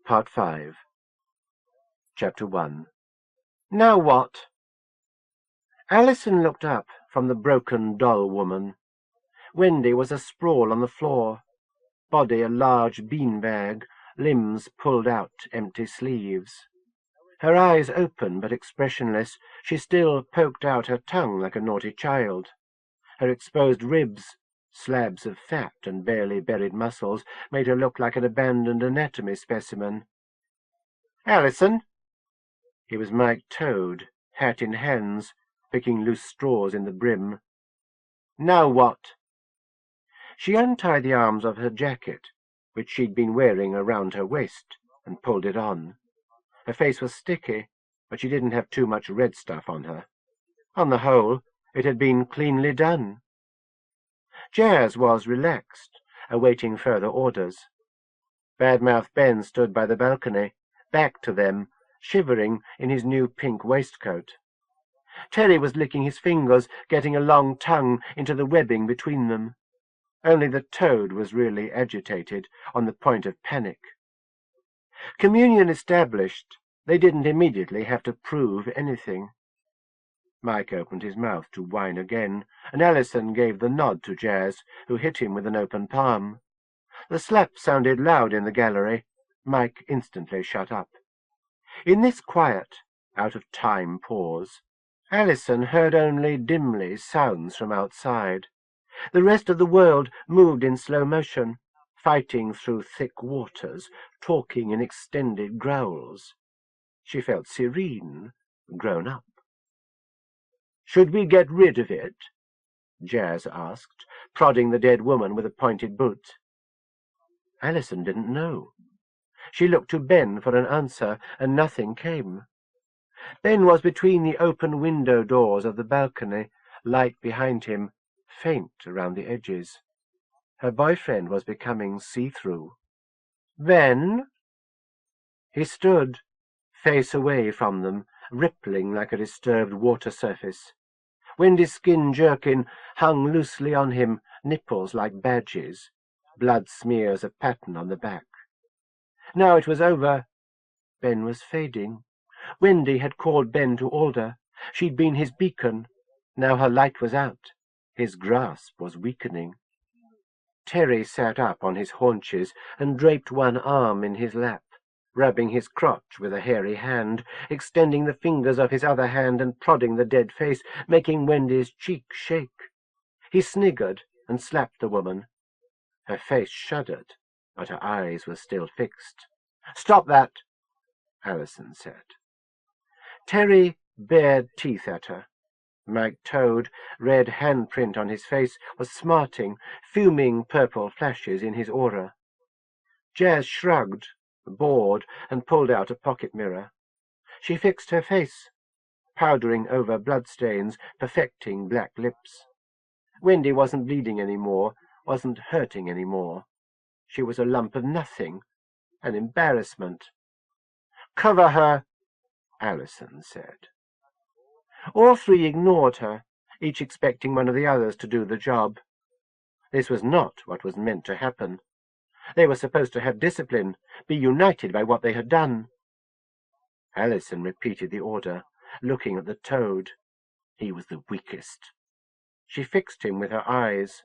Part 5. Chapter 1. Now what? Alison looked up from the broken doll woman. Wendy was asprawl on the floor, body a large beanbag, limbs pulled out, empty sleeves. Her eyes open but expressionless, she still poked out her tongue like a naughty child. Her exposed ribs, slabs of fat and barely buried muscles, made her look like an abandoned anatomy specimen. "Alison!" He was Mike Toad, hat in hands, picking loose straws in the brim. "Now what?" She untied the arms of her jacket, which she'd been wearing around her waist, and pulled it on. Her face was sticky, but she didn't have too much red stuff on her. On the whole, it had been cleanly done. Jazz was relaxed, awaiting further orders. Badmouth Ben stood by the balcony, back to them, shivering in his new pink waistcoat. Terry was licking his fingers, getting a long tongue into the webbing between them. Only the Toad was really agitated, on the point of panic. Communion established, they didn't immediately have to prove anything. Mike opened his mouth to whine again, and Alison gave the nod to Jazz, who hit him with an open palm. The slap sounded loud in the gallery. Mike instantly shut up. In this quiet, out-of-time pause, Alison heard only dimly sounds from outside. The rest of the world moved in slow motion, fighting through thick waters, talking in extended growls. She felt serene, grown up. "Should we get rid of it?" Jazz asked, prodding the dead woman with a pointed boot. Alison didn't know. She looked to Ben for an answer, and nothing came. Ben was between the open window doors of the balcony, light behind him, faint around the edges. Her boyfriend was becoming see-through. "Ben?" He stood, face away from them, rippling like a disturbed water surface. Wendy's skin jerkin hung loosely on him, nipples like badges, blood smears a pattern on the back. Now it was over. Ben was fading. Wendy had called Ben to order. She'd been his beacon. Now her light was out. His grasp was weakening. Terry sat up on his haunches and draped one arm in his lap, rubbing his crotch with a hairy hand, extending the fingers of his other hand and prodding the dead face, making Wendy's cheek shake. He sniggered and slapped the woman. Her face shuddered, but her eyes were still fixed. "Stop that," Alison said. Terry bared teeth at her. Mike Toad, red handprint on his face, was smarting, fuming purple flashes in his aura. Jazz shrugged, bored, and pulled out a pocket mirror. She fixed her face, powdering over bloodstains, perfecting black lips. Wendy wasn't bleeding any more, wasn't hurting any more. She was a lump of nothing, an embarrassment. "Cover her," Alison said. All three ignored her, each expecting one of the others to do the job. This was not what was meant to happen. They were supposed to have discipline, be united by what they had done. Alison repeated the order, looking at the Toad. He was the weakest. She fixed him with her eyes.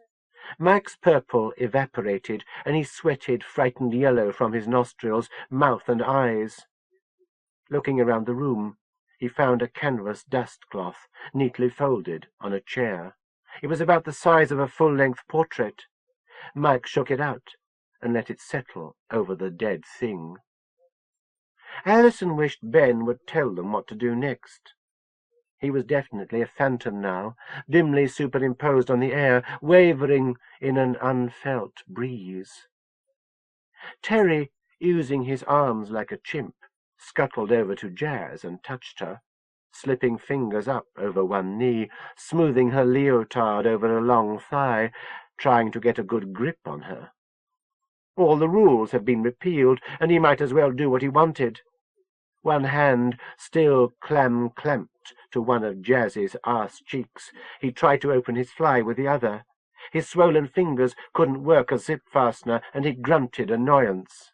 Mike's purple evaporated, and he sweated frightened yellow from his nostrils, mouth and eyes. Looking around the room, he found a canvas dust-cloth, neatly folded, on a chair. It was about the size of a full-length portrait. Mike shook it out and let it settle over the dead thing. Alison wished Ben would tell them what to do next. He was definitely a phantom now, dimly superimposed on the air, wavering in an unfelt breeze. Terry, using his arms like a chimp, scuttled over to Jazz and touched her, slipping fingers up over one knee, smoothing her leotard over a long thigh, trying to get a good grip on her. All the rules had been repealed, and he might as well do what he wanted. One hand still clamped to one of Jazz's arse cheeks. He tried to open his fly with the other. His swollen fingers couldn't work a zip fastener, and he grunted annoyance.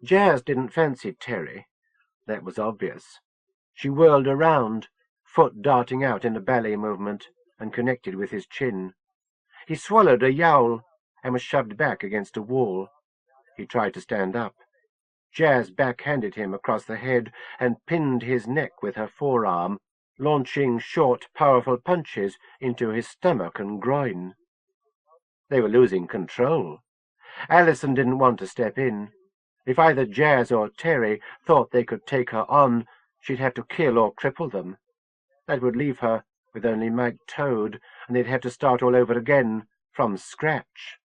Jazz didn't fancy Terry. That was obvious. She whirled around, foot darting out in a ballet movement, and connected with his chin. He swallowed a yowl and was shoved back against a wall. He tried to stand up. Jazz backhanded him across the head and pinned his neck with her forearm, launching short, powerful punches into his stomach and groin. They were losing control. Allison didn't want to step in. If either Jazz or Terry thought they could take her on, she'd have to kill or cripple them. That would leave her with only Mike Toad, and they'd have to start all over again, from scratch.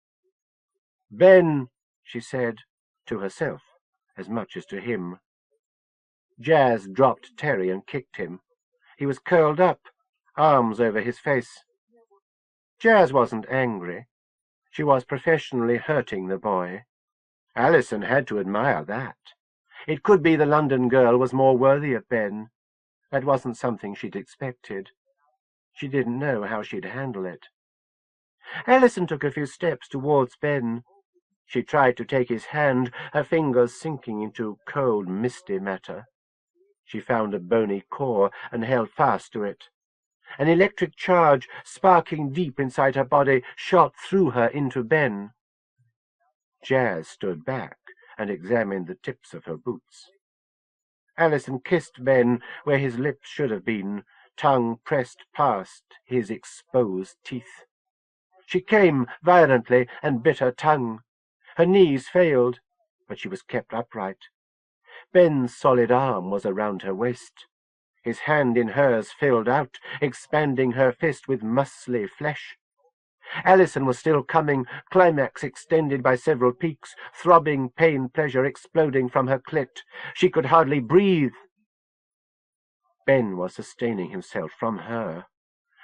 "Ben," she said, to herself as much as to him. Jazz dropped Terry and kicked him. He was curled up, arms over his face. Jazz wasn't angry. She was professionally hurting the boy. Allison had to admire that. It could be the London girl was more worthy of Ben. That wasn't something she'd expected. She didn't know how she'd handle it. Allison took a few steps towards Ben. She tried to take his hand, her fingers sinking into cold, misty matter. She found a bony core and held fast to it. An electric charge, sparking deep inside her body, shot through her into Ben. Jazz stood back and examined the tips of her boots. Allison kissed Ben where his lips should have been, tongue pressed past his exposed teeth. She came violently and bit her tongue. Her knees failed, but she was kept upright. Ben's solid arm was around her waist. His hand in hers filled out, expanding her fist with muscly flesh. Allison was still coming, climax extended by several peaks, throbbing pain-pleasure exploding from her clit. She could hardly breathe. Ben was sustaining himself from her.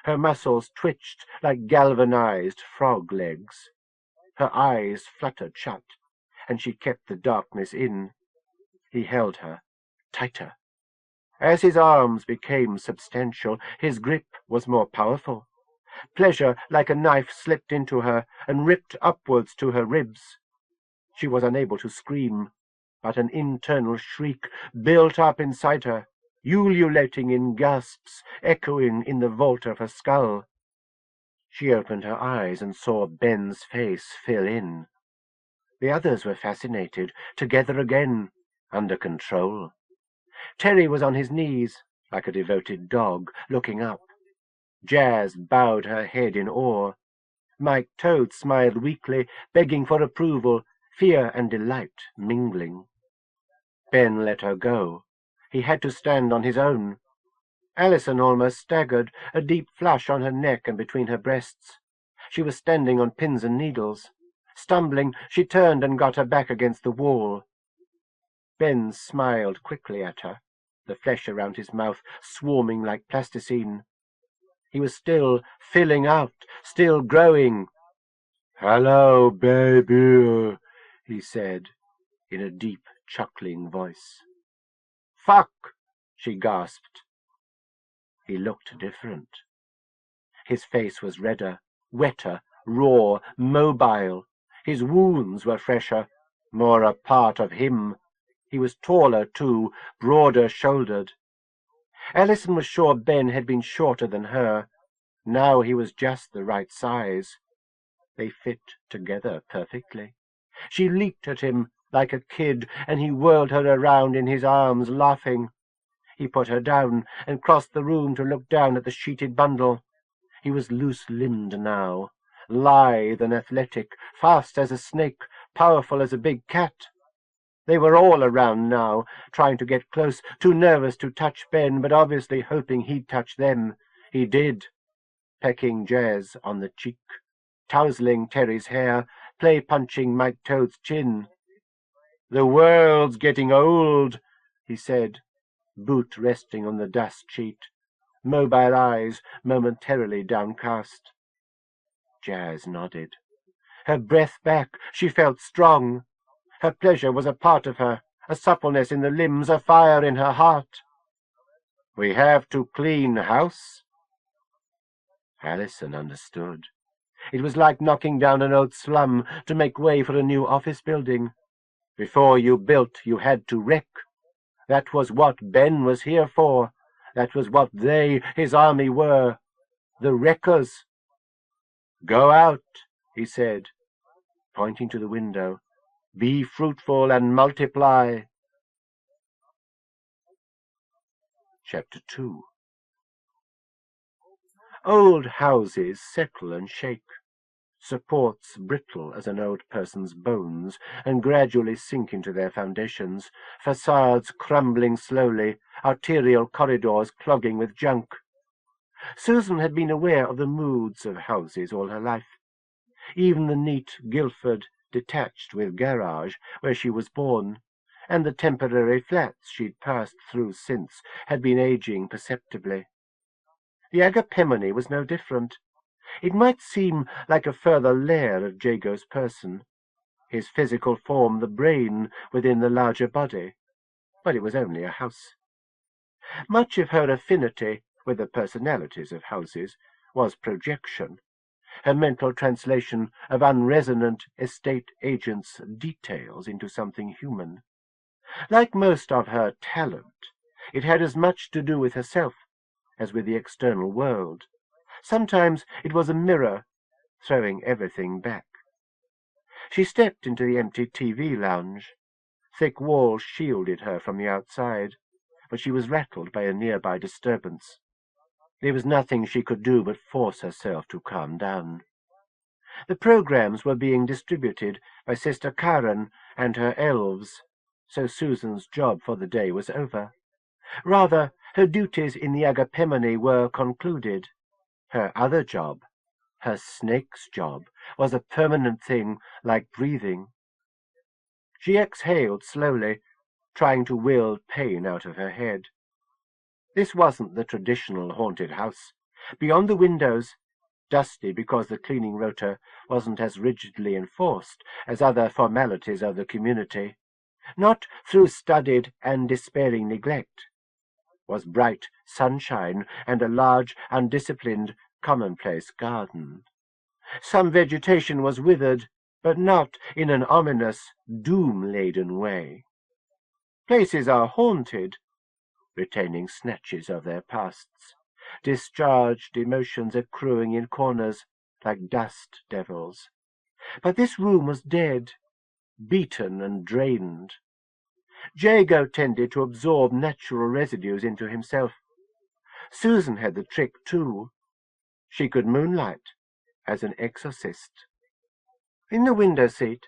Her muscles twitched like galvanized frog legs. Her eyes fluttered shut, and she kept the darkness in. He held her tighter. As his arms became substantial, his grip was more powerful. Pleasure like a knife slipped into her and ripped upwards to her ribs. She was unable to scream, but an internal shriek built up inside her, ululating in gasps, echoing in the vault of her skull. She opened her eyes and saw Ben's face fill in. The others were fascinated, together again, under control. Terry was on his knees, like a devoted dog, looking up. Jazz bowed her head in awe. Mike Toad smiled weakly, begging for approval, fear and delight mingling. Ben let her go. He had to stand on his own. Allison almost staggered, a deep flush on her neck and between her breasts. She was standing on pins and needles. Stumbling, she turned and got her back against the wall. Ben smiled quickly at her, the flesh around his mouth swarming like plasticine. He was still filling out, still growing. "Hello, baby," he said, in a deep, chuckling voice. "Fuck!" she gasped. He looked different. His face was redder, wetter, raw, mobile. His wounds were fresher, more a part of him. He was taller, too, broader-shouldered. Allison was sure Ben had been shorter than her. Now he was just the right size. They fit together perfectly. She leaped at him like a kid, and he whirled her around in his arms, laughing. He put her down and crossed the room to look down at the sheeted bundle. He was loose-limbed now, lithe and athletic, fast as a snake, powerful as a big cat. They were all around now, trying to get close, too nervous to touch Ben, but obviously hoping he'd touch them. He did, pecking Jazz on the cheek, tousling Terry's hair, play-punching Mike Toad's chin. "The world's getting old," he said, boot resting on the dust sheet, mobile eyes momentarily downcast. Jazz nodded. Her breath back, she felt strong. Her pleasure was a part of her, a suppleness in the limbs, a fire in her heart. "We have to clean house?" Allison understood. It was like knocking down an old slum to make way for a new office building. Before you built, you had to wreck. That was what Ben was here for. That was what they, his army, were. The wreckers. Go out, he said, pointing to the window. Be fruitful and multiply. Chapter 2. Old houses settle and shake. Supports brittle as an old person's bones, and gradually sink into their foundations, facades crumbling slowly, arterial corridors clogging with junk. Susan had been aware of the moods of houses all her life. Even the neat Guildford detached with garage where she was born, and the temporary flats she'd passed through since, had been aging perceptibly. The Agapemone was no different. It might seem like a further layer of Jago's person, his physical form the brain within the larger body, but it was only a house. Much of her affinity with the personalities of houses was projection, her mental translation of unresonant estate agents' details into something human. Like most of her talent, it had as much to do with herself as with the external world. Sometimes it was a mirror, throwing everything back. She stepped into the empty TV lounge. Thick walls shielded her from the outside, but she was rattled by a nearby disturbance. There was nothing she could do but force herself to calm down. The programs were being distributed by Sister Karen and her elves, so Susan's job for the day was over. Rather, her duties in the Agapemone were concluded. Her other job, her snake's job, was a permanent thing like breathing. She exhaled slowly, trying to will pain out of her head. This wasn't the traditional haunted house. Beyond the windows, dusty because the cleaning rota wasn't as rigidly enforced as other formalities of the community, not through studied and despairing neglect, was bright sunshine and a large, undisciplined, commonplace garden. Some vegetation was withered, but not in an ominous, doom-laden way. Places are haunted, retaining snatches of their pasts, discharged emotions accruing in corners like dust devils. But this room was dead, beaten and drained. Jago tended to absorb natural residues into himself. Susan had the trick, too. She could moonlight as an exorcist. In the window seat,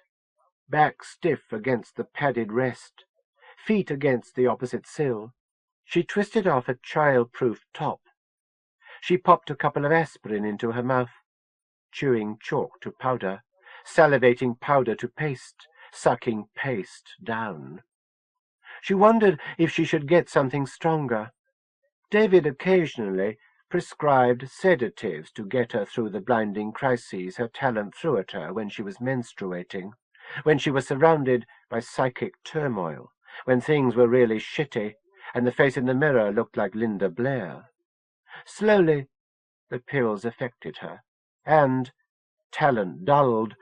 back stiff against the padded rest, feet against the opposite sill, she twisted off a child-proof top. She popped a couple of aspirin into her mouth, chewing chalk to powder, salivating powder to paste, sucking paste down. She wondered if she should get something stronger. David occasionally prescribed sedatives to get her through the blinding crises her talent threw at her when she was menstruating, when she was surrounded by psychic turmoil, when things were really shitty, and the face in the mirror looked like Linda Blair. Slowly, the pills affected her, and, talent dulled,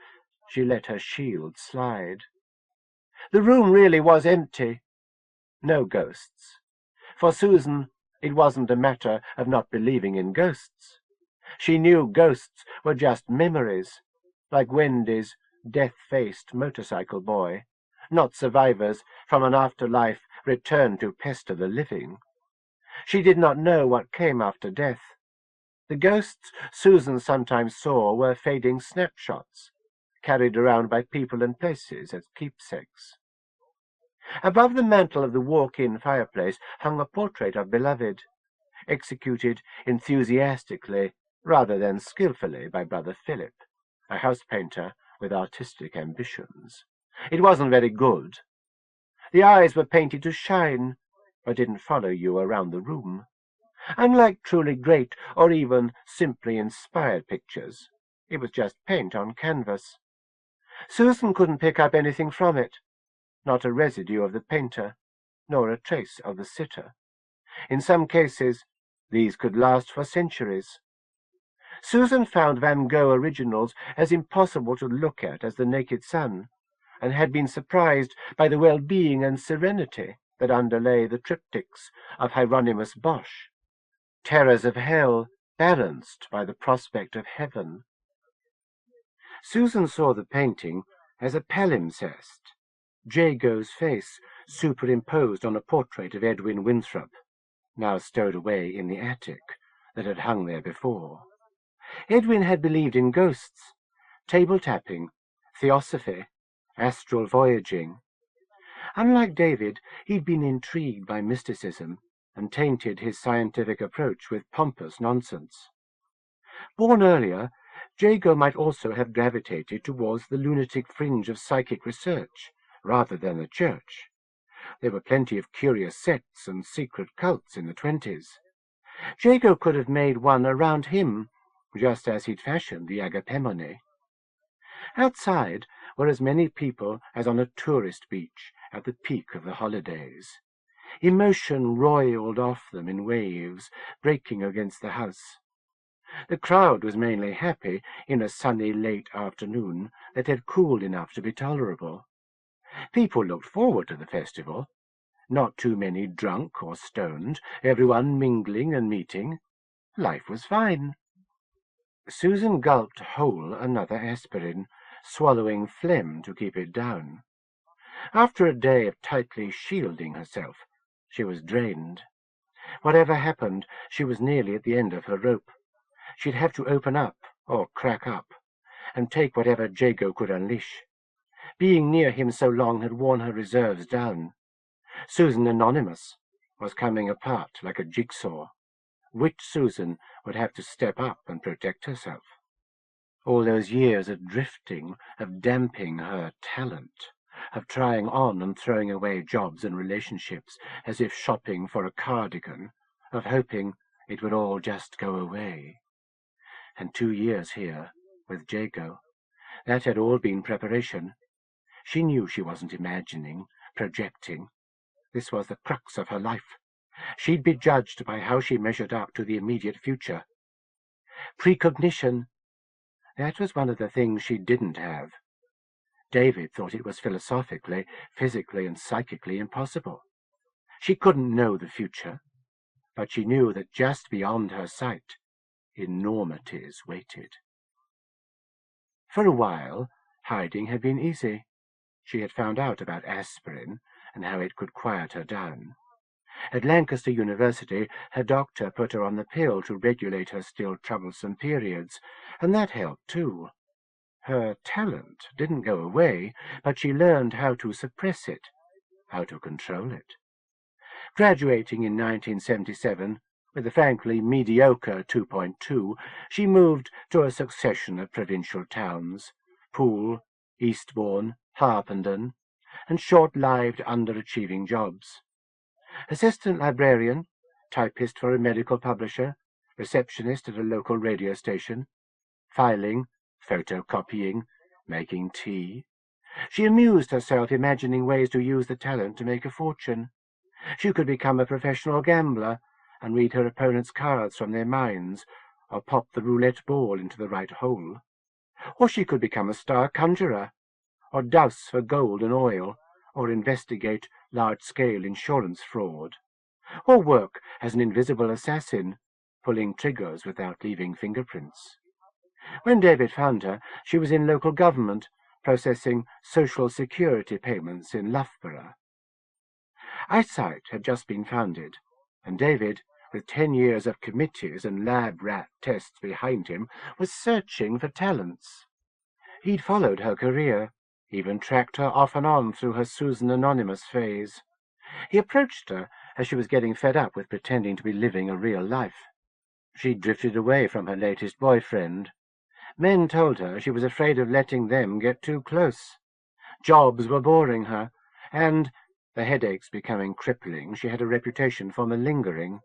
she let her shield slide. The room really was empty. No ghosts. For Susan, it wasn't a matter of not believing in ghosts. She knew ghosts were just memories, like Wendy's death-faced motorcycle boy, not survivors from an afterlife returned to pester the living. She did not know what came after death. The ghosts Susan sometimes saw were fading snapshots, carried around by people and places as keepsakes. Above the mantel of the walk-in fireplace hung a portrait of Beloved, executed enthusiastically rather than skillfully by Brother Philip, a house painter with artistic ambitions. It wasn't very good. The eyes were painted to shine, but didn't follow you around the room. Unlike truly great or even simply inspired pictures, it was just paint on canvas. Susan couldn't pick up anything from it, not a residue of the painter, nor a trace of the sitter. In some cases, these could last for centuries. Susan found Van Gogh originals as impossible to look at as the naked sun, and had been surprised by the well-being and serenity that underlay the triptychs of Hieronymus Bosch, terrors of hell balanced by the prospect of heaven. Susan saw the painting as a palimpsest, Jago's face superimposed on a portrait of Edwin Winthrop, now stowed away in the attic, that had hung there before. Edwin had believed in ghosts, table-tapping, theosophy, astral voyaging. Unlike David, he'd been intrigued by mysticism and tainted his scientific approach with pompous nonsense. Born earlier, Jago might also have gravitated towards the lunatic fringe of psychic research, rather than the church. There were plenty of curious sects and secret cults in the 20s. Jago could have made one around him, just as he'd fashioned the Agapemone. Outside were as many people as on a tourist beach at the peak of the holidays. Emotion roiled off them in waves, breaking against the house. The crowd was mainly happy in a sunny late afternoon that had cooled enough to be tolerable. People looked forward to the festival. Not too many drunk or stoned, everyone mingling and meeting. Life was fine. Susan gulped whole another aspirin, swallowing phlegm to keep it down. After a day of tightly shielding herself, she was drained. Whatever happened, she was nearly at the end of her rope. She'd have to open up, or crack up, and take whatever Jago could unleash. Being near him so long had worn her reserves down. Susan Anonymous was coming apart like a jigsaw. Which Susan would have to step up and protect herself? All those years of drifting, of damping her talent, of trying on and throwing away jobs and relationships as if shopping for a cardigan, of hoping it would all just go away. And 2 years here, with Jago. That had all been preparation. She knew she wasn't imagining, projecting. This was the crux of her life. She'd be judged by how she measured up to the immediate future. Precognition. That was one of the things she didn't have. David thought it was philosophically, physically, and psychically impossible. She couldn't know the future, but she knew that just beyond her sight, enormities waited. For a while, hiding had been easy. She had found out about aspirin and how it could quiet her down. At Lancaster University, her doctor put her on the pill to regulate her still troublesome periods, and that helped too. Her talent didn't go away, but she learned how to suppress it, how to control it. Graduating in 1977, with a frankly mediocre 2.2, she moved to a succession of provincial towns, Poole, Eastbourne, Harpenden, and short-lived underachieving jobs. Assistant librarian, typist for a medical publisher, receptionist at a local radio station, filing, photocopying, making tea. She amused herself imagining ways to use the talent to make a fortune. She could become a professional gambler and read her opponent's cards from their minds, or pop the roulette ball into the right hole. Or she could become a star conjurer, or douse for gold and oil, or investigate large-scale insurance fraud, or work as an invisible assassin, pulling triggers without leaving fingerprints. When David found her, she was in local government, processing social security payments in Loughborough. Eyesight had just been founded, and David, with 10 years of committees and lab rat tests behind him, was searching for talents. He'd followed her career, even tracked her off and on through her Susan Anonymous phase. He approached her as she was getting fed up with pretending to be living a real life. She'd drifted away from her latest boyfriend. Men told her she was afraid of letting them get too close. Jobs were boring her, and, the headaches becoming crippling, she had a reputation for malingering.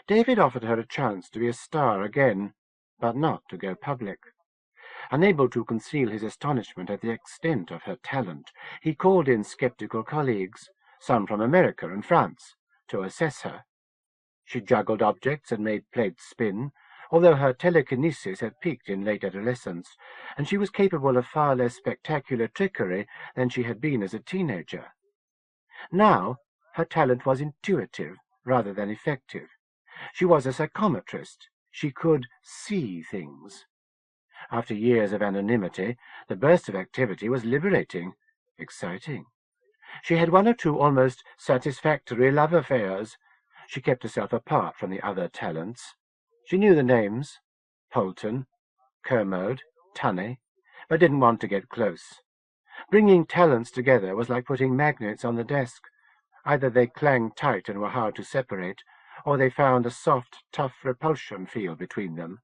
David offered her a chance to be a star again, but not to go public. Unable to conceal his astonishment at the extent of her talent, he called in skeptical colleagues, some from America and France, to assess her. She juggled objects and made plates spin, although her telekinesis had peaked in late adolescence, and she was capable of far less spectacular trickery than she had been as a teenager. Now her talent was intuitive rather than effective. She was a psychometrist. She could see things. After years of anonymity, the burst of activity was liberating, exciting. She had one or two almost satisfactory love affairs. She kept herself apart from the other talents. She knew the names, Polton, Kermode, Tunney, but didn't want to get close. Bringing talents together was like putting magnets on the desk. Either they clanged tight and were hard to separate, or they found a soft, tough repulsion field between them.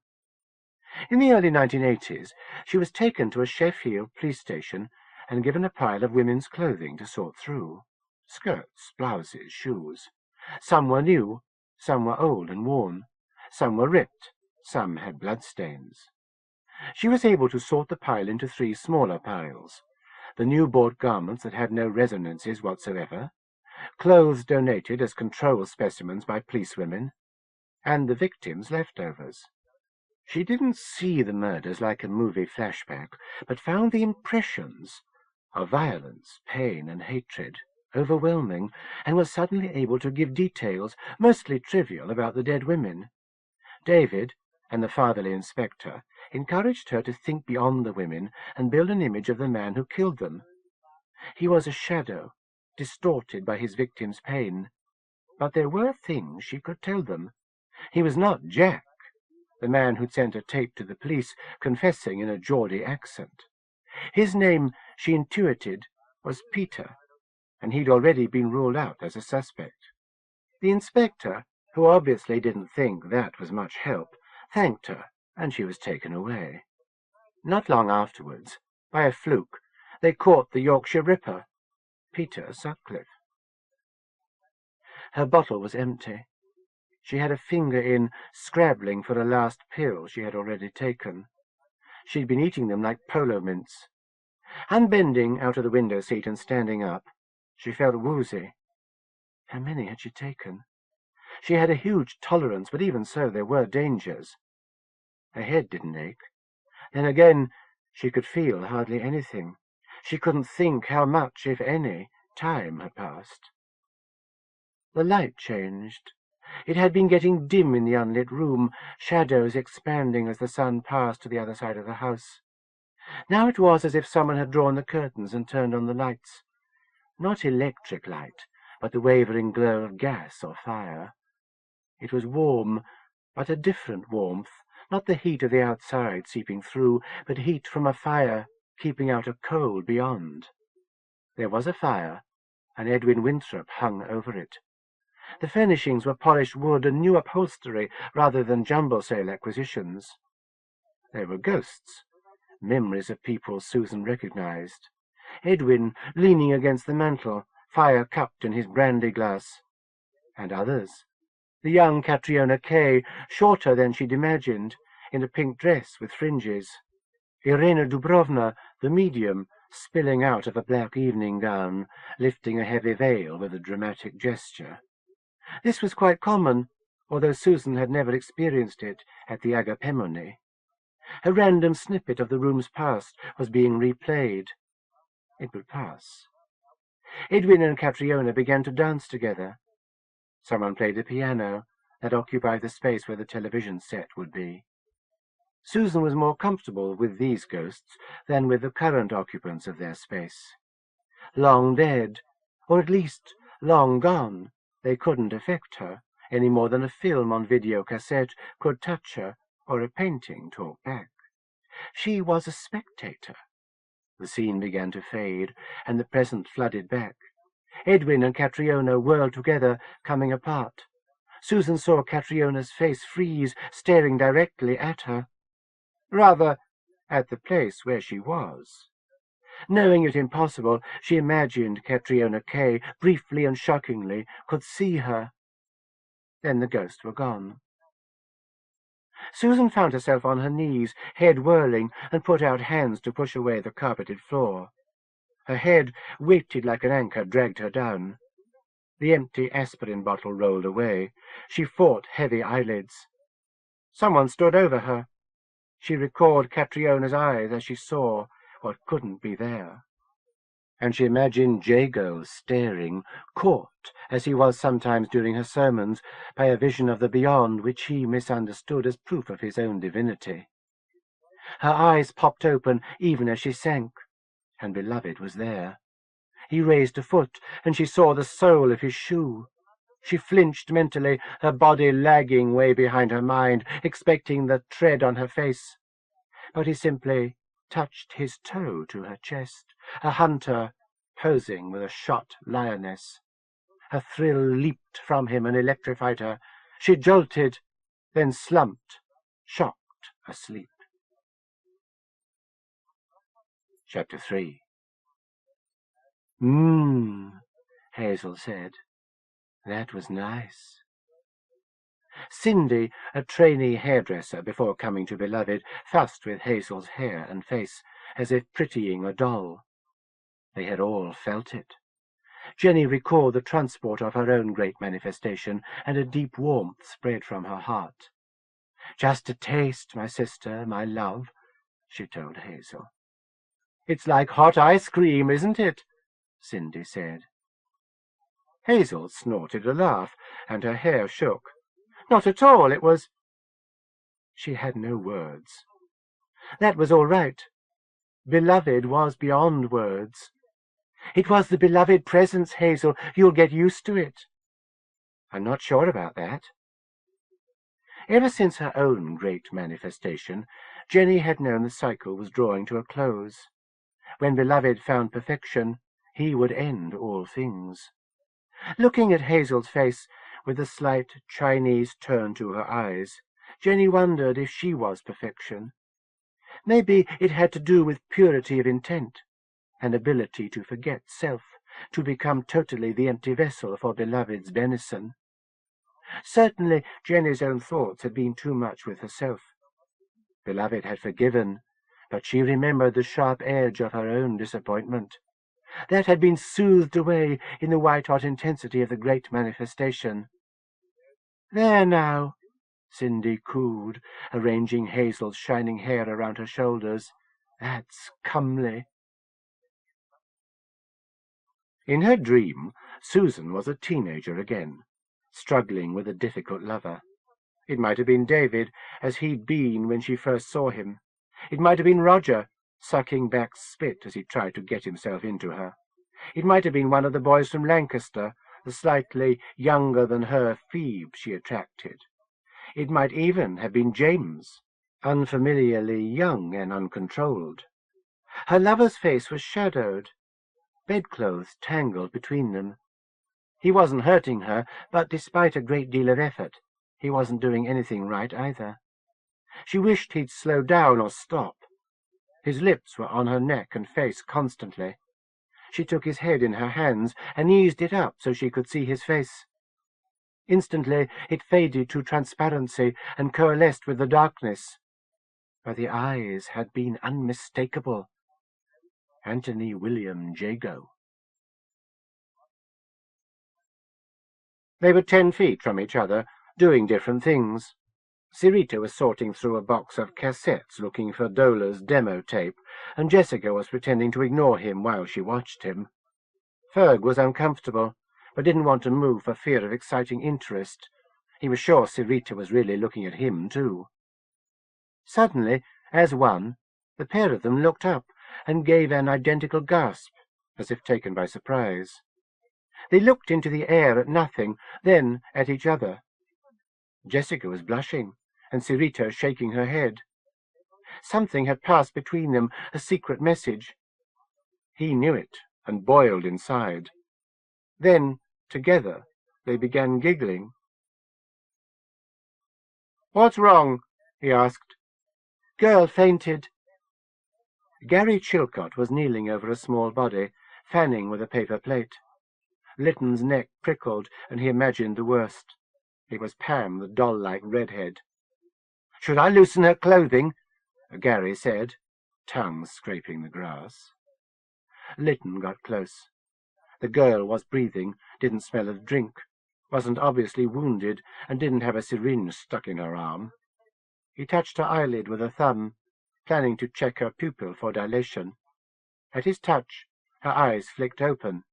In the early 1980s, she was taken to a Sheffield police station and given a pile of women's clothing to sort through. Skirts, blouses, shoes. Some were new, some were old and worn. Some were ripped, some had bloodstains. She was able to sort the pile into 3 smaller piles. The new-bought garments that had no resonances whatsoever, clothes donated as control specimens by policewomen, and the victims' leftovers. She didn't see the murders like a movie flashback, but found the impressions of violence, pain, and hatred overwhelming, and was suddenly able to give details, mostly trivial, about the dead women. David, and the fatherly inspector, encouraged her to think beyond the women and build an image of the man who killed them. He was a shadow, distorted by his victim's pain, but there were things she could tell them. He was not Jack, the man who'd sent a tape to the police confessing in a Geordie accent. His name, she intuited, was Peter, and he'd already been ruled out as a suspect. The inspector, who obviously didn't think that was much help, thanked her, and she was taken away. Not long afterwards, by a fluke, they caught the Yorkshire Ripper, Peter Sutcliffe. Her bottle was empty. She had a finger in, scrabbling for a last pill she had already taken. She'd been eating them like polo mints. Unbending out of the window seat and standing up, she felt woozy. How many had she taken? She had a huge tolerance, but even so there were dangers. Her head didn't ache. Then again, she could feel hardly anything. She couldn't think how much, if any, time had passed. The light changed. It had been getting dim in the unlit room, shadows expanding as the sun passed to the other side of the house. Now it was as if someone had drawn the curtains and turned on the lights. Not electric light, but the wavering glow of gas or fire. It was warm, but a different warmth, not the heat of the outside seeping through, but heat from a fire keeping out a cold beyond. There was a fire, and Edwin Winthrop hung over it. The furnishings were polished wood and new upholstery rather than jumble sale acquisitions. They were ghosts, memories of people Susan recognized. Edwin leaning against the mantel, fire cupped in his brandy glass. And others. The young Catriona Kay, shorter than she'd imagined, in a pink dress with fringes. Irena Dubrovna, the medium, spilling out of a black evening gown, lifting a heavy veil with a dramatic gesture. This was quite common, although Susan had never experienced it at the Agapemone. A random snippet of the room's past was being replayed. It would pass. Edwin and Catriona began to dance together. Someone played the piano that occupied the space where the television set would be. Susan was more comfortable with these ghosts than with the current occupants of their space. Long dead, or at least long gone, they couldn't affect her, any more than a film on video cassette could touch her, or a painting talk back. She was a spectator. The scene began to fade, and the present flooded back. Edwin and Catriona whirled together, coming apart. Susan saw Catriona's face freeze, staring directly at her. Rather, at the place where she was. Knowing it impossible, she imagined Catriona Kay, briefly and shockingly, could see her. Then the ghosts were gone. Susan found herself on her knees, head whirling, and put out hands to push away the carpeted floor. Her head, weighted like an anchor, dragged her down. The empty aspirin bottle rolled away. She fought heavy eyelids. Someone stood over her. She recalled Catriona's eyes as she saw what couldn't be there. And she imagined Jago staring, caught, as he was sometimes during her sermons, by a vision of the beyond which he misunderstood as proof of his own divinity. Her eyes popped open even as she sank, and Beloved was there. He raised a foot, and she saw the sole of his shoe. She flinched mentally, her body lagging way behind her mind, expecting the tread on her face. But he simply touched his toe to her chest, a hunter posing with a shot lioness. A thrill leaped from him and electrified her. She jolted, then slumped, shocked asleep. Chapter 3. Hazel said. That was nice. Cindy, a trainee hairdresser before coming to Beloved, fussed with Hazel's hair and face, as if prettying a doll. They had all felt it. Jenny recalled the transport of her own great manifestation, and a deep warmth spread from her heart. Just a taste, my sister, my love, she told Hazel. It's like hot ice cream, isn't it? Cindy said. Hazel snorted a laugh, and her hair shook. Not at all, it was— She had no words. That was all right. Beloved was beyond words. It was the beloved presence, Hazel. You'll get used to it. I'm not sure about that. Ever since her own great manifestation, Jenny had known the cycle was drawing to a close. When Beloved found perfection, he would end all things. Looking at Hazel's face, with a slight Chinese turn to her eyes, Jenny wondered if she was perfection. Maybe it had to do with purity of intent, an ability to forget self, to become totally the empty vessel for Beloved's benison. Certainly Jenny's own thoughts had been too much with herself. Beloved had forgiven, but she remembered the sharp edge of her own disappointment. That had been soothed away in the white-hot intensity of the great manifestation. There now, Cindy cooed, arranging Hazel's shining hair around her shoulders. That's comely. In her dream, Susan was a teenager again, struggling with a difficult lover. It might have been David, as he'd been when she first saw him. It might have been Roger, sucking back spit as he tried to get himself into her. It might have been one of the boys from Lancaster, the slightly younger than her Phoebe she attracted. It might even have been James, unfamiliarly young and uncontrolled. Her lover's face was shadowed, bedclothes tangled between them. He wasn't hurting her, but despite a great deal of effort, he wasn't doing anything right either. She wished he'd slow down or stop. His lips were on her neck and face constantly. She took his head in her hands and eased it up so she could see his face. Instantly it faded to transparency and coalesced with the darkness. But the eyes had been unmistakable. Anthony William Jago. They were 10 feet from each other, doing different things. Sirita was sorting through a box of cassettes looking for Dola's demo tape, and Jessica was pretending to ignore him while she watched him. Ferg was uncomfortable, but didn't want to move for fear of exciting interest. He was sure Sirita was really looking at him, too. Suddenly, as one, the pair of them looked up and gave an identical gasp, as if taken by surprise. They looked into the air at nothing, then at each other. Jessica was blushing, and Sirita shaking her head. Something had passed between them, a secret message. He knew it, and boiled inside. Then, together, they began giggling. "What's wrong?" he asked. "Girl fainted." Gary Chilcott was kneeling over a small body, fanning with a paper plate. Lytton's neck prickled, and he imagined the worst. It was Pam, the doll-like redhead. "Should I loosen her clothing?" Gary said, tongue scraping the grass. Lytton got close. The girl was breathing, didn't smell of drink, wasn't obviously wounded, and didn't have a syringe stuck in her arm. He touched her eyelid with a thumb, planning to check her pupil for dilation. At his touch, her eyes flicked open.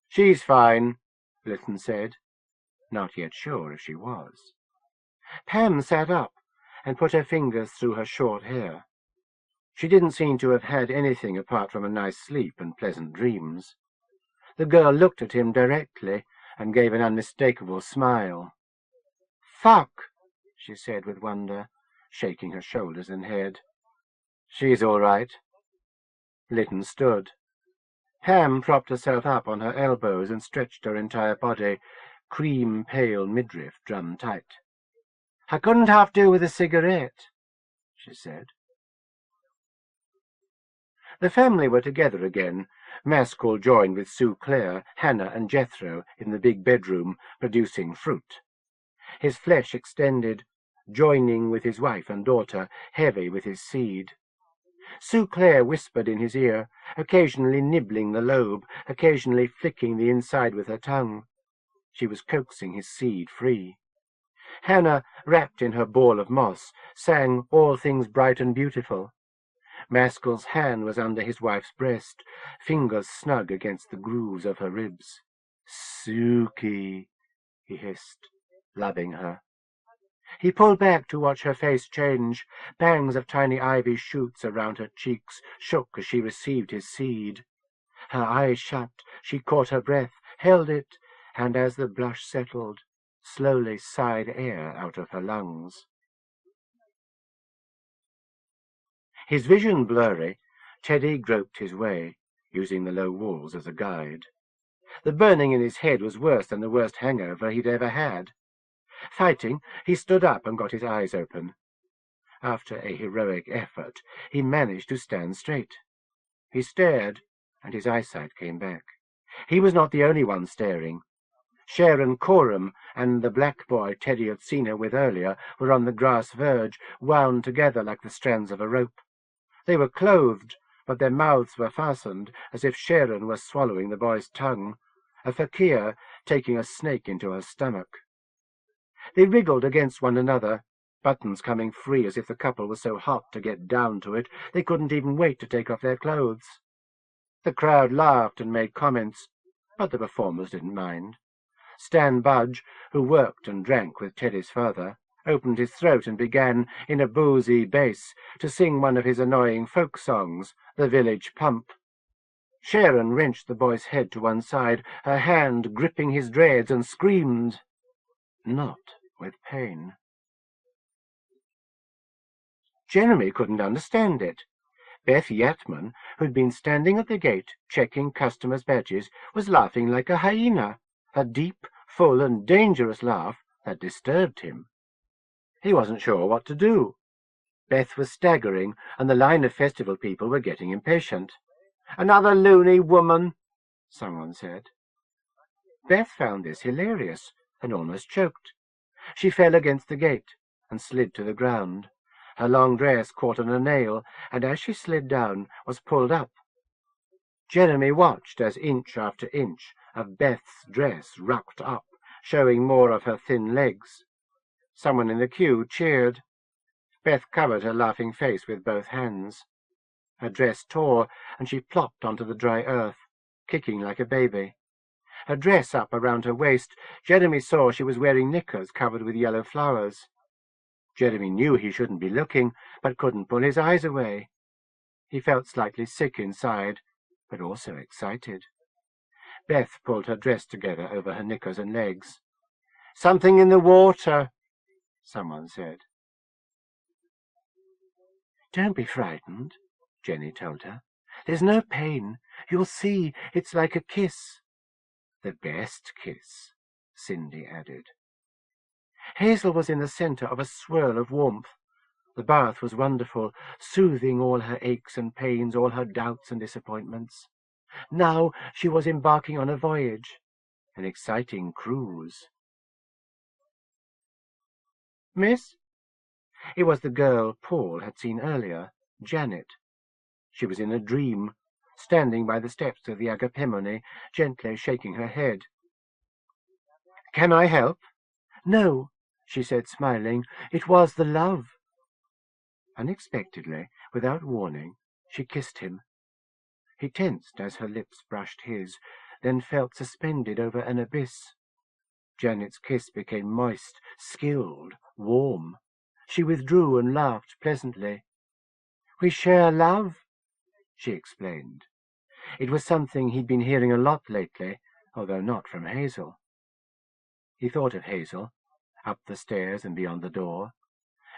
"She's fine," Lytton said, not yet sure if she was. Pam sat up and put her fingers through her short hair. She didn't seem to have had anything apart from a nice sleep and pleasant dreams. The girl looked at him directly and gave an unmistakable smile. "Fuck," she said with wonder, shaking her shoulders and head. "She's all right." Lytton stood. Pam propped herself up on her elbows and stretched her entire body, cream-pale midriff drummed tight. "I couldn't half do with a cigarette," she said. The family were together again. Maskell joined with Sue Clare, Hannah, and Jethro in the big bedroom, producing fruit. His flesh extended, joining with his wife and daughter, heavy with his seed. Sue Clare whispered in his ear, occasionally nibbling the lobe, occasionally flicking the inside with her tongue. She was coaxing his seed free. Hannah, wrapped in her ball of moss, sang All Things Bright and Beautiful. Maskell's hand was under his wife's breast, fingers snug against the grooves of her ribs. "Suki," he hissed, loving her. He pulled back to watch her face change. Bangs of tiny ivy shoots around her cheeks shook as she received his seed. Her eyes shut, she caught her breath, held it, and as the blush settled, slowly sighed air out of her lungs. His vision blurry, Teddy groped his way, using the low walls as a guide. The burning in his head was worse than the worst hangover he'd ever had. Fighting, he stood up and got his eyes open. After a heroic effort, he managed to stand straight. He stared, and his eyesight came back. He was not the only one staring. Sharon Coram and the black boy Teddy had seen her with earlier were on the grass verge, wound together like the strands of a rope. They were clothed, but their mouths were fastened, as if Sharon were swallowing the boy's tongue, a fakir taking a snake into her stomach. They wriggled against one another, buttons coming free as if the couple was so hot to get down to it they couldn't even wait to take off their clothes. The crowd laughed and made comments, but the performers didn't mind. Stan Budge, who worked and drank with Teddy's father, opened his throat and began, in a boozy bass, to sing one of his annoying folk songs, The Village Pump. Sharon wrenched the boy's head to one side, her hand gripping his dreads, and screamed, not with pain. Jeremy couldn't understand it. Beth Yatman, who'd been standing at the gate checking customers' badges, was laughing like a hyena, a deep, full, and dangerous laugh that disturbed him. He wasn't sure what to do. Beth was staggering, and the line of festival people were getting impatient. "Another loony woman," someone said. Beth found this hilarious and almost choked. She fell against the gate and slid to the ground. Her long dress caught on a nail, and as she slid down, was pulled up. Jeremy watched as inch after inch of Beth's dress rucked up, showing more of her thin legs. Someone in the queue cheered. Beth covered her laughing face with both hands. Her dress tore, and she plopped onto the dry earth, kicking like a baby. Her dress up around her waist, Jeremy saw she was wearing knickers covered with yellow flowers. Jeremy knew he shouldn't be looking, but couldn't pull his eyes away. He felt slightly sick inside, but also excited. Beth pulled her dress together over her knickers and legs. "Something in the water," someone said. "Don't be frightened," Jenny told her. "There's no pain. You'll see, it's like a kiss." "The best kiss," Cindy added. Hazel was in the centre of a swirl of warmth. The bath was wonderful, soothing all her aches and pains, all her doubts and disappointments. Now she was embarking on a voyage, an exciting cruise. "Miss?" It was the girl Paul had seen earlier, Janet. She was in a dream, standing by the steps of the Agapemone, gently shaking her head. "Can I help?" "No," she said, smiling. "It was the love Unexpectedly, without warning, she kissed him. He tensed as her lips brushed his, then felt suspended over an abyss. Janet's kiss became moist, skilled, warm. She withdrew and laughed pleasantly. "We share love," she explained. It was something he'd been hearing a lot lately, although not from Hazel. He thought of Hazel, up the stairs and beyond the door.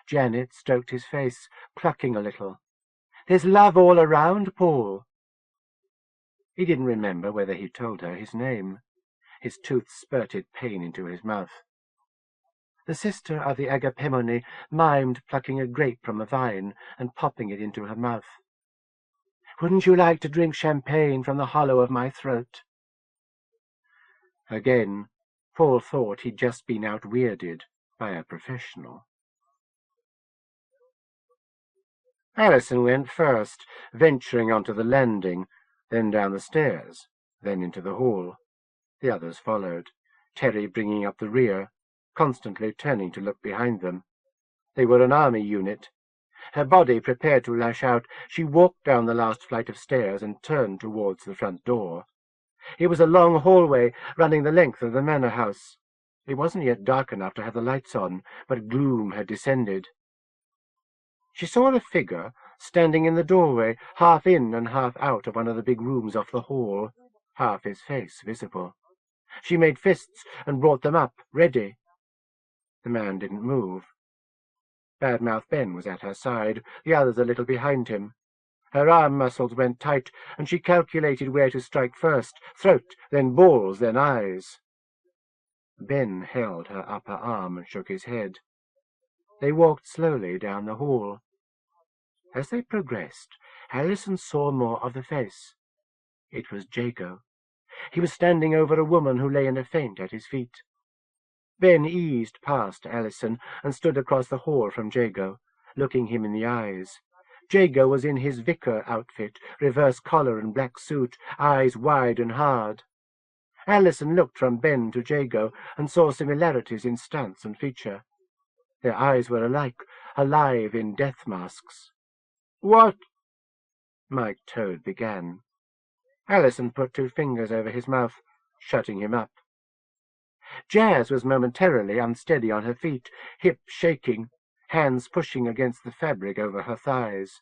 Janet stroked his face, clucking a little. "There's love all around, Paul." He didn't remember whether he told her his name. His tooth spurted pain into his mouth. The sister of the Agapemone mimed plucking a grape from a vine and popping it into her mouth. "Wouldn't you like to drink champagne from the hollow of my throat?" Again, Paul thought he'd just been out-weirded by a professional. Alison went first, venturing onto the landing, then down the stairs, then into the hall. The others followed, Terry bringing up the rear, constantly turning to look behind them. They were an army unit. Her body prepared to lash out, she walked down the last flight of stairs and turned towards the front door. It was a long hallway running the length of the manor house. It wasn't yet dark enough to have the lights on, but gloom had descended. She saw a figure standing in the doorway, half in and half out of one of the big rooms off the hall, half his face visible. She made fists and brought them up, ready. The man didn't move. Badmouth Ben was at her side, the others a little behind him. Her arm muscles went tight, and she calculated where to strike first, throat, then balls, then eyes. Ben held her upper arm and shook his head. They walked slowly down the hall. As they progressed, Alison saw more of the face. It was Jago. He was standing over a woman who lay in a faint at his feet. Ben eased past Alison and stood across the hall from Jago, looking him in the eyes. Jago was in his vicar outfit, reverse collar and black suit, eyes wide and hard. Alison looked from Ben to Jago and saw similarities in stance and feature. Their eyes were alike, alive in death masks. "What?" Mike Toad began. Alison put 2 fingers over his mouth, shutting him up. Jazz was momentarily unsteady on her feet, hips shaking, hands pushing against the fabric over her thighs.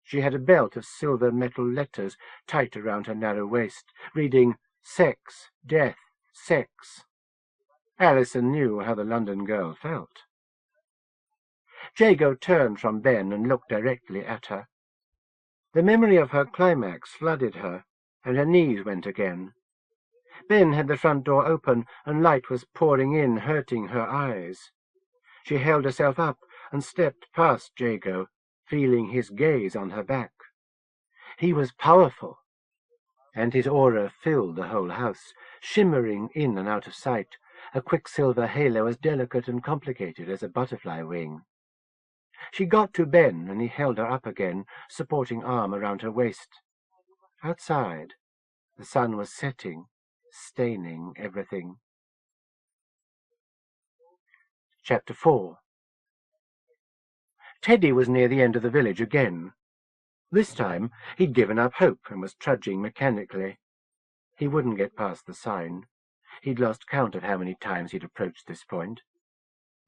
She had a belt of silver metal letters tight around her narrow waist, reading "Sex, Death, Sex." Alison knew how the London girl felt. Jago turned from Ben and looked directly at her. The memory of her climax flooded her, and her knees went again. Ben had the front door open, and light was pouring in, hurting her eyes. She held herself up and stepped past Jago, feeling his gaze on her back. He was powerful, and his aura filled the whole house, shimmering in and out of sight, a quicksilver halo as delicate and complicated as a butterfly wing. She got to Ben, and he held her up again, supporting arm around her waist. Outside, the sun was setting, staining everything. Chapter 4. Teddy was near the end of the village again. This time he'd given up hope and was trudging mechanically. He wouldn't get past the sign. He'd lost count of how many times he'd approached this point.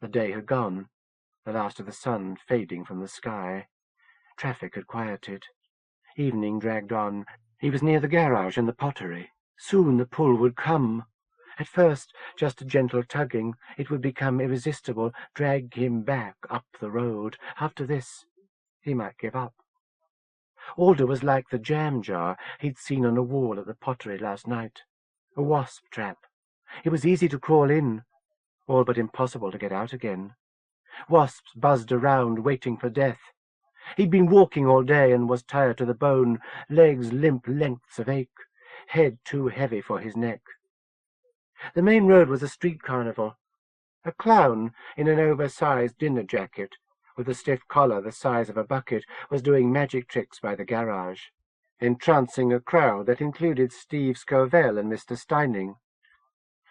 The day had gone, the last of the sun fading from the sky. Traffic had quieted. Evening dragged on. He was near the garage and the pottery. Soon the pull would come. At first, just a gentle tugging. It would become irresistible, drag him back up the road. After this, he might give up. Alder was like the jam jar he'd seen on a wall at the pottery last night. A wasp trap. It was easy to crawl in, all but impossible to get out again. Wasps buzzed around, waiting for death. He'd been walking all day and was tired to the bone, legs limp lengths of ache, head too heavy for his neck. The main road was a street carnival. A clown in an oversized dinner jacket, with a stiff collar the size of a bucket, was doing magic tricks by the garage, entrancing a crowd that included Steve Scovell and Mr. Steining.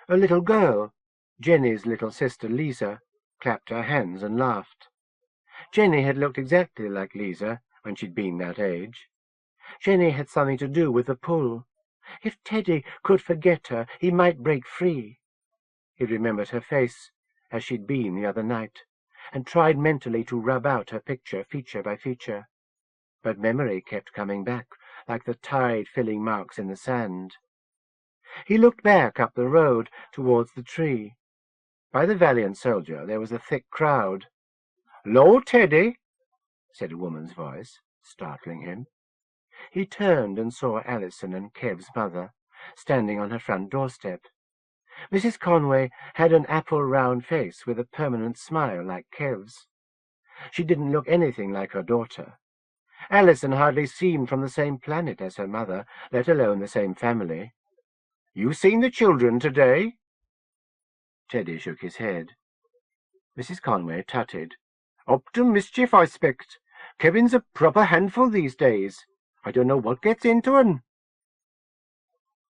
A little girl, Jenny's little sister Lisa, clapped her hands and laughed. Jenny had looked exactly like Lisa when she'd been that age. Jenny had something to do with the pull. If Teddy could forget her, he might break free. He remembered her face as she'd been the other night, and tried mentally to rub out her picture feature by feature. But memory kept coming back, like the tide filling marks in the sand. He looked back up the road towards the tree. By the valiant soldier there was a thick crowd. "'Lo, Teddy," said a woman's voice, startling him. He turned and saw Alison and Kev's mother, standing on her front doorstep. Mrs. Conway had an apple-round face with a permanent smile like Kev's. She didn't look anything like her daughter. Alison hardly seemed from the same planet as her mother, let alone the same family. "You seen the children today?" Teddy shook his head. Mrs. Conway tutted. "Up to mischief, I expect. Kevin's a proper handful these days. I don't know what gets into 'un."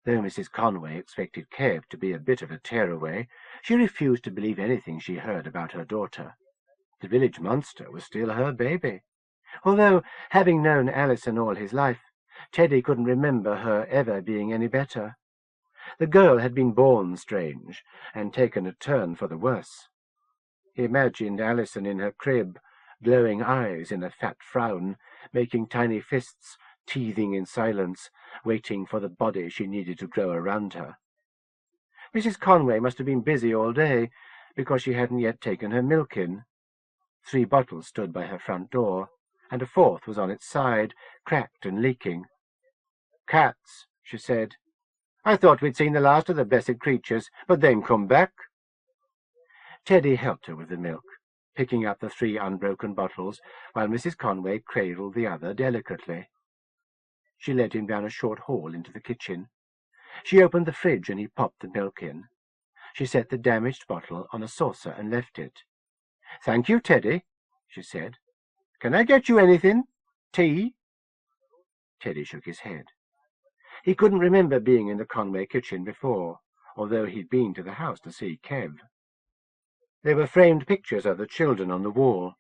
Though Mrs. Conway expected Kev to be a bit of a tearaway, she refused to believe anything she heard about her daughter. The village monster was still her baby, although, having known Alison all his life, Teddy couldn't remember her ever being any better. The girl had been born strange, and taken a turn for the worse. He imagined Alison in her crib, glowing eyes in a fat frown, making tiny fists, teething in silence, waiting for the body she needed to grow around her. Mrs. Conway must have been busy all day, because she hadn't yet taken her milk in. 3 bottles stood by her front door, and a 4th was on its side, cracked and leaking. "Cats," she said. "I thought we'd seen the last of the blessed creatures, but they'm come back." Teddy helped her with the milk, picking up the 3 unbroken bottles, while Mrs. Conway cradled the other delicately. She led him down a short hall into the kitchen. She opened the fridge and he popped the milk in. She set the damaged bottle on a saucer and left it. "Thank you, Teddy," she said. "Can I get you anything? Tea?" Teddy shook his head. He couldn't remember being in the Conway kitchen before, although he'd been to the house to see Kev. There were framed pictures of the children on the wall.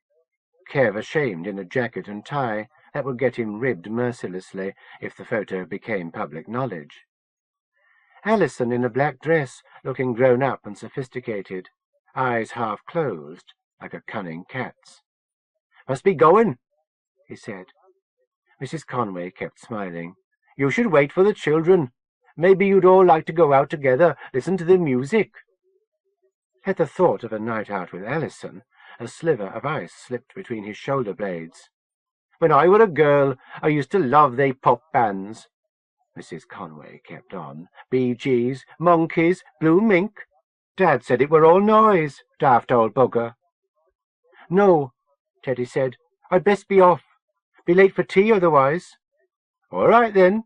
Kev ashamed in a jacket and tie that would get him ribbed mercilessly if the photo became public knowledge. Alison in a black dress, looking grown up and sophisticated, eyes half closed, like a cunning cat's. "Must be going," he said. Mrs. Conway kept smiling. "You should wait for the children. Maybe you'd all like to go out together, listen to the music." At the thought of a night out with Alison, a sliver of ice slipped between his shoulder blades. "When I were a girl, I used to love they pop bands," Mrs. Conway kept on. "Bee Gees, Monkeys, Blue Mink. Dad said it were all noise, daft old bugger." "No," Teddy said. "I'd best be off. Be late for tea otherwise." "All right then,"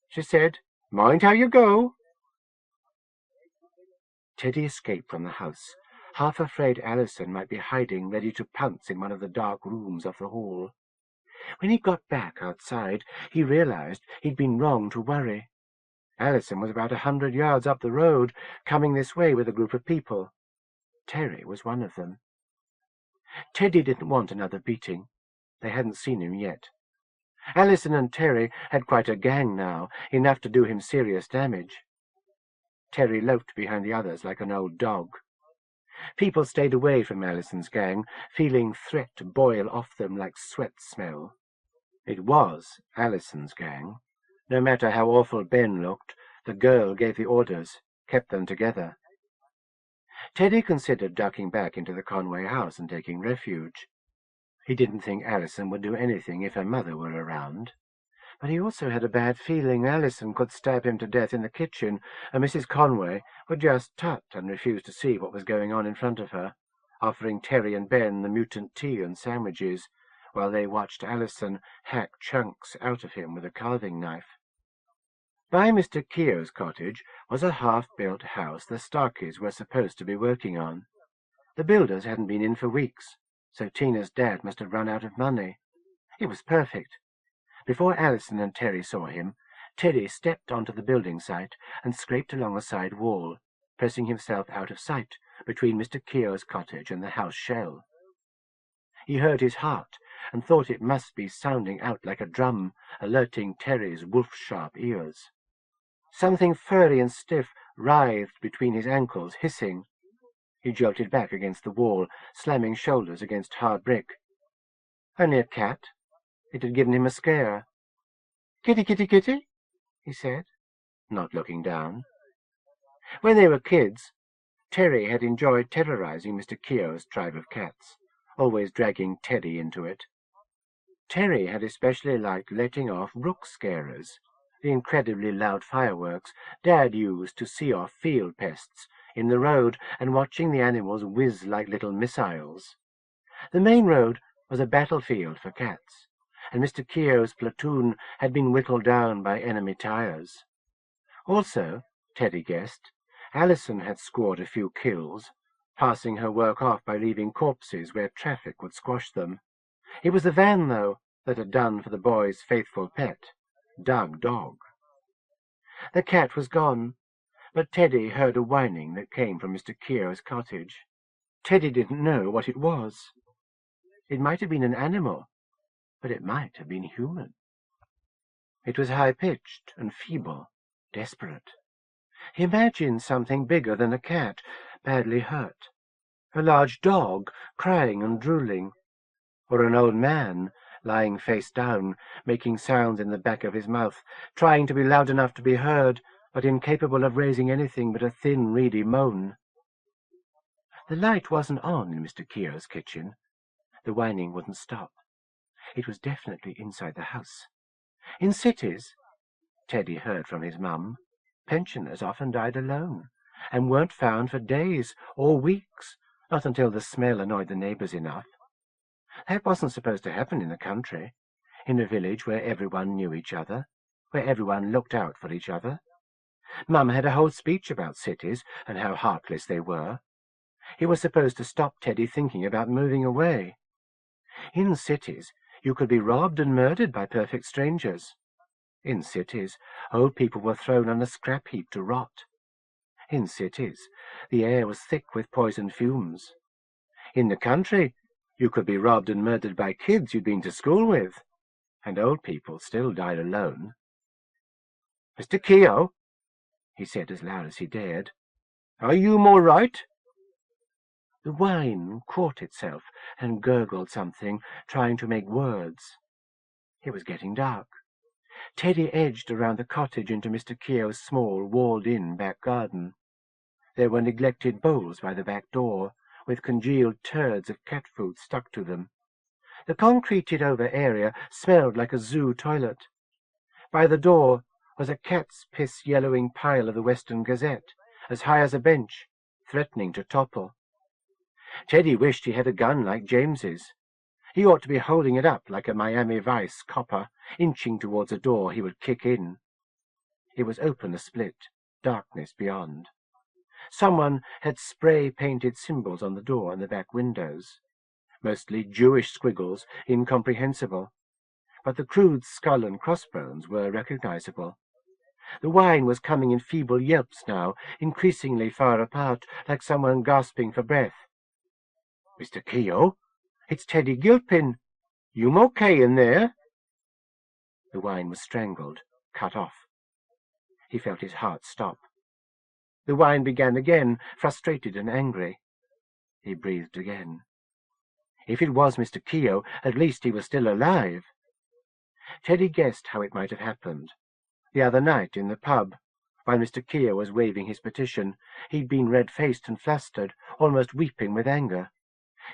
she said. "Mind how you go." Teddy escaped from the house, half afraid Alison might be hiding ready to pounce in one of the dark rooms of the hall. When he got back outside, he realized he'd been wrong to worry. Alison was about 100 yards up the road, coming this way with a group of people. Terry was one of them. Teddy didn't want another beating. They hadn't seen him yet. Alison and Terry had quite a gang now, enough to do him serious damage. Terry loped behind the others like an old dog. People stayed away from Alison's gang, feeling threat to boil off them like sweat smell. It was Alison's gang. No matter how awful Ben looked, the girl gave the orders, kept them together. Teddy considered ducking back into the Conway house and taking refuge. He didn't think Alison would do anything if her mother were around. But he also had a bad feeling Alison could stab him to death in the kitchen, and Mrs. Conway would just tut and refuse to see what was going on in front of her, offering Terry and Ben the mutant tea and sandwiches, while they watched Alison hack chunks out of him with a carving knife. By Mr. Keogh's cottage was a half-built house the Starkeys were supposed to be working on. The builders hadn't been in for weeks, so Tina's dad must have run out of money. It was perfect. Before Alison and Terry saw him, Teddy stepped onto the building site and scraped along the side wall, pressing himself out of sight between Mr. Keogh's cottage and the house shell. He heard his heart, and thought it must be sounding out like a drum, alerting Terry's wolf-sharp ears. Something furry and stiff writhed between his ankles, hissing. He jolted back against the wall, slamming shoulders against hard brick. Only a cat. It had given him a scare. "Kitty, kitty, kitty," he said, not looking down. When they were kids, Terry had enjoyed terrorizing Mr. Keogh's tribe of cats, always dragging Teddy into it. Terry had especially liked letting off rook scarers, the incredibly loud fireworks Dad used to see off field pests in the road and watching the animals whiz like little missiles. The main road was a battlefield for cats, and Mr. Keogh's platoon had been whittled down by enemy tires. Also, Teddy guessed, Allison had scored a few kills, passing her work off by leaving corpses where traffic would squash them. It was the van, though, that had done for the boy's faithful pet, Doug Dog. The cat was gone, but Teddy heard a whining that came from Mr. Keogh's cottage. Teddy didn't know what it was. It might have been an animal, but it might have been human. It was high-pitched and feeble, desperate. He imagined something bigger than a cat, badly hurt, a large dog crying and drooling, or an old man lying face down, making sounds in the back of his mouth, trying to be loud enough to be heard, but incapable of raising anything but a thin, reedy moan. The light wasn't on in Mr. Keogh's kitchen. The whining wouldn't stop. It was definitely inside the house. In cities, Teddy heard from his mum, pensioners often died alone, and weren't found for days or weeks, not until the smell annoyed the neighbours enough. That wasn't supposed to happen in the country, in a village where everyone knew each other, where everyone looked out for each other. Mum had a whole speech about cities and how heartless they were. It was supposed to stop Teddy thinking about moving away. In cities, you could be robbed and murdered by perfect strangers. In cities, old people were thrown on a scrap heap to rot. In cities, the air was thick with poison fumes. In the country, you could be robbed and murdered by kids you'd been to school with, and old people still died alone. "Mr. Keogh," he said as loud as he dared, "are you all right?" The wine caught itself and gurgled something, trying to make words. It was getting dark. Teddy edged around the cottage into Mr. Keogh's small, walled-in back garden. There were neglected bowls by the back door, with congealed turds of cat food stuck to them. The concreted-over area smelled like a zoo toilet. By the door was a cat's piss-yellowing pile of the Western Gazette, as high as a bench, threatening to topple. Teddy wished he had a gun like James's. He ought to be holding it up like a Miami Vice copper, inching towards a door he would kick in. It was open a split, darkness beyond. Someone had spray-painted symbols on the door and the back windows, mostly Jewish squiggles, incomprehensible, but the crude skull and crossbones were recognizable. The wine was coming in feeble yelps now, increasingly far apart, like someone gasping for breath. "Mr. Keogh, it's Teddy Gilpin. You okay in there?" The wine was strangled, cut off. He felt his heart stop. The wine began again, frustrated and angry. He breathed again. If it was Mr. Keogh, at least he was still alive. Teddy guessed how it might have happened. The other night in the pub, while Mr. Keogh was waving his petition, he'd been red-faced and flustered, almost weeping with anger.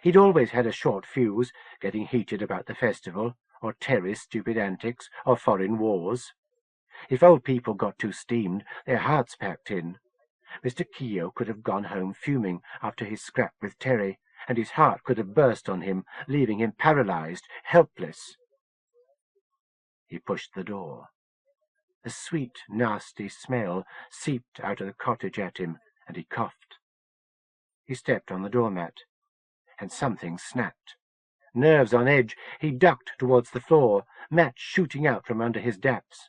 He'd always had a short fuse, getting heated about the festival, or Terry's stupid antics, or foreign wars. If old people got too steamed, their hearts packed in. Mr. Keogh could have gone home fuming after his scrap with Terry, and his heart could have burst on him, leaving him paralyzed, helpless. He pushed the door. A sweet, nasty smell seeped out of the cottage at him, and he coughed. He stepped on the doormat, and something snapped. Nerves on edge, he ducked towards the floor, match shooting out from under his daps.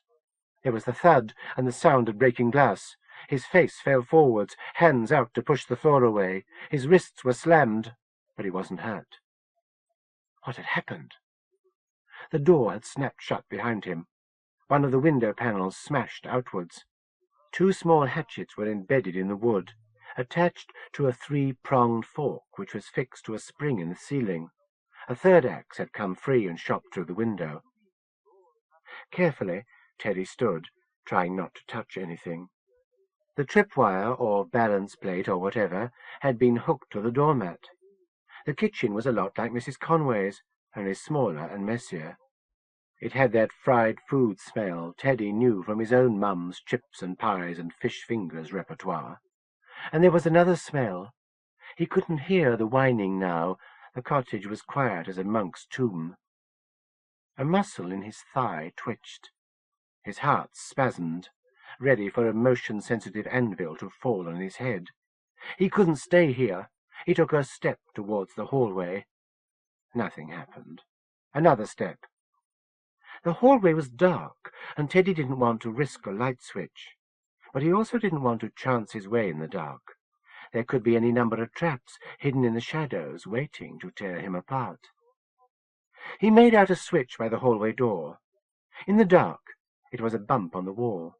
There was the thud and the sound of breaking glass. His face fell forwards, hands out to push the floor away. His wrists were slammed, but he wasn't hurt. What had happened? The door had snapped shut behind him. One of the window panels smashed outwards. 2 small hatchets were embedded in the wood, attached to a 3-pronged fork which was fixed to a spring in the ceiling. A 3rd axe had come free and shot through the window. Carefully, Teddy stood, trying not to touch anything. The tripwire, or balance plate, or whatever, had been hooked to the doormat. The kitchen was a lot like Mrs. Conway's, only smaller and messier. It had that fried food smell Teddy knew from his own mum's chips and pies and fish fingers repertoire. And there was another smell. He couldn't hear the whining now. The cottage was quiet as a monk's tomb. A muscle in his thigh twitched. His heart spasmed, ready for a motion-sensitive anvil to fall on his head. He couldn't stay here. He took a step towards the hallway. Nothing happened. Another step. The hallway was dark, and Teddy didn't want to risk a light switch. But he also didn't want to chance his way in the dark. There could be any number of traps hidden in the shadows, waiting to tear him apart. He made out a switch by the hallway door. In the dark, it was a bump on the wall.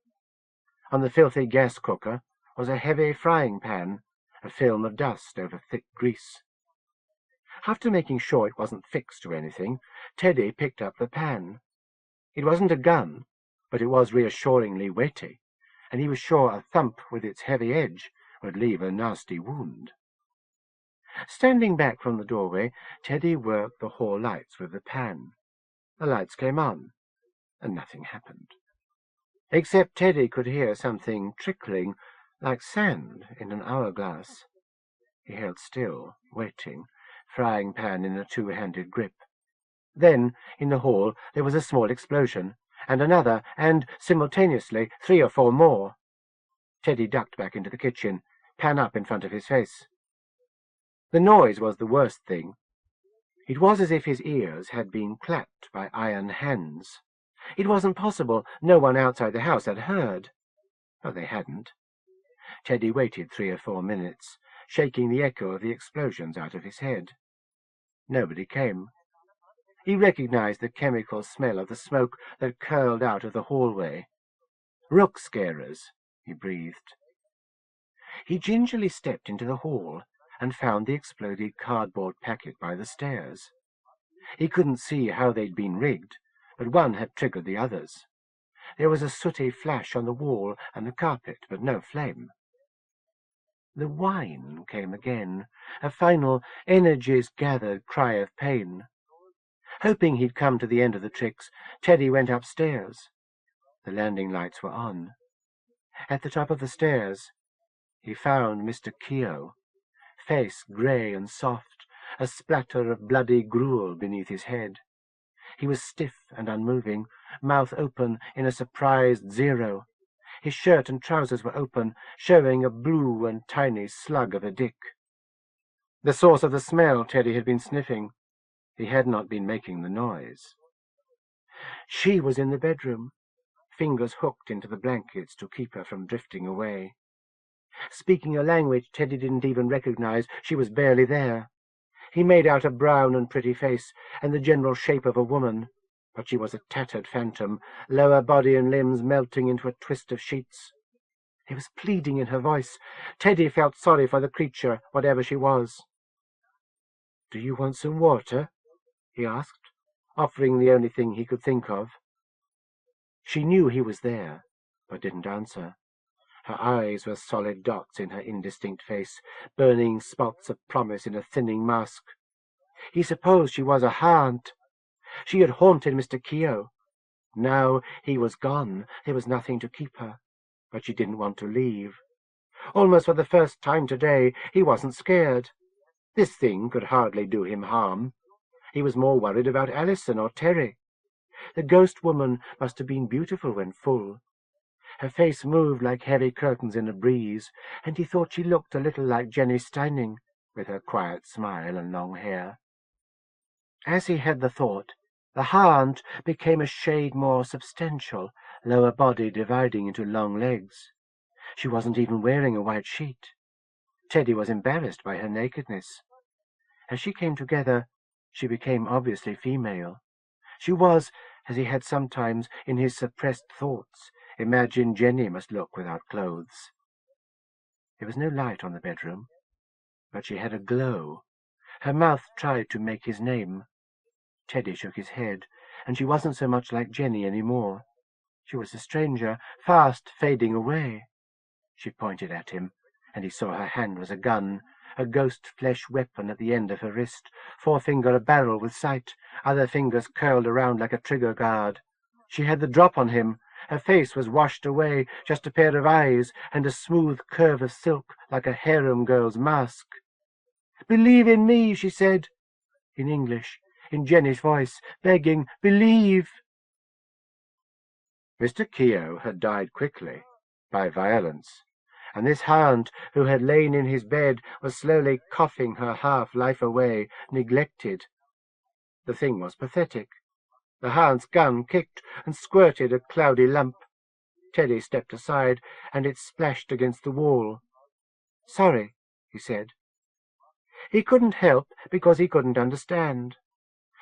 On the filthy gas cooker was a heavy frying pan, a film of dust over thick grease. After making sure it wasn't fixed to anything, Teddy picked up the pan. It wasn't a gun, but it was reassuringly weighty, and he was sure a thump with its heavy edge would leave a nasty wound. Standing back from the doorway, Teddy worked the hall lights with the pan. The lights came on, and nothing happened. Except Teddy could hear something trickling, like sand in an hourglass. He held still, waiting, frying pan in a 2-handed grip. Then, in the hall, there was a small explosion, and another, and, simultaneously, 3 or 4 more. Teddy ducked back into the kitchen, pan up in front of his face. The noise was the worst thing. It was as if his ears had been clapped by iron hands. It wasn't possible no one outside the house had heard. But they hadn't. Teddy waited 3 or 4 minutes, shaking the echo of the explosions out of his head. Nobody came. He recognized the chemical smell of the smoke that curled out of the hallway. "Rook scarers," he breathed. He gingerly stepped into the hall and found the exploded cardboard packet by the stairs. He couldn't see how they'd been rigged, but one had triggered the others. There was a sooty flash on the wall and the carpet, but no flame. The whine came again, a final, energies-gathered cry of pain. Hoping he'd come to the end of the tricks, Teddy went upstairs. The landing lights were on. At the top of the stairs, he found Mr. Keogh, face grey and soft, a splatter of bloody gruel beneath his head. He was stiff and unmoving, mouth open in a surprised zero. His shirt and trousers were open, showing a blue and tiny slug of a dick. The source of the smell Teddy had been sniffing. He had not been making the noise. She was in the bedroom, fingers hooked into the blankets to keep her from drifting away. Speaking a language Teddy didn't even recognize, she was barely there. He made out a brown and pretty face, and the general shape of a woman, but she was a tattered phantom, lower body and limbs melting into a twist of sheets. There was pleading in her voice. Teddy felt sorry for the creature, whatever she was. "Do you want some water?" he asked, offering the only thing he could think of. She knew he was there, but didn't answer. Her eyes were solid dots in her indistinct face, burning spots of promise in a thinning mask. He supposed she was a haunt. She had haunted Mr. Keogh. Now he was gone. There was nothing to keep her, but she didn't want to leave. Almost for the first time today, he wasn't scared. This thing could hardly do him harm. He was more worried about Alison or Terry. The ghost woman must have been beautiful when full. Her face moved like heavy curtains in a breeze, and he thought she looked a little like Jenny Steining, with her quiet smile and long hair. As he had the thought, the haunt became a shade more substantial, lower body dividing into long legs. She wasn't even wearing a white sheet. Teddy was embarrassed by her nakedness. As she came together, She became obviously female. She was, as he had sometimes, in his suppressed thoughts, imagined Jenny must look without clothes. There was no light on the bedroom, but she had a glow. Her mouth tried to make his name. Teddy shook his head, and she wasn't so much like Jenny any more. She was a stranger, fast fading away. She pointed at him, and he saw her hand was a gun, a ghost-flesh weapon at the end of her wrist, forefinger a barrel with sight, other fingers curled around like a trigger guard. She had the drop on him. Her face was washed away, just a pair of eyes and a smooth curve of silk like a harem girl's mask. "Believe in me," she said, in English, in Jenny's voice, begging, "believe." Mr. Keogh had died quickly, by violence, and this hound who had lain in his bed was slowly coughing her half-life away, neglected. The thing was pathetic. The hound's gun kicked and squirted a cloudy lump. Teddy stepped aside, and it splashed against the wall. "Sorry," he said. He couldn't help because he couldn't understand.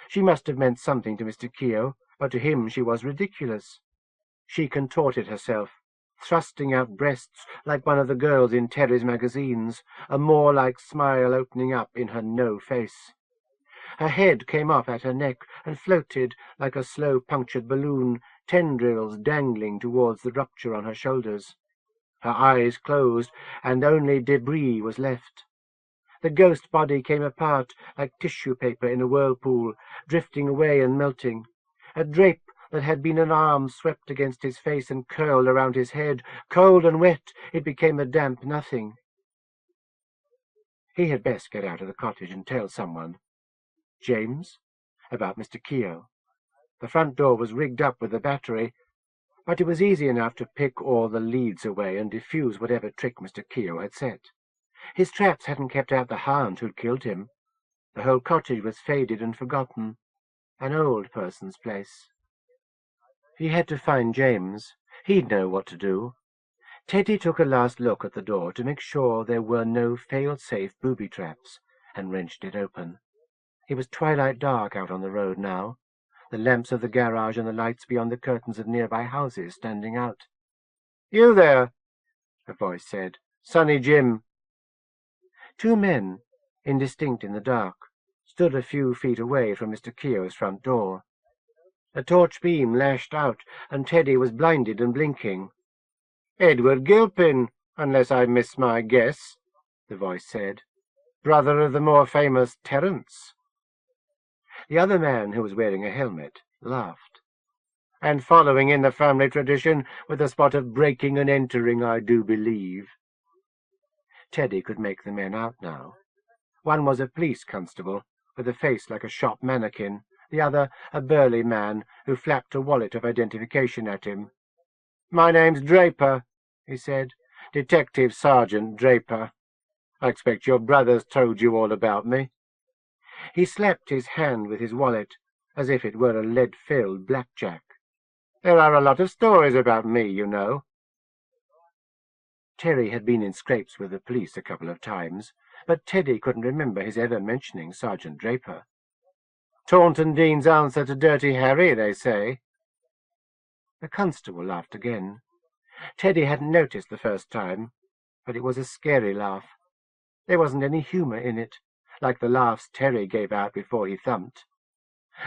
She must have meant something to Mr. Keogh, but to him she was ridiculous. She contorted herself, thrusting out breasts like one of the girls in Terry's magazines, a Moore-like smile opening up in her no-face. Her head came up at her neck and floated like a slow-punctured balloon, tendrils dangling towards the rupture on her shoulders. Her eyes closed, and only debris was left. The ghost body came apart like tissue paper in a whirlpool, drifting away and melting. A drape that had been an arm swept against his face and curled around his head. Cold and wet, it became a damp nothing. He had best get out of the cottage and tell someone. James? About Mr. Keogh. The front door was rigged up with a battery, but it was easy enough to pick all the leads away and defuse whatever trick Mr. Keogh had set. His traps hadn't kept out the hound who'd killed him. The whole cottage was faded and forgotten, an old person's place. He had to find James. He'd know what to do. Teddy took a last look at the door to make sure there were no fail-safe booby-traps, and wrenched it open. It was twilight dark out on the road now, the lamps of the garage and the lights beyond the curtains of nearby houses standing out. "You there," a voice said. "Sonny Jim." Two men, indistinct in the dark, stood a few feet away from Mr. Keogh's front door. A torch beam lashed out, and Teddy was blinded and blinking. "Edward Gilpin, unless I miss my guess," the voice said. "Brother of the more famous Terence." The other man, who was wearing a helmet, laughed. "And following in the family tradition, with a spot of breaking and entering, I do believe." Teddy could make the men out now. One was a police constable, with a face like a shop mannequin, the other a burly man who flapped a wallet of identification at him. "My name's Draper," he said. "Detective Sergeant Draper. I expect your brother's told you all about me." He slapped his hand with his wallet, as if it were a lead-filled blackjack. "There are a lot of stories about me, you know." Terry had been in scrapes with the police a couple of times, but Teddy couldn't remember his ever mentioning Sergeant Draper. "Taunton Dean's answer to Dirty Harry, they say." The constable laughed again. Teddy hadn't noticed the first time, but it was a scary laugh. There wasn't any humour in it, like the laughs Terry gave out before he thumped.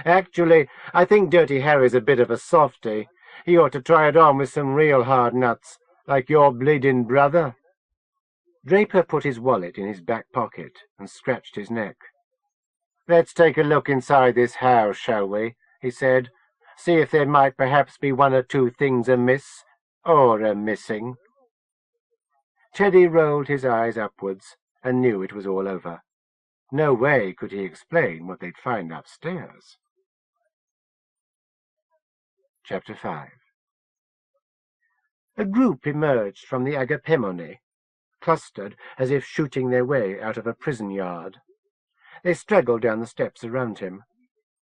"Actually, I think Dirty Harry's a bit of a softy. He ought to try it on with some real hard nuts, like your bleeding brother." Draper put his wallet in his back pocket and scratched his neck. "Let's take a look inside this house, shall we?" he said. "See if there might perhaps be one or two things amiss, or a-missing." Teddy rolled his eyes upwards and knew it was all over. No way could he explain what they'd find upstairs. Chapter 5. A group emerged from the Agapemone, clustered as if shooting their way out of a prison yard. They straggled down the steps around him.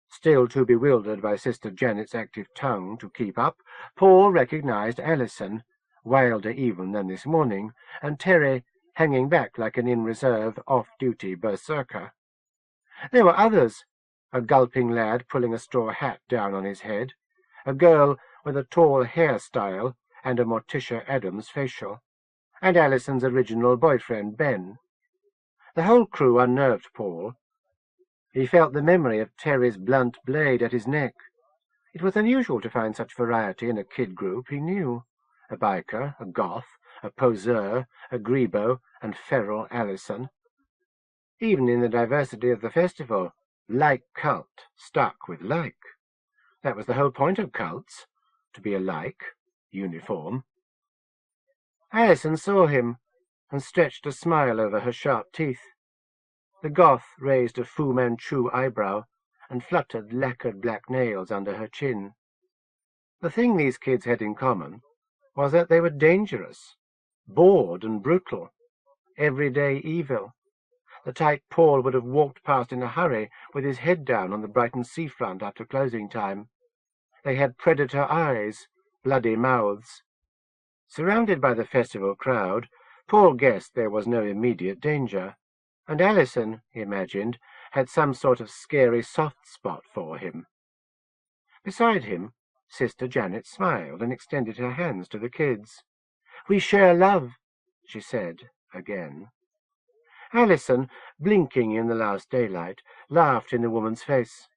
Still too bewildered by Sister Janet's active tongue to keep up, Paul recognized Alison, wilder even than this morning, and Terry hanging back like an in-reserve, off-duty berserker. There were others, a gulping lad pulling a straw hat down on his head, a girl with a tall hairstyle and a Morticia Adams facial, and Alison's original boyfriend, Ben. The whole crew unnerved Paul. He felt the memory of Terry's blunt blade at his neck. It was unusual to find such variety in a kid group he knew. A biker, a goth, a poseur, a grebo, and feral Alison. Even in the diversity of the festival, like cult stuck with like. That was the whole point of cults, to be alike, uniform. Alison saw him, and stretched a smile over her sharp teeth. The goth raised a Fu Manchu eyebrow, and fluttered lacquered black nails under her chin. The thing these kids had in common was that they were dangerous, bored and brutal, everyday evil, the type Paul would have walked past in a hurry with his head down on the Brighton seafront after closing time. They had predator eyes, bloody mouths. Surrounded by the festival crowd, Paul guessed there was no immediate danger, and Alison, he imagined, had some sort of scary soft spot for him. Beside him, Sister Janet smiled and extended her hands to the kids. "We share love," she said again. Alison, blinking in the last daylight, laughed in the woman's face.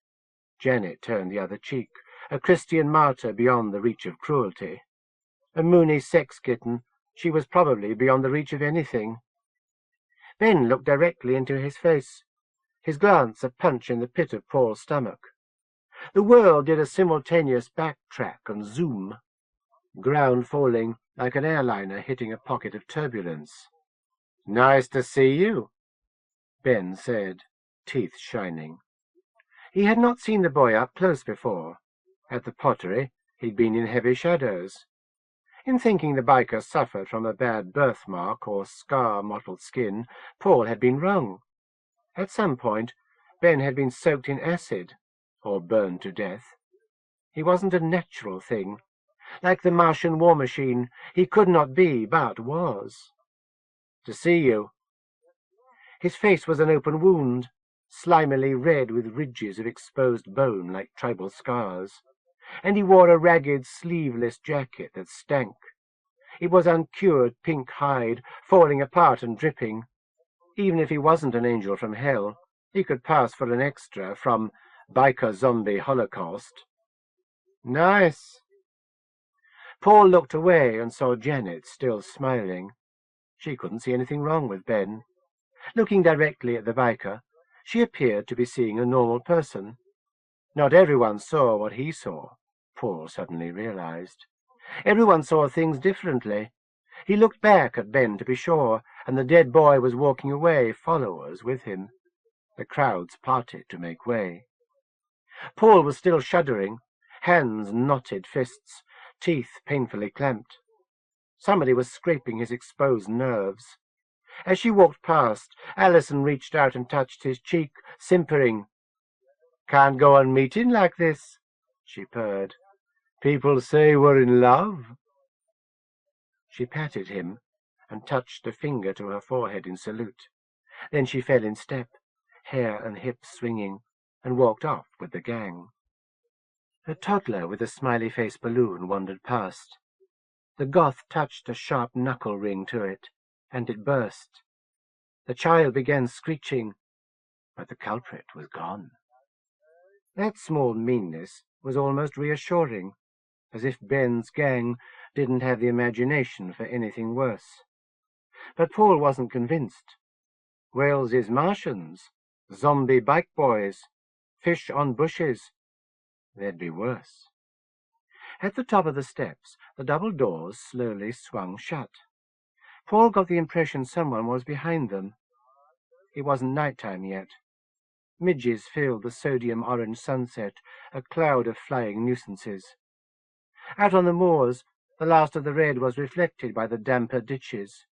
Janet turned the other cheek, a Christian martyr beyond the reach of cruelty. A moony sex kitten, she was probably beyond the reach of anything. Ben looked directly into his face, his glance a punch in the pit of Paul's stomach. The world did a simultaneous backtrack and zoom, ground falling like an airliner hitting a pocket of turbulence. "Nice to see you," Ben said, teeth shining. He had not seen the boy up close before. At the pottery, he'd been in heavy shadows. In thinking the biker suffered from a bad birthmark or scar-mottled skin, Paul had been wrong. At some point, Ben had been soaked in acid, or burned to death. He wasn't a natural thing. Like the Martian war machine, he could not be, but was. "To see you." His face was an open wound, slimily red with ridges of exposed bone like tribal scars, and he wore a ragged, sleeveless jacket that stank. It was uncured pink hide, falling apart and dripping. Even if he wasn't an angel from hell, he could pass for an extra from Biker Zombie Holocaust. "Nice." Paul looked away and saw Janet still smiling. She couldn't see anything wrong with Ben. Looking directly at the biker, she appeared to be seeing a normal person. Not everyone saw what he saw, Paul suddenly realized. Everyone saw things differently. He looked back at Ben to be sure, and the dead boy was walking away, followers with him. The crowds parted to make way. Paul was still shuddering, hands knotted fists, teeth painfully clamped. Somebody was scraping his exposed nerves. As she walked past, Alison reached out and touched his cheek, simpering. "Can't go on meeting like this," she purred. "People say we're in love." She patted him and touched a finger to her forehead in salute. Then she fell in step, hair and hips swinging, and walked off with the gang. A toddler with a smiley-face balloon wandered past. The goth touched a sharp knuckle ring to it, and it burst. The child began screeching, but the culprit was gone. That small meanness was almost reassuring, as if Ben's gang didn't have the imagination for anything worse. But Paul wasn't convinced. Wales's Martians, zombie bike boys, fish on bushes. They'd be worse. At the top of the steps, the double doors slowly swung shut. Paul got the impression someone was behind them. It wasn't night-time yet. Midges filled the sodium-orange sunset, a cloud of flying nuisances. Out on the moors, the last of the red was reflected by the damper ditches.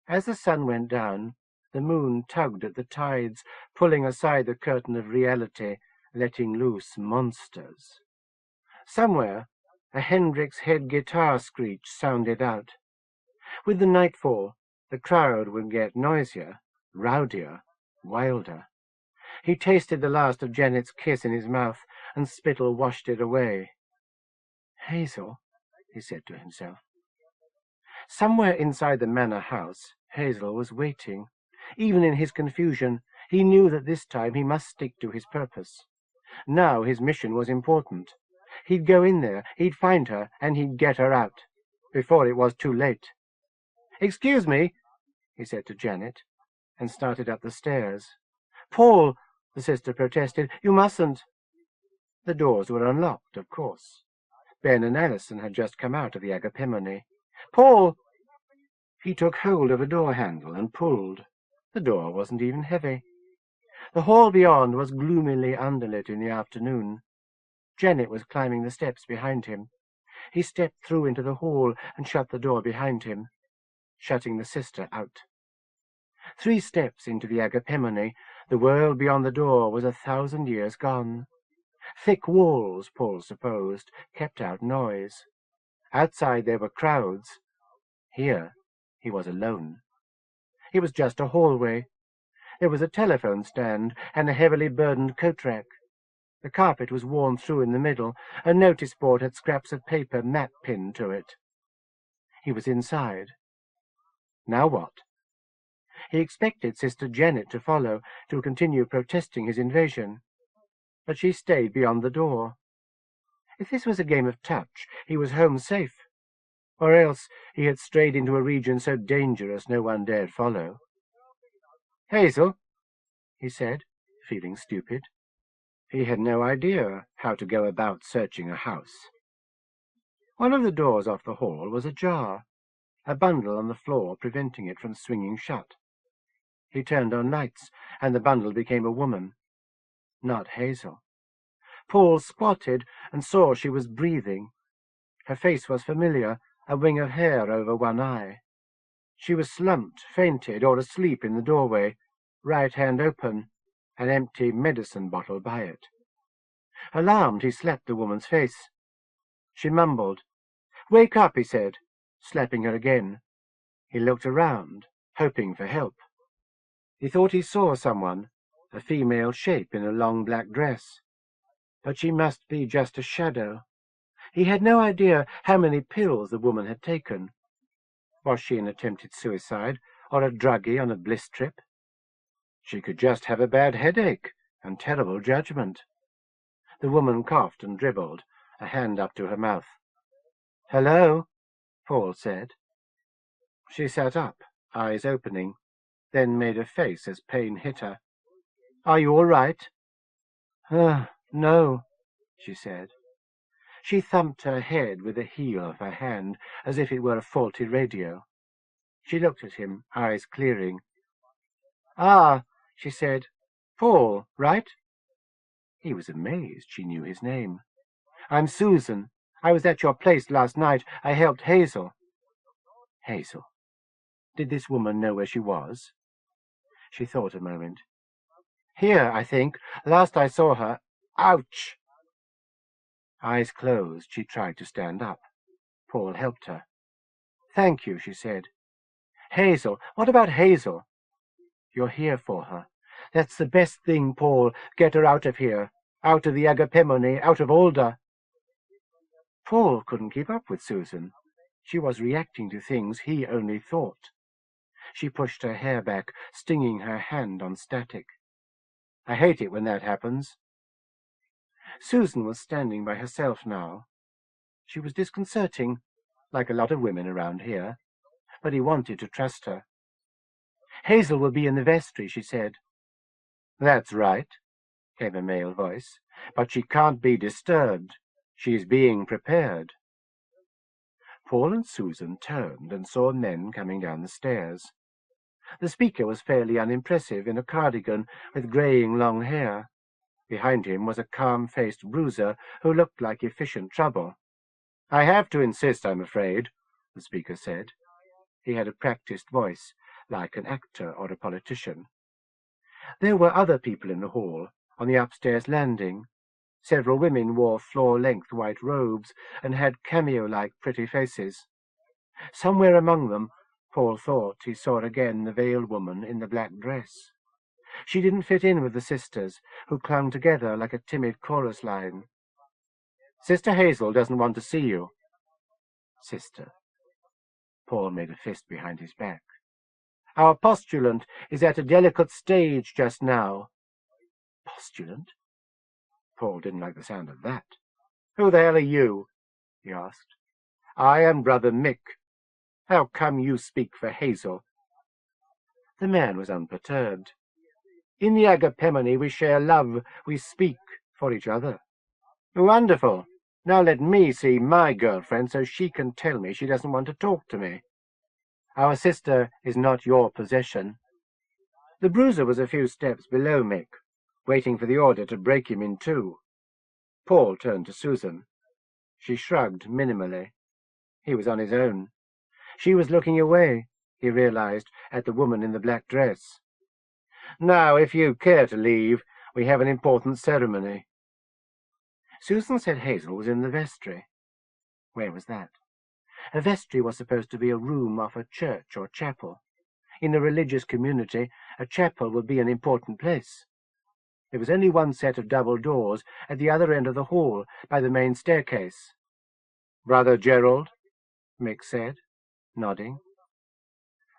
As the sun went down, the moon tugged at the tides, pulling aside the curtain of reality, letting loose monsters. Somewhere, a Hendrix head guitar screech sounded out. With the nightfall, the crowd would get noisier, rowdier, wilder. He tasted the last of Janet's kiss in his mouth, and spittle washed it away. "Hazel," he said to himself. Somewhere inside the manor house, Hazel was waiting. Even in his confusion, he knew that this time he must stick to his purpose. Now his mission was important. He'd go in there, he'd find her, and he'd get her out, before it was too late. "Excuse me," he said to Janet, and started up the stairs. "Paul," the sister protested, "you mustn't." The doors were unlocked, of course. Ben and Alison had just come out of the Agapemone. "Paul!" He took hold of a door handle and pulled. The door wasn't even heavy. The hall beyond was gloomily underlit in the afternoon. Janet was climbing the steps behind him. He stepped through into the hall and shut the door behind him, shutting the sister out. 3 steps into the Agapemone, the world beyond the door was 1,000 years gone. Thick walls, Paul supposed, kept out noise. Outside there were crowds. Here he was alone. It was just a hallway. There was a telephone stand and a heavily burdened coat rack. The carpet was worn through in the middle. A notice board had scraps of paper map pinned to it. He was inside. Now what? He expected Sister Janet to follow, to continue protesting his invasion. But she stayed beyond the door. If this was a game of touch, he was home safe. Or else he had strayed into a region so dangerous no one dared follow. "Hazel," he said, feeling stupid. He had no idea how to go about searching a house. One of the doors off the hall was ajar, a bundle on the floor preventing it from swinging shut. He turned on lights, and the bundle became a woman. Not Hazel. Paul squatted and saw she was breathing. Her face was familiar, a wing of hair over one eye. She was slumped, fainted, or asleep in the doorway, right hand open, an empty medicine bottle by it. Alarmed, he slapped the woman's face. She mumbled. "Wake up," he said, slapping her again. He looked around, hoping for help. He thought he saw someone, a female shape in a long black dress. But she must be just a shadow. He had no idea how many pills the woman had taken. Was she an attempted suicide, or a druggie on a bliss trip? She could just have a bad headache and terrible judgment. The woman coughed and dribbled, a hand up to her mouth. "Hello," Paul said. She sat up, eyes opening, then made a face as pain hit her. "Are you all right?" No," she said. She thumped her head with the heel of her hand, as if it were a faulty radio. She looked at him, eyes clearing. "Ah," she said. "Paul, right?" He was amazed she knew his name. "I'm Susan. I was at your place last night. I helped Hazel." Hazel. Did this woman know where she was? She thought a moment. "Here, I think. Last I saw her. Ouch!" Eyes closed, she tried to stand up. Paul helped her. "Thank you," she said. "Hazel. What about Hazel?" "You're here for her. That's the best thing, Paul. Get her out of here. Out of the Agapemone, out of Alda." Paul couldn't keep up with Susan. She was reacting to things he only thought. She pushed her hair back, stinging her hand on static. "I hate it when that happens." Susan was standing by herself now. She was disconcerting, like a lot of women around here, but he wanted to trust her. "Hazel will be in the vestry," she said. "That's right," came a male voice, "but she can't be disturbed. She's being prepared." Paul and Susan turned and saw men coming down the stairs. The speaker was fairly unimpressive in a cardigan with greying long hair. Behind him was a calm-faced bruiser who looked like efficient trouble. "I have to insist, I'm afraid," the speaker said. He had a practiced voice, like an actor or a politician. There were other people in the hall, on the upstairs landing. Several women wore floor-length white robes and had cameo-like pretty faces. Somewhere among them, Paul thought he saw again the veiled woman in the black dress. She didn't fit in with the sisters, who clung together like a timid chorus line. "Sister Hazel doesn't want to see you." "Sister." Paul made a fist behind his back. "Our postulant is at a delicate stage just now." "Postulant?" Paul didn't like the sound of that. "Who the hell are you?" he asked. "I am Brother Mick. How come you speak for Hazel?" The man was unperturbed. "In the Agapemone we share love, we speak for each other." "Wonderful. Now let me see my girlfriend so she can tell me she doesn't want to talk to me." "Our sister is not your possession." The bruiser was a few steps below Mick, waiting for the order to break him in two. Paul turned to Susan. She shrugged minimally. He was on his own. She was looking away, he realized, at the woman in the black dress. "Now, if you care to leave, we have an important ceremony." Susan said Hazel was in the vestry. Where was that? A vestry was supposed to be a room off a church or chapel. In a religious community, a chapel would be an important place. There was only one set of double doors at the other end of the hall, by the main staircase. "Brother Gerald," Mick said, nodding.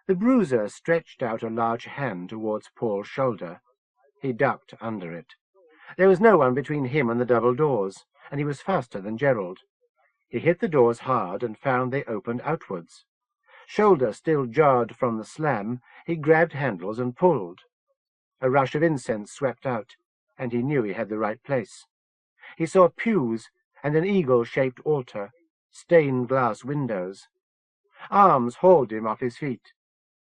The bruiser stretched out a large hand towards Paul's shoulder. He ducked under it. There was no one between him and the double doors, and he was faster than Gerald. He hit the doors hard and found they opened outwards. Shoulder still jarred from the slam, he grabbed handles and pulled. A rush of incense swept out, and he knew he had the right place. He saw pews and an eagle-shaped altar, stained glass windows. Arms hauled him off his feet.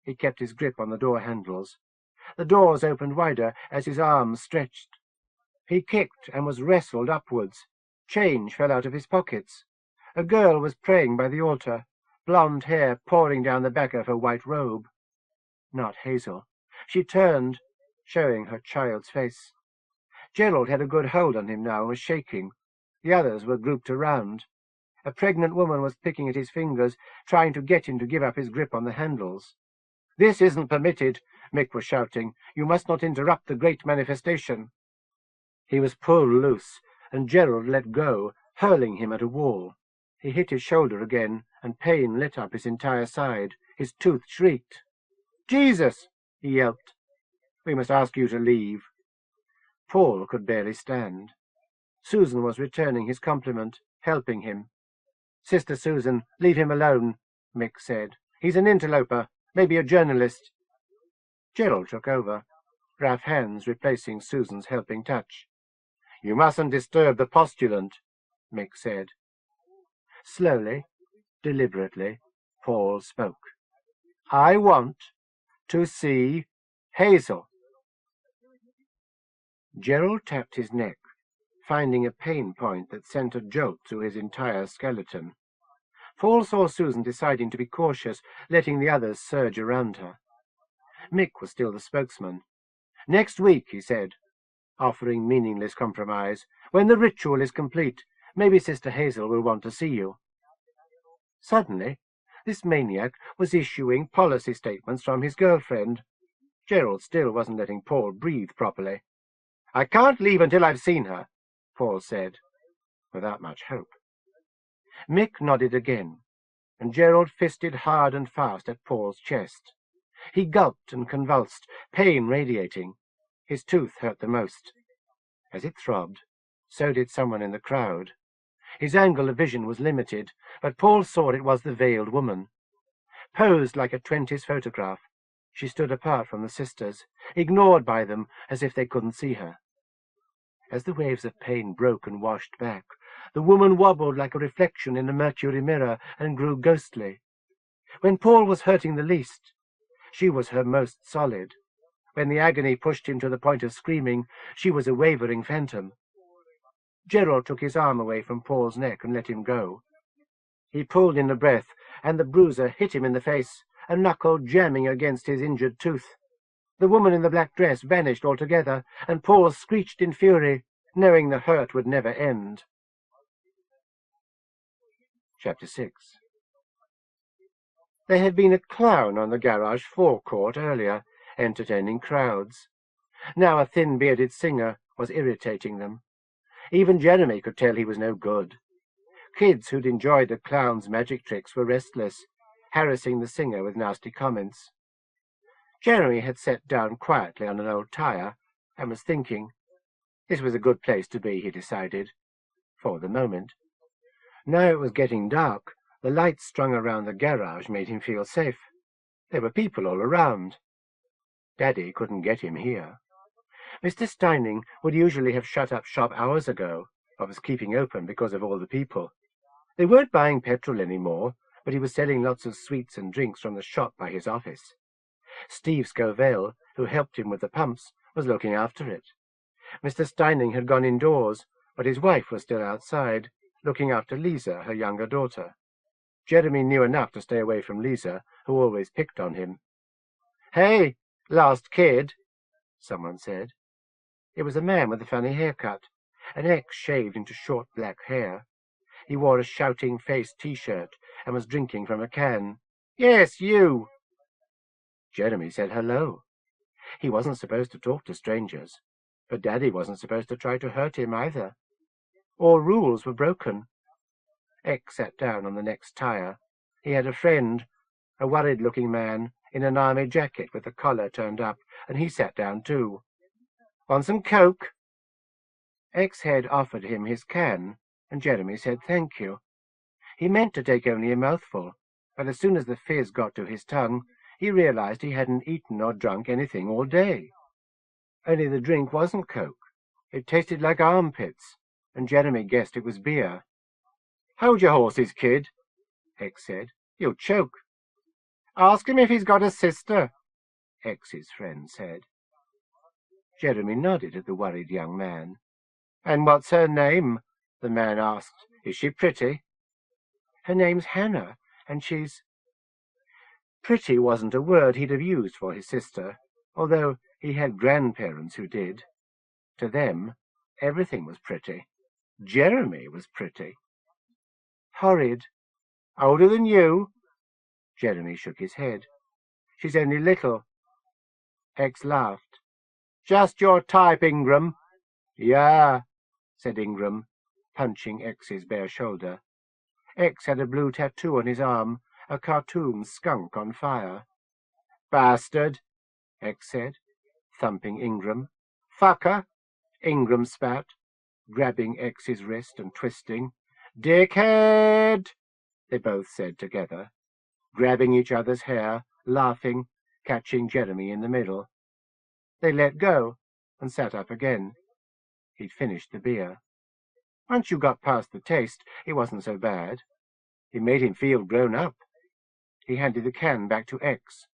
He kept his grip on the door handles. The doors opened wider as his arms stretched. He kicked and was wrestled upwards. Change fell out of his pockets. A girl was praying by the altar, blonde hair pouring down the back of her white robe. Not Hazel. She turned, showing her child's face. Gerald had a good hold on him now and was shaking. The others were grouped around. A pregnant woman was picking at his fingers, trying to get him to give up his grip on the handles. "This isn't permitted," Mick was shouting. "You must not interrupt the great manifestation." He was pulled loose, and Gerald let go, hurling him at a wall. He hit his shoulder again, and pain lit up his entire side. His tooth shrieked. "Jesus!" he yelped. "We must ask you to leave." Paul could barely stand. Susan was returning his compliment, helping him. "Sister Susan, leave him alone," Mick said. "He's an interloper, maybe a journalist." Gerald took over, rough hands replacing Susan's helping touch. "You mustn't disturb the postulant," Mick said. Slowly, deliberately, Paul spoke. "I want to see Hazel." Gerald tapped his neck, finding a pain point that sent a jolt through his entire skeleton. Paul saw Susan deciding to be cautious, letting the others surge around her. Mick was still the spokesman. "Next week," he said, offering meaningless compromise. "When the ritual is complete, maybe Sister Hazel will want to see you." Suddenly, this maniac was issuing policy statements from his girlfriend. Gerald still wasn't letting Paul breathe properly. "I can't leave until I've seen her," Paul said, without much hope. Mick nodded again, and Gerald fisted hard and fast at Paul's chest. He gulped and convulsed, pain radiating. His tooth hurt the most. As it throbbed, so did someone in the crowd. His angle of vision was limited, but Paul saw it was the veiled woman. Posed like a 20s photograph, she stood apart from the sisters, ignored by them as if they couldn't see her. As the waves of pain broke and washed back, the woman wobbled like a reflection in a mercury mirror and grew ghostly. When Paul was hurting the least, she was her most solid. When the agony pushed him to the point of screaming, she was a wavering phantom. Gerald took his arm away from Paul's neck and let him go. He pulled in a breath, and the bruiser hit him in the face, a knuckle jamming against his injured tooth. The woman in the black dress vanished altogether, and Paul screeched in fury, knowing the hurt would never end. Chapter 6. There had been a clown on the garage forecourt earlier, entertaining crowds. Now a thin-bearded singer was irritating them. Even Jeremy could tell he was no good. Kids who'd enjoyed the clown's magic tricks were restless, harassing the singer with nasty comments. Jeremy had sat down quietly on an old tire and was thinking. This was a good place to be, he decided, for the moment. Now it was getting dark. The lights strung around the garage made him feel safe. There were people all around. Daddy couldn't get him here. Mr. Steining would usually have shut up shop hours ago, but was keeping open because of all the people. They weren't buying petrol anymore, but he was selling lots of sweets and drinks from the shop by his office. Steve Scoville, who helped him with the pumps, was looking after it. Mr. Steining had gone indoors, but his wife was still outside, looking after Lisa, her younger daughter. Jeremy knew enough to stay away from Lisa, who always picked on him. "Hey, lost kid," someone said. It was a man with a funny haircut, an X shaved into short black hair. He wore a shouting-faced T-shirt and was drinking from a can. "Yes, you." Jeremy said hello. He wasn't supposed to talk to strangers, but Daddy wasn't supposed to try to hurt him either. All rules were broken. X sat down on the next tire. He had a friend, a worried-looking man in an army jacket with the collar turned up, and he sat down too. "Want some Coke?" X had offered him his can, and Jeremy said thank you. He meant to take only a mouthful, but as soon as the fizz got to his tongue, he realized he hadn't eaten or drunk anything all day. Only the drink wasn't Coke. It tasted like armpits, and Jeremy guessed it was beer. "Hold your horses, kid," X said. "You'll choke." "Ask him if he's got a sister," X's friend said. Jeremy nodded at the worried young man. "And what's her name?" the man asked. "Is she pretty?" "Her name's Hannah, and she's—" Pretty wasn't a word he'd have used for his sister, although he had grandparents who did. To them, everything was pretty. Jeremy was pretty. "Horrid." "Older than you?" Jeremy shook his head. "She's only little." X laughed. "Just your type, Ingram." "Yeah," said Ingram, punching X's bare shoulder. X had a blue tattoo on his arm, a cartoon skunk on fire. "Bastard," X said, thumping Ingram. "Fucker," Ingram spat, grabbing X's wrist and twisting. "Dickhead," they both said together, grabbing each other's hair, laughing, catching Jeremy in the middle. They let go and sat up again. He'd finished the beer. Once you got past the taste, it wasn't so bad. It made him feel grown up. He handed the can back to X,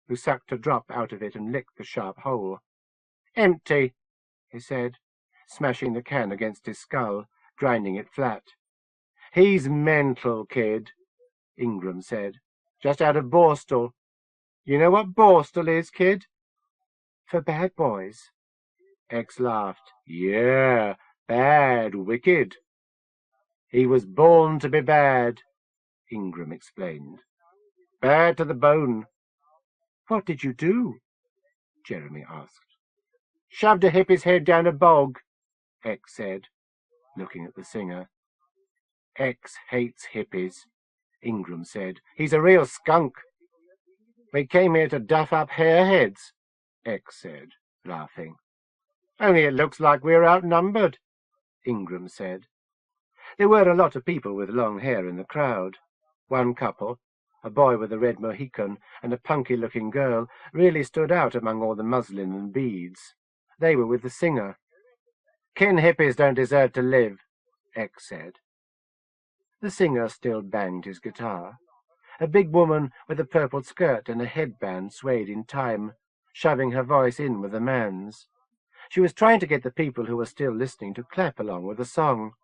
who sucked a drop out of it and licked the sharp hole. "Empty," he said, smashing the can against his skull, grinding it flat. "He's mental, kid," Ingram said. "Just out of Borstal. You know what Borstal is, kid?" "For bad boys." X laughed. "Yeah, bad, wicked." "He was born to be bad," Ingram explained. "Bad to the bone." "What did you do?" Jeremy asked. "Shoved a hippie's head down a bog," X said, looking at the singer. "X hates hippies," Ingram said. "He's a real skunk." "We came here to duff up hareheads," X said, laughing. "Only it looks like we're outnumbered," Ingram said. There were a lot of people with long hair in the crowd. One couple, a boy with a red Mohican and a punky-looking girl, really stood out among all the muslin and beads. They were with the singer. "Kin hippies don't deserve to live," X said. The singer still banged his guitar. A big woman with a purple skirt and a headband swayed in time, shoving her voice in with the man's. She was trying to get the people who were still listening to clap along with the song.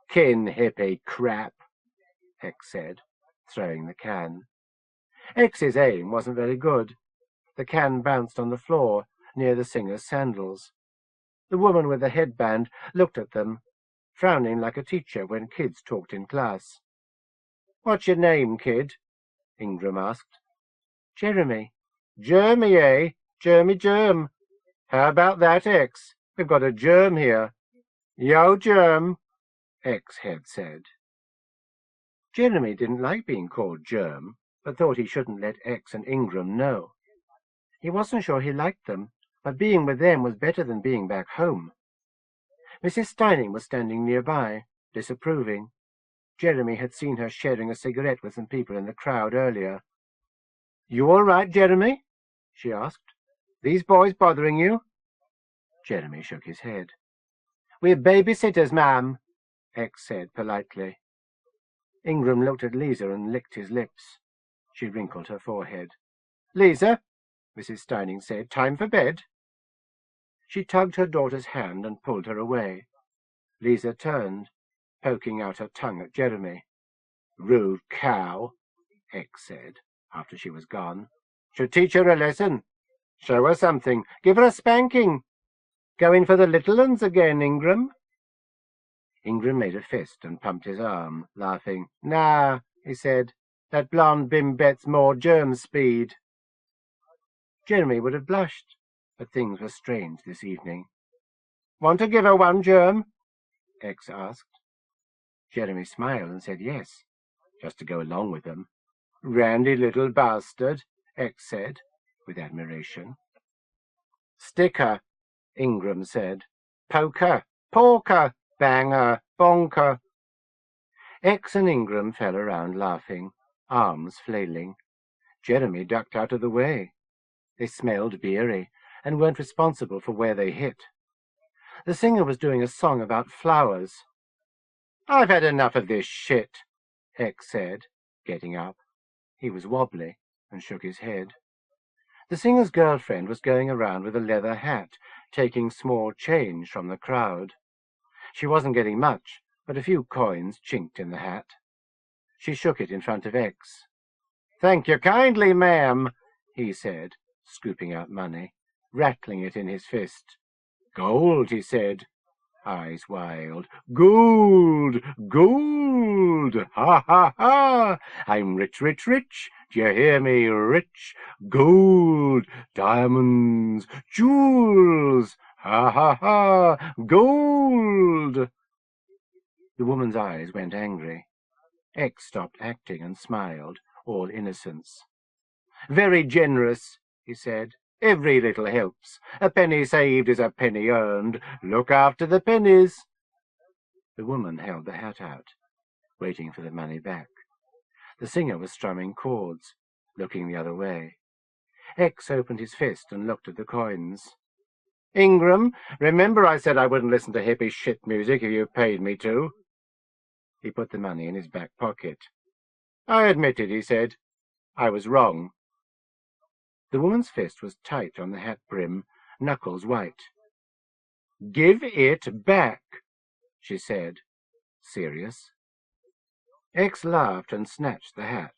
"Kin hippie crap," X said, throwing the can. X's aim wasn't very good. The can bounced on the floor near the singer's sandals. The woman with the headband looked at them, frowning like a teacher when kids talked in class. "What's your name, kid?" Ingram asked. "Jeremy." "Jeremy, eh? Jeremy Germ." How about that, X? We've got a germ here. Yo, germ, X had said. Jeremy didn't like being called germ, but thought he shouldn't let X and Ingram know. He wasn't sure he liked them, but being with them was better than being back home. Mrs. Steining was standing nearby, disapproving. Jeremy had seen her sharing a cigarette with some people in the crowd earlier. "You all right, Jeremy?" she asked. "These boys bothering you?" Jeremy shook his head. "We're babysitters, ma'am," X said politely. Ingram looked at Lisa and licked his lips. She wrinkled her forehead. "Lisa," Mrs. Steining said, "time for bed." She tugged her daughter's hand and pulled her away. Lisa turned, poking out her tongue at Jeremy. "Rude cow," X said, after she was gone. "Should teach her a lesson. Show her something. Give her a spanking. Going for the little uns again, Ingram?" Ingram made a fist and pumped his arm, laughing. "Nah," he said. "That blonde bimbet's more germ speed." Jeremy would have blushed, but things were strange this evening. "Want to give her one, germ?" X asked. Jeremy smiled and said yes, just to go along with them. "Randy little bastard," X said, with admiration. "Stick her," Ingram said. "Poke her, pork her, bang her, bonk her." X and Ingram fell around laughing, arms flailing. Jeremy ducked out of the way. They smelled beery and weren't responsible for where they hit. The singer was doing a song about flowers. "I've had enough of this shit," X said, getting up. He was wobbly and shook his head. The singer's girlfriend was going around with a leather hat, taking small change from the crowd. She wasn't getting much, but a few coins chinked in the hat. She shook it in front of X. "Thank you kindly, ma'am," he said, scooping out money, rattling it in his fist. "Gold," he said, eyes wild. "Gold! Gold! Ha, ha, ha! I'm rich, rich, rich! D'ye hear me, rich? Gold! Diamonds! Jewels! Ha, ha, ha! Gold!" The woman's eyes went angry. X stopped acting and smiled, all innocence. "Very generous," he said. "Every little helps. A penny saved is a penny earned. Look after the pennies." The woman held the hat out, waiting for the money back. The singer was strumming chords, looking the other way. X opened his fist and looked at the coins. "Ingram, remember I said I wouldn't listen to hippie shit music if you paid me to." He put the money in his back pocket. "I admit it," he said. "I was wrong." The woman's fist was tight on the hat brim, knuckles white. "Give it back," she said, serious. X laughed and snatched the hat.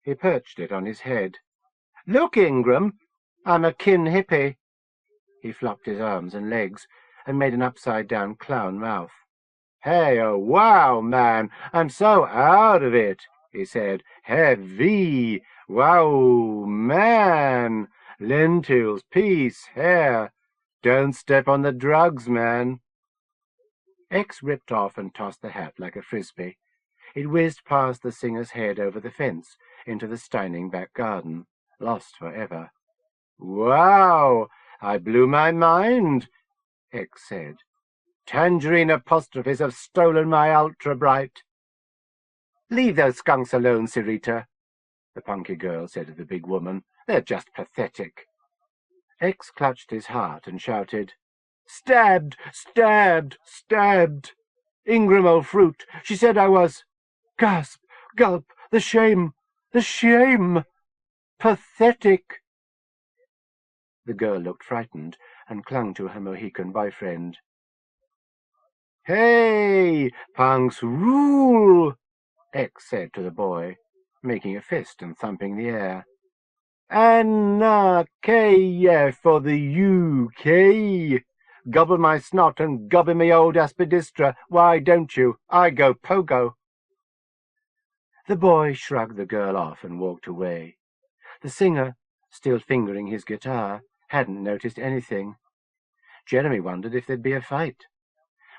He perched it on his head. "Look, Ingram, I'm a kin hippie." He flopped his arms and legs and made an upside-down clown mouth. "Hey, oh, wow, man, I'm so out of it," he said. "Heavy. Wow, man. Lentils, peace, hair. Don't step on the drugs, man." X ripped off and tossed the hat like a frisbee. It whizzed past the singer's head over the fence into the Steining back garden, lost forever. "Wow, I blew my mind," X said. "Tangerine apostrophes have stolen my ultra-bright." "Leave those skunks alone, Sarita," the punky girl said to the big woman. "They're just pathetic." X clutched his heart and shouted, "Stabbed! Stabbed! Stabbed! Ingram, old fruit, she said I was—" Gasp! Gulp! The shame! The shame! Pathetic! The girl looked frightened and clung to her Mohican boyfriend. "Hey! Punks rule!" X said to the boy, making a fist and thumping the air. "Anna-K for the UK! Gobble my snot and gobble me old aspidistra. Why don't you? I go pogo." The boy shrugged the girl off and walked away. The singer, still fingering his guitar, hadn't noticed anything. Jeremy wondered if there'd be a fight.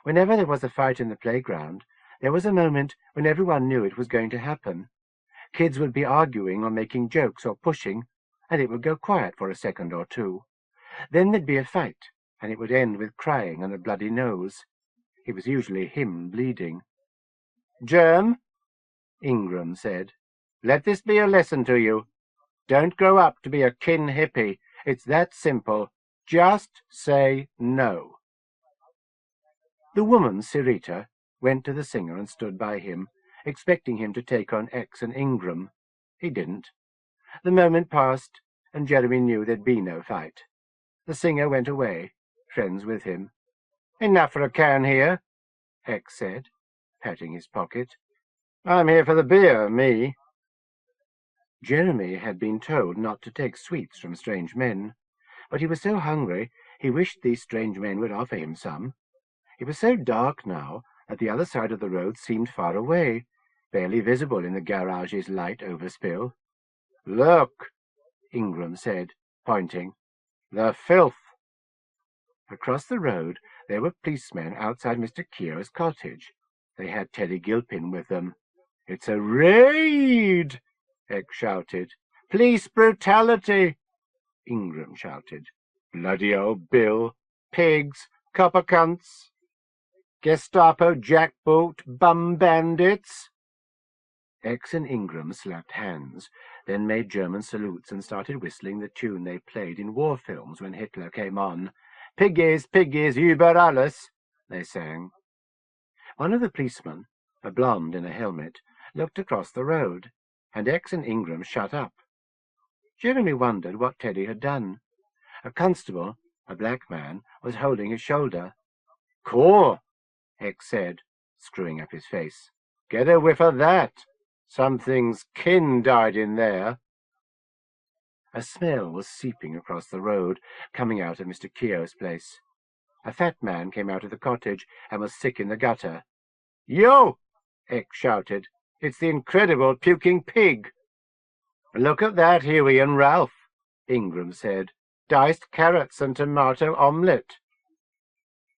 Whenever there was a fight in the playground, there was a moment when everyone knew it was going to happen. Kids would be arguing or making jokes or pushing, and it would go quiet for a second or two. Then there'd be a fight, and it would end with crying and a bloody nose. It was usually him bleeding. "Germ," Ingram said, "let this be a lesson to you. Don't grow up to be a kin hippie. It's that simple. Just say no." The woman, Sirita, went to the singer and stood by him, expecting him to take on X and Ingram. He didn't. The moment passed, and Jeremy knew there'd be no fight. The singer went away, friends with him. "Enough for a can here," X said, patting his pocket. "I'm here for the beer, me." Jeremy had been told not to take sweets from strange men, but he was so hungry he wished these strange men would offer him some. It was so dark now that the other side of the road seemed far away, barely visible in the garage's light overspill. "Look," Ingram said, pointing. "The filth." Across the road there were policemen outside Mr. Keogh's cottage. They had Teddy Gilpin with them. "It's a raid!" X shouted. "Police brutality!" Ingram shouted. "Bloody old Bill! Pigs! Copper cunts! Gestapo jackboot bum bandits!" X and Ingram slapped hands, then made German salutes and started whistling the tune they played in war films when Hitler came on. "Piggies, piggies, über alles," they sang. One of the policemen, a blonde in a helmet, looked across the road, and X and Ingram shut up. Jeremy wondered what Teddy had done. A constable, a black man, was holding his shoulder. "Cool," X said, screwing up his face. "Get a whiff of that. Something's kin died in there." A smell was seeping across the road, coming out of Mr. Keogh's place. A fat man came out of the cottage and was sick in the gutter. "Yo!" X shouted. "It's the incredible puking pig." "Look at that, Huey and Ralph," Ingram said. "Diced carrots and tomato omelette."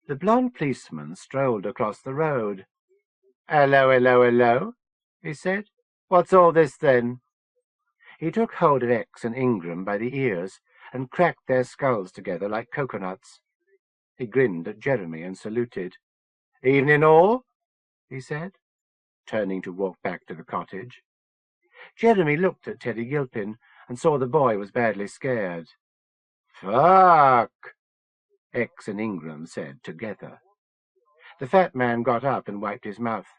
The blonde policeman strolled across the road. "Hello, hello, hello," he said. "What's all this, then?" He took hold of X and Ingram by the ears and cracked their skulls together like coconuts. He grinned at Jeremy and saluted. "Evening all," he said, turning to walk back to the cottage. Jeremy looked at Teddy Gilpin and saw the boy was badly scared. "Fuck," X and Ingram said together. The fat man got up and wiped his mouth.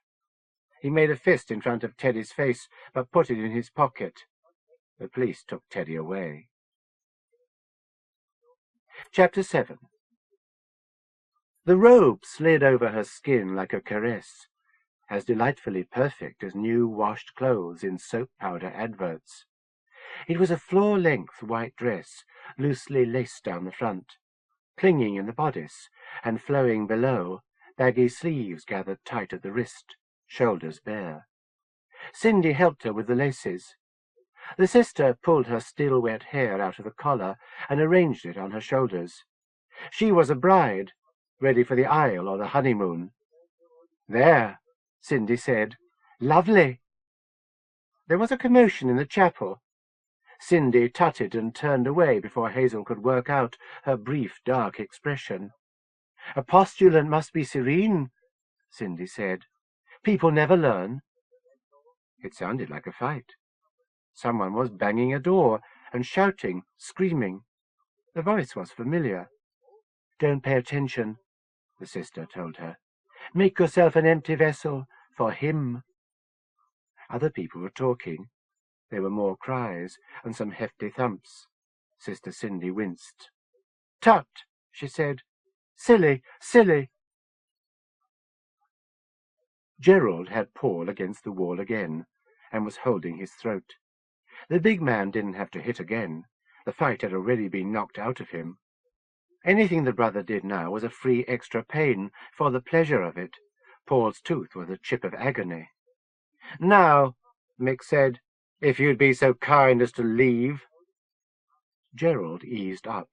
He made a fist in front of Teddy's face, but put it in his pocket. The police took Teddy away. Chapter 7. The robe slid over her skin like a caress, as delightfully perfect as new washed clothes in soap powder adverts. It was a floor-length white dress, loosely laced down the front, clinging in the bodice, and flowing below, baggy sleeves gathered tight at the wrist, shoulders bare. Cindy helped her with the laces. The sister pulled her still wet hair out of the collar and arranged it on her shoulders. She was a bride, ready for the aisle or the honeymoon. "There," Cindy said. "Lovely." There was a commotion in the chapel. Cindy tutted and turned away before Hazel could work out her brief, dark expression. "A postulant must be serene," Cindy said. "People never learn." It sounded like a fight. Someone was banging a door and shouting, screaming. The voice was familiar. "Don't pay attention," the sister told her. "Make yourself an empty vessel for him." Other people were talking. There were more cries and some hefty thumps. Sister Cindy winced. "Tut," she said. "Silly, silly." Gerald had Paul against the wall again and was holding his throat. The big man didn't have to hit again. The fight had already been knocked out of him. Anything the brother did now was a free extra pain for the pleasure of it. Paul's tooth was a chip of agony. "Now," Mick said, "if you'd be so kind as to leave." Gerald eased up.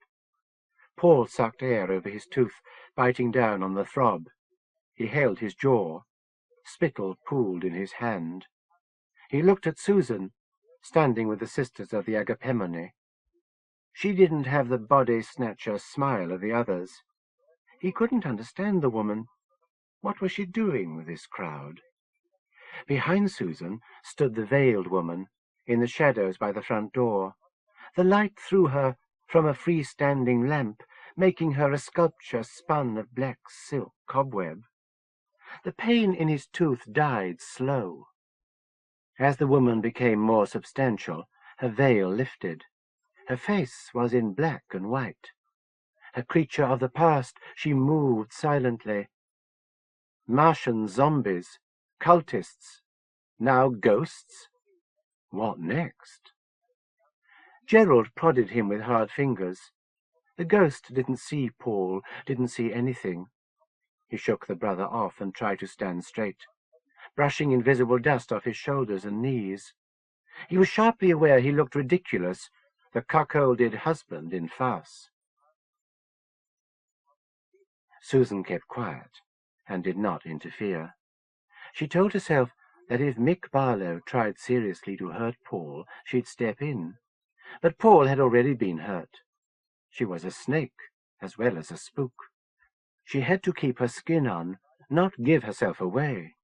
Paul sucked air over his tooth, biting down on the throb. He held his jaw. Spittle pooled in his hand. He looked at Susan, standing with the sisters of the Agapemone. She didn't have the body-snatcher smile of the others. He couldn't understand the woman. What was she doing with this crowd? Behind Susan stood the veiled woman, in the shadows by the front door. The light threw her from a freestanding lamp, making her a sculpture spun of black silk cobweb. The pain in his tooth died slow. As the woman became more substantial, her veil lifted. Her face was in black and white. A creature of the past, she moved silently. Martian zombies, cultists, now ghosts. What next? Gerald prodded him with hard fingers. The ghost didn't see Paul, didn't see anything. He shook the brother off and tried to stand straight, brushing invisible dust off his shoulders and knees. He was sharply aware he looked ridiculous, the cuckolded husband in farce. Susan kept quiet and did not interfere. She told herself that if Mick Barlow tried seriously to hurt Paul, she'd step in. But Paul had already been hurt. She was a snake as well as a spook. She had to keep her skin on, not give herself away.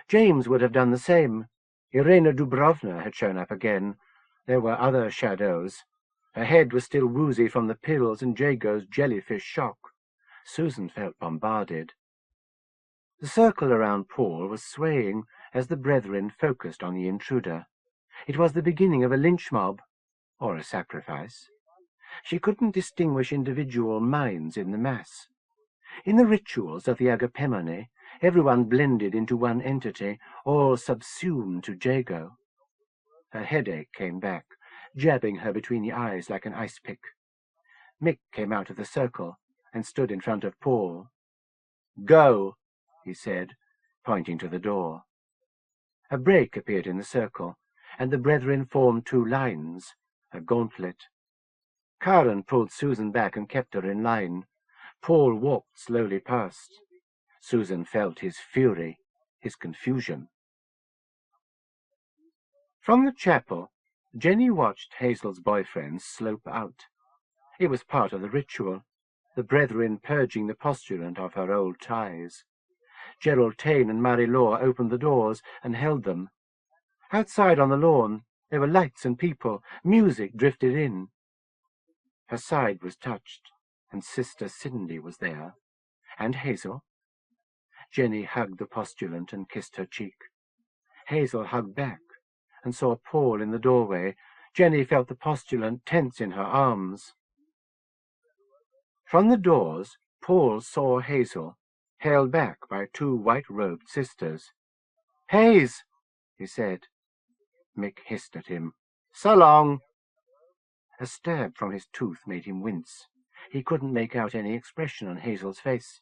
James would have done the same. Irena Dubrovna had shown up again. There were other shadows. Her head was still woozy from the pills and Jago's jellyfish shock. Susan felt bombarded. The circle around Paul was swaying as the brethren focused on the intruder. It was the beginning of a lynch mob, or a sacrifice. She couldn't distinguish individual minds in the mass. In the rituals of the Agapemone, everyone blended into one entity, all subsumed to Jago. Her headache came back, jabbing her between the eyes like an ice pick. Mick came out of the circle and stood in front of Paul. "Go," he said, pointing to the door. A break appeared in the circle, and the brethren formed two lines, a gauntlet. Karen pulled Susan back and kept her in line. Paul walked slowly past. Susan felt his fury, his confusion. From the chapel, Jenny watched Hazel's boyfriend slope out. It was part of the ritual, the brethren purging the postulant of her old ties. Gerald Taine and Marie-Laure opened the doors and held them. Outside on the lawn, there were lights and people. Music drifted in. Her side was touched, and Sister Cindy was there. And Hazel. Jenny hugged the postulant and kissed her cheek. Hazel hugged back and saw Paul in the doorway. Jenny felt the postulant tense in her arms. From the doors, Paul saw Hazel, held back by two white-robed sisters. "Haze," he said. Mick hissed at him. "So long." A stab from his tooth made him wince. He couldn't make out any expression on Hazel's face.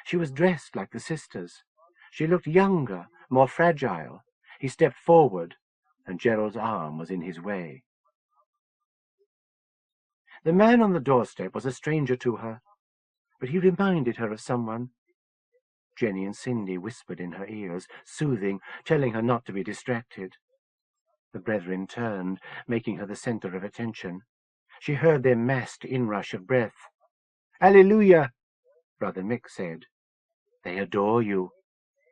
She was dressed like the sisters. She looked younger, more fragile. He stepped forward, and Gerald's arm was in his way. The man on the doorstep was a stranger to her, but he reminded her of someone. Jenny and Cindy whispered in her ears, soothing, telling her not to be distracted. The brethren turned, making her the center of attention. She heard their massed inrush of breath. "Alleluia," Brother Mick said. "They adore you,"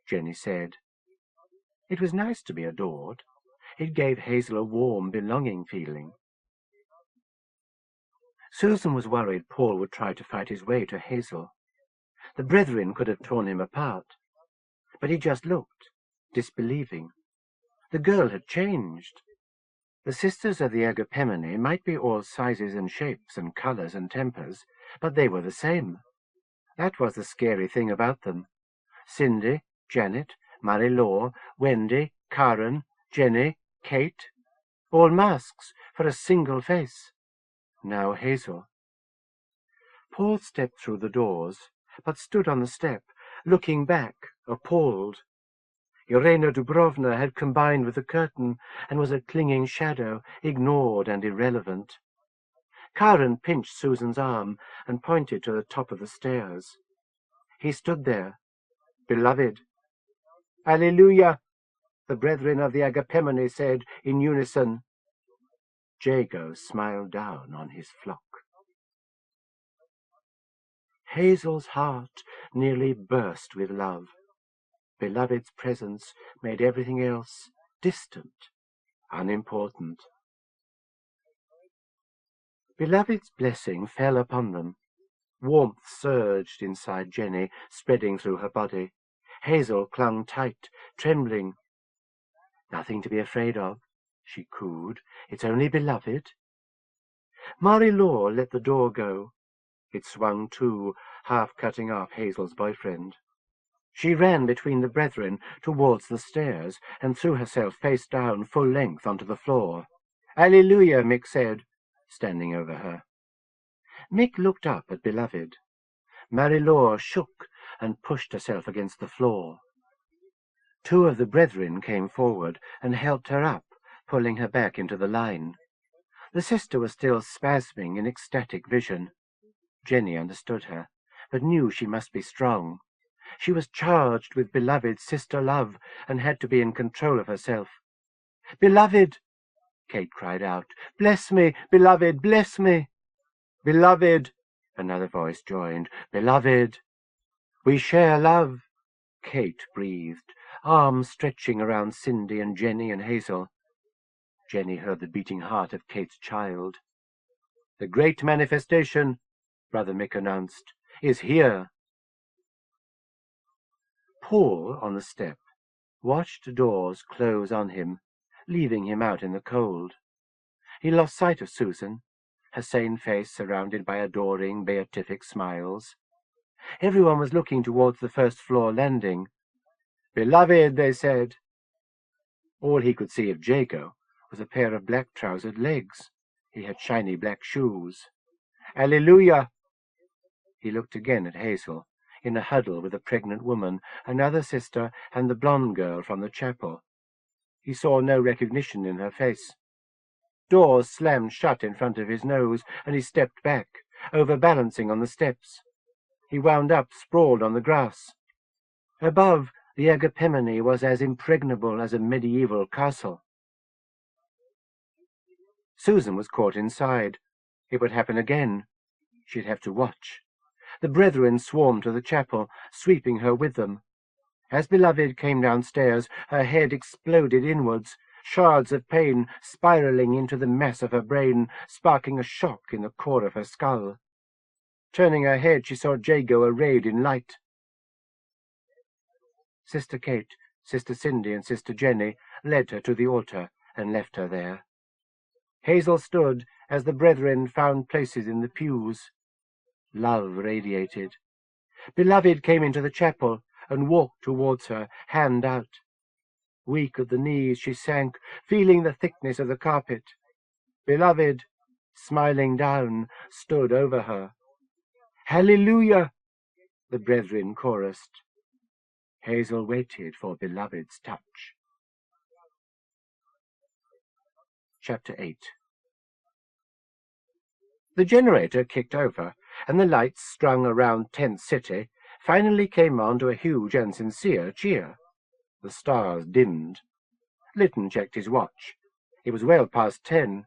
Jenny said. It was nice to be adored. It gave Hazel a warm, belonging feeling. Susan was worried Paul would try to fight his way to Hazel. The brethren could have torn him apart. But he just looked, disbelieving. The girl had changed. The sisters of the Agapemone might be all sizes and shapes and colors and tempers, but they were the same. That was the scary thing about them. Cindy, Janet, Marie-Laure, Wendy, Karen, Jenny, Kate, all masks for a single face. Now Hazel. Paul stepped through the doors, but stood on the step, looking back, appalled. Irena Dubrovna had combined with the curtain and was a clinging shadow, ignored and irrelevant. Karen pinched Susan's arm and pointed to the top of the stairs. He stood there, beloved. Alleluia, the brethren of the Agapemone said in unison. Jago smiled down on his flock. Hazel's heart nearly burst with love. Beloved's presence made everything else distant, unimportant. Beloved's blessing fell upon them. Warmth surged inside Jenny, spreading through her body. Hazel clung tight, trembling. Nothing to be afraid of, she cooed. It's only Beloved. Marie-Laure let the door go. It swung to, half cutting off Hazel's boyfriend. She ran between the brethren towards the stairs and threw herself face down full length onto the floor. Alleluia, Mick said, standing over her. Mick looked up at Beloved. Marie-Laure shook and pushed herself against the floor. Two of the brethren came forward and helped her up, pulling her back into the line. The sister was still spasming in ecstatic vision. Jenny understood her, but knew she must be strong. She was charged with Beloved's sister love and had to be in control of herself. "Beloved!" Kate cried out. "Bless me, Beloved, bless me!" "Beloved!" another voice joined. "Beloved!" "We share love," Kate breathed, arms stretching around Cindy and Jenny and Hazel. Jenny heard the beating heart of Kate's child. "The great manifestation," Brother Mick announced, "is here." Paul, on the step, watched doors close on him, leaving him out in the cold. He lost sight of Susan, her sane face surrounded by adoring, beatific smiles. Everyone was looking towards the first-floor landing. "Beloved," they said. All he could see of Jago was a pair of black-trousered legs. He had shiny black shoes. "Alleluia!" He looked again at Hazel, in a huddle with a pregnant woman, another sister, and the blonde girl from the chapel. He saw no recognition in her face. Doors slammed shut in front of his nose, and he stepped back, overbalancing on the steps. He wound up, sprawled on the grass. Above, the Agapemone was as impregnable as a medieval castle. Susan was caught inside. It would happen again. She'd have to watch. The brethren swarmed to the chapel, sweeping her with them. As Beloved came downstairs, her head exploded inwards, shards of pain spiraling into the mass of her brain, sparking a shock in the core of her skull. Turning her head, she saw Jago arrayed in light. Sister Kate, Sister Cindy, and Sister Jenny led her to the altar and left her there. Hazel stood as the brethren found places in the pews. Love radiated. Beloved came into the chapel and walked towards her, hand out. Weak at the knees, she sank, feeling the thickness of the carpet. Beloved, smiling down, stood over her. "Hallelujah!" the brethren chorused. Hazel waited for Beloved's touch. Chapter 8. The generator kicked over, and the lights strung around Tent City finally came on to a huge and sincere cheer. The stars dimmed. Lytton checked his watch. It was well past 10.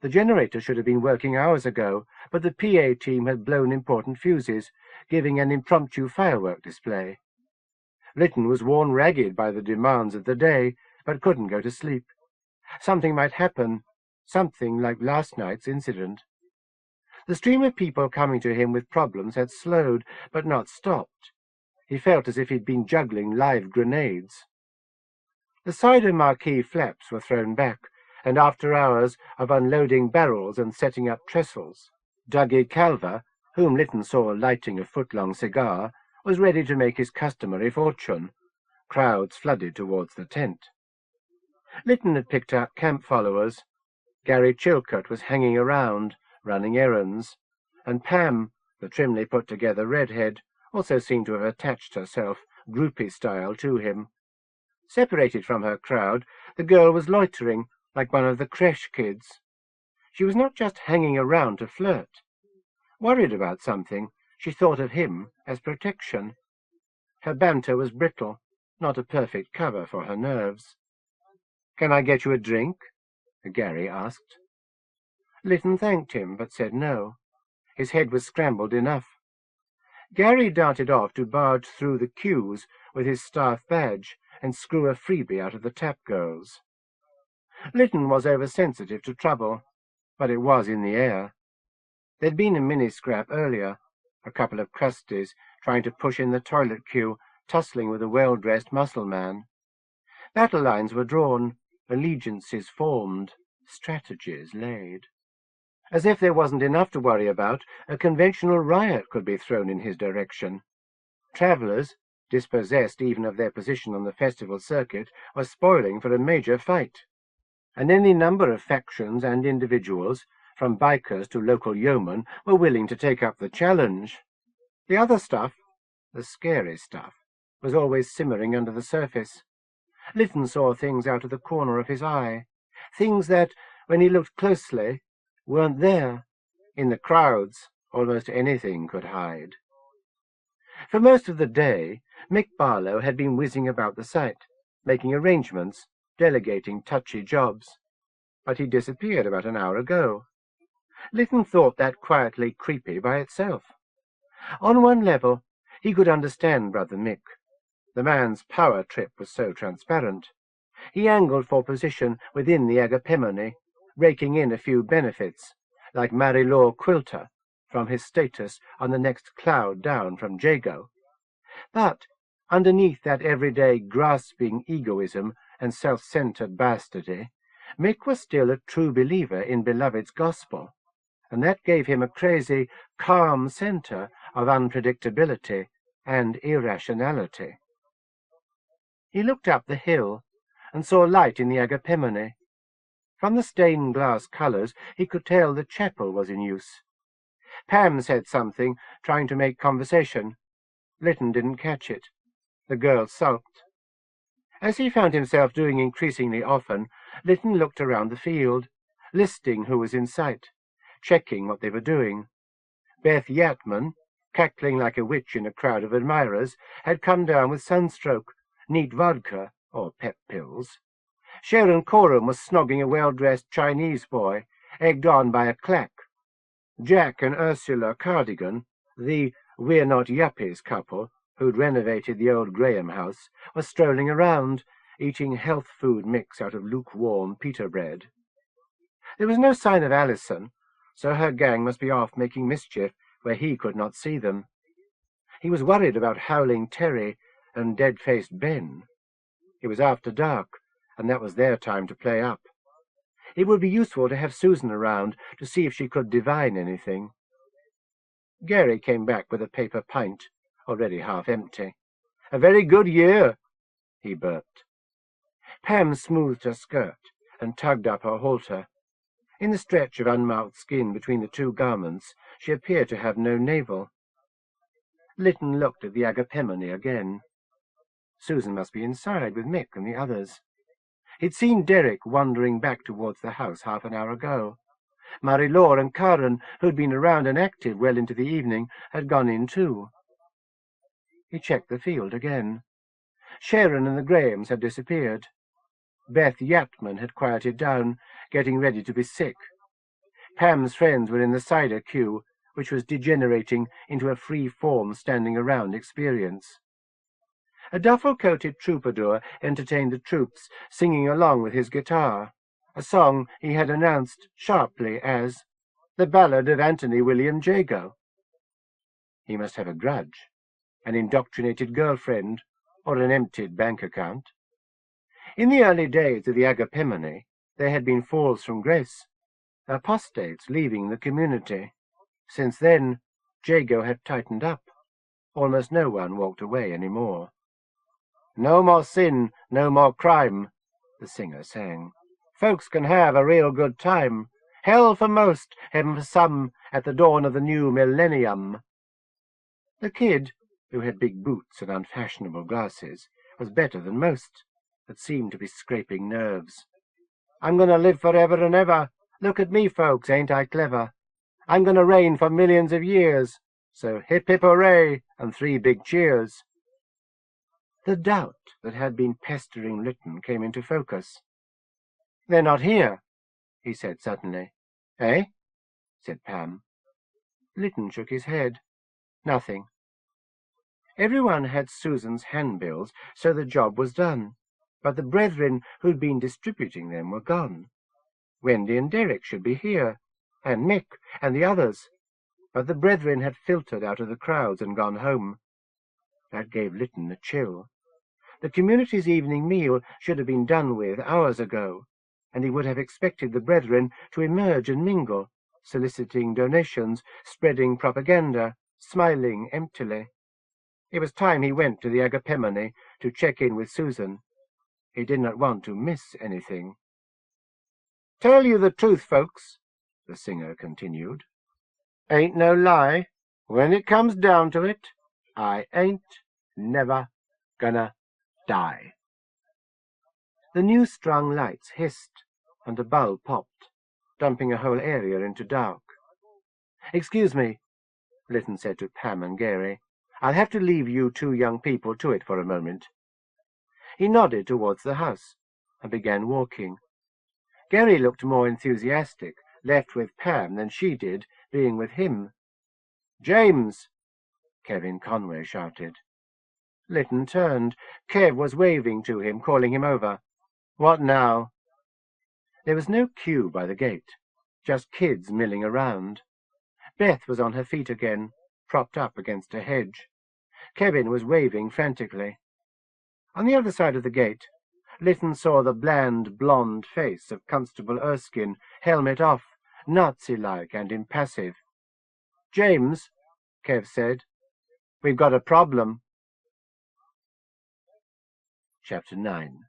The generator should have been working hours ago, but the PA team had blown important fuses, giving an impromptu firework display. Lytton was worn ragged by the demands of the day, but couldn't go to sleep. Something might happen, something like last night's incident. The stream of people coming to him with problems had slowed, but not stopped. He felt as if he'd been juggling live grenades. The cider marquee flaps were thrown back, and after hours of unloading barrels and setting up trestles, Dougie Calver, whom Lytton saw lighting a foot-long cigar, was ready to make his customary fortune. Crowds flooded towards the tent. Lytton had picked up camp followers. Gary Chilcott was hanging around, running errands, and Pam, the trimly put-together redhead, also seemed to have attached herself, groupie-style, to him. Separated from her crowd, the girl was loitering, like one of the creche kids. She was not just hanging around to flirt. Worried about something, she thought of him as protection. Her banter was brittle, not a perfect cover for her nerves. "Can I get you a drink?" Gary asked. Lytton thanked him, but said no. His head was scrambled enough. Gary darted off to barge through the queues with his staff badge and screw a freebie out of the tap girls. Lytton was oversensitive to trouble, but it was in the air. There'd been a mini-scrap earlier, a couple of crusties trying to push in the toilet queue, tussling with a well-dressed muscle man. Battle lines were drawn, allegiances formed, strategies laid. As if there wasn't enough to worry about, a conventional riot could be thrown in his direction. Travellers, dispossessed even of their position on the festival circuit, were spoiling for a major fight. And any number of factions and individuals, from bikers to local yeomen, were willing to take up the challenge. The other stuff, the scary stuff, was always simmering under the surface. Lytton saw things out of the corner of his eye, things that, when he looked closely, weren't there. In the crowds, almost anything could hide. For most of the day, Mick Barlow had been whizzing about the site, making arrangements, delegating touchy jobs. But he disappeared about an hour ago. Lytton thought that quietly creepy by itself. On one level, he could understand Brother Mick. The man's power trip was so transparent. He angled for position within the Agapemone, raking in a few benefits, like Marie-Laure Quilter, from his status on the next cloud down from Jago. But underneath that everyday grasping egoism and self-centered bastardy, Mick was still a true believer in Beloved's gospel, and that gave him a crazy, calm centre of unpredictability and irrationality. He looked up the hill and saw light in the Agapemone. From the stained glass colours he could tell the chapel was in use. Pam said something, trying to make conversation. Lytton didn't catch it. The girl sulked. As he found himself doing increasingly often, Lytton looked around the field, listing who was in sight, checking what they were doing. Beth Yatman, cackling like a witch in a crowd of admirers, had come down with sunstroke, neat vodka, or pep pills. Sharon Coram was snogging a well-dressed Chinese boy, egged on by a clack. Jack and Ursula Cardigan, the "we're not yuppies" couple, who'd renovated the old Graham house, were strolling around, eating health food mix out of lukewarm pita bread. There was no sign of Alison, so her gang must be off making mischief where he could not see them. He was worried about Howling Terry and Dead-Faced Ben. It was after dark, and that was their time to play up. It would be useful to have Susan around to see if she could divine anything. Gary came back with a paper pint, already half empty. "A very good year," he burped. Pam smoothed her skirt and tugged up her halter. In the stretch of unmarked skin between the two garments, she appeared to have no navel. Lytton looked at the Agapemone again. Susan must be inside with Mick and the others. He'd seen Derek wandering back towards the house half an hour ago. Marie-Laure and Karen, who'd been around and active well into the evening, had gone in too. He checked the field again. Sharon and the Grahams had disappeared. Beth Yatman had quieted down, getting ready to be sick. Pam's friends were in the cider queue, which was degenerating into a free-form standing-around experience. A duffel-coated troubadour entertained the troops, singing along with his guitar, a song he had announced sharply as "The Ballad of Anthony William Jago." He must have a grudge, an indoctrinated girlfriend, or an emptied bank account. In the early days of the Agapemone, there had been falls from grace, apostates leaving the community. Since then, Jago had tightened up. Almost no one walked away any more. "No more sin, no more crime," the singer sang. "Folks can have a real good time. Hell for most, heaven for some, at the dawn of the new millennium." The kid, who had big boots and unfashionable glasses, was better than most, but seemed to be scraping nerves. "I'm going to live forever and ever. Look at me, folks, ain't I clever? I'm going to reign for millions of years, so hip hip hooray and 3 big cheers. The doubt that had been pestering Lytton came into focus. They're not here, he said suddenly. Eh? Said Pam. Lytton shook his head. Nothing. Everyone had Susan's handbills, so the job was done, but the brethren who'd been distributing them were gone. Wendy and Derek should be here, and Mick and the others, but the brethren had filtered out of the crowds and gone home. That gave Lytton a chill. The community's evening meal should have been done with hours ago, and he would have expected the brethren to emerge and mingle, soliciting donations, spreading propaganda, smiling emptily. It was time he went to the Agapemone to check in with Susan. He did not want to miss anything. "Tell you the truth, folks," the singer continued. "Ain't no lie. When it comes down to it, I ain't never gonna die." The new-strung lights hissed, and a bulb popped, dumping a whole area into dark. "Excuse me," Lytton said to Pam and Gary. "I'll have to leave you 2 young people to it for a moment." He nodded towards the house and began walking. Gary looked more enthusiastic, left with Pam than she did, being with him. "James!" Kevin Conway shouted. Lytton turned. Kev was waving to him, calling him over. "What now?" There was no queue by the gate, just kids milling around. Beth was on her feet again, propped up against a hedge. Kevin was waving frantically. On the other side of the gate, Lytton saw the bland, blonde face of Constable Erskine, helmet off, Nazi-like and impassive. "James," Kev said, "we've got a problem." Chapter 9.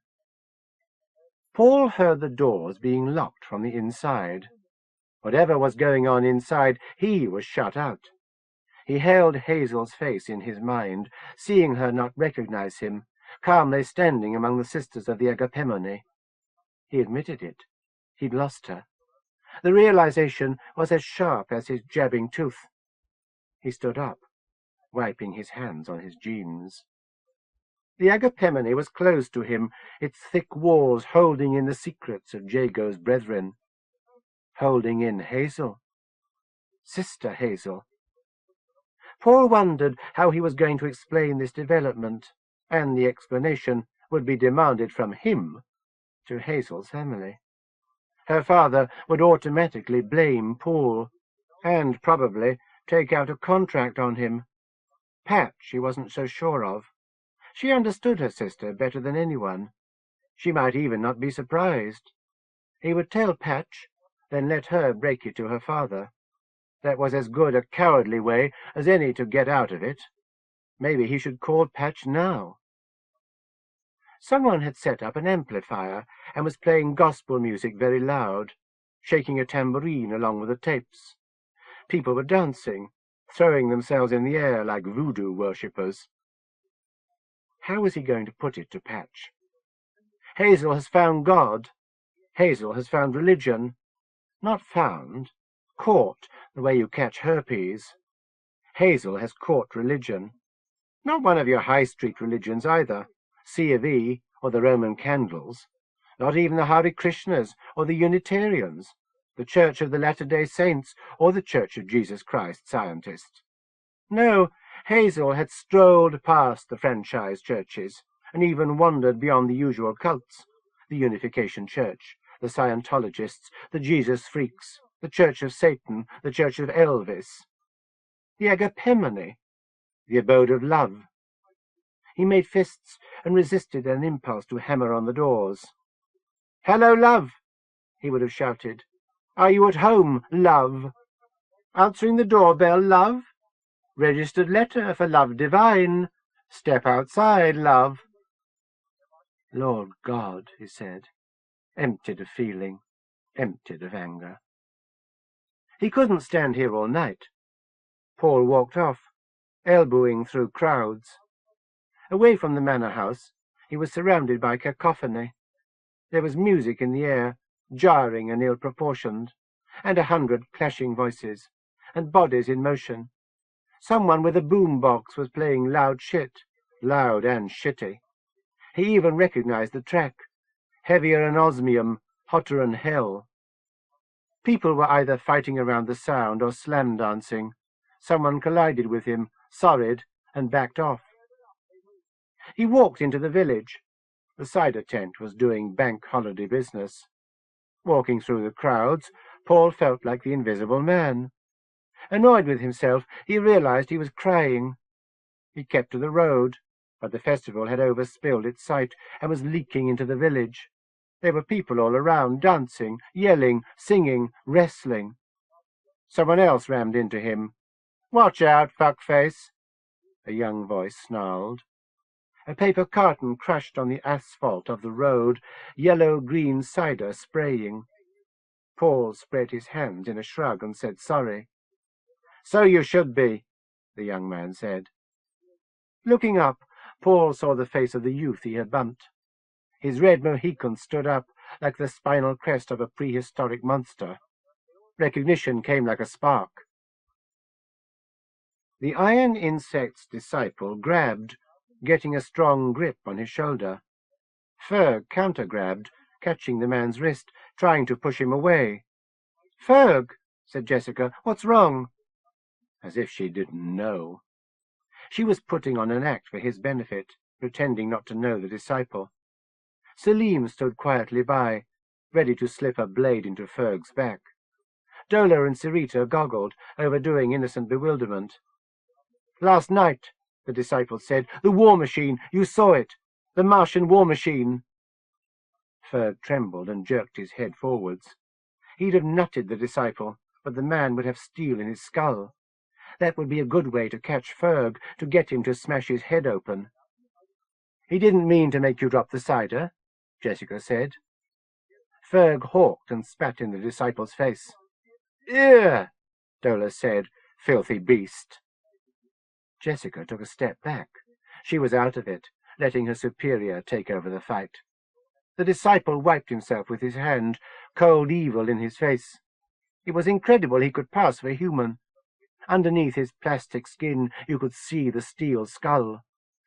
Paul heard the doors being locked from the inside. Whatever was going on inside, he was shut out. He held Hazel's face in his mind, seeing her not recognize him, calmly standing among the sisters of the Agapemone. He admitted it. He'd lost her. The realization was as sharp as his jabbing tooth. He stood up, wiping his hands on his jeans. The Agapemone was closed to him, its thick walls holding in the secrets of Jago's brethren. Holding in Hazel. Sister Hazel. Paul wondered how he was going to explain this development, and the explanation would be demanded from him to Hazel's family. Her father would automatically blame Paul, and probably take out a contract on him. Pat she wasn't so sure of. She understood her sister better than anyone. She might even not be surprised. He would tell Patch, then let her break it to her father. That was as good a cowardly way as any to get out of it. Maybe he should call Patch now. Someone had set up an amplifier and was playing gospel music very loud, shaking a tambourine along with the tapes. People were dancing, throwing themselves in the air like voodoo worshippers. How was he going to put it to Patch? Hazel has found God. Hazel has found religion. Not found. Caught, the way you catch herpes. Hazel has caught religion. Not one of your high street religions either, C of E or the Roman candles. Not even the Hare Krishnas or the Unitarians, the Church of the Latter-day Saints or the Church of Jesus Christ Scientist. No, Hazel had strolled past the franchise churches and even wandered beyond the usual cults, the Unification Church, the Scientologists, the Jesus Freaks, the Church of Satan, the Church of Elvis, the Agapemone, the abode of love. He made fists and resisted an impulse to hammer on the doors. "Hello, love," he would have shouted. "Are you at home, love? Answering the doorbell, love? Registered letter for Love Divine. Step outside, love." "Lord God," he said, emptied of feeling, emptied of anger. He couldn't stand here all night. Paul walked off, elbowing through crowds. Away from the manor house, he was surrounded by cacophony. There was music in the air, jarring and ill-proportioned. and 100 clashing voices, and bodies in motion. Someone with a boom-box was playing loud shit, loud and shitty. He even recognized the track, heavier than osmium, hotter than hell. People were either fighting around the sound or slam dancing. Someone collided with him, sorried, and backed off. He walked into the village. The cider tent was doing bank holiday business. Walking through the crowds, Paul felt like the invisible man. Annoyed with himself, he realized he was crying. He kept to the road, but the festival had overspilled its site and was leaking into the village. There were people all around, dancing, yelling, singing, wrestling. Someone else rammed into him. "Watch out, fuckface," a young voice snarled. A paper carton crushed on the asphalt of the road, yellow-green cider spraying. Paul spread his hands in a shrug and said sorry. "So you should be," the young man said. Looking up, Paul saw the face of the youth he had bumped. His red mohican stood up like the spinal crest of a prehistoric monster. Recognition came like a spark. The iron insect's disciple grabbed, getting a strong grip on his shoulder. Ferg counter-grabbed, catching the man's wrist, trying to push him away. "Ferg," said Jessica, "what's wrong?" As if she didn't know. She was putting on an act for his benefit, pretending not to know the disciple. Selim stood quietly by, ready to slip a blade into Ferg's back. Dola and Sarita goggled, overdoing innocent bewilderment. "Last night," the disciple said, "the war machine, you saw it, the Martian war machine." Ferg trembled and jerked his head forwards. He'd have nutted the disciple, but the man would have steel in his skull. That would be a good way to catch Ferg, to get him to smash his head open. "He didn't mean to make you drop the cider," Jessica said. Ferg hawked and spat in the disciple's face. "Ew," Dola said, "filthy beast." Jessica took a step back. She was out of it, letting her superior take over the fight. The disciple wiped himself with his hand, cold evil in his face. It was incredible he could pass for human. Underneath his plastic skin you could see the steel skull.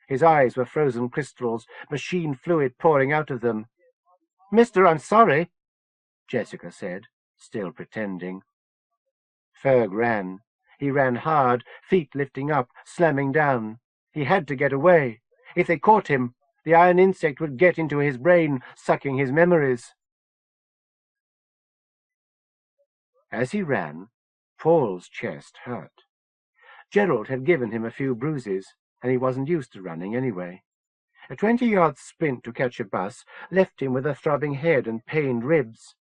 His eyes were frozen crystals, machine fluid pouring out of them. "Mister, I'm sorry," Jessica said, still pretending. Ferg ran. He ran hard, feet lifting up, slamming down. He had to get away. If they caught him, the iron insect would get into his brain, sucking his memories. As he ran, Paul's chest hurt. Gerald had given him a few bruises, and he wasn't used to running anyway. A 20-yard sprint to catch a bus left him with a throbbing head and pained ribs.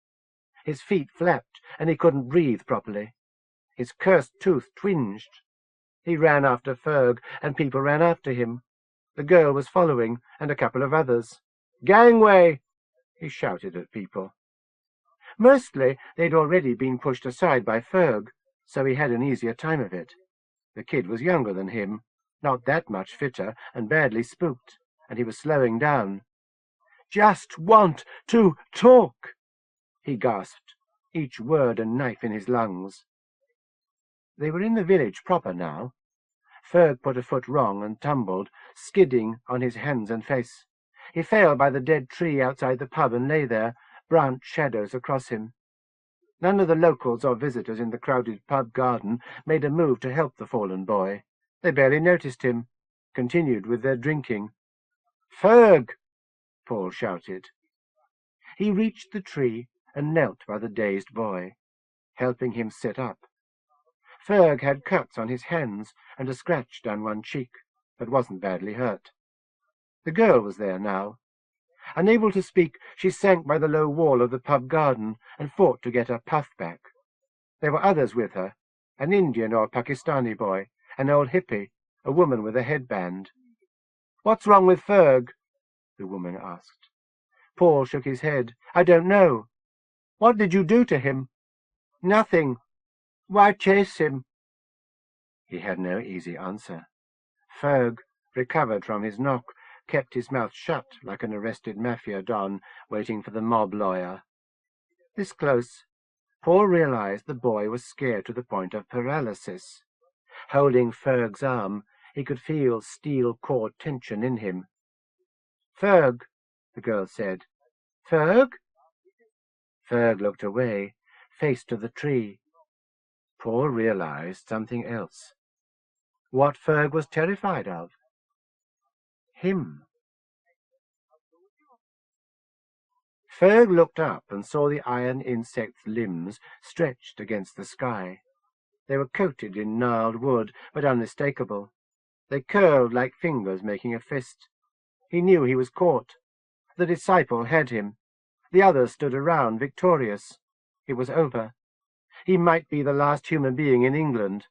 His feet flapped, and he couldn't breathe properly. His cursed tooth twinged. He ran after Ferg, and people ran after him. The girl was following, and a couple of others. "Gangway!" he shouted at people. Mostly they'd already been pushed aside by Ferg, so he had an easier time of it. The kid was younger than him, not that much fitter, and badly spooked, and he was slowing down. "Just want to talk," he gasped, each word a knife in his lungs. They were in the village proper now. Ferg put a foot wrong and tumbled, skidding on his hands and face. He fell by the dead tree outside the pub and lay there, branched shadows across him. None of the locals or visitors in the crowded pub garden made a move to help the fallen boy. They barely noticed him, continued with their drinking. "Ferg!" Paul shouted. He reached the tree and knelt by the dazed boy, helping him sit up. Ferg had cuts on his hands and a scratch down one cheek, but wasn't badly hurt. The girl was there now. Unable to speak, she sank by the low wall of the pub garden and fought to get her puff back. There were others with her, an Indian or Pakistani boy, an old hippie, a woman with a headband. "What's wrong with Ferg?" the woman asked. Paul shook his head. "I don't know." "What did you do to him?" "Nothing." "Why chase him?" He had no easy answer. Ferg, recovered from his knock, kept his mouth shut like an arrested mafia don waiting for the mob lawyer. This close, Paul realized the boy was scared to the point of paralysis. Holding Ferg's arm, he could feel steel cord tension in him. "Ferg," the girl said. "Ferg?" Ferg looked away, face to the tree. Paul realized something else. What Ferg was terrified of. Him. Ferg looked up and saw the iron insect's limbs stretched against the sky. They were coated in gnarled wood, but unmistakable. They curled like fingers making a fist. He knew he was caught. The disciple had him. The others stood around, victorious. It was over. He might be the last human being in England.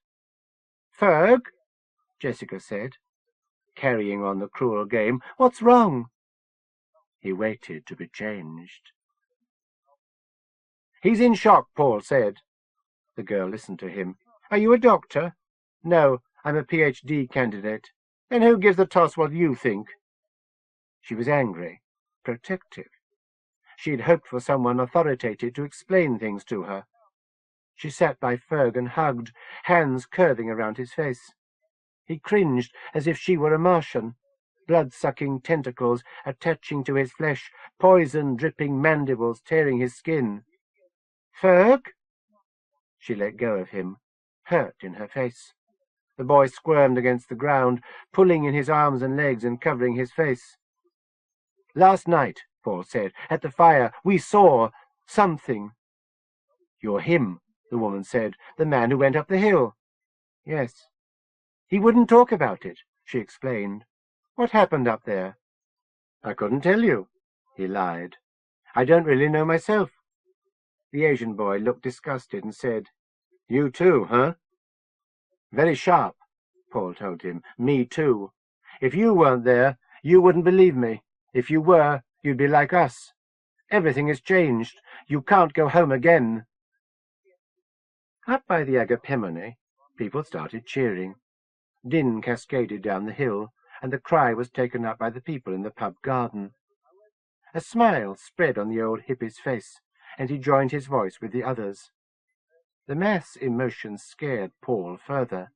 "Ferg," Jessica said, carrying on the cruel game. "What's wrong?" He waited to be changed. "He's in shock," Paul said. The girl listened to him. "Are you a doctor?" "No, I'm a PhD candidate." "Then who gives a toss what you think?" She was angry, protective. She'd hoped for someone authoritative to explain things to her. She sat by Ferg and hugged, hands curving around his face. He cringed as if she were a Martian, blood-sucking tentacles attaching to his flesh, poison-dripping mandibles tearing his skin. "Ferg?" She let go of him, hurt in her face. The boy squirmed against the ground, pulling in his arms and legs and covering his face. "Last night," Paul said, "at the fire, we saw something." "You're him," the woman said, "the man who went up the hill." "Yes." "He wouldn't talk about it," she explained. "What happened up there?" "I couldn't tell you," he lied. "I don't really know myself." The Asian boy looked disgusted and said, "You too, huh?" "Very sharp," Paul told him. "Me too. If you weren't there, you wouldn't believe me. If you were, you'd be like us. Everything has changed. You can't go home again." Up by the Agapemone, people started cheering. Din cascaded down the hill, and the cry was taken up by the people in the pub garden. A smile spread on the old hippie's face, and he joined his voice with the others. The mass emotion scared Paul further.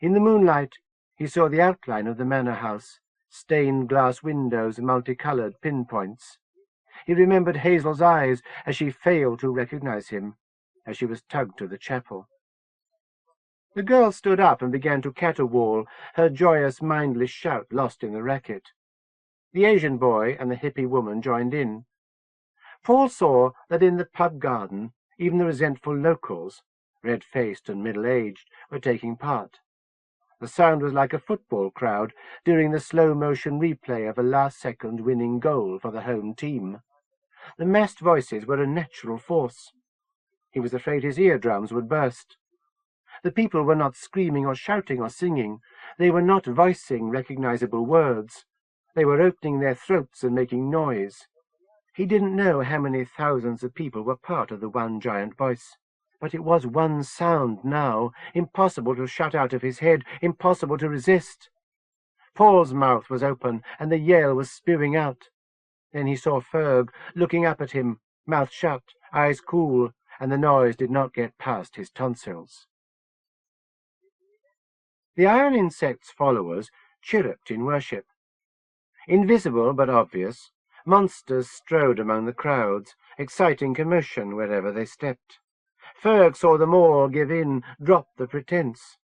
In the moonlight, he saw the outline of the manor house, stained glass windows and multicolored pinpoints. He remembered Hazel's eyes as she failed to recognize him, as she was tugged to the chapel. The girl stood up and began to caterwaul, her joyous, mindless shout lost in the racket. The Asian boy and the hippie woman joined in. Paul saw that in the pub garden, even the resentful locals, red-faced and middle-aged, were taking part. The sound was like a football crowd during the slow-motion replay of a last-second winning goal for the home team. The massed voices were a natural force. He was afraid his eardrums would burst. The people were not screaming or shouting or singing. They were not voicing recognizable words. They were opening their throats and making noise. He didn't know how many thousands of people were part of the one giant voice. But it was one sound now, impossible to shut out of his head, impossible to resist. Paul's mouth was open, and the yell was spewing out. Then he saw Ferg looking up at him, mouth shut, eyes cool, and the noise did not get past his tonsils. The iron insect's followers chirruped in worship. Invisible but obvious, monsters strode among the crowds, exciting commotion wherever they stepped. Ferg saw them all give in, drop the pretense.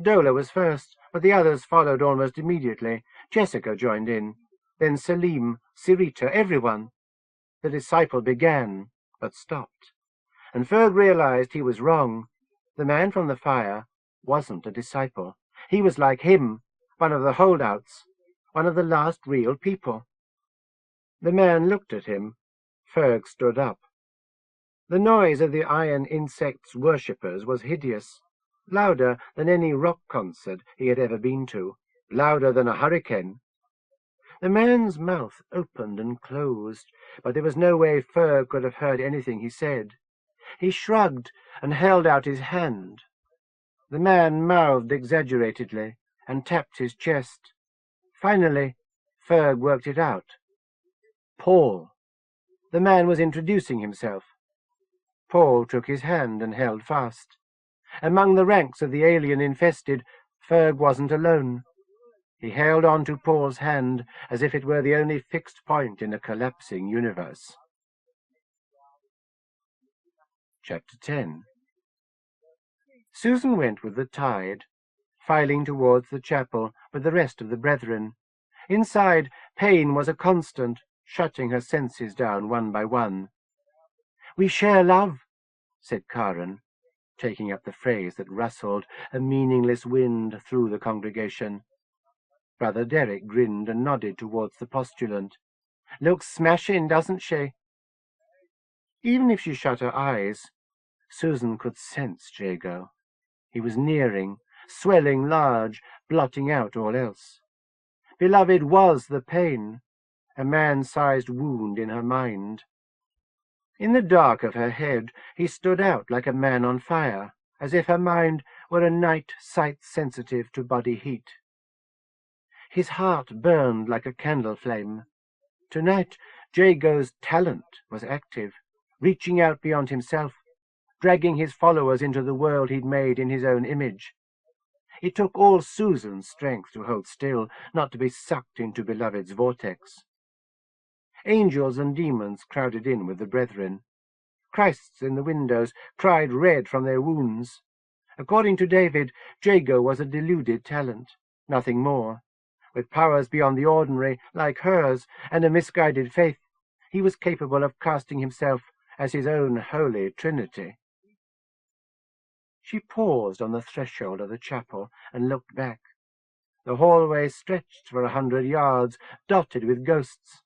Dola was first, but the others followed almost immediately. Jessica joined in. Then Selim, Sirita, everyone. The disciple began, but stopped. And Ferg realized he was wrong. The man from the fire wasn't a disciple. He was like him, one of the holdouts, one of the last real people. The man looked at him. Ferg stood up. The noise of the iron insect's worshippers was hideous, louder than any rock concert he had ever been to, louder than a hurricane. The man's mouth opened and closed, but there was no way Ferg could have heard anything he said. He shrugged and held out his hand. The man mouthed exaggeratedly and tapped his chest. Finally, Ferg worked it out. Paul. The man was introducing himself. Paul took his hand and held fast. Among the ranks of the alien-infested, Ferg wasn't alone. He held on to Paul's hand as if it were the only fixed point in a collapsing universe. Chapter 10. Susan went with the tide, filing towards the chapel with the rest of the brethren. Inside, pain was a constant, shutting her senses down one by one. "We share love," said Karen, taking up the phrase that rustled, a meaningless wind, through the congregation. Brother Derek grinned and nodded towards the postulant. "Looks smashing, doesn't she?" Even if she shut her eyes, Susan could sense Jago. He was nearing, swelling large, blotting out all else. Beloved was the pain, a man-sized wound in her mind. In the dark of her head he stood out like a man on fire, as if her mind were a night sight sensitive to body heat. His heart burned like a candle flame. Tonight Jago's talent was active, reaching out beyond himself, dragging his followers into the world he'd made in his own image. It took all Susan's strength to hold still, not to be sucked into Beloved's vortex. Angels and demons crowded in with the brethren. Christs in the windows cried red from their wounds. According to David, Jago was a deluded talent, nothing more. With powers beyond the ordinary, like hers, and a misguided faith, he was capable of casting himself as his own holy trinity. She paused on the threshold of the chapel and looked back. The hallway stretched for 100 yards, dotted with ghosts.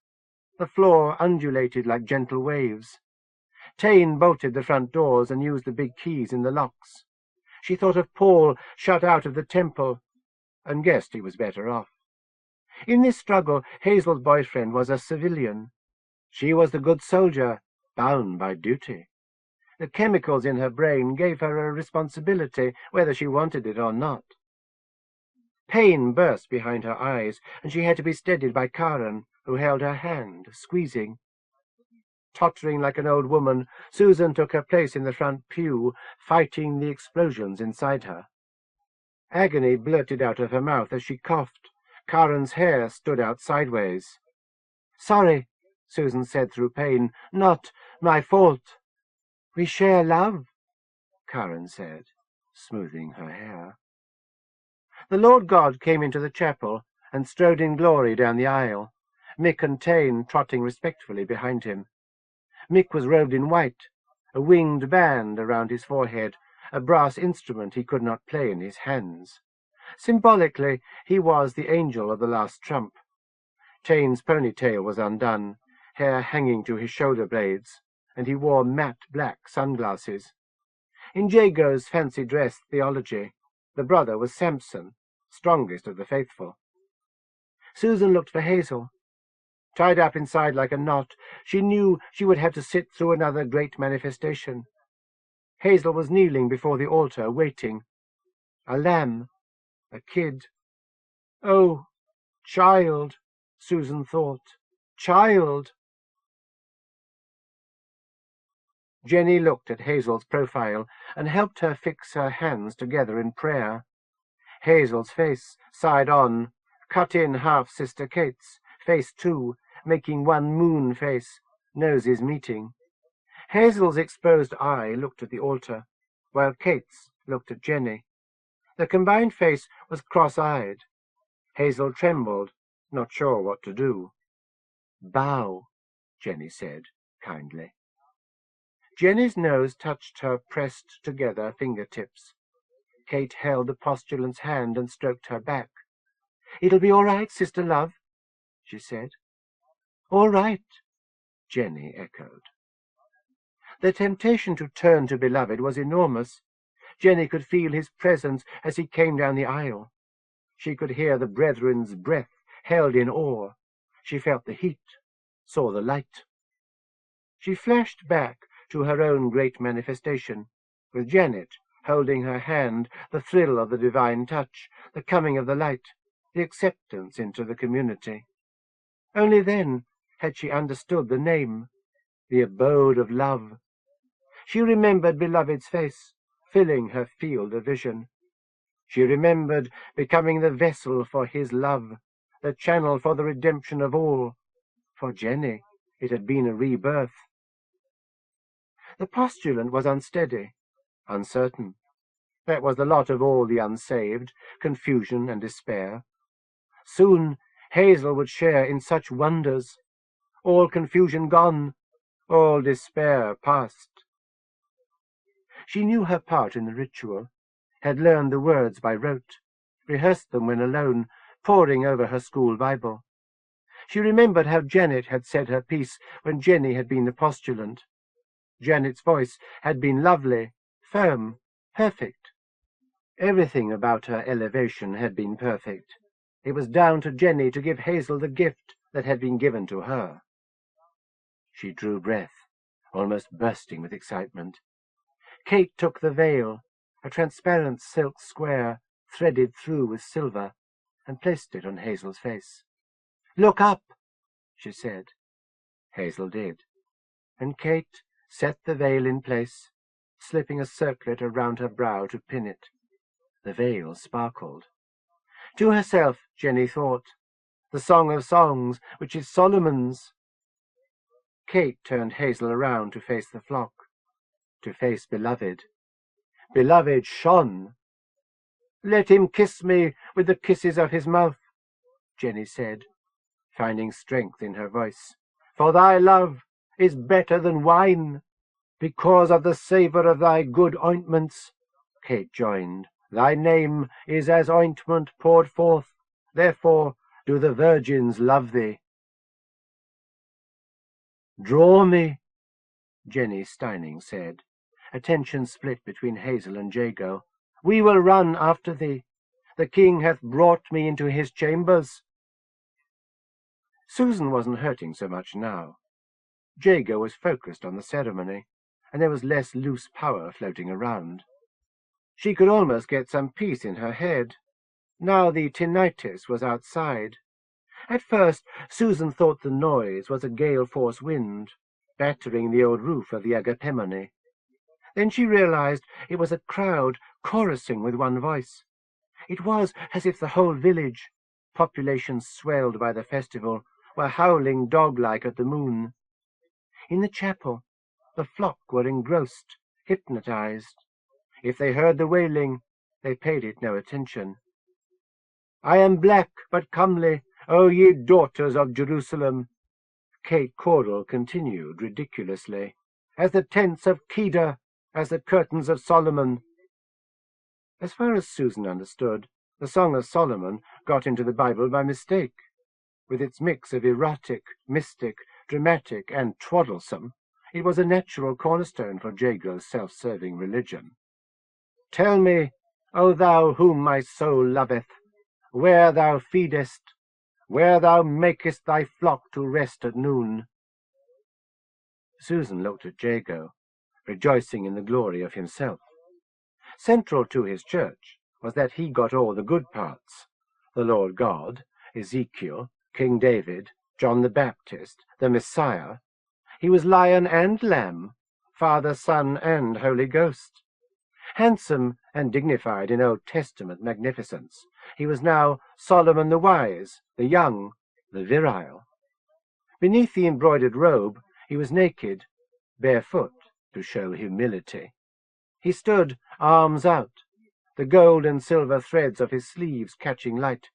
The floor undulated like gentle waves. Taine bolted the front doors and used the big keys in the locks. She thought of Paul shut out of the temple, and guessed he was better off. In this struggle, Hazel's boyfriend was a civilian. She was the good soldier, bound by duty. The chemicals in her brain gave her a responsibility, whether she wanted it or not. Pain burst behind her eyes, and she had to be steadied by Karen, who held her hand, squeezing. Tottering like an old woman, Susan took her place in the front pew, fighting the explosions inside her. Agony blurted out of her mouth as she coughed. Karen's hair stood out sideways. "Sorry," Susan said through pain. "Not my fault." "We share love," Karen said, smoothing her hair. The Lord God came into the chapel and strode in glory down the aisle, Mick and Taine trotting respectfully behind him. Mick was robed in white, a winged band around his forehead, a brass instrument he could not play in his hands. Symbolically, he was the angel of the last trump. Taine's ponytail was undone, hair hanging to his shoulder blades, and he wore matte black sunglasses. In Jago's fancy dress theology, the brother was Samson, strongest of the faithful. Susan looked for Hazel. Tied up inside like a knot, she knew she would have to sit through another great manifestation. Hazel was kneeling before the altar, waiting. A lamb, a kid. Oh, child, Susan thought. Child! Jenny looked at Hazel's profile and helped her fix her hands together in prayer. Hazel's face, side on, cut in half Sister Kate's, face two, making one moon face, noses meeting. Hazel's exposed eye looked at the altar, while Kate's looked at Jenny. The combined face was cross-eyed. Hazel trembled, not sure what to do. "Bow," Jenny said, kindly. Jenny's nose touched her pressed-together fingertips. Kate held the postulant's hand and stroked her back. "It'll be all right, sister love," she said. "All right," Jenny echoed. The temptation to turn to Beloved was enormous. Jenny could feel his presence as he came down the aisle. She could hear the brethren's breath held in awe. She felt the heat, saw the light. She flashed back to her own great manifestation, with Janet holding her hand, the thrill of the divine touch, the coming of the light, the acceptance into the community. Only then had she understood the name, the abode of love. She remembered Beloved's face, filling her field of vision. She remembered becoming the vessel for his love, the channel for the redemption of all. For Jenny, it had been a rebirth. The postulant was unsteady, uncertain. That was the lot of all the unsaved, confusion and despair. Soon Hazel would share in such wonders. All confusion gone, all despair past. She knew her part in the ritual, had learned the words by rote, rehearsed them when alone, poring over her school Bible. She remembered how Janet had said her piece when Jenny had been the postulant. Janet's voice had been lovely, firm, perfect. Everything about her elevation had been perfect. It was down to Jenny to give Hazel the gift that had been given to her. She drew breath, almost bursting with excitement. Kate took the veil, a transparent silk square threaded through with silver, and placed it on Hazel's face. "Look up," she said. Hazel did, and Kate set the veil in place, slipping a circlet around her brow to pin it. The veil sparkled. To herself, Jenny thought, the Song of Songs, which is Solomon's. Kate turned Hazel around to face the flock, to face Beloved. Beloved shone. "Let him kiss me with the kisses of his mouth," Jenny said, finding strength in her voice. "For thy love is better than wine." "Because of the savour of thy good ointments," Kate joined. "Thy name is as ointment poured forth. Therefore do the virgins love thee." "Draw me," Jenny Steining said. Attention split between Hazel and Jago. "We will run after thee. The king hath brought me into his chambers." Susan wasn't hurting so much now. Jago was focused on the ceremony, and there was less loose power floating around. She could almost get some peace in her head. Now the tinnitus was outside. At first Susan thought the noise was a gale-force wind, battering the old roof of the Agapemone. Then she realized it was a crowd chorusing with one voice. It was as if the whole village, population swelled by the festival, were howling dog-like at the moon. In the chapel, the flock were engrossed, hypnotized. If they heard the wailing, they paid it no attention. "I am black but comely, O ye daughters of Jerusalem," Kate Caudle continued ridiculously, "as the tents of Kedar, as the curtains of Solomon." As far as Susan understood, the Song of Solomon got into the Bible by mistake. With its mix of erotic, mystic, dramatic, and twaddlesome, it was a natural cornerstone for Jago's self-serving religion. "Tell me, O thou whom my soul loveth, where thou feedest, where thou makest thy flock to rest at noon." Susan looked at Jago, rejoicing in the glory of himself. Central to his church was that he got all the good parts: the Lord God, Ezekiel, King David, John the Baptist, the Messiah. He was Lion and Lamb, Father, Son, and Holy Ghost. Handsome and dignified in Old Testament magnificence, he was now Solomon the Wise, the Young, the Virile. Beneath the embroidered robe he was naked, barefoot, to show humility. He stood, arms out, the gold and silver threads of his sleeves catching light.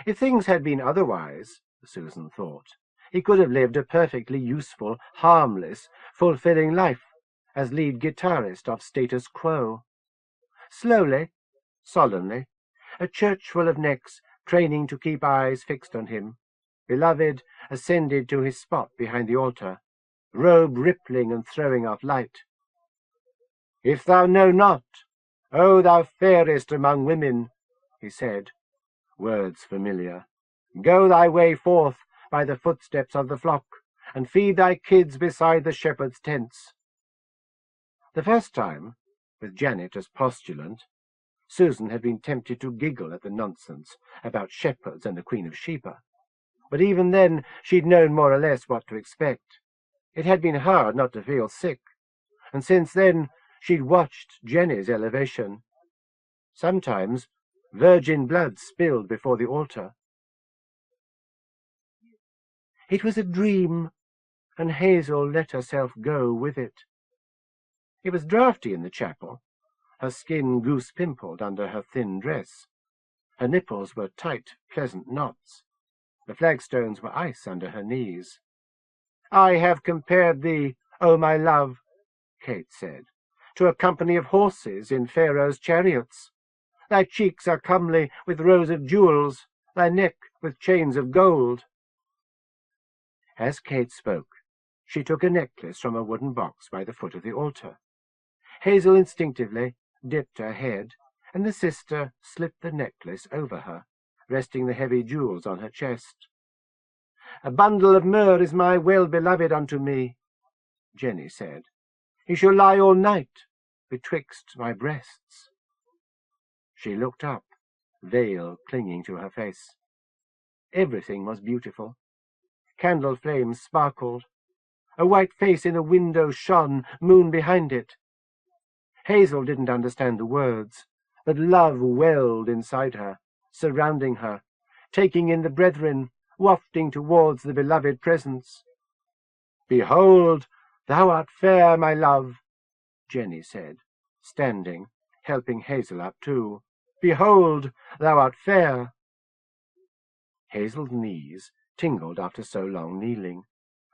If things had been otherwise, Susan thought, he could have lived a perfectly useful, harmless, fulfilling life as lead guitarist of Status Quo. Slowly, solemnly, a church full of necks training to keep eyes fixed on him, Beloved ascended to his spot behind the altar, robe rippling and throwing off light. "If thou know not, O thou fairest among women," he said, words familiar, "go thy way forth by the footsteps of the flock, and feed thy kids beside the shepherd's tents." The first time, with Janet as postulant, Susan had been tempted to giggle at the nonsense about shepherds and the Queen of Sheba. But even then she'd known more or less what to expect. It had been hard not to feel sick. and since then she'd watched Jenny's elevation. Sometimes virgin blood spilled before the altar. It was a dream, and Hazel let herself go with it. It was draughty in the chapel, her skin goose-pimpled under her thin dress. Her nipples were tight, pleasant knots. The flagstones were ice under her knees. "I have compared thee, O my love," Kate said, "to a company of horses in Pharaoh's chariots. Thy cheeks are comely with rows of jewels, thy neck with chains of gold." As Kate spoke, she took a necklace from a wooden box by the foot of the altar. Hazel instinctively dipped her head, and the sister slipped the necklace over her, resting the heavy jewels on her chest. "A bundle of myrrh is my well-beloved unto me," Jenny said. "He shall lie all night betwixt my breasts." She looked up, veil clinging to her face. Everything was beautiful. Candle flames sparkled. A white face in a window shone, moon behind it. Hazel didn't understand the words, but love welled inside her, surrounding her, taking in the brethren, wafting towards the beloved presence. "Behold, thou art fair, my love," Jenny said, standing, helping Hazel up too. "Behold, thou art fair." Hazel's knees tingled after so long kneeling.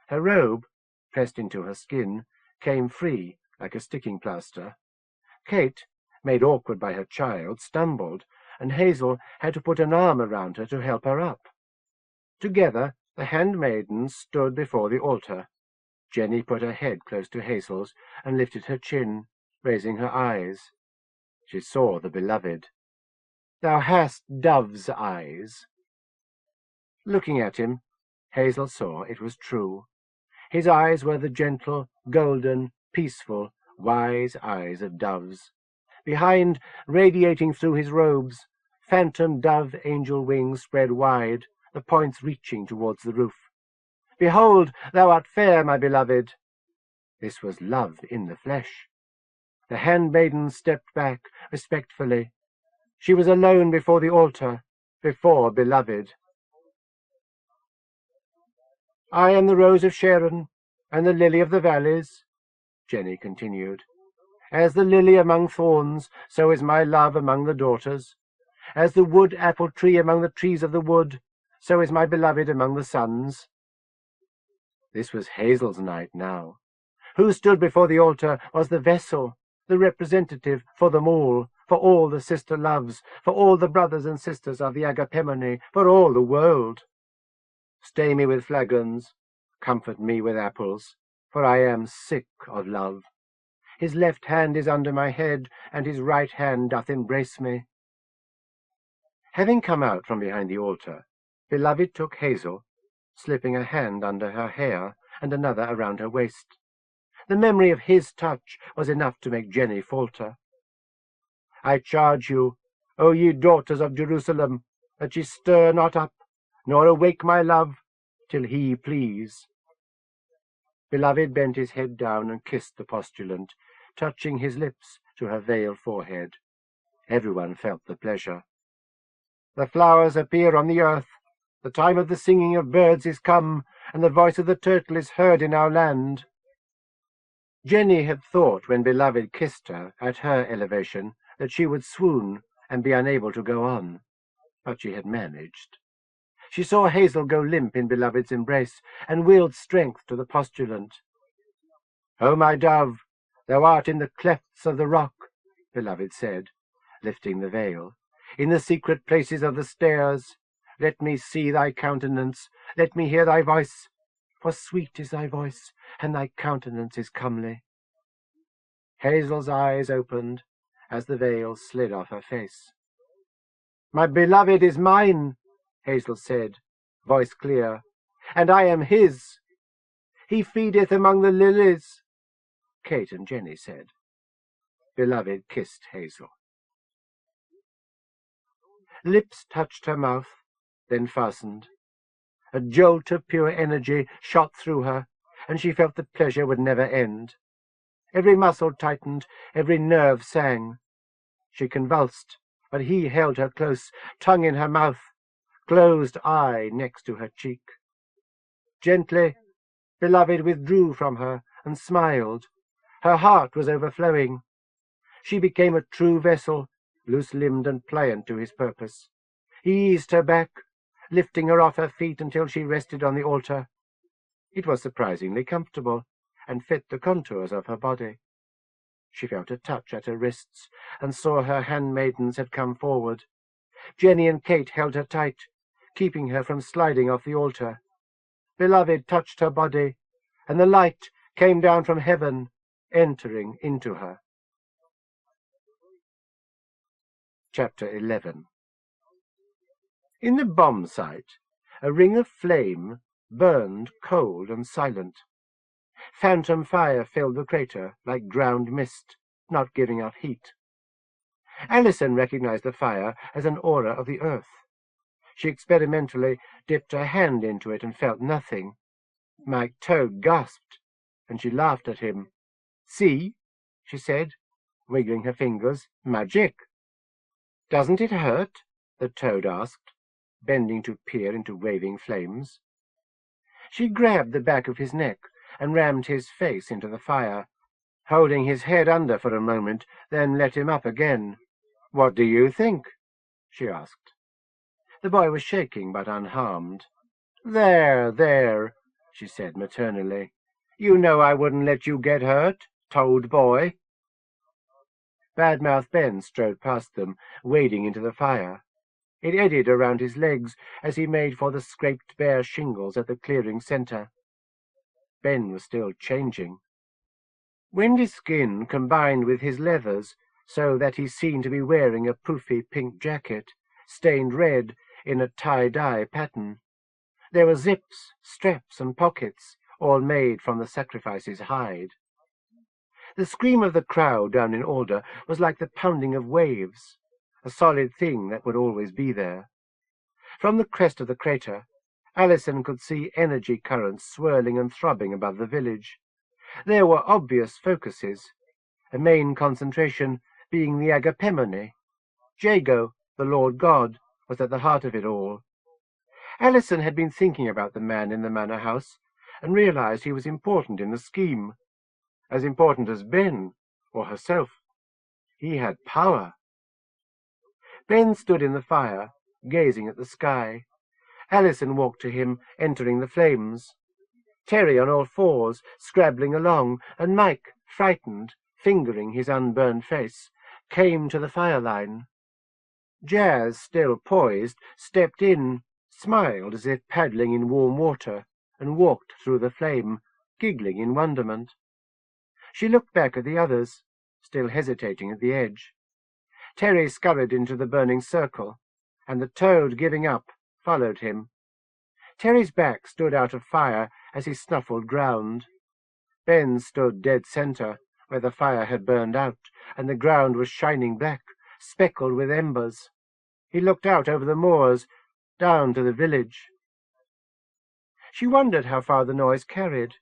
Her robe, pressed into her skin, came free like a sticking plaster. Kate, made awkward by her child, stumbled, and Hazel had to put an arm around her to help her up. Together the handmaidens stood before the altar. Jenny put her head close to Hazel's and lifted her chin, raising her eyes. She saw the beloved. "Thou hast dove's eyes." Looking at him, Hazel saw it was true. His eyes were the gentle, golden, peaceful, wise eyes of doves. Behind, radiating through his robes, phantom dove angel wings spread wide, the points reaching towards the roof. "Behold, thou art fair, my beloved." This was love in the flesh. The handmaiden stepped back respectfully. She was alone before the altar, before beloved. "I am the rose of Sharon, and the lily of the valleys," Jenny continued. "As the lily among thorns, so is my love among the daughters. As the wood apple tree among the trees of the wood, so is my beloved among the sons." This was Hazel's night now. Who stood before the altar was the vessel, the representative for them all, for all the sister loves, for all the brothers and sisters of the Agapemone, for all the world. "Stay me with flagons, comfort me with apples, for I am sick of love. His left hand is under my head, and his right hand doth embrace me." Having come out from behind the altar, beloved took Hazel, slipping a hand under her hair and another around her waist. The memory of his touch was enough to make Jenny falter. "I charge you, O ye daughters of Jerusalem, that ye stir not up, nor awake my love, till he please." Beloved bent his head down and kissed the postulant, touching his lips to her veiled forehead. Everyone felt the pleasure. "The flowers appear on the earth, the time of the singing of birds is come, and the voice of the turtle is heard in our land." Jenny had thought when beloved kissed her at her elevation that she would swoon and be unable to go on, but she had managed. She saw Hazel go limp in beloved's embrace, and willed strength to the postulant. "O my dove, thou art in the clefts of the rock," beloved said, lifting the veil, "in the secret places of the stairs. Let me see thy countenance, let me hear thy voice, for sweet is thy voice, and thy countenance is comely." Hazel's eyes opened as the veil slid off her face. "My beloved is mine," Hazel said, voice clear, "and I am his. He feedeth among the lilies," Kate and Jenny said. Beloved kissed Hazel. Lips touched her mouth, then fastened. A jolt of pure energy shot through her, and she felt the pleasure would never end. Every muscle tightened, every nerve sang. She convulsed, but he held her close, tongue in her mouth, closed eye next to her cheek. Gently, beloved withdrew from her and smiled. Her heart was overflowing. She became a true vessel, loose-limbed and pliant to his purpose. He eased her back, lifting her off her feet until she rested on the altar. It was surprisingly comfortable, and fit the contours of her body. She felt a touch at her wrists, and saw her handmaidens had come forward. Jenny and Kate held her tight, keeping her from sliding off the altar. Beloved touched her body, and the light came down from heaven, entering into her. Chapter 11. In the bomb site, a ring of flame burned cold and silent. Phantom fire filled the crater like ground mist, not giving off heat. Allison recognized the fire as an aura of the earth. She experimentally dipped her hand into it and felt nothing. Mike Toad gasped, and she laughed at him. "See," she said, wiggling her fingers. "Magic." "Doesn't it hurt?" the toad asked, bending to peer into waving flames. She grabbed the back of his neck and rammed his face into the fire, holding his head under for a moment, then let him up again. "What do you think?" she asked. The boy was shaking but unharmed. "There, there," she said maternally. "You know I wouldn't let you get hurt, Toad boy." Badmouth Ben strode past them, wading into the fire. It eddied around his legs as he made for the scraped bare shingles at the clearing's center. Ben was still changing. Wendy's skin combined with his leathers so that he seemed to be wearing a poofy pink jacket, stained red in a tie-dye pattern. There were zips, straps, and pockets, all made from the sacrifice's hide. The scream of the crowd down in order was like the pounding of waves, a solid thing that would always be there. From the crest of the crater, Allison could see energy currents swirling and throbbing above the village. There were obvious focuses, a main concentration being the Agapemone. Jago, the Lord God, was at the heart of it all. Allison had been thinking about the man in the manor house, and realized he was important in the scheme. As important as Ben, or herself. He had power. Ben stood in the fire, gazing at the sky. Allison walked to him, entering the flames. Terry on all fours, scrabbling along, and Mike, frightened, fingering his unburned face, came to the fire line. Jazz, still poised, stepped in, smiled as if paddling in warm water, and walked through the flame, giggling in wonderment. She looked back at the others, still hesitating at the edge. Terry scurried into the burning circle, and the toad, giving up, followed him. Terry's back stood out of fire as he snuffled ground. Ben stood dead center, where the fire had burned out, and the ground was shining black, speckled with embers. He looked out over the moors, down to the village. She wondered how far the noise carried.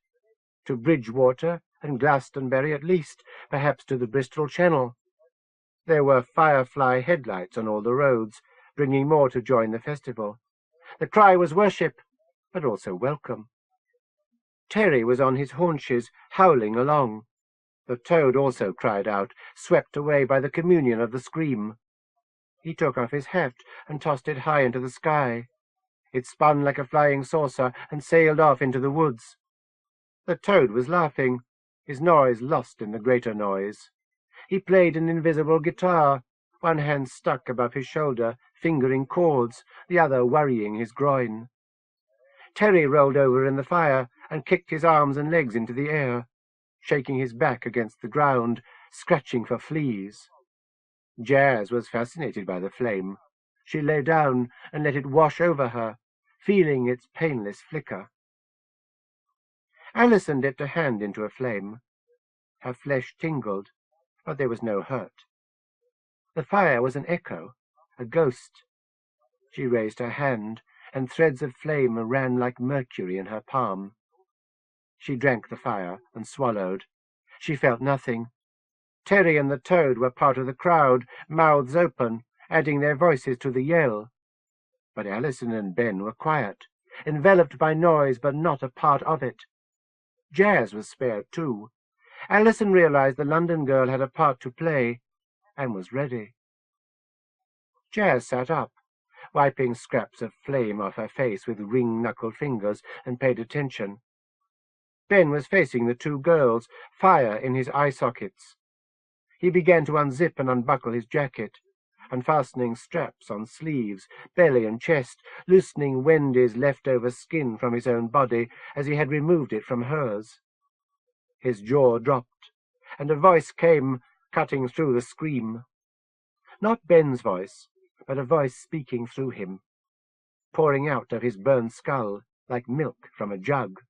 To Bridgewater and Glastonbury at least, perhaps to the Bristol Channel. There were firefly headlights on all the roads, bringing more to join the festival. The cry was worship, but also welcome. Terry was on his haunches, howling along. The toad also cried out, swept away by the communion of the scream. He took off his hat and tossed it high into the sky. It spun like a flying saucer and sailed off into the woods. The toad was laughing, his noise lost in the greater noise. He played an invisible guitar, one hand stuck above his shoulder, fingering chords, the other worrying his groin. Terry rolled over in the fire and kicked his arms and legs into the air, shaking his back against the ground, scratching for fleas. Jazz was fascinated by the flame. She lay down and let it wash over her, feeling its painless flicker. Allison dipped a hand into a flame. Her flesh tingled, but there was no hurt. The fire was an echo, a ghost. She raised her hand, and threads of flame ran like mercury in her palm. She drank the fire and swallowed. She felt nothing. Terry and the Toad were part of the crowd, mouths open, adding their voices to the yell. But Alison and Ben were quiet, enveloped by noise but not a part of it. Jazz was spared too. Alison realized the London girl had a part to play, and was ready. Jazz sat up, wiping scraps of flame off her face with ring-knuckled fingers, and paid attention. Ben was facing the two girls, fire in his eye sockets. He began to unzip and unbuckle his jacket, unfastening straps on sleeves, belly and chest, loosening Wendy's leftover skin from his own body as he had removed it from hers. His jaw dropped, and a voice came, cutting through the scream. Not Ben's voice, but a voice speaking through him, pouring out of his burned skull like milk from a jug.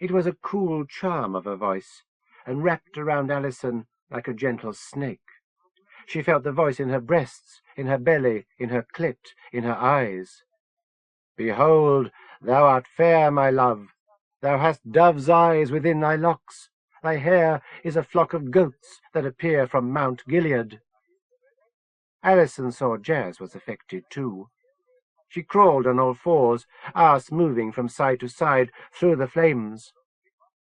It was a cool charm of a voice, and wrapped around Alison like a gentle snake. She felt the voice in her breasts, in her belly, in her clit, in her eyes. "Behold, thou art fair, my love. Thou hast dove's eyes within thy locks. Thy hair is a flock of goats that appear from Mount Gilead." Alison saw Jazz was affected too. She crawled on all fours, arse moving from side to side through the flames.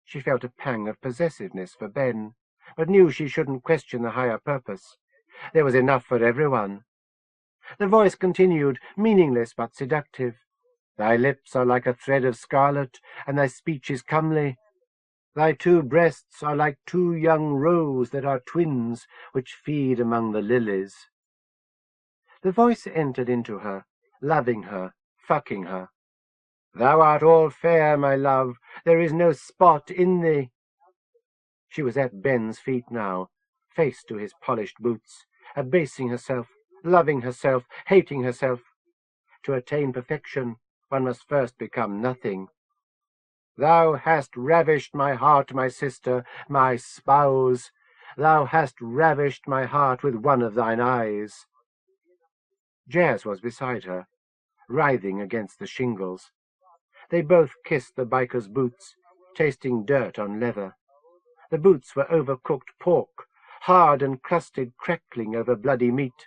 She felt a pang of possessiveness for Ben, but knew she shouldn't question the higher purpose. There was enough for everyone. The voice continued, meaningless but seductive. "Thy lips are like a thread of scarlet, and thy speech is comely. Thy two breasts are like two young roes that are twins, which feed among the lilies." The voice entered into her, loving her, fucking her. "Thou art all fair, my love. There is no spot in thee." She was at Ben's feet now, face to his polished boots, abasing herself, loving herself, hating herself. To attain perfection, one must first become nothing. "Thou hast ravished my heart, my sister, my spouse. Thou hast ravished my heart with one of thine eyes." Jazz was beside her, writhing against the shingles. They both kissed the biker's boots, tasting dirt on leather. The boots were overcooked pork, hard and crusted, crackling over bloody meat.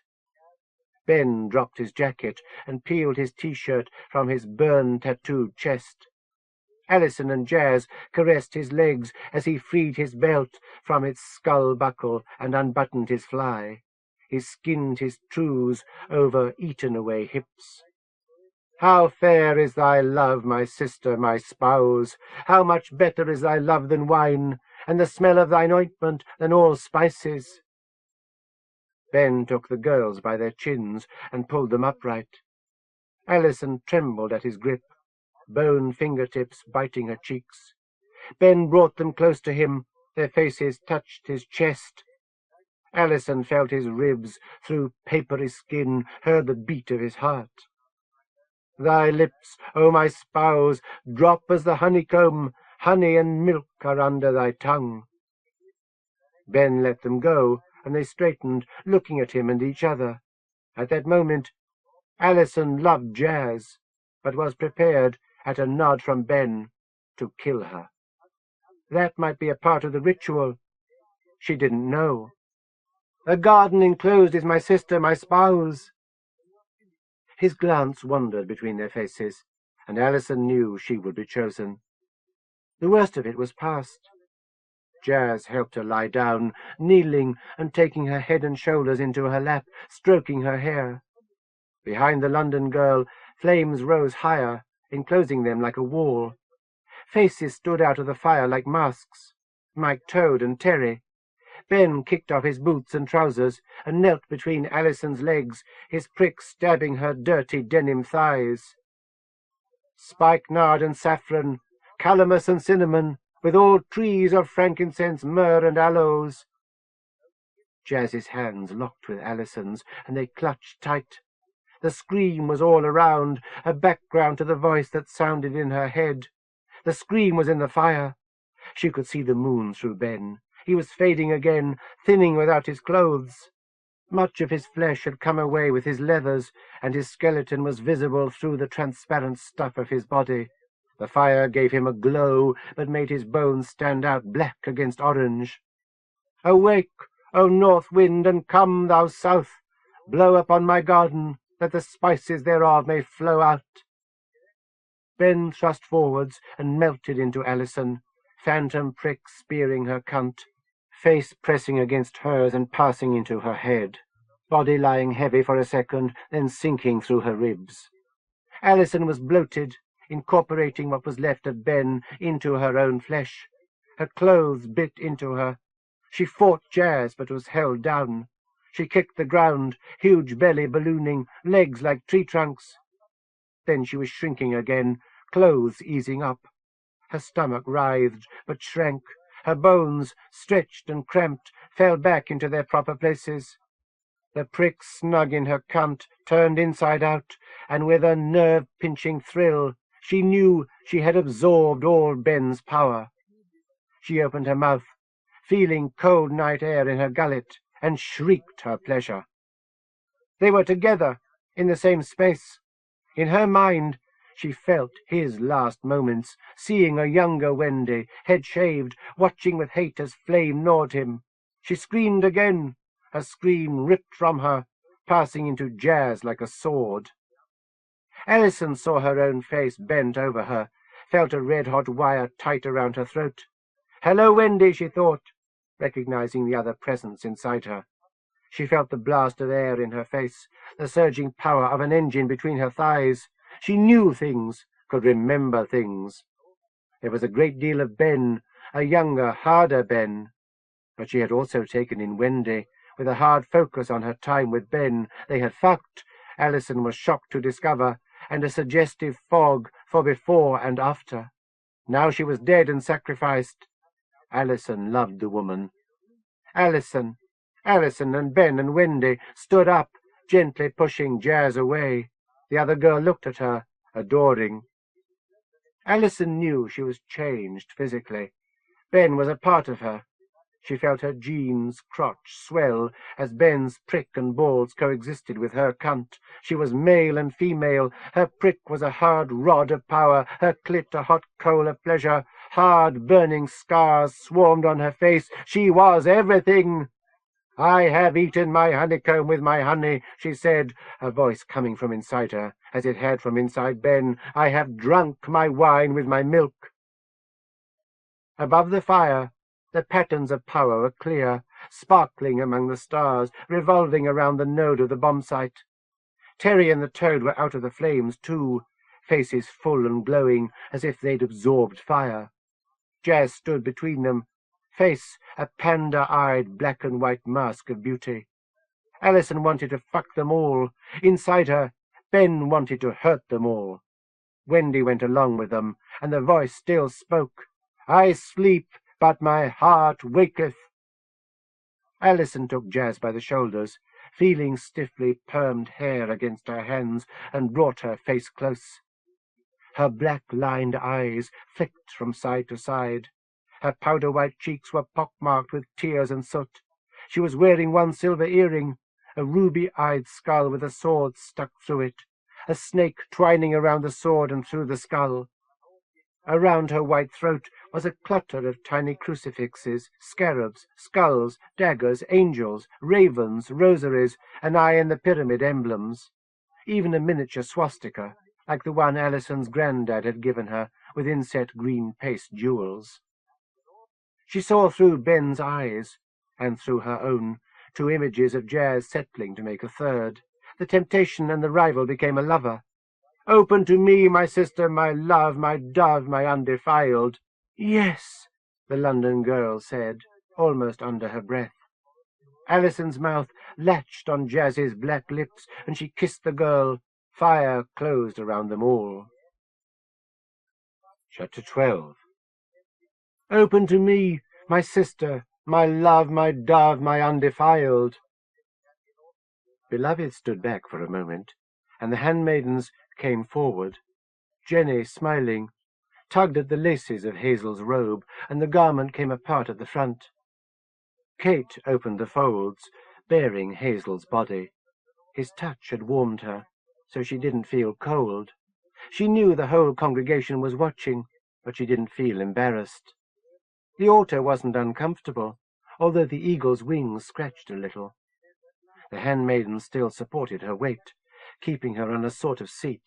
Ben dropped his jacket and peeled his T-shirt from his burn-tattooed chest. Alison and Jazz caressed his legs as he freed his belt from its skull buckle and unbuttoned his fly. He skinned his trews over eaten-away hips. "How fair is thy love, my sister, my spouse! How much better is thy love than wine, and the smell of thine ointment than all spices!" Ben took the girls by their chins and pulled them upright. Alison trembled at his grip, bone fingertips biting her cheeks. Ben brought them close to him, their faces touched his chest. Alison felt his ribs through papery skin, heard the beat of his heart. "Thy lips, O my spouse, drop as the honeycomb. Honey and milk are under thy tongue." Ben let them go, and they straightened, looking at him and each other. At that moment, Alison loved Jazz, but was prepared, at a nod from Ben, to kill her. That might be a part of the ritual. She didn't know. "The garden enclosed is my sister, my spouse." His glance wandered between their faces, and Alison knew she would be chosen. The worst of it was past. Jazz helped her lie down, kneeling and taking her head and shoulders into her lap, stroking her hair. Behind the London girl, flames rose higher, enclosing them like a wall. Faces stood out of the fire like masks. Mike Toad and Terry. Ben kicked off his boots and trousers and knelt between Alison's legs, his prick stabbing her dirty denim thighs. "Spikenard and saffron, calamus and cinnamon, with all trees of frankincense, myrrh, and aloes." Jazz's hands locked with Alison's, and they clutched tight. The scream was all around, a background to the voice that sounded in her head. The scream was in the fire. She could see the moon through Ben. He was fading again, thinning without his clothes. Much of his flesh had come away with his leathers, and his skeleton was visible through the transparent stuff of his body. The fire gave him a glow, but made his bones stand out black against orange. "Awake, O north wind, and come, thou south! Blow upon my garden, that the spices thereof may flow out." Ben thrust forwards and melted into Alison, phantom pricks spearing her cunt, face pressing against hers and passing into her head, body lying heavy for a second, then sinking through her ribs. Alison was bloated, incorporating what was left of Ben into her own flesh. Her clothes bit into her. She fought Jazz, but was held down. She kicked the ground, huge belly ballooning, legs like tree trunks. Then she was shrinking again, clothes easing up. Her stomach writhed, but shrank. Her bones, stretched and cramped, fell back into their proper places. The prick snug in her cunt turned inside out, and with a nerve-pinching thrill, she knew she had absorbed all Ben's power. She opened her mouth, feeling cold night air in her gullet, and shrieked her pleasure. They were together, in the same space. In her mind, she felt his last moments, seeing a younger Wendy, head-shaved, watching with hate as flame gnawed him. She screamed again, a scream ripped from her, passing into Jazz like a sword. Alison saw her own face bent over her, felt a red-hot wire tight around her throat. "Hello, Wendy," she thought, recognizing the other presence inside her. She felt the blast of air in her face, the surging power of an engine between her thighs. She knew things, could remember things. There was a great deal of Ben, a younger, harder Ben. But she had also taken in Wendy, with a hard focus on her time with Ben. They had fucked, Alison was shocked to discover, and a suggestive fog for before and after. Now she was dead and sacrificed. Alison loved the woman. Alison and Ben and Wendy stood up, gently pushing Jazz away. The other girl looked at her, adoring. Alison knew she was changed physically. Ben was a part of her. She felt her jeans' crotch swell as Ben's prick and balls coexisted with her cunt. She was male and female. Her prick was a hard rod of power, her clit a hot coal of pleasure. Hard, burning scars swarmed on her face. She was everything. "I have eaten my honeycomb with my honey," she said, a voice coming from inside her, as it had from inside Ben. "I have drunk my wine with my milk." Above the fire, the patterns of power were clear, sparkling among the stars, revolving around the node of the bomb site. Terry and the Toad were out of the flames, too, faces full and glowing, as if they'd absorbed fire. Jazz stood between them, face a panda-eyed black-and-white mask of beauty. Alison wanted to fuck them all. Inside her, Ben wanted to hurt them all. Wendy went along with them, and the voice still spoke. "I sleep, but my heart waketh." Alison took Jazz by the shoulders, feeling stiffly permed hair against her hands, and brought her face close. Her black-lined eyes flicked from side to side. Her powder-white cheeks were pock-marked with tears and soot. She was wearing one silver earring, a ruby-eyed skull with a sword stuck through it, a snake twining around the sword and through the skull. Around her white throat was a clutter of tiny crucifixes, scarabs, skulls, daggers, angels, ravens, rosaries, an eye in the pyramid emblems. Even a miniature swastika, like the one Alison's granddad had given her, with inset green paste jewels. She saw through Ben's eyes, and through her own, two images of Jazz settling to make a third. The temptation and the rival became a lover. "Open to me, my sister, my love, my dove, my undefiled." "Yes," the London girl said, almost under her breath. Alison's mouth latched on Jazz's black lips, and she kissed the girl. Fire closed around them all. Chapter 12. "Open to me, my sister, my love, my dove, my undefiled." Beloved stood back for a moment, and the handmaidens came forward. Jenny, smiling, tugged at the laces of Hazel's robe, and the garment came apart at the front. Kate opened the folds, baring Hazel's body. His touch had warmed her, so she didn't feel cold. She knew the whole congregation was watching, but she didn't feel embarrassed. The altar wasn't uncomfortable, although the eagle's wings scratched a little. The handmaiden still supported her weight, keeping her on a sort of seat.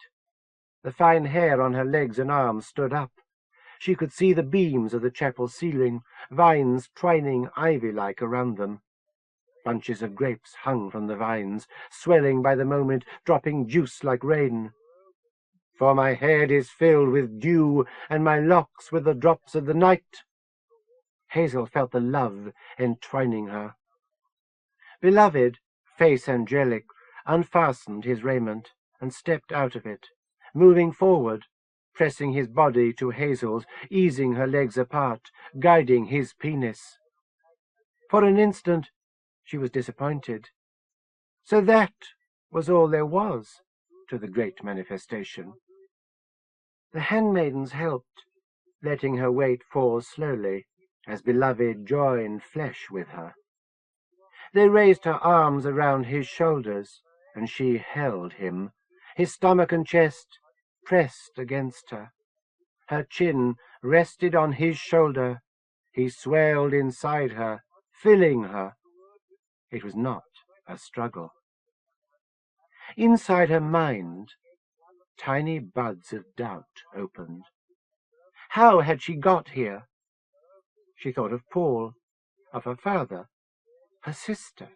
The fine hair on her legs and arms stood up. She could see the beams of the chapel ceiling, vines twining ivy-like around them. Bunches of grapes hung from the vines, swelling by the moment, dropping juice like rain. For my head is filled with dew, and my locks with the drops of the night. Hazel felt the love entwining her. Beloved, face angelic, unfastened his raiment and stepped out of it, moving forward, pressing his body to Hazel's, easing her legs apart, guiding his penis. For an instant she was disappointed. So that was all there was to the great manifestation. The handmaidens helped, letting her weight fall slowly as Beloved joined flesh with her. They raised her arms around his shoulders, and she held him, his stomach and chest pressed against her. Her chin rested on his shoulder. He swelled inside her, filling her. It was not a struggle. Inside her mind, tiny buds of doubt opened. How had she got here? She thought of Paul, of her father, her sister.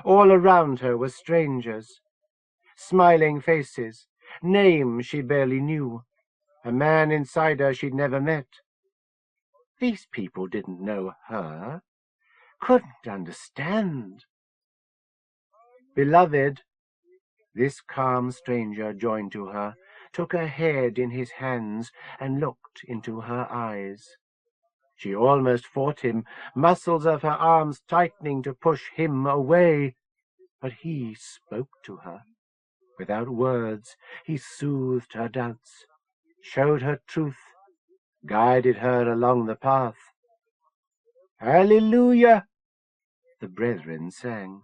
All around her were strangers, smiling faces, names she barely knew, a man inside her she'd never met. These people didn't know her, couldn't understand. Beloved, this calm stranger joined to her, took her head in his hands and looked into her eyes. She almost fought him, muscles of her arms tightening to push him away. But he spoke to her. Without words, he soothed her doubts, showed her truth, guided her along the path. Hallelujah! The brethren sang.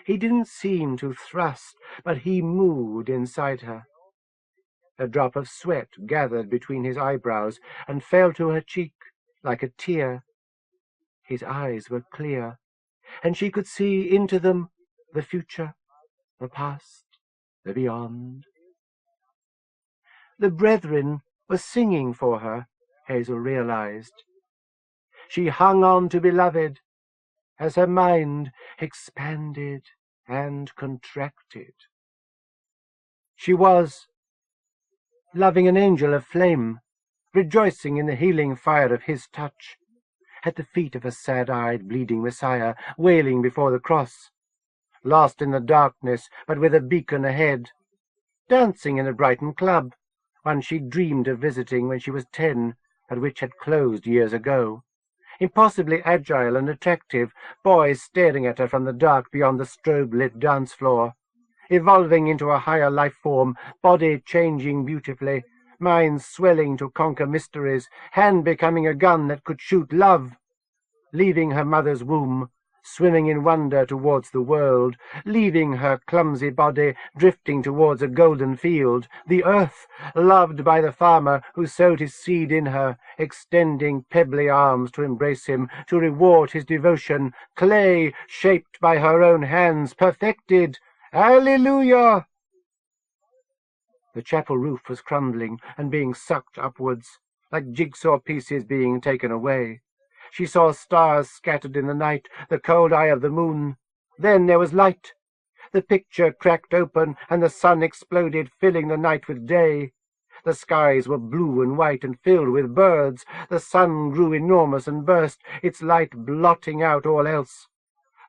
He didn't seem to thrust, but he moved inside her. A drop of sweat gathered between his eyebrows and fell to her cheek like a tear. His eyes were clear, and she could see into them the future, the past, the beyond. The brethren were singing for her, Hazel realized. She hung on to Beloved as her mind expanded and contracted. She was loving an angel of flame, rejoicing in the healing fire of his touch, at the feet of a sad-eyed, bleeding Messiah, wailing before the cross, lost in the darkness, but with a beacon ahead, dancing in a Brighton club, one she'd dreamed of visiting when she was 10, but which had closed years ago. Impossibly agile and attractive, boys staring at her from the dark beyond the strobe-lit dance floor, evolving into a higher life form, body changing beautifully, mind swelling to conquer mysteries, hand becoming a gun that could shoot love, leaving her mother's womb, swimming in wonder towards the world, leaving her clumsy body, drifting towards a golden field, the earth, loved by the farmer who sowed his seed in her, extending pebbly arms to embrace him, to reward his devotion, clay shaped by her own hands, perfected. Hallelujah! The chapel roof was crumbling and being sucked upwards, like jigsaw pieces being taken away. She saw stars scattered in the night, the cold eye of the moon. Then there was light. The picture cracked open, and the sun exploded, filling the night with day. The skies were blue and white and filled with birds. The sun grew enormous and burst, its light blotting out all else.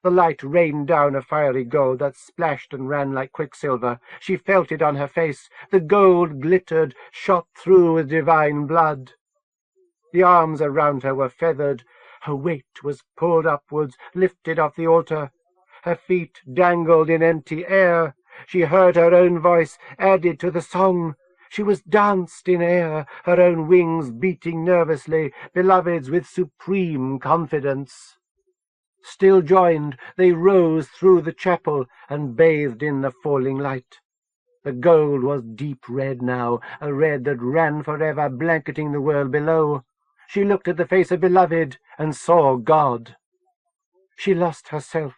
The light rained down a fiery gold that splashed and ran like quicksilver. She felt it on her face. The gold glittered, shot through with divine blood. The arms around her were feathered. Her weight was pulled upwards, lifted off the altar. Her feet dangled in empty air. She heard her own voice added to the song. She was danced in air, her own wings beating nervously, Beloved's with supreme confidence. Still joined, they rose through the chapel and bathed in the falling light. The gold was deep red now, a red that ran forever, blanketing the world below. She looked at the face of beloved and saw God. She lost herself,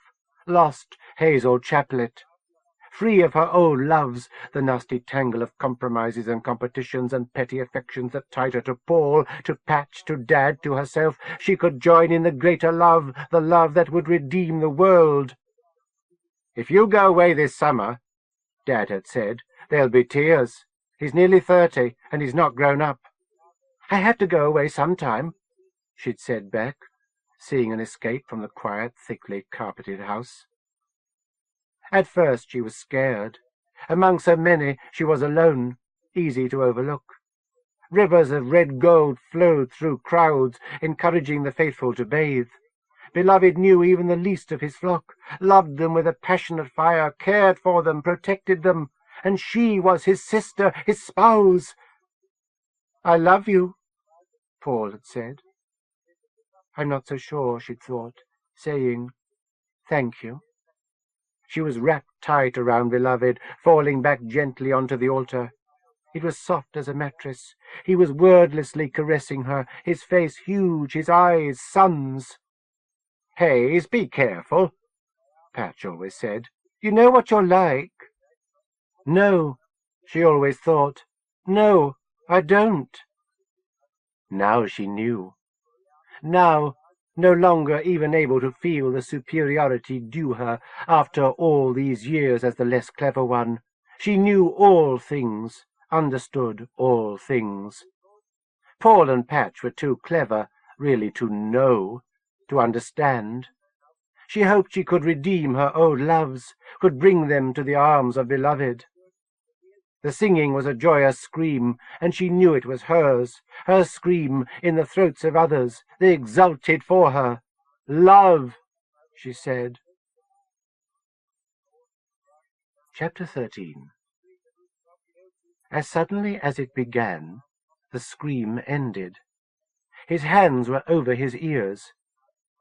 lost Hazel Chaplet. Free of her old loves, the nasty tangle of compromises and competitions and petty affections that tied her to Paul, to Patch, to Dad, to herself, she could join in the greater love, the love that would redeem the world. "If you go away this summer," Dad had said, "there'll be tears. He's nearly 30, and he's not grown up." "I have to go away sometime," she'd said back, seeing an escape from the quiet, thickly carpeted house. At first she was scared. Among so many she was alone, easy to overlook. Rivers of red gold flowed through crowds, encouraging the faithful to bathe. Beloved knew even the least of his flock, loved them with a passionate fire, cared for them, protected them, and she was his sister, his spouse. "I love you," Paul had said. "I'm not so sure," she'd thought, saying, "Thank you." She was wrapped tight around beloved, falling back gently onto the altar. It was soft as a mattress. He was wordlessly caressing her, his face huge, his eyes suns. "Hayes, be careful," Patch always said. "You know what you're like." No, she always thought. No, I don't. Now she knew. Now, no longer even able to feel the superiority due her after all these years as the less clever one, she knew all things, understood all things. Paul and Patch were too clever, really, to know, to understand. She hoped she could redeem her old loves, could bring them to the arms of beloved. The singing was a joyous scream, and she knew it was hers, her scream in the throats of others. They exulted for her. "Love," she said. Chapter 13. As suddenly as it began, the scream ended. His hands were over his ears.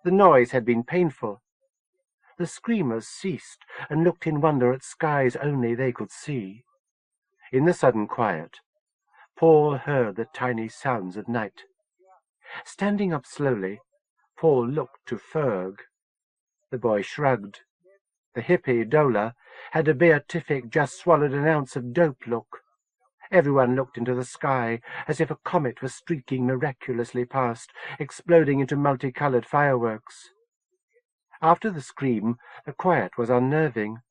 The noise had been painful. The screamers ceased and looked in wonder at skies only they could see. In the sudden quiet, Paul heard the tiny sounds of night. Standing up slowly, Paul looked to Ferg. The boy shrugged. The hippie, Dola, had a beatific just-swallowed-an-ounce of dope look. Everyone looked into the sky, as if a comet was streaking miraculously past, exploding into multicolored fireworks. After the scream, the quiet was unnerving.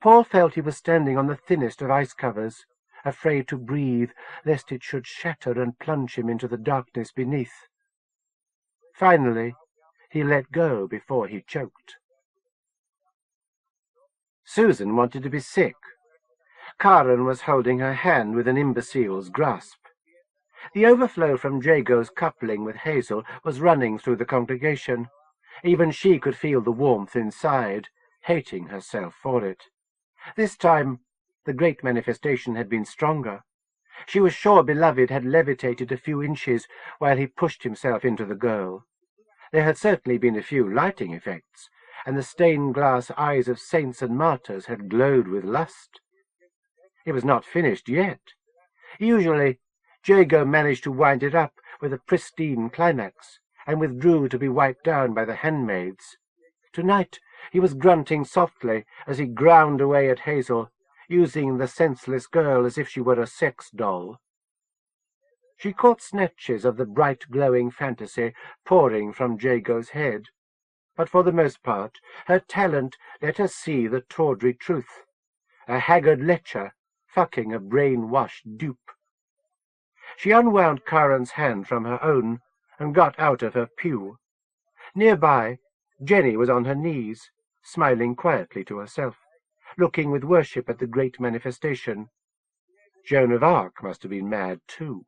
Paul felt he was standing on the thinnest of ice covers, afraid to breathe, lest it should shatter and plunge him into the darkness beneath. Finally, he let go before he choked. Susan wanted to be sick. Karen was holding her hand with an imbecile's grasp. The overflow from Jago's coupling with Hazel was running through the congregation. Even she could feel the warmth inside, hating herself for it. This time, the great manifestation had been stronger. She was sure beloved had levitated a few inches while he pushed himself into the girl. There had certainly been a few lighting effects, and the stained-glass eyes of saints and martyrs had glowed with lust. It was not finished yet. Usually, Jago managed to wind it up with a pristine climax, and withdrew to be wiped down by the handmaids. Tonight he was grunting softly as he ground away at Hazel, using the senseless girl as if she were a sex doll. She caught snatches of the bright glowing fantasy pouring from Jago's head, but for the most part her talent let her see the tawdry truth, a haggard lecher fucking a brain-washed dupe. She unwound Karen's hand from her own and got out of her pew. Nearby, Jenny was on her knees, smiling quietly to herself, looking with worship at the great manifestation. Joan of Arc must have been mad too.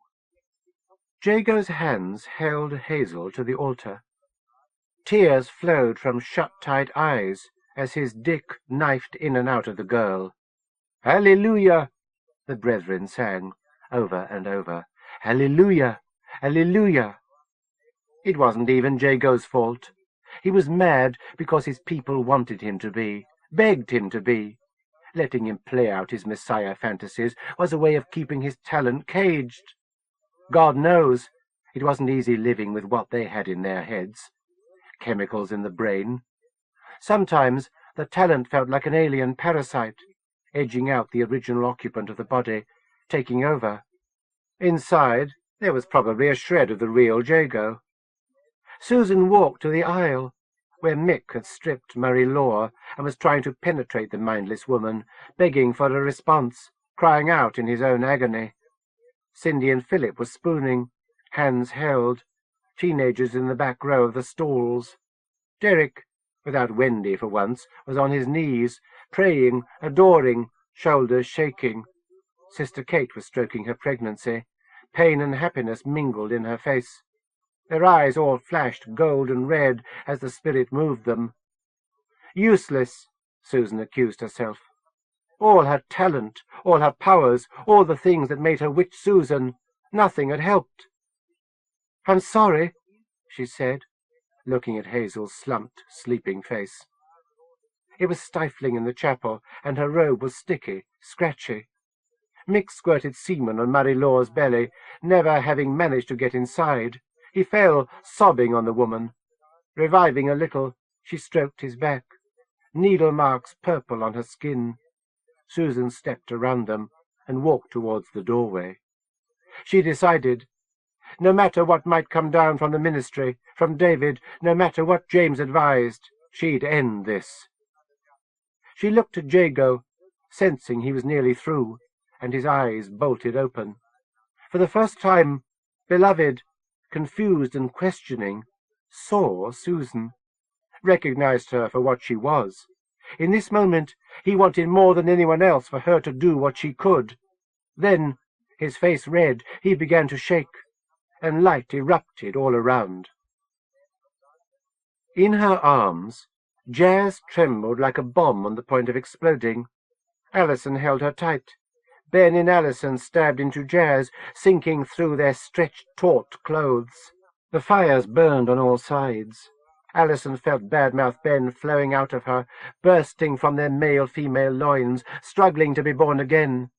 Jago's hands held Hazel to the altar. Tears flowed from shut-tight eyes as his dick knifed in and out of the girl. "Hallelujah!" the brethren sang, over and over. "Hallelujah! Hallelujah!" It wasn't even Jago's fault. He was mad because his people wanted him to be, begged him to be. Letting him play out his messiah fantasies was a way of keeping his talent caged. God knows, it wasn't easy living with what they had in their heads. Chemicals in the brain. Sometimes the talent felt like an alien parasite, edging out the original occupant of the body, taking over. Inside, there was probably a shred of the real Jago. Susan walked to the aisle, where Mick had stripped Murray Law and was trying to penetrate the mindless woman, begging for a response, crying out in his own agony. Cindy and Philip were spooning, hands held, teenagers in the back row of the stalls. Derek, without Wendy for once, was on his knees, praying, adoring, shoulders shaking. Sister Kate was stroking her pregnancy. Pain and happiness mingled in her face. Their eyes all flashed gold and red as the spirit moved them. Useless, Susan accused herself. All her talent, all her powers, all the things that made her Witch Susan, nothing had helped. "I'm sorry," she said, looking at Hazel's slumped, sleeping face. It was stifling in the chapel, and her robe was sticky, scratchy. Mick squirted semen on Murray Law's belly, never having managed to get inside. He fell, sobbing on the woman. Reviving a little, she stroked his back, needle marks purple on her skin. Susan stepped around them and walked towards the doorway. She decided, no matter what might come down from the ministry, from David, no matter what James advised, she'd end this. She looked at Jago, sensing he was nearly through, and his eyes bolted open. For the first time, Beloved, confused and questioning, saw Susan, recognized her for what she was. In this moment, he wanted more than anyone else for her to do what she could. Then, his face red, he began to shake, and light erupted all around. In her arms, Jazz trembled like a bomb on the point of exploding. Allison held her tight. Ben and Allison stabbed into Jazz, sinking through their stretched, taut clothes. The fires burned on all sides. Allison felt Badmouth Ben flowing out of her, bursting from their male-female loins, struggling to be born again.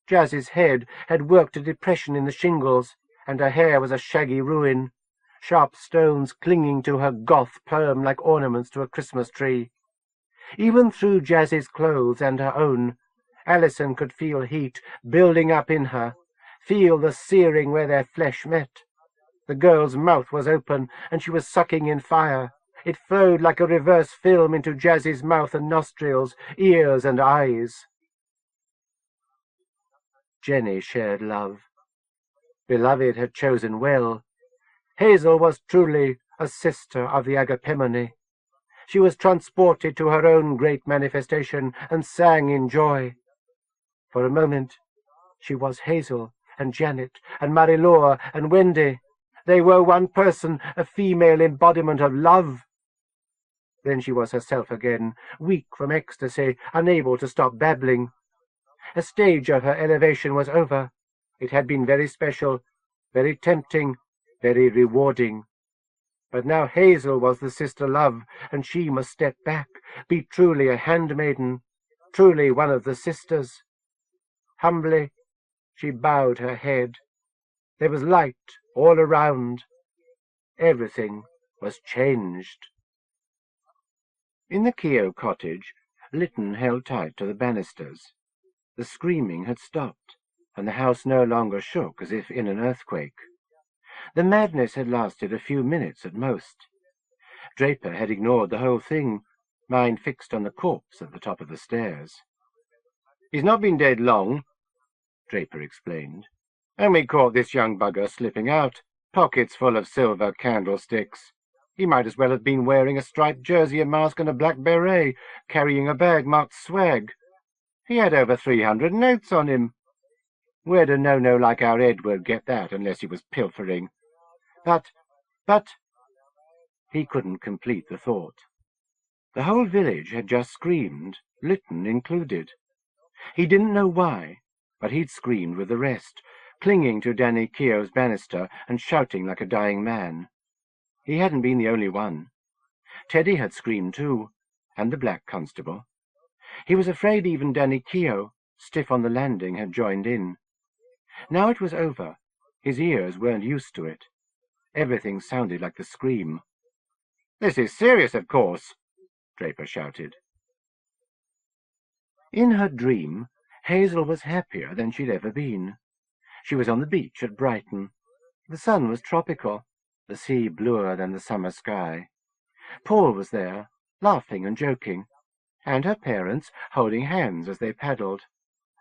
Jazz's head had worked a depression in the shingles, and her hair was a shaggy ruin, sharp stones clinging to her goth perm like ornaments to a Christmas tree. Even through Jazz's clothes and her own, Allison could feel heat building up in her, feel the searing where their flesh met. The girl's mouth was open, and she was sucking in fire. It flowed like a reverse film into Jazz's mouth and nostrils, ears and eyes. Jenny shared love. Beloved had chosen well. Hazel was truly a sister of the Agapemone. She was transported to her own great manifestation and sang in joy. For a moment, she was Hazel and Janet and Marie-Laure and Wendy. They were one person, a female embodiment of love. Then she was herself again, weak from ecstasy, unable to stop babbling. A stage of her elevation was over. It had been very special, very tempting, very rewarding. But now Hazel was the sister love, and she must step back, be truly a handmaiden, truly one of the sisters. Humbly, she bowed her head. There was light all around. Everything was changed. In the Keogh cottage, Lytton held tight to the banisters. The screaming had stopped, and the house no longer shook as if in an earthquake. The madness had lasted a few minutes at most. Draper had ignored the whole thing, mind fixed on the corpse at the top of the stairs. "He's not been dead long," Draper explained. "And we caught this young bugger slipping out, pockets full of silver candlesticks. He might as well have been wearing a striped jersey, a mask, and a black beret, carrying a bag marked swag. He had over 300 notes on him. Where'd a no-no like our Edward get that unless he was pilfering? But... He couldn't complete the thought. The whole village had just screamed, Lytton included. He didn't know why, but he'd screamed with the rest, clinging to Danny Keogh's banister and shouting like a dying man. He hadn't been the only one. Teddy had screamed too, and the black constable. He was afraid even Danny Keogh, stiff on the landing, had joined in. Now it was over. His ears weren't used to it. Everything sounded like the scream. "This is serious, of course," Draper shouted. In her dream, Hazel was happier than she'd ever been. She was on the beach at Brighton. The sun was tropical, the sea bluer than the summer sky. Paul was there, laughing and joking, and her parents holding hands as they paddled,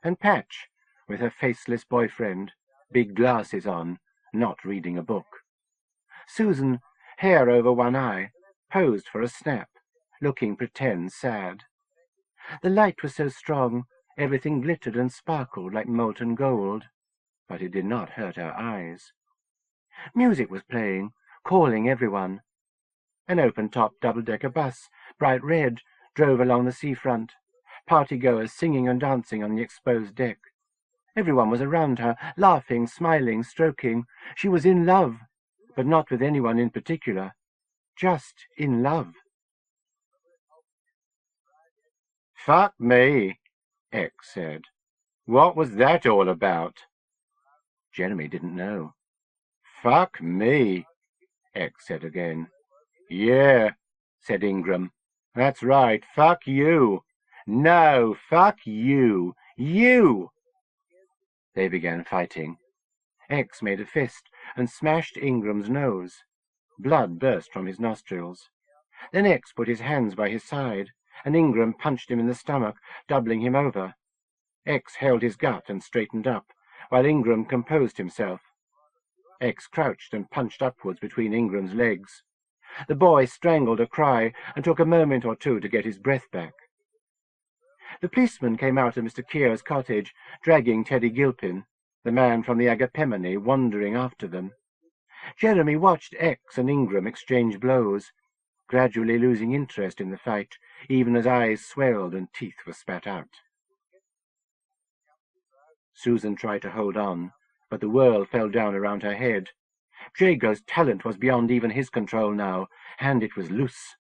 and Patch, with her faceless boyfriend, big glasses on, not reading a book. Susan, hair over one eye, posed for a snap, looking pretend sad. The light was so strong, everything glittered and sparkled like molten gold, but it did not hurt her eyes. Music was playing, calling everyone. An open-top double-decker bus, bright red, drove along the seafront, party-goers singing and dancing on the exposed deck. Everyone was around her, laughing, smiling, stroking. She was in love, but not with anyone in particular. Just in love. "Fuck me," X said. "What was that all about?" Jeremy didn't know. "Fuck me," X said again. "Yeah," said Ingram. "That's right. Fuck you. No, fuck you. You!" They began fighting. X made a fist and smashed Ingram's nose. Blood burst from his nostrils. Then X put his hands by his side, and Ingram punched him in the stomach, doubling him over. X held his gut and straightened up, while Ingram composed himself. X crouched and punched upwards between Ingram's legs. The boy strangled a cry and took a moment or two to get his breath back. The policeman came out of Mr. Keogh's cottage, dragging Teddy Gilpin, the man from the Agapemone, wandering after them. Jeremy watched X and Ingram exchange blows, gradually losing interest in the fight, even as eyes swelled and teeth were spat out. Susan tried to hold on, but the world fell down around her head. Jago's talent was beyond even his control now, and it was loose.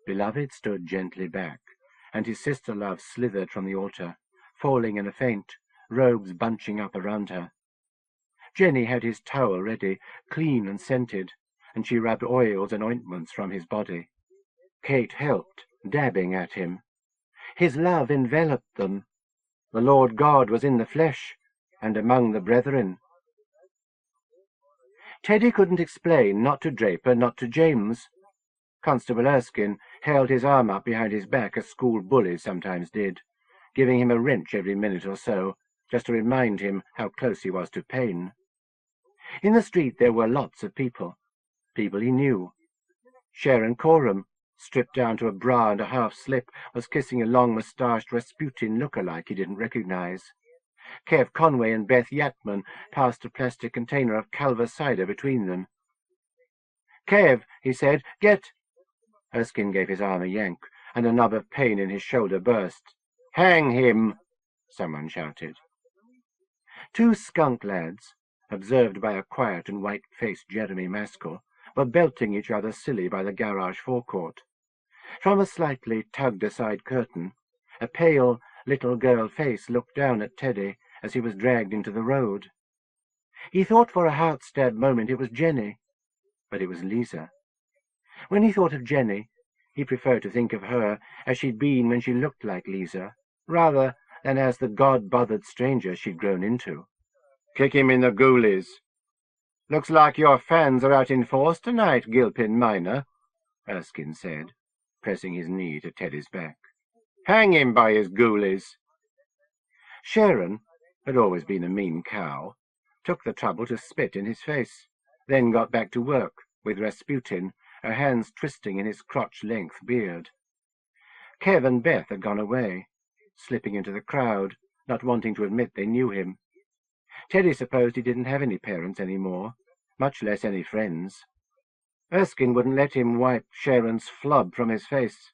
Beloved stood gently back, and his sister-love slithered from the altar, falling in a faint, robes bunching up around her. Jenny had his towel ready, clean and scented, and she rubbed oils and ointments from his body. Kate helped, dabbing at him. His love enveloped them. The Lord God was in the flesh, and among the brethren. Teddy couldn't explain, not to Draper, not to James. Constable Erskine held his arm up behind his back as school bullies sometimes did, giving him a wrench every minute or so, just to remind him how close he was to pain. In the street there were lots of people he knew. Sharon Coram, stripped down to a bra and a half-slip, was kissing a long-moustached Rasputin look-alike he didn't recognize. Kev Conway and Beth Yatman passed a plastic container of Calver cider between them. "Kev," he said, "get—" Erskine gave his arm a yank, and a knob of pain in his shoulder burst. "Hang him!" someone shouted. Two skunk lads, observed by a quiet and white-faced Jeremy Maskell, were belting each other silly by the garage forecourt. From a slightly tugged-aside curtain, a pale, little girl face looked down at Teddy as he was dragged into the road. He thought for a heart-stabbed moment it was Jenny, but it was Lisa. When he thought of Jenny, he preferred to think of her as she'd been when she looked like Lisa, rather than as the God-bothered stranger she'd grown into. "Kick him in the ghoulies. Looks like your fans are out in force tonight, Gilpin Minor," Erskine said, pressing his knee to Teddy's back. "Hang him by his ghoulies." Sharon had always been a mean cow, took the trouble to spit in his face, then got back to work with Rasputin, her hands twisting in his crotch-length beard. Kev and Beth had gone away, slipping into the crowd, not wanting to admit they knew him. Teddy supposed he didn't have any parents any more, much less any friends. Erskine wouldn't let him wipe Sharon's flub from his face.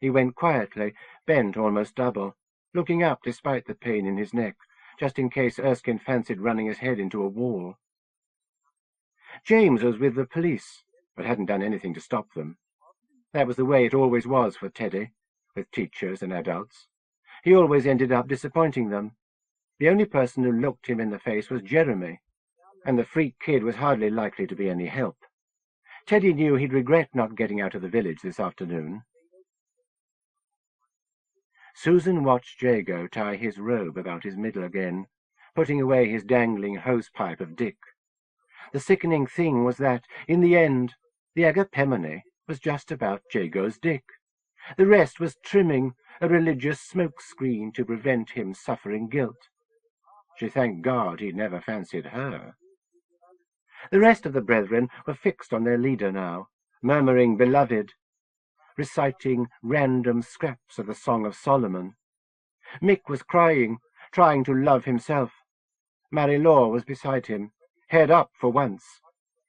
He went quietly, bent almost double, looking up despite the pain in his neck, just in case Erskine fancied running his head into a wall. James was with the police, but hadn't done anything to stop them. That was the way it always was for Teddy. with teachers and adults. He always ended up disappointing them. The only person who looked him in the face was Jeremy, and the freak kid was hardly likely to be any help. Teddy knew he'd regret not getting out of the village this afternoon. Susan watched Jago tie his robe about his middle again, putting away his dangling hosepipe of Dick. The sickening thing was that, in the end, the agapemone was just about Jago's dick. The rest was trimming, a religious smoke-screen to prevent him suffering guilt. She thanked God he'd never fancied her. The rest of the brethren were fixed on their leader now, murmuring "Beloved," reciting random scraps of the Song of Solomon. Mick was crying, trying to love himself. Marie-Laure was beside him, head up for once,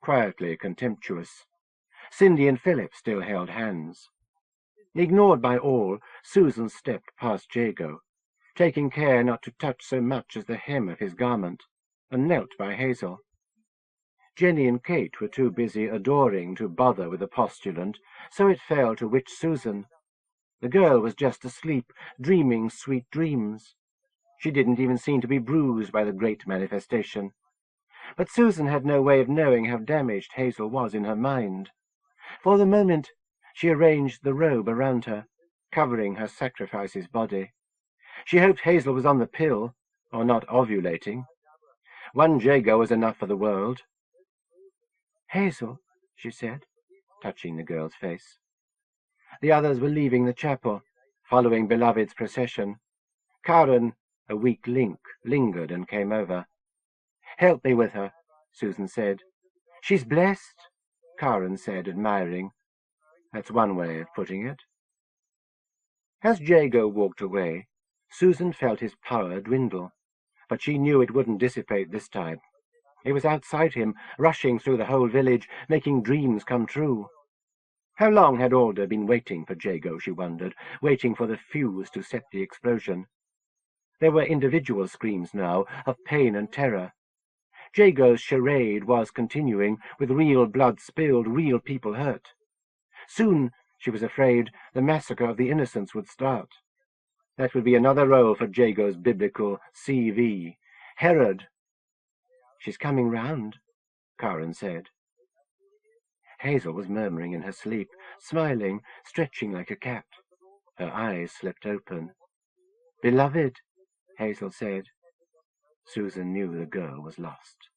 quietly contemptuous. Cindy and Philip still held hands. Ignored by all, Susan stepped past Jago, taking care not to touch so much as the hem of his garment, and knelt by Hazel. Jenny and Kate were too busy adoring to bother with the postulant, so it fell to witch Susan. The girl was just asleep, dreaming sweet dreams. She didn't even seem to be bruised by the great manifestation. But Susan had no way of knowing how damaged Hazel was in her mind. For the moment, she arranged the robe around her, covering her sacrifice's body. She hoped Hazel was on the pill, or not ovulating. One Jago was enough for the world. "Hazel," she said, touching the girl's face. The others were leaving the chapel, following Beloved's procession. Karen, a weak link, lingered and came over. "Help me with her," Susan said. "She's blessed," Karen said, admiring. That's one way of putting it. As Jago walked away, Susan felt his power dwindle, but she knew it wouldn't dissipate this time. It was outside him, rushing through the whole village, making dreams come true. How long had Alder been waiting for Jago, she wondered, waiting for the fuse to set the explosion? There were individual screams now, of pain and terror. Jago's charade was continuing, with real blood spilled, real people hurt. Soon, she was afraid, the massacre of the innocents would start. That would be another role for Jago's biblical CV. Herod. "She's coming round," Karen said. Hazel was murmuring in her sleep, smiling, stretching like a cat. Her eyes slipped open. "Beloved," Hazel said. Susan knew the girl was lost.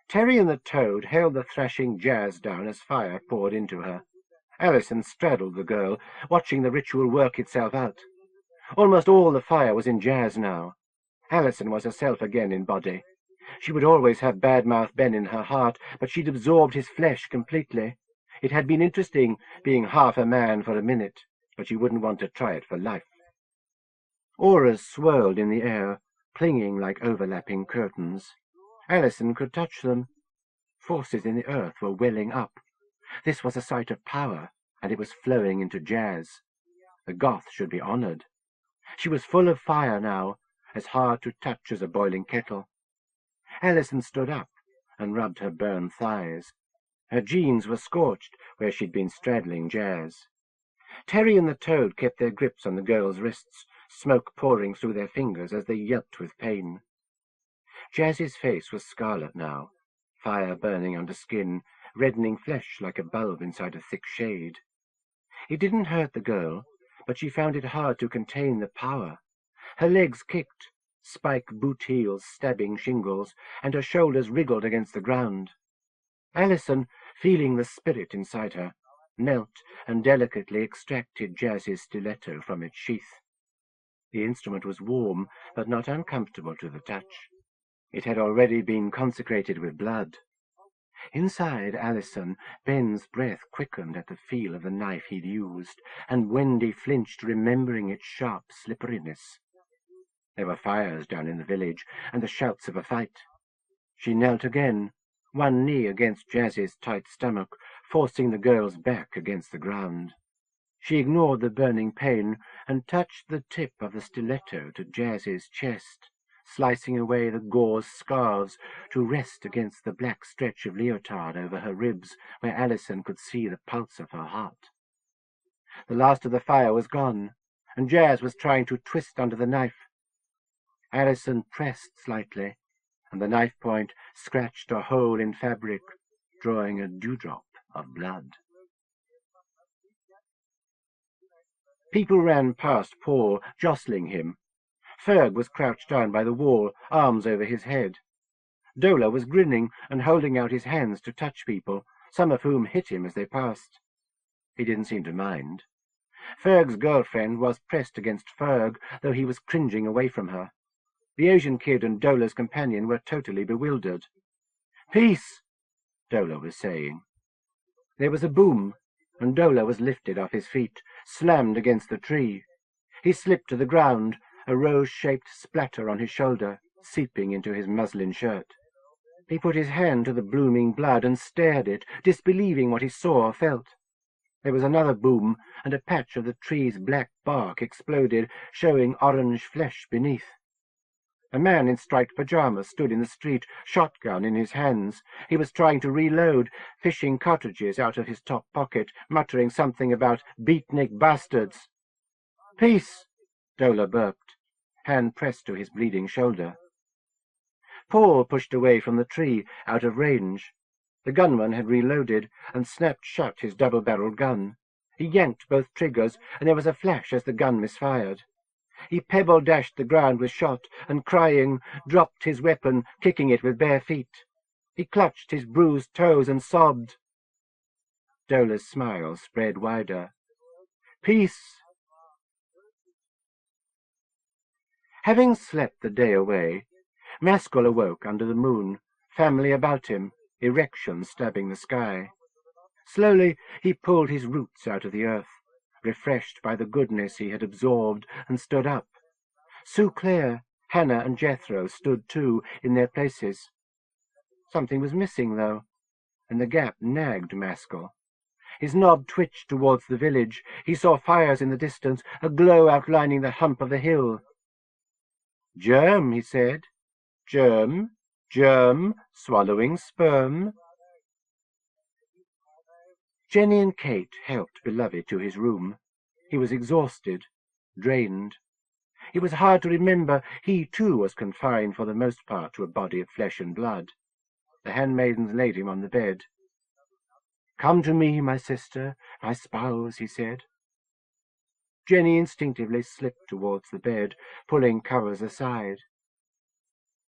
Terry and the Toad held the thrashing jazz down as fire poured into her. Alison straddled the girl, watching the ritual work itself out. Almost all the fire was in jazz now. Alison was herself again in body. She would always have Badmouth Ben in her heart, but she'd absorbed his flesh completely. It had been interesting, being half a man for a minute, but she wouldn't want to try it for life. Auras swirled in the air, clinging like overlapping curtains. Alison could touch them. Forces in the earth were welling up. This was a site of power, and it was flowing into jazz. The goth should be honored. She was full of fire now, as hard to touch as a boiling kettle. Alison stood up and rubbed her burned thighs. Her jeans were scorched where she'd been straddling jazz. Terry and the Toad kept their grips on the girl's wrists, smoke pouring through their fingers as they yelped with pain. Jazz's face was scarlet now, fire burning under skin, reddening flesh like a bulb inside a thick shade. It didn't hurt the girl, but she found it hard to contain the power. Her legs kicked, spike boot heels stabbing shingles, and her shoulders wriggled against the ground. Alison, feeling the spirit inside her, knelt and delicately extracted Jazz's stiletto from its sheath. The instrument was warm, but not uncomfortable to the touch. It had already been consecrated with blood. Inside Alison, Ben's breath quickened at the feel of the knife he'd used, and Wendy flinched, remembering its sharp slipperiness. There were fires down in the village, and the shouts of a fight. She knelt again, one knee against Jazz's tight stomach, forcing the girl's back against the ground. She ignored the burning pain and touched the tip of the stiletto to Jazz's chest, slicing away the gauze scarves to rest against the black stretch of leotard over her ribs, where Alison could see the pulse of her heart. The last of the fire was gone, and Jazz was trying to twist under the knife. Alison pressed slightly, and the knife point scratched a hole in fabric, drawing a dewdrop of blood. People ran past Paul, jostling him. Ferg was crouched down by the wall, arms over his head. Dola was grinning and holding out his hands to touch people, some of whom hit him as they passed. He didn't seem to mind. Ferg's girlfriend was pressed against Ferg, though he was cringing away from her. The Asian kid and Dola's companion were totally bewildered. "Peace," Dola was saying. There was a boom, and Dola was lifted off his feet, slammed against the tree. He slipped to the ground, a rose-shaped splatter on his shoulder, seeping into his muslin shirt. He put his hand to the blooming blood and stared it, disbelieving what he saw or felt. There was another boom, and a patch of the tree's black bark exploded, showing orange flesh beneath. A man in striped pajamas stood in the street, shotgun in his hands. He was trying to reload, fishing cartridges out of his top pocket, muttering something about beatnik bastards. "Peace," Dola burped, hand pressed to his bleeding shoulder. Paul pushed away from the tree, out of range. The gunman had reloaded and snapped shut his double-barreled gun. He yanked both triggers, and there was a flash as the gun misfired. He pebble-dashed the ground with shot, and crying, dropped his weapon, kicking it with bare feet. He clutched his bruised toes and sobbed. Dola's smile spread wider. "Peace." Having slept the day away, Maskell awoke under the moon, family about him, erection stabbing the sky. Slowly he pulled his roots out of the earth, refreshed by the goodness he had absorbed, and stood up. Sue Clare, Hannah, and Jethro stood too, in their places. Something was missing, though, and the gap nagged Maskell. His knob twitched towards the village. He saw fires in the distance, a glow outlining the hump of the hill. "Germ," he said. "Germ, germ, swallowing sperm." Jenny and Kate helped Beloved to his room. He was exhausted, drained. It was hard to remember he, too, was confined for the most part to a body of flesh and blood. The handmaidens laid him on the bed. "Come to me, my sister, my spouse," he said. Jenny instinctively slipped towards the bed, pulling covers aside.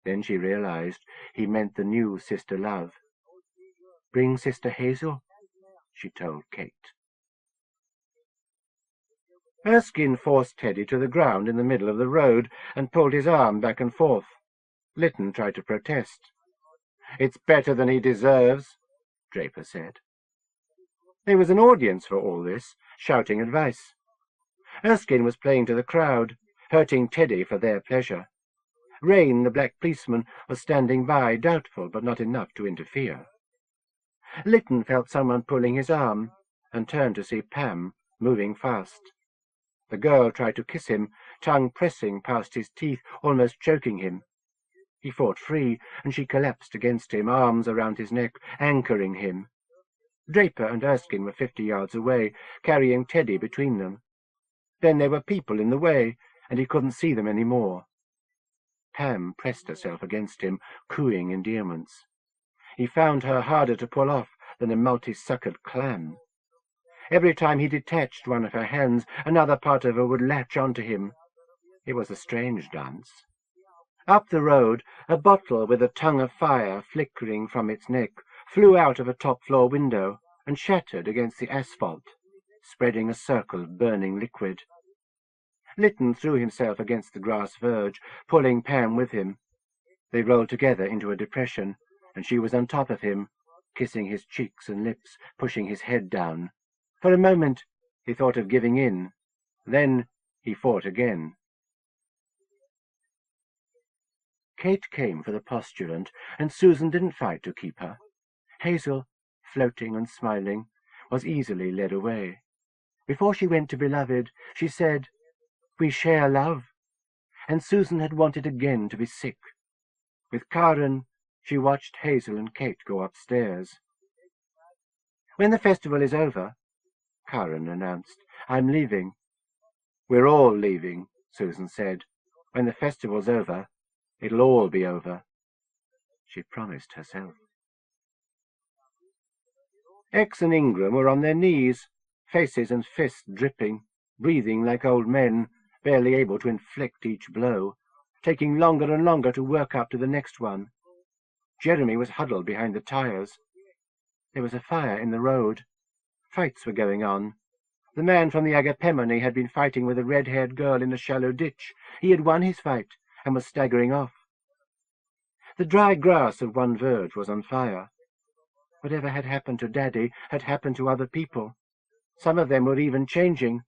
Then she realized he meant the new Sister Love. "Bring Sister Hazel," she told Kate. Erskine forced Teddy to the ground in the middle of the road and pulled his arm back and forth. Lytton tried to protest. "It's better than he deserves," Draper said. There was an audience for all this, shouting advice. Erskine was playing to the crowd, hurting Teddy for their pleasure. Rain, the black policeman, was standing by, doubtful but not enough to interfere. Lytton felt someone pulling his arm, and turned to see Pam, moving fast. The girl tried to kiss him, tongue pressing past his teeth, almost choking him. He fought free, and she collapsed against him, arms around his neck, anchoring him. Draper and Erskine were 50 yards away, carrying Teddy between them. Then there were people in the way, and he couldn't see them any more. Pam pressed herself against him, cooing endearments. He found her harder to pull off than a multi-suckered clam. Every time he detached one of her hands, another part of her would latch onto him. It was a strange dance. Up the road, a bottle with a tongue of fire flickering from its neck flew out of a top-floor window and shattered against the asphalt, spreading a circle of burning liquid. Lytton threw himself against the grass verge, pulling Pam with him. They rolled together into a depression, and she was on top of him, kissing his cheeks and lips, pushing his head down. For a moment he thought of giving in. Then he fought again. Kate came for the postulant, and Susan didn't fight to keep her. Hazel, floating and smiling, was easily led away. Before she went to Beloved, she said, "We share love," and Susan had wanted again to be sick. With Karen, she watched Hazel and Kate go upstairs. "When the festival is over," Karen announced. "I'm leaving." "We're all leaving," Susan said. "When the festival's over, it'll all be over." She promised herself. X and Ingram were on their knees, faces and fists dripping, breathing like old men, barely able to inflict each blow, taking longer and longer to work up to the next one. Jeremy was huddled behind the tires. There was a fire in the road. Fights were going on. The man from the Agapemone had been fighting with a red-haired girl in a shallow ditch. He had won his fight and was staggering off. The dry grass of one verge was on fire. Whatever had happened to Daddy had happened to other people. Some of them were even changing.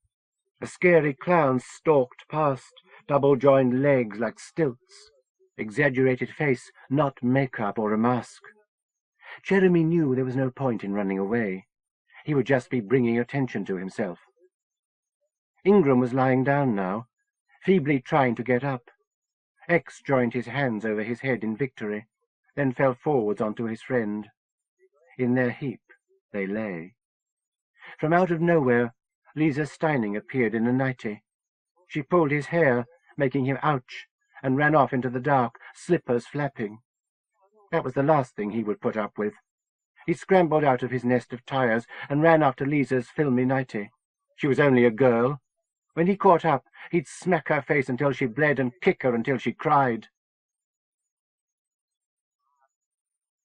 A scary clown stalked past, double-joined legs like stilts, exaggerated face, not makeup or a mask. Jeremy knew there was no point in running away. He would just be bringing attention to himself. Ingram was lying down now, feebly trying to get up. X joined his hands over his head in victory, then fell forwards onto his friend. In their heap they lay. From out of nowhere, Lisa Steining appeared in a nightie. She pulled his hair, making him ouch, and ran off into the dark, slippers flapping. That was the last thing he would put up with. He scrambled out of his nest of tires and ran after Lisa's filmy nightie. She was only a girl. When he caught up, he'd smack her face until she bled and kick her until she cried.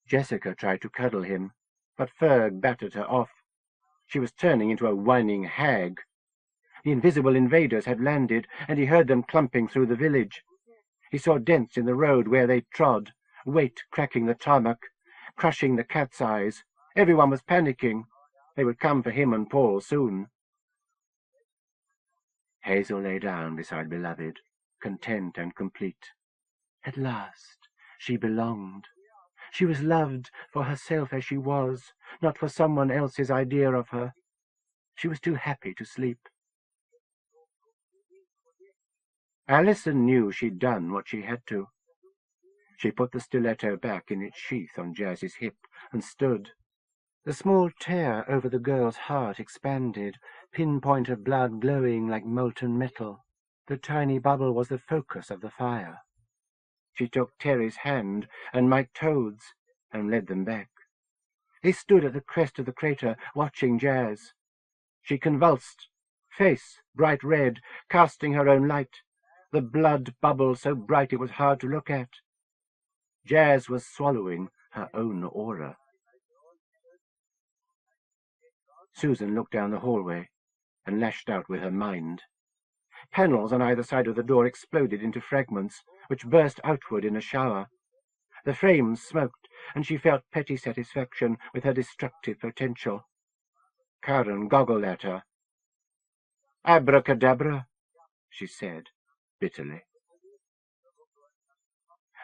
Jessica tried to cuddle him, but Ferg battered her off. She was turning into a whining hag. The invisible invaders had landed, and he heard them clumping through the village. He saw dents in the road where they trod, weight cracking the tarmac, crushing the cat's eyes. Everyone was panicking. They would come for him and Paul soon. Hazel lay down beside Beloved, content and complete. At last she belonged. She was loved for herself as she was, not for someone else's idea of her. She was too happy to sleep. Alison knew she'd done what she had to. She put the stiletto back in its sheath on Jazz's hip and stood. The small tear over the girl's heart expanded, pinpoint of blood glowing like molten metal. The tiny bubble was the focus of the fire. She took Terry's hand and Mike Toad's and led them back. They stood at the crest of the crater, watching Jazz. She convulsed, face bright red, casting her own light. The blood bubbled so bright it was hard to look at. Jazz was swallowing her own aura. Susan looked down the hallway and lashed out with her mind. Panels on either side of the door exploded into fragments, which burst outward in a shower. The frames smoked, and she felt petty satisfaction with her destructive potential. Karen goggled at her. "Abracadabra," she said, bitterly.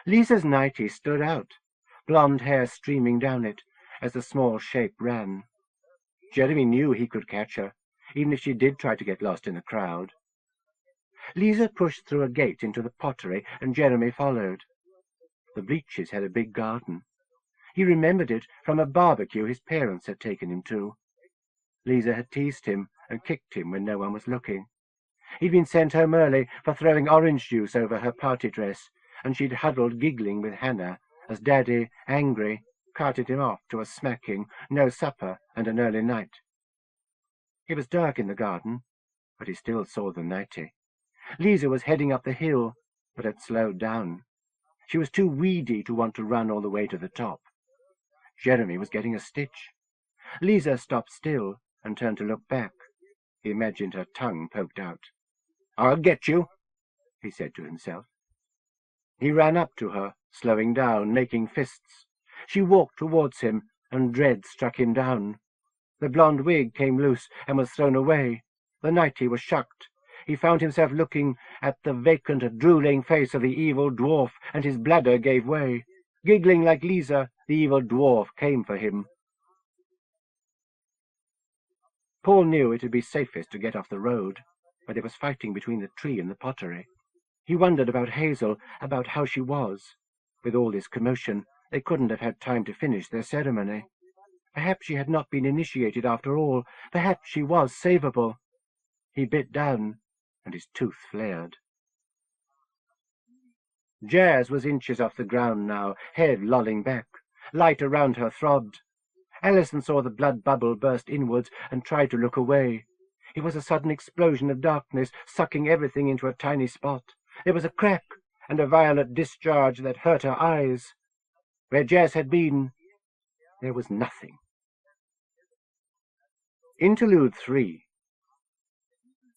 Lisa's nightie stood out, blonde hair streaming down it, as the small shape ran. Jeremy knew he could catch her, even if she did try to get lost in the crowd. Lisa pushed through a gate into the pottery, and Jeremy followed. The Bleaches had a big garden. He remembered it from a barbecue his parents had taken him to. Lisa had teased him and kicked him when no one was looking. He'd been sent home early for throwing orange juice over her party dress, and she'd huddled giggling with Hannah as Daddy, angry, carted him off to a smacking, no supper, and an early night. It was dark in the garden, but he still saw the nightie. Lisa was heading up the hill, but had slowed down. She was too weedy to want to run all the way to the top. Jeremy was getting a stitch. Lisa stopped still and turned to look back. He imagined her tongue poked out. "I'll get you," he said to himself. He ran up to her, slowing down, making fists. She walked towards him, and dread struck him down. The blonde wig came loose and was thrown away. The nightie was shucked. He found himself looking at the vacant, drooling face of the evil dwarf, and his bladder gave way. Giggling like Lisa, the evil dwarf came for him. Paul knew it would be safest to get off the road, but there was fighting between the tree and the pottery. He wondered about Hazel, about how she was. With all this commotion, they couldn't have had time to finish their ceremony. Perhaps she had not been initiated after all. Perhaps she was savable. He bit down, and his tooth flared. Jazz was inches off the ground now, head lolling back. Light around her throbbed. Alison saw the blood bubble burst inwards and tried to look away. It was a sudden explosion of darkness, sucking everything into a tiny spot. There was a crack and a violet discharge that hurt her eyes. Where Jazz had been, there was nothing. Interlude 3.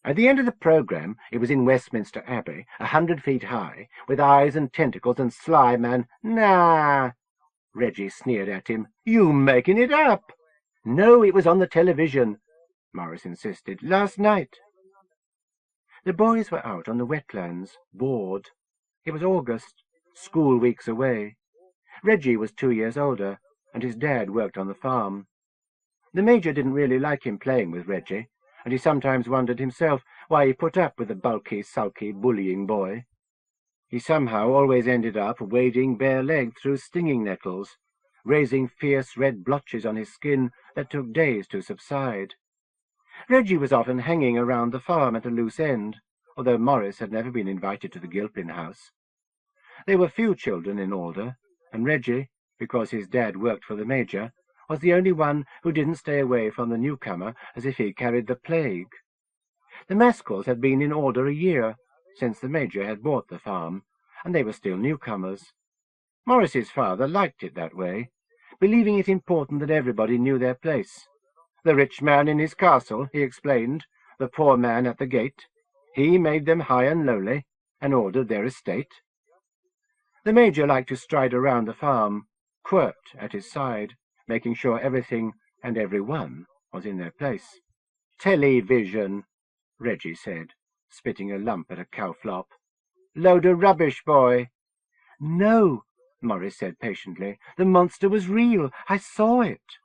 At the end of the programme, it was in Westminster Abbey, 100 feet high, with eyes and tentacles and slime and— "Nah!" Reggie sneered at him. "You making it up!" "No, it was on the television," Morris insisted. "Last night." The boys were out on the wetlands, bored. It was August, school weeks away. Reggie was 2 years older, and his dad worked on the farm. The Major didn't really like him playing with Reggie, and he sometimes wondered himself why he put up with the bulky, sulky, bullying boy. He somehow always ended up wading bare-legged through stinging nettles, raising fierce red blotches on his skin that took days to subside. Reggie was often hanging around the farm at a loose end, although Morris had never been invited to the Gilpin house. There were few children in Alder, and Reggie, because his dad worked for the Major, was the only one who didn't stay away from the newcomer as if he carried the plague. The Mascalls had been in Alder a year, since the Major had bought the farm, and they were still newcomers. Morris's father liked it that way, believing it important that everybody knew their place. The rich man in his castle, he explained, the poor man at the gate. He made them high and lowly, and ordered their estate. The Major liked to stride around the farm, Quirt at his side, making sure everything and everyone was in their place. "Television," Reggie said, spitting a lump at a cow flop. "Load of rubbish, boy." "No," Morris said patiently. "The monster was real. I saw it."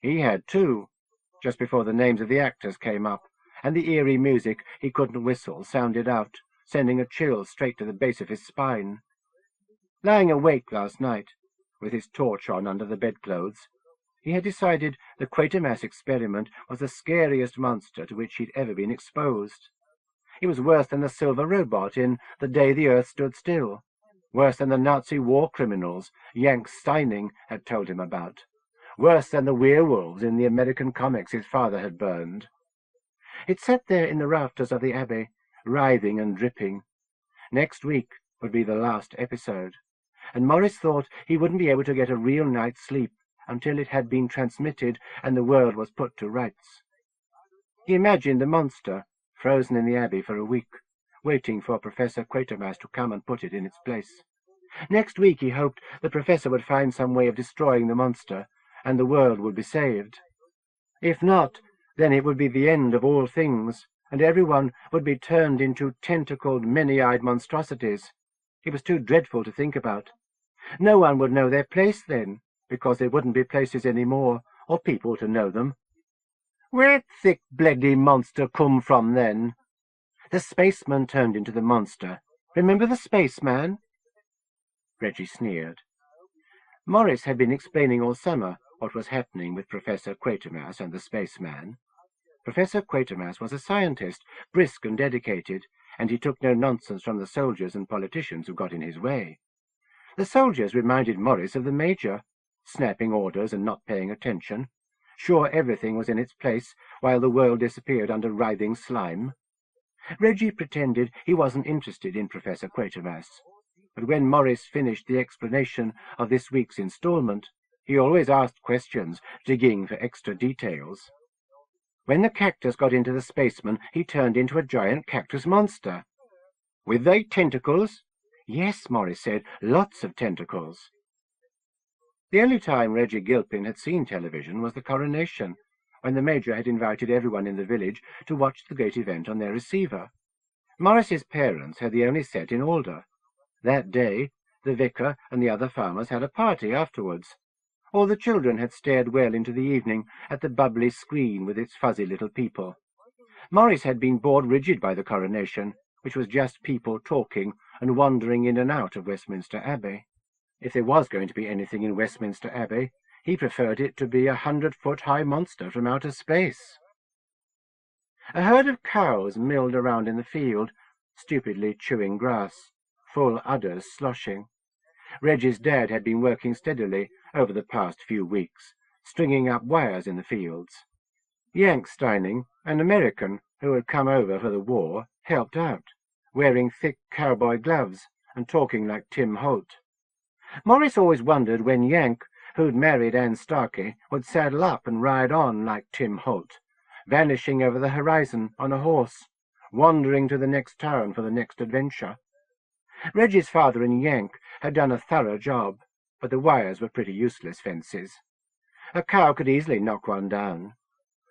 He had too, just before the names of the actors came up, and the eerie music he couldn't whistle sounded out, sending a chill straight to the base of his spine. Lying awake last night, with his torch on under the bedclothes, he had decided the Quatermass experiment was the scariest monster to which he'd ever been exposed. It was worse than the silver robot in The Day the Earth Stood Still, worse than the Nazi war criminals Yank Steining had told him about, worse than the werewolves in the American comics his father had burned. It sat there in the rafters of the Abbey, writhing and dripping. Next week would be the last episode, and Morris thought he wouldn't be able to get a real night's sleep until it had been transmitted and the world was put to rights. He imagined the monster frozen in the Abbey for a week, waiting for Professor Quatermass to come and put it in its place. Next week he hoped the professor would find some way of destroying the monster, and the world would be saved. If not, then it would be the end of all things, and everyone would be turned into tentacled, many-eyed monstrosities. It was too dreadful to think about. No one would know their place then, because there wouldn't be places any more, or people to know them. Where'd thick bleggy monster come from then? The spaceman turned into the monster. Remember the spaceman? Reggie sneered. Morris had been explaining all summer what was happening with Professor Quatermass and the spaceman. Professor Quatermass was a scientist, brisk and dedicated, and he took no nonsense from the soldiers and politicians who got in his way. The soldiers reminded Morris of the Major, snapping orders and not paying attention, sure everything was in its place while the world disappeared under writhing slime. Reggie pretended he wasn't interested in Professor Quatermass, but when Morris finished the explanation of this week's installment, he always asked questions, digging for extra details. When the cactus got into the spaceman, he turned into a giant cactus monster. With they tentacles? Yes, Morris said, lots of tentacles. The only time Reggie Gilpin had seen television was the coronation, when the Major had invited everyone in the village to watch the great event on their receiver. Morris's parents had the only set in Alder. That day, the vicar and the other farmers had a party afterwards. All the children had stared well into the evening at the bubbly screen with its fuzzy little people. Morris had been bored rigid by the coronation, which was just people talking and wandering in and out of Westminster Abbey. If there was going to be anything in Westminster Abbey, He preferred it to be 100-foot-high monster from outer space. A herd of cows milled around in the field, stupidly chewing grass, full udders sloshing. Reggie's dad had been working steadily over the past few weeks, stringing up wires in the fields. Yank Steining, an American who had come over for the war, helped out, wearing thick cowboy gloves and talking like Tim Holt. Morris always wondered when Yank, who'd married Anne Starkey, would saddle up and ride on like Tim Holt, vanishing over the horizon on a horse, wandering to the next town for the next adventure. Reggie's father and Yank had done a thorough job, but the wires were pretty useless fences. A cow could easily knock one down.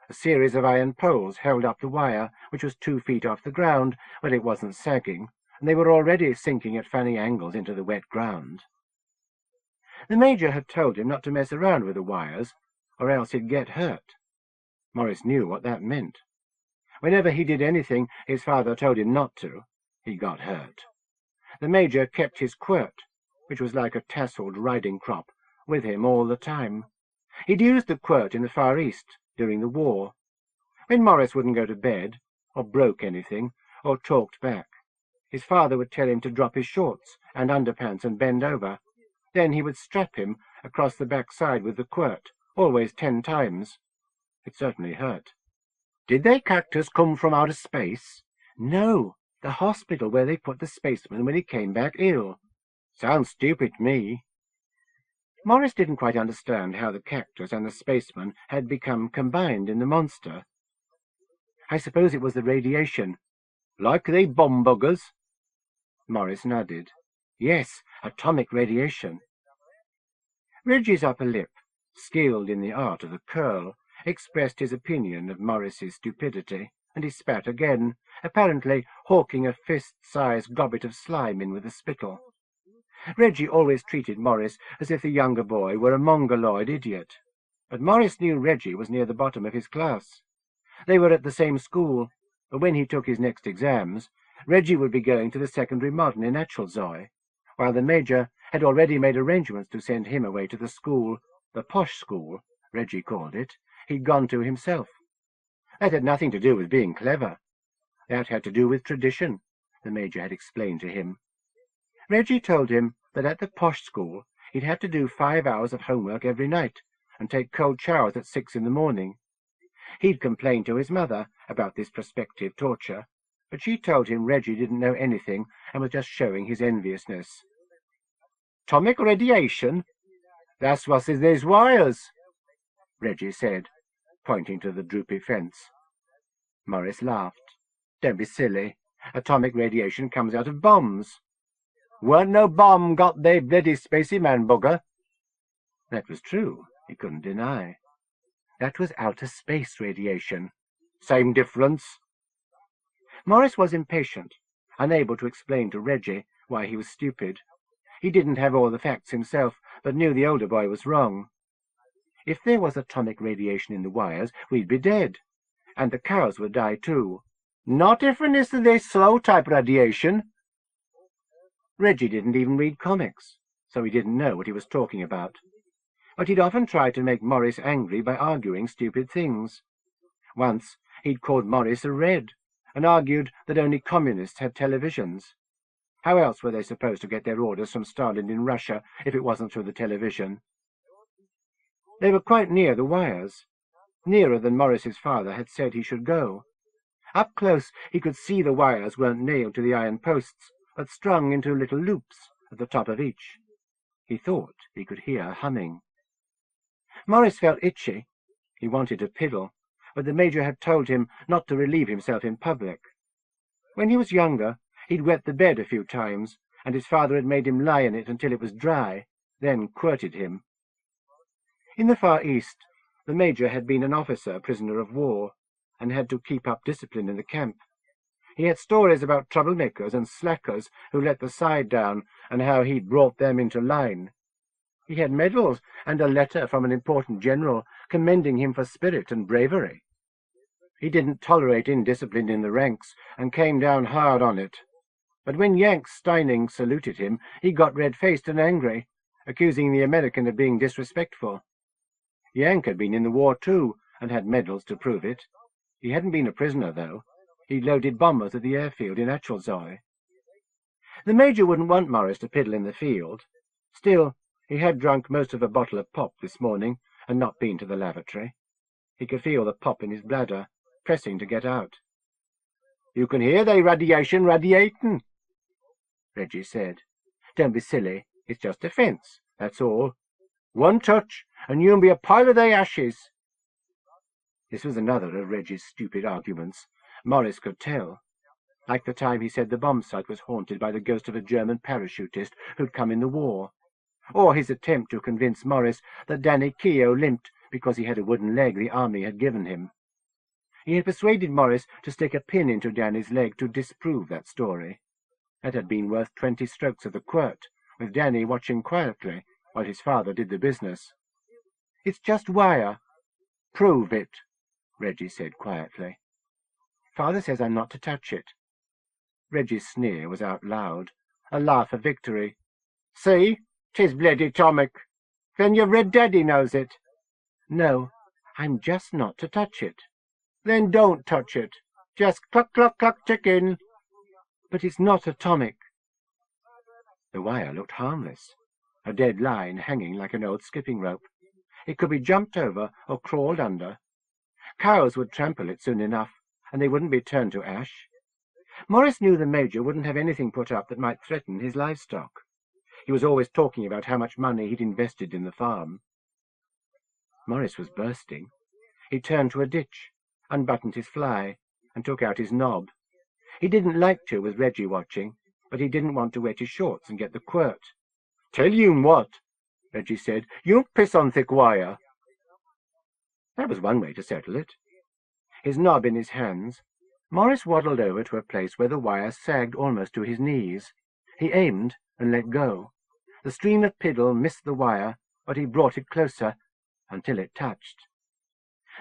A series of iron poles held up the wire, which was 2 feet off the ground, but it wasn't sagging, and they were already sinking at funny angles into the wet ground. The Major had told him not to mess around with the wires, or else he'd get hurt. Morris knew what that meant. Whenever he did anything his father told him not to, he got hurt. The Major kept his quirt, which was like a tasseled riding crop, with him all the time. He'd used the quirt in the Far East during the war. When Morris wouldn't go to bed, or broke anything, or talked back, his father would tell him to drop his shorts and underpants and bend over. Then he would strap him across the back side with the quirt, always 10 times. It certainly hurt. Did they cactus come from outer space? No, the hospital where they put the spaceman when he came back ill. Sounds stupid to me. Morris didn't quite understand how the cactus and the spaceman had become combined in the monster. I suppose it was the radiation. Like they bomb buggers? Morris nodded. Yes, atomic radiation. Reggie's upper lip, skilled in the art of the curl, expressed his opinion of Morris's stupidity, and he spat again, apparently hawking a fist-sized gobbet of slime in with a spittle. Reggie always treated Morris as if the younger boy were a mongoloid idiot, but Morris knew Reggie was near the bottom of his class. They were at the same school, but when he took his next exams, Reggie would be going to the secondary modern in Atchelzoy, while the Major had already made arrangements to send him away to the school, the posh school, Reggie called it, he'd gone to himself. That had nothing to do with being clever. That had to do with tradition, the Major had explained to him. Reggie told him that at the posh school he'd have to do 5 hours of homework every night and take cold showers at 6 in the morning. He'd complained to his mother about this prospective torture, but she told him Reggie didn't know anything and was just showing his enviousness. "Atomic radiation? That's what's in these wires," Reggie said, pointing to the droopy fence. Morris laughed. "Don't be silly. Atomic radiation comes out of bombs." "Weren't no bomb got they bloody spacey man bugger." That was true, he couldn't deny. That was outer space radiation. Same difference. Morris was impatient, unable to explain to Reggie why he was stupid. He didn't have all the facts himself, but knew the older boy was wrong. If there was atomic radiation in the wires, we'd be dead, and the cows would die too. "Not if it's the slow-type radiation." Reggie didn't even read comics, so he didn't know what he was talking about. But he'd often tried to make Morris angry by arguing stupid things. Once he'd called Morris a red, and argued that only communists had televisions. How else were they supposed to get their orders from Stalin in Russia if it wasn't through the television? They were quite near the wires, nearer than Morris's father had said he should go. Up close he could see the wires weren't nailed to the iron posts, but strung into little loops at the top of each. He thought he could hear humming. Morris felt itchy. He wanted to piddle, but the Major had told him not to relieve himself in public. When he was younger, he'd wet the bed a few times, and his father had made him lie in it until it was dry, then quirted him. In the Far East, the Major had been an officer prisoner of war, and had to keep up discipline in the camp. He had stories about troublemakers and slackers who let the side down, and how he'd brought them into line. He had medals and a letter from an important general commending him for spirit and bravery. He didn't tolerate indiscipline in the ranks, and came down hard on it. But when Yank Steining saluted him, he got red-faced and angry, accusing the American of being disrespectful. Yank had been in the war too, and had medals to prove it. He hadn't been a prisoner, though. He'd loaded bombers at the airfield in Acknowledgements. The Major wouldn't want Morris to piddle in the field. Still, he had drunk most of a bottle of pop this morning and not been to the lavatory. He could feel the pop in his bladder, pressing to get out. "You can hear they radiating," Reggie said. "Don't be silly. It's just a fence, that's all. One touch, and you'll be a pile of they ashes." This was another of Reggie's stupid arguments. Morris could tell. Like the time he said the bomb site was haunted by the ghost of a German parachutist who'd come in the war. Or his attempt to convince Morris that Danny Keogh limped because he had a wooden leg the army had given him. He had persuaded Morris to stick a pin into Danny's leg to disprove that story. That had been worth 20 strokes of the quirt, with Danny watching quietly while his father did the business. "It's just wire." "Prove it," Reggie said quietly. "Father says I'm not to touch it." Reggie's sneer was out loud, a laugh of victory. "See, 'tis bloody atomic. Then your red daddy knows it." "No, I'm just not to touch it." "Then don't touch it. Just cluck, cluck, cluck, chicken." "But it's not atomic." The wire looked harmless, a dead line hanging like an old skipping rope. It could be jumped over or crawled under. Cows would trample it soon enough, and they wouldn't be turned to ash. Morris knew the Major wouldn't have anything put up that might threaten his livestock. He was always talking about how much money he'd invested in the farm. Morris was bursting. He turned to a ditch, unbuttoned his fly, and took out his knob. He didn't like to with Reggie watching, but he didn't want to wet his shorts and get the quirt. "Tell you what," Reggie said, "you piss on thick wire." That was one way to settle it. His knob in his hands, Morris waddled over to a place where the wire sagged almost to his knees. He aimed and let go. The stream of piddle missed the wire, but he brought it closer until it touched.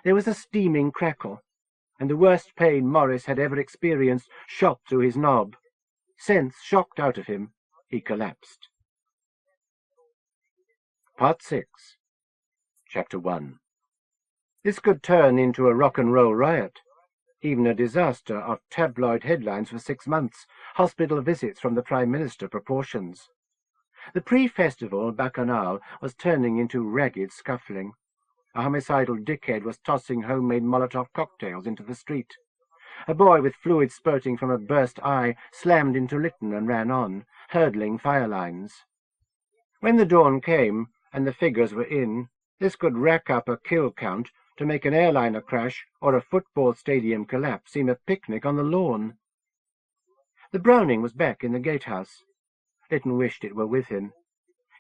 There was a steaming crackle, and the worst pain Morris had ever experienced shot through his knob. Sense shocked out of him, he collapsed. Part 6. Chapter 1. This could turn into a rock-and-roll riot, even a disaster of tabloid headlines for 6 months, hospital visits from the Prime Minister proportions. The pre-festival bacchanal was turning into ragged scuffling. A homicidal dickhead was tossing homemade Molotov cocktails into the street. A boy with fluid spurting from a burst eye slammed into Lytton and ran on, hurdling fire lines. When the dawn came and the figures were in, this could rack up a kill count to make an airliner crash or a football stadium collapse seem a picnic on the lawn. The Browning was back in the gatehouse. Lytton wished it were with him.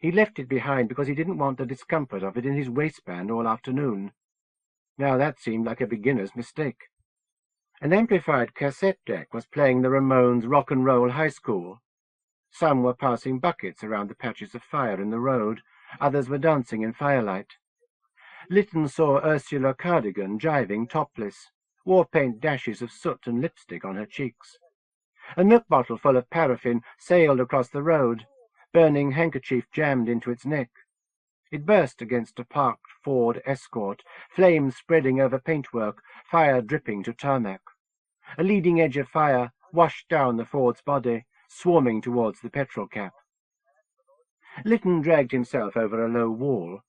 He left it behind because he didn't want the discomfort of it in his waistband all afternoon. Now that seemed like a beginner's mistake. An amplified cassette deck was playing the Ramones' Rock and Roll High School. Some were passing buckets around the patches of fire in the road, others were dancing in firelight. Lytton saw Ursula Cardigan jiving topless, war-paint dashes of soot and lipstick on her cheeks. A milk bottle full of paraffin sailed across the road, burning handkerchief jammed into its neck. It burst against a parked Ford Escort, flames spreading over paintwork, fire dripping to tarmac. A leading edge of fire washed down the Ford's body, swarming towards the petrol cap. Lytton dragged himself over a low wall.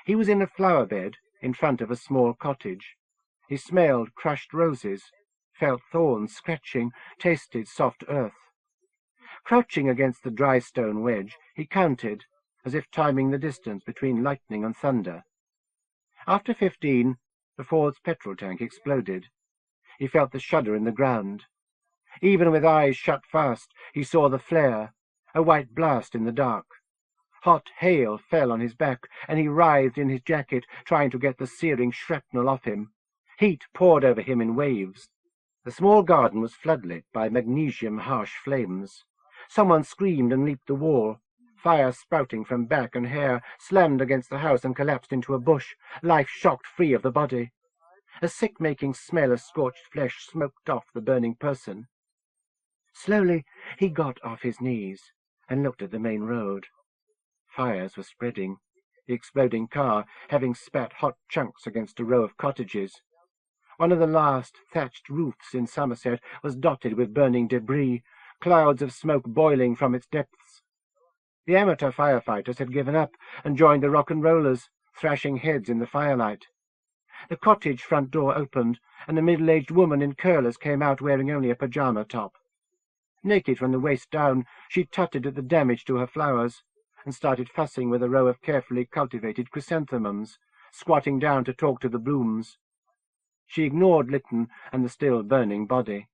He was in a flower bed in front of a small cottage. He smelled crushed roses, felt thorns scratching, tasted soft earth. Crouching against the dry stone wedge, he counted, as if timing the distance between lightning and thunder. After 15, the Ford's petrol tank exploded. He felt the shudder in the ground. Even with eyes shut fast, he saw the flare, a white blast in the dark. Hot hail fell on his back, and he writhed in his jacket, trying to get the searing shrapnel off him. Heat poured over him in waves. The small garden was floodlit by magnesium-harsh flames. Someone screamed and leaped the wall. Fire spouting from back and hair slammed against the house and collapsed into a bush, life shocked free of the body. A sick-making smell of scorched flesh smoked off the burning person. Slowly he got off his knees and looked at the main road. Fires were spreading. the exploding car having spat hot chunks against a row of cottages. One of the last thatched roofs in Somerset was dotted with burning debris, clouds of smoke boiling from its depths. The amateur firefighters had given up and joined the rock and rollers, thrashing heads in the firelight. The cottage front door opened, and a middle-aged woman in curlers came out wearing only a pyjama top. Naked from the waist down, she tutted at the damage to her flowers, and started fussing with a row of carefully cultivated chrysanthemums, squatting down to talk to the blooms. She ignored Lytton and the still burning body.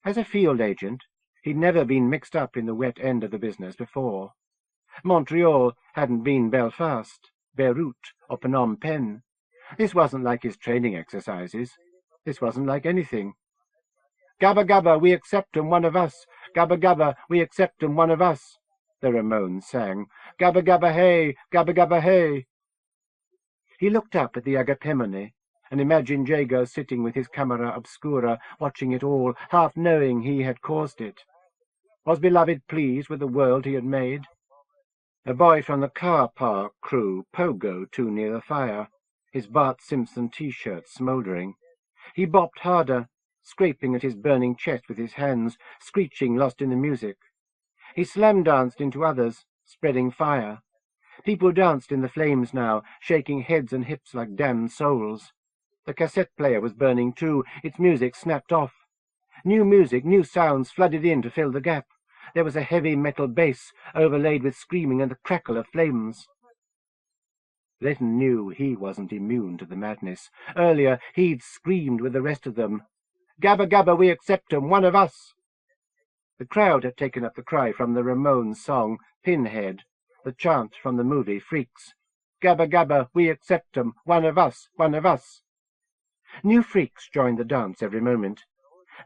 As a field agent, he'd never been mixed up in the wet end of the business before. Montreal hadn't been Belfast, Beirut, or Phnom Penh. This wasn't like his training exercises. This wasn't like anything. "Gabba gabba, we accept 'em, one of us. Gabba gabba, we accept 'em, one of us," the Ramones sang. "Gabba gabba hey, gabba gabba hey." He looked up at the Agapemone and imagined Jago sitting with his camera obscura, watching it all, half knowing he had caused it. Was Beloved pleased with the world he had made? A boy from the car park crew pogoed too near the fire, his Bart Simpson T-shirt smouldering. He bopped harder, scraping at his burning chest with his hands, screeching, lost in the music. He slam-danced into others, spreading fire. People danced in the flames now, shaking heads and hips like damned souls. The cassette player was burning too, its music snapped off. New music, new sounds flooded in to fill the gap. There was a heavy metal bass, overlaid with screaming and the crackle of flames. Lytton knew he wasn't immune to the madness. Earlier, he'd screamed with the rest of them. "Gabba gabba, we accept 'em, one of us!" The crowd had taken up the cry from the Ramones song, Pinhead, the chant from the movie Freaks. "Gabba gabba, we accept 'em, one of us, one of us!" New freaks joined the dance every moment.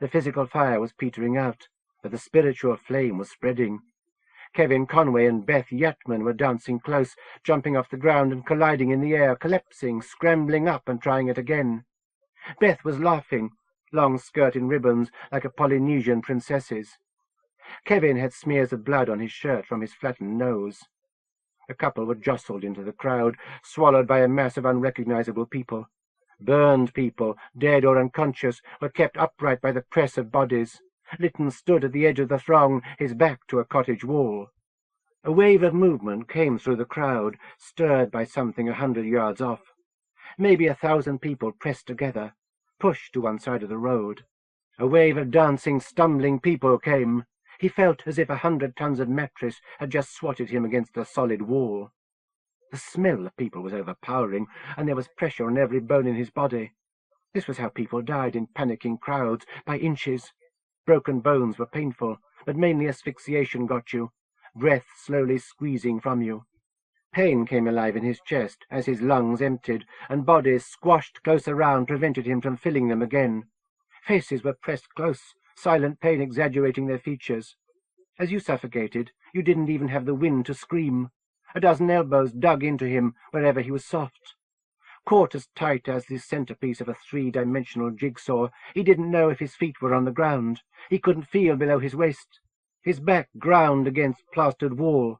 The physical fire was petering out, but the spiritual flame was spreading. Kevin Conway and Beth Yatman were dancing close, jumping off the ground and colliding in the air, collapsing, scrambling up and trying it again. Beth was laughing, long skirt in ribbons like a Polynesian princess's. Kevin had smears of blood on his shirt from his flattened nose. A couple were jostled into the crowd, swallowed by a mass of unrecognizable people. Burned people, dead or unconscious, were kept upright by the press of bodies. Lytton stood at the edge of the throng, his back to a cottage wall. A wave of movement came through the crowd, stirred by something 100 yards off. Maybe 1,000 people pressed together, pushed to one side of the road. A wave of dancing, stumbling people came. He felt as if 100 tons of mattress had just swatted him against a solid wall. The smell of people was overpowering, and there was pressure on every bone in his body. This was how people died in panicking crowds, by inches. Broken bones were painful, but mainly asphyxiation got you, breath slowly squeezing from you. Pain came alive in his chest as his lungs emptied, and bodies squashed close around prevented him from filling them again. Faces were pressed close, silent pain exaggerating their features. As you suffocated, you didn't even have the wind to scream. A dozen elbows dug into him wherever he was soft. Caught as tight as the centerpiece of a 3-dimensional jigsaw, he didn't know if his feet were on the ground. He couldn't feel below his waist. His back ground against plastered wall.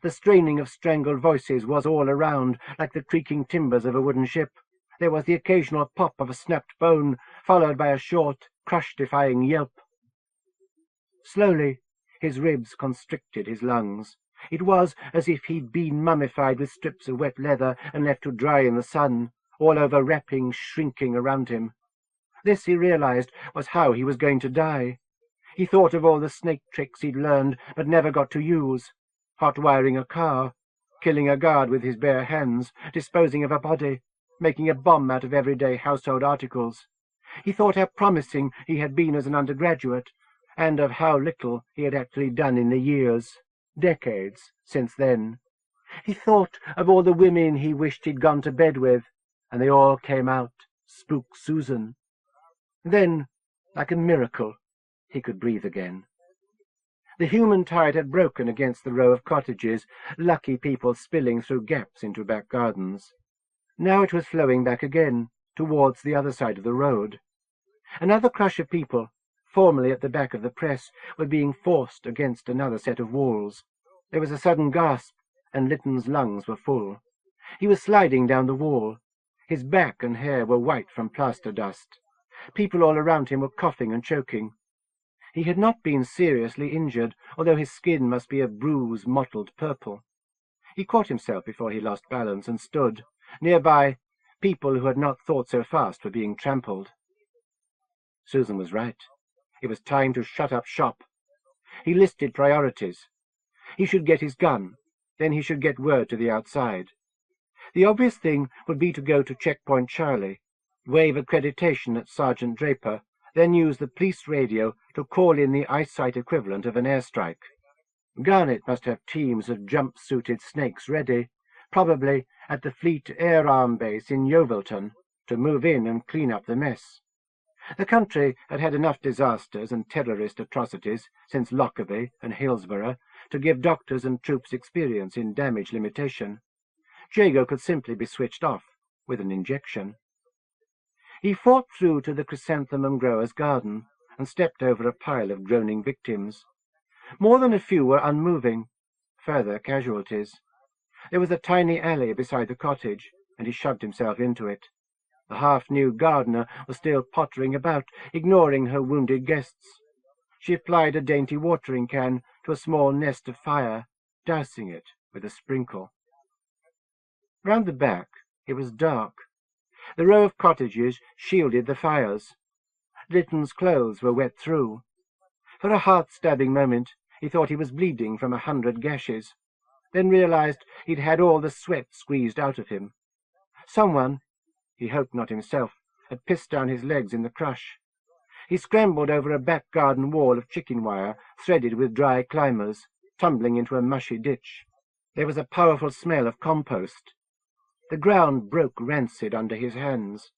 The straining of strangled voices was all around, like the creaking timbers of a wooden ship. There was the occasional pop of a snapped bone, followed by a short, crush-defying yelp. Slowly, his ribs constricted his lungs. It was as if he'd been mummified with strips of wet leather and left to dry in the sun, all over wrapping, shrinking around him. This, he realized, was how he was going to die. He thought of all the snake tricks he'd learned but never got to use. Hot-wiring a car, killing a guard with his bare hands, disposing of a body, making a bomb out of everyday household articles. He thought how promising he had been as an undergraduate, and of how little he had actually done in the years, decades, since then. He thought of all the women he wished he'd gone to bed with, and they all came out, Spook Susan. Then, like a miracle, he could breathe again. The human tide had broken against the row of cottages, lucky people spilling through gaps into back gardens. Now it was flowing back again, towards the other side of the road. Another crush of people, formerly at the back of the press, were being forced against another set of walls. There was a sudden gasp, and Lytton's lungs were full. He was sliding down the wall. His back and hair were white from plaster dust. People all around him were coughing and choking. He had not been seriously injured, although his skin must be a bruised, mottled purple. He caught himself before he lost balance and stood. Nearby, people who had not thought so fast were being trampled. Susan was right. It was time to shut up shop. He listed priorities. He should get his gun. Then he should get word to the outside. The obvious thing would be to go to Checkpoint Charlie, wave accreditation at Sergeant Draper, then use the police radio to call in the eyesight equivalent of an airstrike. Garnett must have teams of jump-suited snakes ready, probably at the Fleet Air Arm Base in Yeovilton, to move in and clean up the mess. The country had had enough disasters and terrorist atrocities since Lockerbie and Hillsborough to give doctors and troops experience in damage limitation. Jago could simply be switched off with an injection. He fought through to the chrysanthemum grower's garden and stepped over a pile of groaning victims. More than a few were unmoving, further casualties. There was a tiny alley beside the cottage, and he shoved himself into it. The half-new gardener was still pottering about, ignoring her wounded guests. She applied a dainty watering can to a small nest of fire, dousing it with a sprinkle. Round the back it was dark. The row of cottages shielded the fires. Lytton's clothes were wet through. For a heart-stabbing moment he thought he was bleeding from 100 gashes, then realized he'd had all the sweat squeezed out of him. Someone, he hoped not himself, had pissed down his legs in the crush. He scrambled over a back garden wall of chicken wire threaded with dry climbers, tumbling into a mushy ditch. There was a powerful smell of compost. The ground broke rancid under his hands.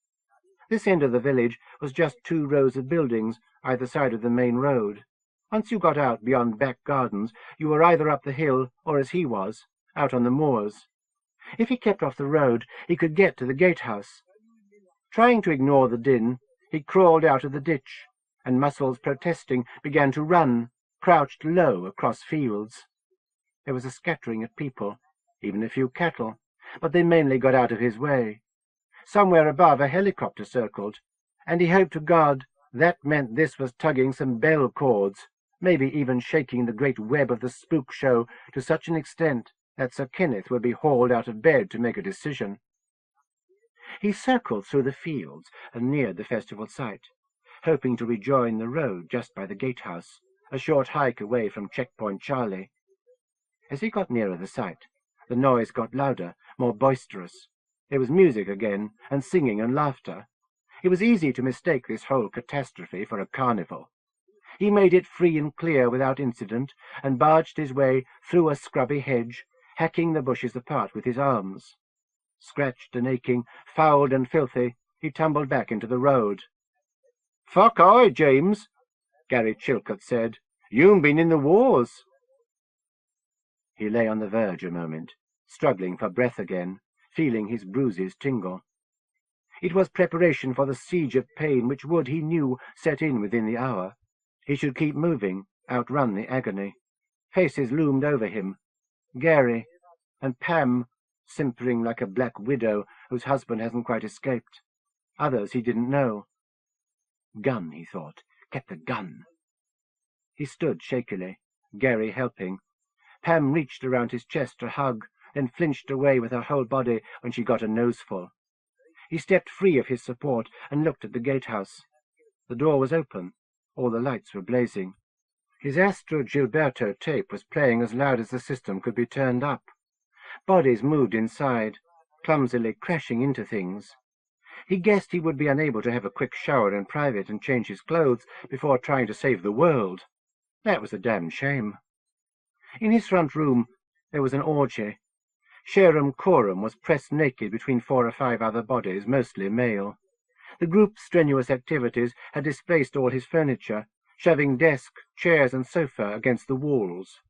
This end of the village was just 2 rows of buildings either side of the main road. Once you got out beyond back gardens, you were either up the hill or, as he was, out on the moors. If he kept off the road, he could get to the gatehouse. Trying to ignore the din, he crawled out of the ditch, and, muscles protesting, began to run, crouched low across fields. There was a scattering of people, even a few cattle, but they mainly got out of his way. Somewhere above a helicopter circled, and he hoped to God that meant this was tugging some bell cords, maybe even shaking the great web of the spook show to such an extent that Sir Kenneth would be hauled out of bed to make a decision. He circled through the fields and neared the festival site, hoping to rejoin the road just by the gatehouse, a short hike away from Checkpoint Charlie. As he got nearer the site, the noise got louder, more boisterous. There was music again, and singing and laughter. It was easy to mistake this whole catastrophe for a carnival. He made it free and clear without incident, and barged his way through a scrubby hedge, hacking the bushes apart with his arms. Scratched and aching, fouled and filthy, he tumbled back into the road. "Fuck aye, James," Gary Chilcott said. "You've been in the wars." He lay on the verge a moment, struggling for breath again, feeling his bruises tingle. It was preparation for the siege of pain which would, he knew, set in within the hour. He should keep moving, outrun the agony. Faces loomed over him. Gary and Pam, simpering like a black widow whose husband hasn't quite escaped. Others he didn't know. Gun, he thought. Get the gun. He stood shakily, Gary helping. Pam reached around his chest to hug, then flinched away with her whole body when she got a noseful. He stepped free of his support and looked at the gatehouse. The door was open. All the lights were blazing. His Astro Gilberto tape was playing as loud as the system could be turned up. Bodies moved inside, clumsily crashing into things. He guessed he would be unable to have a quick shower in private and change his clothes before trying to save the world. That was a damned shame. In his front room there was an orgy. Sharam Coram was pressed naked between 4 or 5 other bodies, mostly male. The group's strenuous activities had displaced all his furniture, shoving desk, chairs and sofa against the walls,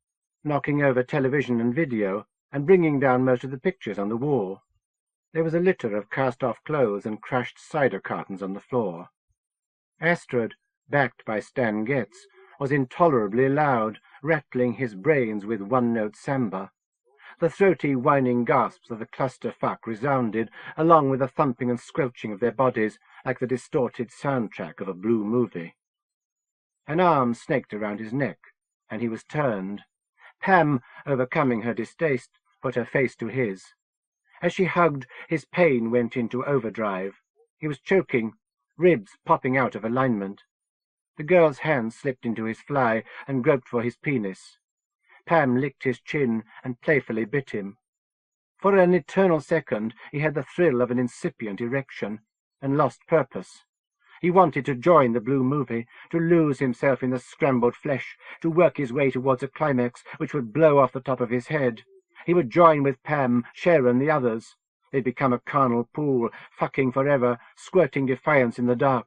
knocking over television and video, and bringing down most of the pictures on the wall. There was a litter of cast-off clothes and crushed cider cartons on the floor. Astrid, backed by Stan Getz, was intolerably loud, rattling his brains with one-note samba. The throaty, whining gasps of the clusterfuck resounded, along with the thumping and squelching of their bodies, like the distorted soundtrack of a blue movie. An arm snaked around his neck, and he was turned. Pam, overcoming her distaste, put her face to his. As she hugged, his pain went into overdrive. He was choking, ribs popping out of alignment. The girl's hand slipped into his fly and groped for his penis. Pam licked his chin and playfully bit him. For an eternal second he had the thrill of an incipient erection, and lost purpose. He wanted to join the blue movie, to lose himself in the scrambled flesh, to work his way towards a climax which would blow off the top of his head. He would join with Pam, Sharon, the others. They'd become a carnal pool, fucking forever, squirting defiance in the dark.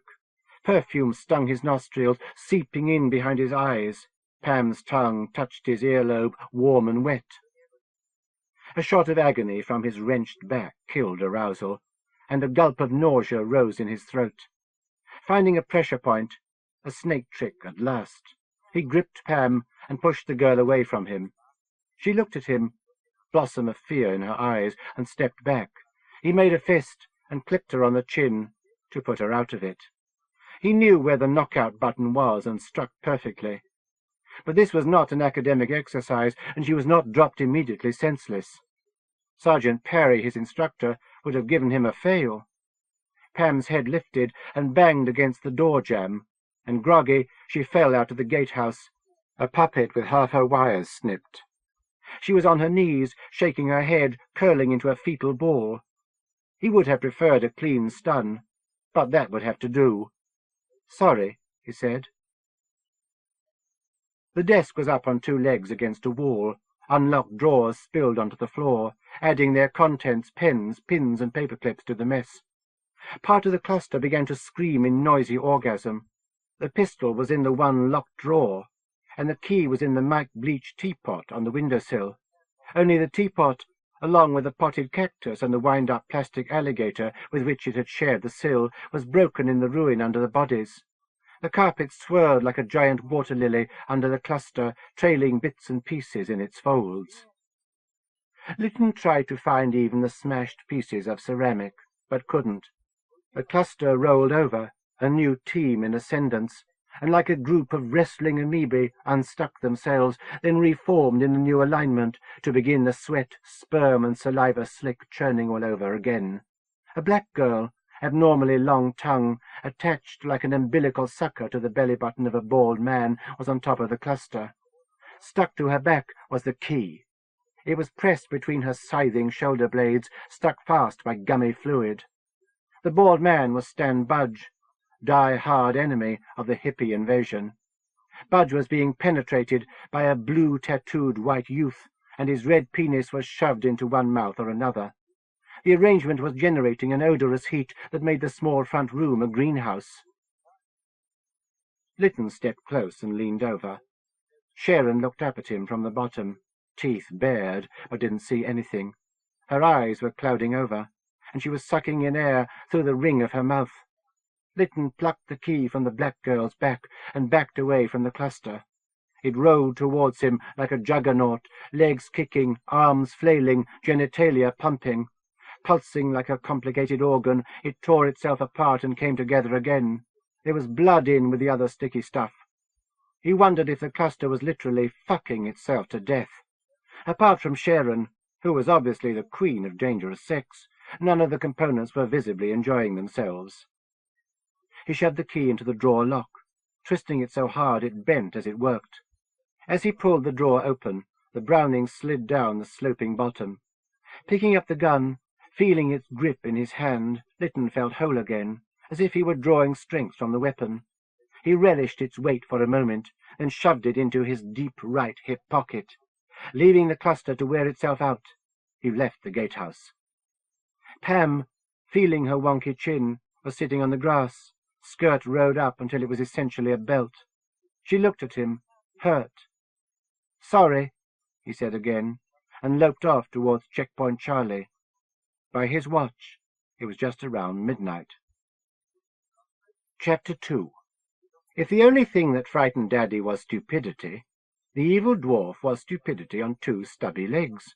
Perfume stung his nostrils, seeping in behind his eyes. Pam's tongue touched his earlobe, warm and wet. A shot of agony from his wrenched back killed arousal, and a gulp of nausea rose in his throat. Finding a pressure point, a snake trick at last, he gripped Pam and pushed the girl away from him. She looked at him, blossom of fear in her eyes, and stepped back. He made a fist and clipped her on the chin to put her out of it. He knew where the knockout button was and struck perfectly. But this was not an academic exercise, and she was not dropped immediately senseless. Sergeant Perry, his instructor, would have given him a fail. Pam's head lifted and banged against the door jamb, and groggy, she fell out of the gatehouse, a puppet with half her wires snipped. She was on her knees, shaking her head, curling into a fetal ball. He would have preferred a clean stun, but that would have to do. "Sorry," he said. The desk was up on two legs against a wall. Unlocked drawers spilled onto the floor, adding their contents, pens, pins, and paperclips to the mess. Part of the cluster began to scream in noisy orgasm. The pistol was in the one locked drawer, and the key was in the mica-bleached teapot on the windowsill. Only the teapot, along with the potted cactus and the wind-up plastic alligator with which it had shared the sill, was broken in the ruin under the bodies. The carpet swirled like a giant water lily under the cluster, trailing bits and pieces in its folds. Lytton tried to find even the smashed pieces of ceramic, but couldn't. The cluster rolled over, a new team in ascendance, and like a group of wrestling amoebae unstuck themselves, then reformed in a new alignment, to begin the sweat, sperm, and saliva slick churning all over again. A black girl, abnormally long tongue, attached like an umbilical sucker to the belly-button of a bald man, was on top of the cluster. Stuck to her back was the key. It was pressed between her scything shoulder blades, stuck fast by gummy fluid. The bald man was Stan Budge, die-hard enemy of the hippie invasion. Budge was being penetrated by a blue-tattooed white youth, and his red penis was shoved into one mouth or another. The arrangement was generating an odorous heat that made the small front room a greenhouse. Lytton stepped close and leaned over. Sharon looked up at him from the bottom, teeth bared, but didn't see anything. Her eyes were clouding over, and she was sucking in air through the ring of her mouth. Lytton plucked the key from the black girl's back and backed away from the cluster. It rolled towards him like a juggernaut, legs kicking, arms flailing, genitalia pumping. Pulsing like a complicated organ, it tore itself apart and came together again. There was blood in with the other sticky stuff. He wondered if the cluster was literally fucking itself to death. Apart from Sharon, who was obviously the queen of dangerous sex, none of the components were visibly enjoying themselves. He shoved the key into the drawer lock, twisting it so hard it bent as it worked. As he pulled the drawer open, the Browning slid down the sloping bottom. Picking up the gun, feeling its grip in his hand, Lytton felt whole again, as if he were drawing strength from the weapon. He relished its weight for a moment, then shoved it into his deep right hip pocket. Leaving the cluster to wear itself out, he left the gatehouse. Pam, feeling her wonky chin, was sitting on the grass, skirt rode up until it was essentially a belt. She looked at him, hurt. "Sorry," he said again, and loped off towards Checkpoint Charlie. By his watch, it was just around midnight. Chapter 2. If the only thing that frightened Daddy was stupidity, the evil dwarf was stupidity on two stubby legs.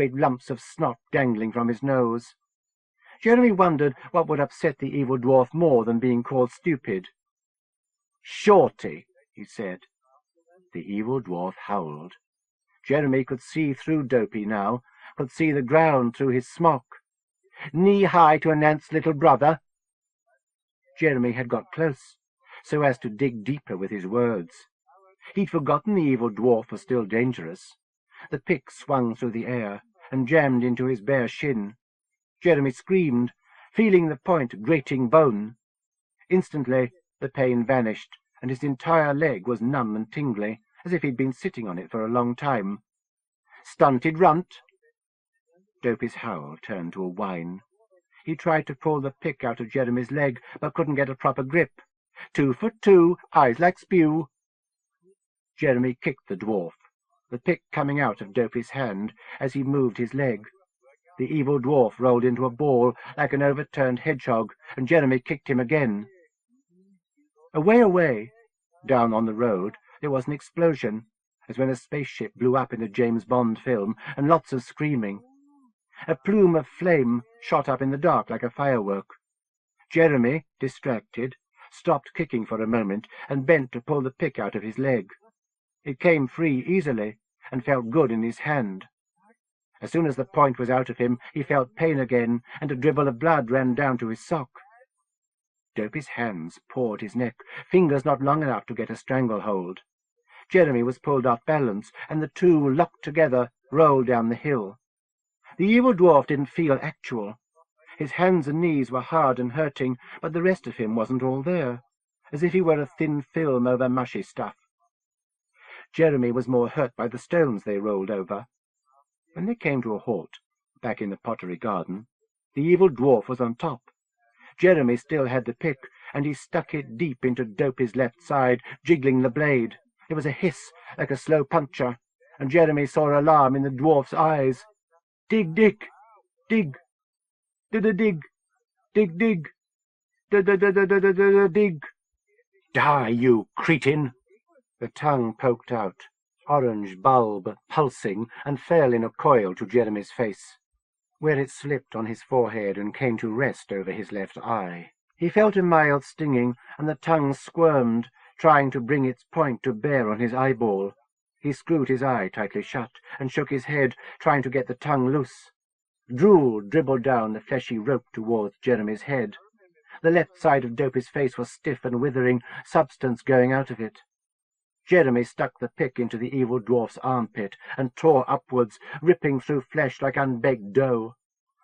great lumps of snot dangling from his nose. Jeremy wondered what would upset the evil dwarf more than being called stupid. "Shorty," he said. The evil dwarf howled. Jeremy could see through Dopey now, could see the ground through his smock. "Knee-high to an ant's little brother." Jeremy had got close, so as to dig deeper with his words. He'd forgotten the evil dwarf was still dangerous. The pick swung through the air and jammed into his bare shin. Jeremy screamed, feeling the point grating bone. Instantly the pain vanished, and his entire leg was numb and tingly, as if he'd been sitting on it for a long time. "Stunted runt!" Dopey's howl turned to a whine. He tried to pull the pick out of Jeremy's leg, but couldn't get a proper grip. 2'2", eyes like spew. Jeremy kicked the dwarf, the pick coming out of Dopey's hand as he moved his leg. The evil dwarf rolled into a ball like an overturned hedgehog, and Jeremy kicked him again. Away, down on the road, there was an explosion, as when a spaceship blew up in a James Bond film, and lots of screaming. A plume of flame shot up in the dark like a firework. Jeremy, distracted, stopped kicking for a moment and bent to pull the pick out of his leg. It came free easily, and felt good in his hand. As soon as the point was out of him, he felt pain again, and a dribble of blood ran down to his sock. Dopey's hands pawed his neck, fingers not long enough to get a stranglehold. Jeremy was pulled off balance, and the two, locked together, rolled down the hill. The evil dwarf didn't feel actual. His hands and knees were hard and hurting, but the rest of him wasn't all there, as if he were a thin film over mushy stuff. Jeremy was more hurt by the stones they rolled over. When they came to a halt, back in the pottery garden, the evil dwarf was on top. Jeremy still had the pick, and he stuck it deep into Dopey's left side, jiggling the blade. There was a hiss, like a slow puncture, and Jeremy saw alarm in the dwarf's eyes. "Dig, Dick! Dig! D-d-dig! Dig, dig! D-d-d-d-d-d-dig! Die, you cretin!" The tongue poked out, orange bulb pulsing, and fell in a coil to Jeremy's face, where it slipped on his forehead and came to rest over his left eye. He felt a mild stinging, and the tongue squirmed, trying to bring its point to bear on his eyeball. He screwed his eye tightly shut and shook his head, trying to get the tongue loose. Drool dribbled down the fleshy rope towards Jeremy's head. The left side of Dopey's face was stiff and withering, substance going out of it. Jeremy stuck the pick into the evil dwarf's armpit and tore upwards, ripping through flesh like unbaked dough.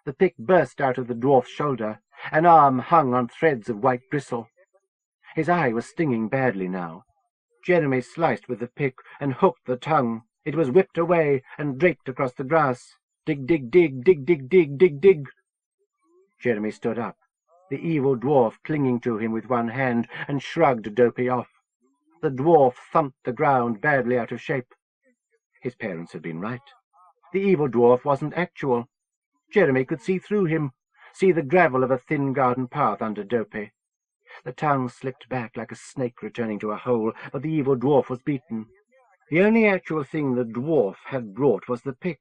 The pick burst out of the dwarf's shoulder. An arm hung on threads of white gristle. His eye was stinging badly now. Jeremy sliced with the pick and hooked the tongue. It was whipped away and draped across the grass. Dig, dig, dig, dig, dig, dig, dig, dig. Jeremy stood up, the evil dwarf clinging to him with one hand, and shrugged Dopey off. The dwarf thumped the ground badly out of shape. His parents had been right. The evil dwarf wasn't actual. Jeremy could see through him, see the gravel of a thin garden path under Dopey. The tongue slipped back like a snake returning to a hole, but the evil dwarf was beaten. The only actual thing the dwarf had brought was the pick.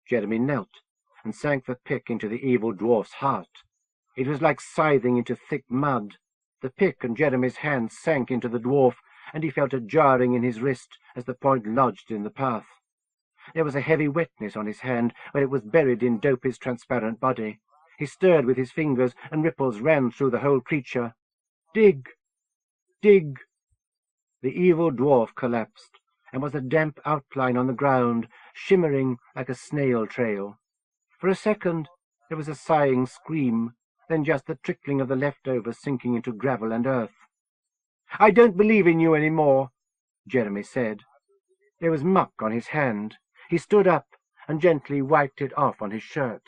Jeremy knelt and sank the pick into the evil dwarf's heart. It was like scything into thick mud. The pick and Jeremy's hand sank into the dwarf, and he felt a jarring in his wrist as the point lodged in the path. There was a heavy wetness on his hand where it was buried in Dopey's transparent body. He stirred with his fingers, and ripples ran through the whole creature. Dig! Dig! The evil dwarf collapsed, and was a damp outline on the ground, shimmering like a snail trail. For a second there was a sighing scream, then just the trickling of the leftovers sinking into gravel and earth. "I don't believe in you any more," Jeremy said. There was muck on his hand. He stood up and gently wiped it off on his shirt.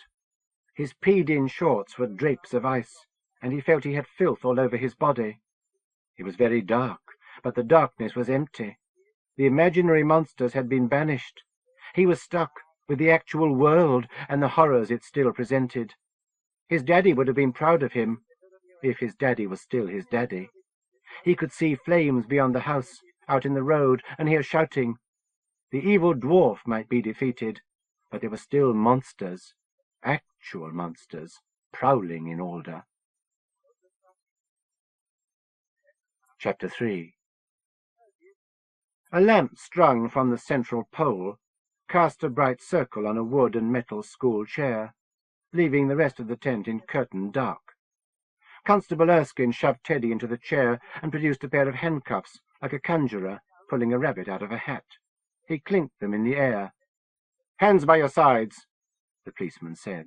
His peed-in shorts were drapes of ice, and he felt he had filth all over his body. It was very dark, but the darkness was empty. The imaginary monsters had been banished. He was stuck with the actual world and the horrors it still presented. His daddy would have been proud of him, if his daddy was still his daddy. He could see flames beyond the house, out in the road, and hear shouting. The evil dwarf might be defeated, but there were still monsters, actual monsters, prowling in Alder. Chapter 3. A lamp strung from the central pole cast a bright circle on a wood and metal school chair, leaving the rest of the tent in curtained dark. Constable Erskine shoved Teddy into the chair and produced a pair of handcuffs, like a conjurer pulling a rabbit out of a hat. He clinked them in the air. "Hands by your sides," the policeman said.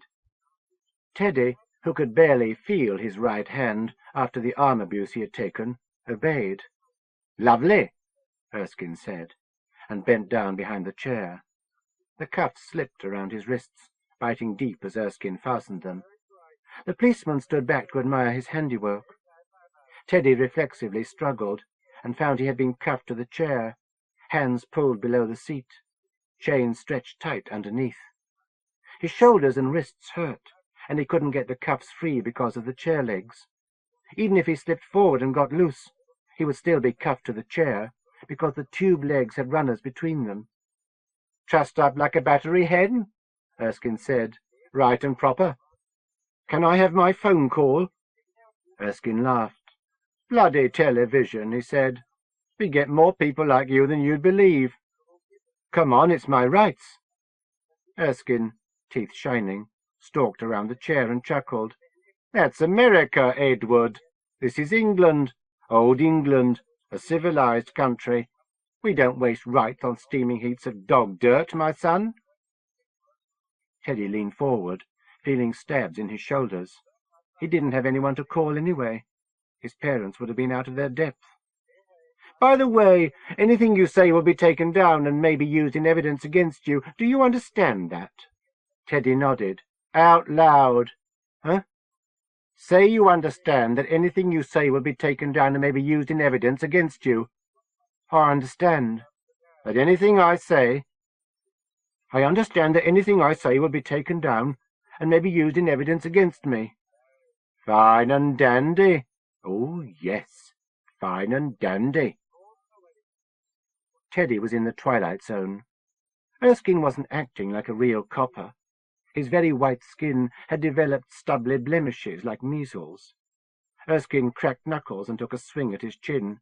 Teddy, who could barely feel his right hand after the arm abuse he had taken, obeyed. "Lovely," Erskine said, and bent down behind the chair. The cuffs slipped around his wrists, biting deep as Erskine fastened them. The policeman stood back to admire his handiwork. Teddy reflexively struggled, and found he had been cuffed to the chair, hands pulled below the seat, chains stretched tight underneath. His shoulders and wrists hurt, and he couldn't get the cuffs free because of the chair legs. Even if he slipped forward and got loose, he would still be cuffed to the chair, because the tube legs had runners between them. "Trussed up like a battery hen," Erskine said. "Right and proper. Can I have my phone call?" Erskine laughed. "Bloody television," he said. "We get more people like you than you'd believe. Come on, it's my rights." Erskine, teeth shining, stalked around the chair and chuckled. "That's America, Edward. This is England, old England, a civilized country. We don't waste rights on steaming heaps of dog dirt, my son." Teddy leaned forward, feeling stabs in his shoulders. He didn't have anyone to call anyway. His parents would have been out of their depth. "By the way, anything you say will be taken down and may be used in evidence against you. Do you understand that?" Teddy nodded. "Out loud." "Huh?" "Say you understand that anything you say will be taken down and may be used in evidence against you." "I understand." "That anything I say—" "I understand that anything I say will be taken down and may be used in evidence against me." "Fine and dandy." "Oh, yes, fine and dandy." Teddy was in the twilight zone. Erskine wasn't acting like a real copper. His very white skin had developed stubbly blemishes like measles. Erskine cracked knuckles and took a swing at his chin.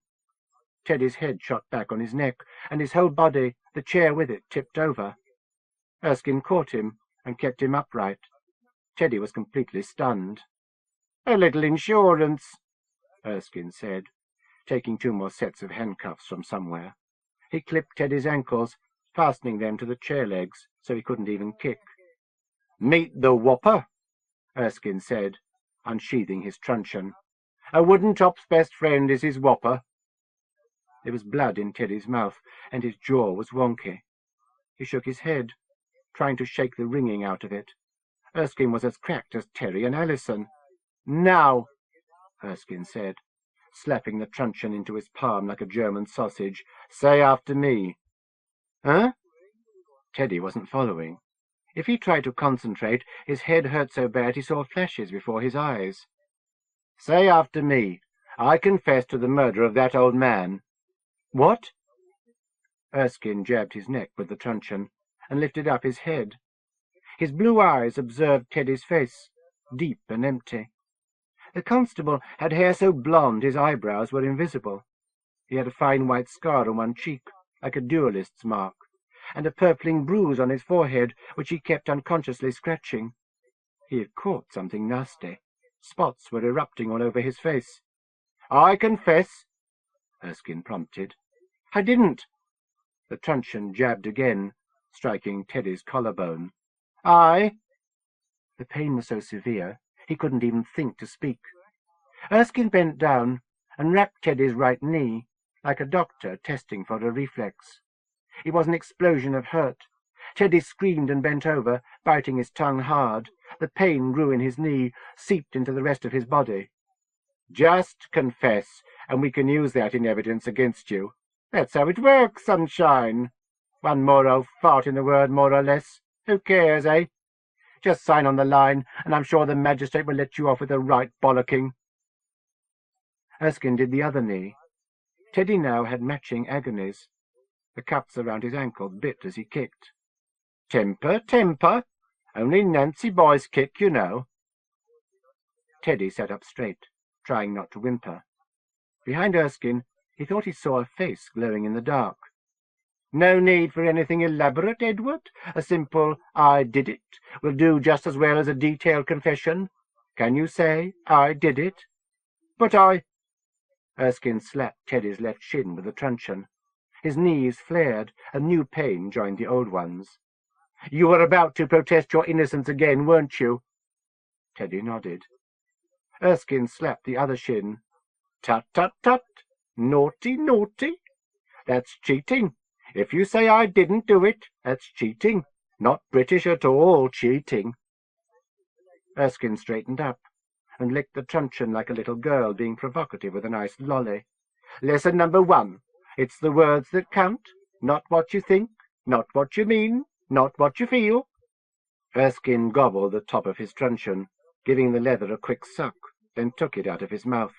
Teddy's head shot back on his neck, and his whole body, the chair with it, tipped over. Erskine caught him and kept him upright. Teddy was completely stunned. "A little insurance," Erskine said, taking 2 more sets of handcuffs from somewhere. He clipped Teddy's ankles, fastening them to the chair legs so he couldn't even kick. "Meet the whopper," Erskine said, unsheathing his truncheon. "A wooden top's best friend is his whopper." There was blood in Teddy's mouth, and his jaw was wonky. He shook his head, trying to shake the ringing out of it. Erskine was as cracked as Terry and Allison. "Now," Erskine said, slapping the truncheon into his palm like a German sausage. "Say after me." "Huh?" Teddy wasn't following. If he tried to concentrate, his head hurt so bad he saw flashes before his eyes. "Say after me. I confess to the murder of that old man." "What?" Erskine jabbed his neck with the truncheon and lifted up his head. His blue eyes observed Teddy's face, deep and empty. The constable had hair so blonde his eyebrows were invisible. He had a fine white scar on one cheek, like a duelist's mark, and a purpling bruise on his forehead, which he kept unconsciously scratching. He had caught something nasty. Spots were erupting all over his face. "I confess," Erskine prompted. "I didn't." The truncheon jabbed again, striking Teddy's collarbone. "I—" The pain was so severe he couldn't even think to speak. Erskine bent down and rapped Teddy's right knee, like a doctor testing for a reflex. It was an explosion of hurt. Teddy screamed and bent over, biting his tongue hard. The pain grew in his knee, seeped into the rest of his body. "Just confess, and we can use that in evidence against you. That's how it works, sunshine. One more old fart in the word, more or less. Who cares, eh? Just sign on the line, and I'm sure the magistrate will let you off with a right bollocking." Erskine did the other knee. Teddy now had matching agonies. The cuffs around his ankle bit as he kicked. Temper, temper. Only Nancy boys kick, you know. Teddy sat up straight, trying not to whimper. Behind Erskine, he thought he saw a face glowing in the dark. No need for anything elaborate, Edward. A simple "I did it" will do just as well as a detailed confession. Can you say, "I did it"? But I... Erskine slapped Teddy's left shin with a truncheon. His knees flared, a new pain joined the old ones. You were about to protest your innocence again, weren't you? Teddy nodded. Erskine slapped the other shin. Tut, tut, tut. Naughty, naughty. That's cheating. If you say I didn't do it, that's cheating. Not British at all, cheating. Erskine straightened up and licked the truncheon like a little girl being provocative with a nice lolly. Lesson number 1. It's the words that count, not what you think, not what you mean, not what you feel. Erskine gobbled the top of his truncheon, giving the leather a quick suck, then took it out of his mouth.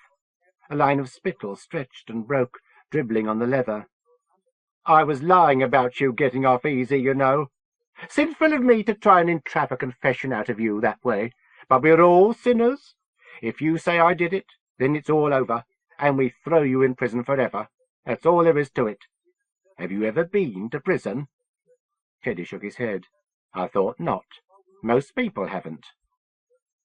A line of spittle stretched and broke, dribbling on the leather. I was lying about you getting off easy, you know. Sinful of me to try and entrap a confession out of you that way, but we're all sinners. If you say I did it, then it's all over, and we throw you in prison forever. That's all there is to it. Have you ever been to prison? Teddy shook his head. I thought not. Most people haven't.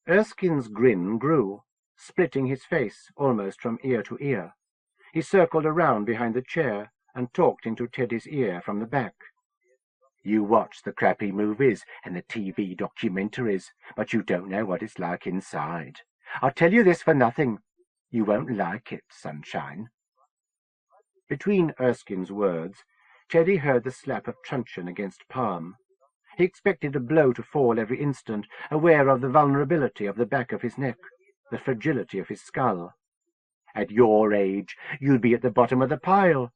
Erskine's grin grew, splitting his face almost from ear to ear. He circled around behind the chair and talked into Teddy's ear from the back. You watch the crappy movies and the TV documentaries, but you don't know what it's like inside. I'll tell you this for nothing. You won't like it, sunshine. Between Erskine's words, Teddy heard the slap of truncheon against palm. He expected a blow to fall every instant, aware of the vulnerability of the back of his neck, the fragility of his skull. At your age, you'd be at the bottom of the pile.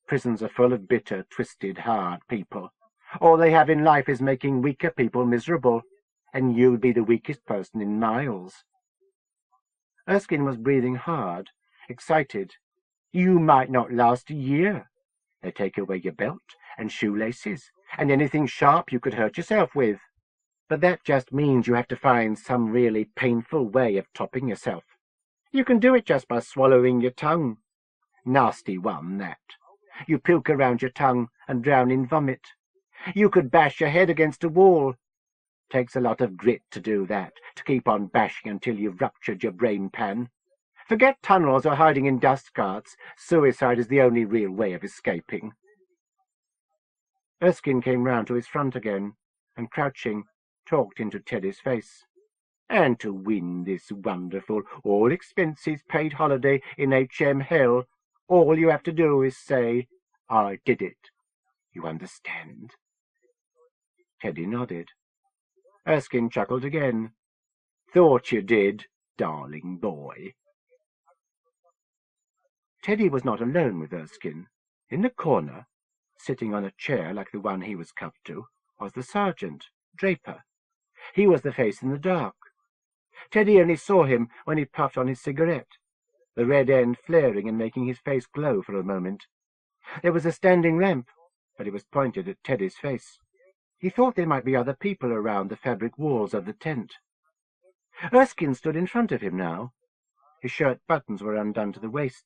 Prisons are full of bitter, twisted, hard people. All they have in life is making weaker people miserable, and you'd be the weakest person in miles. Erskine was breathing hard, excited. You might not last a year. They take away your belt and shoelaces, and anything sharp you could hurt yourself with. But that just means you have to find some really painful way of topping yourself. You can do it just by swallowing your tongue. Nasty one, that. You puke around your tongue and drown in vomit. You could bash your head against a wall. Takes a lot of grit to do that, to keep on bashing until you've ruptured your brain pan. Forget tunnels or hiding in dust carts. Suicide is the only real way of escaping. Erskine came round to his front again, and crouching, talked into Teddy's face. And to win this wonderful, all-expenses-paid holiday in HM Hell, all you have to do is say, I did it. You understand? Teddy nodded. Erskine chuckled again. Thought you did, darling boy. Teddy was not alone with Erskine. In the corner, sitting on a chair like the one he was cuffed to, was the sergeant, Draper. He was the face in the dark. Teddy only saw him when he puffed on his cigarette, the red end flaring and making his face glow for a moment. There was a standing lamp, but it was pointed at Teddy's face. He thought there might be other people around the fabric walls of the tent. Erskine stood in front of him now. His shirt buttons were undone to the waist,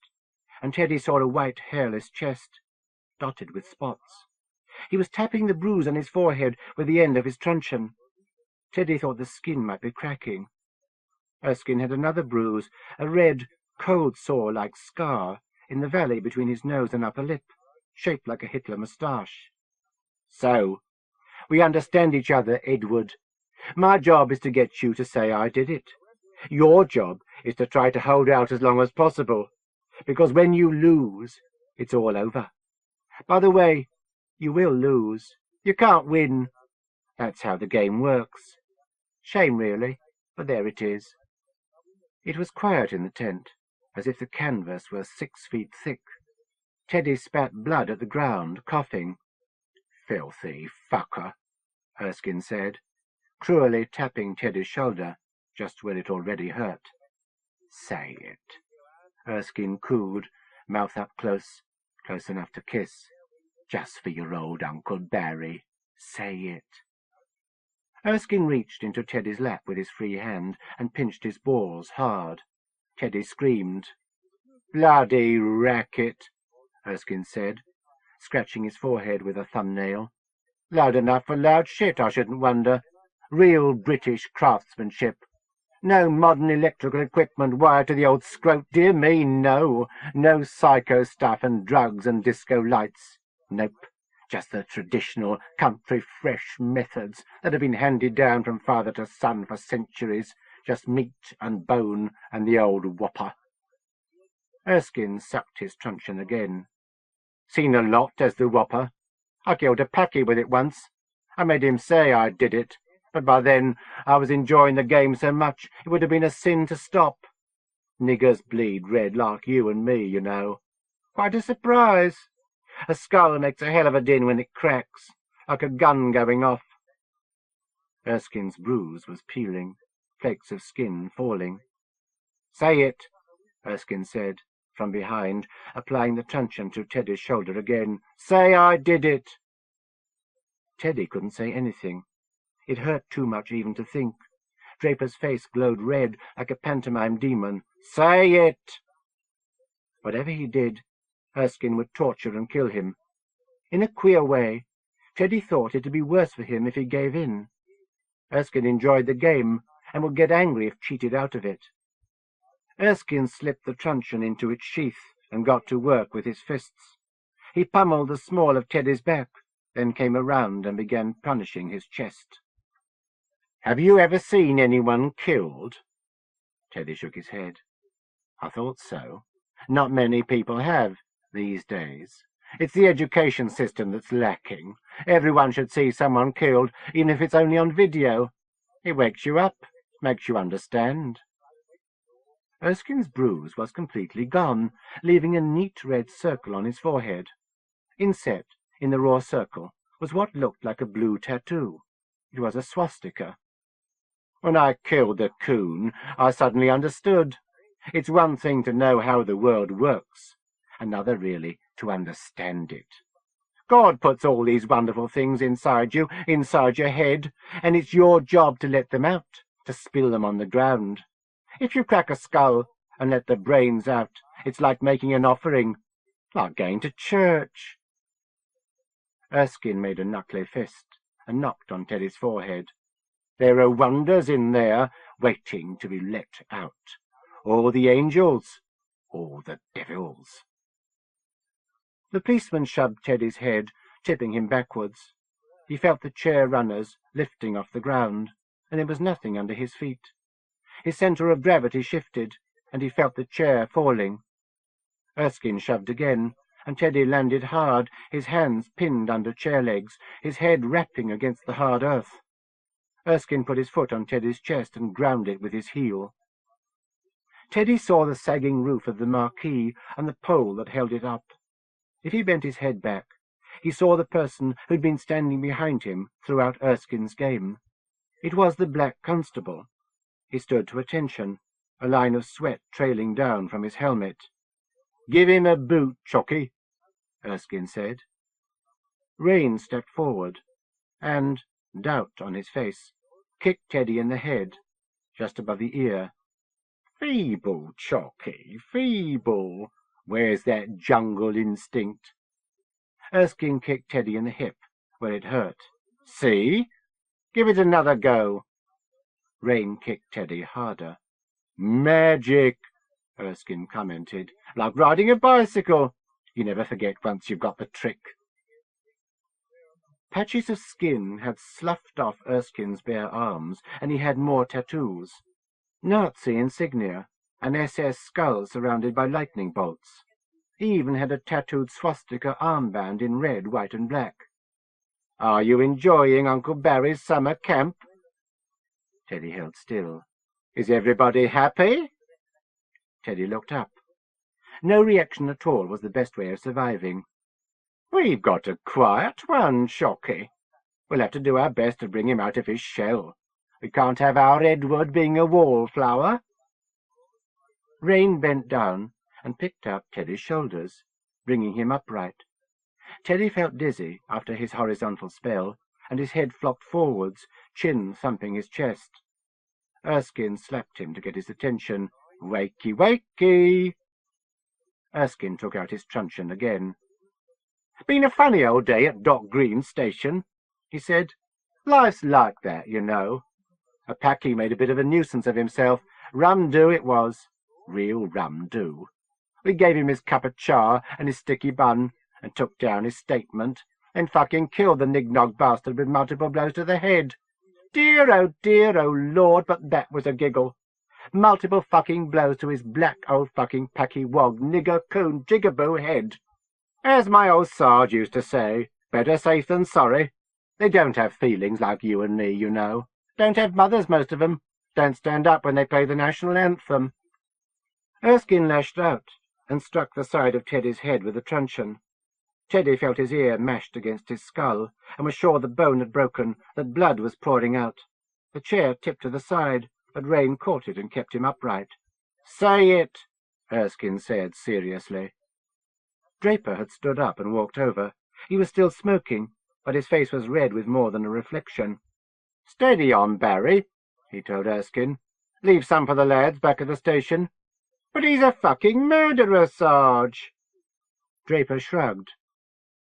and Teddy saw a white, hairless chest, dotted with spots. He was tapping the bruise on his forehead with the end of his truncheon. Teddy thought the skin might be cracking. Erskine had another bruise, a red, cold sore-like scar, in the valley between his nose and upper lip, shaped like a Hitler moustache. So, we understand each other, Edward. My job is to get you to say I did it. Your job is to try to hold out as long as possible, because when you lose, it's all over. By the way, you will lose. You can't win. That's how the game works. Shame, really, but there it is. It was quiet in the tent, as if the canvas were 6 feet thick. Teddy spat blood at the ground, coughing. Filthy fucker, Erskine said, cruelly tapping Teddy's shoulder, just where it already hurt. Say it, Erskine cooed, mouth up close enough to kiss. Just for your old Uncle Barry. Say it. Erskine reached into Teddy's lap with his free hand and pinched his balls hard. Teddy screamed. "Bloody racket," Erskine said, scratching his forehead with a thumbnail. "Loud enough for loud shit, I shouldn't wonder. Real British craftsmanship. No modern electrical equipment wired to the old scrote, dear me, no. No psycho stuff and drugs and disco lights. Nope. Just the traditional, country-fresh methods that have been handed down from father to son for centuries. Just meat and bone and the old whopper." Erskine sucked his truncheon again. "Seen a lot as the whopper. I killed a packy with it once. I made him say I did it, but by then I was enjoying the game so much it would have been a sin to stop. Niggers bleed red like you and me, you know. Quite a surprise. A skull makes a hell of a din when it cracks, like a gun going off." Erskine's bruise was peeling, flakes of skin falling. "Say it," Erskine said, from behind, applying the truncheon to Teddy's shoulder again. "Say I did it." Teddy couldn't say anything. It hurt too much even to think. Draper's face glowed red like a pantomime demon. "Say it!" Whatever he did, Erskine would torture and kill him. In a queer way, Teddy thought it would be worse for him if he gave in. Erskine enjoyed the game and would get angry if cheated out of it. Erskine slipped the truncheon into its sheath and got to work with his fists. He pummeled the small of Teddy's back, then came around and began punishing his chest. "Have you ever seen anyone killed?" Teddy shook his head. "I thought so. Not many people have these days. It's the education system that's lacking. Everyone should see someone killed, even if it's only on video. It wakes you up, makes you understand." Erskine's bruise was completely gone, leaving a neat red circle on his forehead. Inset in the raw circle was what looked like a blue tattoo. It was a swastika. "When I killed the coon, I suddenly understood. It's one thing to know how the world works, another really to understand it. God puts all these wonderful things inside you, inside your head, and it's your job to let them out, to spill them on the ground. If you crack a skull and let the brains out, it's like making an offering, like going to church." Erskine made a knuckly fist and knocked on Teddy's forehead. "There are wonders in there waiting to be let out. All the angels, all the devils." The policeman shoved Teddy's head, tipping him backwards. He felt the chair runners lifting off the ground, and there was nothing under his feet. His centre of gravity shifted, and he felt the chair falling. Erskine shoved again, and Teddy landed hard, his hands pinned under chair legs, his head rapping against the hard earth. Erskine put his foot on Teddy's chest and ground it with his heel. Teddy saw the sagging roof of the marquee and the pole that held it up. If he bent his head back, he saw the person who'd been standing behind him throughout Erskine's game. It was the black constable. He stood to attention, a line of sweat trailing down from his helmet. "Give him a boot, Chocky," Erskine said. Rain stepped forward, and, doubt on his face, kicked Teddy in the head, just above the ear. "Feeble, Chocky, feeble. Where's that jungle instinct?" Erskine kicked Teddy in the hip, where it hurt. "See? Give it another go." Rain kicked Teddy harder. "Magic," Erskine commented. "Like riding a bicycle. You never forget once you've got the trick." Patches of skin had sloughed off Erskine's bare arms, and he had more tattoos. Nazi insignia, an SS skull surrounded by lightning bolts. He even had a tattooed swastika armband in red, white, and black. "Are you enjoying Uncle Barry's summer camp?" Teddy held still. "Is everybody happy?" Teddy looked up. No reaction at all was the best way of surviving. "We've got a quiet one, Shocky. We'll have to do our best to bring him out of his shell. We can't have our Edward being a wallflower." Rain bent down and picked up Teddy's shoulders, bringing him upright. Teddy felt dizzy after his horizontal spell, and his head flopped forwards, chin thumping his chest. Erskine slapped him to get his attention. "Wakey, wakey!" Erskine took out his truncheon again. "Been a funny old day at Dock Green Station," he said. "Life's like that, you know." A packy made a bit of a nuisance of himself. Rum-do it was. Real rum-do. We gave him his cup of char and his sticky bun, and took down his statement, and fucking killed the nig-nog bastard with multiple blows to the head. Dear, oh Lord, but that was a giggle. Multiple fucking blows to his black old fucking packy wog nigger coon jigaboo head. As my old Sarge used to say, better safe than sorry. They don't have feelings like you and me, you know. Don't have mothers, most of 'em. Don't stand up when they play the national anthem. Erskine lashed out and struck the side of Teddy's head with the truncheon. Teddy felt his ear mashed against his skull, and was sure the bone had broken, that blood was pouring out. The chair tipped to the side, but Rain caught it and kept him upright. "Say it," Erskine said seriously. Draper had stood up and walked over. He was still smoking, but his face was red with more than a reflection. "Steady on, Barry," he told Erskine. "Leave some for the lads back at the station." "But he's a fucking murderer, Sarge." Draper shrugged.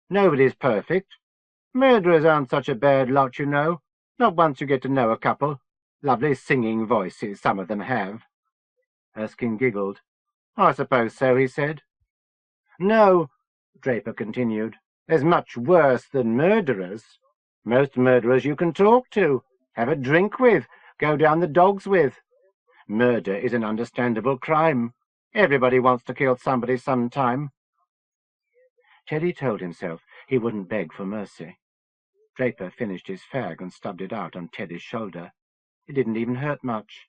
"Nobody's perfect. Murderers aren't such a bad lot, you know. Not once you get to know a couple. Lovely singing voices some of them have." Erskine giggled. "I suppose so," he said. "No," Draper continued. "There's much worse than murderers. Most murderers you can talk to, have a drink with, go down the dogs with. Murder is an understandable crime. Everybody wants to kill somebody sometime." Teddy told himself he wouldn't beg for mercy. Draper finished his fag and stubbed it out on Teddy's shoulder. It didn't even hurt much.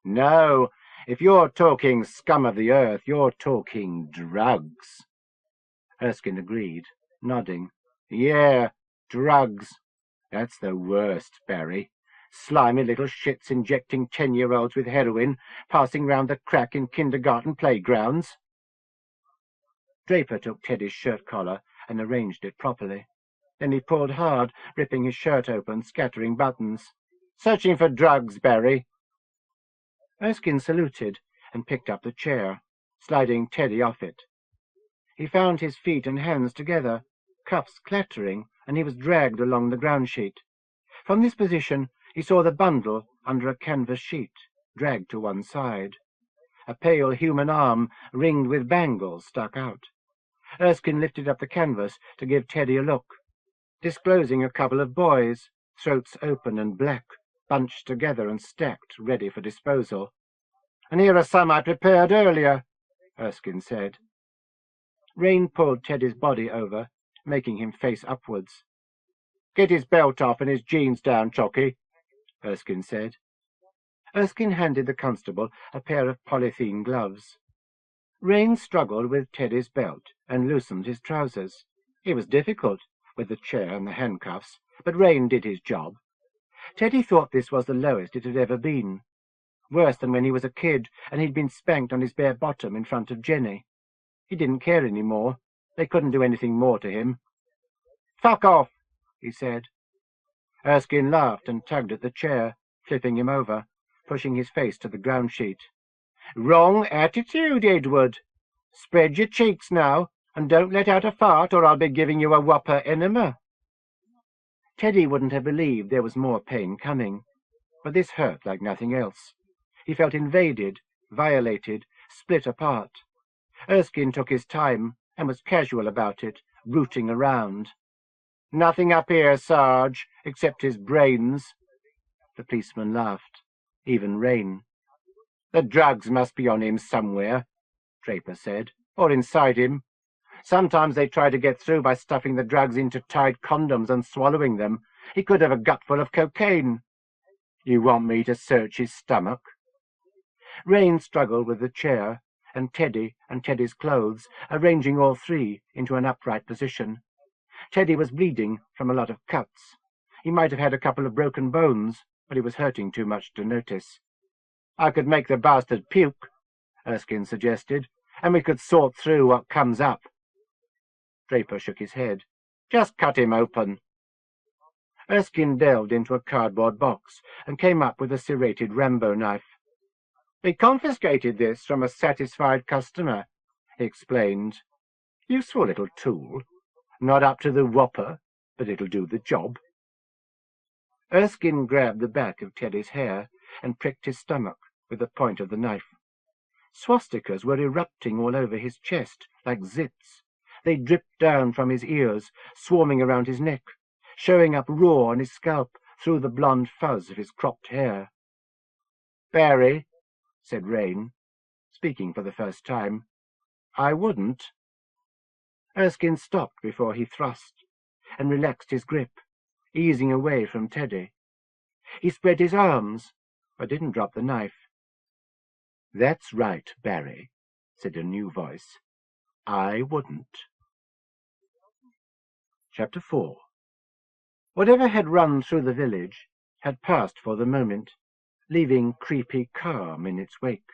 "No, if you're talking scum of the earth, you're talking drugs." Erskine agreed, nodding. "Yeah, drugs. That's the worst, Barry. Slimy little shits injecting 10-year-olds with heroin, passing round the crack in kindergarten playgrounds." Draper took Teddy's shirt collar and arranged it properly. Then he pulled hard, ripping his shirt open, scattering buttons. "Searching for drugs, Barry." Erskine saluted and picked up the chair, sliding Teddy off it. He found his feet and hands together, cuffs clattering, and he was dragged along the ground sheet. From this position he saw the bundle under a canvas sheet, dragged to one side. A pale human arm, ringed with bangles, stuck out. Erskine lifted up the canvas to give Teddy a look, disclosing a couple of boys, throats open and black, bunched together and stacked, ready for disposal. "And here are some I prepared earlier," Erskine said. Rain pulled Teddy's body over, making him face upwards. "Get his belt off and his jeans down, Chocky," Erskine said. Erskine handed the constable a pair of polythene gloves. Rain struggled with Teddy's belt and loosened his trousers. It was difficult, with the chair and the handcuffs, but Rain did his job. Teddy thought this was the lowest it had ever been. Worse than when he was a kid and he'd been spanked on his bare bottom in front of Jenny. He didn't care any more. They couldn't do anything more to him. "Fuck off," he said. Erskine laughed and tugged at the chair, flipping him over, pushing his face to the ground sheet. "Wrong attitude, Edward. Spread your cheeks now, and don't let out a fart or I'll be giving you a whopper enema." Teddy wouldn't have believed there was more pain coming, but this hurt like nothing else. He felt invaded, violated, split apart. Erskine took his time and was casual about it, rooting around. "Nothing up here, Sarge, except his brains." The policeman laughed, even Rain. "The drugs must be on him somewhere," Draper said, "or inside him. Sometimes they try to get through by stuffing the drugs into tied condoms and swallowing them. He could have a gutful of cocaine." "You want me to search his stomach?" Rain struggled with the chair, and Teddy's clothes, arranging all three into an upright position. Teddy was bleeding from a lot of cuts. He might have had a couple of broken bones, but he was hurting too much to notice. "I could make the bastard puke," Erskine suggested, "and we could sort through what comes up." Draper shook his head. "Just cut him open." Erskine delved into a cardboard box and came up with a serrated Rambo knife. "We confiscated this from a satisfied customer," he explained. "Useful little tool. Not up to the whopper, but it'll do the job." Erskine grabbed the back of Teddy's hair and pricked his stomach with the point of the knife. Swastikas were erupting all over his chest like zits. They dripped down from his ears, swarming around his neck, showing up raw on his scalp through the blonde fuzz of his cropped hair. "Barry," said Rain, speaking for the first time, "I wouldn't." Erskine stopped before he thrust, and relaxed his grip, easing away from Teddy. He spread his arms, but didn't drop the knife. "That's right, Barry," said a new voice. "I wouldn't." Chapter 4. Whatever had run through the village had passed for the moment, leaving creepy calm in its wake.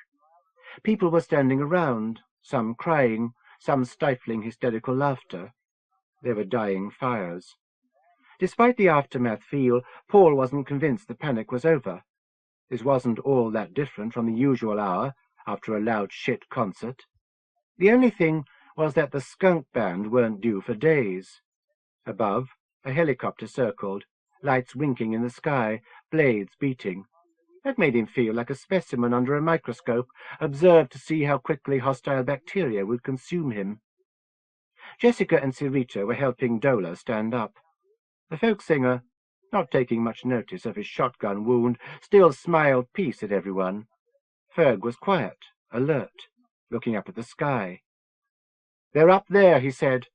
People were standing around, some crying, some stifling hysterical laughter. There were dying fires. Despite the aftermath feel, Paul wasn't convinced the panic was over. This wasn't all that different from the usual hour after a loud shit concert. The only thing was that the skunk band weren't due for days. Above, a helicopter circled, lights winking in the sky, blades beating. That made him feel like a specimen under a microscope, observed to see how quickly hostile bacteria would consume him. Jessica and Sarita were helping Dola stand up. The folk singer, not taking much notice of his shotgun wound, still smiled peace at everyone. Ferg was quiet, alert, looking up at the sky. "They're up there," he said.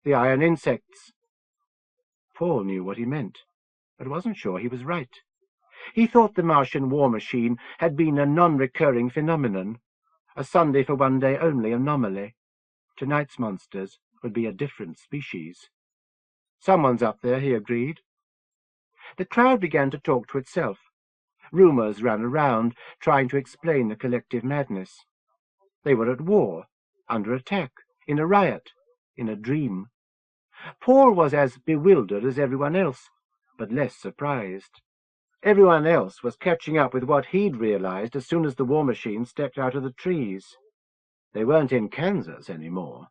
"The iron insects." Paul knew what he meant, but wasn't sure he was right. He thought the Martian war machine had been a non-recurring phenomenon, a Sunday-for-one-day-only anomaly. Tonight's monsters would be a different species. "Someone's up there," he agreed. The crowd began to talk to itself. Rumors ran around, trying to explain the collective madness. They were at war, under attack, in a riot, in a dream. Paul was as bewildered as everyone else, but less surprised. Everyone else was catching up with what he'd realized as soon as the war machine stepped out of the trees. They weren't in Kansas anymore.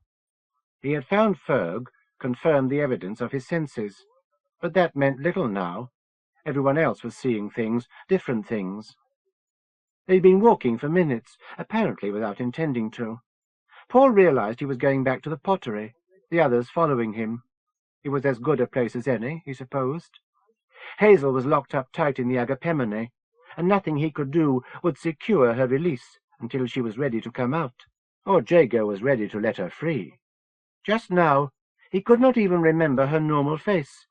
He had found Ferg, confirmed the evidence of his senses, but that meant little now. Everyone else was seeing things, different things. They'd been walking for minutes, apparently without intending to. Paul realized he was going back to the pottery, the others following him. It was as good a place as any, he supposed. Hazel was locked up tight in the agapemone, and nothing he could do would secure her release until she was ready to come out, or Jago was ready to let her free. Just now, he could not even remember her normal face.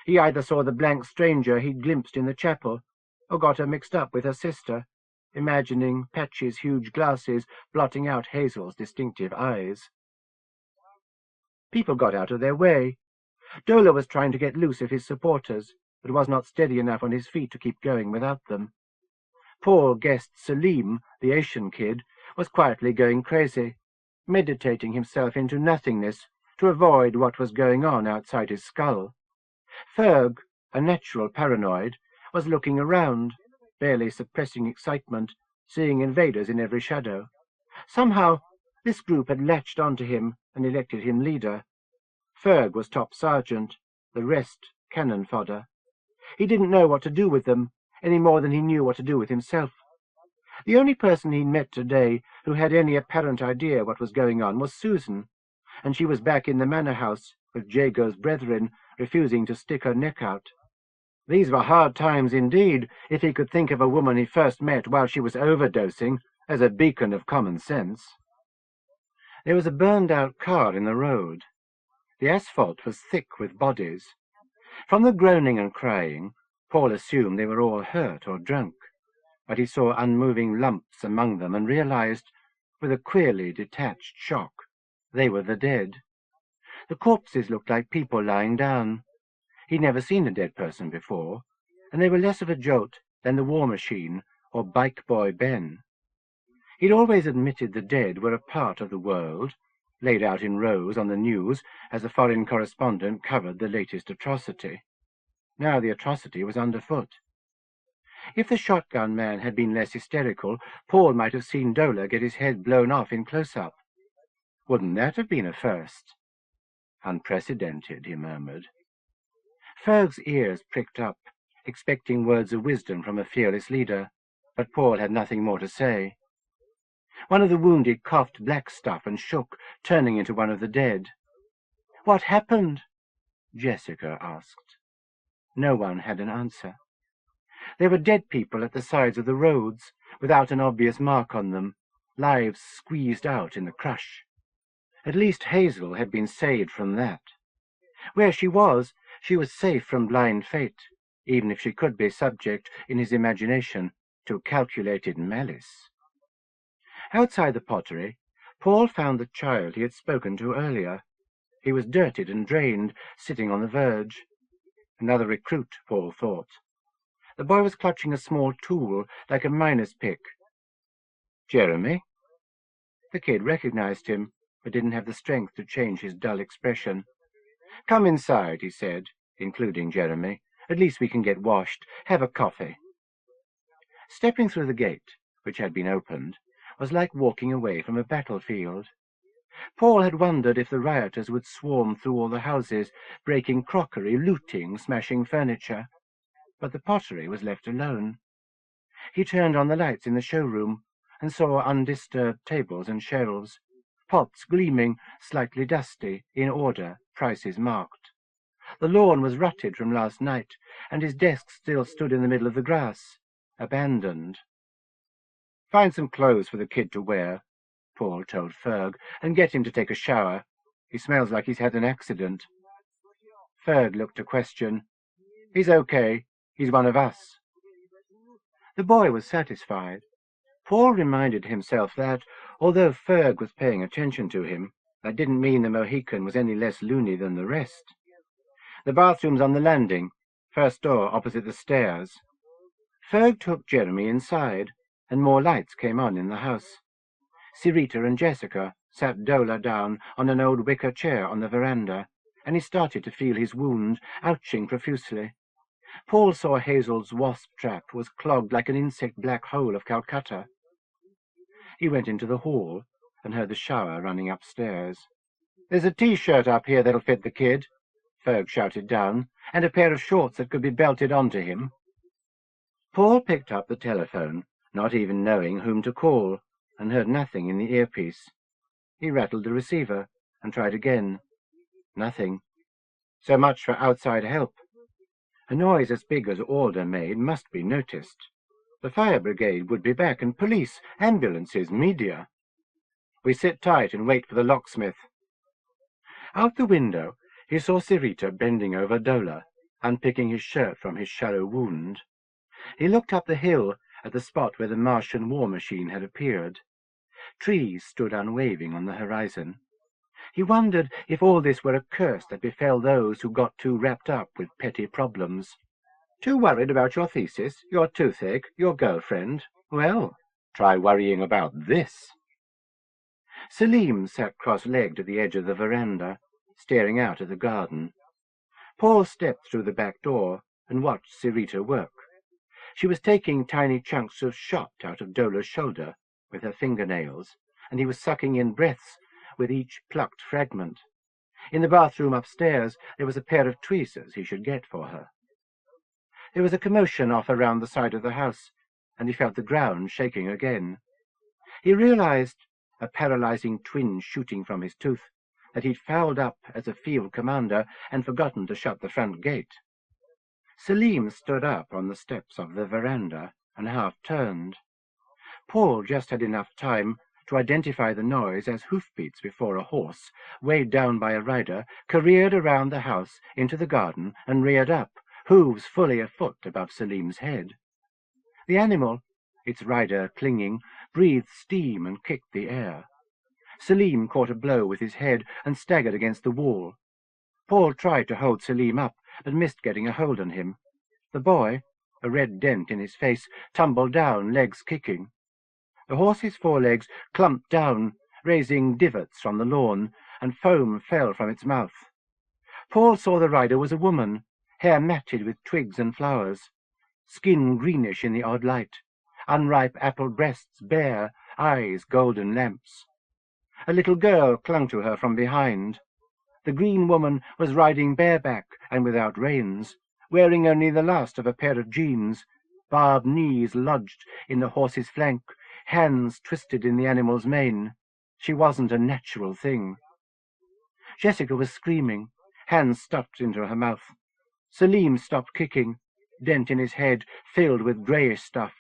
He either saw the blank stranger he'd glimpsed in the chapel, or got her mixed up with her sister, imagining Patch's huge glasses blotting out Hazel's distinctive eyes. People got out of their way. Dola was trying to get loose of his supporters, but was not steady enough on his feet to keep going without them. Paul guessed Salim, the Asian kid, was quietly going crazy, meditating himself into nothingness to avoid what was going on outside his skull. Ferg, a natural paranoid, was looking around, barely suppressing excitement, seeing invaders in every shadow. Somehow, this group had latched onto him and elected him leader. Ferg was top sergeant, the rest cannon fodder. He didn't know what to do with them, any more than he knew what to do with himself. The only person he'd met today who had any apparent idea what was going on was Susan, and she was back in the manor house with Jago's brethren, refusing to stick her neck out. These were hard times indeed, if he could think of a woman he first met while she was overdosing as a beacon of common sense. There was a burned-out car in the road. The asphalt was thick with bodies. From the groaning and crying, Paul assumed they were all hurt or drunk, but he saw unmoving lumps among them and realized, with a queerly detached shock, they were the dead. The corpses looked like people lying down. He'd never seen a dead person before, and they were less of a jolt than the war machine or bike boy Ben. He'd always admitted the dead were a part of the world, laid out in rows on the news as a foreign correspondent covered the latest atrocity. Now the atrocity was underfoot. If the shotgun man had been less hysterical, Paul might have seen Dola get his head blown off in close-up. Wouldn't that have been a first? Unprecedented, he murmured. Ferg's ears pricked up, expecting words of wisdom from a fearless leader, but Paul had nothing more to say. One of the wounded coughed black stuff and shook, turning into one of the dead. "What happened?" Jessica asked. No one had an answer. There were dead people at the sides of the roads, without an obvious mark on them, lives squeezed out in the crush. At least Hazel had been saved from that. Where she was safe from blind fate, even if she could be subject, in his imagination, to calculated malice. Outside the pottery, Paul found the child he had spoken to earlier. He was dirtied and drained, sitting on the verge. Another recruit, Paul thought. The boy was clutching a small tool, like a miner's pick. "Jeremy?" The kid recognized him, but didn't have the strength to change his dull expression. "Come inside," he said, including Jeremy. "At least we can get washed. Have a coffee." Stepping through the gate, which had been opened, was like walking away from a battlefield. Paul had wondered if the rioters would swarm through all the houses, breaking crockery, looting, smashing furniture. But the pottery was left alone. He turned on the lights in the showroom and saw undisturbed tables and shelves, pots gleaming, slightly dusty, in order, prices marked. The lawn was rutted from last night, and his desk still stood in the middle of the grass, abandoned. "Find some clothes for the kid to wear," Paul told Ferg, "and get him to take a shower. He smells like he's had an accident." Ferg looked a question. "He's okay. He's one of us." The boy was satisfied. Paul reminded himself that, although Ferg was paying attention to him, that didn't mean the Mohican was any less loony than the rest. "The bathroom's on the landing, first door opposite the stairs." Ferg took Jeremy inside, and more lights came on in the house. Sirita and Jessica sat Dola down on an old wicker chair on the veranda, and he started to feel his wound, ouching profusely. Paul saw Hazel's wasp trap was clogged like an insect-black hole of Calcutta. He went into the hall and heard the shower running upstairs. "There's a T-shirt up here that'll fit the kid," Ferg shouted down, "and a pair of shorts that could be belted onto him." Paul picked up the telephone, not even knowing whom to call, and heard nothing in the earpiece. He rattled the receiver and tried again. Nothing. So much for outside help. A noise as big as Alder made must be noticed. The fire brigade would be back, and police, ambulances, media. "We sit tight and wait for the locksmith." Out the window he saw Sirita bending over Dola, unpicking his shirt from his shallow wound. He looked up the hill at the spot where the Martian war machine had appeared. Trees stood unwaving on the horizon. He wondered if all this were a curse that befell those who got too wrapped up with petty problems. "Too worried about your thesis, your toothache, your girlfriend? Well, try worrying about this." Selim sat cross-legged at the edge of the veranda, staring out at the garden. Paul stepped through the back door and watched Sirita work. She was taking tiny chunks of shot out of Dola's shoulder with her fingernails, and he was sucking in breaths with each plucked fragment. In the bathroom upstairs there was a pair of tweezers he should get for her. There was a commotion off around the side of the house, and he felt the ground shaking again. He realized, a paralyzing twinge shooting from his tooth, that he'd fouled up as a field commander and forgotten to shut the front gate. Selim stood up on the steps of the veranda and half-turned. Paul just had enough time to identify the noise as hoofbeats before a horse, weighed down by a rider, careered around the house into the garden and reared up, hooves fully a foot above Selim's head. The animal, its rider clinging, breathed steam and kicked the air. Selim caught a blow with his head and staggered against the wall. Paul tried to hold Selim up, but missed getting a hold on him. The boy, a red dent in his face, tumbled down, legs kicking. The horse's forelegs clumped down, raising divots from the lawn, and foam fell from its mouth. Paul saw the rider was a woman, hair matted with twigs and flowers, skin greenish in the odd light, unripe apple breasts bare, eyes golden lamps. A little girl clung to her from behind. The green woman was riding bareback and without reins, wearing only the last of a pair of jeans, barbed knees lodged in the horse's flank, hands twisted in the animal's mane. She wasn't a natural thing. Jessica was screaming, hands stuffed into her mouth. Salim stopped kicking, dent in his head filled with greyish stuff.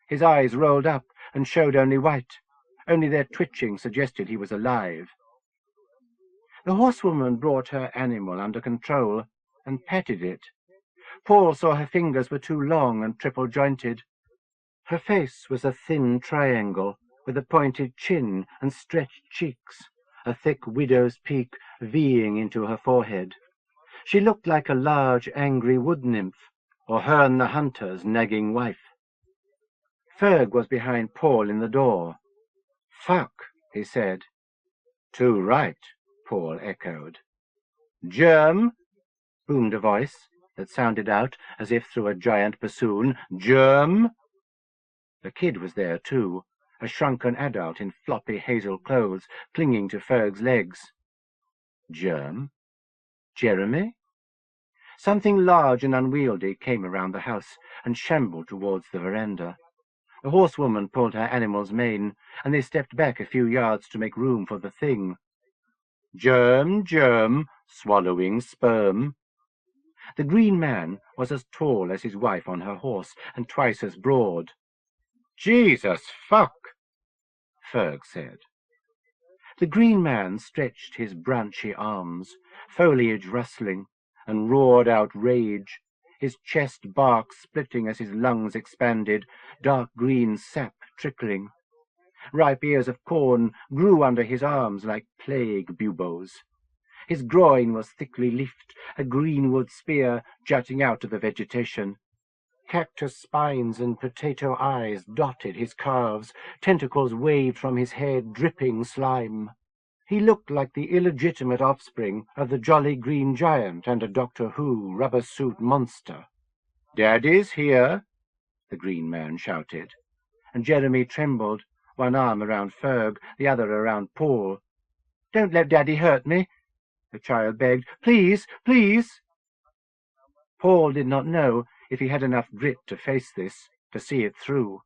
His eyes rolled up and showed only white. Only their twitching suggested he was alive. The horsewoman brought her animal under control and petted it. Paul saw her fingers were too long and triple-jointed. Her face was a thin triangle with a pointed chin and stretched cheeks, a thick widow's peak V-ing into her forehead. She looked like a large, angry wood-nymph, or Herne the Hunter's nagging wife. Ferg was behind Paul in the door. "Fuck," he said. "Too right," Paul echoed. "Germ," boomed a voice that sounded out as if through a giant bassoon. "Germ." The kid was there too, a shrunken adult in floppy hazel clothes clinging to Ferg's legs. Germ? Jeremy? Something large and unwieldy came around the house and shambled towards the veranda. The horsewoman pulled her animal's mane, and they stepped back a few yards to make room for the thing. Germ, germ, swallowing sperm. The green man was as tall as his wife on her horse, and twice as broad. "Jesus fuck," Ferg said. The green man stretched his branchy arms, foliage rustling, and roared out rage, his chest bark splitting as his lungs expanded, dark green sap trickling. Ripe ears of corn grew under his arms like plague buboes. His groin was thickly leafed, a greenwood spear jutting out of the vegetation. Cactus spines and potato eyes dotted his calves, tentacles waved from his head, dripping slime. He looked like the illegitimate offspring of the Jolly Green Giant and a Doctor Who rubber-suit monster. "Daddy's here," the green man shouted, and Jeremy trembled, one arm around Ferg, the other around Paul. "Don't let Daddy hurt me," the child begged. "Please, please." Paul did not know if he had enough grit to face this, to see it through.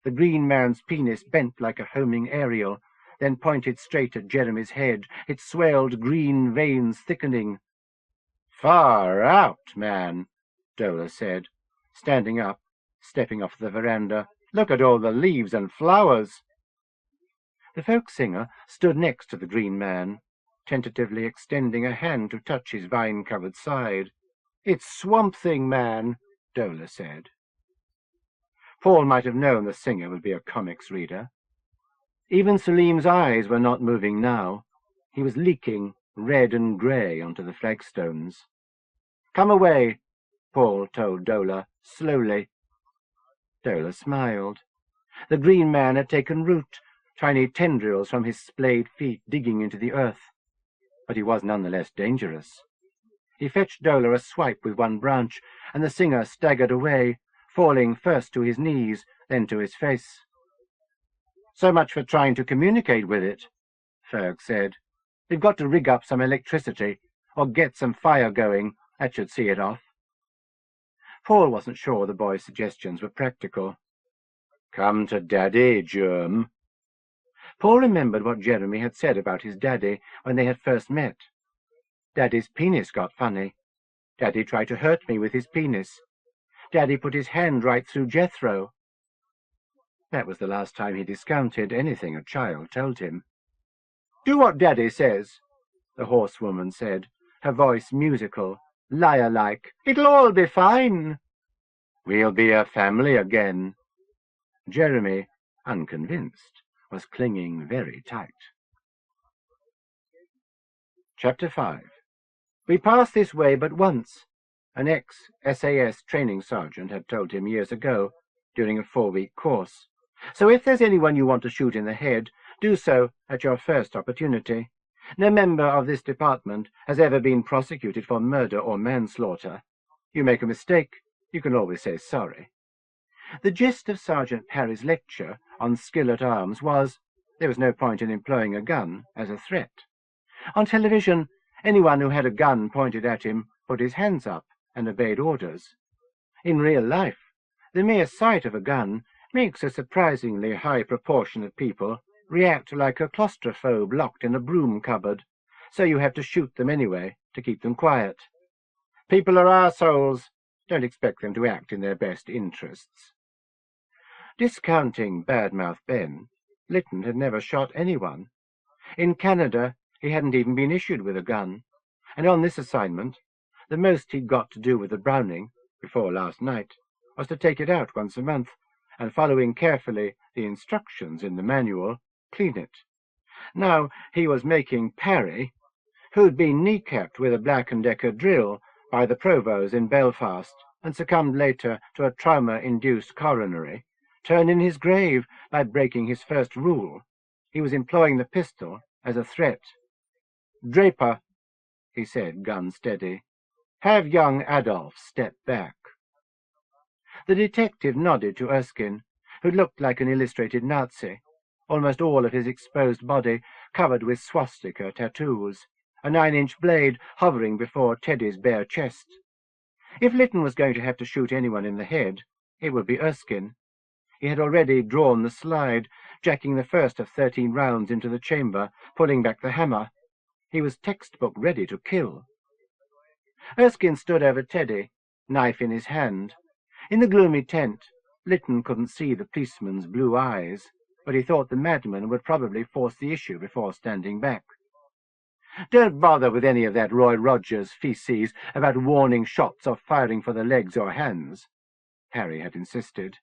The green man's penis bent like a homing aerial, then pointed straight at Jeremy's head, its swelled green veins thickening. "Far out, man," Dola said, standing up, stepping off the veranda. "Look at all the leaves and flowers." The folk singer stood next to the green man, tentatively extending a hand to touch his vine-covered side. "It's Swamp Thing, man," Dola said. Paul might have known the singer would be a comics reader. Even Salim's eyes were not moving now. He was leaking red and grey onto the flagstones. "Come away," Paul told Dola, slowly. Dola smiled. The green man had taken root, tiny tendrils from his splayed feet digging into the earth. But he was none the less dangerous. He fetched Dola a swipe with one branch, and the singer staggered away, falling first to his knees, then to his face. "So much for trying to communicate with it," Ferg said. "We've got to rig up some electricity, or get some fire going. That should see it off." Paul wasn't sure the boy's suggestions were practical. "Come to Daddy, Germ." Paul remembered what Jeremy had said about his daddy when they had first met. Daddy's penis got funny. Daddy tried to hurt me with his penis. Daddy put his hand right through Jethro. That was the last time he discounted anything a child told him. "Do what Daddy says," the horsewoman said, her voice musical, lyre-like. "It'll all be fine." "We'll be a family again." Jeremy, unconvinced, was clinging very tight. Chapter 5. "We pass this way but once," an ex-SAS training sergeant had told him years ago, during a 4-week course. "So if there's anyone you want to shoot in the head, do so at your first opportunity. No member of this department has ever been prosecuted for murder or manslaughter." You make a mistake, you can always say sorry. The gist of Sergeant Parry's lecture on skill at arms was there was no point in employing a gun as a threat. On television, anyone who had a gun pointed at him put his hands up and obeyed orders. In real life, the mere sight of a gun makes a surprisingly high proportion of people react like a claustrophobe locked in a broom cupboard, so you have to shoot them anyway to keep them quiet. People are assholes. Don't expect them to act in their best interests. Discounting Badmouth Ben, Lytton had never shot anyone. In Canada, he hadn't even been issued with a gun, and on this assignment, the most he'd got to do with the Browning, before last night, was to take it out once a month, and following carefully the instructions in the manual, clean it. Now he was making Parry, who'd been kneecapped with a Black & Decker drill by the Provost in Belfast and succumbed later to a trauma-induced coronary, turn in his grave by breaking his first rule. He was employing the pistol as a threat. "Draper," he said, gun steady, "have young Adolf step back." The detective nodded to Erskine, who looked like an illustrated Nazi, almost all of his exposed body covered with swastika tattoos, a 9-inch blade hovering before Teddy's bare chest. If Lytton was going to have to shoot anyone in the head, it would be Erskine. He had already drawn the slide, jacking the first of 13 rounds into the chamber, pulling back the hammer. He was textbook ready to kill. Erskine stood over Teddy, knife in his hand. In the gloomy tent, Lytton couldn't see the policeman's blue eyes, but he thought the madman would probably force the issue before standing back. "Don't bother with any of that Roy Rogers feces about warning shots or firing for the legs or hands," Parry had insisted.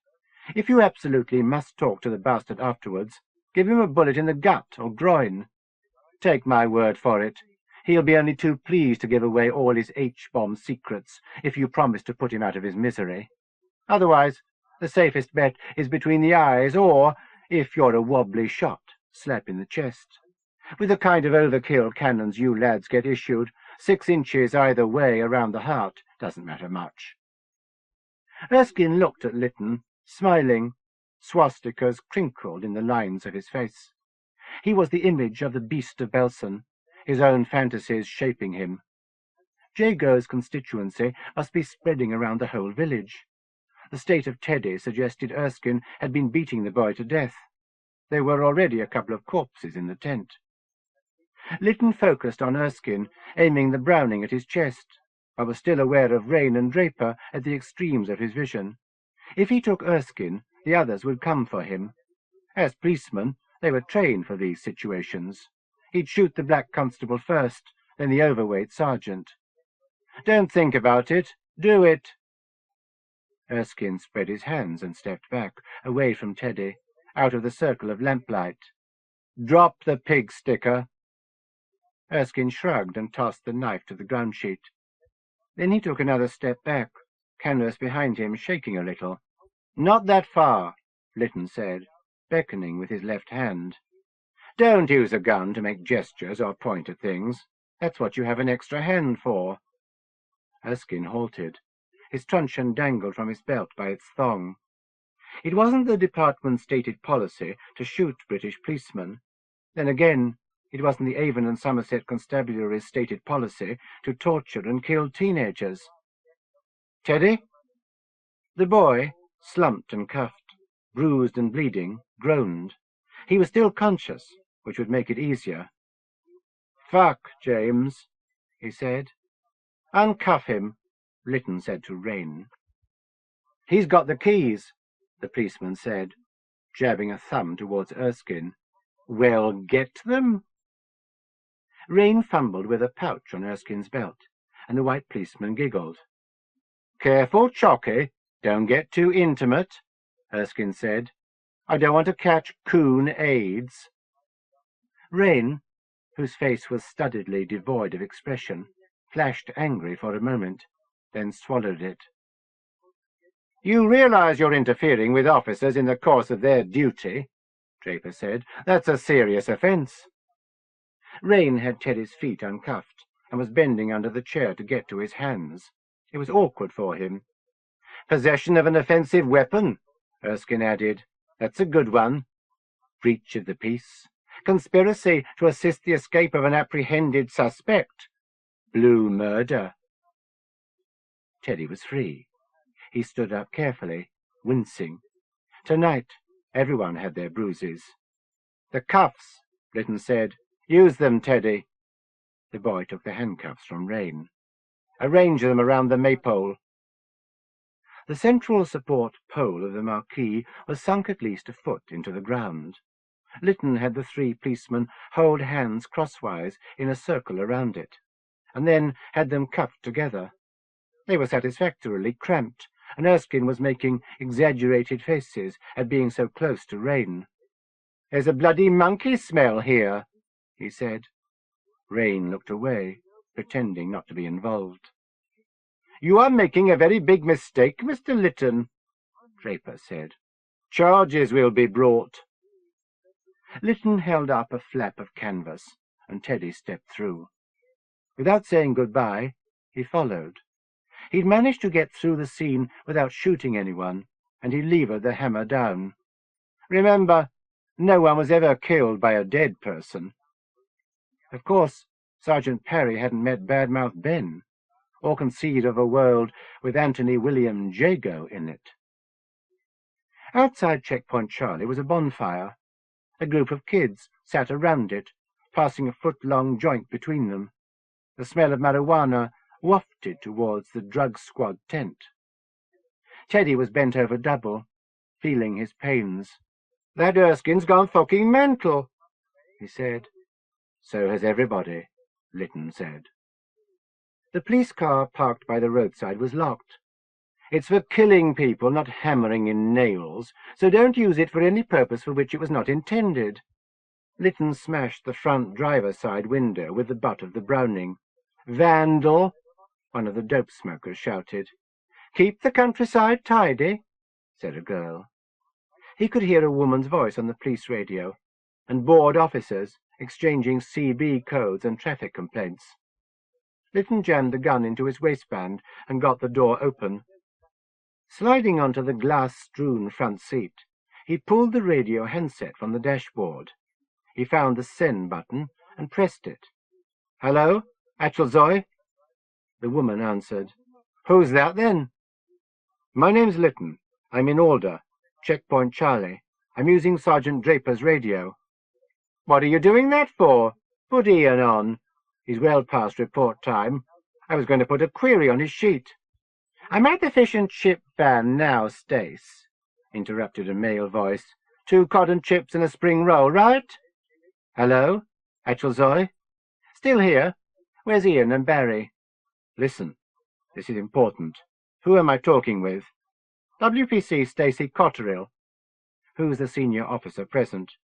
"If you absolutely must talk to the bastard afterwards, give him a bullet in the gut or groin. Take my word for it, he'll be only too pleased to give away all his H-bomb secrets if you promise to put him out of his misery. Otherwise, the safest bet is between the eyes or, if you're a wobbly shot, slap in the chest. With the kind of overkill cannons you lads get issued, 6 inches either way around the heart doesn't matter much." Erskine looked at Lytton, smiling. Swastikas crinkled in the lines of his face. He was the image of the beast of Belsen, his own fantasies shaping him. Jago's constituency must be spreading around the whole village. The state of Teddy suggested Erskine had been beating the boy to death. There were already a couple of corpses in the tent. Lytton focused on Erskine, aiming the Browning at his chest, but was still aware of Rain and Draper at the extremes of his vision. If he took Erskine, the others would come for him. As policemen, they were trained for these situations. He'd shoot the black constable first, then the overweight sergeant. "Don't think about it. Do it." Erskine spread his hands and stepped back, away from Teddy, out of the circle of lamplight. "Drop the pig sticker." Erskine shrugged and tossed the knife to the ground sheet. Then he took another step back, canvas behind him shaking a little. "Not that far," Lytton said, beckoning with his left hand. "Don't use a gun to make gestures or point at things. That's what you have an extra hand for." Erskine halted. His truncheon dangled from his belt by its thong. It wasn't the department's stated policy to shoot British policemen. Then again, it wasn't the Avon and Somerset Constabulary's stated policy to torture and kill teenagers. "Teddy?" The boy, slumped and cuffed, bruised and bleeding, groaned. He was still conscious, which would make it easier. "Fuck, James," he said. "Uncuff him," Lytton said to Rain. "He's got the keys," the policeman said, jabbing a thumb towards Erskine. "Well, get them." Rain fumbled with a pouch on Erskine's belt, and the white policeman giggled. "Careful, Chocky, don't get too intimate," Erskine said. "I don't want to catch coon AIDS." Rain, whose face was studiedly devoid of expression, flashed angry for a moment, then swallowed it. "You realize you're interfering with officers in the course of their duty," Draper said. "That's a serious offence." Rain had Teddy's feet uncuffed and was bending under the chair to get to his hands. It was awkward for him. "Possession of an offensive weapon," Erskine added. "That's a good one. Breach of the peace. Conspiracy to assist the escape of an apprehended suspect. Blue murder." Teddy was free. He stood up carefully, wincing. Tonight, everyone had their bruises. "The cuffs," Lytton said. "Use them, Teddy." The boy took the handcuffs from Rain. "Arrange them around the maypole." The central support pole of the marquee was sunk at least a foot into the ground. Lytton had the three policemen hold hands crosswise in a circle around it, and then had them cuffed together. They were satisfactorily cramped, and Erskine was making exaggerated faces at being so close to Rain. "There's a bloody monkey smell here," he said. Rain looked away, pretending not to be involved. "You are making a very big mistake, Mr. Lytton," Draper said. "Charges will be brought." Lytton held up a flap of canvas, and Teddy stepped through. Without saying goodbye, he followed. He'd managed to get through the scene without shooting anyone, and he levered the hammer down. "Remember, no one was ever killed by a dead person." Of course, Sergeant Parry hadn't met Badmouth Ben, or conceived of a world with Anthony William Jago in it. Outside Checkpoint Charlie was a bonfire. A group of kids sat around it, passing a foot-long joint between them. The smell of marijuana wafted towards the drug squad tent. Teddy was bent over double, feeling his pains. "That Erskine's gone fucking mental," he said. "So has everybody," Lytton said. The police car parked by the roadside was locked. "It's for killing people, not hammering in nails, so don't use it for any purpose for which it was not intended." Lytton smashed the front driver's side window with the butt of the Browning. "Vandal!" one of the dope smokers shouted. "Keep the countryside tidy," said a girl. He could hear a woman's voice on the police radio, and bored officers exchanging CB codes and traffic complaints. Lytton jammed the gun into his waistband and got the door open. Sliding onto the glass-strewn front seat, he pulled the radio handset from the dashboard. He found the send button and pressed it. "Hello? Acknowledgements?" The woman answered. "Who's that, then?" "My name's Lytton. I'm in order. Checkpoint Charlie. I'm using Sergeant Draper's radio." "What are you doing that for? Put Ian on. He's well past report time. I was going to put a query on his sheet." "I'm at the fish and chip van now, Stace," interrupted a male voice. "2 cotton chips and a spring roll, right?" "Hello? Acknowledgements? Still here? Where's Ian and Barry?" "Listen, this is important. Who am I talking with?" "WPC Stacey Cotterill." "Who's the senior officer present?"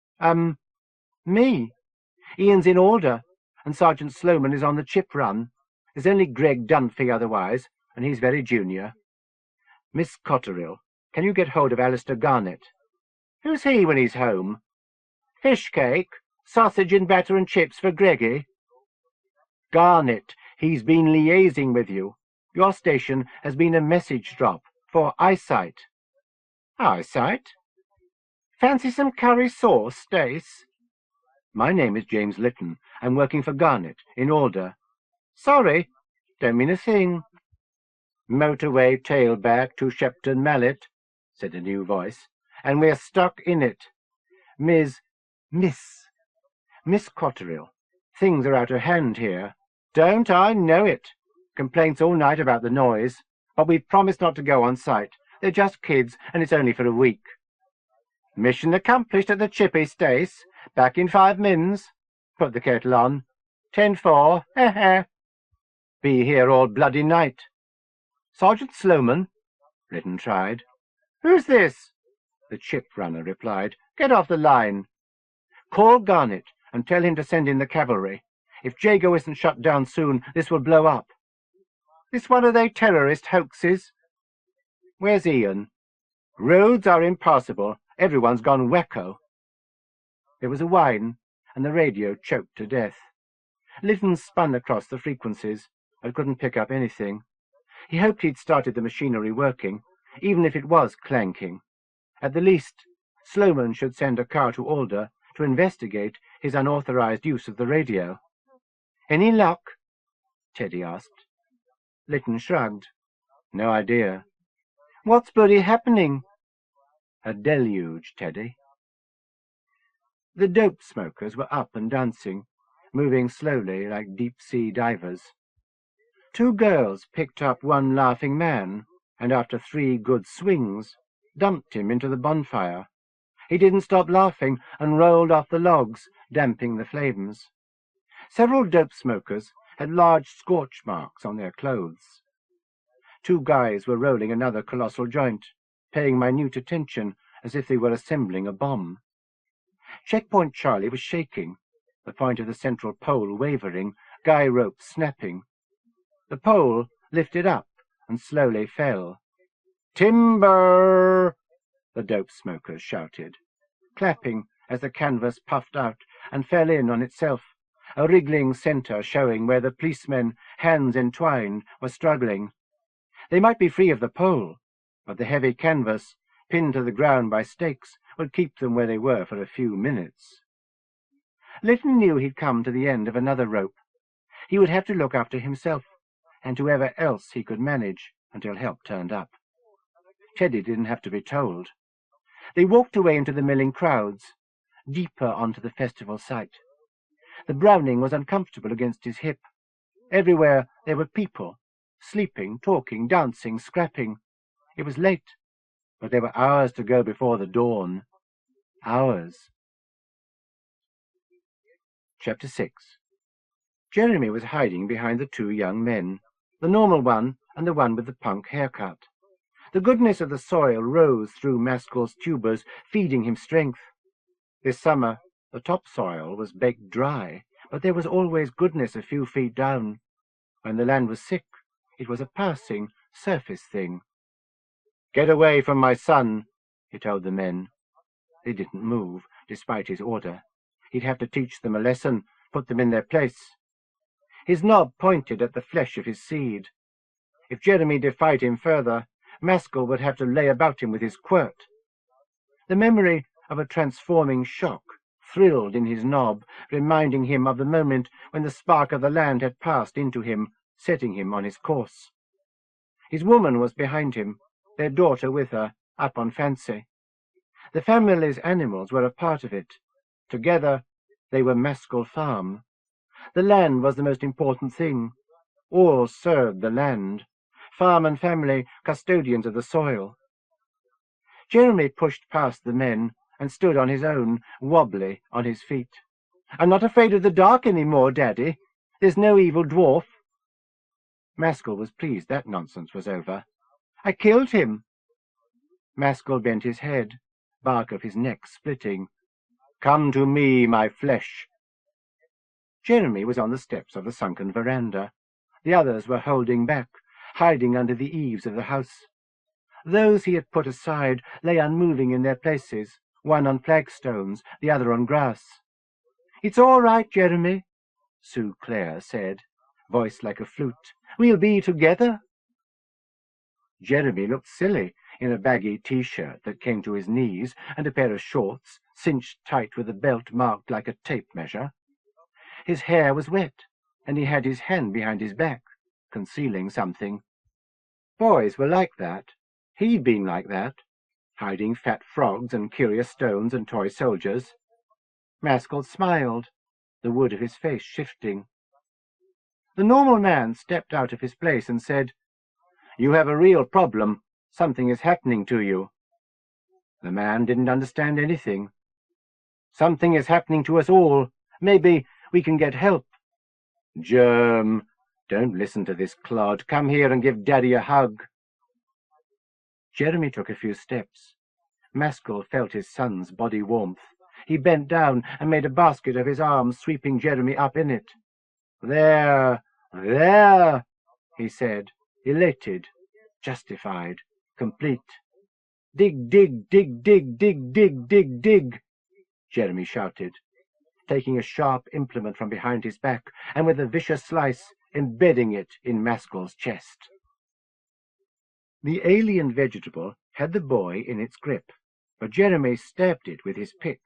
Me. Ian's in order, and Sergeant Sloman is on the chip run. There's only Greg Dunphy otherwise, and he's very junior." "Miss Cotterill, can you get hold of Alistair Garnett?" "Who's he when he's home?" "Fish cake, sausage and batter and chips for Greggy." "Garnett, he's been liaising with you. Your station has been a message drop for eyesight." "Eyesight? Fancy some curry sauce, Stace?" "My name is James Lytton. I'm working for Garnett, in order." "Sorry, don't mean a thing." "Motorway tailback to Shepton Mallet," said a new voice, "and we're stuck in it. Miss Cotterill, things are out of hand here." "Don't I know it? Complaints all night about the noise, but we've promised not to go on site. They're just kids, and it's only for a week." "Mission accomplished at the chippy, Stace. Back in 5 mins. Put the kettle on. 10-4, Be here all bloody night." "Sergeant Sloman?" Lytton tried. "Who's this?" The chip runner replied. "Get off the line." "Call Garnett and tell him to send in the cavalry. If Jago isn't shut down soon, this will blow up." "This one of they terrorist hoaxes?" "Where's Ian?" "Roads are impassable. Everyone's gone wacko." There was a whine, and the radio choked to death. Lytton spun across the frequencies, but couldn't pick up anything. He hoped he'd started the machinery working, even if it was clanking. At the least, Sloman should send a car to Alder to investigate his unauthorized use of the radio. "Any luck?" Teddy asked. Lytton shrugged. "No idea." "What's bloody happening?" "A deluge, Teddy." The dope smokers were up and dancing, moving slowly like deep-sea divers. 2 girls picked up one laughing man, and after 3 good swings, dumped him into the bonfire. He didn't stop laughing and rolled off the logs, damping the flames. Several dope smokers had large scorch marks on their clothes. 2 guys were rolling another colossal joint, paying minute attention as if they were assembling a bomb. Checkpoint Charlie was shaking, the point of the central pole wavering, guy ropes snapping. The pole lifted up and slowly fell. "Timber!" the dope smokers shouted, clapping as the canvas puffed out and fell in on itself, a wriggling centre showing where the policemen, hands entwined, were struggling. They might be free of the pole, but the heavy canvas, pinned to the ground by stakes, would keep them where they were for a few minutes. Lytton knew he'd come to the end of another rope. He would have to look after himself, and whoever else he could manage until help turned up. Teddy didn't have to be told. They walked away into the milling crowds, deeper onto the festival site. The Browning was uncomfortable against his hip. Everywhere there were people, sleeping, talking, dancing, scrapping. It was late, but there were hours to go before the dawn. Hours. Chapter 6. Jeremy was hiding behind the 2 young men, the normal one and the one with the punk haircut. The goodness of the soil rose through Maskell's tubers, feeding him strength. This summer, the topsoil was baked dry, but there was always goodness a few feet down. When the land was sick, it was a passing, surface thing. "Get away from my son," he told the men. They didn't move, despite his order. He'd have to teach them a lesson, put them in their place. His knob pointed at the flesh of his seed. If Jeremy defied him further, Maskell would have to lay about him with his quirt. The memory of a transforming shock thrilled in his knob, reminding him of the moment when the spark of the land had passed into him, setting him on his course. His woman was behind him, their daughter with her, up on fancy. The family's animals were a part of it. Together, they were Maskell Farm. The land was the most important thing. All served the land. Farm and family, custodians of the soil. Jeremy pushed past the men and stood on his own, wobbly on his feet. "I'm not afraid of the dark any more, Daddy. There's no evil dwarf." Maskell was pleased that nonsense was over. "I killed him." Maskell bent his head, bark of his neck splitting. "Come to me, my flesh." Jeremy was on the steps of the sunken veranda. The others were holding back, hiding under the eaves of the house. Those he had put aside lay unmoving in their places, one on flagstones, the other on grass. "It's all right, Jeremy," Sue Clare said, voice like a flute. "We'll be together." Jeremy looked silly in a baggy T-shirt that came to his knees and a pair of shorts, cinched tight with a belt marked like a tape measure. His hair was wet, and he had his hand behind his back, concealing something. Boys were like that. He'd been like that, hiding fat frogs and curious stones and toy soldiers. Maskell smiled, the wood of his face shifting. The normal man stepped out of his place and said, "You have a real problem. Something is happening to you." The man didn't understand anything. "Something is happening to us all. Maybe we can get help." "Germ, don't listen to this clod. Come here and give Daddy a hug." Jeremy took a few steps. Maskell felt his son's body warmth. He bent down and made a basket of his arms, sweeping Jeremy up in it. "There, there," he said, elated, justified, complete. "Dig, dig, dig, dig, dig, dig, dig, dig," Jeremy shouted, taking a sharp implement from behind his back and with a vicious slice embedding it in Maskell's chest. The alien vegetable had the boy in its grip, but Jeremy stabbed it with his pick.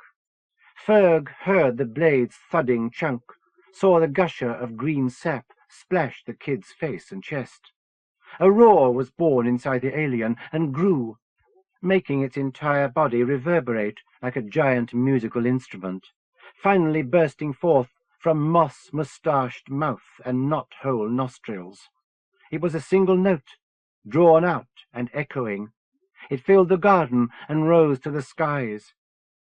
Ferg heard the blade's thudding chunk, saw the gusher of green sap splash the kid's face and chest. A roar was born inside the alien and grew, making its entire body reverberate like a giant musical instrument, finally bursting forth from moss-moustached mouth and knot-hole nostrils. It was a single note, drawn out and echoing. It filled the garden and rose to the skies,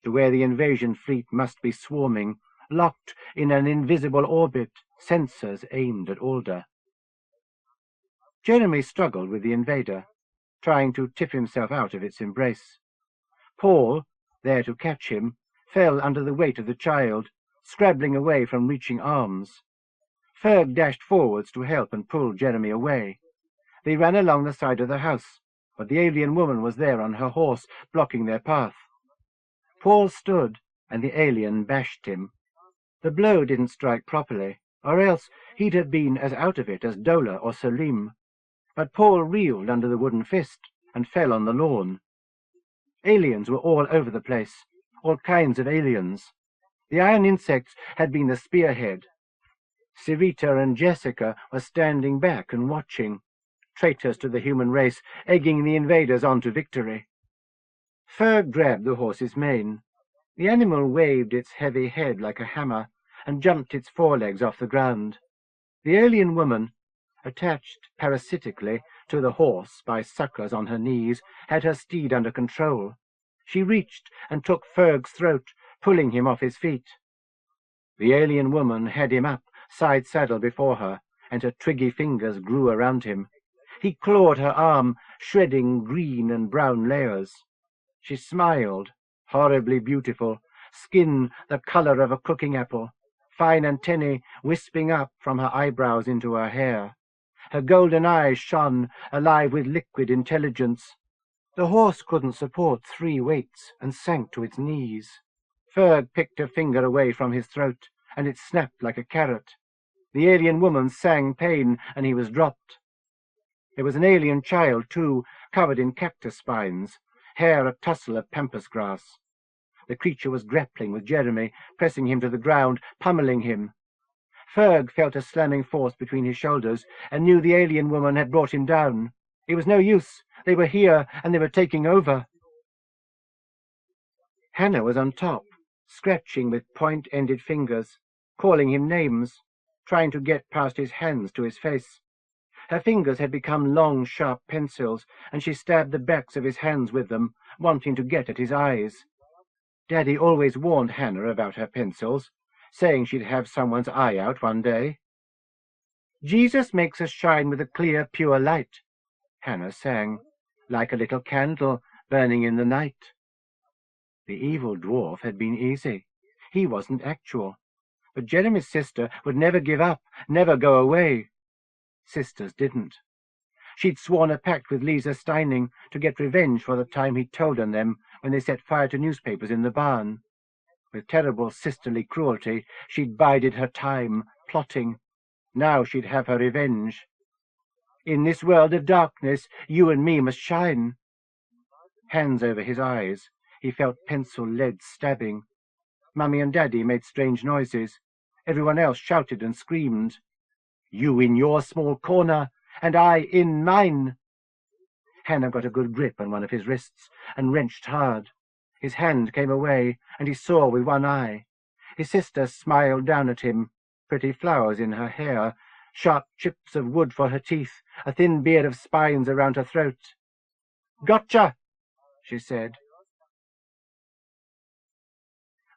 to where the invasion fleet must be swarming, locked in an invisible orbit, sensors aimed at Alder. Jeremy struggled with the invader, trying to tip himself out of its embrace. Paul, there to catch him, fell under the weight of the child, scrabbling away from reaching arms. Ferg dashed forwards to help and pull Jeremy away. They ran along the side of the house, but the alien woman was there on her horse, blocking their path. Paul stood, and the alien bashed him. The blow didn't strike properly, or else he'd have been as out of it as Dola or Salim. But Paul reeled under the wooden fist and fell on the lawn. Aliens were all over the place, all kinds of aliens. The iron insects had been the spearhead. Sirita and Jessica were standing back and watching, traitors to the human race, egging the invaders on to victory. Ferg grabbed the horse's mane. The animal waved its heavy head like a hammer and jumped its forelegs off the ground. The alien woman, attached parasitically to the horse by suckers on her knees, had her steed under control. She reached and took Ferg's throat, pulling him off his feet. The alien woman had him up, side saddle before her, and her twiggy fingers grew around him. He clawed her arm, shredding green and brown layers. She smiled, horribly beautiful, skin the color of a cooking apple, fine antennae wisping up from her eyebrows into her hair. Her golden eyes shone, alive with liquid intelligence. The horse couldn't support 3 weights and sank to its knees. Ferg picked her finger away from his throat, and it snapped like a carrot. The alien woman sang pain, and he was dropped. There was an alien child, too, covered in cactus spines, hair a tussle of pampas grass. The creature was grappling with Jeremy, pressing him to the ground, pummeling him. Ferg felt a slamming force between his shoulders and knew the alien woman had brought him down. It was no use. They were here, and they were taking over. Hannah was on top, scratching with point-ended fingers, calling him names, trying to get past his hands to his face. Her fingers had become long, sharp pencils, and she stabbed the backs of his hands with them, wanting to get at his eyes. Daddy always warned Hannah about her pencils, saying she'd have someone's eye out one day. "Jesus makes us shine with a clear, pure light," Hannah sang, "like a little candle burning in the night." The evil dwarf had been easy. He wasn't actual. But Jeremy's sister would never give up, never go away. Sisters didn't. She'd sworn a pact with Lisa Steining to get revenge for the time he'd told on them when they set fire to newspapers in the barn. With terrible sisterly cruelty, she'd bided her time, plotting. Now she'd have her revenge. "In this world of darkness, you and me must shine." Hands over his eyes, he felt pencil lead stabbing. Mummy and Daddy made strange noises. Everyone else shouted and screamed. "You in your small corner, and I in mine." Hannah got a good grip on one of his wrists and wrenched hard. His hand came away, and he saw with one eye. His sister smiled down at him, pretty flowers in her hair, sharp chips of wood for her teeth, a thin beard of spines around her throat. "Gotcha," she said.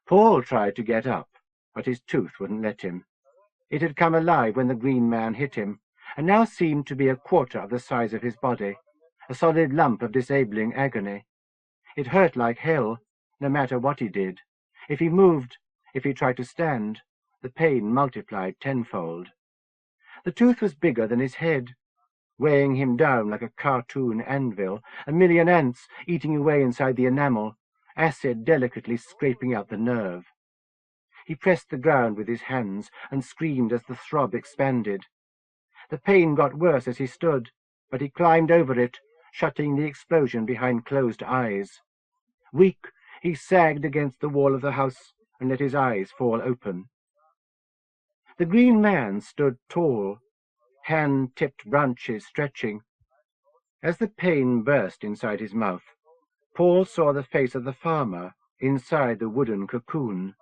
Paul tried to get up, but his tooth wouldn't let him. It had come alive when the green man hit him, and now seemed to be a quarter of the size of his body, a solid lump of disabling agony. It hurt like hell, no matter what he did. If he moved, if he tried to stand, the pain multiplied tenfold. The tooth was bigger than his head, weighing him down like a cartoon anvil, a million ants eating away inside the enamel, acid delicately scraping out the nerve. He pressed the ground with his hands and screamed as the throb expanded. The pain got worse as he stood, but he climbed over it, shutting the explosion behind closed eyes. Weak, he sagged against the wall of the house and let his eyes fall open. The green man stood tall, hand-tipped branches stretching. As the pain burst inside his mouth, Paul saw the face of the farmer inside the wooden cocoon.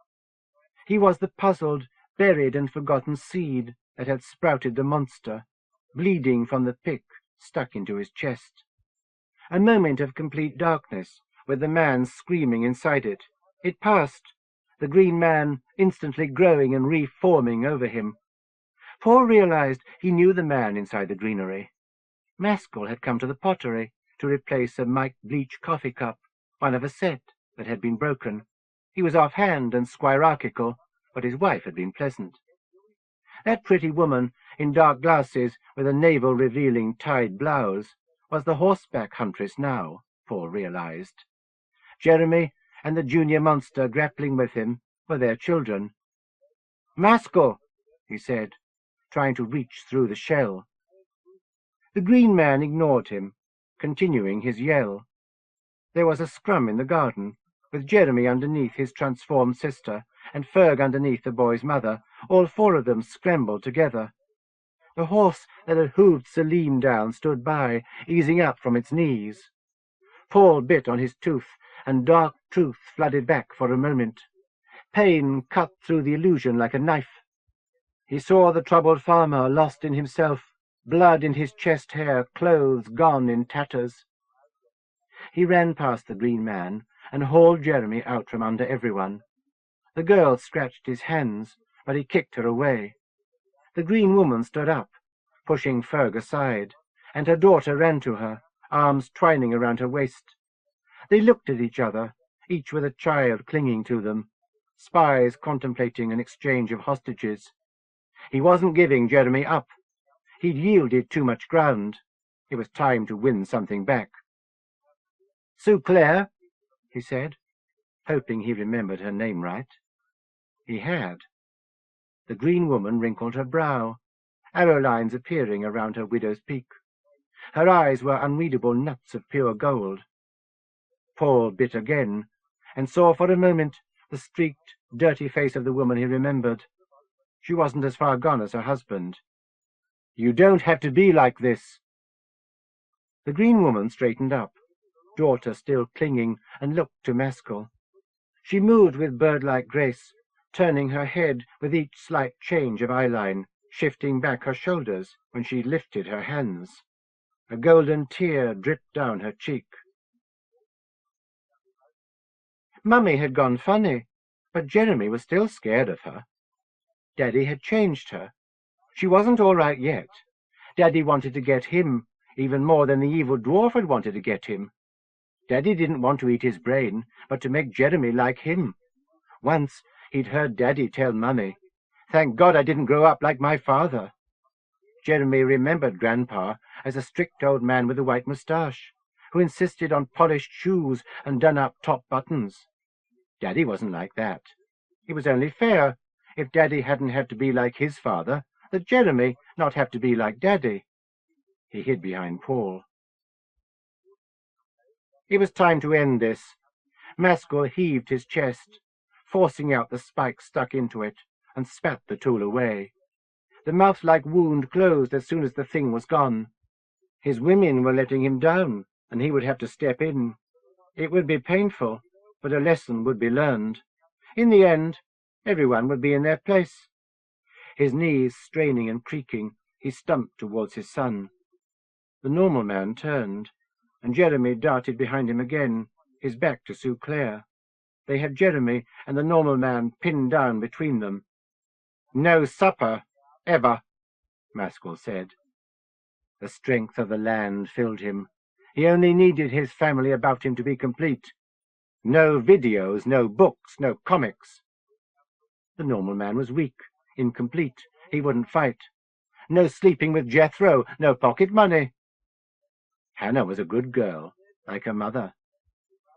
He was the puzzled, buried and forgotten seed that had sprouted the monster, bleeding from the pick stuck into his chest. A moment of complete darkness, with the man screaming inside it. It passed, the green man instantly growing and reforming over him. Paul realized he knew the man inside the greenery. Maskell had come to the pottery to replace a Mike Bleach coffee cup, one of a set that had been broken. He was offhand and squirarchical, but his wife had been pleasant. That pretty woman in dark glasses with a navel-revealing tied blouse was the horseback huntress now, Paul realized. Jeremy and the junior monster grappling with him were their children. "Maskell," he said, trying to reach through the shell. The green man ignored him, continuing his yell. There was a scrum in the garden, with Jeremy underneath his transformed sister, and Ferg underneath the boy's mother, all four of them scrambled together. The horse that had hooved Selim down stood by, easing up from its knees. Paul bit on his tooth, and dark truth flooded back for a moment. Pain cut through the illusion like a knife. He saw the troubled farmer lost in himself, blood in his chest hair, clothes gone in tatters. He ran past the green man and hauled Jeremy out from under everyone. The girl scratched his hands, but he kicked her away. The green woman stood up, pushing Ferg aside, and her daughter ran to her, arms twining around her waist. They looked at each other, each with a child clinging to them, spies contemplating an exchange of hostages. He wasn't giving Jeremy up. He'd yielded too much ground. It was time to win something back. "Sue Claire," he said, hoping he remembered her name right. He had. The green woman wrinkled her brow, arrow lines appearing around her widow's peak. Her eyes were unreadable nuts of pure gold. Paul bit again, and saw for a moment the streaked, dirty face of the woman he remembered. She wasn't as far gone as her husband. "You don't have to be like this." The green woman straightened up, daughter still clinging, and looked to Maskell. She moved with bird-like grace, turning her head with each slight change of eyeline, shifting back her shoulders when she lifted her hands. A golden tear dripped down her cheek. Mummy had gone funny, but Jeremy was still scared of her. Daddy had changed her. She wasn't all right yet. Daddy wanted to get him, even more than the evil dwarf had wanted to get him. Daddy didn't want to eat his brain, but to make Jeremy like him. Once he'd heard Daddy tell Mummy, "Thank God I didn't grow up like my father." Jeremy remembered Grandpa as a strict old man with a white moustache, who insisted on polished shoes and done-up top buttons. Daddy wasn't like that. It was only fair, if Daddy hadn't had to be like his father, that Jeremy not have to be like Daddy. He hid behind Paul. It was time to end this. Maskell heaved his chest, forcing out the spike stuck into it, and spat the tool away. The mouth-like wound closed as soon as the thing was gone. His women were letting him down, and he would have to step in. It would be painful, but a lesson would be learned. In the end, everyone would be in their place. His knees straining and creaking, he stumped towards his son. The normal man turned, and Jeremy darted behind him again, his back to Sue Claire. They had Jeremy and the normal man pinned down between them. "No supper, ever," Maskell said. The strength of the land filled him. He only needed his family about him to be complete. No videos, no books, no comics. The normal man was weak, incomplete. He wouldn't fight. No sleeping with Jethro, no pocket money. Hannah was a good girl, like her mother.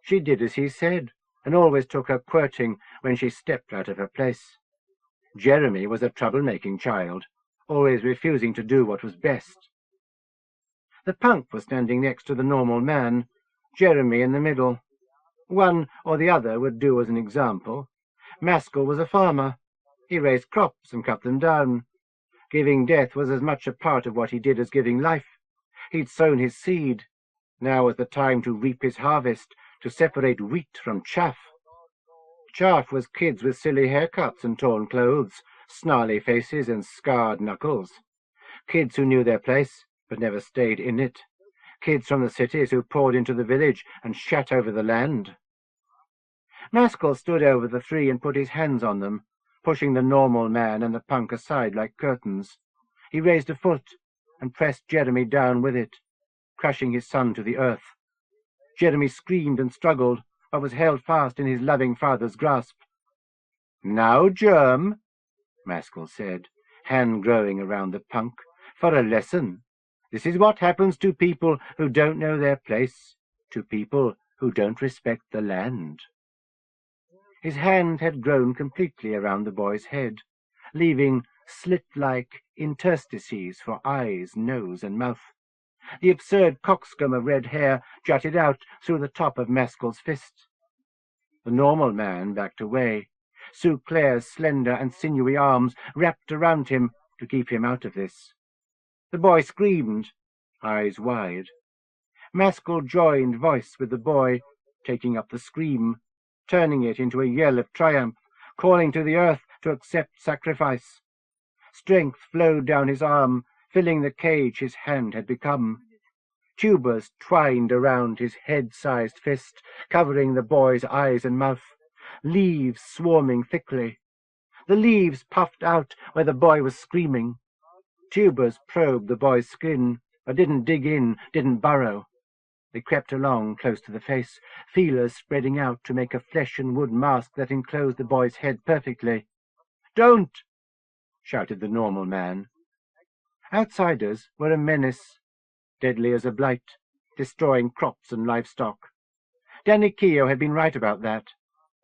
She did as he said, and always took her quirting when she stepped out of her place. Jeremy was a trouble-making child, always refusing to do what was best. The punk was standing next to the normal man, Jeremy in the middle. One or the other would do as an example. Maskell was a farmer. He raised crops and cut them down. Giving death was as much a part of what he did as giving life. He'd sown his seed. Now was the time to reap his harvest, to separate wheat from chaff. Chaff was kids with silly haircuts and torn clothes, snarly faces and scarred knuckles. Kids who knew their place, but never stayed in it. Kids from the cities who poured into the village and shat over the land. Maskell stood over the three and put his hands on them, pushing the normal man and the punk aside like curtains. He raised a foot and pressed Jeremy down with it, crushing his son to the earth. Jeremy screamed and struggled, but was held fast in his loving father's grasp. "Now, Germ," Maskell said, hand growing around the punk, "for a lesson. This is what happens to people who don't know their place, to people who don't respect the land." His hand had grown completely around the boy's head, leaving slit-like interstices for eyes, nose, and mouth. The absurd coxcomb of red hair jutted out through the top of Maskell's fist. The normal man backed away. Sue Clare's slender and sinewy arms wrapped around him to keep him out of this. The boy screamed, eyes wide. Maskell joined voice with the boy, taking up the scream, turning it into a yell of triumph, calling to the earth to accept sacrifice. Strength flowed down his arm, filling the cage his hand had become. Tubers twined around his head-sized fist, covering the boy's eyes and mouth, leaves swarming thickly. The leaves puffed out where the boy was screaming. Tubers probed the boy's skin, but didn't dig in, didn't burrow. They crept along close to the face, feelers spreading out to make a flesh and wood mask that enclosed the boy's head perfectly. "Don't!" shouted the normal man. Outsiders were a menace, deadly as a blight, destroying crops and livestock. Danny Keogh had been right about that.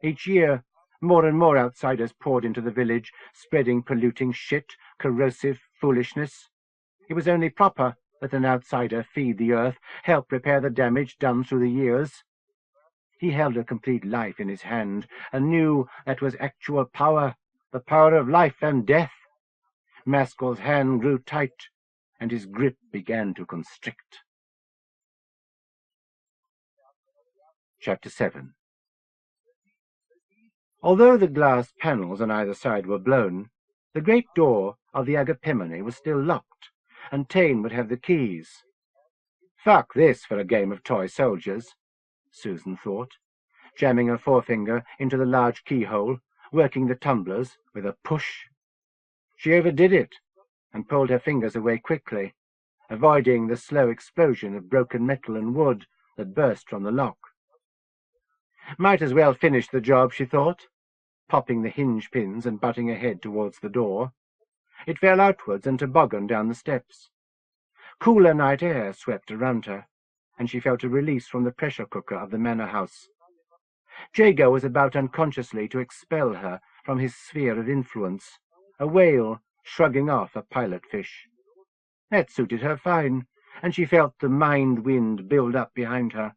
Each year, more and more outsiders poured into the village, spreading polluting shit, corrosive foolishness. It was only proper that an outsider feed the earth, help repair the damage done through the years. He held a complete life in his hand, and knew that was actual power, the power of life and death. Maskell's hand grew tight, and his grip began to constrict. Chapter 7. Although the glass panels on either side were blown, the great door of the Agapemone was still locked, and Tane would have the keys. "Fuck this for a game of toy soldiers," Susan thought, jamming her forefinger into the large keyhole, working the tumblers with a push. She overdid it, and pulled her fingers away quickly, avoiding the slow explosion of broken metal and wood that burst from the lock. Might as well finish the job, she thought, popping the hinge pins and butting her head towards the door. It fell outwards and tobogganed down the steps. Cooler night air swept around her, and she felt a release from the pressure cooker of the manor house. Jago was about unconsciously to expel her from his sphere of influence, a whale shrugging off a pilot fish. That suited her fine, and she felt the mind wind build up behind her,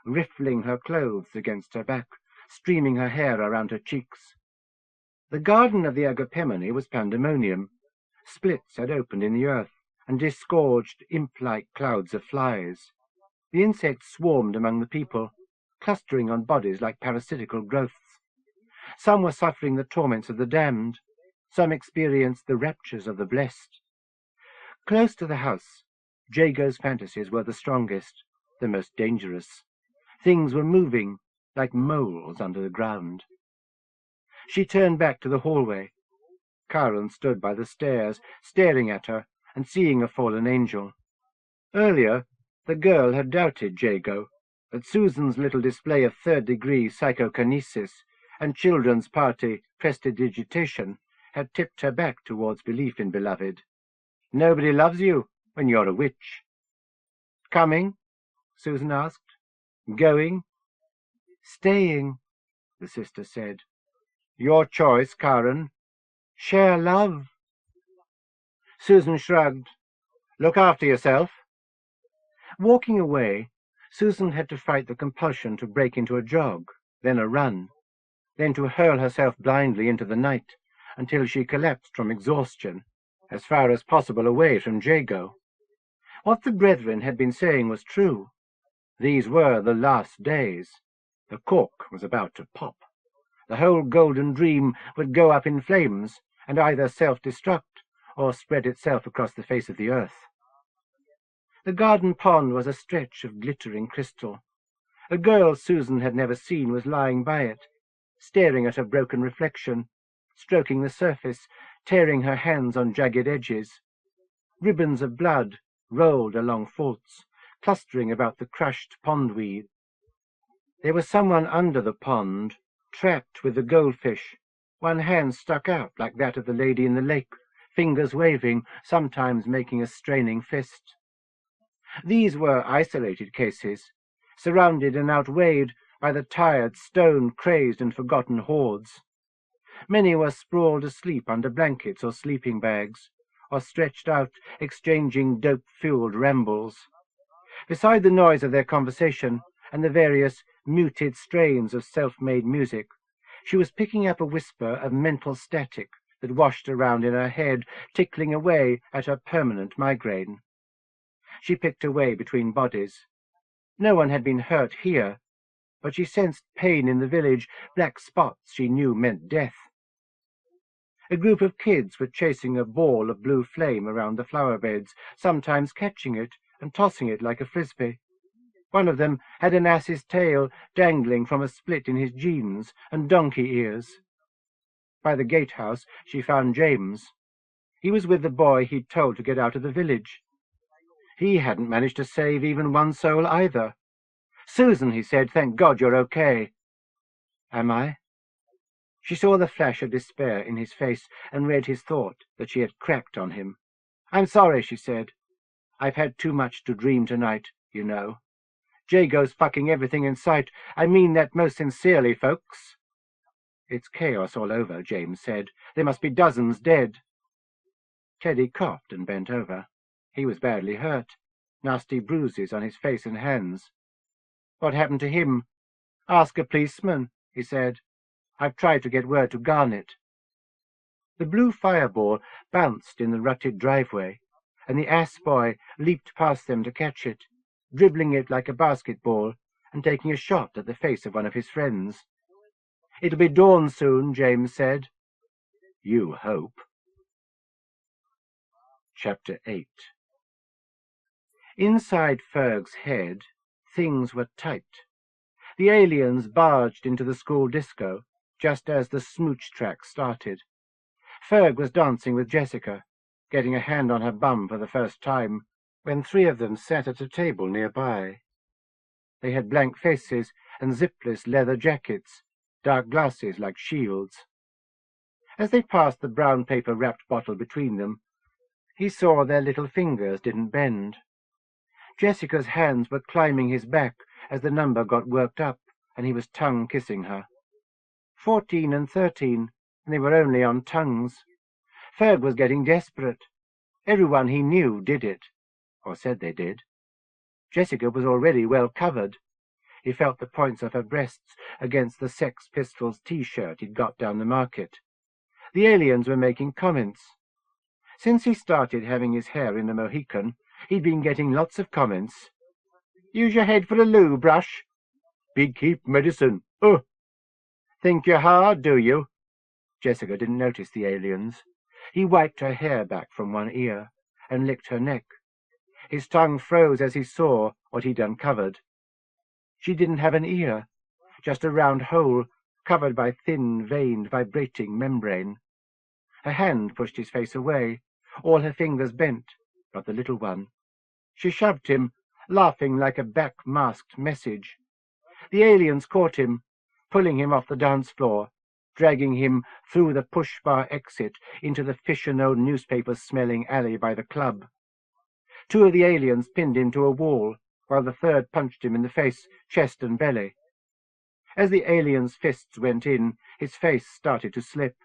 riffling her clothes against her back, streaming her hair around her cheeks. The garden of the Agapemone was pandemonium. Splits had opened in the earth, and disgorged imp-like clouds of flies. The insects swarmed among the people, clustering on bodies like parasitical growths. Some were suffering the torments of the damned. Some experienced the raptures of the blessed. Close to the house, Jago's fantasies were the strongest, the most dangerous. Things were moving like moles under the ground. She turned back to the hallway. Karen stood by the stairs, staring at her and seeing a fallen angel. Earlier, the girl had doubted Jago, but Susan's little display of third-degree psychokinesis and children's party prestidigitation had tipped her back towards belief in beloved. Nobody loves you when you're a witch. "Coming?" Susan asked. "Going?" "Staying," the sister said. "Your choice, Karen." "Share love." Susan shrugged. "Look after yourself." Walking away, Susan had to fight the compulsion to break into a jog, then a run, then to hurl herself blindly into the night until she collapsed from exhaustion, as far as possible away from Jago. What the brethren had been saying was true. These were the last days. The cork was about to pop. The whole golden dream would go up in flames and either self-destruct or spread itself across the face of the earth. The garden pond was a stretch of glittering crystal. A girl Susan had never seen was lying by it, staring at her broken reflection, stroking the surface, tearing her hands on jagged edges. Ribbons of blood rolled along faults, clustering about the crushed pondweed. There was someone under the pond, trapped with the goldfish, one hand stuck out like that of the lady in the lake, fingers waving, sometimes making a straining fist. These were isolated cases, surrounded and outweighed by the tired, stone-crazed and forgotten hordes. Many were sprawled asleep under blankets or sleeping bags, or stretched out, exchanging dope-fueled rambles. Beside the noise of their conversation and the various muted strains of self-made music, she was picking up a whisper of mental static that washed around in her head, tickling away at her permanent migraine. She picked away between bodies. No one had been hurt here, but she sensed pain in the village, black spots she knew meant death. A group of kids were chasing a ball of blue flame around the flower beds, sometimes catching it and tossing it like a frisbee. One of them had an ass's tail dangling from a split in his jeans and donkey ears. By the gatehouse she found James. He was with the boy he'd told to get out of the village. He hadn't managed to save even one soul either. "Susan," he said, "thank God you're okay." "Am I?" She saw the flash of despair in his face and read his thought that she had cracked on him. "I'm sorry," she said. "I've had too much to dream tonight, you know. Jago's fucking everything in sight. I mean that most sincerely, folks." "It's chaos all over," James said. "There must be dozens dead." Teddy coughed and bent over. He was badly hurt, nasty bruises on his face and hands. "What happened to him?" "Ask a policeman," he said. "I've tried to get word to Garnet." The blue fireball bounced in the rutted driveway, and the ass boy leaped past them to catch it, dribbling it like a basketball and taking a shot at the face of one of his friends. "It'll be dawn soon," James said. "You hope." Chapter 8. Inside Ferg's head, things were tight. The aliens barged into the school disco just as the smooch track started. Ferg was dancing with Jessica, getting a hand on her bum for the first time, when three of them sat at a table nearby. They had blank faces and zipless leather jackets, dark glasses like shields. As they passed the brown paper-wrapped bottle between them, he saw their little fingers didn't bend. Jessica's hands were climbing his back as the number got worked up, and he was tongue-kissing her. 14 and 13, and they were only on tongues. Ferg was getting desperate. Everyone he knew did it, or said they did. Jessica was already well covered. He felt the points of her breasts against the Sex Pistols T-shirt he'd got down the market. The aliens were making comments. Since he started having his hair in a Mohican, he'd been getting lots of comments. "Use your head for a loo, brush." "Big heap medicine. Oh." "Think you're hard, do you?" Jessica didn't notice the aliens. He wiped her hair back from one ear and licked her neck. His tongue froze as he saw what he'd uncovered. She didn't have an ear, just a round hole covered by thin, veined, vibrating membrane. Her hand pushed his face away, all her fingers bent, but the little one. She shoved him, laughing like a back-masked message. The aliens caught him, pulling him off the dance floor, dragging him through the push-bar exit into the fish-and-old newspaper-smelling alley by the club. Two of the aliens pinned him to a wall, while the third punched him in the face, chest and belly. As the alien's fists went in, his face started to slip,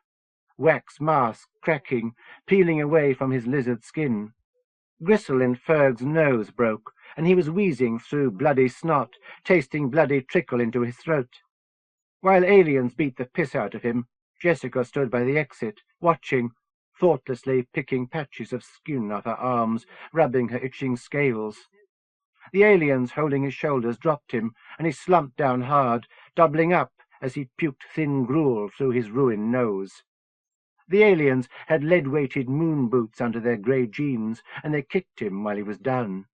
wax mask cracking, peeling away from his lizard skin. Gristle in Ferg's nose broke, and he was wheezing through bloody snot, tasting bloody trickle into his throat. While aliens beat the piss out of him, Jessica stood by the exit, watching, thoughtlessly picking patches of skin off her arms, rubbing her itching scales. The aliens holding his shoulders dropped him, and he slumped down hard, doubling up as he puked thin gruel through his ruined nose. The aliens had lead-weighted moon boots under their grey jeans, and they kicked him while he was down.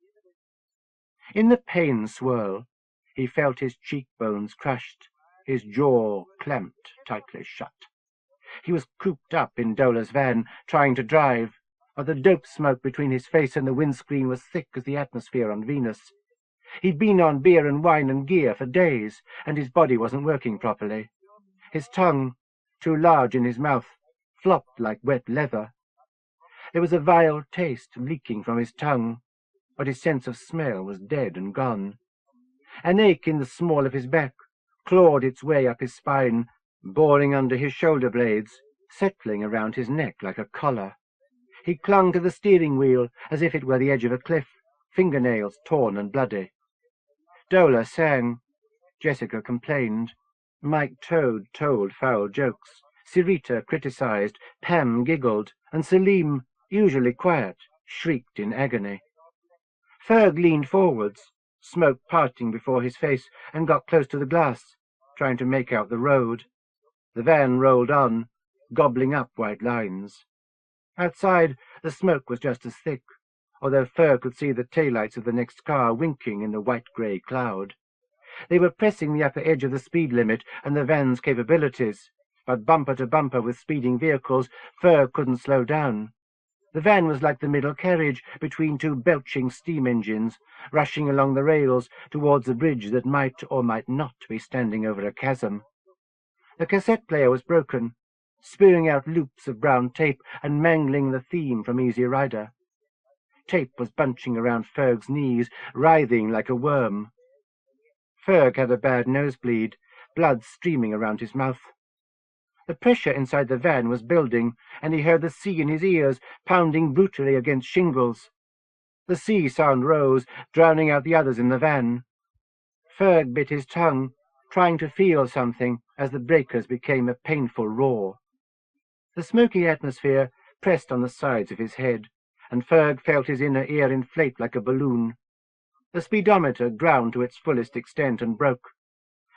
In the pain swirl, he felt his cheekbones crushed, his jaw clamped tightly shut. He was cooped up in Dola's van, trying to drive, but the dope smoke between his face and the windscreen was thick as the atmosphere on Venus. He'd been on beer and wine and gear for days, and his body wasn't working properly. His tongue, too large in his mouth, flopped like wet leather. There was a vile taste leaking from his tongue, but his sense of smell was dead and gone. An ache in the small of his back clawed its way up his spine, boring under his shoulder blades, settling around his neck like a collar. He clung to the steering wheel as if it were the edge of a cliff, fingernails torn and bloody. Dola sang. Jessica complained. Mike Toad told foul jokes. Sirita criticized. Pam giggled. And Selim, usually quiet, shrieked in agony. Ferg leaned forwards, smoke parting before his face, and got close to the glass, trying to make out the road. The van rolled on, gobbling up white lines. Outside, the smoke was just as thick, although Ferg could see the taillights of the next car winking in the white-grey cloud. They were pressing the upper edge of the speed limit and the van's capabilities, but bumper to bumper with speeding vehicles, Ferg couldn't slow down. The van was like the middle carriage between two belching steam engines, rushing along the rails towards a bridge that might or might not be standing over a chasm. The cassette player was broken, spewing out loops of brown tape and mangling the theme from Easy Rider. Tape was bunching around Ferg's knees, writhing like a worm. Ferg had a bad nosebleed, blood streaming around his mouth. The pressure inside the van was building, and he heard the sea in his ears pounding brutally against shingles. The sea sound rose, drowning out the others in the van. Ferg bit his tongue, trying to feel something as the breakers became a painful roar. The smoky atmosphere pressed on the sides of his head, and Ferg felt his inner ear inflate like a balloon. The speedometer ground to its fullest extent and broke.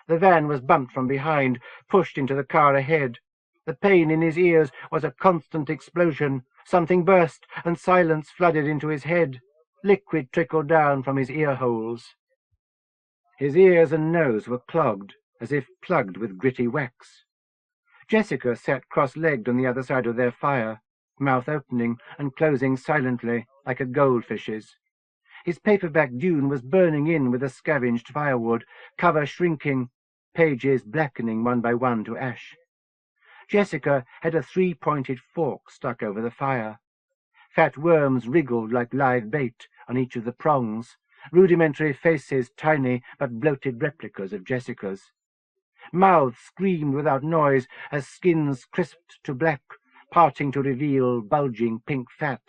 The van was bumped from behind, pushed into the car ahead. The pain in his ears was a constant explosion. Something burst, and silence flooded into his head. Liquid trickled down from his ear holes. His ears and nose were clogged, as if plugged with gritty wax. Jessica sat cross-legged on the other side of their fire, mouth opening and closing silently, like a goldfish's. His paperback dune was burning in with the scavenged firewood, cover shrinking, pages blackening one by one to ash. Jessica had a three-pointed fork stuck over the fire. Fat worms wriggled like live bait on each of the prongs, rudimentary faces tiny but bloated replicas of Jessica's. Mouths screamed without noise as skins crisped to black, parting to reveal bulging pink fat.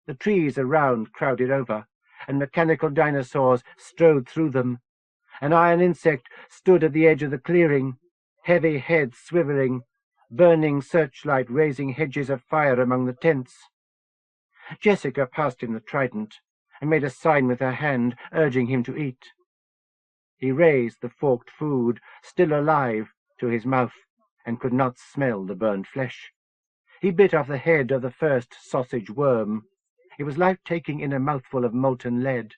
The trees around crowded over, and mechanical dinosaurs strode through them. An iron insect stood at the edge of the clearing, heavy head swiveling, burning searchlight raising hedges of fire among the tents. Jessica passed him the trident, and made a sign with her hand, urging him to eat. He raised the forked food, still alive, to his mouth, and could not smell the burned flesh. He bit off the head of the first sausage worm. It was like taking in a mouthful of molten lead.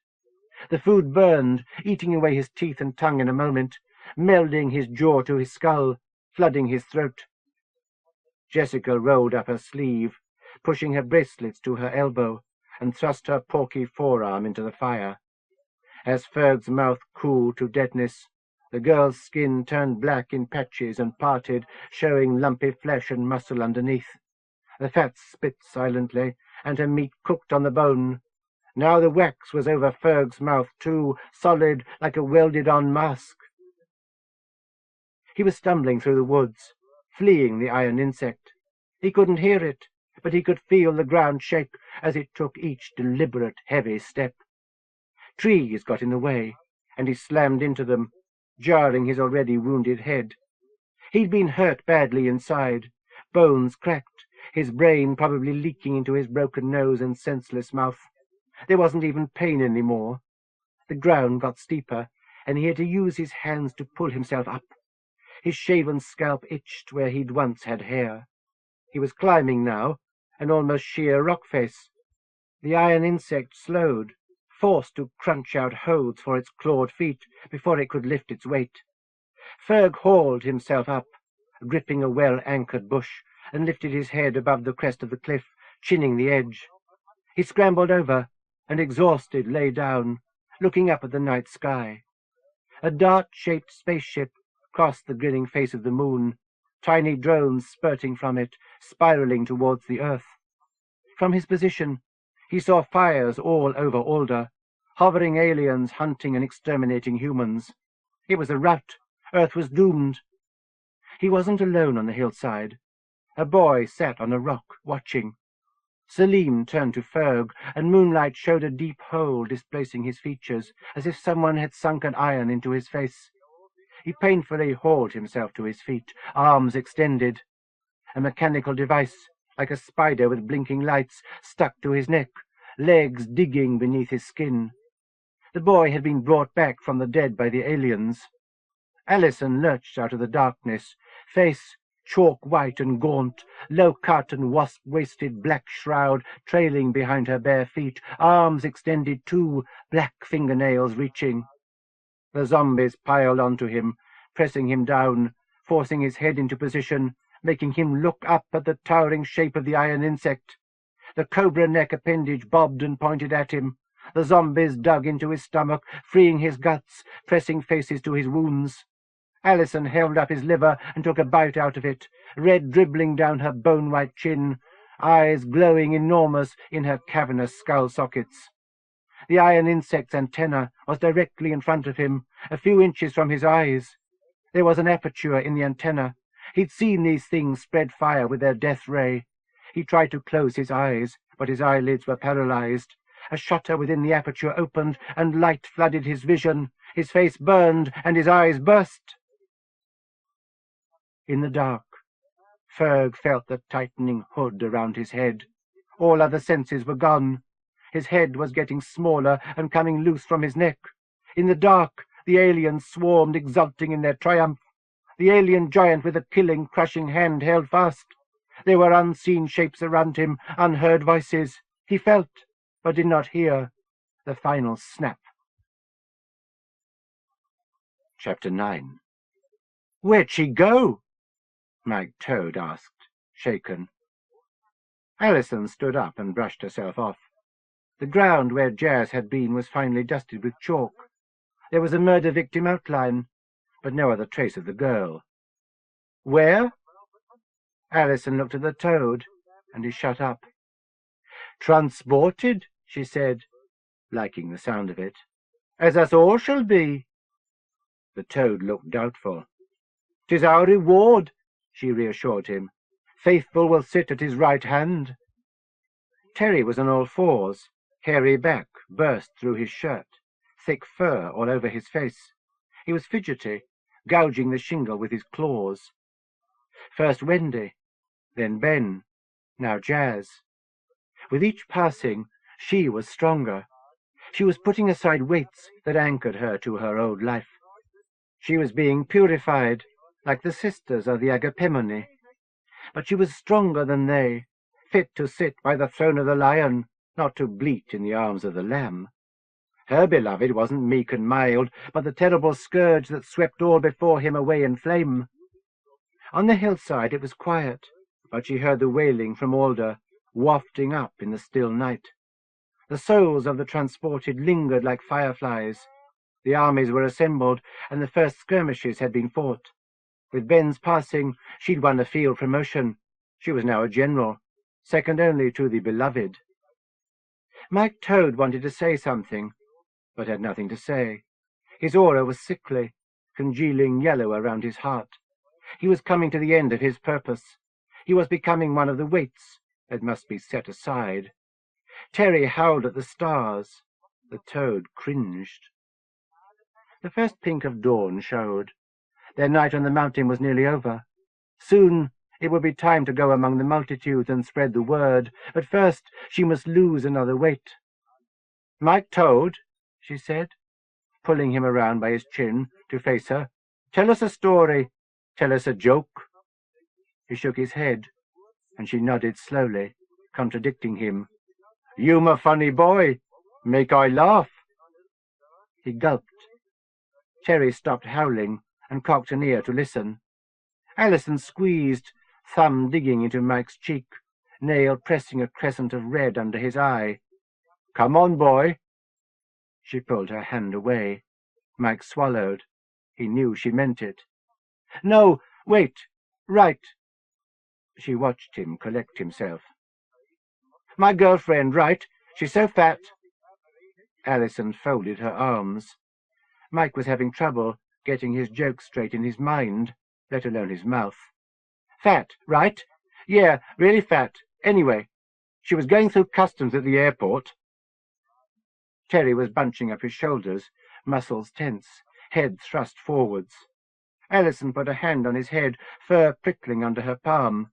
The food burned, eating away his teeth and tongue in a moment, melding his jaw to his skull, flooding his throat. Jessica rolled up her sleeve, pushing her bracelets to her elbow, and thrust her porky forearm into the fire. As Ferg's mouth cooled to deadness, the girl's skin turned black in patches and parted, showing lumpy flesh and muscle underneath. The fat spit silently, and her meat cooked on the bone. Now the wax was over Ferg's mouth too, solid like a welded-on mask. He was stumbling through the woods, fleeing the iron insect. He couldn't hear it, but he could feel the ground shake as it took each deliberate, heavy step. Trees got in the way, and he slammed into them, jarring his already wounded head. He'd been hurt badly inside, bones cracked, his brain probably leaking into his broken nose and senseless mouth. There wasn't even pain any more. The ground got steeper, and he had to use his hands to pull himself up. His shaven scalp itched where he'd once had hair. He was climbing now, an almost sheer rock face. The iron insect slowed, forced to crunch out holds for its clawed feet before it could lift its weight. Ferg hauled himself up, gripping a well-anchored bush, and lifted his head above the crest of the cliff, chinning the edge. He scrambled over, and exhausted lay down, looking up at the night sky. A dart-shaped spaceship crossed the grinning face of the moon, tiny drones spurting from it, spiraling towards the earth. From his position, he saw fires all over Alder, hovering aliens hunting and exterminating humans. It was a rout. Earth was doomed. He wasn't alone on the hillside. A boy sat on a rock, watching. Selim turned to Ferg, and moonlight showed a deep hole displacing his features, as if someone had sunk an iron into his face. He painfully hauled himself to his feet, arms extended. A mechanical device, like a spider with blinking lights, stuck to his neck, legs digging beneath his skin. The boy had been brought back from the dead by the aliens. Allison lurched out of the darkness, face chalk-white and gaunt, low-cut and wasp-waisted black shroud trailing behind her bare feet, arms extended too, black fingernails reaching. The zombies piled onto him, pressing him down, forcing his head into position, making him look up at the towering shape of the iron insect. The cobra neck appendage bobbed and pointed at him. The zombies dug into his stomach, freeing his guts, pressing faces to his wounds. Allison held up his liver and took a bite out of it, red dribbling down her bone-white chin, eyes glowing enormous in her cavernous skull sockets. The iron insect's antenna was directly in front of him, a few inches from his eyes. There was an aperture in the antenna. He'd seen these things spread fire with their death ray. He tried to close his eyes, but his eyelids were paralyzed. A shutter within the aperture opened, and light flooded his vision. His face burned, and his eyes burst. In the dark, Ferg felt the tightening hood around his head. All other senses were gone. His head was getting smaller and coming loose from his neck. In the dark, the aliens swarmed, exulting in their triumph. The alien giant with a killing, crushing hand held fast. There were unseen shapes around him, unheard voices. He felt, but did not hear, the final snap. Chapter 9. "Where'd she go?" Mike Toad asked, shaken. Allison stood up and brushed herself off. The ground where Jazz had been was finely dusted with chalk. There was a murder victim outline, but no other trace of the girl. "Where?" Allison looked at the toad, and he shut up. "Transported," she said, liking the sound of it, "as us all shall be." The toad looked doubtful. "'Tis our reward," she reassured him. "Faithful will sit at his right hand." Terry was on all fours. Hairy back burst through his shirt, thick fur all over his face. He was fidgety, gouging the shingle with his claws. First Wendy, then Ben, now Jazz. With each passing, she was stronger. She was putting aside weights that anchored her to her old life. She was being purified, like the sisters of the Agapemone. But she was stronger than they, fit to sit by the throne of the lion, not to bleat in the arms of the lamb. Her beloved wasn't meek and mild, but the terrible scourge that swept all before him away in flame. On the hillside it was quiet, but she heard the wailing from Alder, wafting up in the still night. The souls of the transported lingered like fireflies. The armies were assembled, and the first skirmishes had been fought. With Ben's passing, she'd won a field promotion. She was now a general, second only to the beloved. Mike Toad wanted to say something, but had nothing to say. His aura was sickly, congealing yellow around his heart. He was coming to the end of his purpose. He was becoming one of the weights that must be set aside. Terry howled at the stars. The toad cringed. The first pink of dawn showed. Their night on the mountain was nearly over. Soon it would be time to go among the multitudes and spread the word, but first she must lose another weight. "Mike Toad," she said, pulling him around by his chin to face her, "tell us a story. Tell us a joke." He shook his head, and she nodded slowly, contradicting him. "You'm a funny boy. Make I laugh." He gulped. Terry stopped howling and cocked an ear to listen. Allison squeezed, thumb digging into Mike's cheek, nail pressing a crescent of red under his eye. "Come on, boy." She pulled her hand away. Mike swallowed. He knew she meant it. "No, wait. Right." She watched him collect himself. "My girlfriend, right? She's so fat." Allison folded her arms. Mike was having trouble getting his jokes straight in his mind, let alone his mouth. "Fat, right? Yeah, really fat. Anyway, she was going through customs at the airport." Terry was bunching up his shoulders, muscles tense, head thrust forwards. Allison put a hand on his head, fur prickling under her palm.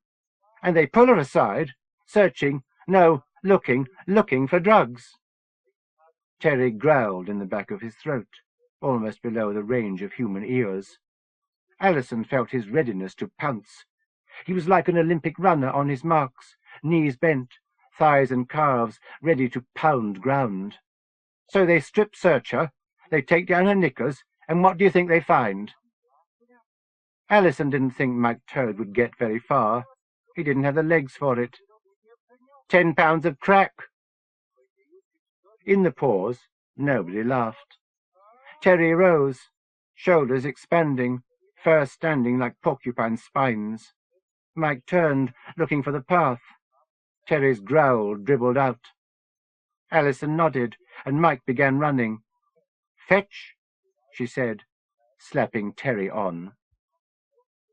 "And they pull her aside, searching, no, looking for drugs." Terry growled in the back of his throat, almost below the range of human ears. Allison felt his readiness to pounce. He was like an Olympic runner on his marks, knees bent, thighs and calves ready to pound ground. "So they strip-search her, they take down her knickers, and what do you think they find?" Allison didn't think Mike Toad would get very far. He didn't have the legs for it. 10 pounds of crack." In the pause, nobody laughed. Terry rose, shoulders expanding, fur standing like porcupine spines. Mike turned, looking for the path. Terry's growl dribbled out. Allison nodded, and Mike began running. "Fetch," she said, slapping Terry on.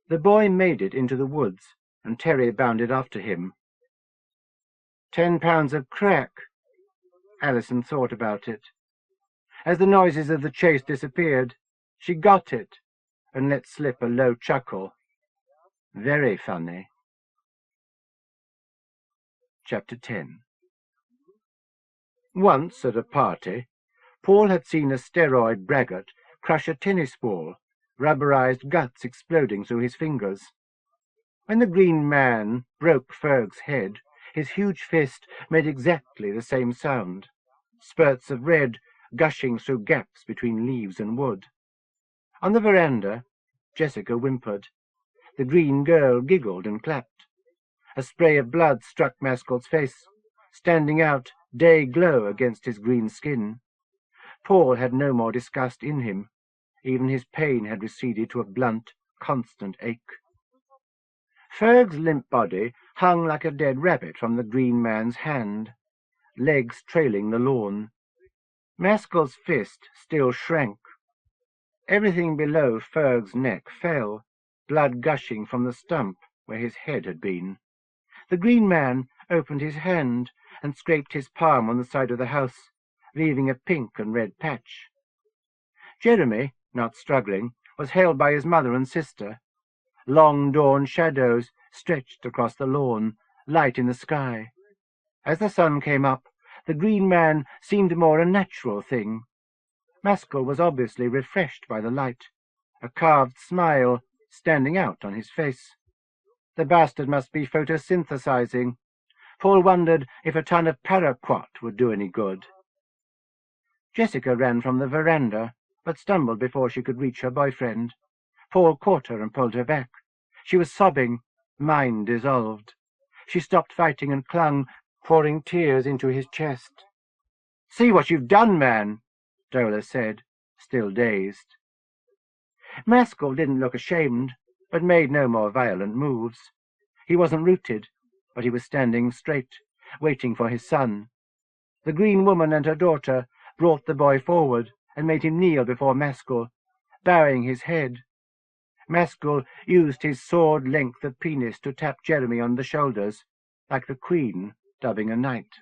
The boy made it into the woods, and Terry bounded after him. 10 pounds of crack. Allison thought about it. As the noises of the chase disappeared, she got it, and let slip a low chuckle. Very funny. Chapter 10. Once, at a party, Paul had seen a steroid braggart crush a tennis ball, rubberized guts exploding through his fingers. When the Green Man broke Ferg's head, his huge fist made exactly the same sound, spurts of red gushing through gaps between leaves and wood. On the veranda, Jessica whimpered. The green girl giggled and clapped. A spray of blood struck Maskell's face, standing out day glow against his green skin. Paul had no more disgust in him. Even his pain had receded to a blunt, constant ache. Ferg's limp body hung like a dead rabbit from the Green Man's hand, legs trailing the lawn. Maskell's fist still shrank. Everything below Ferg's neck fell, blood gushing from the stump where his head had been. The Green Man opened his hand and scraped his palm on the side of the house, leaving a pink and red patch. Jeremy, not struggling, was held by his mother and sister. Long dawn shadows stretched across the lawn, light in the sky. As the sun came up, the Green Man seemed more a natural thing. Maskell was obviously refreshed by the light, a carved smile standing out on his face. The bastard must be photosynthesizing. Paul wondered if a ton of paraquat would do any good. Jessica ran from the veranda, but stumbled before she could reach her boyfriend. Paul caught her and pulled her back. She was sobbing, mind dissolved. She stopped fighting and clung, pouring tears into his chest. "See what you've done, man," Dola said, still dazed. Maskell didn't look ashamed, but made no more violent moves. He wasn't rooted, but he was standing straight, waiting for his son. The green woman and her daughter brought the boy forward and made him kneel before Maskell, bowing his head. Maskell used his sword length of penis to tap Jeremy on the shoulders, like the Queen dubbing a knight.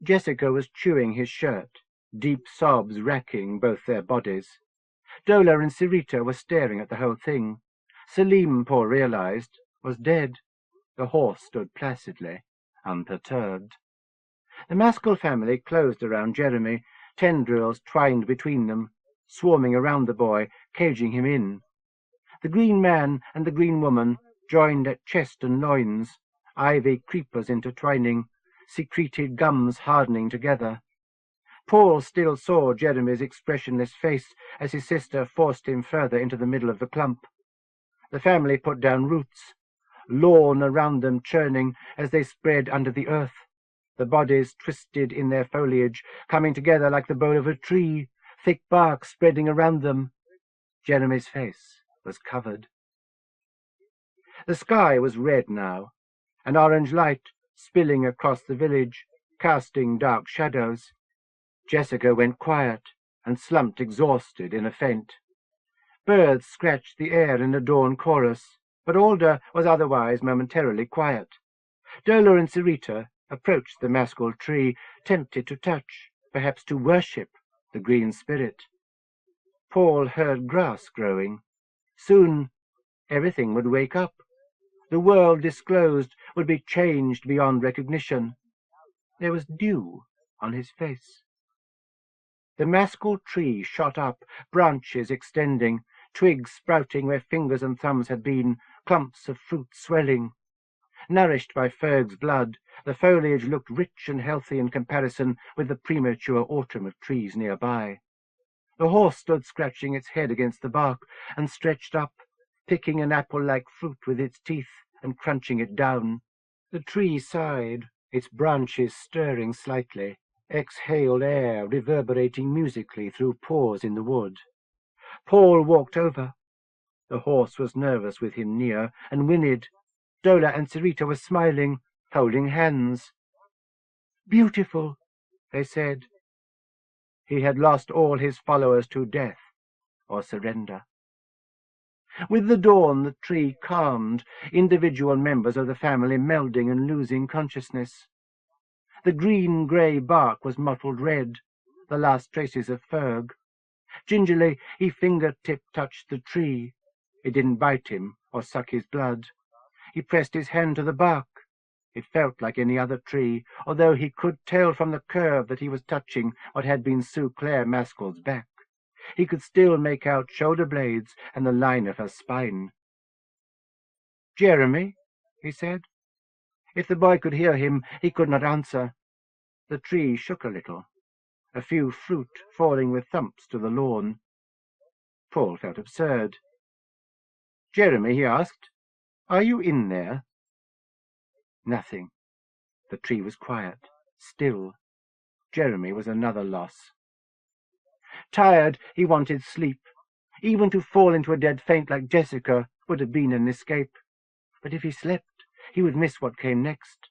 Jessica was chewing his shirt, deep sobs racking both their bodies. Dola and Sirita were staring at the whole thing. Selim, Paul realized, was dead. The horse stood placidly, unperturbed. The Maskell family closed around Jeremy, tendrils twined between them, swarming around the boy, caging him in. The green man and the green woman joined at chest and loins, ivy creepers intertwining, secreted gums hardening together. Paul still saw Jeremy's expressionless face as his sister forced him further into the middle of the clump. The family put down roots, lawn around them churning as they spread under the earth, the bodies twisted in their foliage, coming together like the bole of a tree, thick bark spreading around them. Jeremy's face was covered. The sky was red now, an orange light spilling across the village, casting dark shadows. Jessica went quiet and slumped exhausted in a faint. Birds scratched the air in a dawn chorus, but Alder was otherwise momentarily quiet. Dola and Sirita approached the Maskell tree, tempted to touch, perhaps to worship, the green spirit. Paul heard grass growing. Soon everything would wake up. The world disclosed would be changed beyond recognition. There was dew on his face. The Maskell tree shot up, branches extending, twigs sprouting where fingers and thumbs had been, clumps of fruit swelling. Nourished by Ferg's blood, the foliage looked rich and healthy in comparison with the premature autumn of trees nearby. The horse stood scratching its head against the bark and stretched up, picking an apple-like fruit with its teeth and crunching it down. The tree sighed, its branches stirring slightly, exhaled air reverberating musically through pores in the wood. Paul walked over. The horse was nervous with him near and whinnied. Dola and Sirita were smiling, holding hands. "Beautiful," they said. He had lost all his followers to death or surrender. With the dawn, the tree calmed, individual members of the family melding and losing consciousness. The green-grey bark was mottled red, the last traces of Ferg. Gingerly, he finger-tip-touched the tree. It didn't bite him or suck his blood. He pressed his hand to the bark. It felt like any other tree, although he could tell from the curve that he was touching what had been Sue Claire Maskell's back. He could still make out shoulder blades and the line of her spine. "Jeremy," he said. If the boy could hear him, he could not answer. The tree shook a little, a few fruit falling with thumps to the lawn. Paul felt absurd. "Jeremy," he asked, "are you in there?" Nothing. The tree was quiet, still. Jeremy was another loss. Tired, he wanted sleep. Even to fall into a dead faint like Jessica would have been an escape. But if he slept, he would miss what came next.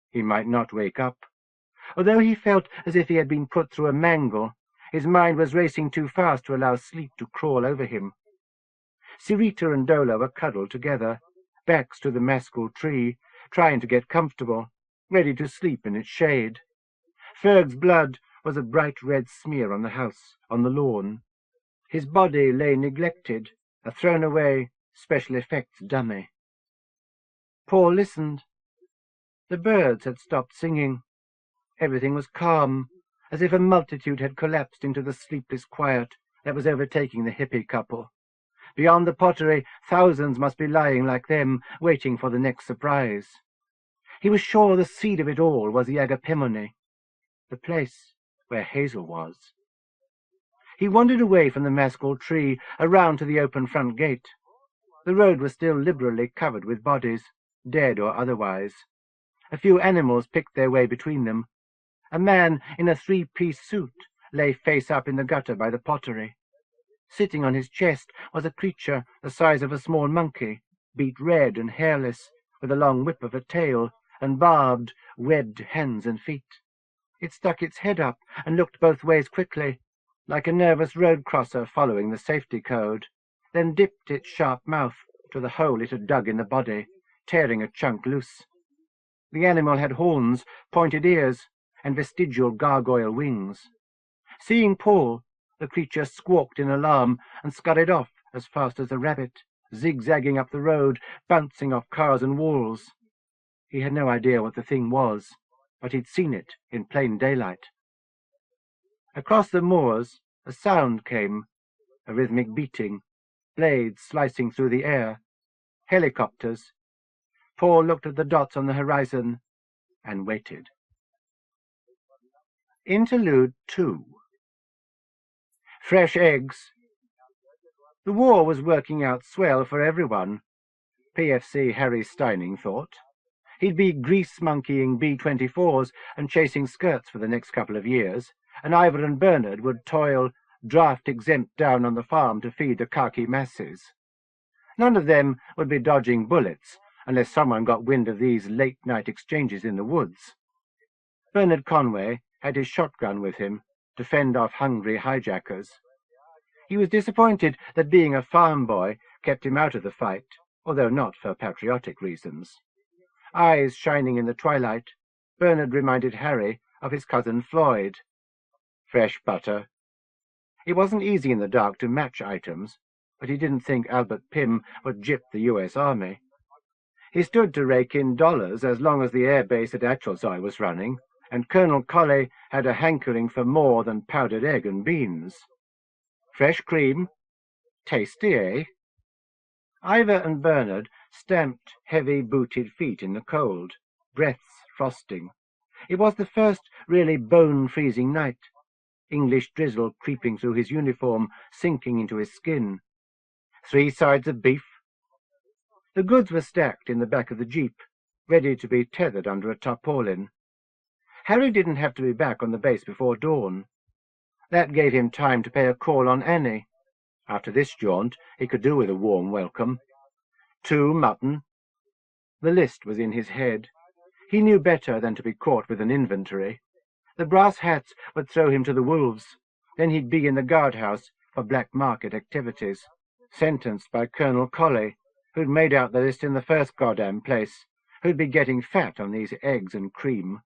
He might not wake up. Although he felt as if he had been put through a mangle, his mind was racing too fast to allow sleep to crawl over him. Sirita and Dola were cuddled together, backs to the Maskell tree, trying to get comfortable, ready to sleep in its shade. Ferg's blood was a bright red smear on the house, on the lawn. His body lay neglected, a thrown-away special effects dummy. Paul listened. The birds had stopped singing. Everything was calm, as if a multitude had collapsed into the sleepless quiet that was overtaking the hippie couple. Beyond the pottery, thousands must be lying like them, waiting for the next surprise. He was sure the seed of it all was the agapemone, the place where Hazel was. He wandered away from the Maskell tree, around to the open front gate. The road was still liberally covered with bodies, dead or otherwise. A few animals picked their way between them. A man in a three-piece suit lay face up in the gutter by the pottery. Sitting on his chest was a creature the size of a small monkey, beet red and hairless, with a long whip of a tail and barbed, webbed hands and feet. It stuck its head up and looked both ways quickly, like a nervous road crosser following the safety code, then dipped its sharp mouth to the hole it had dug in the body, tearing a chunk loose. The animal had horns, pointed ears, and vestigial gargoyle wings. Seeing Paul, the creature squawked in alarm and scurried off as fast as a rabbit, zigzagging up the road, bouncing off cars and walls. He had no idea what the thing was, but he'd seen it in plain daylight. Across the moors, a sound came, a rhythmic beating, blades slicing through the air. Helicopters. Paul looked at the dots on the horizon and waited. Interlude Two. Fresh eggs. The war was working out swell for everyone, PFC Harry Steining thought. He'd be grease-monkeying B-24s and chasing skirts for the next couple of years, and Ivor and Bernard would toil draft-exempt down on the farm to feed the khaki masses. None of them would be dodging bullets unless someone got wind of these late-night exchanges in the woods. Bernard Conway had his shotgun with him to fend off hungry hijackers. He was disappointed that being a farm boy kept him out of the fight, although not for patriotic reasons. Eyes shining in the twilight, Bernard reminded Harry of his cousin Floyd. Fresh butter. It wasn't easy in the dark to match items, but he didn't think Albert Pym would gyp the U.S. Army. He stood to rake in dollars as long as the air base at Acknowledgements was running, and Colonel Colley had a hankering for more than powdered egg and beans. Fresh cream? Tasty, eh? Ivor and Bernard stamped heavy-booted feet in the cold, breaths frosting. It was the first really bone-freezing night, English drizzle creeping through his uniform, sinking into his skin. 3 sides of beef. The goods were stacked in the back of the jeep, ready to be tethered under a tarpaulin. Harry didn't have to be back on the base before dawn. That gave him time to pay a call on Annie. After this jaunt, he could do with a warm welcome. 2 mutton. The list was in his head. He knew better than to be caught with an inventory. The brass hats would throw him to the wolves. Then he'd be in the guardhouse for black market activities, sentenced by Colonel Colley, who'd made out the list in the first goddamn place, who'd be getting fat on these eggs and cream.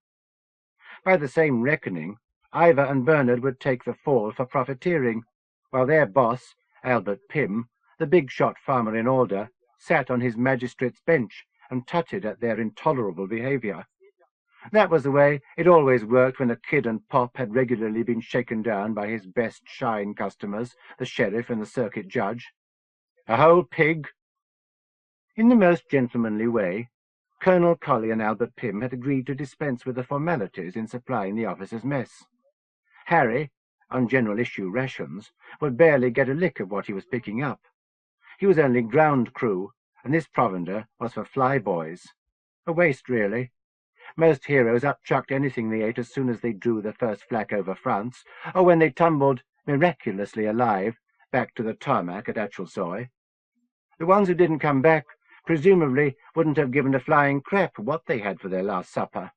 By the same reckoning, Ivor and Bernard would take the fall for profiteering, while their boss, Albert Pym, the big-shot farmer in Alder, sat on his magistrate's bench and tutted at their intolerable behaviour. That was the way it always worked when a kid and Pop had regularly been shaken down by his best shine customers, the sheriff and the circuit judge. A whole pig? In the most gentlemanly way, Colonel Colley and Albert Pym had agreed to dispense with the formalities in supplying the officers' mess. Harry, on general-issue rations, would barely get a lick of what he was picking up. He was only ground crew, and this provender was for flyboys. A waste, really. Most heroes upchucked anything they ate as soon as they drew the first flak over France, or when they tumbled, miraculously alive, back to the tarmac at Acknowledgements. The ones who didn't come back presumably wouldn't have given a flying crap what they had for their last supper.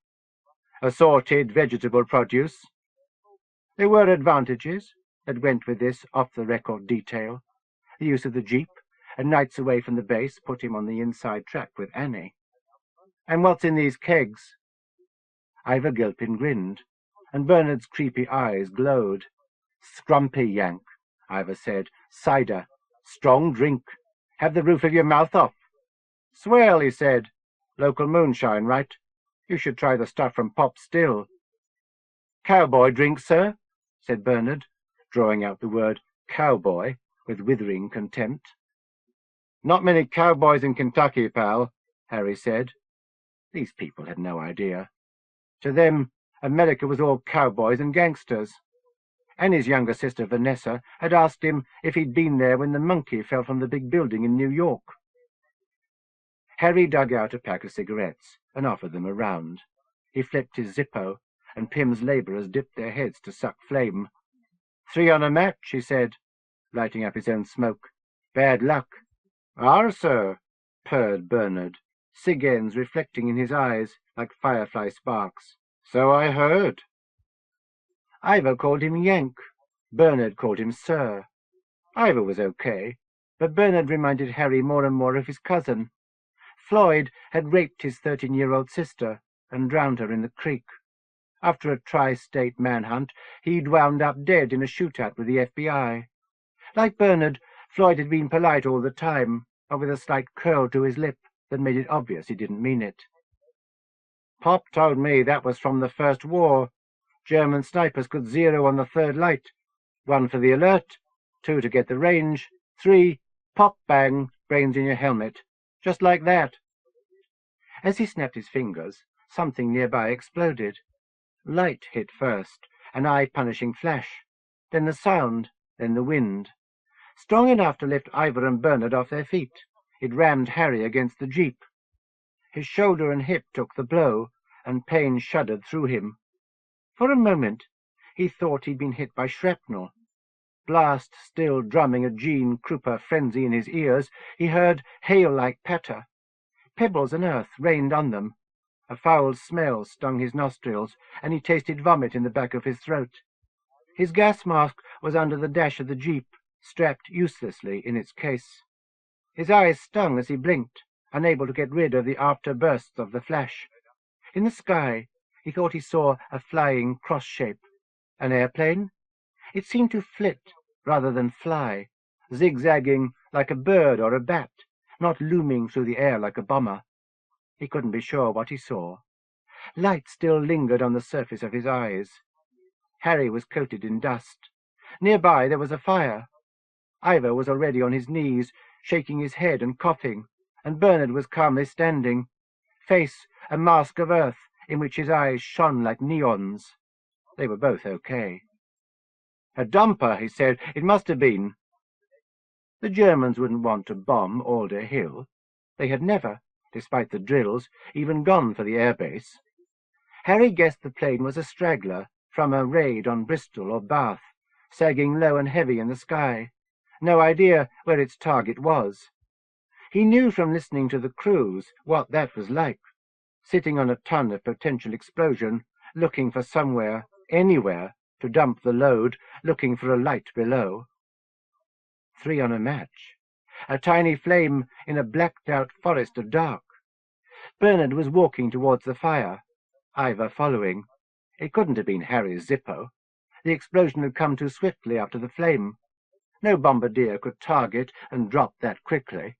Assorted vegetable produce. There were advantages that went with this off-the-record detail. The use of the jeep, and nights away from the base put him on the inside track with Annie. And what's in these kegs? Ivor Gilpin grinned, and Bernard's creepy eyes glowed. Scrumpy yank, Ivor said. Cider. Strong drink. Have the roof of your mouth off. Swell, he said. Local moonshine, right? You should try the stuff from Pop Still. Cowboy drink, sir? Said Bernard, drawing out the word cowboy with withering contempt. Not many cowboys in Kentucky, pal, Harry said. These people had no idea. To them, America was all cowboys and gangsters. Annie's younger sister, Vanessa, had asked him if he'd been there when the monkey fell from the big building in New York. Harry dug out a pack of cigarettes and offered them a round. He flipped his Zippo, and Pym's labourers dipped their heads to suck flame. 3 on a match, he said, lighting up his own smoke. Bad luck. Ar, sir, purred Bernard, cig ends reflecting in his eyes like firefly sparks. So I heard. Ivor called him Yank. Bernard called him Sir. Ivor was okay, but Bernard reminded Harry more and more of his cousin. Floyd had raped his 13-year-old sister and drowned her in the creek. After a tri-state manhunt, he'd wound up dead in a shootout with the FBI. Like Bernard, Floyd had been polite all the time, but with a slight curl to his lip that made it obvious he didn't mean it. "Pop told me that was from the First War. German snipers could zero on the third light. 1 for the alert, 2 to get the range, 3, pop bang, brains in your helmet. Just like that." As he snapped his fingers, something nearby exploded. Light hit first, an eye-punishing flash, then the sound, then the wind. Strong enough to lift Ivor and Bernard off their feet, it rammed Harry against the jeep. His shoulder and hip took the blow, and pain shuddered through him. For a moment, he thought he'd been hit by shrapnel. Blast still drumming a Gene Krupa frenzy in his ears, he heard hail-like patter. Pebbles and earth rained on them. A foul smell stung his nostrils, and he tasted vomit in the back of his throat. His gas mask was under the dash of the jeep, strapped uselessly in its case. His eyes stung as he blinked, unable to get rid of the after-bursts of the flash. In the sky, he thought he saw a flying cross-shape. An airplane? It seemed to flit rather than fly, zigzagging like a bird or a bat, not looming through the air like a bomber. He couldn't be sure what he saw. Light still lingered on the surface of his eyes. Harry was coated in dust. Nearby there was a fire. Ivor was already on his knees, shaking his head and coughing, and Bernard was calmly standing, face a mask of earth in which his eyes shone like neons. They were both okay. "A dumper," he said. "It must have been." The Germans wouldn't want to bomb Alder Hill. They had never, despite the drills, even gone for the airbase. Harry guessed the plane was a straggler from a raid on Bristol or Bath, sagging low and heavy in the sky. No idea where its target was. He knew from listening to the crews what that was like, sitting on a ton of potential explosion, looking for somewhere, anywhere, to dump the load, looking for a light below. 3 on a match. A tiny flame in a blacked-out forest of dark. Bernard was walking towards the fire, Ivor following. It couldn't have been Harry's Zippo. The explosion had come too swiftly after the flame. No bombardier could target and drop that quickly.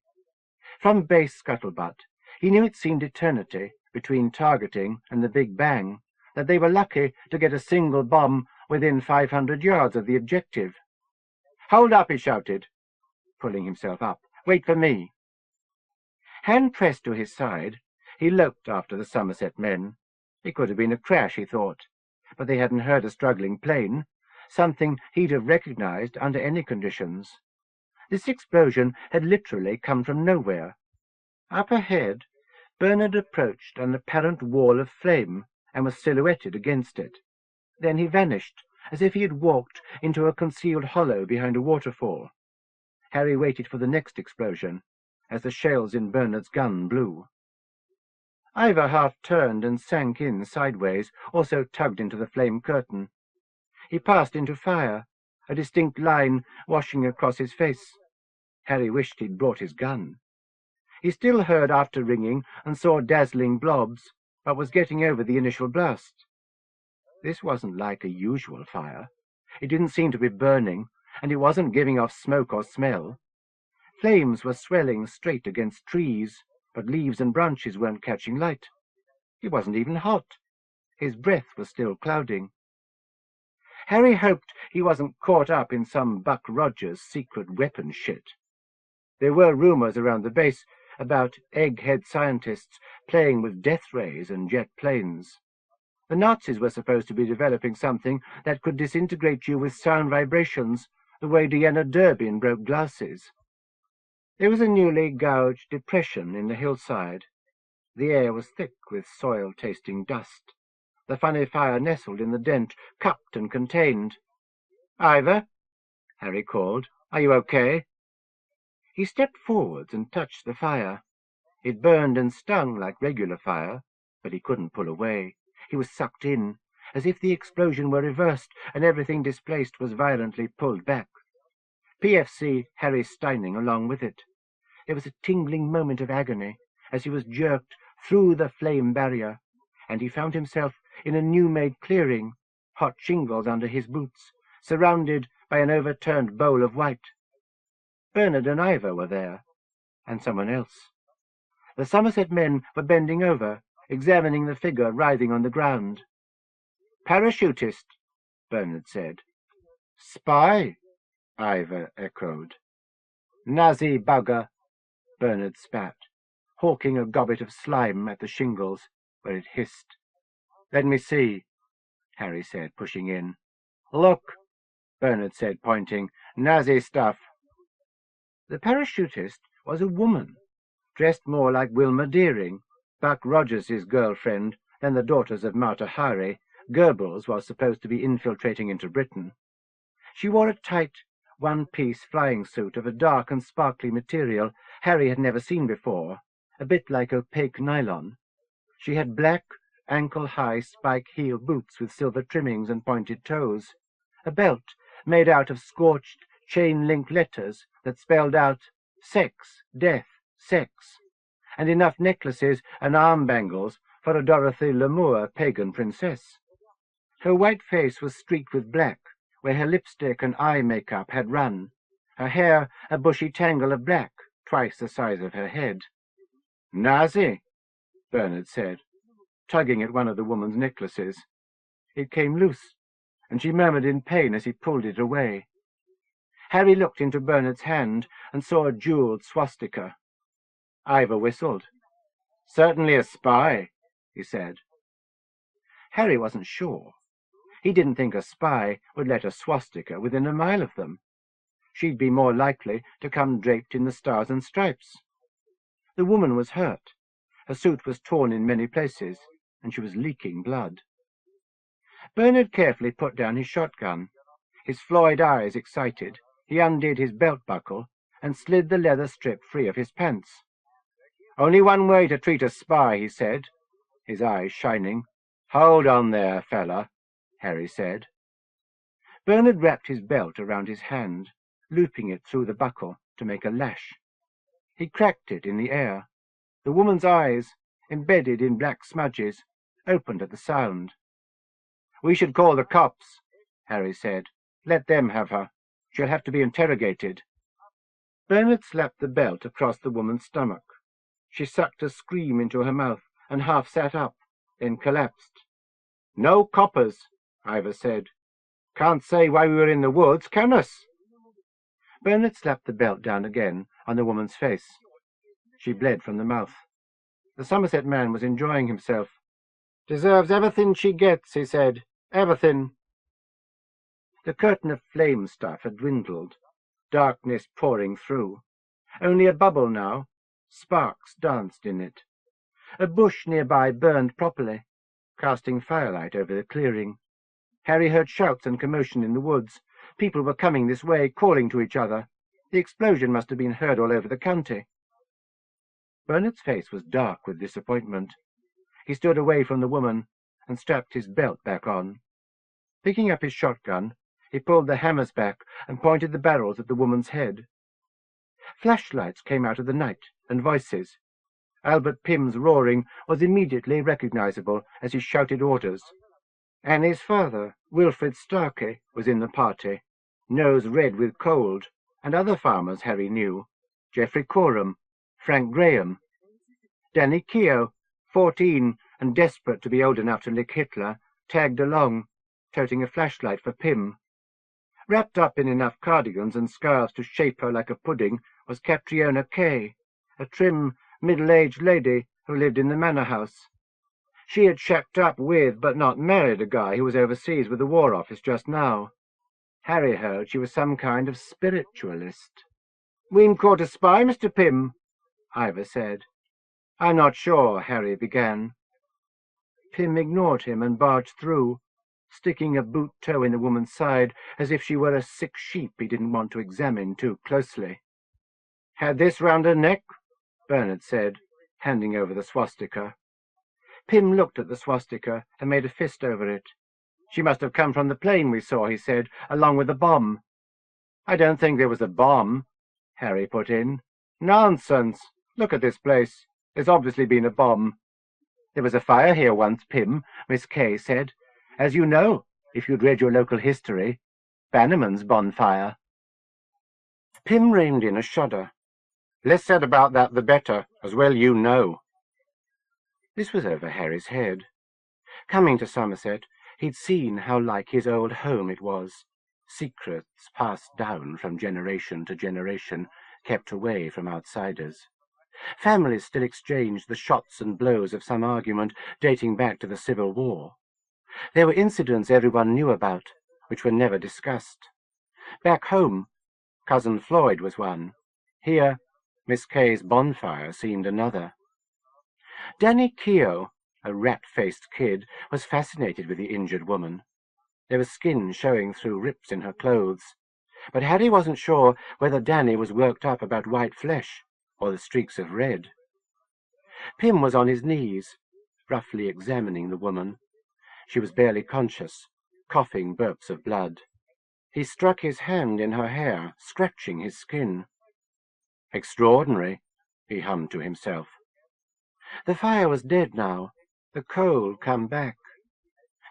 From base scuttlebutt, he knew it seemed eternity between targeting and the Big Bang, that they were lucky to get a single bomb within 500 yards of the objective. "Hold up," he shouted, pulling himself up. "Wait for me." Hand pressed to his side, he loped after the Somerset men. It could have been a crash, he thought, but they hadn't heard a struggling plane, something he'd have recognized under any conditions. This explosion had literally come from nowhere. Up ahead, Bernard approached an apparent wall of flame and was silhouetted against it. Then he vanished, as if he had walked into a concealed hollow behind a waterfall. Harry waited for the next explosion, as the shells in Bernard's gun blew. Ivor half turned and sank in sideways, also tugged into the flame curtain. He passed into fire, a distinct line washing across his face. Harry wished he'd brought his gun. He still heard after ringing and saw dazzling blobs, but was getting over the initial blast. This wasn't like a usual fire. It didn't seem to be burning, and it wasn't giving off smoke or smell. Flames were swelling straight against trees, but leaves and branches weren't catching light. It wasn't even hot. His breath was still clouding. Harry hoped he wasn't caught up in some Buck Rogers secret weapon shit. There were rumors around the base about egghead scientists playing with death rays and jet planes. The Nazis were supposed to be developing something that could disintegrate you with sound vibrations, the way Deanna Durbin broke glasses. There was a newly gouged depression in the hillside. The air was thick with soil-tasting dust. The funny fire nestled in the dent, cupped and contained. "Ivor," Harry called, "are you okay?" He stepped forwards and touched the fire. It burned and stung like regular fire, but he couldn't pull away. He was sucked in, as if the explosion were reversed and everything displaced was violently pulled back. PFC Harry Steining along with it. There was a tingling moment of agony as he was jerked through the flame barrier, and he found himself in a new-made clearing, hot shingles under his boots, surrounded by an overturned bowl of white. Bernard and Ivor were there, and someone else. The Somerset men were bending over, examining the figure writhing on the ground. "Parachutist," Bernard said. "Spy," Ivor echoed. "Nazi bugger," Bernard spat, hawking a gobbet of slime at the shingles, where it hissed. "Let me see," Harry said, pushing in. "Look," Bernard said, pointing. "Nazi stuff." The parachutist was a woman, dressed more like Wilma Deering, Buck Rogers' girlfriend, than the daughters of Mata Hari. Goebbels was supposed to be infiltrating into Britain. She wore a tight, one-piece flying suit of a dark and sparkly material Harry had never seen before, a bit like opaque nylon. She had black, ankle-high spike-heel boots with silver trimmings and pointed toes, a belt made out of scorched, chain-linked letters that spelled out sex, death, sex, and enough necklaces and arm bangles for a Dorothy Lamour pagan princess. Her white face was streaked with black, where her lipstick and eye makeup had run, her hair a bushy tangle of black, twice the size of her head. "Nazi," Bernard said, tugging at one of the woman's necklaces. It came loose, and she murmured in pain as he pulled it away. Harry looked into Bernard's hand and saw a jewelled swastika. Ivor whistled. "Certainly a spy," he said. Harry wasn't sure. He didn't think a spy would let a swastika within a mile of them. She'd be more likely to come draped in the stars and stripes. The woman was hurt. Her suit was torn in many places, and she was leaking blood. Bernard carefully put down his shotgun. His Floyd eyes excited, he undid his belt buckle and slid the leather strip free of his pants. "Only one way to treat a spy," he said, his eyes shining. "Hold on there, fella," Harry said. Bernard wrapped his belt around his hand, looping it through the buckle to make a lash. He cracked it in the air. The woman's eyes, embedded in black smudges, opened at the sound. "We should call the cops," Harry said. "Let them have her. She'll have to be interrogated." Bernard slapped the belt across the woman's stomach. She sucked a scream into her mouth and half sat up, then collapsed. "No coppers," Ivor said. "Can't say why we were in the woods, can us?" Bernard slapped the belt down again on the woman's face. She bled from the mouth. The Somerset man was enjoying himself. "Deserves everything she gets," he said. "Everything." The curtain of flame stuff had dwindled, darkness pouring through. Only a bubble now. Sparks danced in it. A bush nearby burned properly, casting firelight over the clearing. Harry heard shouts and commotion in the woods. People were coming this way, calling to each other. The explosion must have been heard all over the county. Bernard's face was dark with disappointment. He stood away from the woman and strapped his belt back on. Picking up his shotgun, he pulled the hammers back and pointed the barrels at the woman's head. Flashlights came out of the night, and voices. Albert Pym's roaring was immediately recognizable as he shouted orders. Annie's father, Wilfred Starkey, was in the party, nose red with cold, and other farmers Harry knew. Geoffrey Coram, Frank Graham. Danny Keogh, 14 and desperate to be old enough to lick Hitler, tagged along, toting a flashlight for Pym. Wrapped up in enough cardigans and scarves to shape her like a pudding was Catriona Kay, a trim, middle-aged lady who lived in the manor house. She had shacked up with, but not married, a guy who was overseas with the War Office just now. Harry heard she was some kind of spiritualist. "We caught a spy, Mr. Pym," Ivor said. "I'm not sure," Harry began. Pym ignored him and barged through, sticking a boot toe in the woman's side as if she were a sick sheep he didn't want to examine too closely. "Had this round her neck," Bernard said, handing over the swastika. Pym looked at the swastika and made a fist over it. "She must have come from the plane we saw," he said, "along with the bomb." "I don't think there was a bomb," Harry put in. "Nonsense! Look at this place. There's obviously been a bomb." "There was a fire here once, Pym," Miss Kay said. "As you know, if you'd read your local history. Bannerman's bonfire." Pym reined in a shudder. "Less said about that the better, as well you know." This was over Harry's head. Coming to Somerset, he'd seen how like his old home it was. Secrets passed down from generation to generation, kept away from outsiders. Families still exchanged the shots and blows of some argument dating back to the Civil War. There were incidents everyone knew about, which were never discussed. Back home, Cousin Floyd was one. Here, Miss Kay's bonfire seemed another. Danny Keogh, a rat-faced kid, was fascinated with the injured woman. There was skin showing through rips in her clothes, but Harry wasn't sure whether Danny was worked up about white flesh or the streaks of red. Pym was on his knees, roughly examining the woman. She was barely conscious, coughing burps of blood. He struck his hand in her hair, scratching his skin. "Extraordinary," he hummed to himself. The fire was dead now, the coal come back.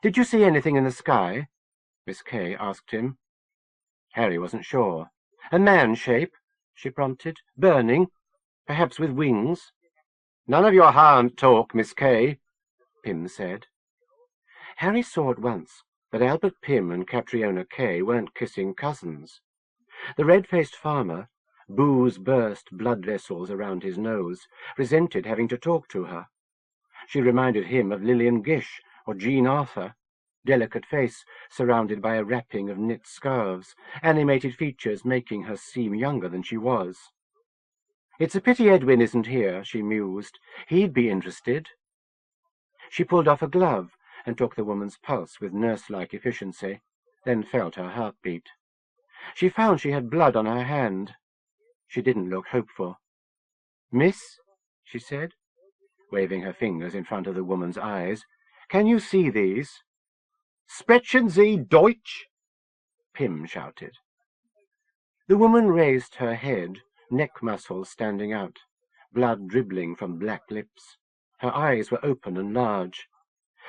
"Did you see anything in the sky?" Miss Kay asked him. Harry wasn't sure. "A man-shape," she prompted. "Burning, perhaps with wings." "None of your harm talk, Miss Kay," Pym said. Harry saw at once that Albert Pym and Catriona Kay weren't kissing cousins. The red-faced farmer, booze-burst blood vessels around his nose, resented having to talk to her. She reminded him of Lillian Gish or Jean Arthur, delicate face surrounded by a wrapping of knit scarves, animated features making her seem younger than she was. "It's a pity Edwin isn't here," she mused. "He'd be interested." She pulled off a glove and took the woman's pulse with nurse-like efficiency, then felt her heartbeat. She found she had blood on her hand. She didn't look hopeful. "Miss," she said, waving her fingers in front of the woman's eyes, "can you see these?" "Sprechen Sie Deutsch?" Pym shouted. The woman raised her head, neck muscles standing out, blood dribbling from black lips. Her eyes were open and large.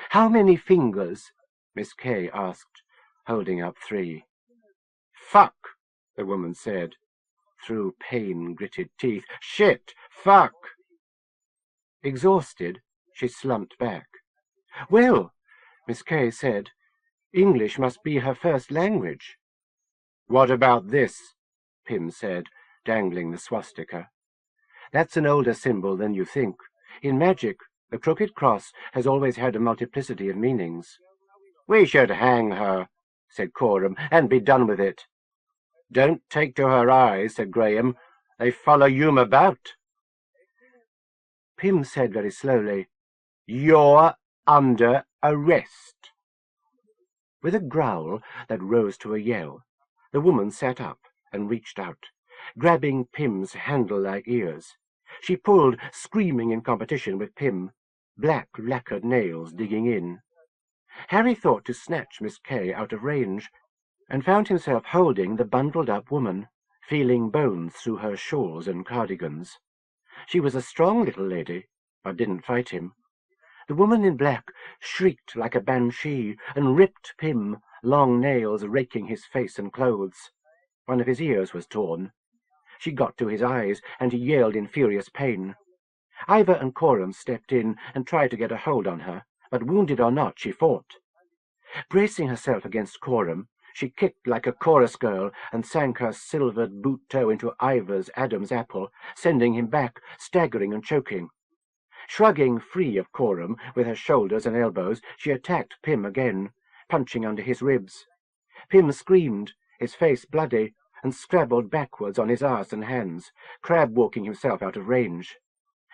"How many fingers?" Miss Kay asked, holding up 3. "Fuck," the woman said, through pain-gritted teeth. "Shit! Fuck!" Exhausted, she slumped back. "Well," Miss Kay said, "English must be her first language." "What about this?" Pym said, dangling the swastika. "That's an older symbol than you think. In magic, the crooked cross has always had a multiplicity of meanings." "We should hang her," said Coram, "and be done with it." "Don't take to her eyes," said Graham. "They follow you about." Pym said very slowly, "You're under arrest." With a growl that rose to a yell, the woman sat up and reached out, grabbing Pym's handle-like ears. She pulled, screaming in competition with Pym, black lacquered nails digging in. Harry thought to snatch Miss Kay out of range, and found himself holding the bundled-up woman, feeling bones through her shawls and cardigans. She was a strong little lady, but didn't fight him. The woman in black shrieked like a banshee and ripped Pym, long nails raking his face and clothes. One of his ears was torn. She got to his eyes, and he yelled in furious pain. Ivor and Coram stepped in and tried to get a hold on her, but wounded or not, she fought. Bracing herself against Coram, she kicked like a chorus girl and sank her silvered boot toe into Ivor's Adam's apple, sending him back, staggering and choking. Shrugging free of Coram with her shoulders and elbows, she attacked Pym again, punching under his ribs. Pym screamed, his face bloody, and scrabbled backwards on his arse and hands, crab-walking himself out of range.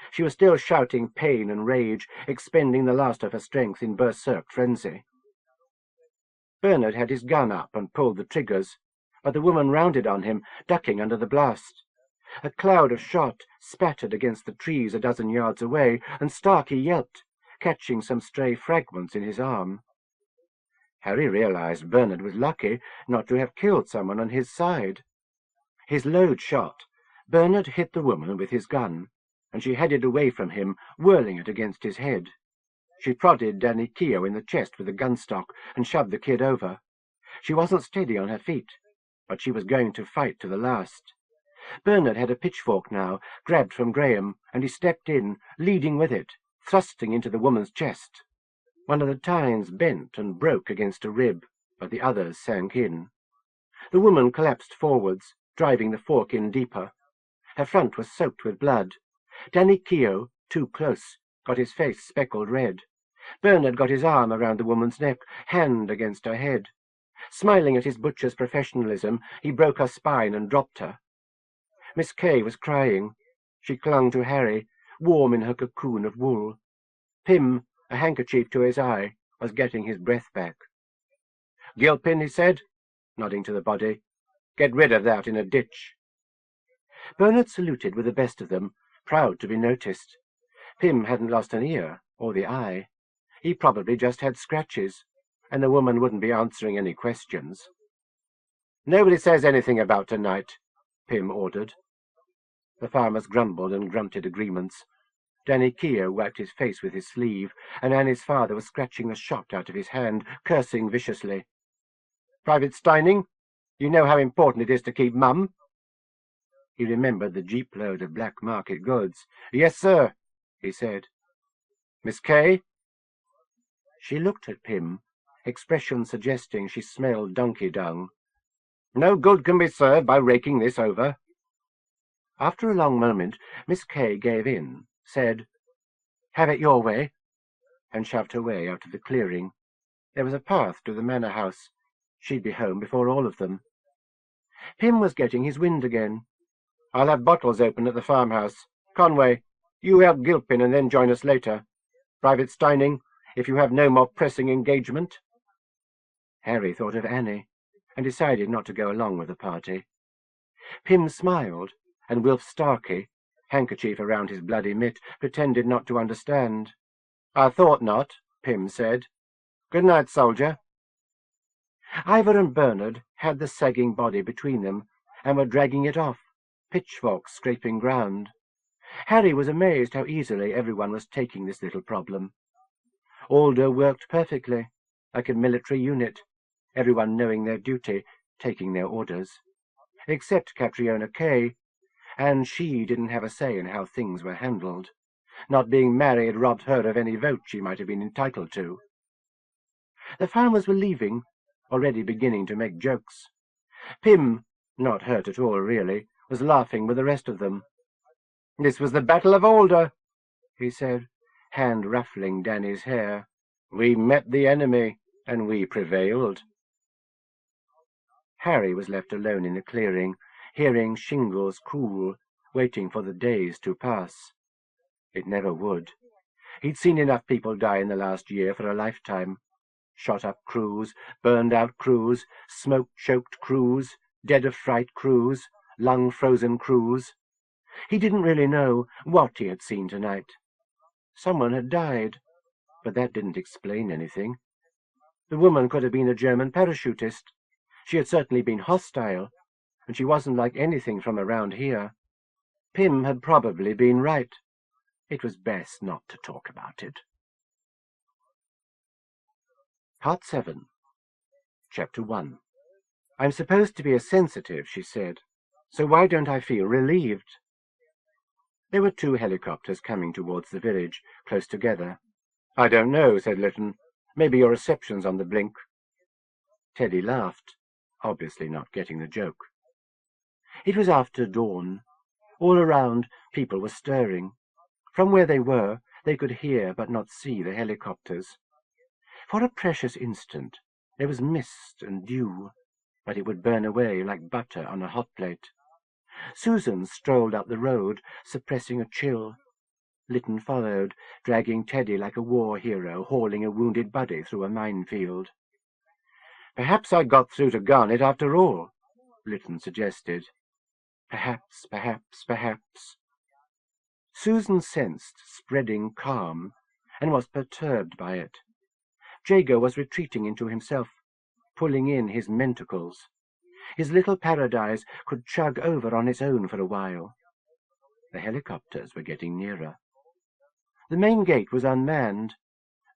She was still shouting pain and rage, expending the last of her strength in berserk frenzy. Bernard had his gun up and pulled the triggers, but the woman rounded on him, ducking under the blast. A cloud of shot spattered against the trees a dozen yards away, and Starkey yelped, catching some stray fragments in his arm. Harry realized Bernard was lucky not to have killed someone on his side. His load shot, Bernard hit the woman with his gun, and she headed away from him, whirling it against his head. She prodded Danny Keogh in the chest with a gunstock and shoved the kid over. She wasn't steady on her feet, but she was going to fight to the last. Bernard had a pitchfork now, grabbed from Graham, and he stepped in, leading with it, thrusting into the woman's chest. One of the tines bent and broke against a rib, but the others sank in. The woman collapsed forwards, driving the fork in deeper. Her front was soaked with blood. Danny Keogh, too close, got his face speckled red. Bernard got his arm around the woman's neck, hand against her head. Smiling at his butcher's professionalism, he broke her spine and dropped her. Miss Kay was crying. She clung to Harry, warm in her cocoon of wool. Pym, a handkerchief to his eye, was getting his breath back. "Gilpin," he said, nodding to the body. "Get rid of that in a ditch." Bernard saluted with the best of them, proud to be noticed. Pym hadn't lost an ear or the eye. He probably just had scratches, and the woman wouldn't be answering any questions. "Nobody says anything about tonight," Pym ordered. The farmers grumbled and grunted agreements. Danny Keogh wiped his face with his sleeve, and Annie's father was scratching the shot out of his hand, cursing viciously. "Private Steining, you know how important it is to keep mum?" He remembered the jeep-load of black market goods. "Yes, sir," he said. "Miss Kay?" She looked at Pym, expression suggesting she smelled donkey dung. "No good can be served by raking this over." After a long moment, Miss Kay gave in, said, "Have it your way," and shoved her way out of the clearing. There was a path to the manor house. She'd be home before all of them. Pym was getting his wind again. "I'll have bottles open at the farmhouse. Conway, you help Gilpin and then join us later. Private Steining, if you have no more pressing engagement." Harry thought of Annie, and decided not to go along with the party. Pym smiled, and Wilf Starkey, handkerchief around his bloody mitt, pretended not to understand. "I thought not," Pym said. "Good night, soldier." Ivor and Bernard had the sagging body between them, and were dragging it off, pitchforks scraping ground. Harry was amazed how easily everyone was taking this little problem. Alder worked perfectly, like a military unit, everyone knowing their duty, taking their orders. Except Catriona Kay, and she didn't have a say in how things were handled. Not being married robbed her of any vote she might have been entitled to. The farmers were leaving, already beginning to make jokes. Pym, not hurt at all really, was laughing with the rest of them. "This was the Battle of Alder," he said, hand ruffling Danny's hair. "We met the enemy, and we prevailed." Harry was left alone in the clearing, hearing shingles cool, waiting for the days to pass. It never would. He'd seen enough people die in the last year for a lifetime. Shot-up crews, burned-out crews, smoke-choked crews, dead-of-fright crews, lung-frozen crews. He didn't really know what he had seen tonight. Someone had died, but that didn't explain anything. The woman could have been a German parachutist. She had certainly been hostile, and she wasn't like anything from around here. Pym had probably been right. It was best not to talk about it. Part 7. Chapter 1. "I'm supposed to be a sensitive," she said, "so why don't I feel relieved?" There were 2 helicopters coming towards the village, close together. "I don't know," said Lytton. "Maybe your reception's on the blink." Teddy laughed, obviously not getting the joke. It was after dawn. All around, people were stirring. From where they were, they could hear but not see the helicopters. For a precious instant, there was mist and dew, but it would burn away like butter on a hot plate. Susan strolled up the road, suppressing a chill. Lytton followed, dragging Teddy like a war hero hauling a wounded buddy through a minefield. "Perhaps I got through to Garnet after all," Lytton suggested. Perhaps, perhaps, perhaps. Susan sensed spreading calm, and was perturbed by it. Jago was retreating into himself, pulling in his mentacles. His little paradise could chug over on its own for a while. The helicopters were getting nearer. The main gate was unmanned.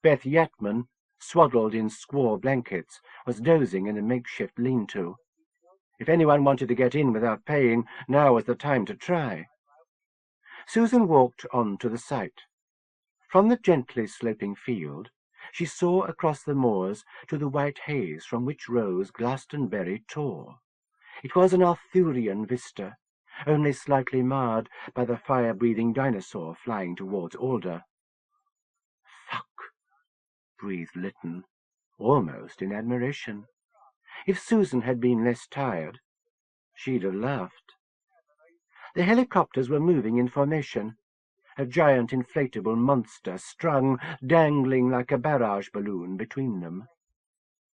Beth Yatman, swaddled in squaw blankets, was dozing in a makeshift lean-to. If anyone wanted to get in without paying, now was the time to try. Susan walked on to the site. From the gently sloping field, she saw across the moors to the white haze from which rose Glastonbury Tor. It was an Arthurian vista, only slightly marred by the fire-breathing dinosaur flying towards Alder. "Fuck," breathed Lytton, almost in admiration. If Susan had been less tired, she'd have laughed. The helicopters were moving in formation, a giant inflatable monster strung, dangling like a barrage balloon between them.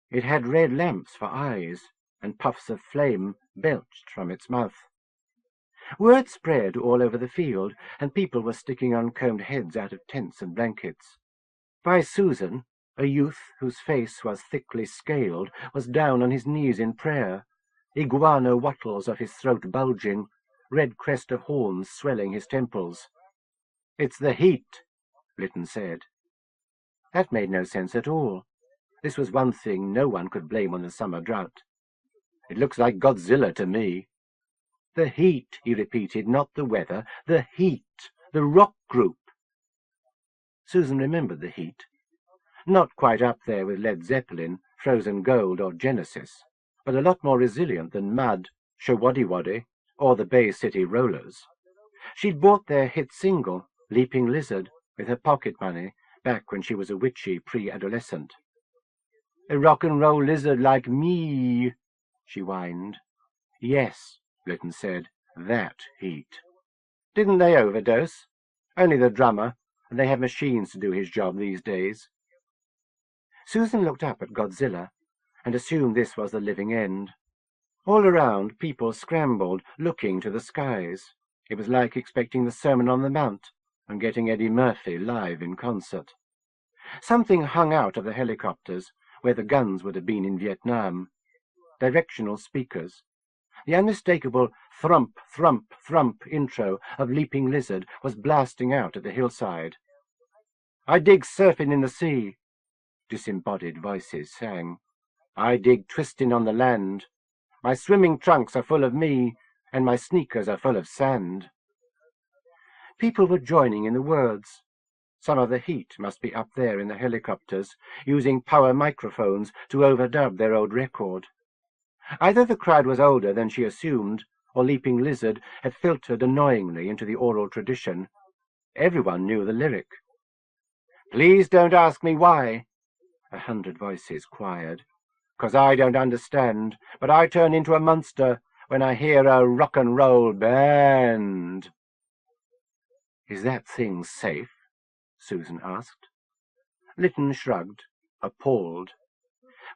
It had red lamps for eyes, and puffs of flame belched from its mouth. Word spread all over the field, and people were sticking uncombed heads out of tents and blankets. By Susan, a youth whose face was thickly scaled was down on his knees in prayer, iguana wattles of his throat bulging, red crest of horns swelling his temples. "It's the heat," Lytton said. That made no sense at all. This was one thing no one could blame on the summer drought. "It looks like Godzilla to me." "The heat," he repeated, "not the weather. The heat. The rock group." Susan remembered the Heat. Not quite up there with Led Zeppelin, Frozen Gold, or Genesis, but a lot more resilient than Mud, Showaddywaddy, or the Bay City Rollers. She'd bought their hit single, Leaping Lizard, with her pocket money, back when she was a witchy pre-adolescent. "A rock-and-roll lizard like me," she whined. "Yes," Lytton said, "that Heat." "Didn't they overdose?" "Only the drummer, and they have machines to do his job these days." Susan looked up at Godzilla, and assumed this was the living end. All around, people scrambled, looking to the skies. It was like expecting the Sermon on the Mount, and getting Eddie Murphy live in concert. Something hung out of the helicopters, where the guns would have been in Vietnam. Directional speakers. The unmistakable thump, thump, thump intro of Leaping Lizard was blasting out at the hillside. "I dig surfing in the sea," disembodied voices sang. "I dig twisting on the land. My swimming trunks are full of me, and my sneakers are full of sand." People were joining in the words. Some of the Heat must be up there in the helicopters, using power microphones to overdub their old record. Either the crowd was older than she assumed, or Leaping Lizard had filtered annoyingly into the oral tradition. Everyone knew the lyric. "Please don't ask me why," 100 voices choired, "'cause I don't understand, but I turn into a monster when I hear a rock-and-roll band." "Is that thing safe?" Susan asked. Lytton shrugged, appalled.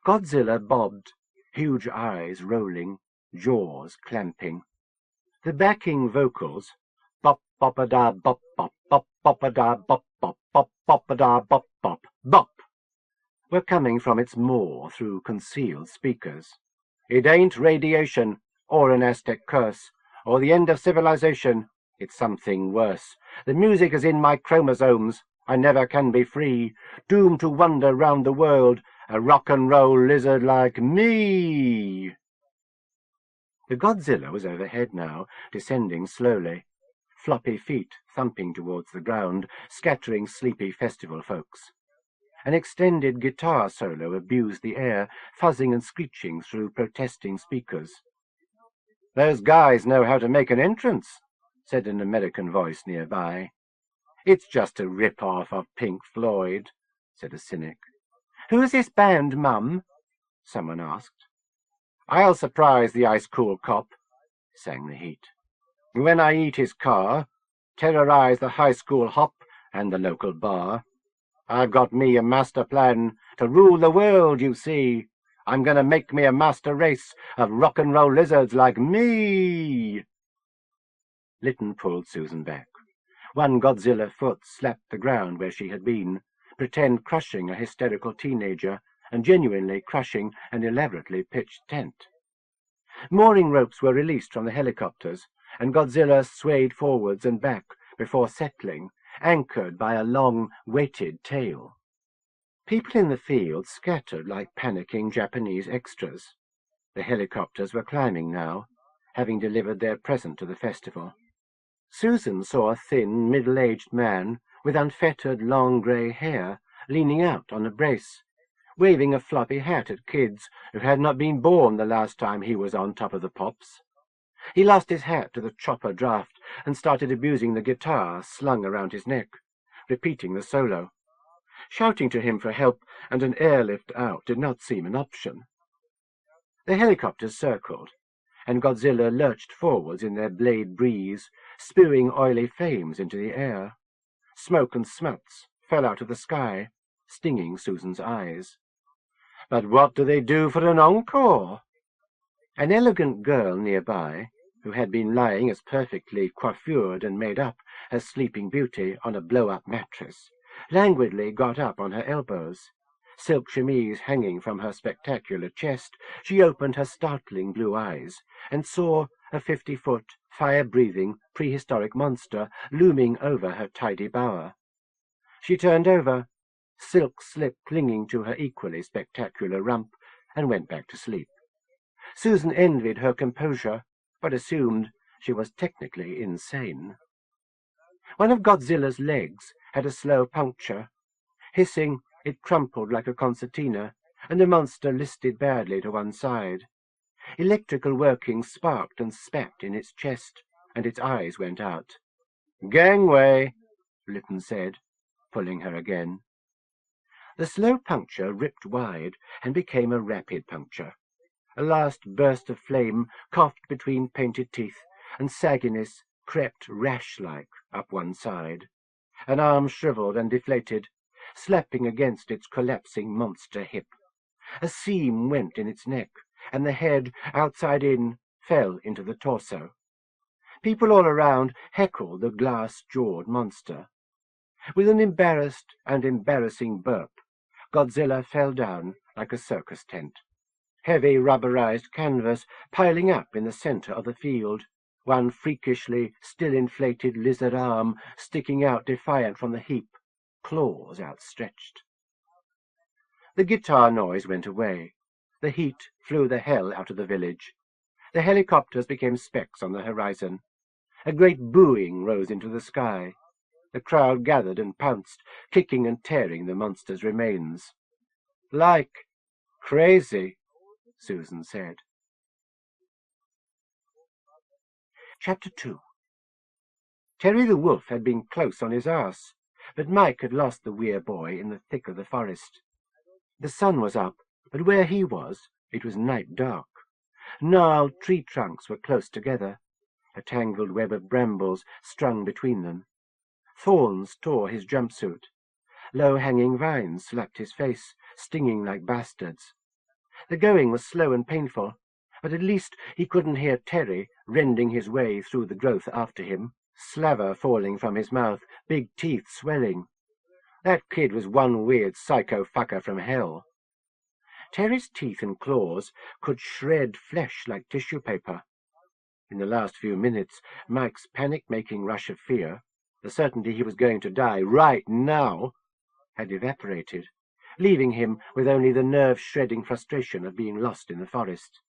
Godzilla bobbed, huge eyes rolling, jaws clamping. The backing vocals, bop-bop-a-da-bop-bop-bop-bop-a-da-bop-bop-bop-bop, were coming from its maw through concealed speakers. "It ain't radiation, or an Aztec curse, or the end of civilization. It's something worse. The music is in my chromosomes. I never can be free, doomed to wander round the world, a rock-and-roll lizard like me." The Godzilla was overhead now, descending slowly, floppy feet thumping towards the ground, scattering sleepy festival folks. An extended guitar solo abused the air, fuzzing and screeching through protesting speakers. "Those guys know how to make an entrance," said an American voice nearby. "It's just a rip-off of Pink Floyd," said a cynic. "Who's this band, Mum?" someone asked. "I'll surprise the ice-cool cop," sang the Heat. "When I eat his car, terrorize the high school hop and the local bar. I've got me a master plan to rule the world, you see. I'm gonna make me a master race of rock-and-roll lizards like me." Lytton pulled Susan back. One Godzilla foot slapped the ground where she had been, pretend crushing a hysterical teenager, and genuinely crushing an elaborately pitched tent. Mooring ropes were released from the helicopters, and Godzilla swayed forwards and back before settling, anchored by a long, weighted tail. People in the field scattered like panicking Japanese extras. The helicopters were climbing now, having delivered their present to the festival. Susan saw a thin, middle-aged man with unfettered long grey hair leaning out on a brace, waving a floppy hat at kids who had not been born the last time he was on top of the pops. He lost his hat to the chopper draft and started abusing the guitar slung around his neck, repeating the solo. Shouting to him for help and an airlift out did not seem an option. The helicopters circled, and Godzilla lurched forwards in their blade breeze, spewing oily flames into the air. Smoke and smuts fell out of the sky, stinging Susan's eyes. "But what do they do for an encore?" An elegant girl nearby, who had been lying as perfectly coiffured and made up as Sleeping Beauty on a blow-up mattress, languidly got up on her elbows. Silk chemise hanging from her spectacular chest, she opened her startling blue eyes and saw a 50-foot, fire-breathing, prehistoric monster looming over her tidy bower. She turned over, silk slip clinging to her equally spectacular rump, and went back to sleep. Susan envied her composure, but assumed she was technically insane. One of Godzilla's legs had a slow puncture. Hissing, it crumpled like a concertina, and the monster listed badly to one side. Electrical workings sparked and spat in its chest, and its eyes went out. "Gangway," Lytton said, pulling her again. The slow puncture ripped wide and became a rapid puncture. A last burst of flame coughed between painted teeth, and sagginess crept rash-like up one side. An arm shriveled and deflated, slapping against its collapsing monster hip. A seam went in its neck, and the head, outside in, fell into the torso. People all around heckled the glass-jawed monster. With an embarrassed and embarrassing burp, Godzilla fell down like a circus tent. Heavy rubberized canvas piling up in the center of the field, one freakishly still-inflated lizard arm sticking out defiant from the heap, claws outstretched. The guitar noise went away. The heat flew the hell out of the village. The helicopters became specks on the horizon. A great booing rose into the sky. The crowd gathered and pounced, kicking and tearing the monster's remains. "Like crazy," Susan said. Chapter 2. Terry the wolf had been close on his arse, but Mike had lost the weir boy in the thick of the forest. The sun was up, but where he was, it was night dark. Gnarled tree trunks were close together, a tangled web of brambles strung between them. Thorns tore his jumpsuit. Low-hanging vines slapped his face, stinging like bastards. The going was slow and painful, but at least he couldn't hear Terry rending his way through the growth after him, slaver falling from his mouth, big teeth swelling. That kid was one weird psycho-fucker from hell. Terry's teeth and claws could shred flesh like tissue paper. In the last few minutes, Mike's panic-making rush of fear, the certainty he was going to die right now, had evaporated, leaving him with only the nerve-shredding frustration of being lost in the forest.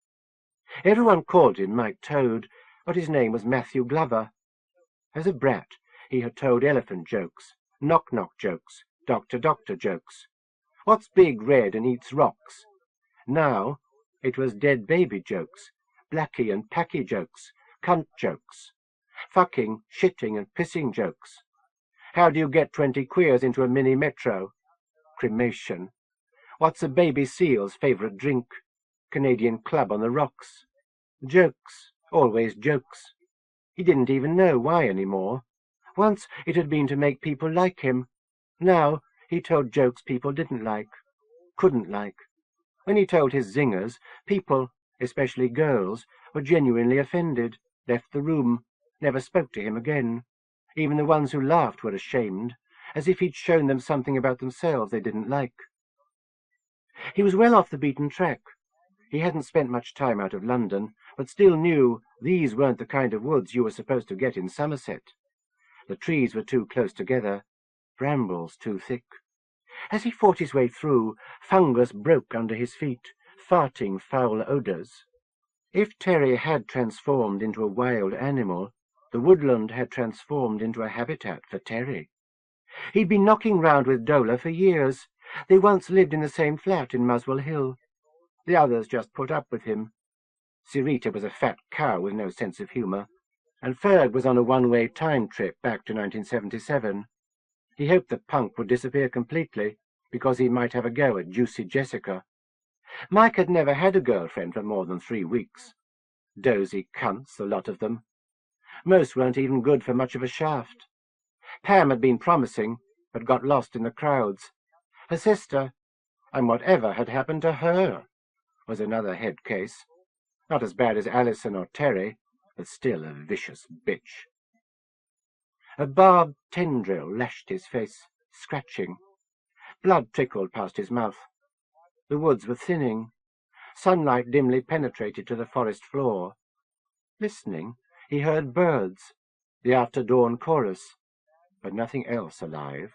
Everyone called him Mike Toad, but his name was Matthew Glover. As a brat, he had told elephant jokes, knock-knock jokes, doctor-doctor jokes. What's big, red, and eats rocks? Now it was dead baby jokes, blackie and packy jokes, cunt jokes, fucking, shitting, and pissing jokes. How do you get 20 queers into a mini metro? Cremation. What's a baby seal's favourite drink? Canadian Club on the rocks. Jokes, always jokes. He didn't even know why anymore. Once it had been to make people like him. Now he told jokes people didn't like, couldn't like. When he told his zingers, people, especially girls, were genuinely offended, left the room, never spoke to him again. Even the ones who laughed were ashamed, as if he'd shown them something about themselves they didn't like. He was well off the beaten track. He hadn't spent much time out of London, but still knew these weren't the kind of woods you were supposed to get in Somerset. The trees were too close together, brambles too thick. As he fought his way through, fungus broke under his feet, farting foul odours. If Terry had transformed into a wild animal, the woodland had transformed into a habitat for Terry. He'd been knocking round with Dola for years. They once lived in the same flat in Muswell Hill. The others just put up with him. Sirita was a fat cow with no sense of humour, and Ferg was on a one-way time trip back to 1977. He hoped that Punk would disappear completely, because he might have a go at Juicy Jessica. Mike had never had a girlfriend for more than 3 weeks. Dozy cunts, a lot of them. Most weren't even good for much of a shaft. Pam had been promising, but got lost in the crowds. Her sister, and whatever had happened to her, was another head case. Not as bad as Alison or Terry, but still a vicious bitch. A barbed tendril lashed his face, scratching. Blood trickled past his mouth. The woods were thinning. Sunlight dimly penetrated to the forest floor. Listening, he heard birds, the after-dawn chorus, but nothing else alive.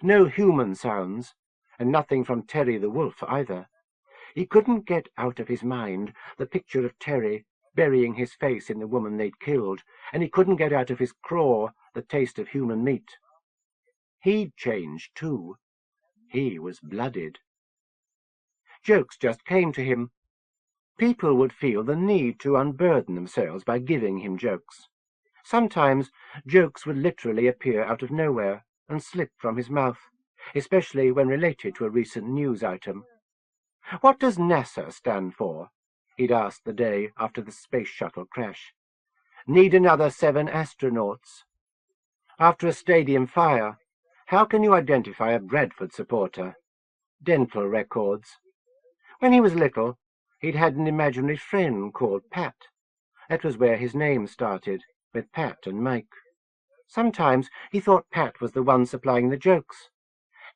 No human sounds, and nothing from Terry the wolf either. He couldn't get out of his mind the picture of Terry burying his face in the woman they'd killed, and he couldn't get out of his craw the taste of human meat. He'd changed too. He was blooded. Jokes just came to him. People would feel the need to unburden themselves by giving him jokes. Sometimes jokes would literally appear out of nowhere and slip from his mouth, especially when related to a recent news item. "What does NASA stand for?" he'd asked the day after the space shuttle crash. "Need another 7 astronauts." After a stadium fire, how can you identify a Bradford supporter? Dental records. When he was little, he'd had an imaginary friend called Pat. That was where his name started, with Pat and Mike. Sometimes he thought Pat was the one supplying the jokes.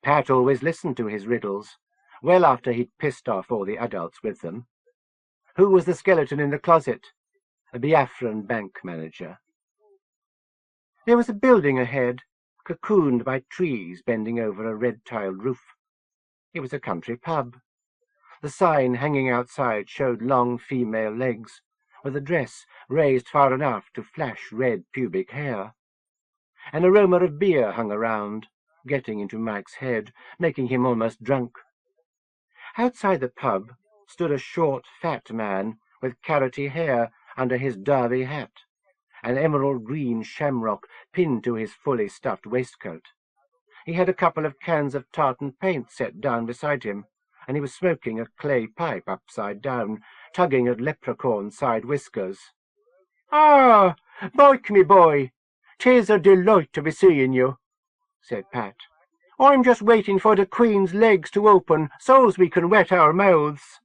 Pat always listened to his riddles, well after he'd pissed off all the adults with them. Who was the skeleton in the closet? A Biafran bank manager. There was a building ahead, cocooned by trees bending over a red-tiled roof. It was a country pub. The sign hanging outside showed long female legs, with a dress raised far enough to flash red pubic hair. An aroma of beer hung around, getting into Mike's head, making him almost drunk. Outside the pub stood a short, fat man with carroty hair under his derby hat, an emerald-green shamrock pinned to his fully stuffed waistcoat. He had a couple of cans of tartan paint set down beside him, and he was smoking a clay pipe upside down, tugging at leprechaun side whiskers. "Ah, Mike, me boy, 'tis a delight to be seeing you," said Pat. "I'm just waiting for the Queen's legs to open so's we can wet our mouths."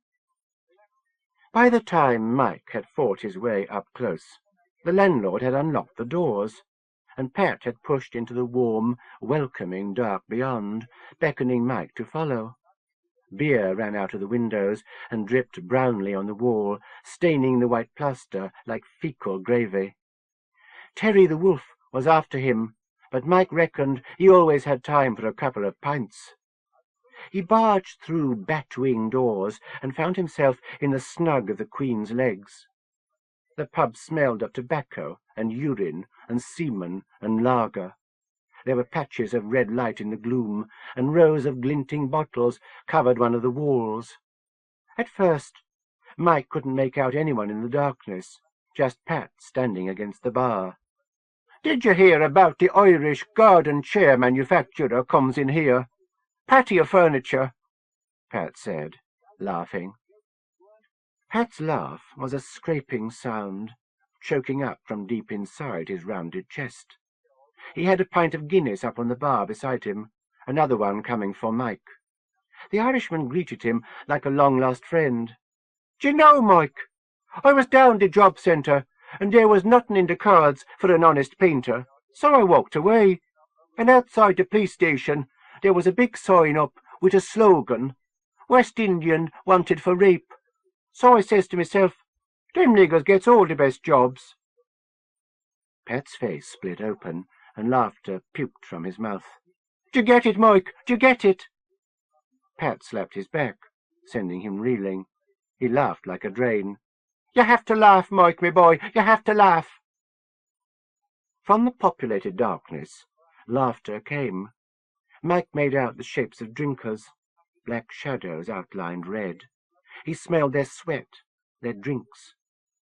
By the time Mike had fought his way up close, the landlord had unlocked the doors, and Pat had pushed into the warm, welcoming dark beyond, beckoning Mike to follow. Beer ran out of the windows and dripped brownly on the wall, staining the white plaster like fecal gravy. Terry the wolf was after him, but Mike reckoned he always had time for a couple of pints. He barged through bat-wing doors and found himself in the snug of the Queen's legs. The pub smelled of tobacco and urine and semen and lager. There were patches of red light in the gloom, and rows of glinting bottles covered one of the walls. At first, Mike couldn't make out anyone in the darkness, just Pat standing against the bar. "Did you hear about the Irish garden chair manufacturer comes in here? Patio furniture," Pat said, laughing. Pat's laugh was a scraping sound, choking up from deep inside his rounded chest. He had a pint of Guinness up on the bar beside him, another one coming for Mike. The Irishman greeted him like a long-lost friend. "D'ye know, Mike, I was down the job centre, and there was nothing in the cards for an honest painter, so I walked away. And outside the police station there was a big sign up with a slogan, 'West Indian wanted for rape.' So I says to myself, 'Them niggers gets all the best jobs.'" Pat's face split open, and laughter puked from his mouth. "D'you get it, Mike? D'you get it?" Pat slapped his back, sending him reeling. He laughed like a drain. "You have to laugh, Mike, me boy, you have to laugh." From the populated darkness, laughter came. Mike made out the shapes of drinkers, black shadows outlined red. He smelled their sweat, their drinks.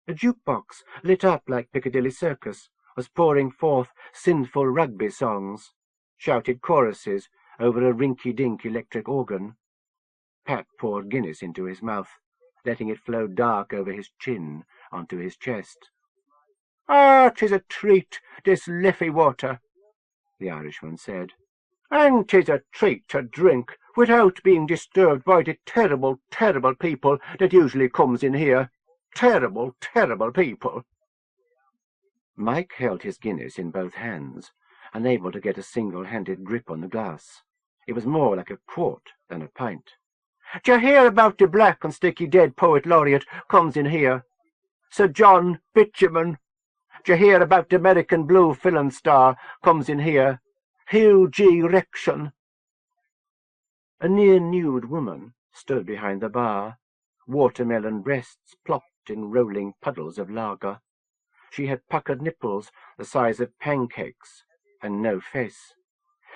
A jukebox, lit up like Piccadilly Circus, was pouring forth sinful rugby songs, shouted choruses over a rinky-dink electric organ. Pat poured Guinness into his mouth, letting it flow dark over his chin onto his chest. "Ah, 'tis a treat, this Liffey water," the Irishman said. "And 'tis a treat to drink without being disturbed by the terrible, terrible people that usually comes in here. Terrible, terrible people." Mike held his Guinness in both hands, unable to get a single-handed grip on the glass. It was more like a quart than a pint. "D'you hear about the black and sticky dead poet laureate comes in here? Sir John Bitumen. D'you hear about the American blue film star comes in here? Hugh G. Rection." A near-nude woman stood behind the bar, watermelon breasts plopped in rolling puddles of lager. She had puckered nipples the size of pancakes, and no face.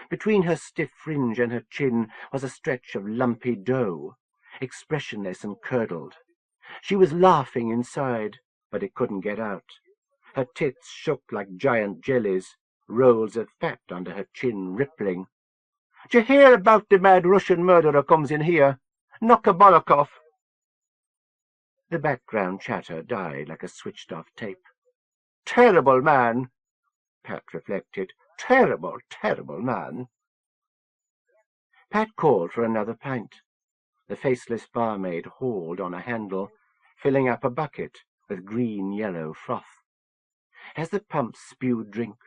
Between her stiff fringe and her chin was a stretch of lumpy dough, expressionless and curdled. She was laughing inside, but it couldn't get out. Her tits shook like giant jellies, rolls of fat under her chin rippling. "D'you hear about the mad Russian murderer comes in here? Nokabolokov." The background chatter died like a switched-off tape. "Terrible man," Pat reflected. "Terrible, terrible man." Pat called for another pint. The faceless barmaid hauled on a handle, filling up a bucket with green-yellow froth. As the pump spewed drink,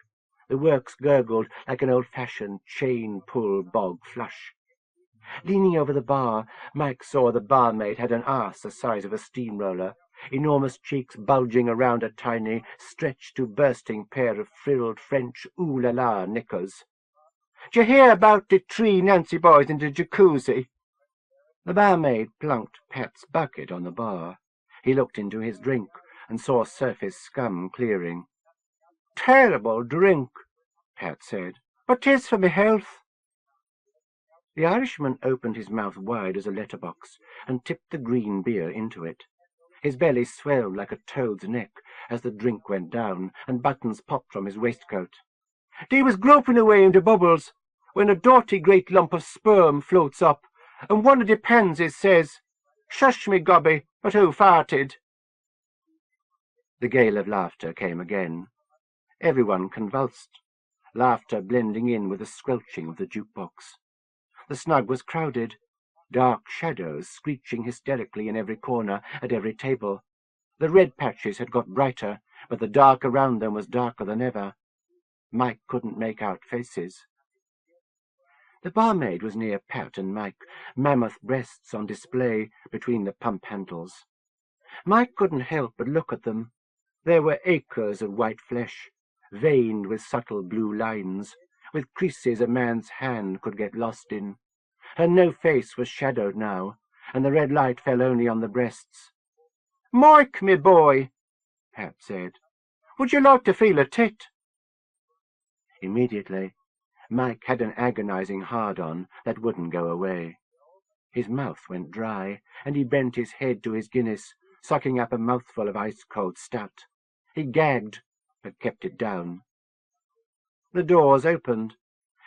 the works gurgled like an old-fashioned chain-pull bog flush. Leaning over the bar, Mike saw the barmaid had an arse the size of a steamroller, enormous cheeks bulging around a tiny, stretched-to-bursting pair of frilled French ooh-la-la knickers. "D'you hear about the 3 Nancy boys in the jacuzzi?" The barmaid plunked Pat's bucket on the bar. He looked into his drink and saw surface scum clearing. "Terrible drink," Pat said, "but 'tis for me health." The Irishman opened his mouth wide as a letterbox and tipped the green beer into it. His belly swelled like a toad's neck as the drink went down, and buttons popped from his waistcoat. "They was groping away in the bubbles when a dirty great lump of sperm floats up, and one of the pansies says, 'Shush me, gobby, but who farted?'" The gale of laughter came again. Everyone convulsed, laughter blending in with the squelching of the jukebox. The snug was crowded, dark shadows screeching hysterically in every corner, at every table. The red patches had got brighter, but the dark around them was darker than ever. Mike couldn't make out faces. The barmaid was near Pat and Mike, mammoth breasts on display between the pump handles. Mike couldn't help but look at them. There were acres of white flesh, veined with subtle blue lines, with creases a man's hand could get lost in. Her no face was shadowed now, and the red light fell only on the breasts. "Mike, me boy," Pat said, "would you like to feel a tit?" Immediately, Mike had an agonizing hard-on that wouldn't go away. His mouth went dry, and he bent his head to his Guinness, sucking up a mouthful of ice-cold stout. He gagged, but kept it down. The doors opened,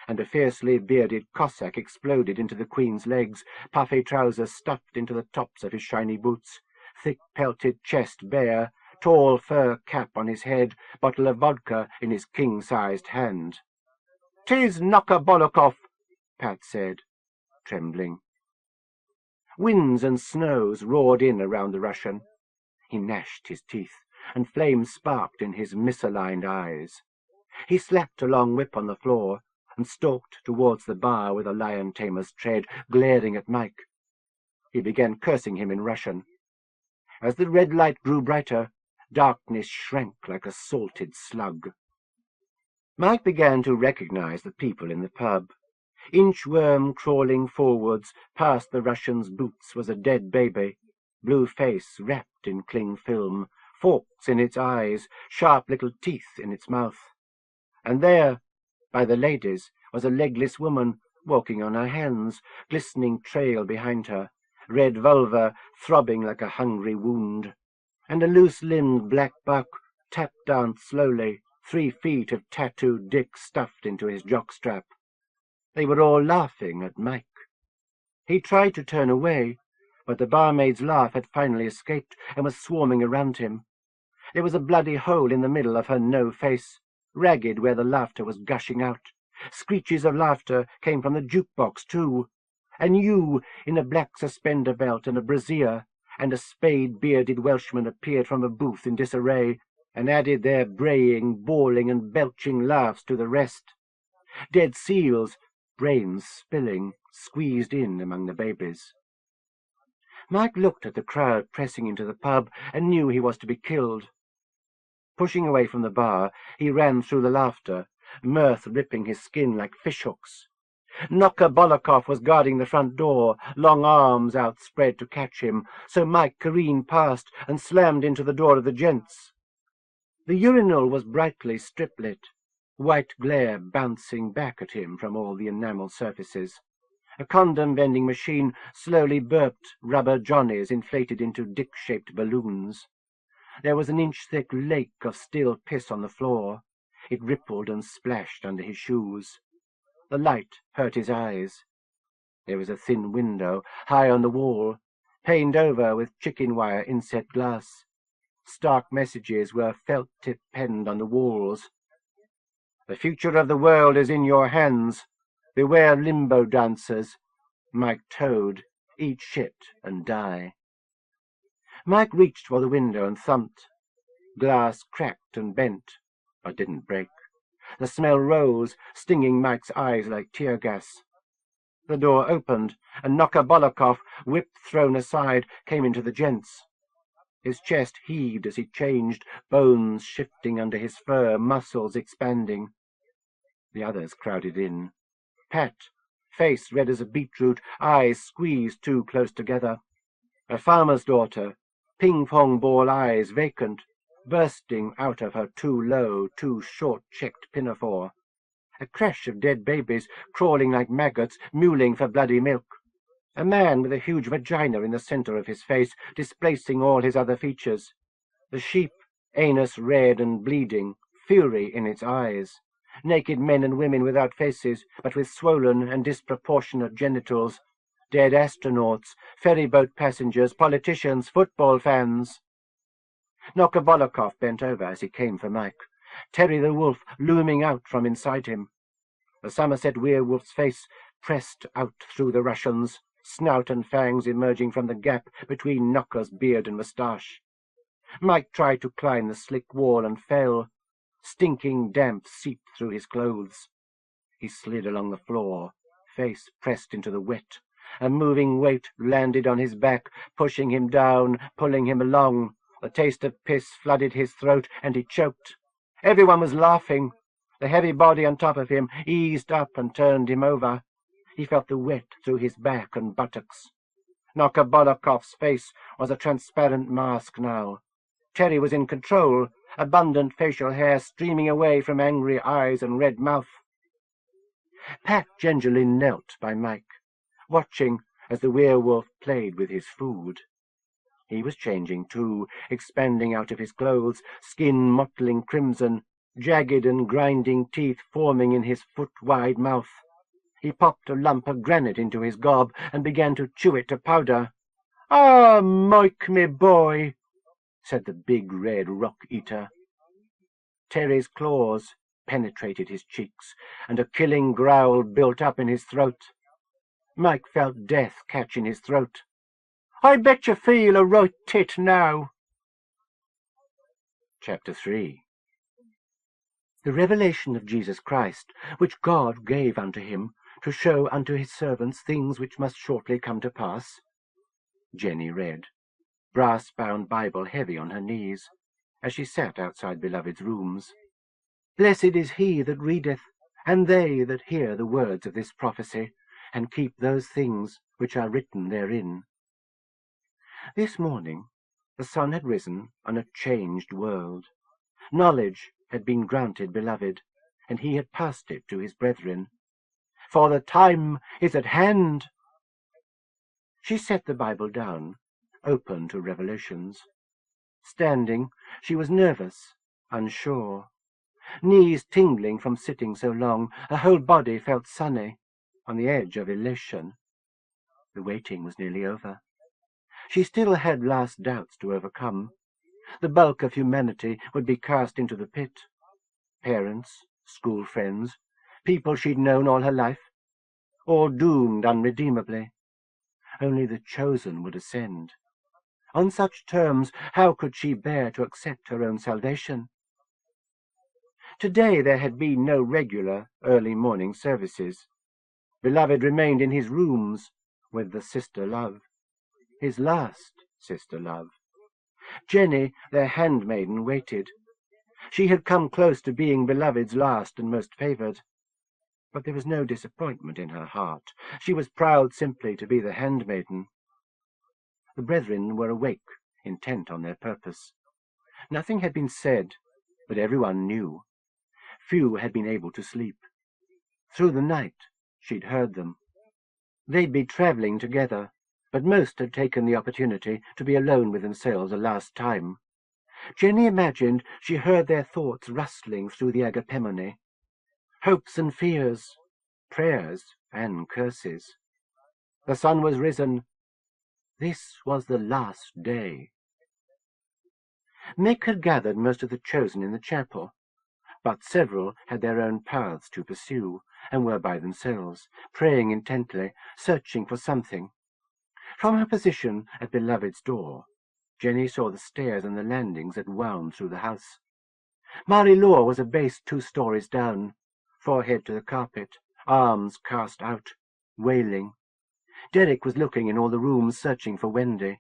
and a fiercely bearded Cossack exploded into the Queen's legs, puffy trousers stuffed into the tops of his shiny boots, thick pelted chest bare, tall fur cap on his head, bottle of vodka in his king-sized hand. "'Tis Nokabolokov," Pat said, trembling. Winds and snows roared in around the Russian. He gnashed his teeth, and flames sparked in his misaligned eyes. He slapped a long whip on the floor and stalked towards the bar with a lion-tamer's tread, glaring at Mike. He began cursing him in Russian. As the red light grew brighter, darkness shrank like a salted slug. Mike began to recognize the people in the pub. Inchworm crawling forwards, past the Russian's boots was a dead baby, blue face wrapped in cling film, forks in its eyes, sharp little teeth in its mouth. And there, by the ladies, was a legless woman walking on her hands, glistening trail behind her, red vulva throbbing like a hungry wound, and a loose-limbed black buck tap-danced slowly, 3 feet of tattooed dick stuffed into his jockstrap. They were all laughing at Mike. He tried to turn away, but the barmaid's laugh had finally escaped and was swarming around him. There was a bloody hole in the middle of her no-face, ragged where the laughter was gushing out. Screeches of laughter came from the jukebox, too. And you, in a black suspender belt and a brassiere, and a spade-bearded Welshman appeared from a booth in disarray, and added their braying, bawling, and belching laughs to the rest. Dead seals, brains spilling, squeezed in among the babies. Mike looked at the crowd pressing into the pub and knew he was to be killed. Pushing away from the bar, he ran through the laughter, mirth ripping his skin like fishhooks. Knocker Bolokov was guarding the front door, long arms outspread to catch him, so Mike careened past and slammed into the door of the gents. The urinal was brightly strip-lit, white glare bouncing back at him from all the enamel surfaces. A condom vending machine slowly burped rubber johnnies inflated into dick-shaped balloons. There was an inch-thick lake of still piss on the floor. It rippled and splashed under his shoes. The light hurt his eyes. There was a thin window high on the wall, paned over with chicken-wire inset glass. Stark messages were felt-tip penned on the walls. "The future of the world is in your hands. Beware limbo dancers. Mike Toad, eat shit and die." Mike reached for the window and thumped. Glass cracked and bent, but didn't break. The smell rose, stinging Mike's eyes like tear gas. The door opened, and Knocker Bolokov, whip thrown aside, came into the gents. His chest heaved as he changed, bones shifting under his fur, muscles expanding. The others crowded in. Pat, face red as a beetroot, eyes squeezed too close together. A farmer's daughter, ping-pong ball eyes vacant, bursting out of her too low, too short-checked pinafore. A crash of dead babies, crawling like maggots, mewling for bloody milk. A man with a huge vagina in the center of his face, displacing all his other features. The sheep, anus red and bleeding, fury in its eyes. Naked men and women without faces, but with swollen and disproportionate genitals. Dead astronauts, ferryboat passengers, politicians, football fans. Knocker Bolokov bent over as he came for Mike, Terry the wolf looming out from inside him. The Somerset werewolf's face pressed out through the Russian's, snout and fangs emerging from the gap between Knocker's beard and moustache. Mike tried to climb the slick wall and fell. Stinking damp seeped through his clothes. He slid along the floor, face pressed into the wet. A moving weight landed on his back, pushing him down, pulling him along. The taste of piss flooded his throat, and he choked. Everyone was laughing. The heavy body on top of him eased up and turned him over. He felt the wet through his back and buttocks. Knocker Bolokov's face was a transparent mask now. Terry was in control, abundant facial hair streaming away from angry eyes and red mouth. Pat gingerly knelt by Mike, watching as the werewolf played with his food. He was changing too, expanding out of his clothes, skin mottling crimson, jagged and grinding teeth forming in his foot-wide mouth. He popped a lump of granite into his gob and began to chew it to powder. "Ah, Mike, me boy," said the big red rock-eater. Terry's claws penetrated his cheeks, and a killing growl built up in his throat. Mike felt death catch in his throat. "I bet you feel a right tit now." Chapter 3. The revelation of Jesus Christ, which God gave unto him, to show unto his servants things which must shortly come to pass. Jenny read, brass-bound Bible heavy on her knees, as she sat outside beloved's rooms. Blessed is he that readeth, and they that hear the words of this prophecy, and keep those things which are written therein. This morning the sun had risen on a changed world. Knowledge had been granted Beloved, and he had passed it to his brethren. For the time is at hand. She set the Bible down, open to revelations. Standing, she was nervous, unsure. Knees tingling from sitting so long, her whole body felt sunny, on the edge of elation. The waiting was nearly over. She still had last doubts to overcome. The bulk of humanity would be cast into the pit. Parents, school friends, people she'd known all her life, all doomed unredeemably. Only the chosen would ascend. On such terms, how could she bear to accept her own salvation? Today there had been no regular early morning services. Beloved remained in his rooms with the sister love, his last sister love. Jenny, their handmaiden, waited. She had come close to being Beloved's last and most favoured. But there was no disappointment in her heart. She was proud simply to be the handmaiden. The brethren were awake, intent on their purpose. Nothing had been said, but everyone knew. Few had been able to sleep. Through the night she'd heard them. They'd be travelling together, but most had taken the opportunity to be alone with themselves a last time. Jenny imagined she heard their thoughts rustling through the Agapemone. Hopes and fears, prayers and curses. The sun was risen. This was the last day. Mick had gathered most of the chosen in the chapel, but several had their own paths to pursue, and were by themselves, praying intently, searching for something. From her position at Beloved's door, Jenny saw the stairs and the landings that wound through the house. Marie-Laure was a base 2 stories down, forehead to the carpet, arms cast out, wailing. Derek was looking in all the rooms, searching for Wendy.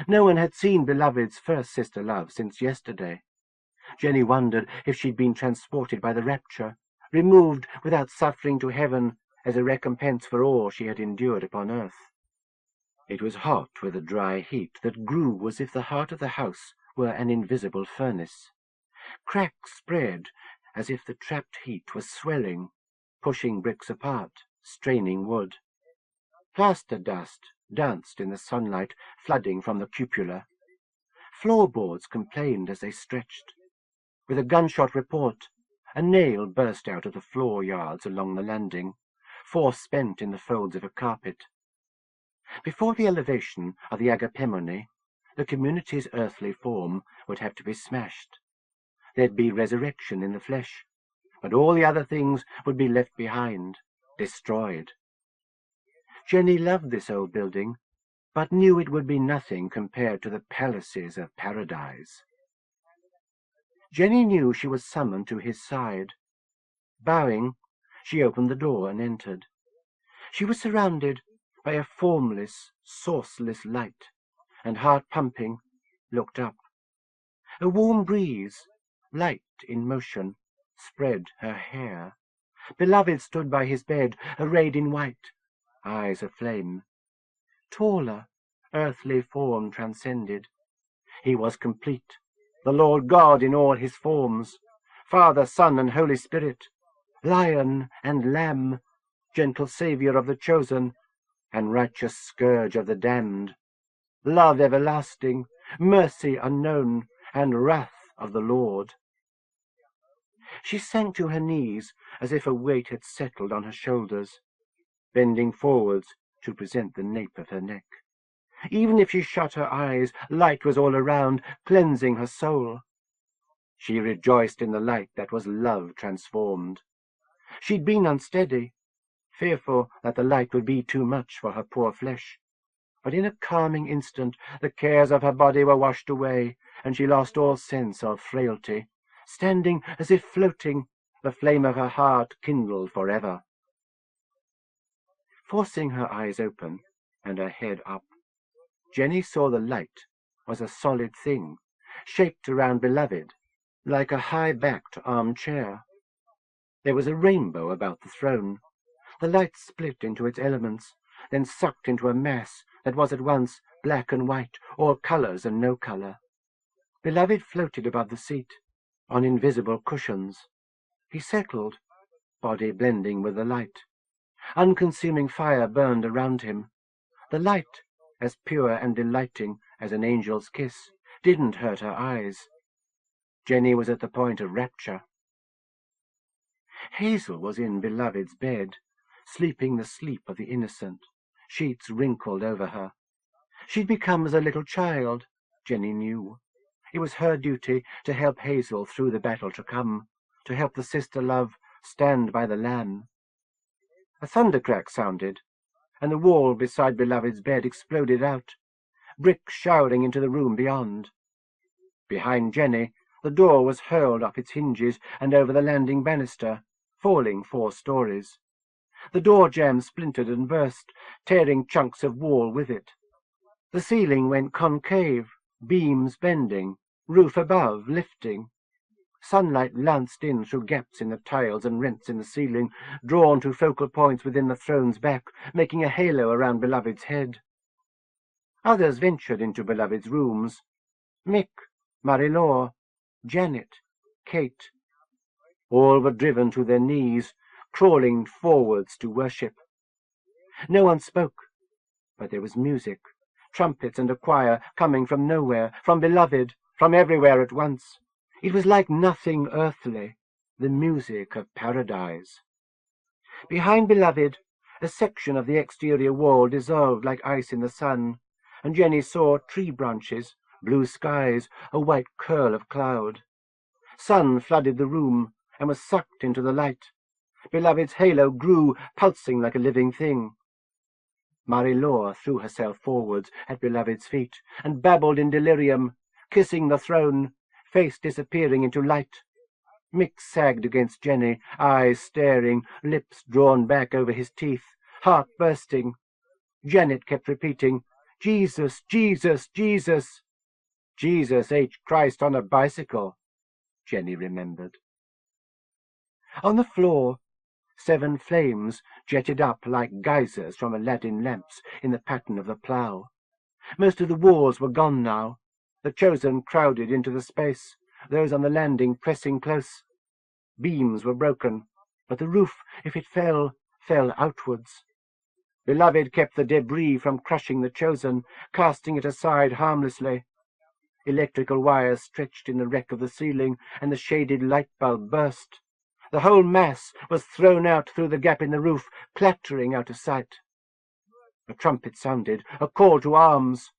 No one had seen Beloved's first sister love since yesterday. Jenny wondered if she'd been transported by the rapture, removed without suffering to heaven as a recompense for all she had endured upon earth. It was hot with a dry heat that grew as if the heart of the house were an invisible furnace. Cracks spread as if the trapped heat was swelling, pushing bricks apart, straining wood. Plaster dust danced in the sunlight, flooding from the cupola. Floorboards complained as they stretched. With a gunshot report, a nail burst out of the floor yards along the landing, force spent in the folds of a carpet. Before the elevation of the Agapemone, the community's earthly form would have to be smashed. There'd be resurrection in the flesh, but all the other things would be left behind, destroyed. Jenny loved this old building, but knew it would be nothing compared to the palaces of paradise. Jenny knew she was summoned to his side. Bowing, she opened the door and entered. She was surrounded by a formless, sourceless light, and heart pumping, looked up. A warm breeze, light in motion, spread her hair. Beloved stood by his bed, arrayed in white, eyes aflame. Taller, earthly form transcended. He was complete, the Lord God in all his forms, Father, Son, and Holy Spirit, Lion and Lamb, gentle Saviour of the chosen, and righteous scourge of the damned, love everlasting, mercy unknown, and wrath of the Lord. She sank to her knees as if a weight had settled on her shoulders, bending forwards to present the nape of her neck. Even if she shut her eyes, light was all around, cleansing her soul. She rejoiced in the light that was love transformed. She'd been unsteady, fearful that the light would be too much for her poor flesh. But in a calming instant the cares of her body were washed away, and she lost all sense of frailty. Standing as if floating, the flame of her heart kindled forever. Forcing her eyes open and her head up, Jenny saw the light was a solid thing, shaped around Beloved, like a high-backed armchair. There was a rainbow about the throne. The light split into its elements, then sucked into a mass that was at once black and white, all colours and no colour. Beloved floated above the seat, on invisible cushions. He settled, body blending with the light. Unconsuming fire burned around him. The light, as pure and delighting as an angel's kiss, didn't hurt her eyes. Jenny was at the point of rapture. Hazel was in Beloved's bed, sleeping the sleep of the innocent, sheets wrinkled over her. She'd become as a little child, Jenny knew. It was her duty to help Hazel through the battle to come, to help the sister-love stand by the Lamb. A thundercrack sounded, and the wall beside Beloved's bed exploded out, bricks showering into the room beyond. Behind Jenny, the door was hurled off its hinges and over the landing banister, falling 4 stories. The door jamb splintered and burst, tearing chunks of wall with it. The ceiling went concave, beams bending, roof above lifting. Sunlight lanced in through gaps in the tiles and rents in the ceiling, drawn to focal points within the throne's back, making a halo around Beloved's head. Others ventured into Beloved's rooms. Mick, Marie-Laure, Janet, Kate. All were driven to their knees, crawling forwards to worship. No one spoke, but there was music, trumpets and a choir coming from nowhere, from Beloved, from everywhere at once. It was like nothing earthly, the music of paradise. Behind Beloved, a section of the exterior wall dissolved like ice in the sun, and Jenny saw tree branches, blue skies, a white curl of cloud. Sun flooded the room and was sucked into the light. Beloved's halo grew, pulsing like a living thing. Marie-Laure threw herself forwards at Beloved's feet and babbled in delirium, kissing the throne, face disappearing into light. Mick sagged against Jenny, eyes staring, lips drawn back over his teeth, heart bursting. Janet kept repeating, "Jesus, Jesus, Jesus." Jesus H. Christ on a bicycle, Jenny remembered. On the floor, 7 flames jetted up like geysers from Aladdin lamps in the pattern of the plough. Most of the walls were gone now. The chosen crowded into the space, those on the landing pressing close. Beams were broken, but the roof, if it fell, fell outwards. Beloved kept the debris from crushing the chosen, casting it aside harmlessly. Electrical wires stretched in the wreck of the ceiling, and the shaded light bulb burst. The whole mass was thrown out through the gap in the roof, clattering out of sight. A trumpet sounded, a call to arms.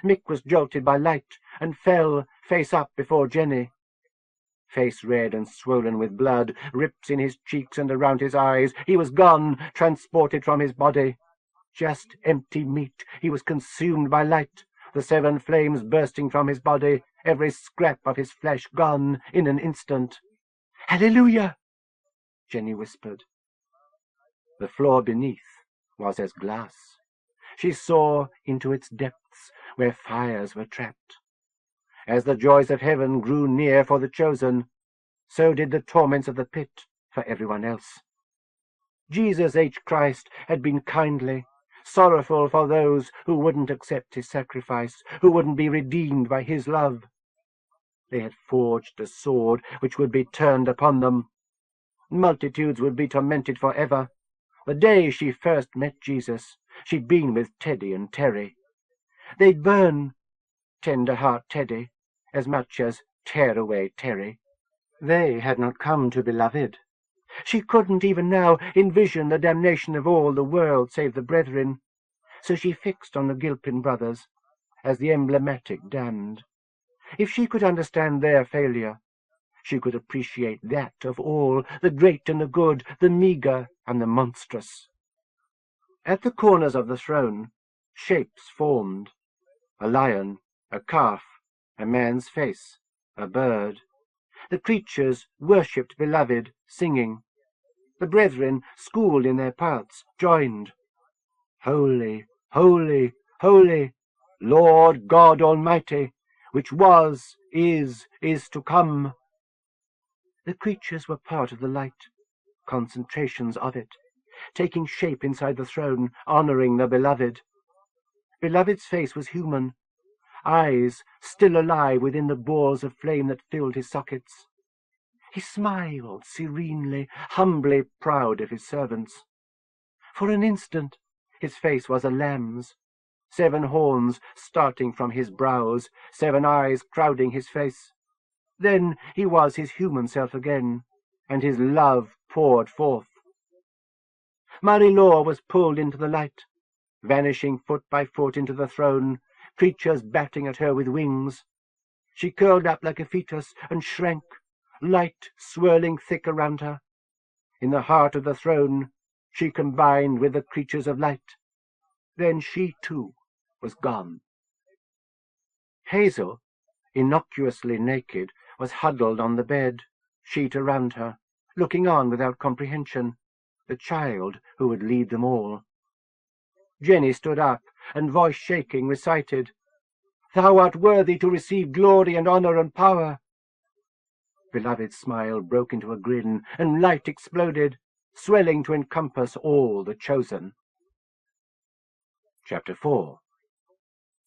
Mick was jolted by light and fell face up before Jenny. Face red and swollen with blood, rips in his cheeks and around his eyes. He was gone, transported from his body. Just empty meat. He was consumed by light, the 7 flames bursting from his body, every scrap of his flesh gone in an instant. "Hallelujah!" Jenny whispered. The floor beneath was as glass. She saw into its depths where fires were trapped. As the joys of heaven grew near for the chosen, so did the torments of the pit for everyone else. Jesus H. Christ had been kindly, sorrowful for those who wouldn't accept his sacrifice, who wouldn't be redeemed by his love. They had forged a sword which would be turned upon them. Multitudes would be tormented forever. The day she first met Jesus, she'd been with Teddy and Terry. They'd burn, tender-heart Teddy, as much as tear-away Terry. They had not come to Beloved. She couldn't even now envision the damnation of all the world save the brethren, so she fixed on the Gilpin brothers as the emblematic damned. If she could understand their failure, she could appreciate that of all, the great and the good, the meagre and the monstrous. At the corners of the throne, shapes formed. A lion, a calf, a man's face, a bird. The creatures worshipped Beloved, singing. The brethren, schooled in their parts, joined. Holy, holy, holy, Lord God Almighty, which was, is to come. The creatures were part of the light. concentrations of it, taking shape inside the throne, honoring the beloved. Beloved's face was human, eyes still alive within the balls of flame that filled his sockets. He smiled serenely, humbly proud of his servants. For an instant his face was a lamb's, 7 horns starting from his brows, 7 eyes crowding his face. Then he was his human self again, and his love poured forth. Marie-Laure was pulled into the light, vanishing foot by foot into the throne, creatures batting at her with wings. She curled up like a fetus and shrank, light swirling thick around her. In the heart of the throne she combined with the creatures of light. Then she, too, was gone. Hazel, innocuously naked, was huddled on the bed, sheet around her, looking on without comprehension, the child who would lead them all. Jenny stood up, and voice shaking recited, "Thou art worthy to receive glory and honor and power." Beloved's smile broke into a grin, and light exploded, swelling to encompass all the chosen. Chapter 4.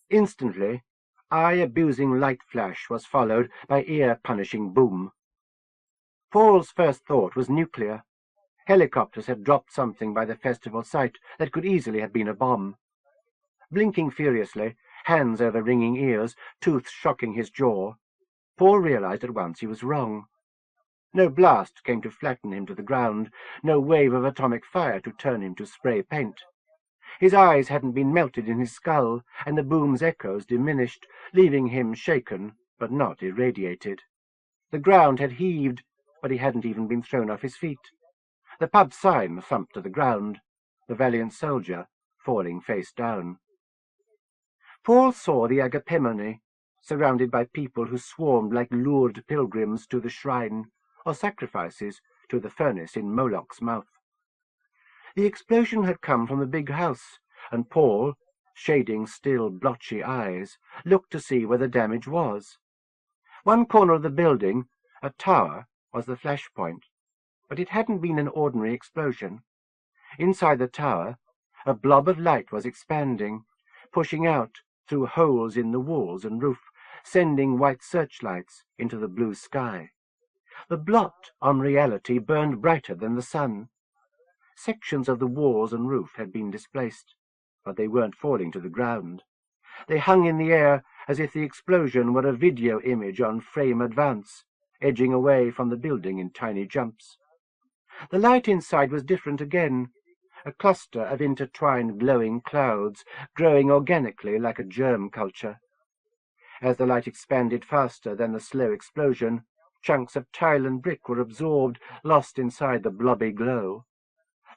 Instantly, eye-abusing light flash was followed by ear-punishing boom. Paul's first thought was nuclear. Helicopters had dropped something by the festival site that could easily have been a bomb. Blinking furiously, hands over ringing ears, tooth shocking his jaw, Paul realized at once he was wrong. No blast came to flatten him to the ground, no wave of atomic fire to turn him to spray paint. His eyes hadn't been melted in his skull, and the boom's echoes diminished, leaving him shaken but not irradiated. The ground had heaved, but he hadn't even been thrown off his feet. The pub sign thumped to the ground, the valiant soldier falling face down. Paul saw the Agapemone, surrounded by people who swarmed like lured pilgrims to the shrine, or sacrifices to the furnace in Moloch's mouth. The explosion had come from the big house, and Paul, shading still blotchy eyes, looked to see where the damage was. One corner of the building, a tower, was the flashpoint, but it hadn't been an ordinary explosion. Inside the tower, a blob of light was expanding, pushing out through holes in the walls and roof, sending white searchlights into the blue sky. The blot on reality burned brighter than the sun. Sections of the walls and roof had been displaced, but they weren't falling to the ground. They hung in the air as if the explosion were a video image on frame advance, edging away from the building in tiny jumps. The light inside was different again, a cluster of intertwined glowing clouds, growing organically like a germ culture. As the light expanded faster than the slow explosion, chunks of tile and brick were absorbed, lost inside the blobby glow.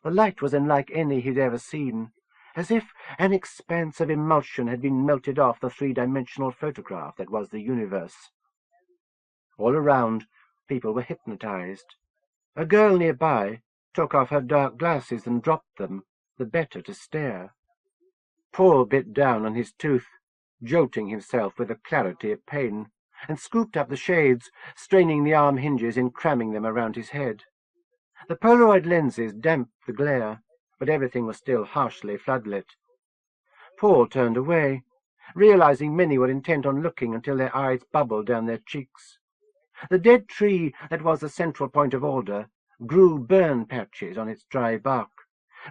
The light was unlike any he'd ever seen, as if an expanse of emulsion had been melted off the 3-dimensional photograph that was the universe. All around, people were hypnotized. A girl nearby took off her dark glasses and dropped them, the better to stare. Paul bit down on his tooth, jolting himself with the clarity of pain, and scooped up the shades, straining the arm hinges in cramming them around his head. The Polaroid lenses damped the glare, but everything was still harshly floodlit. Paul turned away, realizing many were intent on looking until their eyes bubbled down their cheeks. The dead tree that was the central point of order grew burn patches on its dry bark,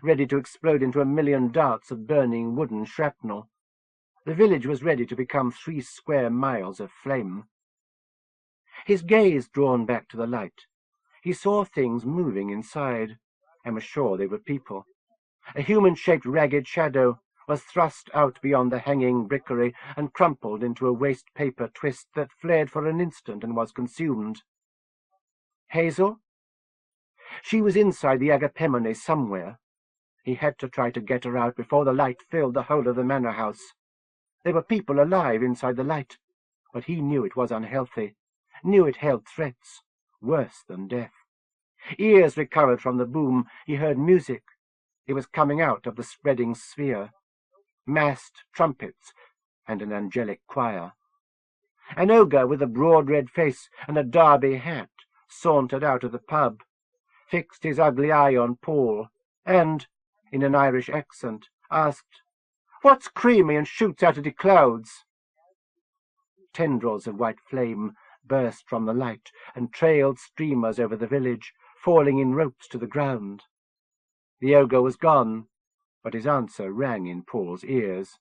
ready to explode into a million darts of burning wooden shrapnel. The village was ready to become 3 square miles of flame. His gaze drawn back to the light, he saw things moving inside, and was sure they were people. A human-shaped ragged shadow was thrust out beyond the hanging brickery and crumpled into a waste paper twist that flared for an instant and was consumed. Hazel? She was inside the Agapemone somewhere. He had to try to get her out before the light filled the whole of the manor house. There were people alive inside the light, but he knew it was unhealthy, knew it held threats, worse than death. Ears recovered from the boom. He heard music. It was coming out of the spreading sphere. Massed trumpets and an angelic choir. An ogre with a broad red face and a derby hat sauntered out of the pub. fixed his ugly eye on Paul, and, in an Irish accent, asked, "What's creamy and shoots out of the clouds?" Tendrils of white flame burst from the light and trailed streamers over the village, falling in ropes to the ground. The ogre was gone, but his answer rang in Paul's ears.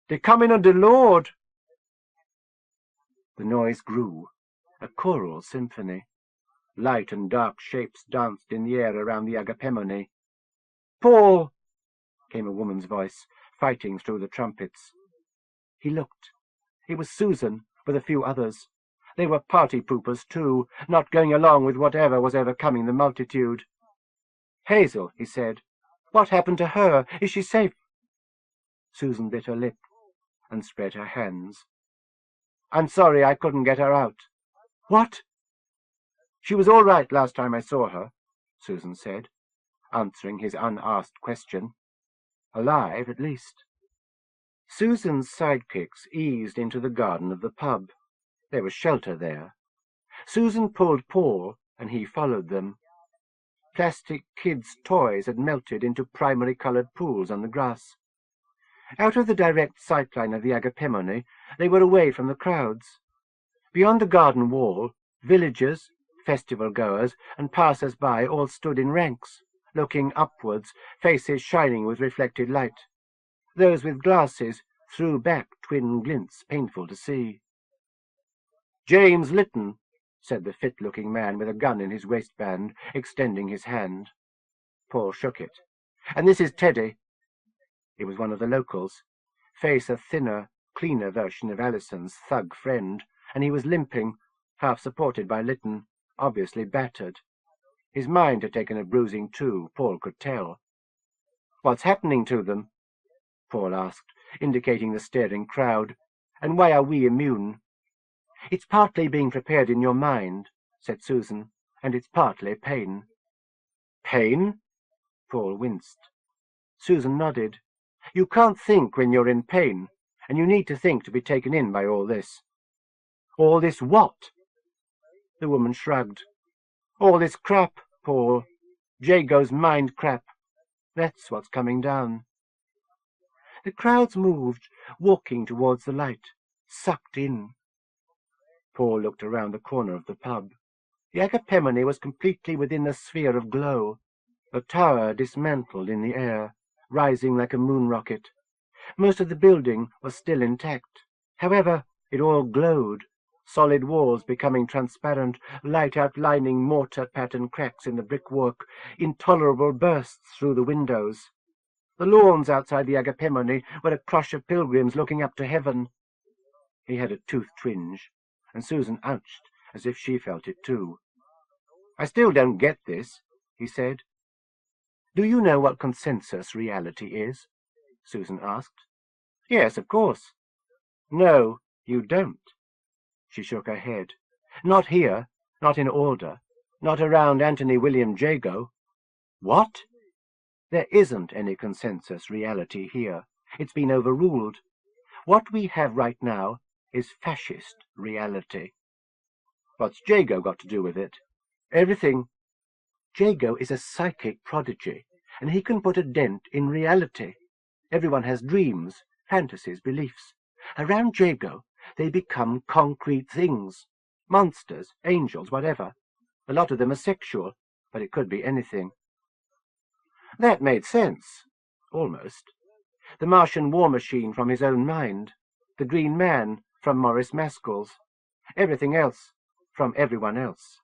"They're coming on the Lord!" The noise grew, a choral symphony. Light and dark shapes danced in the air around the Agapemone. "Paul!" came a woman's voice, fighting through the trumpets. He looked. It was Susan, with a few others. They were party poopers, too, not going along with whatever was overcoming the multitude. "Hazel," he said, "what happened to her? Is she safe?" Susan bit her lip and spread her hands. "I'm sorry I couldn't get her out." "What?" "She was all right last time I saw her," Susan said, answering his unasked question. "Alive, at least." Susan's sidekicks eased into the garden of the pub. There was shelter there. Susan pulled Paul, and he followed them. Plastic kids' toys had melted into primary-coloured pools on the grass. Out of the direct sightline of the Agapemone, they were away from the crowds. Beyond the garden wall, villagers, festival-goers, and passers-by all stood in ranks, looking upwards, faces shining with reflected light. Those with glasses threw back twin glints painful to see. "James Lytton," said the fit-looking man with a gun in his waistband, extending his hand. Paul shook it. "And this is Teddy." It was one of the locals, face a thinner, cleaner version of Allison's thug friend, and he was limping, half supported by Lytton, obviously battered. His mind had taken a bruising too, Paul could tell. "What's happening to them?" Paul asked, indicating the staring crowd. "And why are we immune?" "It's partly being prepared in your mind," said Susan, "and it's partly pain." "Pain?" Paul winced. Susan nodded. "You can't think when you're in pain, and you need to think to be taken in by all this." "All this what?" The woman shrugged. "All this crap, Paul. Jago's mind crap. That's what's coming down." The crowds moved, walking towards the light, sucked in. Paul looked around the corner of the pub. The Agapemone was completely within the sphere of glow, the tower dismantled in the air, rising like a moon rocket. Most of the building was still intact. However, it all glowed, solid walls becoming transparent, light outlining mortar-patterned cracks in the brickwork, intolerable bursts through the windows. The lawns outside the Agapemone were a crush of pilgrims looking up to heaven. He had a tooth twinge, and Susan ouched as if she felt it too. "I still don't get this," he said. "Do you know what consensus reality is?" Susan asked. "Yes, of course." "No, you don't." She shook her head. "Not here, not in Alder, not around Anthony William Jago." "What?" "There isn't any consensus reality here. It's been overruled. What we have right now is fascist reality." "What's Jago got to do with it?" "Everything. Jago is a psychic prodigy, and he can put a dent in reality. Everyone has dreams, fantasies, beliefs. Around Jago, they become concrete things. Monsters, angels, whatever. A lot of them are sexual, but it could be anything." That made sense. Almost. The Martian war machine from his own mind. The Green Man from Maurice Maskell's. Everything else from everyone else.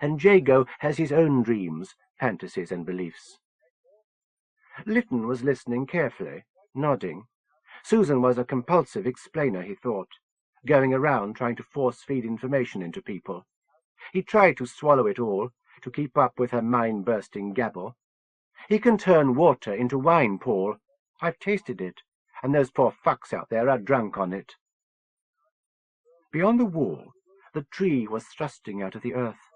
And Jago has his own dreams, fantasies, and beliefs. Lytton was listening carefully, nodding. Susan was a compulsive explainer, he thought, going around trying to force-feed information into people. He tried to swallow it all, to keep up with her mind-bursting gabble. "He can turn water into wine, Paul. I've tasted it, and those poor fucks out there are drunk on it." Beyond the wall, the tree was thrusting out of the earth.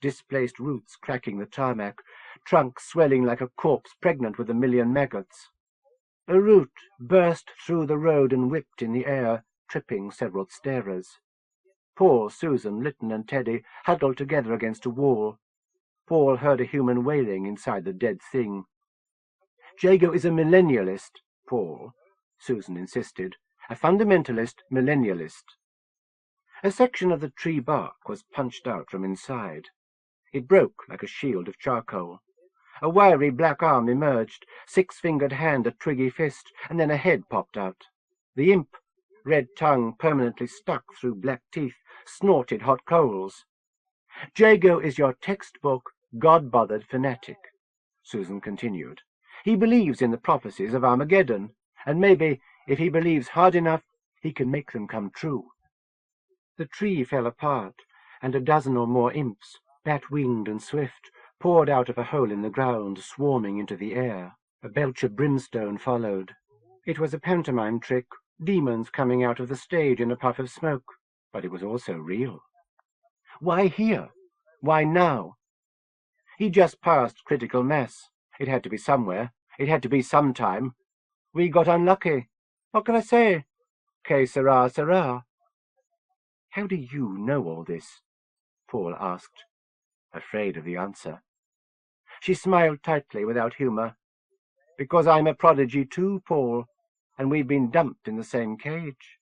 Displaced roots cracking the tarmac, trunk swelling like a corpse pregnant with 1,000,000 maggots. A root burst through the road and whipped in the air, tripping several starers. Paul, Susan, Lytton, and Teddy huddled together against a wall. Paul heard a human wailing inside the dead thing. "Jago is a millennialist, Paul," Susan insisted. "A fundamentalist millennialist." A section of the tree bark was punched out from inside. It broke like a shield of charcoal. A wiry black arm emerged, 6-fingered hand a twiggy fist, and then a head popped out. The imp, red tongue permanently stuck through black teeth, snorted hot coals. "Jago is your textbook, God-bothered fanatic," Susan continued. "He believes in the prophecies of Armageddon, and maybe, if he believes hard enough, he can make them come true." The tree fell apart, and a dozen or more imps, bat-winged and swift, poured out of a hole in the ground, swarming into the air. A belch of brimstone followed. It was a pantomime trick, demons coming out of the stage in a puff of smoke, but it was also real. Why here? Why now? He just passed critical mass. It had to be somewhere. It had to be sometime. We got unlucky. What can I say? Que sera, sera. "How do you know all this?" Paul asked, afraid of the answer. She smiled tightly, without humour. "Because I'm a prodigy too, Paul, and we've been dumped in the same cage."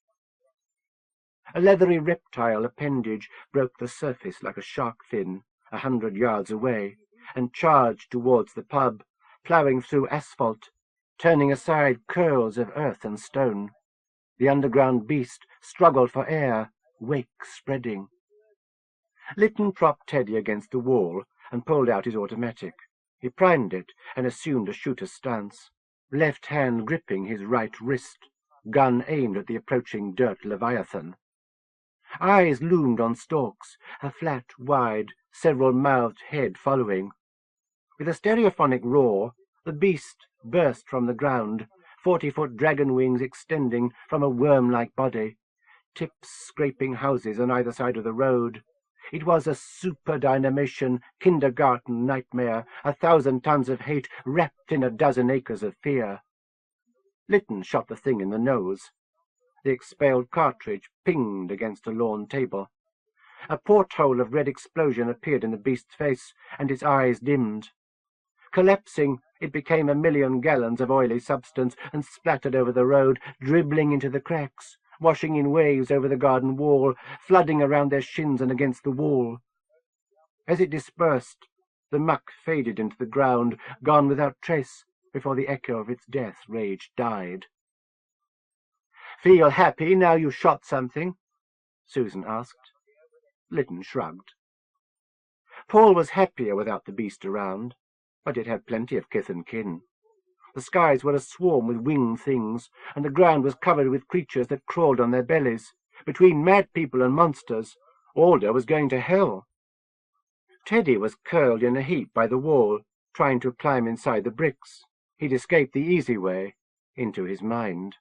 A leathery reptile appendage broke the surface like a shark fin 100 yards away, and charged towards the pub, ploughing through asphalt, turning aside curls of earth and stone. The underground beast struggled for air, wake spreading. Lytton propped Teddy against the wall and pulled out his automatic. He primed it and assumed a shooter's stance, left hand gripping his right wrist, gun aimed at the approaching dirt leviathan. Eyes loomed on stalks, a flat, wide, several-mouthed head following. With a stereophonic roar, the beast burst from the ground, 40-foot dragon wings extending from a worm-like body, tips scraping houses on either side of the road. It was a super-dynamation kindergarten nightmare, 1,000 tons of hate wrapped in a dozen acres of fear. Lytton shot the thing in the nose. The expelled cartridge pinged against a lawn table. A porthole of red explosion appeared in the beast's face, and its eyes dimmed. Collapsing, it became 1,000,000 gallons of oily substance and splattered over the road, dribbling into the cracks, washing in waves over the garden wall, flooding around their shins and against the wall. As it dispersed, the muck faded into the ground, gone without trace, before the echo of its death rage died. "Feel happy now you shot something?" Susan asked. Lytton shrugged. Paul was happier without the beast around, but it had plenty of kith and kin. The skies were a swarm with winged things, and the ground was covered with creatures that crawled on their bellies. Between mad people and monsters, Alder was going to hell. Teddy was curled in a heap by the wall, trying to climb inside the bricks. He'd escaped the easy way, into his mind.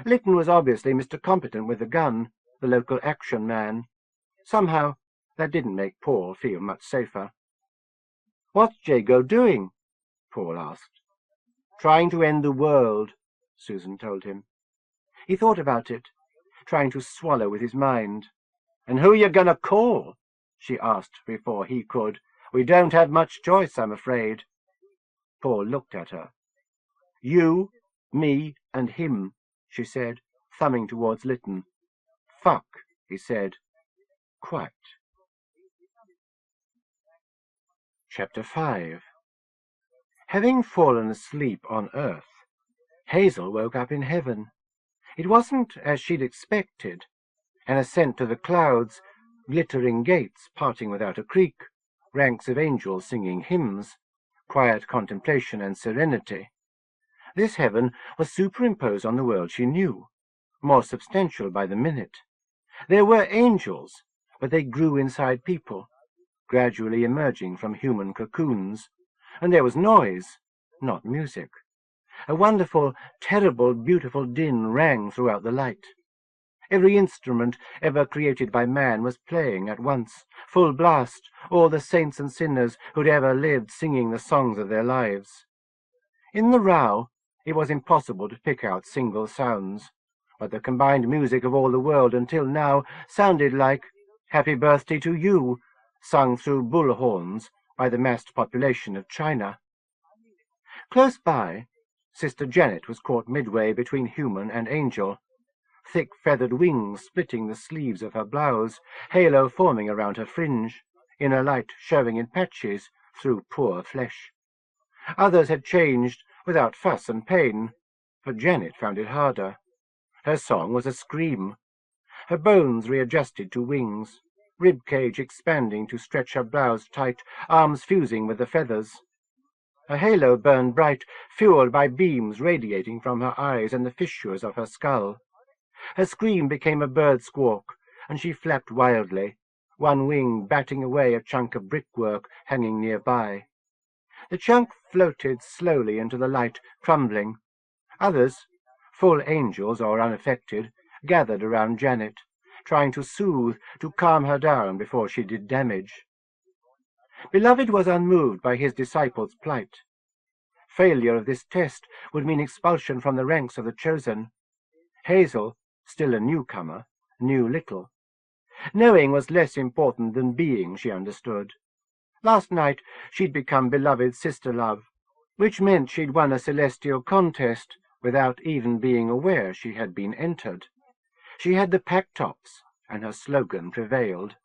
Lytton was obviously Mr. Competent with the gun, the local action man. Somehow, that didn't make Paul feel much safer. "What's Jago doing?" Paul asked. "Trying to end the world," Susan told him. He thought about it, trying to swallow with his mind. "And who you gonna call?" she asked before he could. "We don't have much choice, I'm afraid." Paul looked at her. "You, me, and him," she said, thumbing towards Lytton. "Fuck," he said. "Quite." Chapter 5. Having fallen asleep on earth, Hazel woke up in heaven. It wasn't as she'd expected. An ascent to the clouds, glittering gates parting without a creak, ranks of angels singing hymns, quiet contemplation and serenity. This heaven was superimposed on the world she knew, more substantial by the minute. There were angels, but they grew inside people, gradually emerging from human cocoons, and there was noise, not music. A wonderful, terrible, beautiful din rang throughout the light. Every instrument ever created by man was playing at once, full blast, all the saints and sinners who'd ever lived singing the songs of their lives. In the row, it was impossible to pick out single sounds, but the combined music of all the world until now sounded like "Happy Birthday to You," sung through bull horns by the massed population of China. Close by, Sister Janet was caught midway between human and angel, thick feathered wings splitting the sleeves of her blouse, halo forming around her fringe, inner light showing in patches through poor flesh. Others had changed without fuss and pain, but Janet found it harder. Her song was a scream. Her bones readjusted to wings, rib-cage expanding to stretch her blouse tight, arms fusing with the feathers. Her halo burned bright, fueled by beams radiating from her eyes and the fissures of her skull. Her scream became a bird squawk, and she flapped wildly, one wing batting away a chunk of brickwork hanging nearby. The chunk floated slowly into the light, crumbling. Others, full angels or unaffected, gathered around Janet, trying to soothe, to calm her down before she did damage. Beloved was unmoved by his disciples' plight. Failure of this test would mean expulsion from the ranks of the chosen. Hazel, still a newcomer, knew little. Knowing was less important than being, she understood. Last night she'd become Beloved's sister-love, which meant she'd won a celestial contest without even being aware she had been entered. She had the pack-tops, and her slogan prevailed.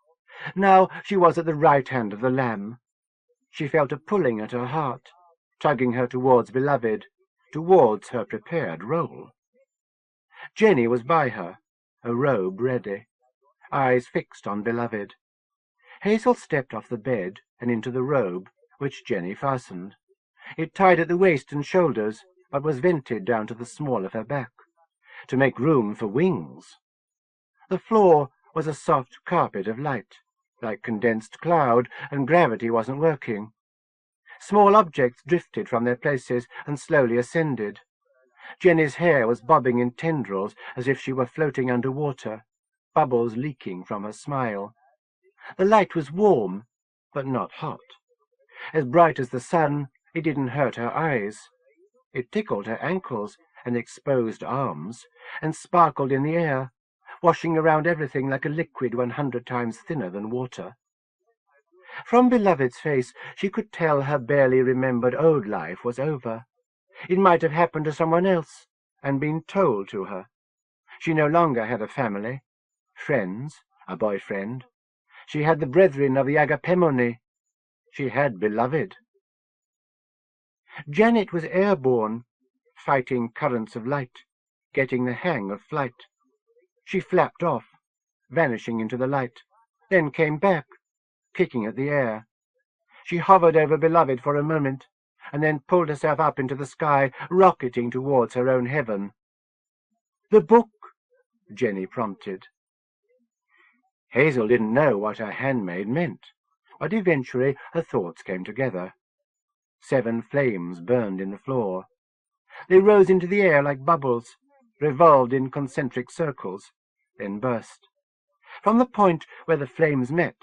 Now she was at the right hand of the Lamb. She felt a pulling at her heart, tugging her towards Beloved, towards her prepared role. Jenny was by her, a robe ready, eyes fixed on Beloved. Hazel stepped off the bed and into the robe, which Jenny fastened. It tied at the waist and shoulders, but was vented down to the small of her back, to make room for wings. The floor was a soft carpet of light, like condensed cloud, and gravity wasn't working. Small objects drifted from their places and slowly ascended. Jenny's hair was bobbing in tendrils as if she were floating under water, bubbles leaking from her smile. The light was warm, but not hot. As bright as the sun, it didn't hurt her eyes. It tickled her ankles and exposed arms, and sparkled in the air, washing around everything like a liquid 100 times thinner than water. From Beloved's face she could tell her barely remembered old life was over. It might have happened to someone else, and been told to her. She no longer had a family, friends, a boyfriend. She had the brethren of the Agapemone. She had Beloved. Janet was airborne, fighting currents of light, getting the hang of flight. She flapped off, vanishing into the light, then came back, kicking at the air. She hovered over Beloved for a moment, and then pulled herself up into the sky, rocketing towards her own heaven. "The book," Jenny prompted. Hazel didn't know what her handmaid meant, but eventually her thoughts came together. 7 flames burned in the floor. They rose into the air like bubbles, revolved in concentric circles, then burst. From the point where the flames met,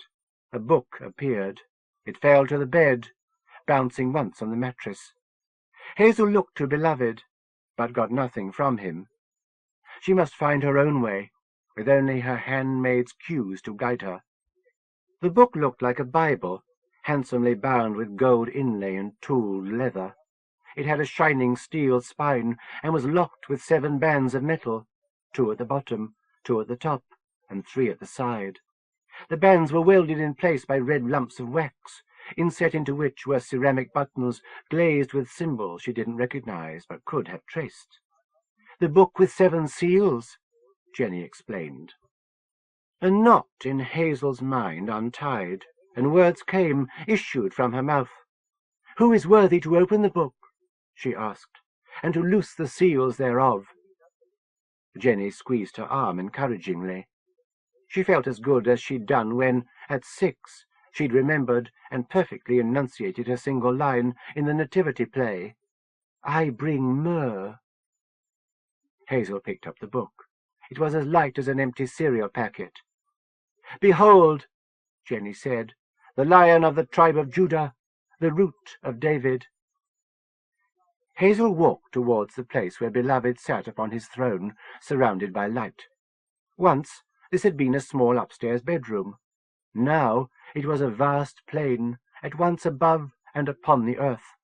a book appeared. It fell to the bed, bouncing once on the mattress. Hazel looked to Beloved, but got nothing from him. She must find her own way, with only her handmaid's cues to guide her. The book looked like a Bible, handsomely bound with gold inlay and tooled leather. It had a shining steel spine, and was locked with 7 bands of metal, 2 at the bottom, 2 at the top, and 3 at the side. The bands were welded in place by red lumps of wax, inset into which were ceramic buttons glazed with symbols she didn't recognize but could have traced. "The book with 7 seals," Jenny explained. A knot in Hazel's mind untied, and words came, issued from her mouth. "Who is worthy to open the book?" she asked, "and to loose the seals thereof?" Jenny squeezed her arm encouragingly. She felt as good as she'd done when, at 6, she'd remembered and perfectly enunciated her single line in the nativity play. "I bring myrrh." Hazel picked up the book. It was as light as an empty cereal packet. "Behold," Jenny said, "the Lion of the tribe of Judah, the root of David." Hazel walked towards the place where Beloved sat upon his throne, surrounded by light. Once this had been a small upstairs bedroom. Now it was a vast plain, at once above and upon the earth.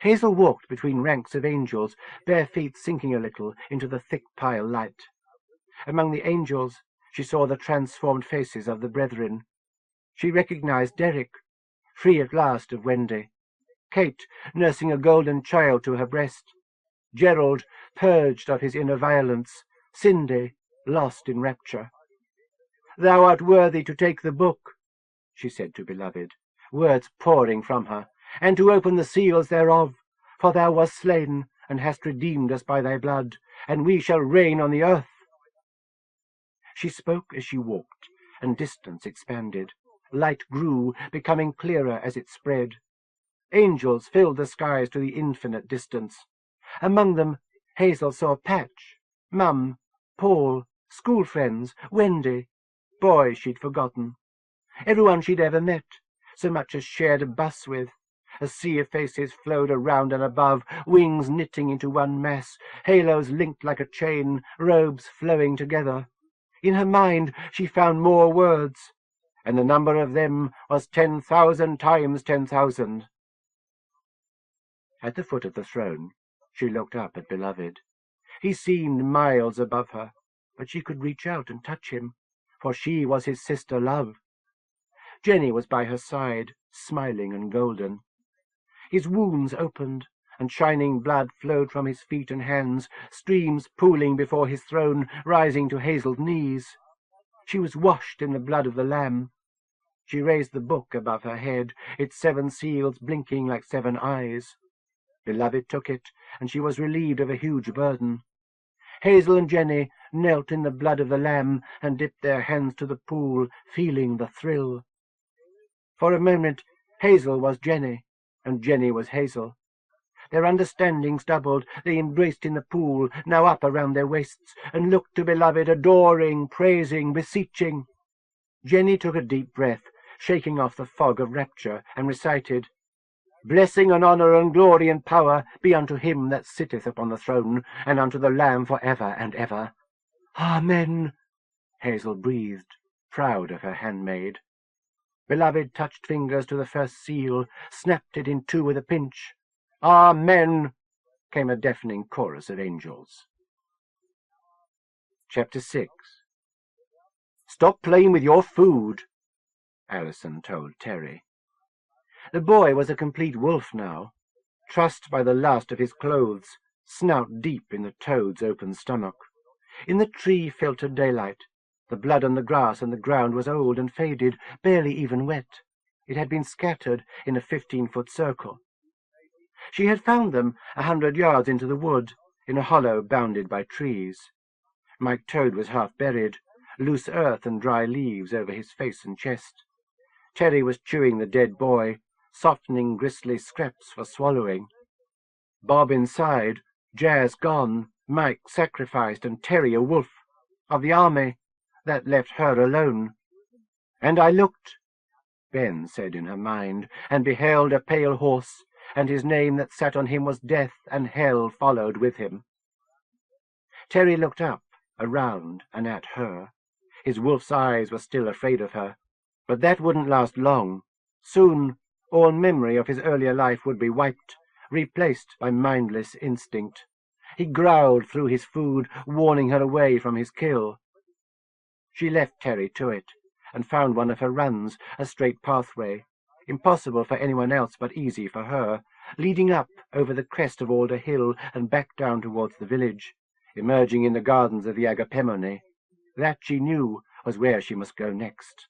Hazel walked between ranks of angels, bare feet sinking a little into the thick pile light. Among the angels she saw the transformed faces of the brethren. She recognized Derek, free at last of Wendy, Kate nursing a golden child to her breast, Gerald purged of his inner violence, Cindy lost in rapture. "Thou art worthy to take the book," she said to Beloved, words pouring from her, "and to open the seals thereof, for thou wast slain, and hast redeemed us by thy blood, and we shall reign on the earth." She spoke as she walked, and distance expanded. Light grew, becoming clearer as it spread. Angels filled the skies to the infinite distance. Among them Hazel saw Patch, Mum, Paul, school friends, Wendy, boys she'd forgotten. Everyone she'd ever met, so much as shared a bus with. A sea of faces flowed around and above, wings knitting into one mass, halos linked like a chain, robes flowing together. In her mind she found more words, and the number of them was 10,000 times 10,000. At the foot of the throne she looked up at Beloved. He seemed miles above her, but she could reach out and touch him, for she was his sister Love. Jenny was by her side, smiling and golden. His wounds opened, and shining blood flowed from his feet and hands, streams pooling before his throne, rising to Hazel's knees. She was washed in the blood of the Lamb. She raised the book above her head, its 7 seals blinking like 7 eyes. Beloved took it, and she was relieved of a huge burden. Hazel and Jenny knelt in the blood of the Lamb and dipped their hands to the pool, feeling the thrill. For a moment Hazel was Jenny, and Jenny was Hazel. Their understandings doubled. They embraced in the pool, now up around their waists, and looked to Beloved, adoring, praising, beseeching. Jenny took a deep breath, shaking off the fog of rapture, and recited, "Blessing and honour and glory and power be unto him that sitteth upon the throne, and unto the Lamb for ever and ever." "Amen," Hazel breathed, proud of her handmaid. Beloved touched fingers to the first seal, snapped it in 2 with a pinch. "Amen," came a deafening chorus of angels. Chapter 6. "Stop playing with your food," Alison told Terry. The boy was a complete wolf now, trussed by the last of his clothes, snout deep in the toad's open stomach. In the tree filtered daylight. The blood on the grass and the ground was old and faded, barely even wet. It had been scattered in a 15-foot circle. She had found them 100 yards into the wood, in a hollow bounded by trees. Mike Toad was half buried, loose earth and dry leaves over his face and chest. Terry was chewing the dead boy, softening gristly scraps for swallowing. Bob inside, Jazz gone, Mike sacrificed, and Terry a wolf. Of the army, that left her alone. "And I looked," Ben said in her mind, "and beheld a pale horse, and his name that sat on him was Death, and Hell followed with him." Terry looked up, around, and at her. His wolf's eyes were still afraid of her. But that wouldn't last long. Soon all memory of his earlier life would be wiped, replaced by mindless instinct. He growled through his food, warning her away from his kill. She left Terry to it, and found one of her runs, a straight pathway, impossible for anyone else but easy for her, leading up over the crest of Alder Hill and back down towards the village, emerging in the gardens of the Agapemone. That, she knew, was where she must go next.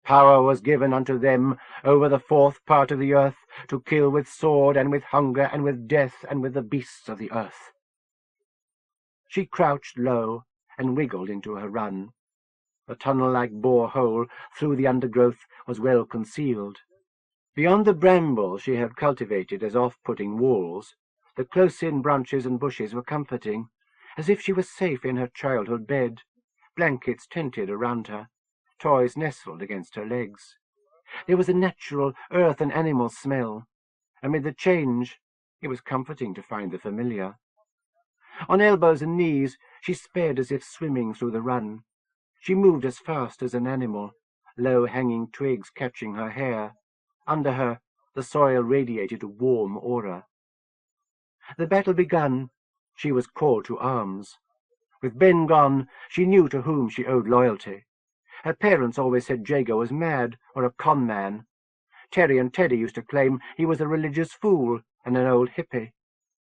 Power was given unto them over the 4th part of the earth, to kill with sword and with hunger and with death and with the beasts of the earth. She crouched low and wiggled into her run. The tunnel-like bore-hole through the undergrowth was well concealed. Beyond the brambles she had cultivated as off-putting walls, the close-in branches and bushes were comforting, as if she was safe in her childhood bed, blankets tented around her, toys nestled against her legs. There was a natural earth and animal smell. Amid the change, it was comforting to find the familiar. On elbows and knees she sped as if swimming through the run. She moved as fast as an animal, low-hanging twigs catching her hair. Under her, the soil radiated a warm aura. The battle begun. She was called to arms. With Ben gone, she knew to whom she owed loyalty. Her parents always said Jago was mad or a con man. Terry and Teddy used to claim he was a religious fool and an old hippie.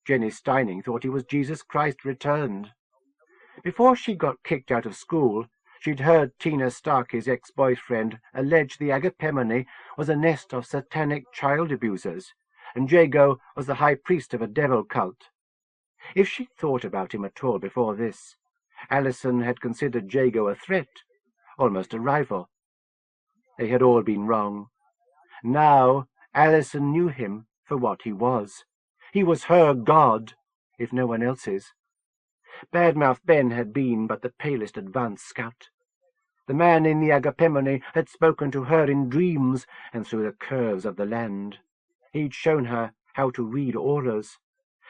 Jenny Steining thought he was Jesus Christ returned. Before she got kicked out of school, she'd heard Tina Starkey's ex-boyfriend allege the Agapemone was a nest of satanic child abusers, and Jago was the high priest of a devil cult. If she'd thought about him at all before this, Allison had considered Jago a threat, almost a rival. They had all been wrong. Now Allison knew him for what he was. He was her god, if no one else's. Badmouth Ben had been but the palest advance scout. The man in the Agapemone had spoken to her in dreams and through the curves of the land. He'd shown her how to read auras.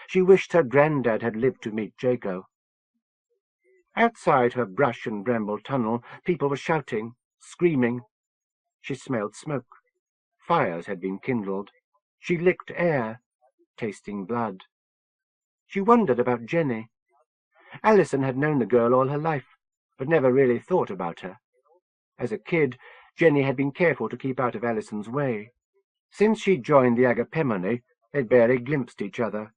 She wished her granddad had lived to meet Jago. Outside her brush and bramble tunnel, people were shouting, screaming. She smelled smoke. Fires had been kindled. She licked air, tasting blood. She wondered about Jenny. Allison had known the girl all her life, but never really thought about her. As a kid, Jenny had been careful to keep out of Allison's way. Since she joined the Agapemone, they'd barely glimpsed each other.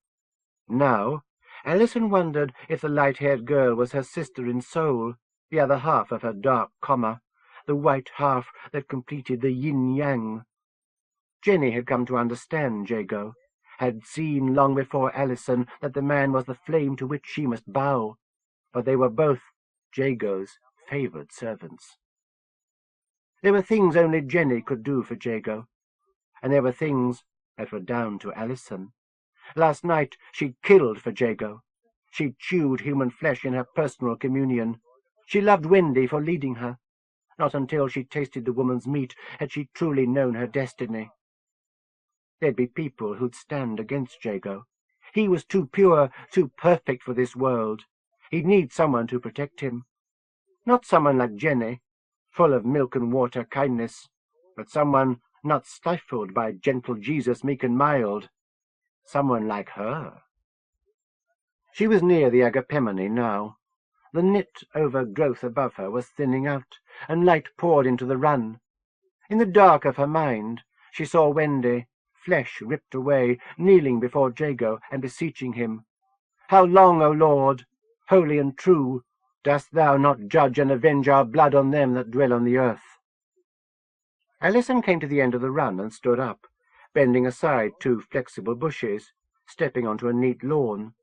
Now, Allison wondered if the light-haired girl was her sister in soul, the other half of her dark comma, the white half that completed the yin-yang. Jenny had come to understand Jago, had seen long before Allison that the man was the flame to which she must bow, but they were both Jago's favoured servants. There were things only Jenny could do for Jago, and there were things that were down to Allison. Last night she'd killed for Jago. She'd chewed human flesh in her personal communion. She loved Wendy for leading her. Not until she tasted the woman's meat had she truly known her destiny. There'd be people who'd stand against Jago. He was too pure, too perfect for this world. He'd need someone to protect him. Not someone like Jenny, full of milk and water kindness, but someone not stifled by gentle Jesus, meek and mild. Someone like her. She was near the Agapemone now. The knit-over growth above her was thinning out, and light poured into the run. In the dark of her mind, she saw Wendy, flesh ripped away, kneeling before Jago and beseeching him. How long, O Lord, holy and true, dost thou not judge and avenge our blood on them that dwell on the earth? Allison came to the end of the run and stood up, bending aside two flexible bushes, stepping onto a neat lawn.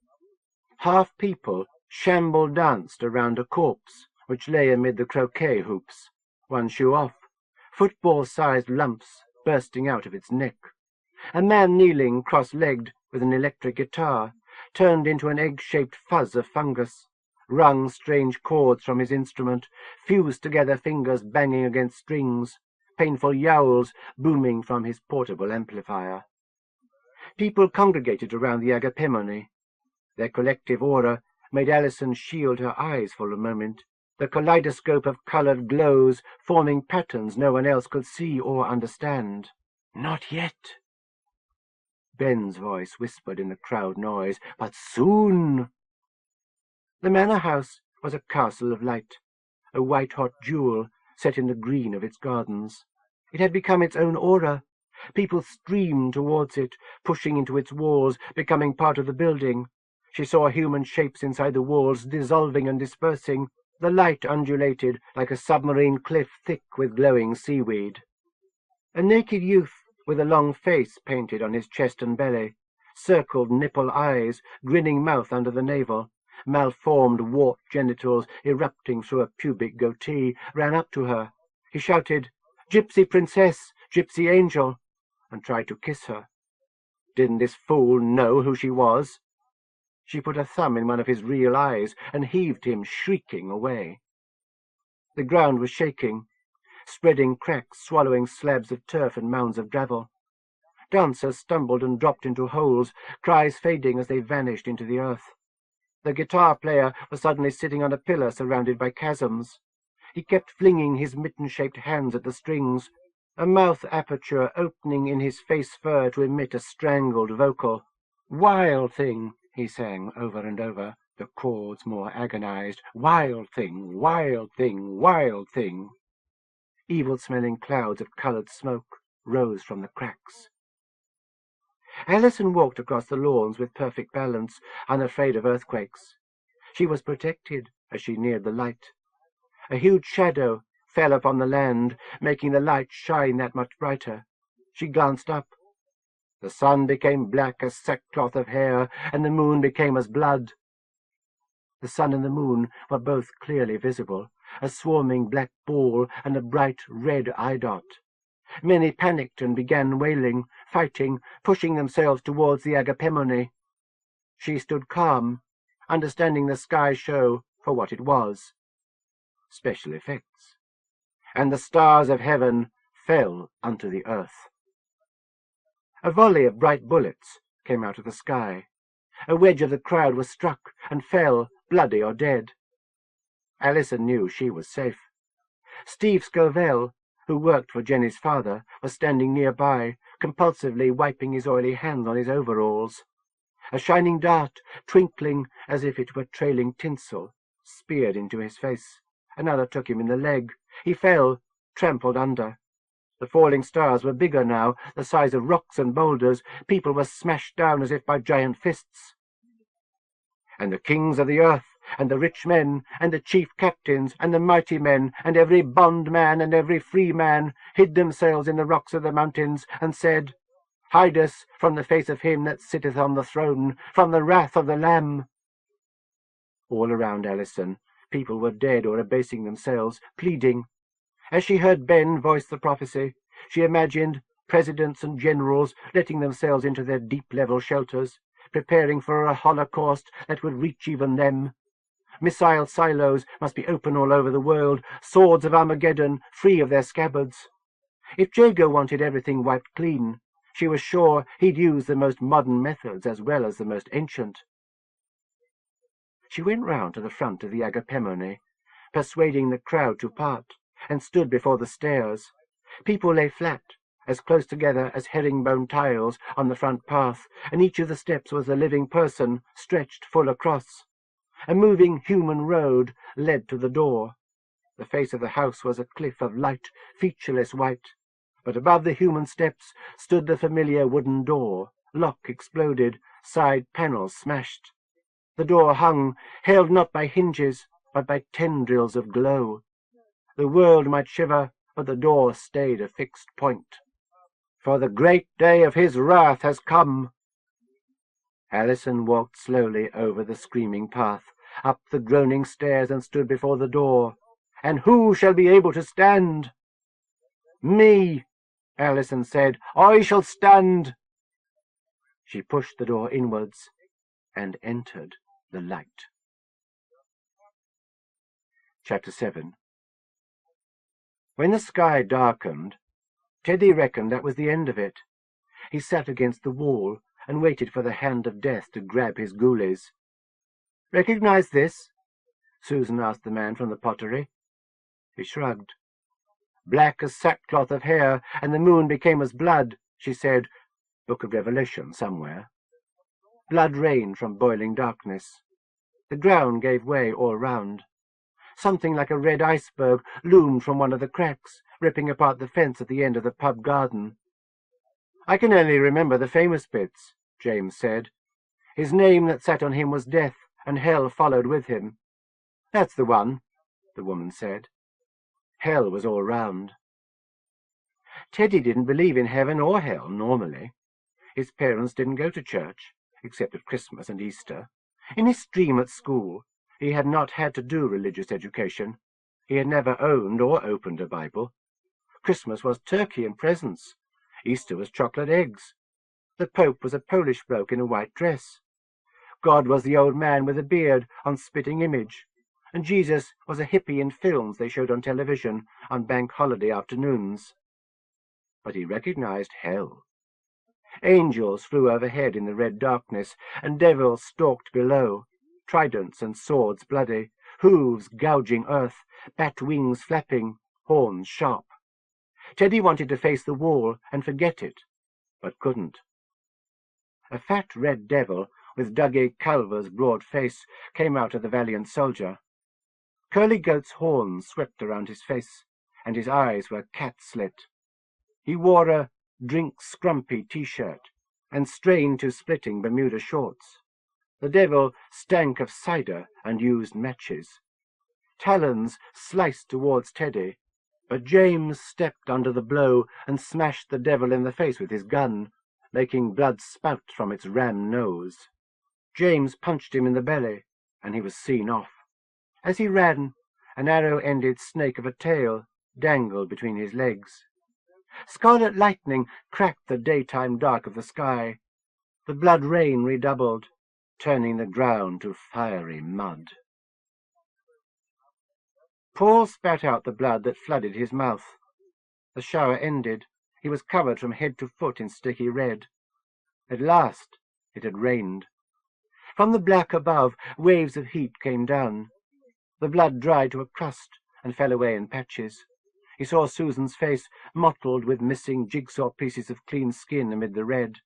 Half people shamble danced around a corpse which lay amid the croquet hoops, one shoe off, football-sized lumps bursting out of its neck. A man kneeling cross-legged with an electric guitar turned into an egg-shaped fuzz of fungus, wrung strange chords from his instrument, fused together fingers banging against strings, painful yowls booming from his portable amplifier. People congregated around the Agapemone. Their collective aura made Allison shield her eyes for a moment, the kaleidoscope of coloured glows forming patterns no one else could see or understand. Not yet. Ben's voice whispered in the crowd noise, but soon. The manor house was a castle of light, a white-hot jewel set in the green of its gardens. It had become its own aura. People streamed towards it, pushing into its walls, becoming part of the building. She saw human shapes inside the walls, dissolving and dispersing. The light undulated like a submarine cliff thick with glowing seaweed. A naked youth with a long face painted on his chest and belly, circled nipple eyes, grinning mouth under the navel, malformed warped genitals erupting through a pubic goatee, ran up to her. He shouted, "Gypsy princess, gypsy angel," and tried to kiss her. Didn't this fool know who she was? She put a thumb in one of his real eyes and heaved him shrieking away. The ground was shaking, spreading cracks, swallowing slabs of turf and mounds of gravel. Dancers stumbled and dropped into holes, cries fading as they vanished into the earth. The guitar player was suddenly sitting on a pillar surrounded by chasms. He kept flinging his mitten-shaped hands at the strings. a mouth aperture opening in his face fur to emit a strangled vocal. "Wild thing," he sang over and over, the chords more agonized. "Wild thing, wild thing, wild thing." Evil-smelling clouds of coloured smoke rose from the cracks. Alison walked across the lawns with perfect balance, unafraid of earthquakes. She was protected as she neared the light. A huge shadow fell upon the land, making the light shine that much brighter. She glanced up. The sun became black as sackcloth of hair, and the moon became as blood. The sun and the moon were both clearly visible, a swarming black ball and a bright red eye dot. Many panicked and began wailing, fighting, pushing themselves towards the Agapemone. She stood calm, understanding the sky show for what it was. Special effects. And the stars of heaven fell unto the earth. A volley of bright bullets came out of the sky. A wedge of the crowd was struck and fell, bloody or dead. Alison knew she was safe. Steve Scovell, who worked for Jenny's father, was standing nearby, compulsively wiping his oily hands on his overalls. A shining dart, twinkling as if it were trailing tinsel, speared into his face. Another took him in the leg. He fell, trampled under. The falling stars were bigger now, the size of rocks and boulders. People were smashed down as if by giant fists. And the kings of the earth, and the rich men, and the chief captains, and the mighty men, and every bondman and every free man, hid themselves in the rocks of the mountains, and said, "Hide us from the face of him that sitteth on the throne, from the wrath of the Lamb." All around Alison, people were dead or abasing themselves, pleading. As she heard Ben voice the prophecy, she imagined presidents and generals letting themselves into their deep-level shelters, preparing for a holocaust that would reach even them. Missile silos must be open all over the world, swords of Armageddon free of their scabbards. If Jago wanted everything wiped clean, she was sure he'd use the most modern methods as well as the most ancient. She went round to the front of the Agapemone, persuading the crowd to part, and stood before the stairs. People lay flat, as close together as herringbone tiles on the front path, and each of the steps was a living person stretched full across. A moving human road led to the door. The face of the house was a cliff of light, featureless white, but above the human steps stood the familiar wooden door, lock exploded, side panels smashed. The door hung, held not by hinges, but by tendrils of glow. The world might shiver, but the door stayed a fixed point. For the great day of his wrath has come. Alison walked slowly over the screaming path, up the groaning stairs, and stood before the door. And who shall be able to stand? "Me," Alison said. "I shall stand." She pushed the door inwards and entered the light. Chapter 7. When the sky darkened, Teddy reckoned that was the end of it. He sat against the wall and waited for the hand of death to grab his ghoulies. "Recognize this?" Susan asked the man from the pottery. He shrugged. "Black as sackcloth of hair, and the moon became as blood," she said. Book of Revelation somewhere. Blood rained from boiling darkness. The ground gave way all round. Something like a red iceberg loomed from one of the cracks, ripping apart the fence at the end of the pub garden. "I can only remember the famous bits," James said. "His name that sat on him was Death, and hell followed with him." "That's the one," the woman said. Hell was all round. Teddy didn't believe in heaven or hell, normally. His parents didn't go to church, except at Christmas and Easter. In his stream at school, he had not had to do religious education. He had never owned or opened a Bible. Christmas was turkey and presents. Easter was chocolate eggs. The Pope was a Polish bloke in a white dress. God was the old man with a beard on Spitting Image, and Jesus was a hippie in films they showed on television on bank holiday afternoons. But he recognized hell. Angels flew overhead in the red darkness, and devils stalked below, tridents and swords bloody, hooves gouging earth, bat wings flapping, horns sharp. Teddy wanted to face the wall and forget it, but couldn't. A fat red devil with Dougie Calver's broad face came out of the valiant soldier. Curly goat's horns swept around his face, and his eyes were cat-slit. He wore a drink-scrumpy T-shirt and strained-to-splitting Bermuda shorts. The devil stank of cider and used matches. Talons sliced towards Teddy, but James stepped under the blow and smashed the devil in the face with his gun, making blood spout from its ram nose. James punched him in the belly, and he was seen off. As he ran, an arrow-ended snake of a tail dangled between his legs. Scarlet lightning cracked the daytime dark of the sky. The blood rain redoubled, turning the ground to fiery mud. Paul spat out the blood that flooded his mouth. The shower ended. He was covered from head to foot in sticky red. At last it had rained. From the black above, waves of heat came down. The blood dried to a crust and fell away in patches. He saw Susan's face, mottled with missing jigsaw pieces of clean skin amid the red.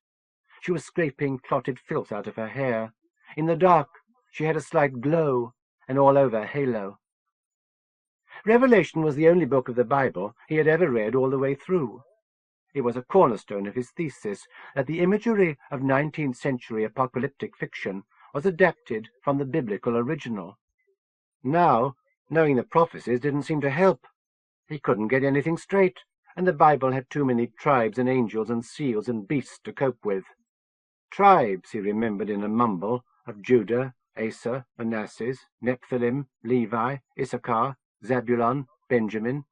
She was scraping clotted filth out of her hair. In the dark, she had a slight glow, an all-over halo. Revelation was the only book of the Bible he had ever read all the way through. It was a cornerstone of his thesis that the imagery of 19th-century apocalyptic fiction was adapted from the biblical original. Now, knowing the prophecies didn't seem to help. He couldn't get anything straight, and the Bible had too many tribes and angels and seals and beasts to cope with. Tribes, he remembered in a mumble, of Judah, Asa, Manasseh, Nephthalim, Levi, Issachar, Zabulon, Benjamin.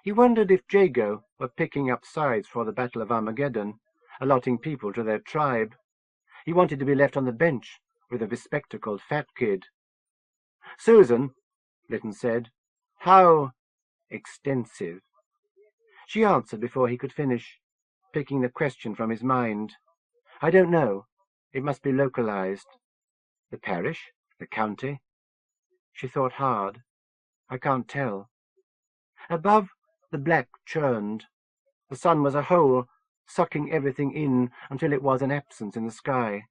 He wondered if Jago were picking up sides for the Battle of Armageddon, allotting people to their tribe. He wanted to be left on the bench with a bespectacled fat kid. "Susan," Lytton said, "how extensive?" She answered before he could finish, picking the question from his mind. "I don't know. It must be localized." "The parish? The county?" She thought hard. "I can't tell." Above, the black churned. The sun was a hole, sucking everything in until it was an absence in the sky.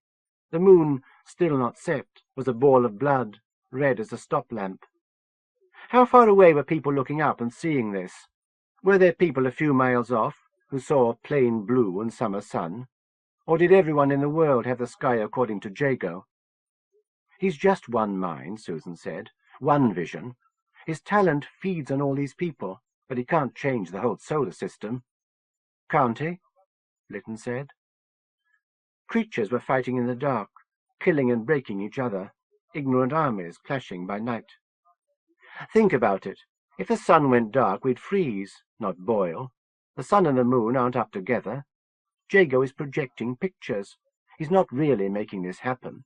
The moon, still not set, was a ball of blood, red as a stop-lamp. How far away were people looking up and seeing this? Were there people a few miles off who saw plain blue and summer sun? Or did everyone in the world have the sky according to Jago? "He's just one mind," Susan said, "one vision. His talent feeds on all these people, but he can't change the whole solar system." "Can't he?" Lytton said. Creatures were fighting in the dark, killing and breaking each other, ignorant armies clashing by night. "Think about it. If the sun went dark, we'd freeze, not boil. The sun and the moon aren't up together. Jago is projecting pictures. He's not really making this happen."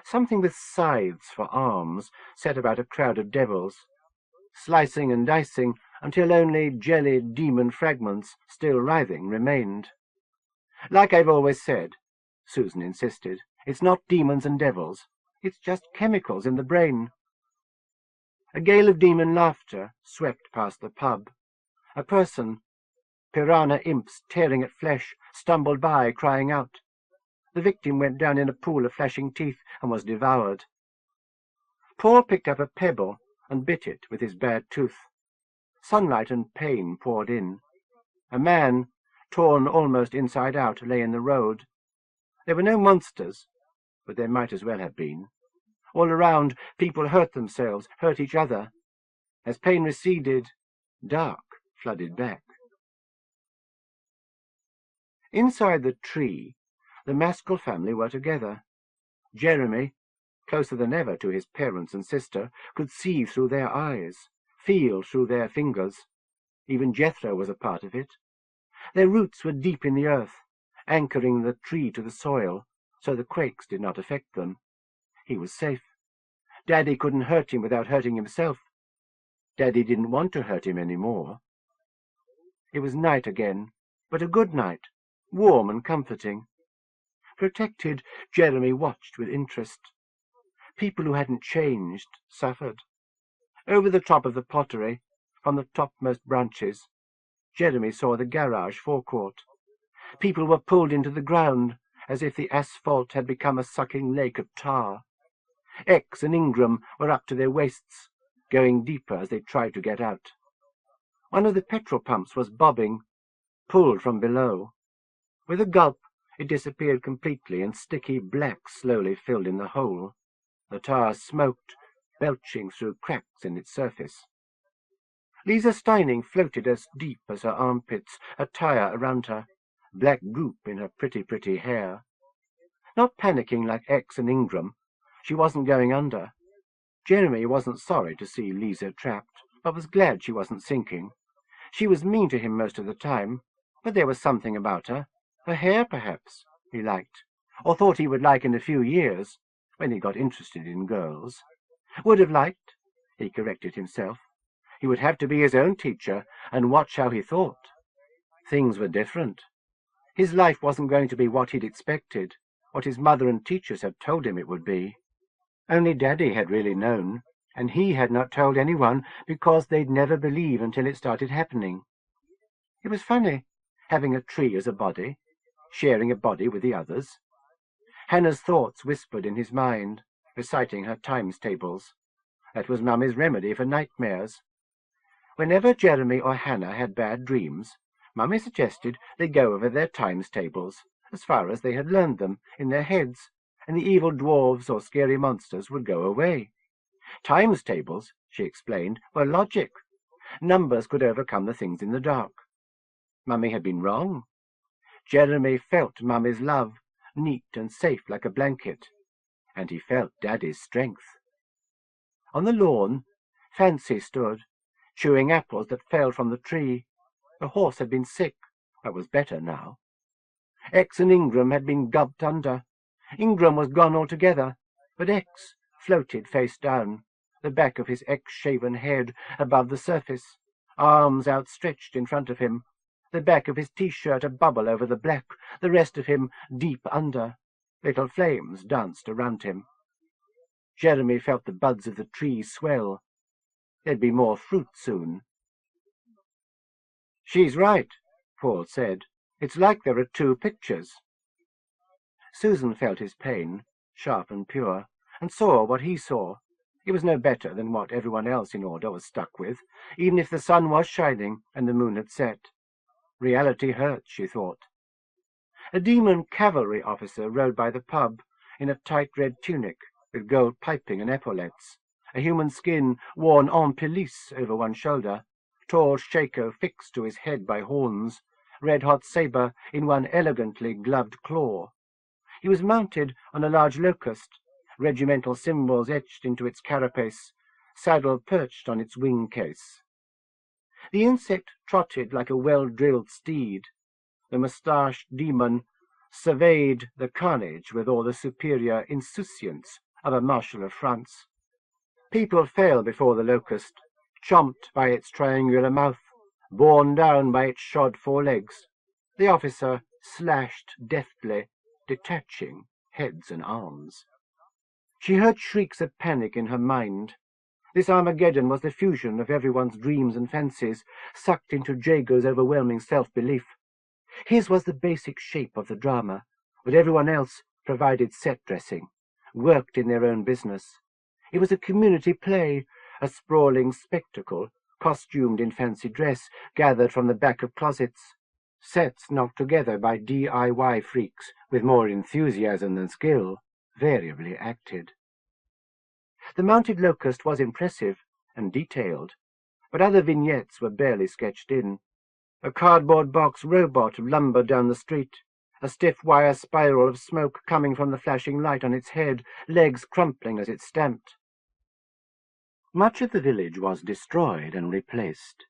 Something with scythes for arms set about a crowd of devils, slicing and dicing until only jellied demon fragments, still writhing, remained. "Like I've always said," Susan insisted, "it's not demons and devils. It's just chemicals in the brain." A gale of demon laughter swept past the pub. A person, piranha imps tearing at flesh, stumbled by, crying out. The victim went down in a pool of flashing teeth and was devoured. Paul picked up a pebble and bit it with his bad tooth. Sunlight and pain poured in. A man, torn almost inside out, lay in the road. There were no monsters, but there might as well have been. All around, people hurt themselves, hurt each other. As pain receded, dark flooded back. Inside the tree, the Maskell family were together. Jeremy, closer than ever to his parents and sister, could see through their eyes, feel through their fingers. Even Jethro was a part of it. Their roots were deep in the earth, anchoring the tree to the soil, so the quakes did not affect them. He was safe. Daddy couldn't hurt him without hurting himself. Daddy didn't want to hurt him any more. It was night again, but a good night, warm and comforting. Protected, Jeremy watched with interest. People who hadn't changed suffered. Over the top of the pottery, from the topmost branches, Jeremy saw the garage forecourt. People were pulled into the ground, as if the asphalt had become a sucking lake of tar. X and Ingram were up to their waists, going deeper as they tried to get out. One of the petrol pumps was bobbing, pulled from below. With a gulp, it disappeared completely, and sticky black slowly filled in the hole. The tar smoked, belching through cracks in its surface. Lisa Steining floated as deep as her armpits, a tire around her, black goop in her pretty hair. Not panicking like X and Ingram, she wasn't going under. Jeremy wasn't sorry to see Lisa trapped, but was glad she wasn't sinking. She was mean to him most of the time, but there was something about her. Her hair, perhaps, he liked, or thought he would like in a few years, when he got interested in girls. Would have liked, he corrected himself. He would have to be his own teacher and watch how he thought. Things were different. His life wasn't going to be what he'd expected, what his mother and teachers had told him it would be. Only Daddy had really known, and he had not told anyone because they'd never believe until it started happening. It was funny, having a tree as a body, sharing a body with the others. Hannah's thoughts whispered in his mind, reciting her times tables. That was Mummy's remedy for nightmares. Whenever Jeremy or Hannah had bad dreams, Mummy suggested they go over their times tables, as far as they had learned them, in their heads, and the evil dwarves or scary monsters would go away. Times tables, she explained, were logic. Numbers could overcome the things in the dark. Mummy had been wrong. Jeremy felt Mummy's love, neat and safe like a blanket, and he felt Daddy's strength. On the lawn, Fancy stood, chewing apples that fell from the tree. The horse had been sick, but was better now. X and Ingram had been gulped under. Ingram was gone altogether, but X floated face down, the back of his X-shaven head above the surface, arms outstretched in front of him, the back of his T-shirt a bubble over the black, the rest of him deep under. Little flames danced around him. Jeremy felt the buds of the tree swell. There'd be more fruit soon. "She's right," Paul said. "It's like there are two pictures." Susan felt his pain, sharp and pure, and saw what he saw. It was no better than what everyone else in order was stuck with, even if the sun was shining and the moon had set. Reality hurt, she thought. A demon cavalry officer rode by the pub, in a tight red tunic, with gold piping and epaulettes, a human skin worn en pelisse over one shoulder, tall shako fixed to his head by horns, red-hot sabre in one elegantly gloved claw. He was mounted on a large locust, regimental symbols etched into its carapace, saddle perched on its wing case. The insect trotted like a well-drilled steed. The moustached demon surveyed the carnage with all the superior insouciance of a marshal of France. People fell before the locust, chomped by its triangular mouth, borne down by its shod forelegs. The officer slashed deftly, detaching heads and arms. She heard shrieks of panic in her mind. This Armageddon was the fusion of everyone's dreams and fancies, sucked into Jago's overwhelming self-belief. His was the basic shape of the drama, but everyone else provided set dressing, worked in their own business. It was a community play, a sprawling spectacle, costumed in fancy dress, gathered from the back of closets. Sets knocked together by DIY freaks with more enthusiasm than skill, variably acted. The mounted locust was impressive and detailed, but other vignettes were barely sketched in. A cardboard box robot lumbered down the street, a stiff wire spiral of smoke coming from the flashing light on its head, legs crumpling as it stamped. Much of the village was destroyed and replaced.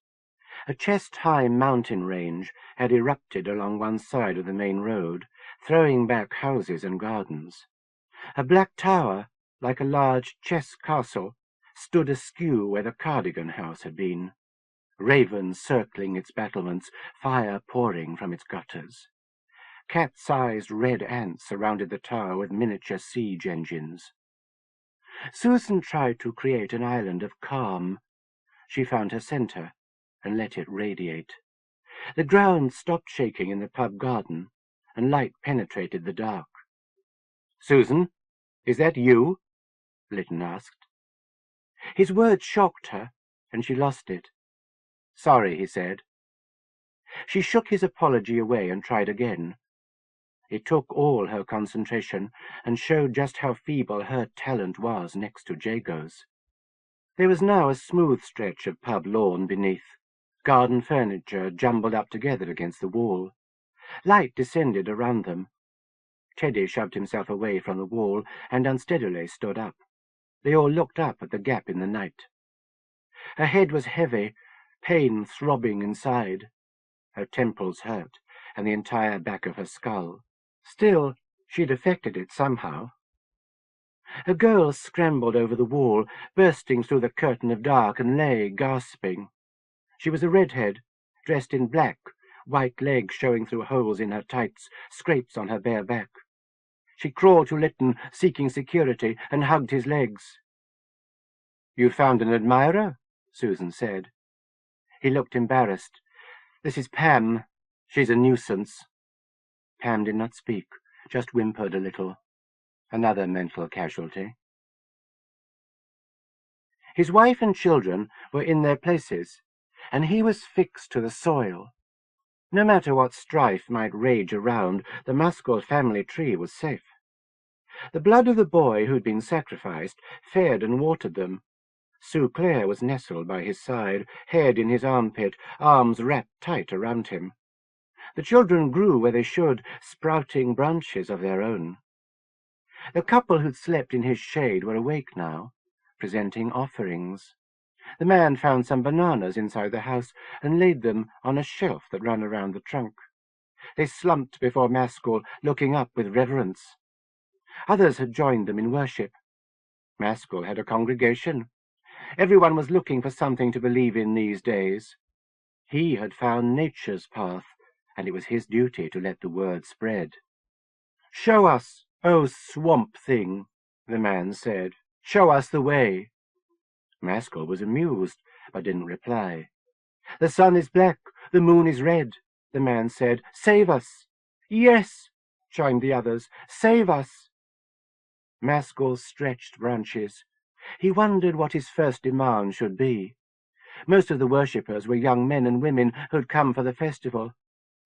A chest-high mountain range had erupted along one side of the main road, throwing back houses and gardens. A black tower, like a large chess castle, stood askew where the Cardigan house had been. Ravens circling its battlements, fire pouring from its gutters. Cat-sized red ants surrounded the tower with miniature siege engines. Susan tried to create an island of calm. She found her center and let it radiate. The ground stopped shaking in the pub garden, and light penetrated the dark. "Susan, is that you?" Lytton asked. His words shocked her, and she lost it. "Sorry," he said. She shook his apology away and tried again. It took all her concentration, and showed just how feeble her talent was next to Jago's. There was now a smooth stretch of pub lawn beneath, garden furniture jumbled up together against the wall. Light descended around them. Teddy shoved himself away from the wall and unsteadily stood up. They all looked up at the gap in the night. Her head was heavy, pain throbbing inside. Her temples hurt, and the entire back of her skull. Still, she'd effected it somehow. A girl scrambled over the wall, bursting through the curtain of dark, and lay gasping. She was a redhead, dressed in black, white legs showing through holes in her tights, scrapes on her bare back. She crawled to Lytton, seeking security, and hugged his legs. "You found an admirer?" Susan said. He looked embarrassed. "This is Pam. She's a nuisance." Pam did not speak, just whimpered a little. Another mental casualty. His wife and children were in their places, and he was fixed to the soil. No matter what strife might rage around, the Maskell family tree was safe. The blood of the boy who'd been sacrificed fed and watered them. Sue Clare was nestled by his side, head in his armpit, arms wrapped tight around him. The children grew where they should, sprouting branches of their own. The couple who'd slept in his shade were awake now, presenting offerings. The man found some bananas inside the house and laid them on a shelf that ran around the trunk. They slumped before Maskell, looking up with reverence. Others had joined them in worship. Maskell had a congregation. Everyone was looking for something to believe in these days. He had found nature's path, and it was his duty to let the word spread. "Show us, oh swamp thing," the man said. "Show us the way." Maskell was amused, but didn't reply. "The sun is black, the moon is red," the man said. "Save us." "Yes," chimed the others. "Save us." Maskell stretched branches. He wondered what his first demand should be. Most of the worshippers were young men and women who'd come for the festival,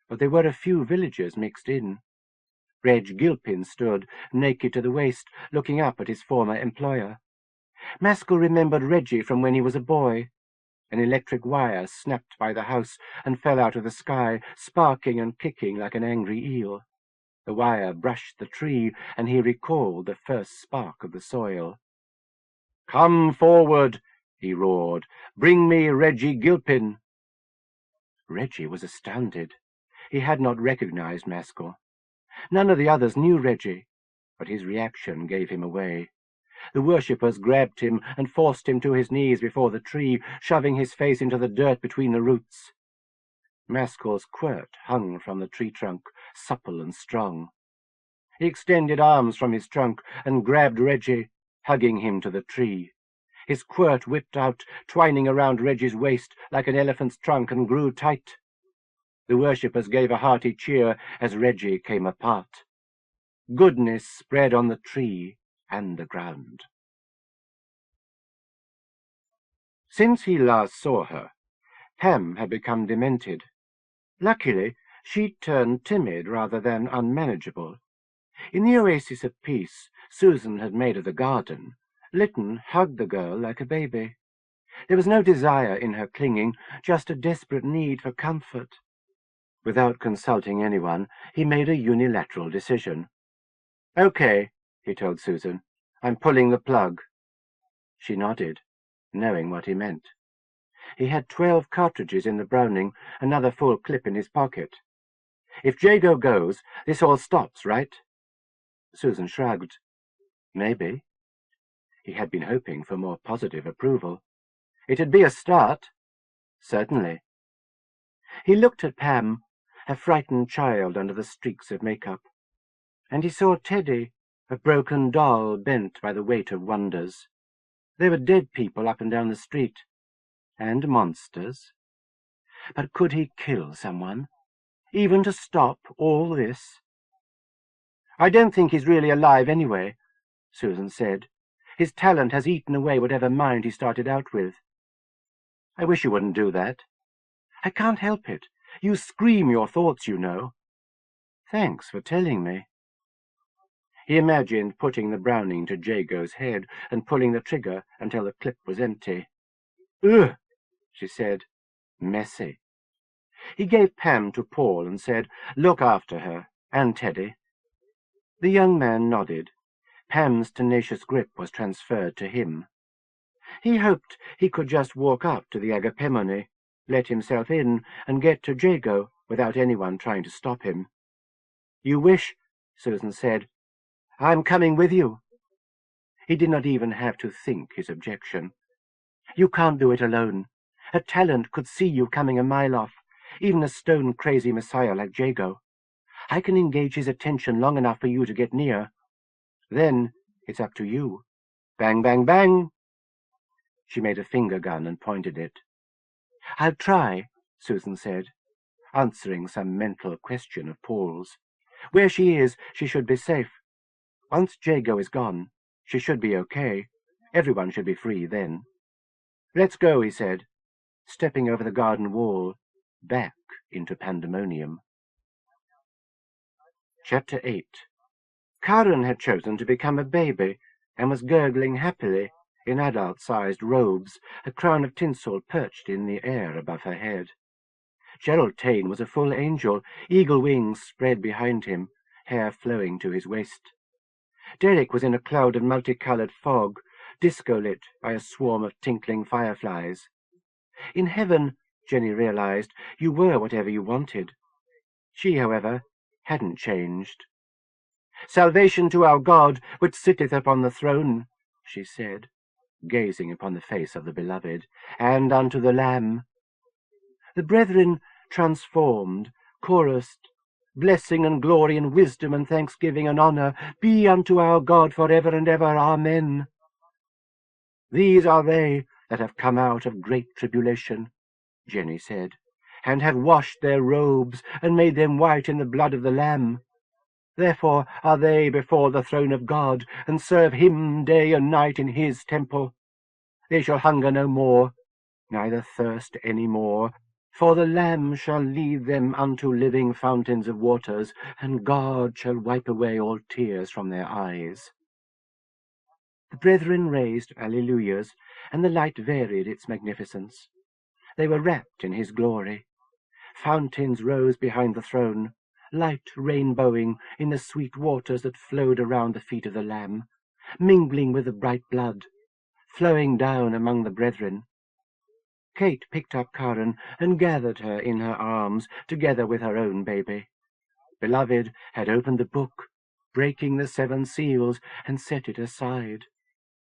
but there were a few villagers mixed in. Reg Gilpin stood, naked to the waist, looking up at his former employer. Maskell remembered Reggie from when he was a boy. An electric wire snapped by the house and fell out of the sky, sparking and kicking like an angry eel. The wire brushed the tree, and he recalled the first spark of the soil. "Come forward," he roared. "Bring me Reggie Gilpin." Reggie was astounded. He had not recognized Maskell. None of the others knew Reggie, but his reaction gave him away. The worshippers grabbed him and forced him to his knees before the tree, shoving his face into the dirt between the roots. Maskell's quirt hung from the tree trunk, supple and strong. He extended arms from his trunk and grabbed Reggie, hugging him to the tree. His quirt whipped out, twining around Reggie's waist like an elephant's trunk, and grew tight. The worshippers gave a hearty cheer as Reggie came apart. Goodness spread on the tree and the ground. Since he last saw her, Pam had become demented. Luckily, she'd turned timid rather than unmanageable. In the oasis of peace Susan had made of the garden, Lytton hugged the girl like a baby. There was no desire in her clinging, just a desperate need for comfort. Without consulting anyone, he made a unilateral decision. "Okay," he told Susan. "I'm pulling the plug." She nodded, knowing what he meant. He had 12 cartridges in the Browning, another full clip in his pocket. "If Jago goes, this all stops, right?" Susan shrugged. "Maybe." He had been hoping for more positive approval. "It'd be a start." "Certainly." He looked at Pam, a frightened child under the streaks of makeup, and he saw Teddy, a broken doll bent by the weight of wonders. There were dead people up and down the street, and monsters. But could he kill someone, even to stop all this? "I don't think he's really alive anyway," Susan said. "His talent has eaten away whatever mind he started out with." "I wish you wouldn't do that." "I can't help it. You scream your thoughts, you know." "Thanks for telling me." He imagined putting the Browning to Jago's head and pulling the trigger until the clip was empty. "Ugh," she said. "Messy." He gave Pam to Paul and said, "Look after her, and Teddy." The young man nodded. Pam's tenacious grip was transferred to him. He hoped he could just walk up to the Agapemone, let himself in, and get to Jago without anyone trying to stop him. "You wish," Susan said. "I'm coming with you." He did not even have to think his objection. "You can't do it alone. A talent could see you coming a mile off, even a stone-crazy messiah like Jago. I can engage his attention long enough for you to get near. Then it's up to you. Bang, bang, bang." She made a finger gun and pointed it. "I'll try," Susan said, answering some mental question of Paul's. "Where she is, she should be safe. Once Jago is gone, she should be okay. Everyone should be free then." "Let's go," he said, stepping over the garden wall, back into pandemonium. Chapter 8. Karen had chosen to become a baby and was gurgling happily in adult-sized robes, a crown of tinsel perched in the air above her head. Gerald Tane was a full angel, eagle wings spread behind him, hair flowing to his waist. Derek was in a cloud of multicolored fog, disco-lit by a swarm of tinkling fireflies. In heaven, Jenny realized, you were whatever you wanted. She, however, hadn't changed. "Salvation to our God, which sitteth upon the throne," she said, gazing upon the face of the beloved, "and unto the Lamb." The brethren, transformed, chorused, "Blessing and glory and wisdom and thanksgiving and honor be unto our God forever and ever. Amen." "These are they that have come out of great tribulation," Jenny said, "and have washed their robes and made them white in the blood of the Lamb. Therefore are they before the throne of God, and serve him day and night in his temple. They shall hunger no more, neither thirst any more, for the Lamb shall lead them unto living fountains of waters, and God shall wipe away all tears from their eyes." The brethren raised alleluias, and the light varied its magnificence. They were wrapped in his glory. Fountains rose behind the throne, light rainbowing in the sweet waters that flowed around the feet of the Lamb, mingling with the bright blood, flowing down among the brethren. Kate picked up Karen and gathered her in her arms, together with her own baby. Beloved had opened the book, breaking the 7 seals, and set it aside.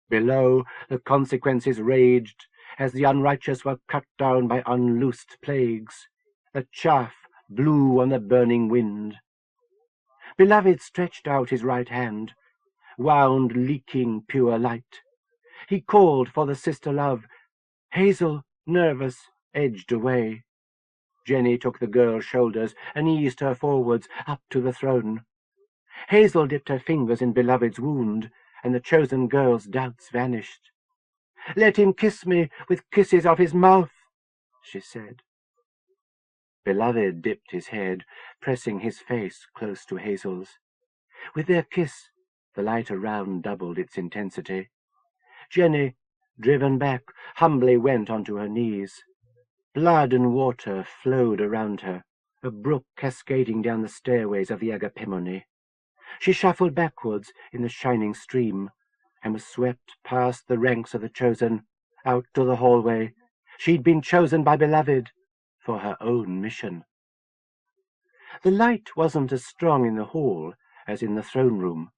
Below, the consequences raged, as the unrighteous were cut down by unloosed plagues. The chaff blew on the burning wind. Beloved stretched out his right hand, wound leaking pure light. He called for the sister love. Hazel, nervous, edged away. Jenny took the girl's shoulders and eased her forwards up to the throne. Hazel dipped her fingers in Beloved's wound, and the chosen girl's doubts vanished. "Let him kiss me with kisses of his mouth," she said. Beloved dipped his head, pressing his face close to Hazel's. With their kiss, the light around doubled its intensity. Jenny, driven back, humbly went onto her knees. Blood and water flowed around her, a brook cascading down the stairways of the Agapemone. She shuffled backwards in the shining stream, and was swept past the ranks of the chosen, out to the hallway. She'd been chosen by Beloved for her own mission. The light wasn't as strong in the hall as in the throne room.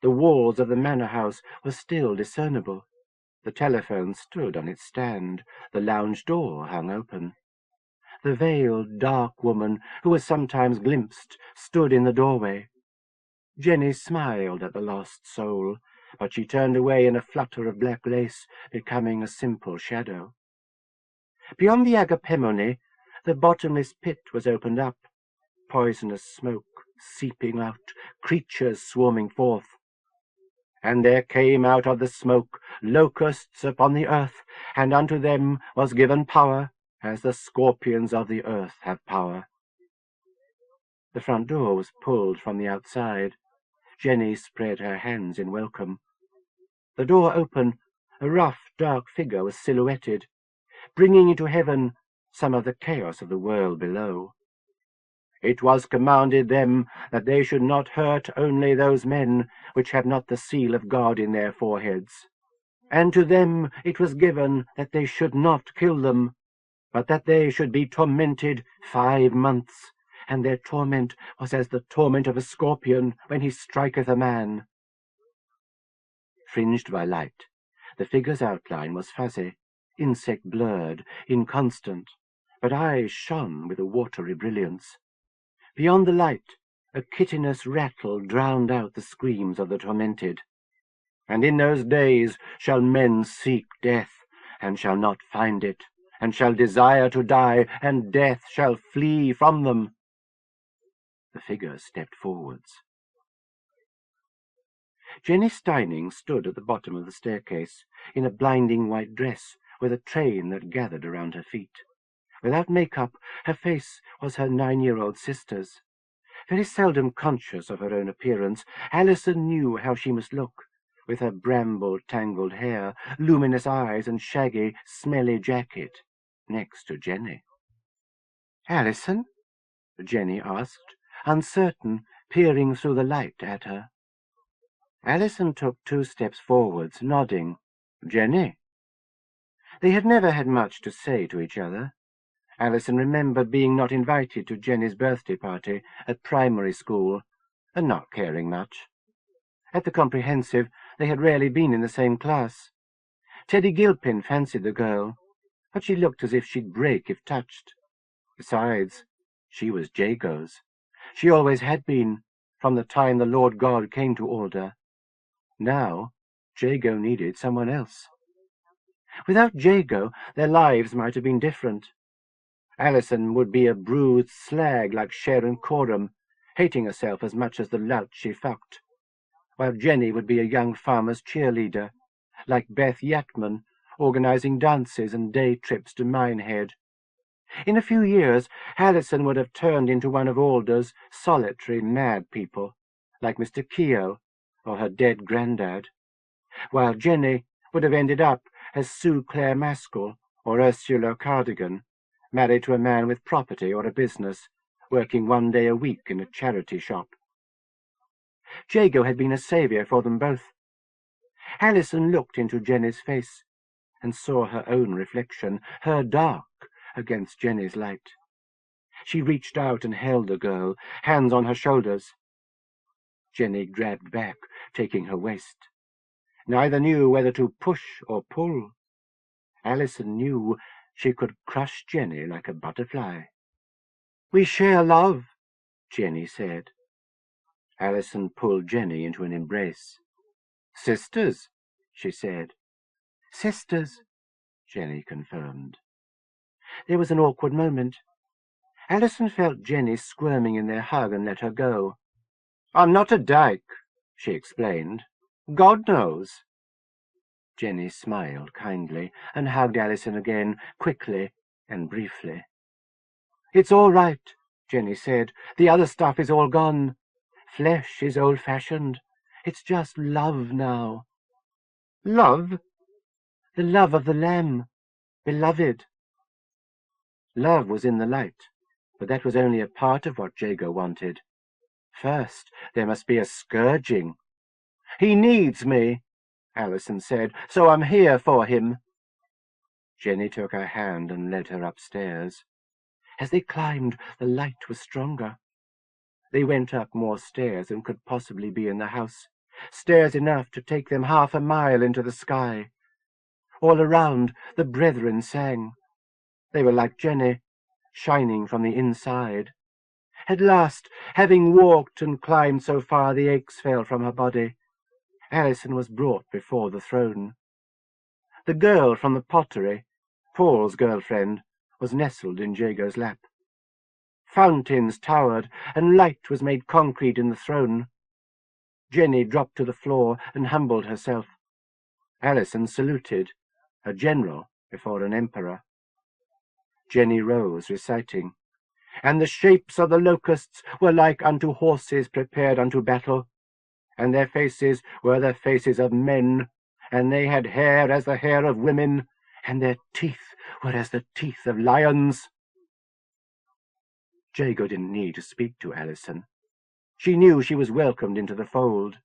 The walls of the manor house were still discernible. The telephone stood on its stand. The lounge door hung open. The veiled, dark woman, who was sometimes glimpsed, stood in the doorway. Jenny smiled at the lost soul, but she turned away in a flutter of black lace, becoming a simple shadow. Beyond the Agapemone, The bottomless pit was opened up, poisonous smoke seeping out, creatures swarming forth. And there came out of the smoke locusts upon the earth, and unto them was given power, as the scorpions of the earth have power. The front door was pulled from the outside. Jenny spread her hands in welcome. The door open, a rough, dark figure was silhouetted, bringing into heaven some of the chaos of the world below. It was commanded them that they should not hurt only those men which have not the seal of God in their foreheads. And to them it was given that they should not kill them, but that they should be tormented 5 months, and their torment was as the torment of a scorpion when he striketh a man. Fringed by light, the figure's outline was fuzzy, insect blurred, inconstant, but eyes shone with a watery brilliance. Beyond the light, a kittinous rattle drowned out the screams of the tormented. And in those days shall men seek death, and shall not find it, and shall desire to die, and death shall flee from them. The figure stepped forwards. Jenny Steining stood at the bottom of the staircase, in a blinding white dress, with a train that gathered around her feet. Without make-up, her face was her 9-year-old sister's. Very seldom conscious of her own appearance, Alison knew how she must look, with her bramble-tangled hair, luminous eyes, and shaggy, smelly jacket, next to Jenny. "Alison?" Jenny asked, uncertain, peering through the light at her. Alison took 2 steps forwards, nodding. "Jenny?" They had never had much to say to each other. Alison remembered being not invited to Jenny's birthday party at primary school, and not caring much. At the comprehensive, they had rarely been in the same class. Teddy Gilpin fancied the girl, but she looked as if she'd break if touched. Besides, she was Jago's. She always had been, from the time the Lord God came to Alder. Now, Jago needed someone else. Without Jago, their lives might have been different. Alison would be a bruised slag like Sharon Coram, hating herself as much as the lout she fucked, while Jenny would be a young farmer's cheerleader, like Beth Yatman, organizing dances and day trips to Minehead. In a few years, Alison would have turned into one of Alder's solitary mad people, like Mr. Keogh or her dead granddad, while Jenny would have ended up as Sue Clare Maskell or Ursula Cardigan, married to a man with property or a business, working 1 day a week in a charity shop. Jago had been a saviour for them both. Alison looked into Jenny's face and saw her own reflection, her dark against Jenny's light. She reached out and held the girl, hands on her shoulders. Jenny dragged back, taking her waist. Neither knew whether to push or pull. Alison knew she could crush Jenny like a butterfly. "We share love," Jenny said. Alison pulled Jenny into an embrace. "Sisters," she said. "Sisters," Jenny confirmed. There was an awkward moment. Alison felt Jenny squirming in their hug and let her go. "I'm not a dyke," she explained. "God knows." Jenny smiled kindly and hugged Alison again, quickly and briefly. "It's all right," Jenny said. "The other stuff is all gone. Flesh is old-fashioned. It's just love now." "Love?" "The love of the Lamb. Beloved." Love was in the light, but that was only a part of what Jago wanted. First, there must be a scourging. "He needs me," Alison said, "so I'm here for him." Jenny took her hand and led her upstairs. As they climbed, the light was stronger. They went up more stairs than could possibly be in the house, stairs enough to take them 1/2 a mile into the sky. All around, the brethren sang. They were like Jenny, shining from the inside. At last, having walked and climbed so far the aches fell from her body, Alison was brought before the throne. The girl from the pottery, Paul's girlfriend, was nestled in Jago's lap. Fountains towered, and light was made concrete in the throne. Jenny dropped to the floor and humbled herself. Alison saluted, a general before an emperor. Jenny rose, reciting, "And the shapes of the locusts were like unto horses prepared unto battle, and their faces were the faces of men, and they had hair as the hair of women, and their teeth were as the teeth of lions." Jago didn't need to speak to Alison. She knew she was welcomed into the fold.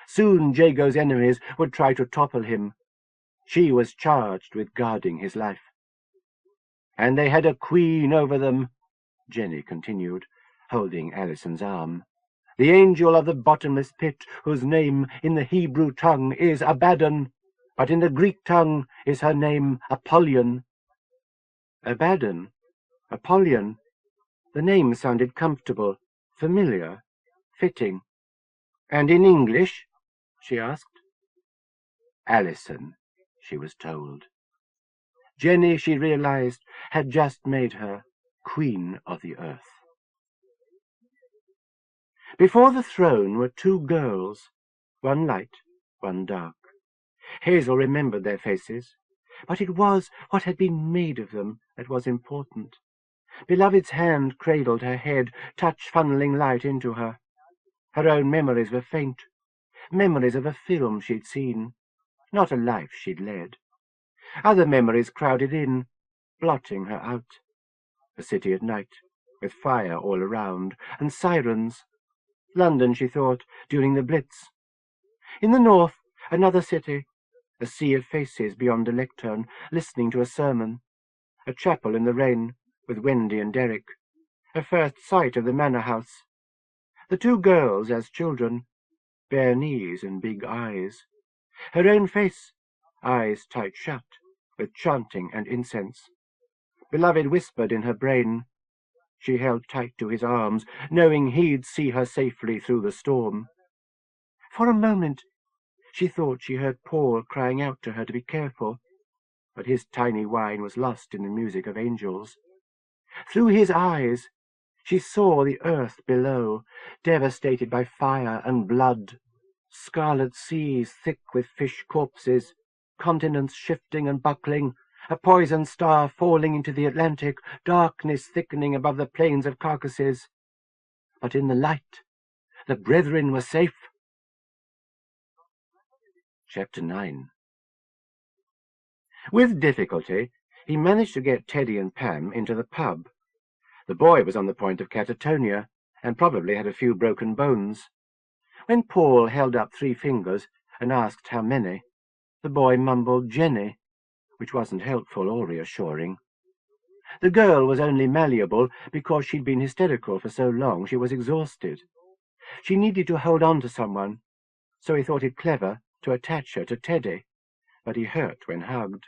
Soon Jago's enemies would try to topple him. She was charged with guarding his life. "And they had a queen over them," Jenny continued, holding Alison's arm, "the angel of the bottomless pit, whose name in the Hebrew tongue is Abaddon, but in the Greek tongue is her name Apollyon." Abaddon, Apollyon. The name sounded comfortable, familiar, fitting. "And in English?" she asked. Alison, she was told. Jenny, she realized, had just made her Queen of the Earth. Before the throne were two girls, one light, one dark. Hazel remembered their faces, but it was what had been made of them that was important. Beloved's hand cradled her head, touch funneling light into her. Her own memories were faint, memories of a film she'd seen, not a life she'd led. Other memories crowded in, blotting her out. A city at night, with fire all around, and sirens. London, she thought, during the Blitz. In the north, another city, a sea of faces beyond a lectern, listening to a sermon. A chapel in the rain, with Wendy and Derek. Her first sight of the manor house. The two girls as children, bare knees and big eyes. Her own face, eyes tight shut, with chanting and incense. Beloved whispered in her brain. She held tight to his arms, knowing he'd see her safely through the storm. For a moment, she thought she heard Paul crying out to her to be careful, but his tiny whine was lost in the music of angels. Through his eyes, she saw the earth below, devastated by fire and blood, scarlet seas thick with fish corpses, continents shifting and buckling, a poison star falling into the Atlantic, darkness thickening above the plains of carcasses. But in the light, the brethren were safe. Chapter 9. With difficulty, he managed to get Teddy and Pam into the pub. The boy was on the point of catatonia, and probably had a few broken bones. When Paul held up 3 fingers and asked how many, the boy mumbled Jenny, which wasn't helpful or reassuring. The girl was only malleable because she'd been hysterical for so long she was exhausted. She needed to hold on to someone, so he thought it clever to attach her to Teddy, but he hurt when hugged.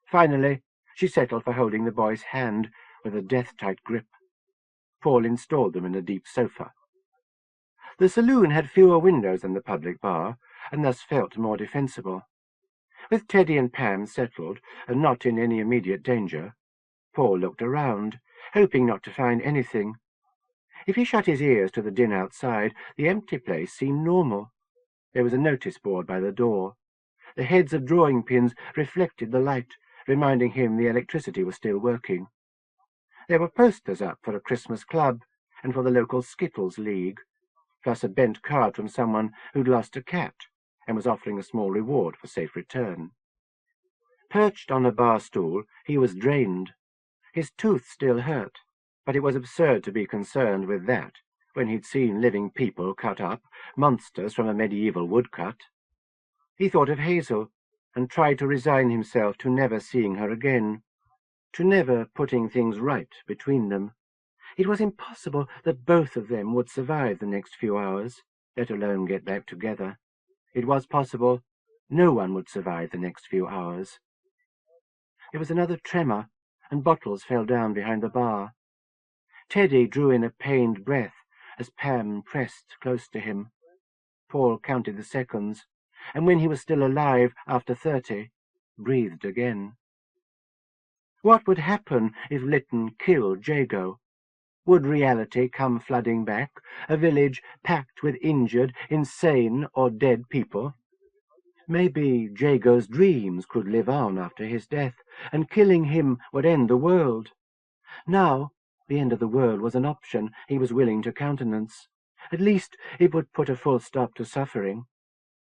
Finally, she settled for holding the boy's hand with a death-tight grip. Paul installed them in a deep sofa. The saloon had fewer windows than the public bar, and thus felt more defensible. With Teddy and Pam settled, and not in any immediate danger, Paul looked around, hoping not to find anything. If he shut his ears to the din outside, the empty place seemed normal. There was a notice board by the door. The heads of drawing pins reflected the light, reminding him the electricity was still working. There were posters up for a Christmas club and for the local Skittles League, plus a bent card from someone who'd lost a cat and was offering a small reward for safe return. Perched on a bar stool, he was drained. His tooth still hurt, but it was absurd to be concerned with that when he'd seen living people cut up, monsters from a medieval woodcut. He thought of Hazel, and tried to resign himself to never seeing her again, to never putting things right between them. It was impossible that both of them would survive the next few hours, let alone get back together. It was possible no one would survive the next few hours. There was another tremor, and bottles fell down behind the bar. Teddy drew in a pained breath as Pam pressed close to him. Paul counted the seconds, and when he was still alive after 30, breathed again. What would happen if Lytton killed Jago? Would reality come flooding back, a village packed with injured, insane, or dead people? Maybe Jago's dreams could live on after his death, and killing him would end the world. Now, the end of the world was an option he was willing to countenance. At least it would put a full stop to suffering.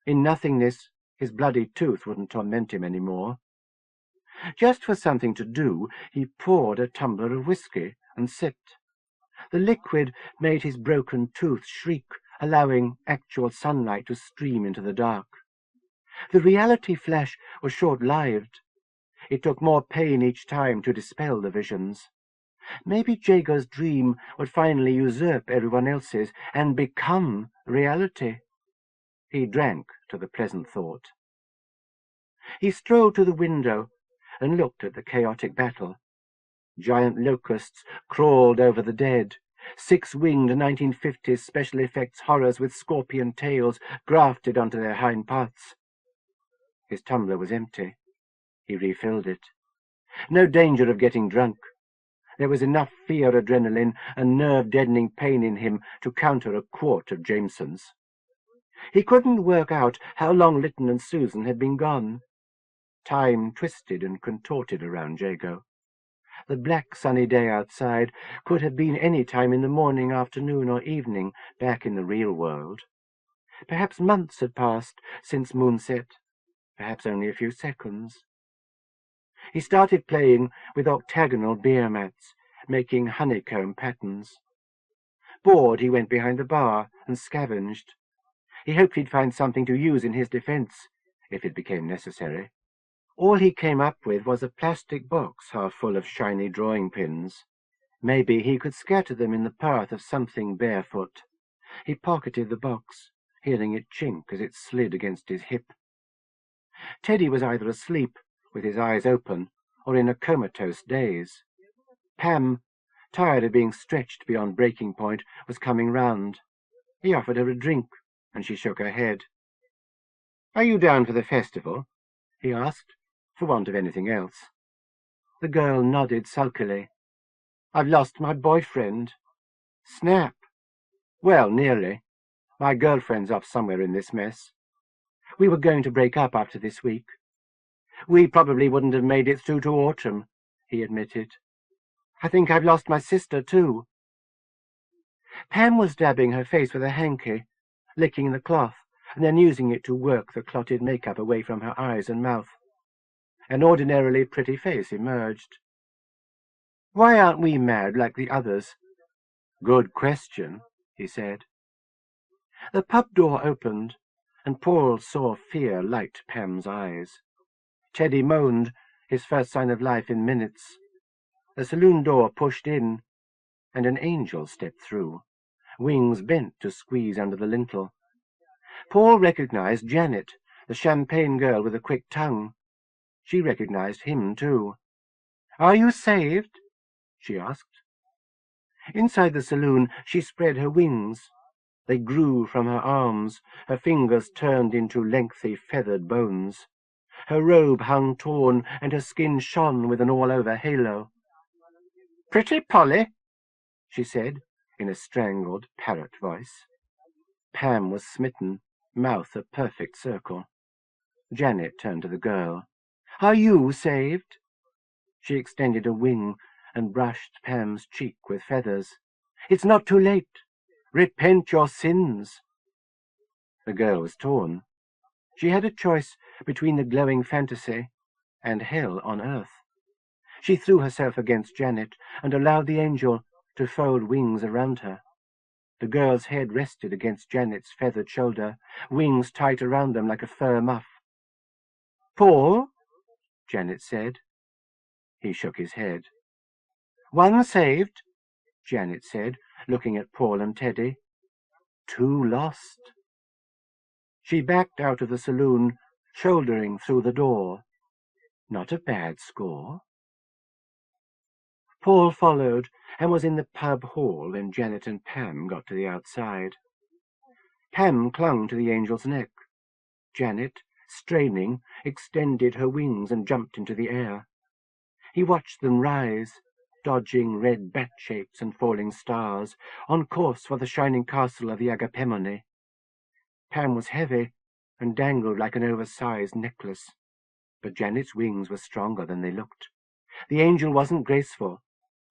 In nothingness, his bloody tooth wouldn't torment him any more. Just for something to do, he poured a tumbler of whiskey and sipped. The liquid made his broken tooth shriek, allowing actual sunlight to stream into the dark. The reality flash was short-lived. It took more pain each time to dispel the visions. Maybe Jago's dream would finally usurp everyone else's and become reality. He drank to the pleasant thought. He strolled to the window and looked at the chaotic battle. Giant locusts crawled over the dead. Six-winged 1950s special effects horrors with scorpion tails grafted onto their hind parts. His tumbler was empty. He refilled it. No danger of getting drunk. There was enough fear adrenaline and nerve-deadening pain in him to counter a quart of Jameson's. He couldn't work out how long Lytton and Susan had been gone. Time twisted and contorted around Jago. The black sunny day outside could have been any time in the morning, afternoon, or evening back in the real world. Perhaps months had passed since moonset, perhaps only a few seconds. He started playing with octagonal beer mats, making honeycomb patterns. Bored, he went behind the bar and scavenged. He hoped he'd find something to use in his defense, if it became necessary. All he came up with was a plastic box half full of shiny drawing pins. Maybe he could scatter them in the path of something barefoot. He pocketed the box, hearing it chink as it slid against his hip. Teddy was either asleep, with his eyes open, or in a comatose daze. Pam, tired of being stretched beyond breaking point, was coming round. He offered her a drink, and she shook her head. "Are you down for the festival?" he asked, for want of anything else. The girl nodded sulkily. "I've lost my boyfriend." "Snap." "Well, nearly. My girlfriend's off somewhere in this mess. We were going to break up after this week. We probably wouldn't have made it through to autumn," he admitted. "I think I've lost my sister, too." Pam was dabbing her face with a hanky, licking the cloth, and then using it to work the clotted makeup away from her eyes and mouth. An ordinarily pretty face emerged. "Why aren't we mad like the others?" "Good question," he said. The pub door opened, and Paul saw fear light Pam's eyes. Teddy moaned, his first sign of life in minutes. The saloon door pushed in, and an angel stepped through, wings bent to squeeze under the lintel. Paul recognized Janet, the champagne girl with a quick tongue. She recognized him, too. "Are you saved?" she asked. Inside the saloon, she spread her wings. They grew from her arms, her fingers turned into lengthy feathered bones. Her robe hung torn, and her skin shone with an all-over halo. "Pretty Polly," she said, in a strangled parrot voice. Pam was smitten, mouth a perfect circle. Janet turned to the girl. "Are you saved?" She extended a wing and brushed Pam's cheek with feathers. "It's not too late. Repent your sins." The girl was torn. She had a choice between the glowing fantasy and hell on earth. She threw herself against Janet and allowed the angel to fold wings around her. The girl's head rested against Janet's feathered shoulder, wings tight around them like a fur muff. "Paul?" Janet said. He shook his head. "One saved," Janet said, looking at Paul and Teddy. "Two lost." She backed out of the saloon, shouldering through the door. Not a bad score. Paul followed and was in the pub hall when Janet and Pam got to the outside. Pam clung to the angel's neck. Janet, straining, extended her wings and jumped into the air. He watched them rise, dodging red bat shapes and falling stars, on course for the shining castle of the Agapemone. Pam was heavy and dangled like an oversized necklace, but Janet's wings were stronger than they looked. The angel wasn't graceful,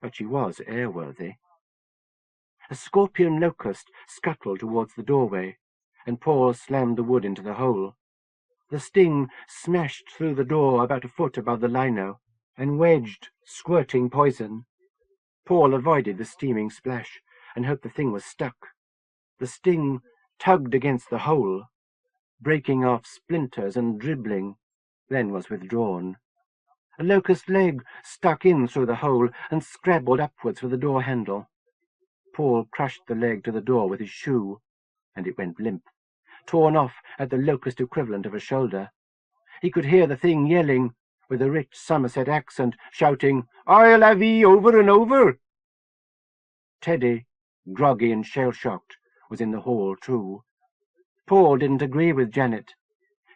but she was airworthy. A scorpion locust scuttled towards the doorway, and Paul slammed the wood into the hole. The sting smashed through the door about a foot above the lino, and wedged, squirting poison. Paul avoided the steaming splash, and hoped the thing was stuck. The sting tugged against the hole, breaking off splinters and dribbling, then was withdrawn. A locust leg stuck in through the hole and scrabbled upwards for the door handle. Paul crushed the leg to the door with his shoe, and it went limp, torn off at the locust equivalent of a shoulder. He could hear the thing yelling, with a rich Somerset accent, shouting, "I'll have 'ee over and over!" Teddy, groggy and shell-shocked, was in the hall too. Paul didn't agree with Janet.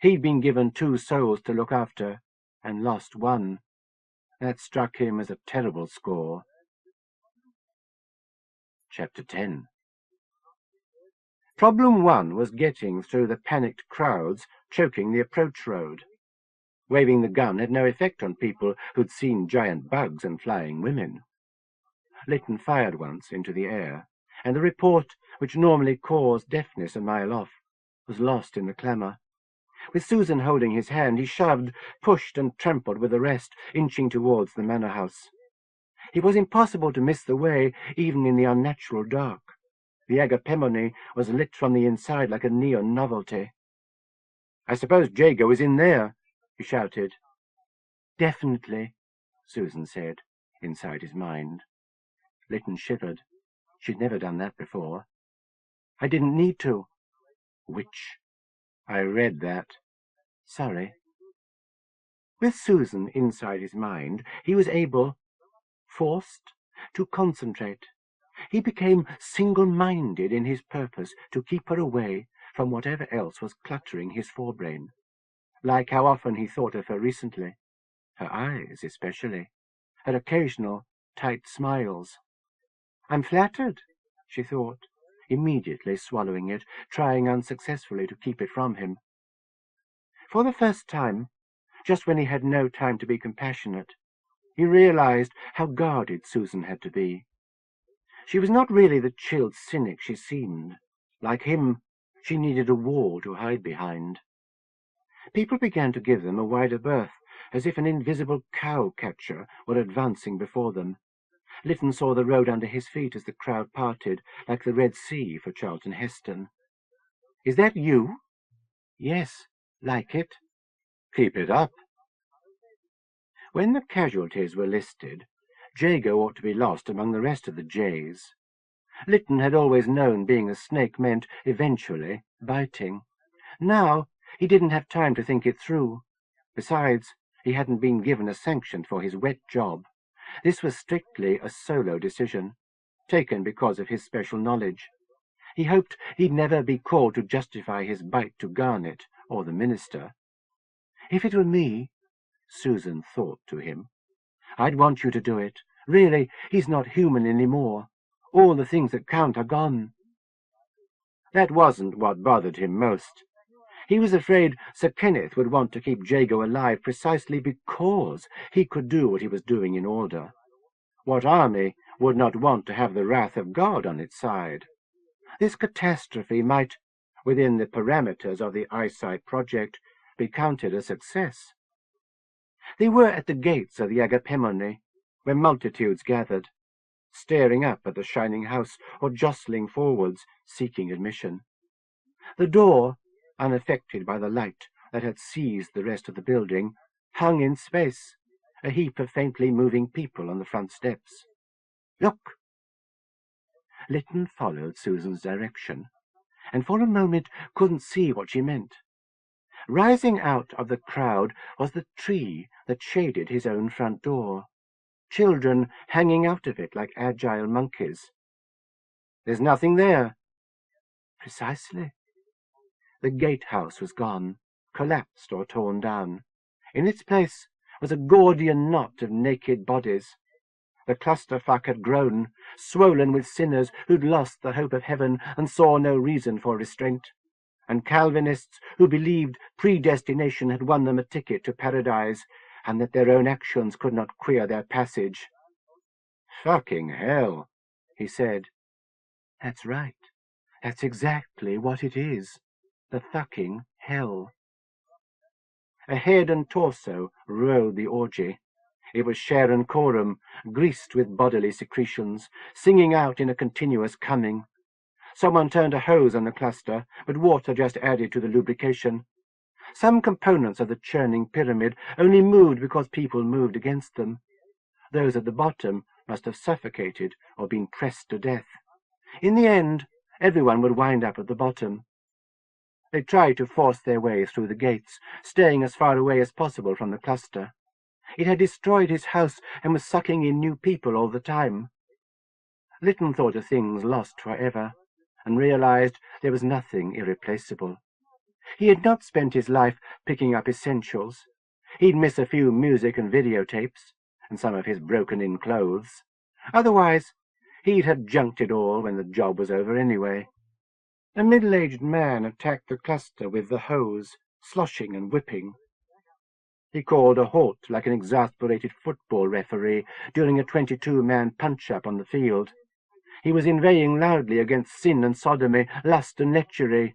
He'd been given 2 souls to look after, and lost 1. That struck him as a terrible score. Chapter 10. Problem 1 was getting through the panicked crowds choking the approach road. Waving the gun had no effect on people who'd seen giant bugs and flying women. Lytton fired once into the air, and the report, which normally caused deafness a mile off, was lost in the clamour. With Susan holding his hand, he shoved, pushed, and trampled with the rest, inching towards the manor house. It was impossible to miss the way, even in the unnatural dark. The Agapemone was lit from the inside like a neon novelty. "I suppose Jago is in there," he shouted. "Definitely," Susan said, inside his mind. Lytton shivered. She'd never done that before. "I didn't need to." "Which? I read that." "Sorry." With Susan inside his mind, he was able, forced, to concentrate. He became single-minded in his purpose to keep her away from whatever else was cluttering his forebrain. Like how often he thought of her recently. Her eyes, especially. Her occasional, tight smiles. "I'm flattered," she thought, immediately swallowing it, trying unsuccessfully to keep it from him. For the first time, just when he had no time to be compassionate, he realized how guarded Susan had to be. She was not really the chilled cynic she seemed. Like him, she needed a wall to hide behind. People began to give them a wider berth, as if an invisible cow-catcher were advancing before them. Lytton saw the road under his feet as the crowd parted, like the Red Sea for Charlton Heston. "Is that you?" "Yes, like it." "Keep it up." When the casualties were listed, Jago ought to be lost among the rest of the Jays. Lytton had always known being a snake meant, eventually, biting. Now he didn't have time to think it through. Besides, he hadn't been given a sanction for his wet job. This was strictly a solo decision, taken because of his special knowledge. He hoped he'd never be called to justify his bite to Garnet or the minister. "If it were me," Susan thought to him, "I'd want you to do it. Really, he's not human any more. All the things that count are gone." That wasn't what bothered him most. He was afraid Sir Kenneth would want to keep Jago alive precisely because he could do what he was doing in order. What army would not want to have the wrath of God on its side? This catastrophe might, within the parameters of the Eyesight Project, be counted a success. They were at the gates of the Agapemone, where multitudes gathered, staring up at the shining house or jostling forwards, seeking admission. The door, unaffected by the light that had seized the rest of the building, hung in space, a heap of faintly moving people on the front steps. "Look!" Lytton followed Susan's direction, and for a moment couldn't see what she meant. Rising out of the crowd was the tree that shaded his own front door, children hanging out of it like agile monkeys. "There's nothing there." "Precisely." The gatehouse was gone, collapsed or torn down. In its place was a Gordian knot of naked bodies. The clusterfuck had grown, swollen with sinners who'd lost the hope of heaven and saw no reason for restraint, and Calvinists who believed predestination had won them a ticket to paradise, and that their own actions could not queer their passage. "Fucking hell," he said. "That's right. That's exactly what it is. The fucking hell." A head and torso rode the orgy. It was Sharon Coram, greased with bodily secretions, singing out in a continuous coming. Someone turned a hose on the cluster, but water just added to the lubrication. Some components of the churning pyramid only moved because people moved against them. Those at the bottom must have suffocated or been pressed to death. In the end, everyone would wind up at the bottom. They tried to force their way through the gates, staying as far away as possible from the cluster. It had destroyed his house and was sucking in new people all the time. Lytton thought of things lost forever, and realized there was nothing irreplaceable. He had not spent his life picking up essentials. He'd miss a few music and videotapes, and some of his broken-in clothes. Otherwise, he'd have junked it all when the job was over anyway. A middle-aged man attacked the cluster with the hose, sloshing and whipping. He called a halt like an exasperated football referee during a 22-man punch-up on the field. He was inveighing loudly against sin and sodomy, lust and lechery.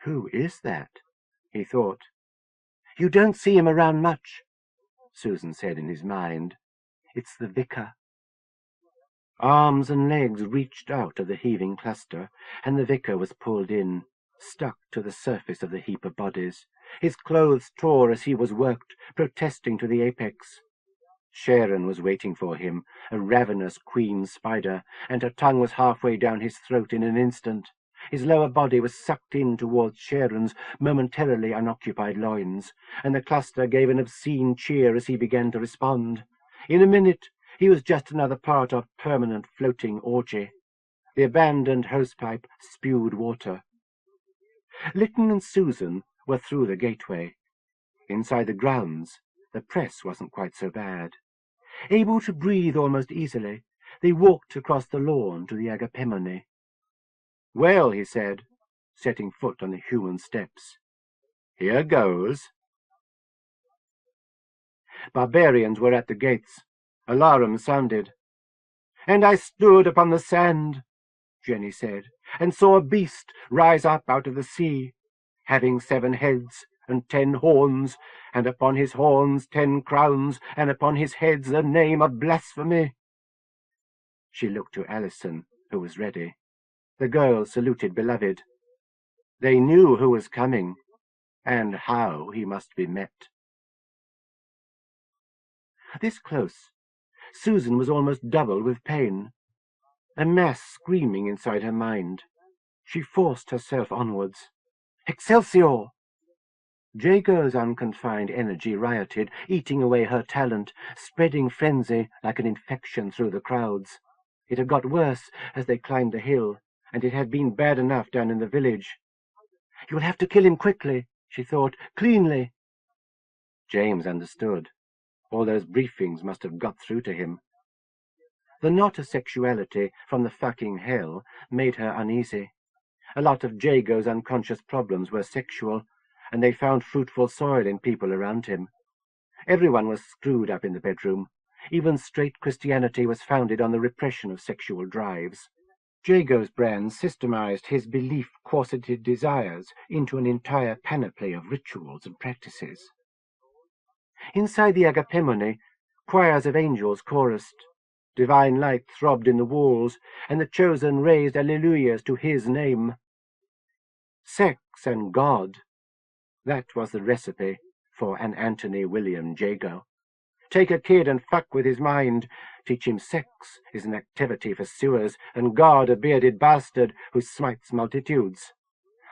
"Who is that?" he thought. "You don't see him around much," Susan said in his mind. "It's the vicar." Arms and legs reached out of the heaving cluster, and the vicar was pulled in, stuck to the surface of the heap of bodies. His clothes tore as he was worked, protesting to the apex. Sharon was waiting for him, a ravenous queen spider, and her tongue was halfway down his throat in an instant. His lower body was sucked in towards Sharon's momentarily unoccupied loins, and the cluster gave an obscene cheer as he began to respond. In a minute, he was just another part of permanent floating orgy. The abandoned hosepipe spewed water. Lytton and Susan were through the gateway. Inside the grounds, the press wasn't quite so bad. Able to breathe almost easily, they walked across the lawn to the Agapemone. "Well," he said, setting foot on the human steps, "here goes." Barbarians were at the gates. Alarum sounded. "And I stood upon the sand," Jenny said, "and saw a beast rise up out of the sea, having 7 heads and 10 horns, and upon his horns 10 crowns, and upon his heads a name of blasphemy." She looked to Alison, who was ready. The girls saluted Beloved. They knew who was coming, and how he must be met. This close, Susan was almost doubled with pain, a mass screaming inside her mind. She forced herself onwards. "Excelsior!" Jago's unconfined energy rioted, eating away her talent, spreading frenzy like an infection through the crowds. It had got worse as they climbed the hill, and it had been bad enough down in the village. "You'll have to kill him quickly," she thought, "cleanly." James understood. All those briefings must have got through to him. The knot of sexuality from the fucking hell made her uneasy. A lot of Jago's unconscious problems were sexual, and they found fruitful soil in people around him. Everyone was screwed up in the bedroom. Even straight Christianity was founded on the repression of sexual drives. Jago's brand systemized his belief-corseted desires into an entire panoply of rituals and practices. Inside the Agapemone, choirs of angels chorused. Divine light throbbed in the walls, and the chosen raised alleluias to his name. Sex and God. That was the recipe for an Anthony William Jago. Take a kid and fuck with his mind. Teach him sex is an activity for sewers, and God a bearded bastard who smites multitudes.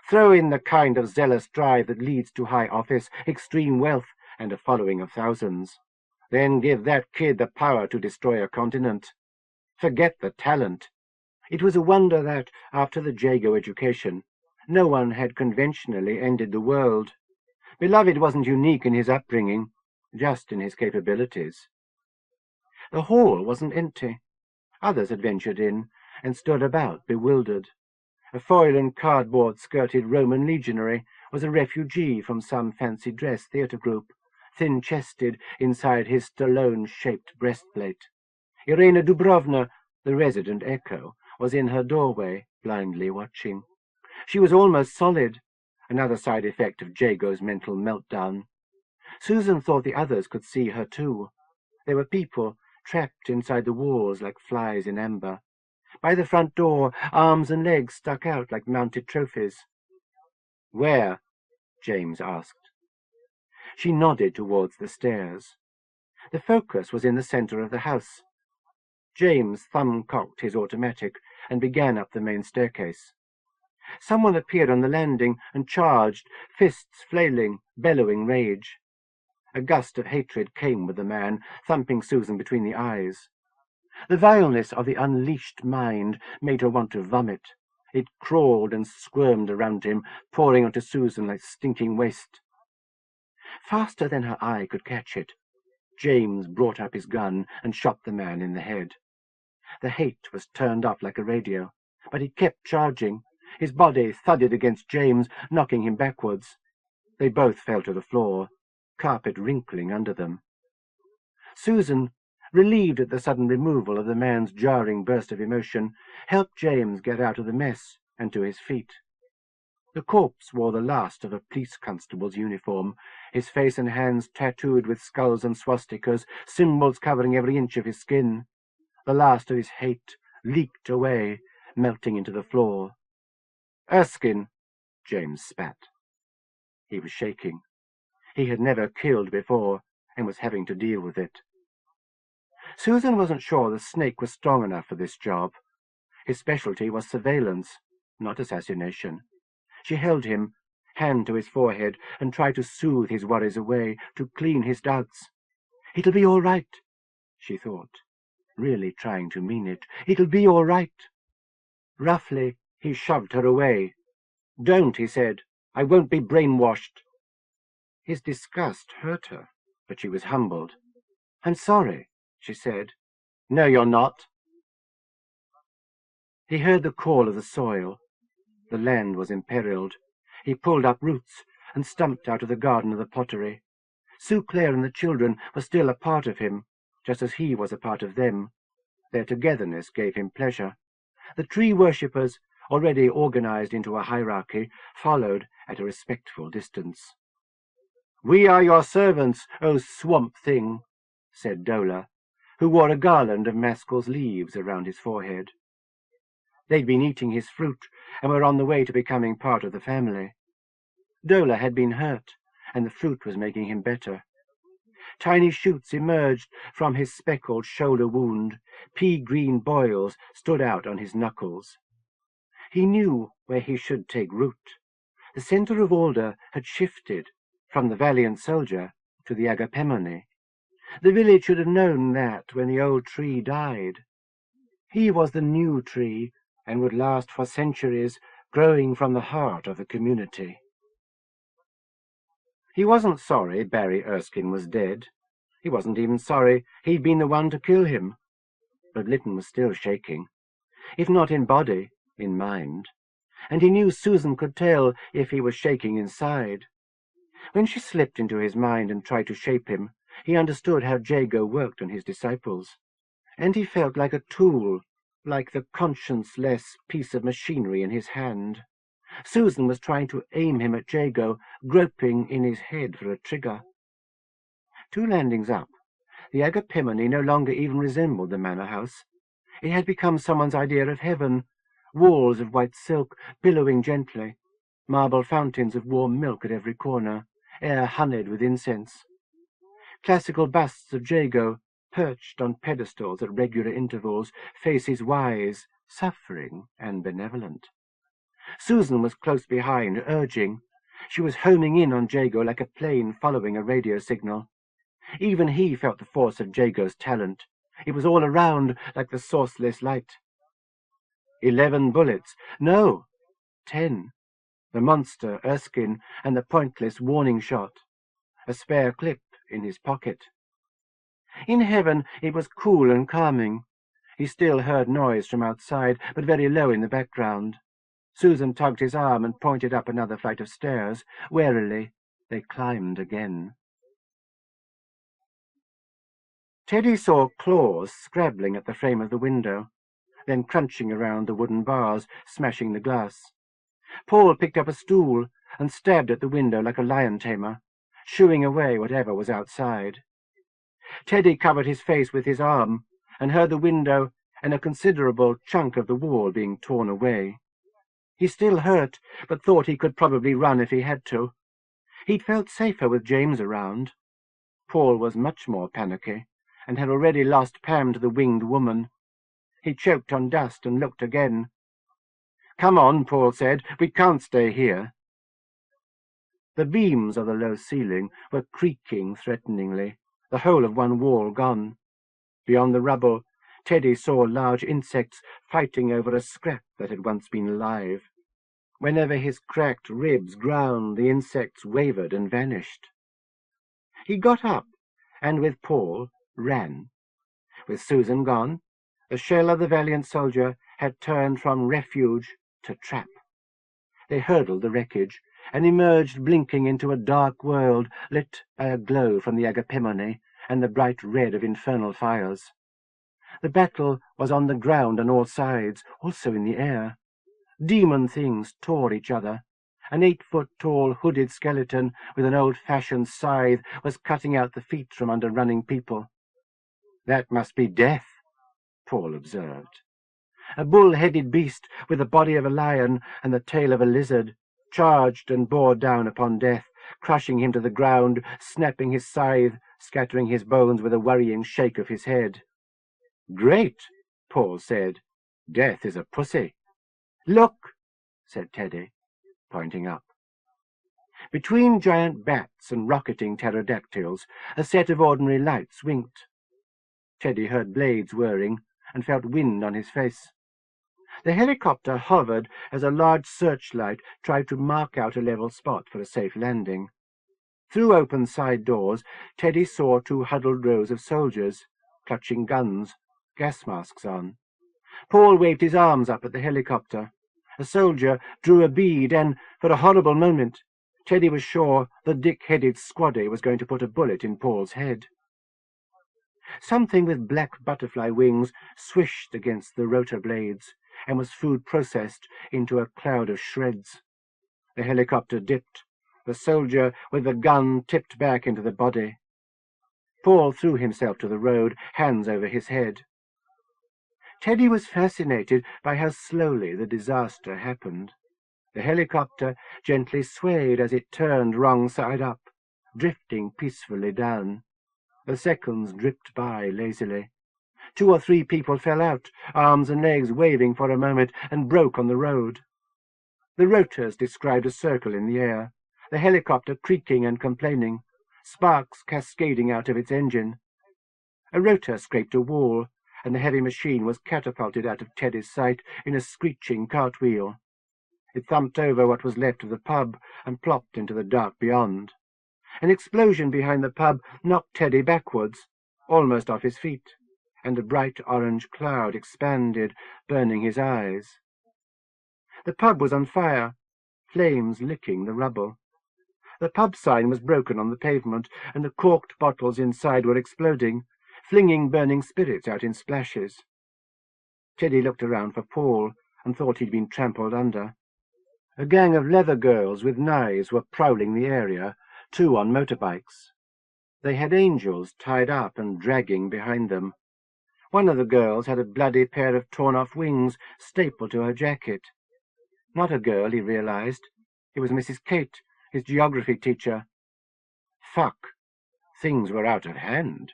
Throw in the kind of zealous drive that leads to high office, extreme wealth, and a following of thousands. Then give that kid the power to destroy a continent. Forget the talent. It was a wonder that, after the Jago education, no one had conventionally ended the world. Beloved wasn't unique in his upbringing. just in his capabilities. The hall wasn't empty. Others had ventured in and stood about, bewildered. A foil and cardboard-skirted Roman legionary was a refugee from some fancy-dress theatre group, thin-chested inside his Stallone-shaped breastplate. Irena Dubrovna, the resident echo, was in her doorway, blindly watching. She was almost solid, another side effect of Jago's mental meltdown. Susan thought the others could see her too. There were people trapped inside the walls like flies in amber. By the front door, arms and legs stuck out like mounted trophies. "Where?" James asked. She nodded towards the stairs. The focus was in the center of the house. James thumb-cocked his automatic and began up the main staircase. Someone appeared on the landing and charged, fists flailing, bellowing rage. A gust of hatred came with the man, thumping Susan between the eyes. The vileness of the unleashed mind made her want to vomit. It crawled and squirmed around him, pouring onto Susan like stinking waste. Faster than her eye could catch it, James brought up his gun and shot the man in the head. The hate was turned up like a radio, but he kept charging. His body thudded against James, knocking him backwards. They both fell to the floor, carpet wrinkling under them. Susan, relieved at the sudden removal of the man's jarring burst of emotion, helped James get out of the mess and to his feet. The corpse wore the last of a police constable's uniform, his face and hands tattooed with skulls and swastikas, symbols covering every inch of his skin. The last of his hate leaked away, melting into the floor. "Erskine," James spat. He was shaking. He had never killed before and was having to deal with it. Susan wasn't sure the snake was strong enough for this job. His specialty was surveillance, not assassination. She held him, hand to his forehead, and tried to soothe his worries away, to clean his doubts. "It'll be all right," she thought, really trying to mean it. "It'll be all right." Roughly, he shoved her away. "Don't," he said. "I won't be brainwashed." His disgust hurt her, but she was humbled. "I'm sorry," she said. "No, you're not." He heard the call of the soil. The land was imperiled. He pulled up roots and stumped out of the garden of the pottery. Sue Clare and the children were still a part of him, just as he was a part of them. Their togetherness gave him pleasure. The tree worshippers, already organized into a hierarchy, followed at a respectful distance. "We are your servants, O swamp thing," said Dola, who wore a garland of Maskell's leaves around his forehead. They'd been eating his fruit and were on the way to becoming part of the family. Dola had been hurt, and the fruit was making him better. Tiny shoots emerged from his speckled shoulder wound. Pea-green boils stood out on his knuckles. He knew where he should take root. The center of Alder had shifted from the valiant soldier to the Agapemone. The village should have known that when the old tree died. He was the new tree, and would last for centuries, growing from the heart of the community. He wasn't sorry Barry Erskine was dead. He wasn't even sorry he'd been the one to kill him. But Lytton was still shaking, if not in body, in mind, and he knew Susan could tell if he was shaking inside. When she slipped into his mind and tried to shape him, he understood how Jago worked on his disciples, and he felt like a tool, like the conscience-less piece of machinery in his hand. Susan was trying to aim him at Jago, groping in his head for a trigger. 2 landings up, the Agapemone no longer even resembled the manor house. It had become someone's idea of heaven, walls of white silk billowing gently, marble fountains of warm milk at every corner, air honeyed with incense. Classical busts of Jago, perched on pedestals at regular intervals, faces wise, suffering, and benevolent. Susan was close behind, urging. She was homing in on Jago like a plane following a radio signal. Even he felt the force of Jago's talent. It was all around, like the sourceless light. 11 bullets. No, 10. The monster, Erskine, and the pointless warning shot. A spare clip in his pocket. In heaven it was cool and calming. He still heard noise from outside, but very low in the background. Susan tugged his arm and pointed up another flight of stairs. Warily, they climbed again. Teddy saw claws scrabbling at the frame of the window, then crunching around the wooden bars, smashing the glass. Paul picked up a stool and stabbed at the window like a lion-tamer, shooing away whatever was outside. Teddy covered his face with his arm and heard the window and a considerable chunk of the wall being torn away. He still hurt, but thought he could probably run if he had to. He'd felt safer with James around. Paul was much more panicky, and had already lost Pam to the winged woman. He choked on dust and looked again. "Come on," Paul said. "We can't stay here." The beams of the low ceiling were creaking threateningly, the whole of one wall gone. Beyond the rubble, Teddy saw large insects fighting over a scrap that had once been alive. Whenever his cracked ribs ground, the insects wavered and vanished. He got up, and with Paul ran. With Susan gone, the shell of the valiant soldier had turned from refuge to trap. They hurdled the wreckage and emerged blinking into a dark world lit by a glow from the agapimony and the bright red of infernal fires. The battle was on the ground on all sides, also in the air. Demon things tore each other. An 8-foot-tall hooded skeleton with an old-fashioned scythe was cutting out the feet from under running people. "That must be Death," Paul observed. A bull-headed beast with the body of a lion and the tail of a lizard charged and bore down upon Death, crushing him to the ground, snapping his scythe, scattering his bones with a worrying shake of his head. "Great," Paul said. "Death is a pussy." "Look," said Teddy, pointing up. Between giant bats and rocketing pterodactyls, a set of ordinary lights winked. Teddy heard blades whirring and felt wind on his face. The helicopter hovered as a large searchlight tried to mark out a level spot for a safe landing. Through open side doors, Teddy saw 2 huddled rows of soldiers, clutching guns, gas masks on. Paul waved his arms up at the helicopter. A soldier drew a bead and, for a horrible moment, Teddy was sure the dick-headed squaddy was going to put a bullet in Paul's head. Something with black butterfly wings swished against the rotor blades and was food-processed into a cloud of shreds. The helicopter dipped. The soldier with the gun tipped back into the body. Paul threw himself to the road, hands over his head. Teddy was fascinated by how slowly the disaster happened. The helicopter gently swayed as it turned wrong side up, drifting peacefully down. The seconds dripped by lazily. 2 or 3 people fell out, arms and legs waving for a moment, and broke on the road. The rotors described a circle in the air, the helicopter creaking and complaining, sparks cascading out of its engine. A rotor scraped a wall, and the heavy machine was catapulted out of Teddy's sight in a screeching cartwheel. It thumped over what was left of the pub and plopped into the dark beyond. An explosion behind the pub knocked Teddy backwards, almost off his feet, and a bright orange cloud expanded, burning his eyes. The pub was on fire, flames licking the rubble. The pub sign was broken on the pavement, and the corked bottles inside were exploding, flinging burning spirits out in splashes. Teddy looked around for Paul and thought he'd been trampled under. A gang of leather girls with knives were prowling the area, 2 on motorbikes. They had angels tied up and dragging behind them. One of the girls had a bloody pair of torn-off wings stapled to her jacket. Not a girl, he realized. It was Mrs. Kate, his geography teacher. Fuck. Things were out of hand.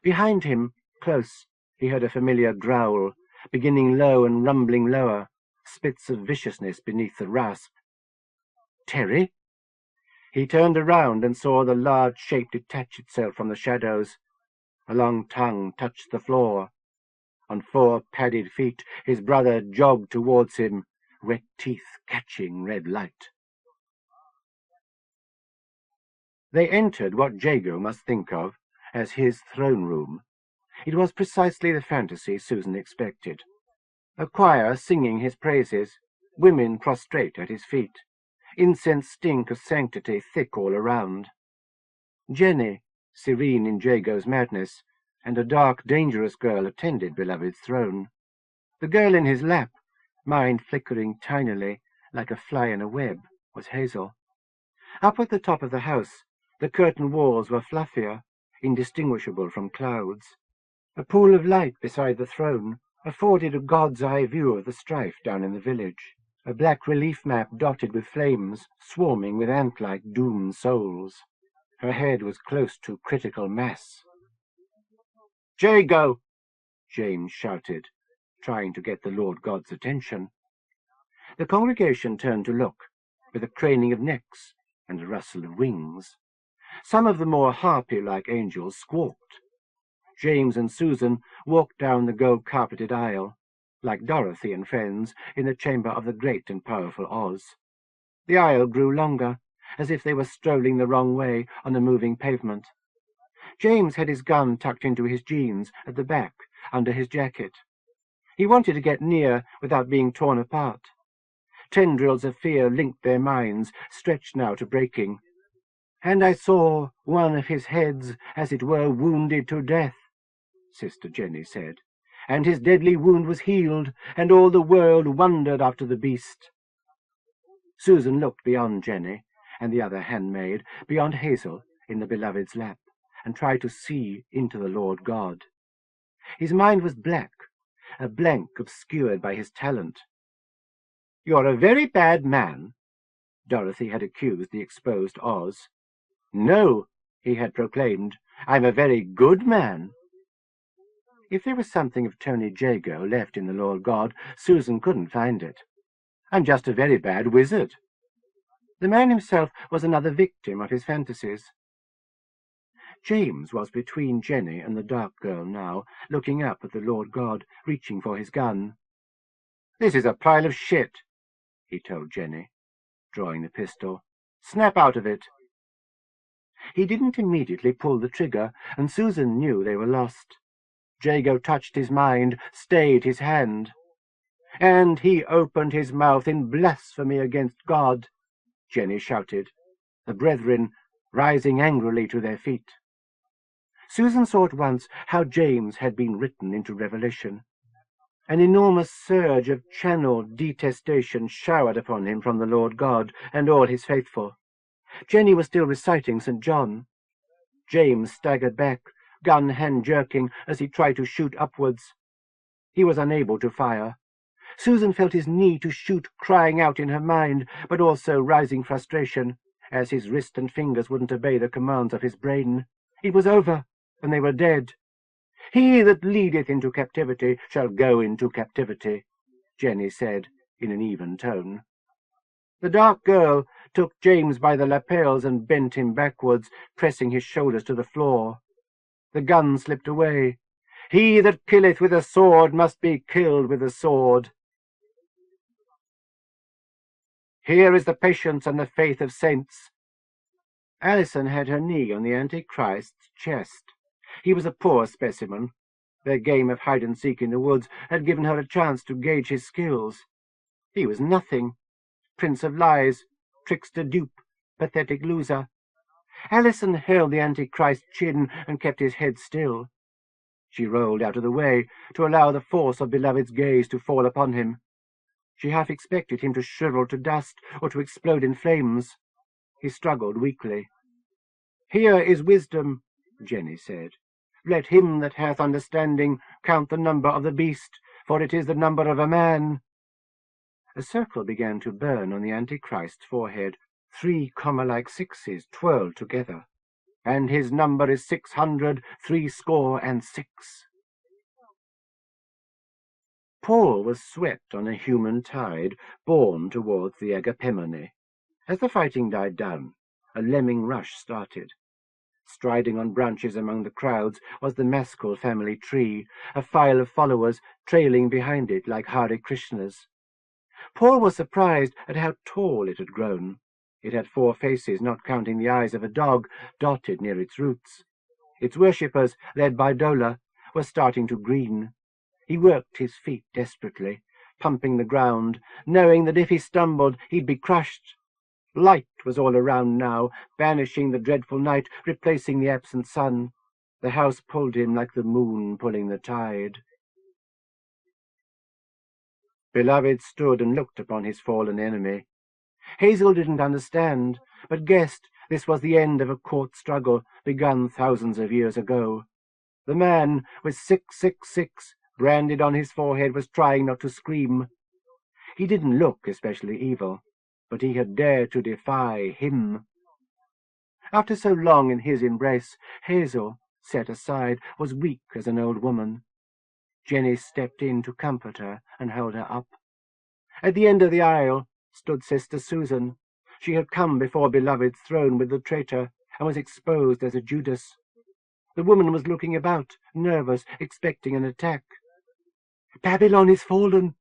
Behind him, close, he heard a familiar growl, beginning low and rumbling lower, spits of viciousness beneath the rasp. Terry? He turned around and saw the large shape detach itself from the shadows. A long tongue touched the floor. On 4 padded feet, his brother jogged towards him, wet teeth catching red light. They entered what Jago must think of as his throne room. It was precisely the fantasy Susan expected. A choir singing his praises, women prostrate at his feet, incense stink of sanctity thick all around. Jenny, serene in Jago's madness, and a dark, dangerous girl attended Beloved's throne. The girl in his lap, mind flickering tinily like a fly in a web, was Hazel. Up at the top of the house, the curtain walls were fluffier, indistinguishable from clouds. A pool of light beside the throne afforded a god's-eye view of the strife down in the village, a black relief map dotted with flames, swarming with ant-like doomed souls. Her head was close to critical mass. "Jago!" James shouted, trying to get the Lord God's attention. The congregation turned to look, with a craning of necks and a rustle of wings. Some of the more harpy-like angels squawked. James and Susan walked down the gold-carpeted aisle, like Dorothy and friends in the chamber of the great and powerful Oz. The aisle grew longer, as if they were strolling the wrong way on a moving pavement. James had his gun tucked into his jeans at the back, under his jacket. He wanted to get near without being torn apart. Tendrils of fear linked their minds, stretched now to breaking. "And I saw one of his heads, as it were, wounded to death," Sister Jenny said, "and his deadly wound was healed, and all the world wondered after the beast." Susan looked beyond Jenny and the other handmaid, beyond Hazel in the Beloved's lap, and tried to see into the Lord God. His mind was black, a blank obscured by his talent. "You're a very bad man," Dorothy had accused the exposed Oz. "No," he had proclaimed, "I'm a very good man." If there was something of Tony Jago left in the Lord God, Susan couldn't find it. "I'm just a very bad wizard." The man himself was another victim of his fantasies. James was between Jenny and the dark girl now, looking up at the Lord God, reaching for his gun. "This is a pile of shit," he told Jenny, drawing the pistol. "Snap out of it." He didn't immediately pull the trigger, and Susan knew they were lost. Jago touched his mind, stayed his hand. "And he opened his mouth in blasphemy against God," Jenny shouted, the brethren rising angrily to their feet. Susan saw at once how James had been written into revelation. An enormous surge of channeled detestation showered upon him from the Lord God and all his faithful. Jenny was still reciting St. John. James staggered back, gun hand jerking as he tried to shoot upwards. He was unable to fire. Susan felt his need to shoot crying out in her mind, but also rising frustration, as his wrist and fingers wouldn't obey the commands of his brain. It was over, and they were dead. "He that leadeth into captivity shall go into captivity," Jenny said in an even tone. The dark girl took James by the lapels and bent him backwards, pressing his shoulders to the floor. The gun slipped away. "He that killeth with a sword must be killed with a sword." "Here is the patience and the faith of saints." Alison had her knee on the Antichrist's chest. He was a poor specimen. Their game of hide-and-seek in the woods had given her a chance to gauge his skills. He was nothing. Prince of lies, trickster dupe, pathetic loser. Alison held the Antichrist's chin and kept his head still. She rolled out of the way to allow the force of Beloved's gaze to fall upon him. She half expected him to shrivel to dust or to explode in flames. He struggled weakly. "Here is wisdom," Jenny said. "Let him that hath understanding count the number of the beast, for it is the number of a man." A circle began to burn on the Antichrist's forehead, 3 comma-like sixes twirled together. "And his number is 666." Paul was swept on a human tide, borne towards the Agapemone. As the fighting died down, a lemming rush started. Striding on branches among the crowds was the Maskell family tree, a file of followers trailing behind it like Hare Krishnas. Paul was surprised at how tall it had grown. It had 4 faces, not counting the eyes of a dog, dotted near its roots. Its worshippers, led by Dola, were starting to green. He worked his feet desperately, pumping the ground, knowing that if he stumbled he'd be crushed. Light was all around now, banishing the dreadful night, replacing the absent sun. The house pulled him like the moon pulling the tide. Beloved stood and looked upon his fallen enemy. Hazel didn't understand, but guessed this was the end of a court struggle begun thousands of years ago. The man with 666 branded on his forehead was trying not to scream. He didn't look especially evil, but he had dared to defy him. After so long in his embrace, Hazel, set aside, was weak as an old woman. Jenny stepped in to comfort her and held her up. At the end of the aisle stood Sister Susan. She had come before Beloved's throne with the traitor and was exposed as a Judas. The woman was looking about, nervous, expecting an attack. "Babylon is fallen,"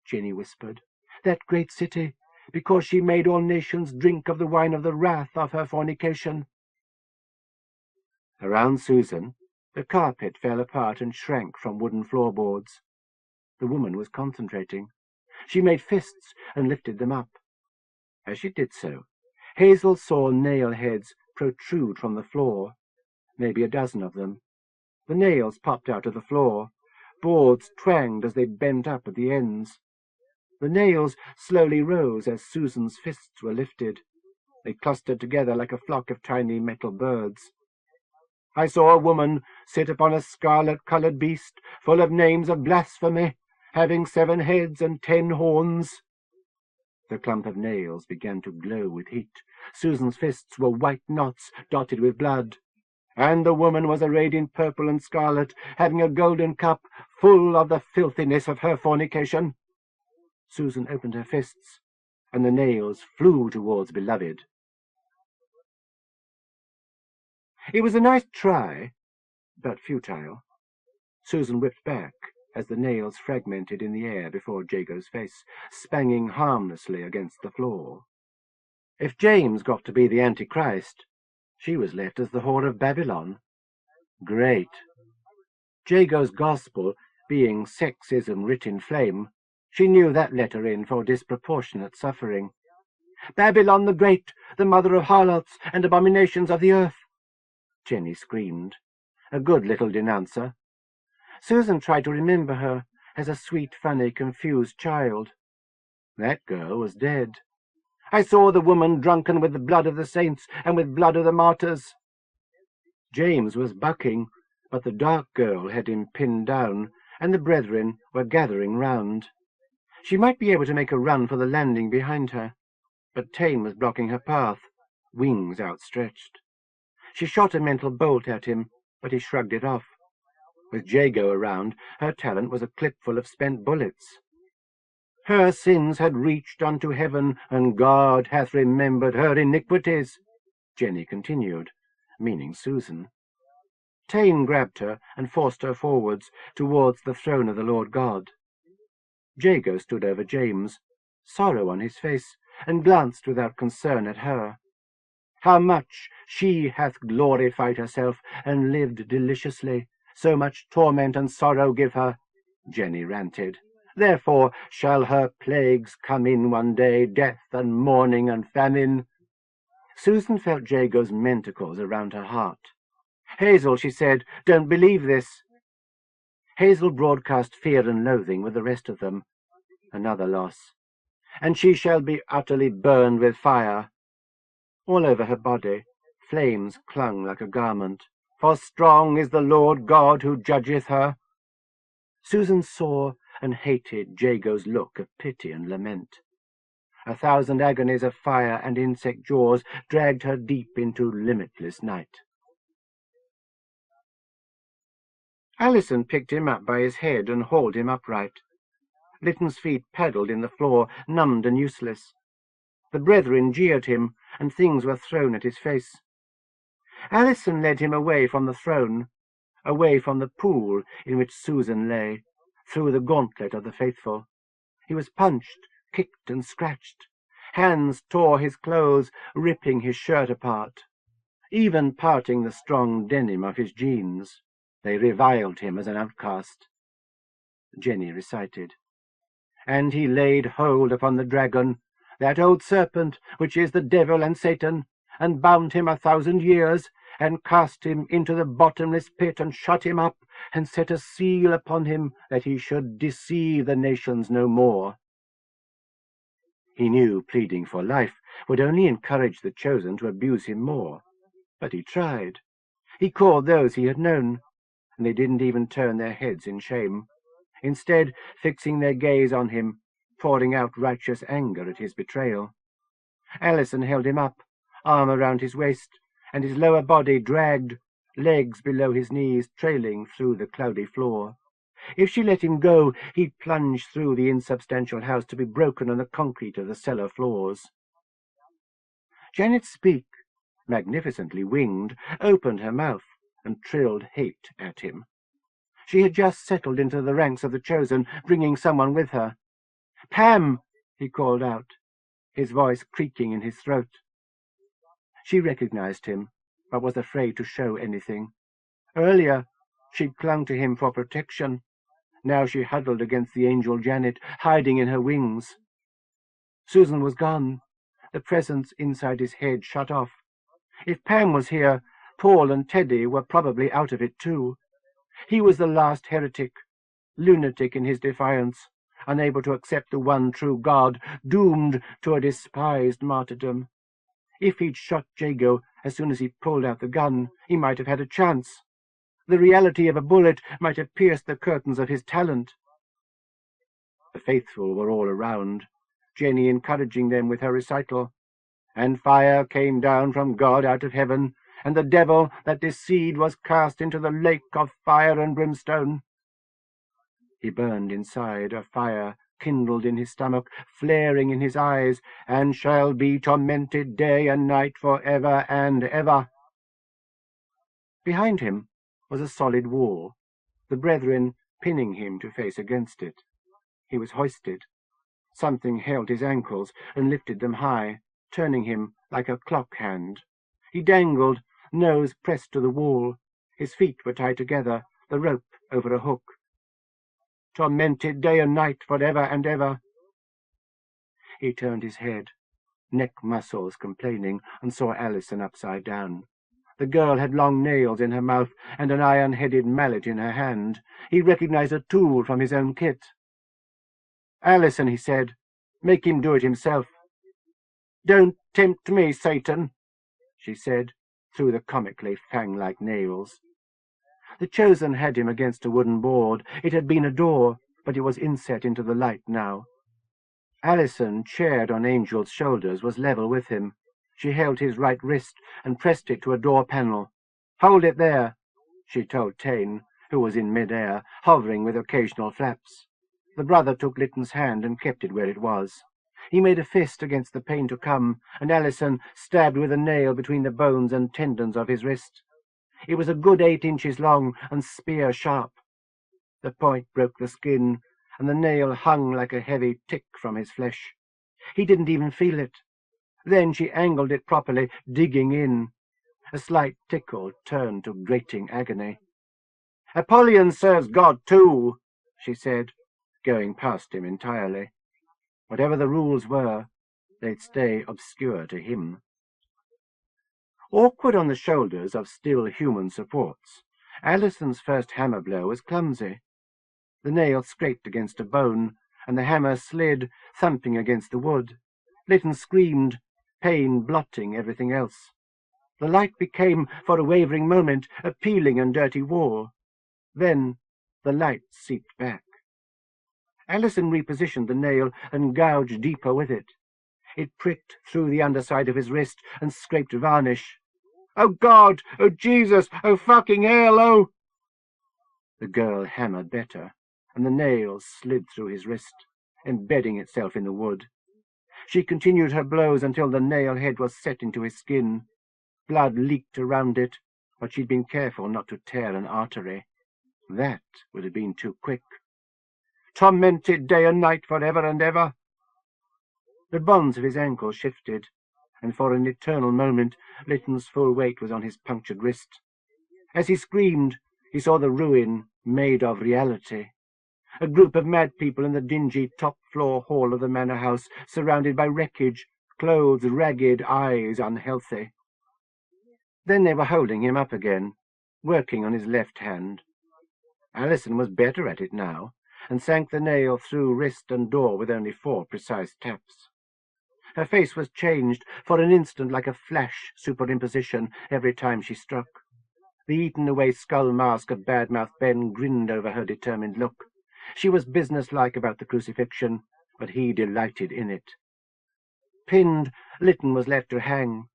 Jenny whispered. "That great city, because she made all nations drink of the wine of the wrath of her fornication." Around Susan, the carpet fell apart and shrank from wooden floorboards. The woman was concentrating. She made fists and lifted them up. As she did so, Hazel saw nail heads protrude from the floor, maybe a dozen of them. The nails popped out of the floor. Boards twanged as they bent up at the ends. The nails slowly rose as Susan's fists were lifted. They clustered together like a flock of tiny metal birds. "I saw a woman sit upon a scarlet-coloured beast, full of names of blasphemy, having 7 heads and 10 horns. The clump of nails began to glow with heat. Susan's fists were white knots dotted with blood. And the woman was arrayed in purple and scarlet, having a golden cup full of the filthiness of her fornication. Susan opened her fists, and the nails flew towards Beloved. It was a nice try, but futile. Susan whipped back as the nails fragmented in the air before Jago's face, spanging harmlessly against the floor. If James got to be the Antichrist, she was left as the whore of Babylon. Great. Jago's gospel being sexism writ in flame, she knew that let her in for disproportionate suffering. "Babylon the Great, the mother of harlots and abominations of the earth," Jenny screamed. A good little denouncer. Susan tried to remember her as a sweet, funny, confused child. That girl was dead. "I saw the woman drunken with the blood of the saints and with blood of the martyrs." James was bucking, but the dark girl had him pinned down, and the brethren were gathering round. She might be able to make a run for the landing behind her, but Tane was blocking her path, wings outstretched. She shot a mental bolt at him, but he shrugged it off. With Jago around, her talent was a clip full of spent bullets. "Her sins had reached unto heaven, and God hath remembered her iniquities," Jenny continued, meaning Susan. Tane grabbed her and forced her forwards towards the throne of the Lord God. Jago stood over James, sorrow on his face, and glanced without concern at her. "How much she hath glorified herself and lived deliciously, so much torment and sorrow give her," Jenny ranted. "Therefore shall her plagues come in one day, death and mourning and famine." Susan felt Jago's mentacles around her heart. "Hazel," she said, "don't believe this." Hazel broadcast fear and loathing with the rest of them. Another loss. "And she shall be utterly burned with fire." All over her body, flames clung like a garment. "For strong is the Lord God who judgeth her." Susan saw and hated Jago's look of pity and lament. 1,000 agonies of fire and insect jaws dragged her deep into limitless night. Allison picked him up by his head and hauled him upright. Lytton's feet paddled in the floor, numbed and useless. The brethren jeered him, and things were thrown at his face. Allison led him away from the throne, away from the pool in which Susan lay, through the gauntlet of the faithful. He was punched, kicked, and scratched. Hands tore his clothes, ripping his shirt apart, even parting the strong denim of his jeans. They reviled him as an outcast. Jenny recited. And he laid hold upon the dragon, that old serpent which is the devil and Satan, and bound him 1,000 years, and cast him into the bottomless pit, and shut him up, and set a seal upon him, that he should deceive the nations no more. He knew pleading for life would only encourage the chosen to abuse him more, but he tried. He called those he had known, and they didn't even turn their heads in shame, instead fixing their gaze on him, pouring out righteous anger at his betrayal. Allison held him up, arm around his waist, and his lower body dragged, legs below his knees trailing through the cloudy floor. If she let him go, he'd plunge through the insubstantial house to be broken on the concrete of the cellar floors. Janet's beak, magnificently winged, opened her mouth and trilled hate at him. She had just settled into the ranks of the chosen, bringing someone with her. "Pam!" he called out, his voice creaking in his throat. She recognized him, but was afraid to show anything. Earlier, she'd clung to him for protection. Now she huddled against the angel Janet, hiding in her wings. Susan was gone, the presence inside his head shut off. If Pam was here, Paul and Teddy were probably out of it too. He was the last heretic, lunatic in his defiance, unable to accept the one true God, doomed to a despised martyrdom. If he'd shot Jago as soon as he pulled out the gun, he might have had a chance. The reality of a bullet might have pierced the curtains of his talent. The faithful were all around, Jenny encouraging them with her recital. And fire came down from God out of heaven, and the devil that deceived was cast into the lake of fire and brimstone. He burned inside, a fire kindled in his stomach, flaring in his eyes, and shall be tormented day and night for ever and ever. Behind him was a solid wall, the brethren pinning him to face against it. He was hoisted. Something held his ankles and lifted them high, turning him like a clock hand. He dangled, nose pressed to the wall. His feet were tied together, the rope over a hook. Tormented day and night for ever and ever. He turned his head, neck muscles complaining, and saw Allison upside down. The girl had long nails in her mouth and an iron-headed mallet in her hand. He recognized a tool from his own kit. "Allison," he said, "make him do it himself." "Don't tempt me, Satan," she said, through the comically fang-like nails. The chosen had him against a wooden board. It had been a door, but it was inset into the light now. Allison, chaired on Angel's shoulders, was level with him. She held his right wrist and pressed it to a door panel. "Hold it there," she told Tane, who was in mid-air, hovering with occasional flaps. The brother took Litton's hand and kept it where it was. He made a fist against the pain to come, and Allison stabbed with a nail between the bones and tendons of his wrist. It was a good 8 inches long and spear-sharp. The point broke the skin, and the nail hung like a heavy tick from his flesh. He didn't even feel it. Then she angled it properly, digging in. A slight tickle turned to grating agony. "Apollyon serves God too," she said, going past him entirely. Whatever the rules were, they'd stay obscure to him. Awkward on the shoulders of still human supports, Allison's first hammer blow was clumsy. The nail scraped against a bone, and the hammer slid, thumping against the wood. Litton screamed, pain blotting everything else. The light became, for a wavering moment, a peeling and dirty wall. Then the light seeped back. Allison repositioned the nail and gouged deeper with it. It pricked through the underside of his wrist and scraped varnish. "Oh, God! Oh, Jesus! Oh, fucking hell! Oh!" The girl hammered better, and the nail slid through his wrist, embedding itself in the wood. She continued her blows until the nail head was set into his skin. Blood leaked around it, but she'd been careful not to tear an artery. That would have been too quick. "Tormented day and night for ever and ever." The bonds of his ankle shifted, and for an eternal moment Lytton's full weight was on his punctured wrist. As he screamed, he saw the ruin made of reality. A group of mad people in the dingy top-floor hall of the manor house, surrounded by wreckage, clothes ragged, eyes unhealthy. Then they were holding him up again, working on his left hand. Alison was better at it now, and sank the nail through wrist and door with only 4 precise taps. Her face was changed for an instant like a flash superimposition every time she struck. The eaten-away skull mask of Badmouth Ben grinned over her determined look. She was businesslike about the crucifixion, but he delighted in it. Pinned, Lytton was left to hang.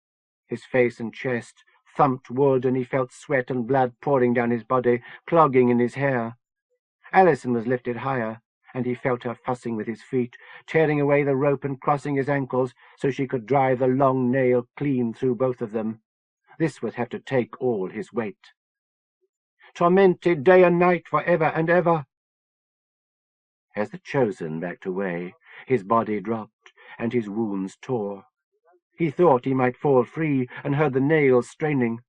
His face and chest thumped wood, and he felt sweat and blood pouring down his body, clogging in his hair. Alison was lifted higher, and he felt her fussing with his feet, tearing away the rope and crossing his ankles so she could drive the long nail clean through both of them. This would have to take all his weight. Tormented day and night for ever and ever. As the chosen backed away, his body dropped, and his wounds tore. He thought he might fall free, and heard the nails straining.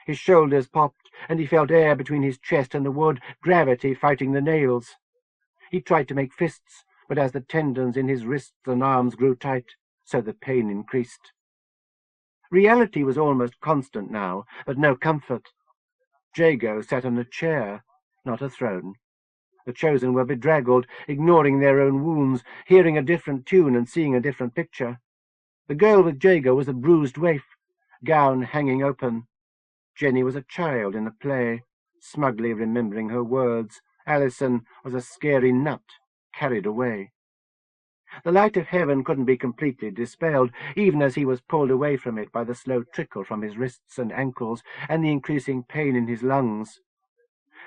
His shoulders popped, and he felt air between his chest and the wood, gravity fighting the nails. He tried to make fists, but as the tendons in his wrists and arms grew tight, so the pain increased. Reality was almost constant now, but no comfort. Jago sat on a chair, not a throne. The chosen were bedraggled, ignoring their own wounds, hearing a different tune and seeing a different picture. The girl with Jago was a bruised waif, gown hanging open. Jenny was a child in a play, smugly remembering her words. Alison was a scary nut, carried away. The light of heaven couldn't be completely dispelled, even as he was pulled away from it by the slow trickle from his wrists and ankles and the increasing pain in his lungs.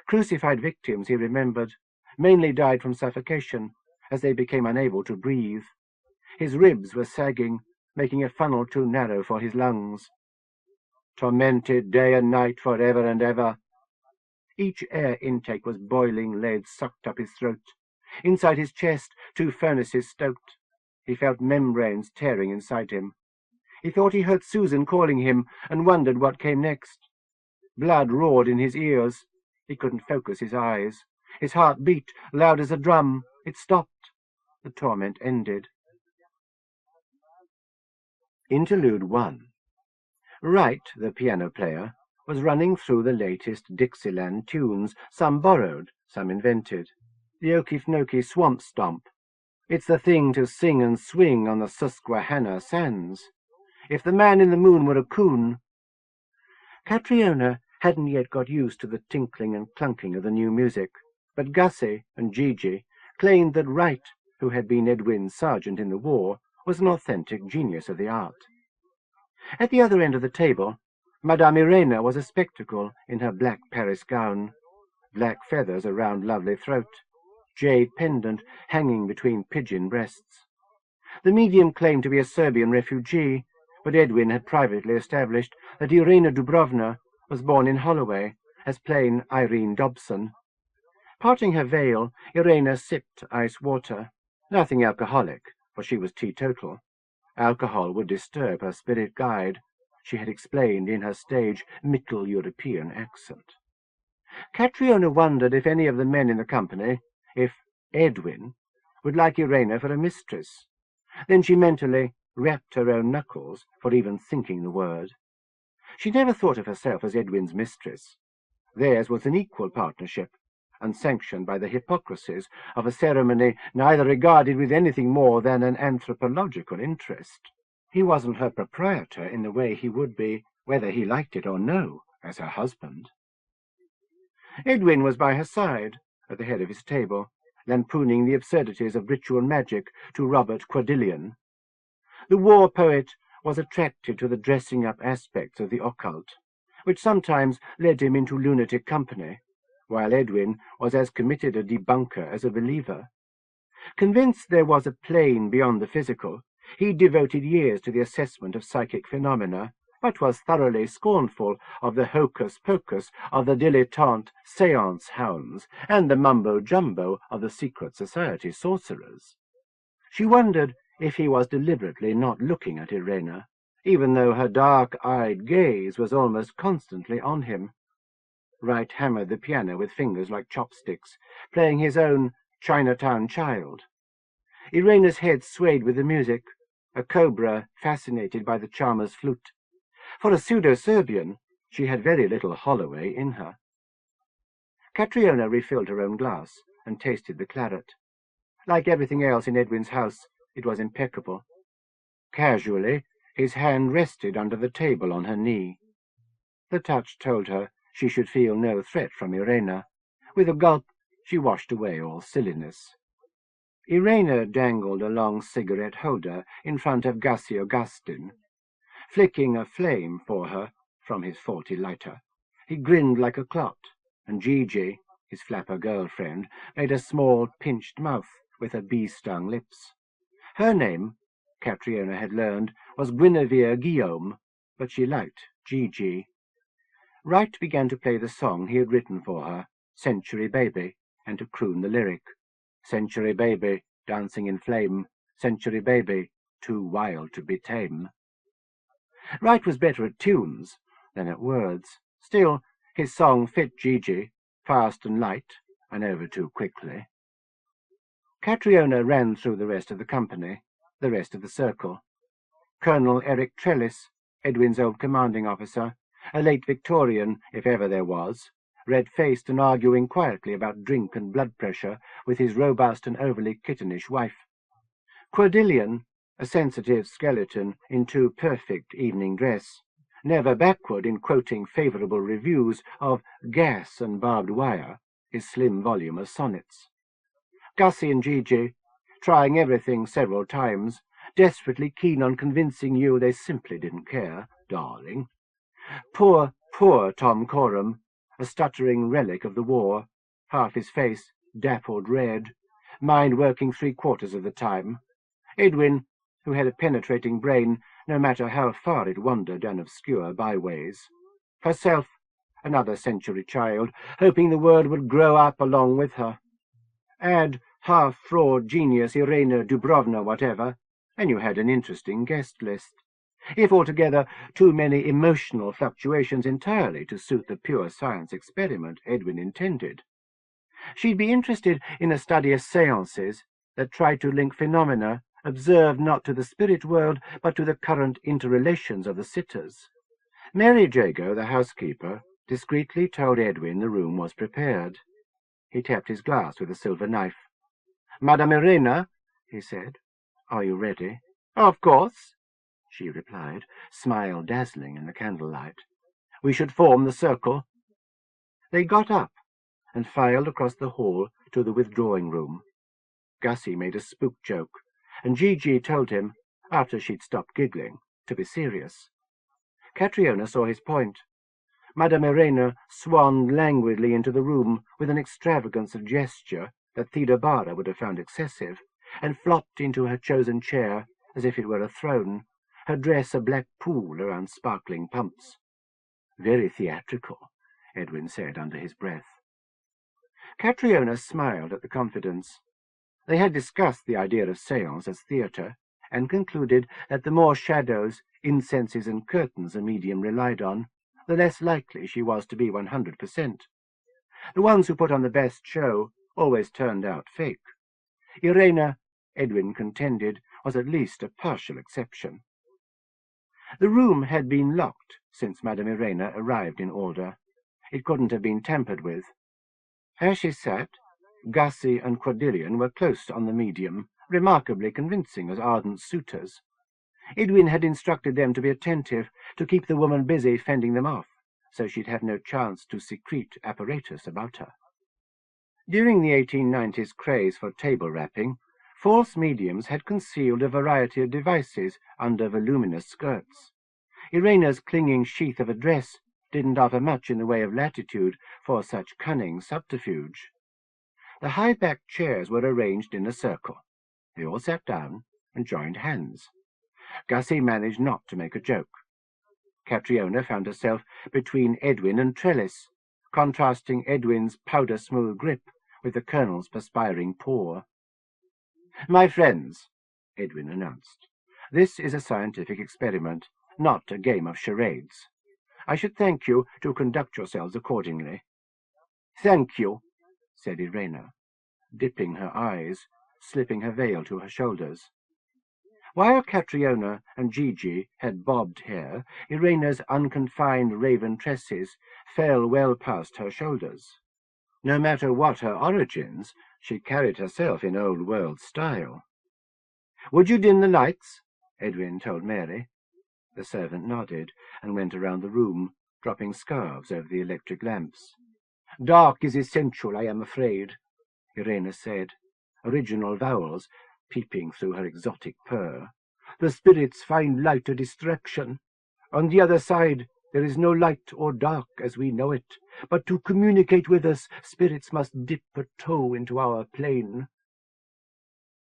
Crucified victims, he remembered, mainly died from suffocation, as they became unable to breathe. His ribs were sagging, making a funnel too narrow for his lungs. Tormented day and night for ever and ever. Each air intake was boiling lead sucked up his throat. Inside his chest, 2 furnaces stoked. He felt membranes tearing inside him. He thought he heard Susan calling him and wondered what came next. Blood roared in his ears. He couldn't focus his eyes. His heart beat, loud as a drum. It stopped. The torment ended. Interlude One. Wright, the piano player, was running through the latest Dixieland tunes, some borrowed, some invented. The Okefenokee Swamp Stomp. It's the thing to sing and swing on the Susquehanna sands. If the man in the moon were a coon. Catriona hadn't yet got used to the tinkling and clunking of the new music, but Gussie and Gigi claimed that Wright, who had been Edwin's sergeant in the war, was an authentic genius of the art. At the other end of the table, Madame Irena was a spectacle in her black Paris gown, black feathers around lovely throat, jade pendant hanging between pigeon breasts. The medium claimed to be a Serbian refugee, but Edwin had privately established that Irena Dubrovna was born in Holloway, as plain Irene Dobson. Parting her veil, Irena sipped ice water, nothing alcoholic, for she was teetotal. Alcohol would disturb her spirit guide, she had explained in her stage Middle European accent. Catriona wondered if any of the men in the company, if Edwin, would like Irena for a mistress. Then she mentally rapped her own knuckles for even thinking the word. She never thought of herself as Edwin's mistress. Theirs was an equal partnership, unsanctioned by the hypocrisies of a ceremony neither regarded with anything more than an anthropological interest. He wasn't her proprietor in the way he would be, whether he liked it or no, as her husband. Edwin was by her side, at the head of his table, lampooning the absurdities of ritual magic to Robert Quadrillion. The war poet was attracted to the dressing-up aspects of the occult, which sometimes led him into lunatic company, while Edwin was as committed a debunker as a believer. Convinced there was a plane beyond the physical, he devoted years to the assessment of psychic phenomena, but was thoroughly scornful of the hocus-pocus of the dilettante seance hounds and the mumbo-jumbo of the secret society sorcerers. She wondered if he was deliberately not looking at Irena, even though her dark-eyed gaze was almost constantly on him. Wright hammered the piano with fingers like chopsticks, playing his own Chinatown Child. Irena's head swayed with the music, a cobra fascinated by the charmer's flute. For a pseudo-Serbian, she had very little Holloway in her. Catriona refilled her own glass and tasted the claret. Like everything else in Edwin's house, it was impeccable. Casually, his hand rested under the table on her knee. The touch told her she should feel no threat from Irena. With a gulp, she washed away all silliness. Irena dangled a long cigarette holder in front of Gussie Augustin, flicking a flame for her from his faulty lighter. He grinned like a clot, and Gigi, his flapper girlfriend, made a small pinched mouth with her bee-stung lips. Her name, Catriona had learned, was Guinevere Guillaume, but she liked Gigi. Wright began to play the song he had written for her, Century Baby, and to croon the lyric. Century baby, dancing in flame, century baby, too wild to be tame. Wright was better at tunes than at words. Still, his song fit Gigi, fast and light, and over too quickly. Catriona ran through the rest of the company, the rest of the circle. Colonel Eric Trellis, Edwin's old commanding officer, a late Victorian, if ever there was, red-faced and arguing quietly about drink and blood pressure with his robust and overly kittenish wife. Cordelia, a sensitive skeleton in too perfect evening dress, never backward in quoting favourable reviews of Gas and Barbed Wire, his slim volume of sonnets. Gussie and Gigi, trying everything several times, desperately keen on convincing you they simply didn't care, darling. Poor Tom Coram, a stuttering relic of the war, half his face dappled red, mind working 3/4 of the time. Edwin, who had a penetrating brain no matter how far it wandered down obscure byways. Herself, another century child, hoping the world would grow up along with her. Add half-fraud genius Irena Dubrovna whatever, and you had an interesting guest list. If altogether too many emotional fluctuations entirely to suit the pure science experiment Edwin intended. She'd be interested in a study of seances that tried to link phenomena observed not to the spirit world but to the current interrelations of the sitters. Mary Jago, the housekeeper, discreetly told Edwin the room was prepared. He tapped his glass with a silver knife. "Madame Irena," he said, "are you ready?" "Of course," she replied, smile dazzling in the candlelight. "We should form the circle." They got up and filed across the hall to the withdrawing room. Gussie made a spook joke, and Gigi told him, after she'd stopped giggling, to be serious. Catriona saw his point. Madame Irena swanned languidly into the room with an extravagance of gesture that Theda Bara would have found excessive, and flopped into her chosen chair as if it were a throne, her dress a black pool around sparkling pumps. "Very theatrical," Edwin said under his breath. Catriona smiled at the confidence. They had discussed the idea of seance as theatre, and concluded that the more shadows, incenses, and curtains a medium relied on, the less likely she was to be 100%. The ones who put on the best show always turned out fake. Irena, Edwin contended, was at least a partial exception. The room had been locked since Madame Irena arrived in order. It couldn't have been tampered with. As she sat, Gussie and Cordelia were close on the medium, remarkably convincing as ardent suitors. Edwin had instructed them to be attentive, to keep the woman busy fending them off, so she'd have no chance to secrete apparatus about her. During the 1890s craze for table rapping, false mediums had concealed a variety of devices under voluminous skirts. Irena's clinging sheath of a dress didn't offer much in the way of latitude for such cunning subterfuge. The high-backed chairs were arranged in a circle. They all sat down and joined hands. Gussie managed not to make a joke. Catriona found herself between Edwin and Trellis, contrasting Edwin's powder-smooth grip with the Colonel's perspiring paw. "My friends," Edwin announced. "This is a scientific experiment, not a game of charades. I should thank you to conduct yourselves accordingly." "Thank you," said Irena, dipping her eyes, slipping her veil to her shoulders. While Catriona and Gigi had bobbed hair, Irena's unconfined raven tresses fell well past her shoulders. No matter what her origins, she carried herself in old-world style. "Would you dim the lights?" Edwin told Mary. The servant nodded and went around the room, dropping scarves over the electric lamps. "Dark is essential, I am afraid," Irena said, original vowels peeping through her exotic purr. "The spirits find light a distraction. On the other side, there is no light or dark as we know it, but to communicate with us, spirits must dip a toe into our plane."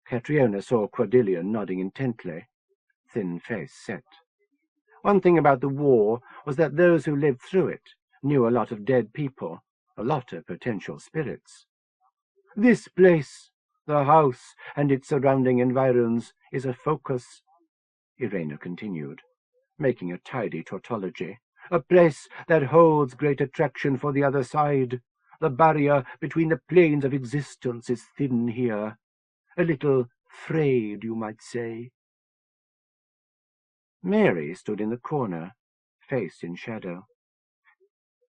Catriona saw Cordelia nodding intently, thin face set. One thing about the war was that those who lived through it knew a lot of dead people, a lot of potential spirits. "This place, the house and its surrounding environs, is a focus," Irena continued, making a tidy tautology. "A place that holds great attraction for the other side. The barrier between the planes of existence is thin here. A little frayed, you might say." Mary stood in the corner, face in shadow.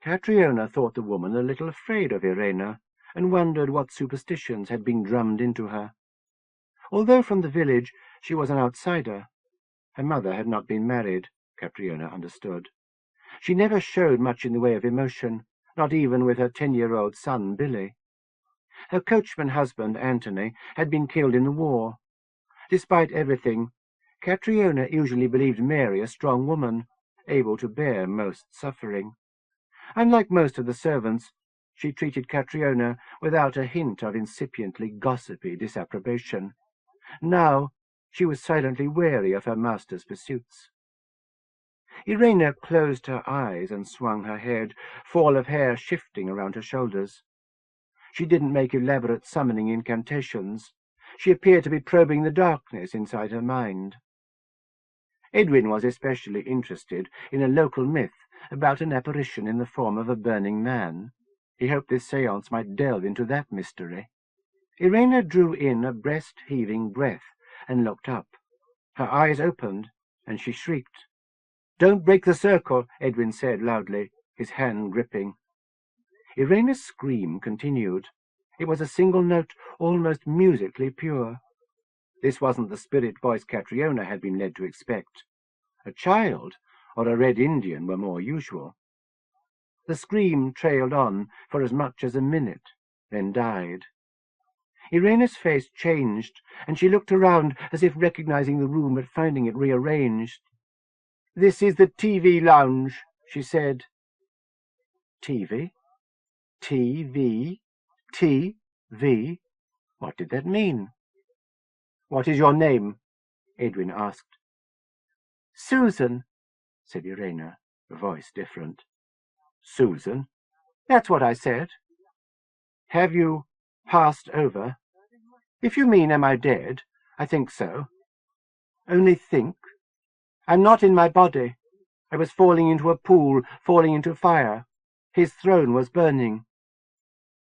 Catriona thought the woman a little afraid of Irena, and wondered what superstitions had been drummed into her. Although from the village, she was an outsider. Her mother had not been married, Catriona understood. She never showed much in the way of emotion, not even with her 10-year-old son, Billy. Her coachman husband, Anthony, had been killed in the war. Despite everything, Catriona usually believed Mary a strong woman, able to bear most suffering. Unlike most of the servants, she treated Catriona without a hint of incipiently gossipy disapprobation. Now she was silently wary of her master's pursuits. Irena closed her eyes and swung her head, fall of hair shifting around her shoulders. She didn't make elaborate summoning incantations. She appeared to be probing the darkness inside her mind. Edwin was especially interested in a local myth about an apparition in the form of a burning man. He hoped this séance might delve into that mystery. Irena drew in a breast-heaving breath and looked up. Her eyes opened, and she shrieked. "Don't break the circle," Edwin said loudly, his hand gripping. Irena's scream continued. It was a single note, almost musically pure. This wasn't the spirit voice Catriona had been led to expect. A child or a red Indian were more usual. The scream trailed on for as much as a minute, then died. Irena's face changed, and she looked around as if recognizing the room but finding it rearranged. "This is the TV lounge," she said. TV? TV? TV? What did that mean? "What is your name?" Edwin asked. "Susan," said Irena, voice different. "Susan? That's what I said." "Have you passed over?" "If you mean am I dead, I think so." "Only think? I'm not in my body. I was falling into a pool, falling into fire. His throne was burning.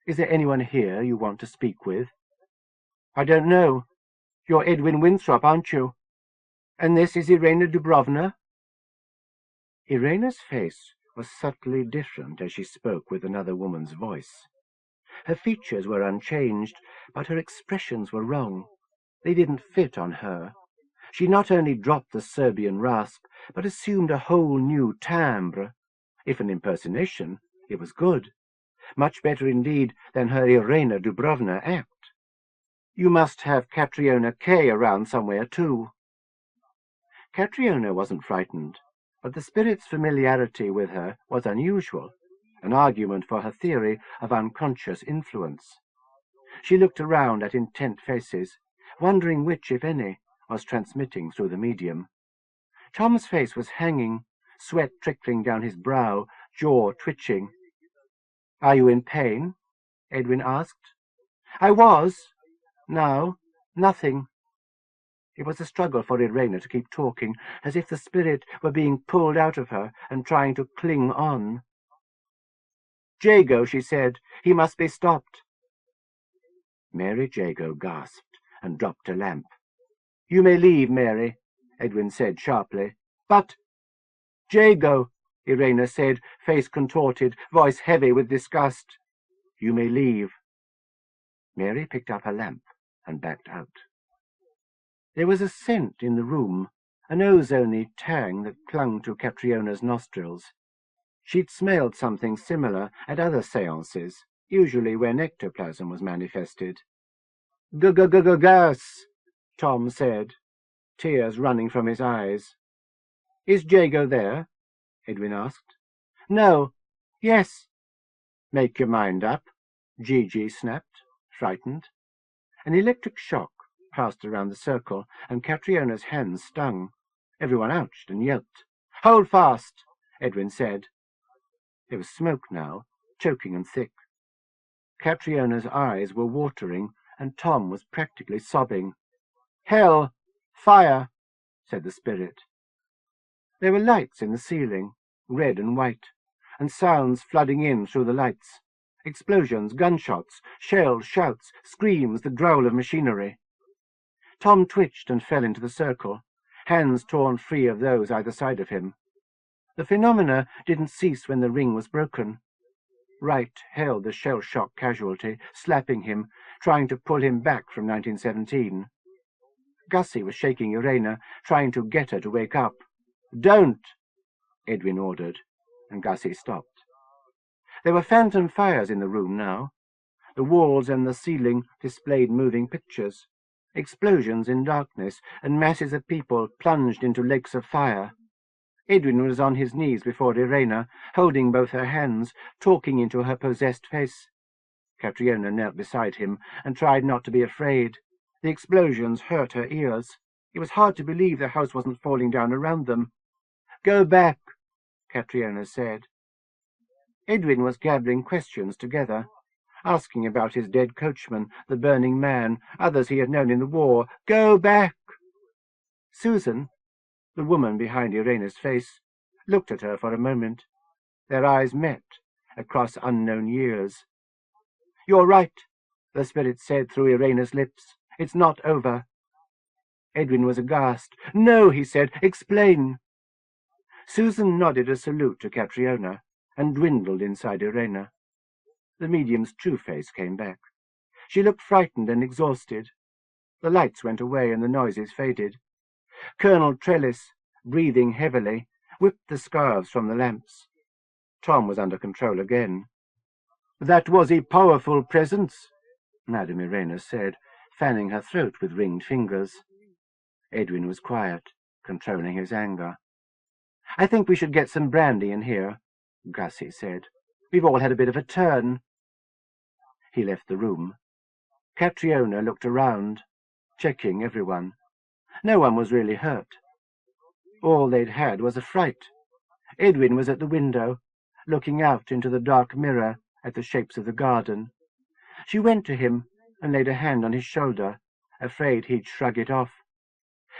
Is there anyone here you want to speak with?" "I don't know. You're Edwin Winthrop, aren't you? And this is Irena Dubrovna?" Irena's face was subtly different as she spoke with another woman's voice. Her features were unchanged, but her expressions were wrong. They didn't fit on her. She not only dropped the Serbian rasp, but assumed a whole new timbre. If an impersonation, it was good. Much better indeed than her Irena Dubrovna act. "You must have Catriona K around somewhere, too." Catriona wasn't frightened, but the spirit's familiarity with her was unusual, an argument for her theory of unconscious influence. She looked around at intent faces, wondering which, if any, was transmitting through the medium. Tom's face was hanging, sweat trickling down his brow, jaw twitching. "Are you in pain?" Edwin asked. "I was. Now, nothing." It was a struggle for Irena to keep talking, as if the spirit were being pulled out of her and trying to cling on. "Jago," she said. "He must be stopped." Mary Jago gasped and dropped her lamp. "You may leave, Mary," Edwin said sharply. "But—" "Jago," Irena said, face contorted, voice heavy with disgust. "You may leave." Mary picked up her lamp and backed out. There was a scent in the room, an ozony tang that clung to Catriona's nostrils. She'd smelled something similar at other seances, usually when ectoplasm was manifested. "Gas," Tom said, tears running from his eyes. "Is Jago there?" Edwin asked. "No. Yes." "Make your mind up," Gigi snapped, frightened. An electric shock passed around the circle, and Catriona's hands stung. Everyone ouched and yelped. "Hold fast," Edwin said. There was smoke now, choking and thick. Catriona's eyes were watering, and Tom was practically sobbing. "Hell! Fire!" said the spirit. There were lights in the ceiling, red and white, and sounds flooding in through the lights. Explosions, gunshots, shells, shouts, screams, the growl of machinery. Tom twitched and fell into the circle, hands torn free of those either side of him. The phenomena didn't cease when the ring was broken. Wright held the shell-shock casualty, slapping him, trying to pull him back from 1917. Gussie was shaking Irena, trying to get her to wake up. "Don't!" Edwin ordered, and Gussie stopped. There were phantom fires in the room now. The walls and the ceiling displayed moving pictures. Explosions in darkness, and masses of people plunged into lakes of fire. Edwin was on his knees before Irena, holding both her hands, talking into her possessed face. Catriona knelt beside him and tried not to be afraid. The explosions hurt her ears. It was hard to believe the house wasn't falling down around them. "Go back," Catriona said. Edwin was gabbling questions together, asking about his dead coachman, the burning man, others he had known in the war. "Go back!" Susan, the woman behind Irena's face, looked at her for a moment. Their eyes met across unknown years. "You're right," the spirit said through Irena's lips. "It's not over." Edwin was aghast. "No," he said. "Explain." Susan nodded a salute to Catriona and dwindled inside Irena. The medium's true face came back. She looked frightened and exhausted. The lights went away and the noises faded. Colonel Trellis, breathing heavily, whipped the scarves from the lamps. Tom was under control again. "That was a powerful presence," Madame Irena said, fanning her throat with ringed fingers. Edwin was quiet, controlling his anger. "I think we should get some brandy in here," Gussie said. "We've all had a bit of a turn." He left the room. Catriona looked around, checking everyone. No one was really hurt. All they'd had was a fright. Edwin was at the window, looking out into the dark mirror at the shapes of the garden. She went to him and laid a hand on his shoulder, afraid he'd shrug it off.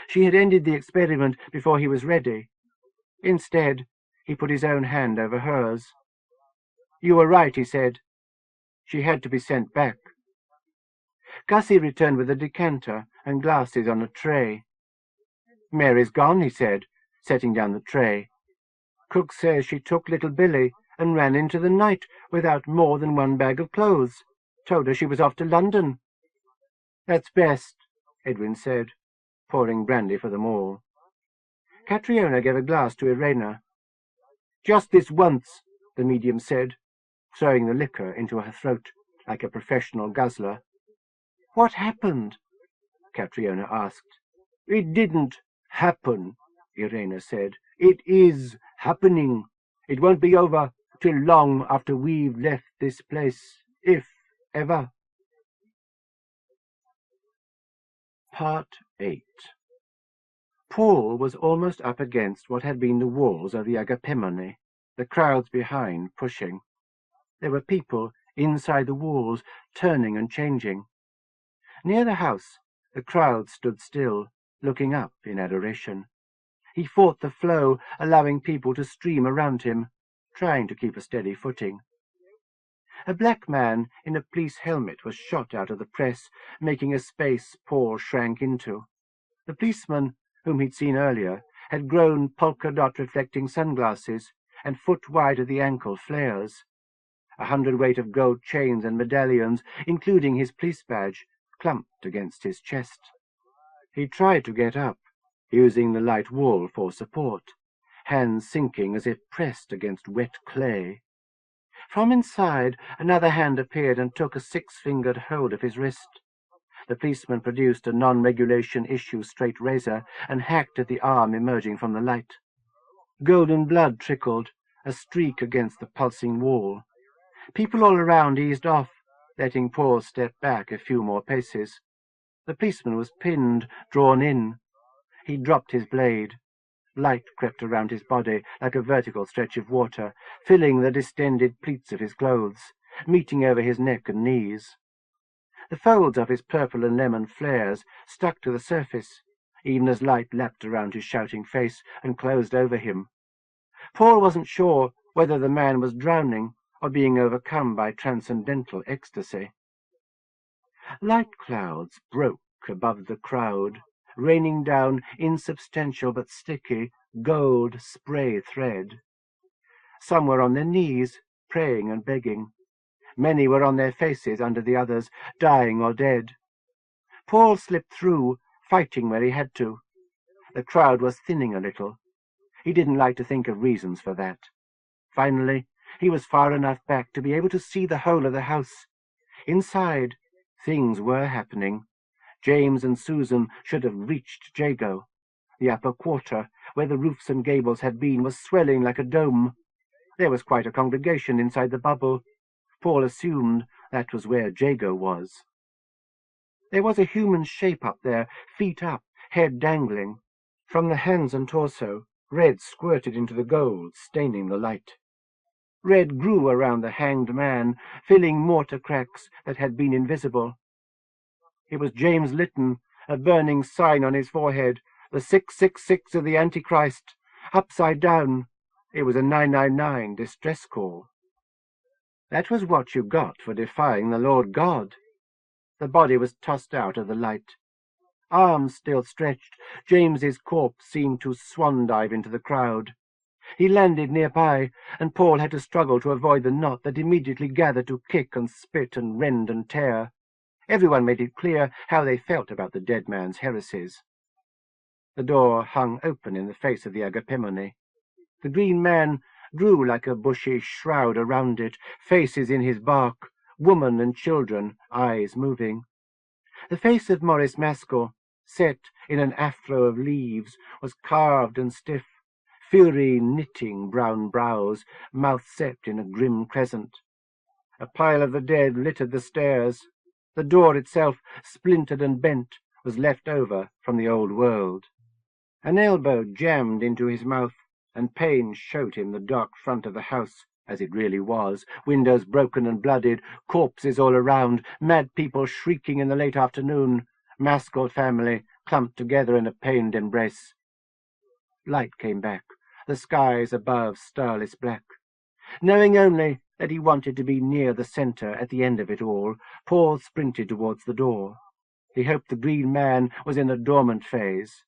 She had ended the experiment before he was ready. Instead, he put his own hand over hers. "You were right," he said. "She had to be sent back." Gussie returned with a decanter and glasses on a tray. "Mary's gone," he said, setting down the tray. "Cook says she took little Billy and ran into the night without more than one bag of clothes. Told her she was off to London." "That's best," Edwin said, pouring brandy for them all. Catriona gave a glass to Irena. "Just this once," the medium said, throwing the liquor into her throat like a professional guzzler. "What happened?" Catriona asked. "It didn't happen," Irena said. "It is happening. It won't be over till long after we've left this place, if ever." Part 8. Paul was almost up against what had been the walls of the Agapemone, the crowds behind pushing. There were people inside the walls, turning and changing. Near the house, the crowd stood still, looking up in adoration. He fought the flow, allowing people to stream around him, trying to keep a steady footing. A black man in a police helmet was shot out of the press, making a space Paul shrank into. The policeman, whom he'd seen earlier, had grown polka-dot reflecting sunglasses and foot-wide at the ankle flares. 100-weight of gold chains and medallions, including his police badge, clumped against his chest. He tried to get up, using the light wall for support, hands sinking as if pressed against wet clay. From inside, another hand appeared and took a 6-fingered hold of his wrist. The policeman produced a non-regulation issue straight razor and hacked at the arm emerging from the light. Golden blood trickled, a streak against the pulsing wall. People all around eased off, letting Paul step back a few more paces. The policeman was pinned, drawn in. He dropped his blade. Light crept around his body like a vertical stretch of water, filling the distended pleats of his clothes, meeting over his neck and knees. The folds of his purple and lemon flares stuck to the surface, even as light lapped around his shouting face and closed over him. Paul wasn't sure whether the man was drowning or being overcome by transcendental ecstasy. Light clouds broke above the crowd, raining down insubstantial but sticky gold spray thread. Some were on their knees, praying and begging. Many were on their faces under the others, dying or dead. Paul slipped through, fighting where he had to. The crowd was thinning a little. He didn't like to think of reasons for that. Finally, he was far enough back to be able to see the whole of the house. Inside, things were happening. James and Susan should have reached Jago. The upper quarter, where the roofs and gables had been, was swelling like a dome. There was quite a congregation inside the bubble. Paul assumed that was where Jago was. There was a human shape up there, feet up, head dangling. From the hands and torso, red squirted into the gold, staining the light. Red grew around the hanged man, filling mortar cracks that had been invisible. It was James Lytton, a burning sign on his forehead, the 666 of the Antichrist, upside down. It was a 999 distress call. That was what you got for defying the Lord God. The body was tossed out of the light. Arms still stretched, James's corpse seemed to swan-dive into the crowd. He landed nearby, and Paul had to struggle to avoid the knot that immediately gathered to kick and spit and rend and tear. Everyone made it clear how they felt about the dead man's heresies. The door hung open in the face of the agapemone. The green man grew like a bushy shroud around it, faces in his bark, woman and children, eyes moving. The face of Maurice Maskell, set in an afro of leaves, was carved and stiff, fury knitting brown brows, mouth set in a grim crescent. A pile of the dead littered the stairs. The door itself, splintered and bent, was left over from the old world. An elbow jammed into his mouth, and pain showed him the dark front of the house, as it really was, windows broken and blooded, corpses all around, mad people shrieking in the late afternoon, Maskell family clumped together in a pained embrace. Light came back, the skies above starless black. Knowing only that he wanted to be near the centre at the end of it all, Paul sprinted towards the door. He hoped the green man was in a dormant phase.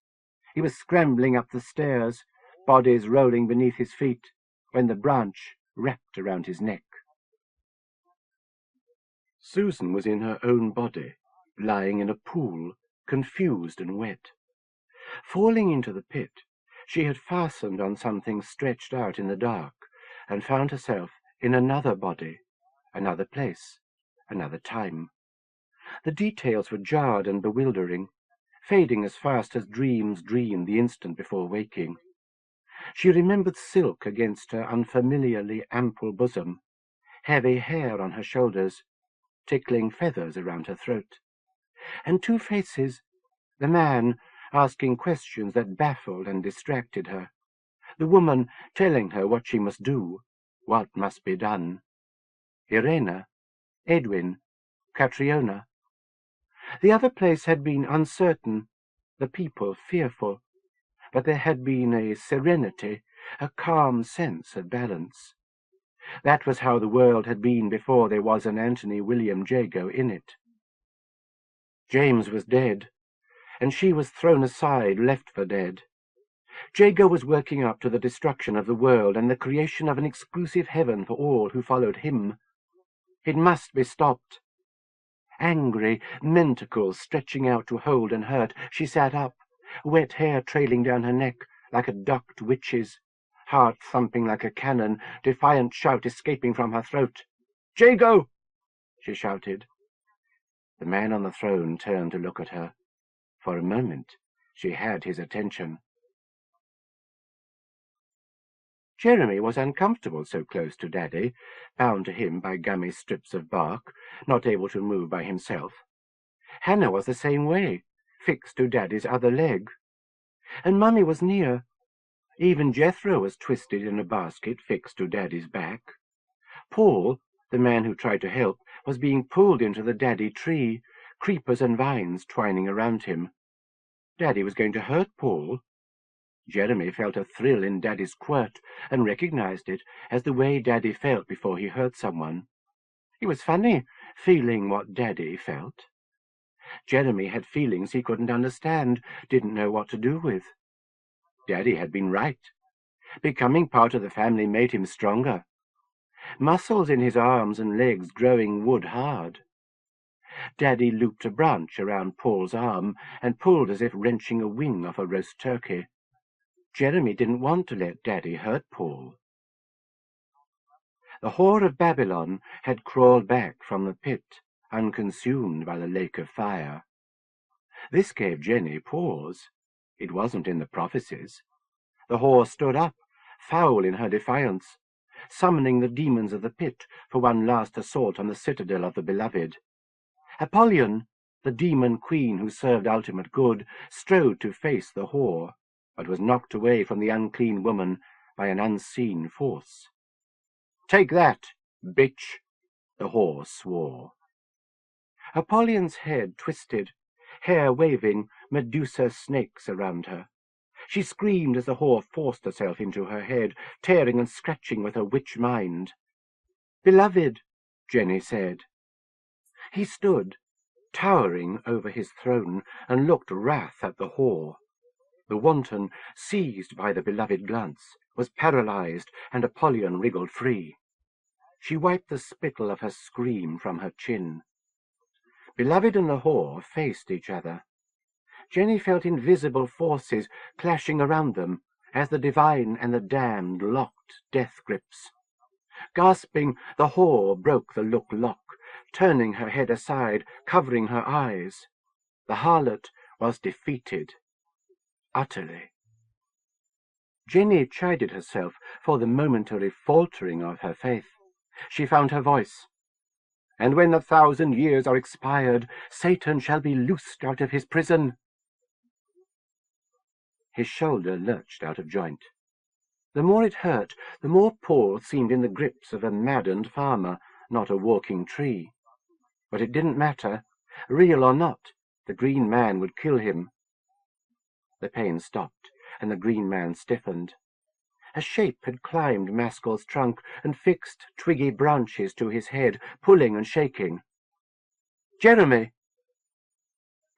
He was scrambling up the stairs, bodies rolling beneath his feet, when the branch wrapped around his neck. Susan was in her own body, lying in a pool, confused and wet. Falling into the pit, she had fastened on something stretched out in the dark, and found herself in another body, another place, another time. The details were jarred and bewildering, fading as fast as dreams dream the instant before waking. She remembered silk against her unfamiliarly ample bosom, heavy hair on her shoulders, tickling feathers around her throat, and two faces, the man asking questions that baffled and distracted her, the woman telling her what she must do, what must be done. Irena, Edwin, Catriona. The other place had been uncertain, the people fearful, but there had been a serenity, a calm sense of balance. That was how the world had been before there was an Anthony William Jago in it. James was dead, and she was thrown aside, left for dead. Jago was working up to the destruction of the world and the creation of an exclusive heaven for all who followed him. It must be stopped. Angry, mentacles stretching out to hold and hurt, she sat up, wet hair trailing down her neck like a ducked witch's, heart thumping like a cannon, defiant shout escaping from her throat. "Jago!" she shouted. The man on the throne turned to look at her. For a moment she had his attention. Jeremy was uncomfortable so close to Daddy, bound to him by gummy strips of bark, not able to move by himself. Hannah was the same way, fixed to Daddy's other leg. And Mummy was near. Even Jethro was twisted in a basket fixed to Daddy's back. Paul, the man who tried to help, was being pulled into the Daddy tree, creepers and vines twining around him. Daddy was going to hurt Paul. Jeremy felt a thrill in Daddy's quirt and recognized it as the way Daddy felt before he hurt someone. It was funny, feeling what Daddy felt. Jeremy had feelings he couldn't understand, didn't know what to do with. Daddy had been right. Becoming part of the family made him stronger. Muscles in his arms and legs growing wood hard. Daddy looped a branch around Paul's arm and pulled as if wrenching a wing off a roast turkey. Jeremy didn't want to let Daddy hurt Paul. The whore of Babylon had crawled back from the pit, unconsumed by the lake of fire. This gave Jenny pause. It wasn't in the prophecies. The whore stood up, foul in her defiance, summoning the demons of the pit for one last assault on the citadel of the beloved. Apollyon, the demon queen who served ultimate good, strode to face the whore, but was knocked away from the unclean woman by an unseen force. "Take that, bitch!" the whore swore. Apollyon's head twisted, hair waving, Medusa snakes around her. She screamed as the whore forced herself into her head, tearing and scratching with her witch mind. "Beloved," Jenny said. He stood, towering over his throne, and looked wrath at the whore. The wanton, seized by the beloved glance, was paralyzed, and Apollyon wriggled free. She wiped the spittle of her scream from her chin. Beloved and the whore faced each other. Jenny felt invisible forces clashing around them as the divine and the damned locked death grips. Gasping, the whore broke the lock, turning her head aside, covering her eyes. The harlot was defeated. Utterly. Jenny chided herself for the momentary faltering of her faith. She found her voice. "And when 1,000 years are expired, Satan shall be loosed out of his prison." His shoulder lurched out of joint. The more it hurt, the more Paul seemed in the grips of a maddened farmer, not a walking tree. But it didn't matter. Real or not, the green man would kill him. The pain stopped, and the green man stiffened. A shape had climbed Maskell's trunk and fixed twiggy branches to his head, pulling and shaking. "Jeremy!"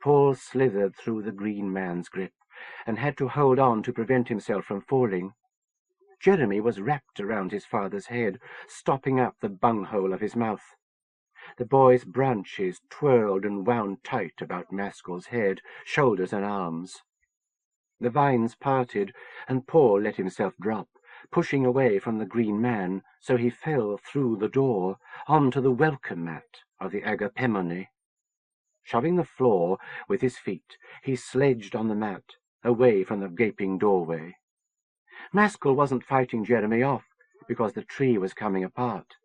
Paul slithered through the green man's grip, and had to hold on to prevent himself from falling. Jeremy was wrapped around his father's head, stopping up the bunghole of his mouth. The boy's branches twirled and wound tight about Maskell's head, shoulders and arms. The vines parted, and Paul let himself drop, pushing away from the green man, so he fell through the door, onto the welcome mat of the Agapemone. Shoving the floor with his feet, he sledged on the mat, away from the gaping doorway. Maskell wasn't fighting Jeremy off, because the tree was coming apart.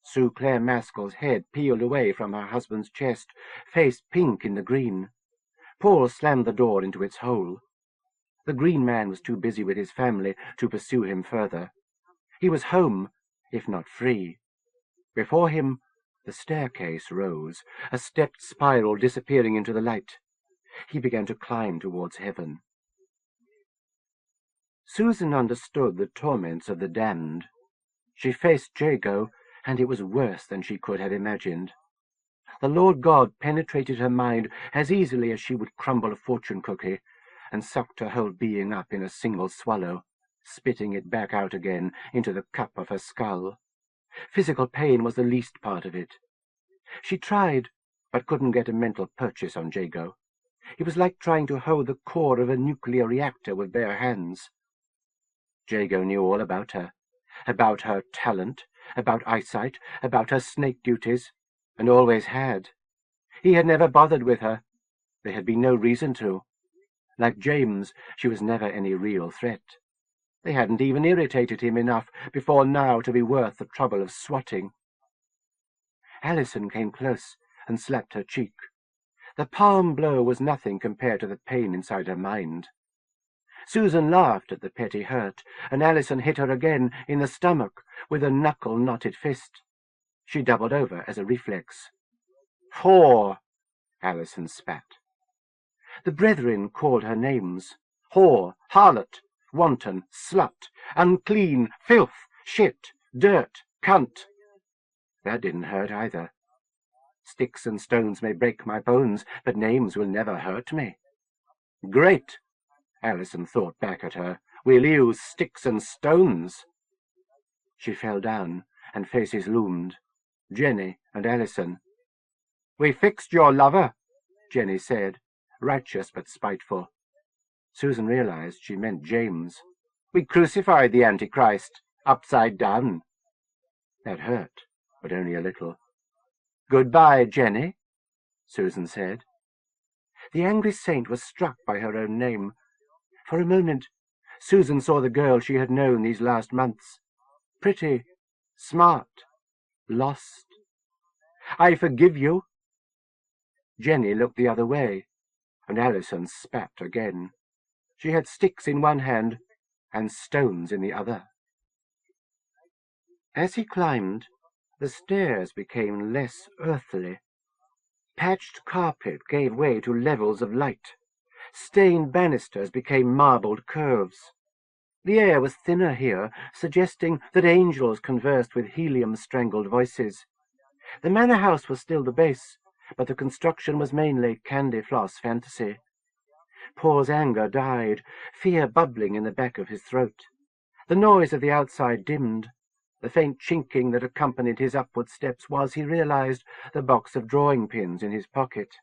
Sue Claire Maskell's head peeled away from her husband's chest, face pink in the green. Paul slammed the door into its hole. The green man was too busy with his family to pursue him further. He was home, if not free. Before him, the staircase rose, a stepped spiral disappearing into the light. He began to climb towards heaven. Susan understood the torments of the damned. She faced Jago, and it was worse than she could have imagined. The Lord God penetrated her mind as easily as she would crumble a fortune cookie, and sucked her whole being up in a single swallow, spitting it back out again into the cup of her skull. Physical pain was the least part of it. She tried, but couldn't get a mental purchase on Jago. It was like trying to hold the core of a nuclear reactor with bare hands. Jago knew all about her talent, about eyesight, about her snake duties, and always had. He had never bothered with her. There had been no reason to. Like James, she was never any real threat. They hadn't even irritated him enough before now to be worth the trouble of swatting. Allison came close and slapped her cheek. The palm blow was nothing compared to the pain inside her mind. Susan laughed at the petty hurt, and Allison hit her again in the stomach with a knuckle-knotted fist. She doubled over as a reflex. "Whore!" Allison spat. The brethren called her names. Whore, harlot, wanton, slut, unclean, filth, shit, dirt, cunt. That didn't hurt either. Sticks and stones may break my bones, but names will never hurt me. Great! Allison thought back at her. We'll use sticks and stones. She fell down, and faces loomed. Jenny and Allison. We fixed your lover, Jenny said, righteous but spiteful. Susan realized she meant James. We crucified the Antichrist, upside down. That hurt, but only a little. Goodbye, Jenny, Susan said. The angry saint was struck by her own name. For a moment, Susan saw the girl she had known these last months. Pretty, smart, lost. I forgive you. Jenny looked the other way, and Allison spat again. She had sticks in one hand and stones in the other. As he climbed, the stairs became less earthly. Patched carpet gave way to levels of light. Stained banisters became marbled curves. The air was thinner here, suggesting that angels conversed with helium-strangled voices. The manor house was still the base, but the construction was mainly candy-floss fantasy. Paul's anger died, fear bubbling in the back of his throat. The noise of the outside dimmed. The faint chinking that accompanied his upward steps was, he realized, the box of drawing pins in his pocket.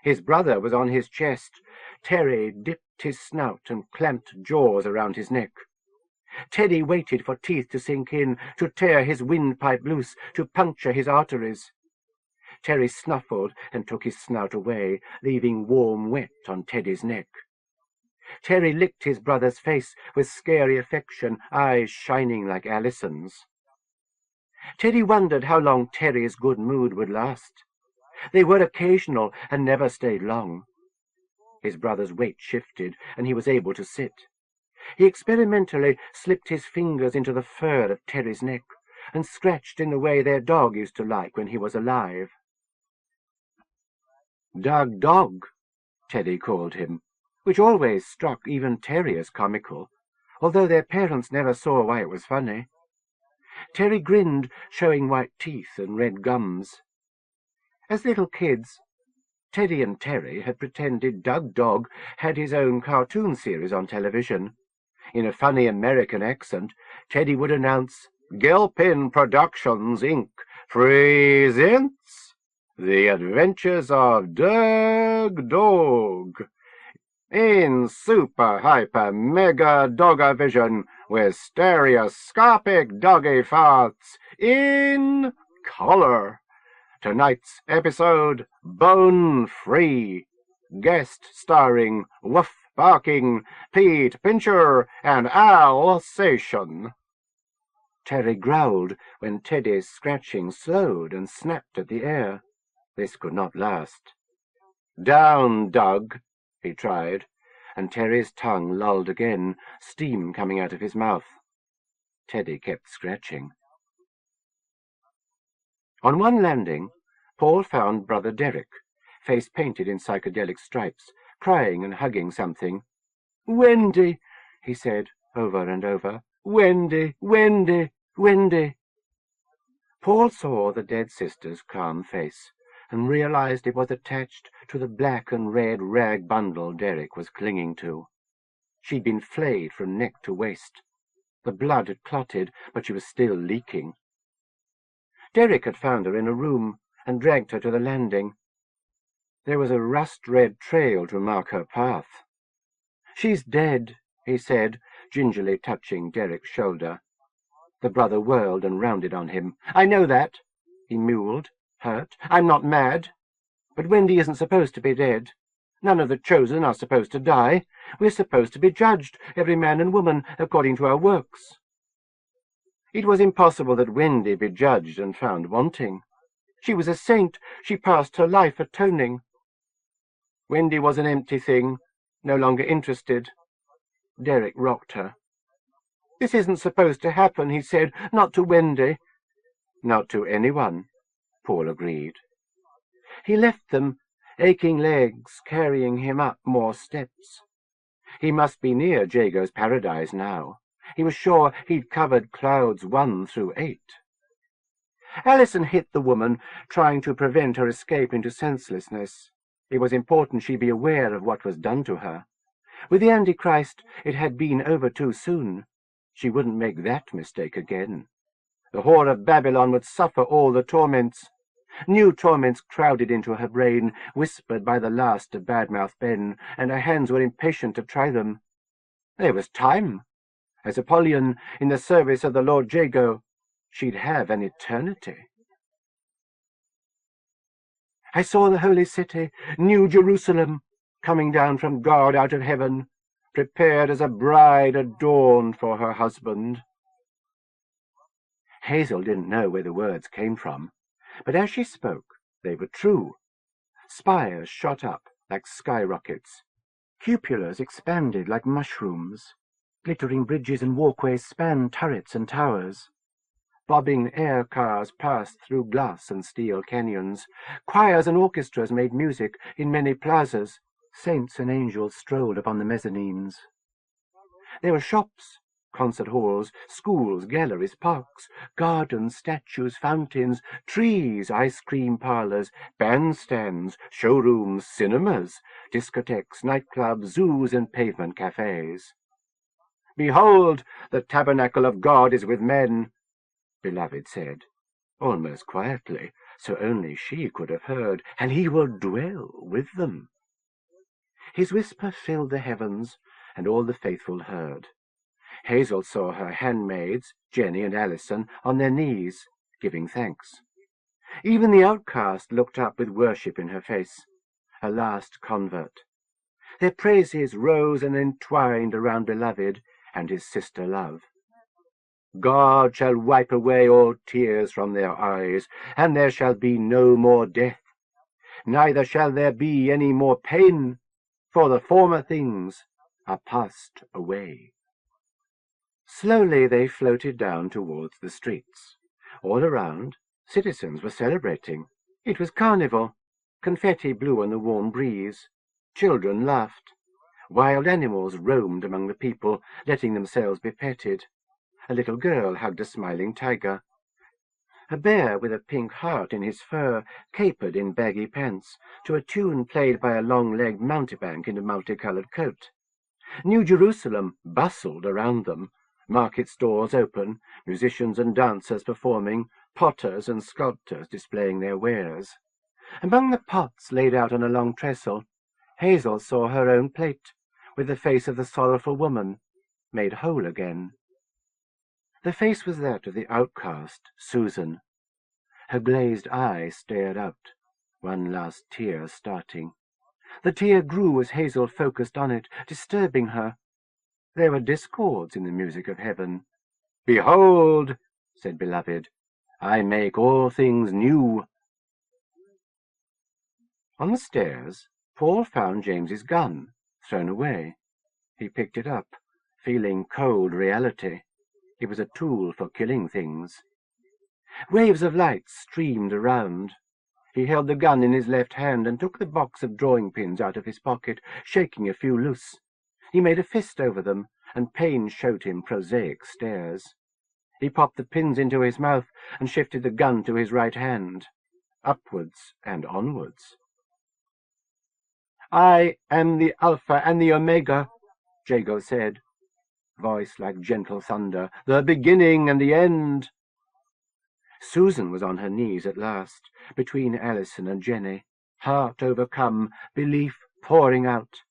His brother was on his chest. Terry dipped his snout and clamped jaws around his neck. Teddy waited for teeth to sink in, to tear his windpipe loose, to puncture his arteries. Terry snuffled and took his snout away, leaving warm wet on Teddy's neck. Terry licked his brother's face with scary affection, eyes shining like Allison's. Teddy wondered how long Terry's good mood would last. They were occasional and never stayed long. His brother's weight shifted, and he was able to sit. He experimentally slipped his fingers into the fur of Terry's neck and scratched in the way their dog used to like when he was alive. Doug Dog, Teddy called him, which always struck even Terry as comical, although their parents never saw why it was funny. Terry grinned, showing white teeth and red gums. As little kids, Teddy and Terry had pretended Doug Dog had his own cartoon series on television. In a funny American accent, Teddy would announce, Gilpin Productions, Inc. presents The Adventures of Doug Dog in super hyper mega dogger-vision with stereoscopic doggy farts in color. Tonight's episode, Bone Free. Guest starring Woof Barking, Pete Pincher, and Alsatian. Terry growled when Teddy's scratching slowed and snapped at the air. This could not last. Down, Doug, he tried, and Terry's tongue lolled again, steam coming out of his mouth. Teddy kept scratching. On one landing, Paul found Brother Derek, face painted in psychedelic stripes, crying and hugging something. "Wendy," he said, over and over. "Wendy, Wendy, Wendy." Paul saw the dead sister's calm face, and realized it was attached to the black and red rag bundle Derek was clinging to. She'd been flayed from neck to waist. The blood had clotted, but she was still leaking. Derek had found her in a room and dragged her to the landing. There was a rust-red trail to mark her path. "She's dead," he said, gingerly touching Derek's shoulder. The brother whirled and rounded on him. "I know that," he mewled, hurt. "I'm not mad. But Wendy isn't supposed to be dead. None of the chosen are supposed to die. We're supposed to be judged, every man and woman, according to our works." It was impossible that Wendy be judged and found wanting. She was a saint. She passed her life atoning. Wendy was an empty thing, no longer interested. Derek rocked her. "This isn't supposed to happen," he said. "Not to Wendy." "Not to anyone," Paul agreed. He left them, aching legs carrying him up more steps. He must be near Jago's paradise now. He was sure he'd covered clouds 1 through 8. Allison hit the woman, trying to prevent her escape into senselessness. It was important she be aware of what was done to her. With the Antichrist, it had been over too soon. She wouldn't make that mistake again. The whore of Babylon would suffer all the torments. New torments crowded into her brain, whispered by the last of Badmouth Ben, and her hands were impatient to try them. There was time. As Apollyon in the service of the Lord Jago, she'd have an eternity. "I saw the holy city, New Jerusalem, coming down from God out of heaven, prepared as a bride adorned for her husband." Hazel didn't know where the words came from, but as she spoke, they were true. Spires shot up like skyrockets. Cupolas expanded like mushrooms. Glittering bridges and walkways spanned turrets and towers. Bobbing air cars passed through glass and steel canyons. Choirs and orchestras made music in many plazas. Saints and angels strolled upon the mezzanines. There were shops, concert halls, schools, galleries, parks, gardens, statues, fountains, trees, ice cream parlors, bandstands, showrooms, cinemas, discotheques, nightclubs, zoos, and pavement cafes. "Behold, the tabernacle of God is with men," Beloved said, almost quietly, so only she could have heard, "and he will dwell with them." His whisper filled the heavens, and all the faithful heard. Hazel saw her handmaids, Jenny and Allison, on their knees, giving thanks. Even the outcast looked up with worship in her face, a last convert. Their praises rose and entwined around Beloved and his sister Love. "God shall wipe away all tears from their eyes, and there shall be no more death. Neither shall there be any more pain, for the former things are passed away." Slowly they floated down towards the streets. All around, citizens were celebrating. It was carnival. Confetti blew on the warm breeze. Children laughed. Wild animals roamed among the people, letting themselves be petted. A little girl hugged a smiling tiger. A bear with a pink heart in his fur capered in baggy pants to a tune played by a long-legged mountebank in a multicolored coat. New Jerusalem bustled around them, market stalls open, musicians and dancers performing, potters and sculptors displaying their wares. Among the pots laid out on a long trestle, Hazel saw her own plate, with the face of the sorrowful woman, made whole again. The face was that of the outcast, Susan. Her glazed eye stared out, one last tear starting. The tear grew as Hazel focused on it, disturbing her. There were discords in the music of heaven. "Behold," said Beloved, "I make all things new." On the stairs, Paul found James's gun, thrown away. He picked it up, feeling cold reality. It was a tool for killing things. Waves of light streamed around. He held the gun in his left hand and took the box of drawing pins out of his pocket, shaking a few loose. He made a fist over them, and pain showed him prosaic stares. He popped the pins into his mouth and shifted the gun to his right hand, upwards and onwards. "I am the Alpha and the Omega," Jago said, voice like gentle thunder, "the beginning and the end." Susan was on her knees at last, between Alison and Jenny, heart overcome, belief pouring out.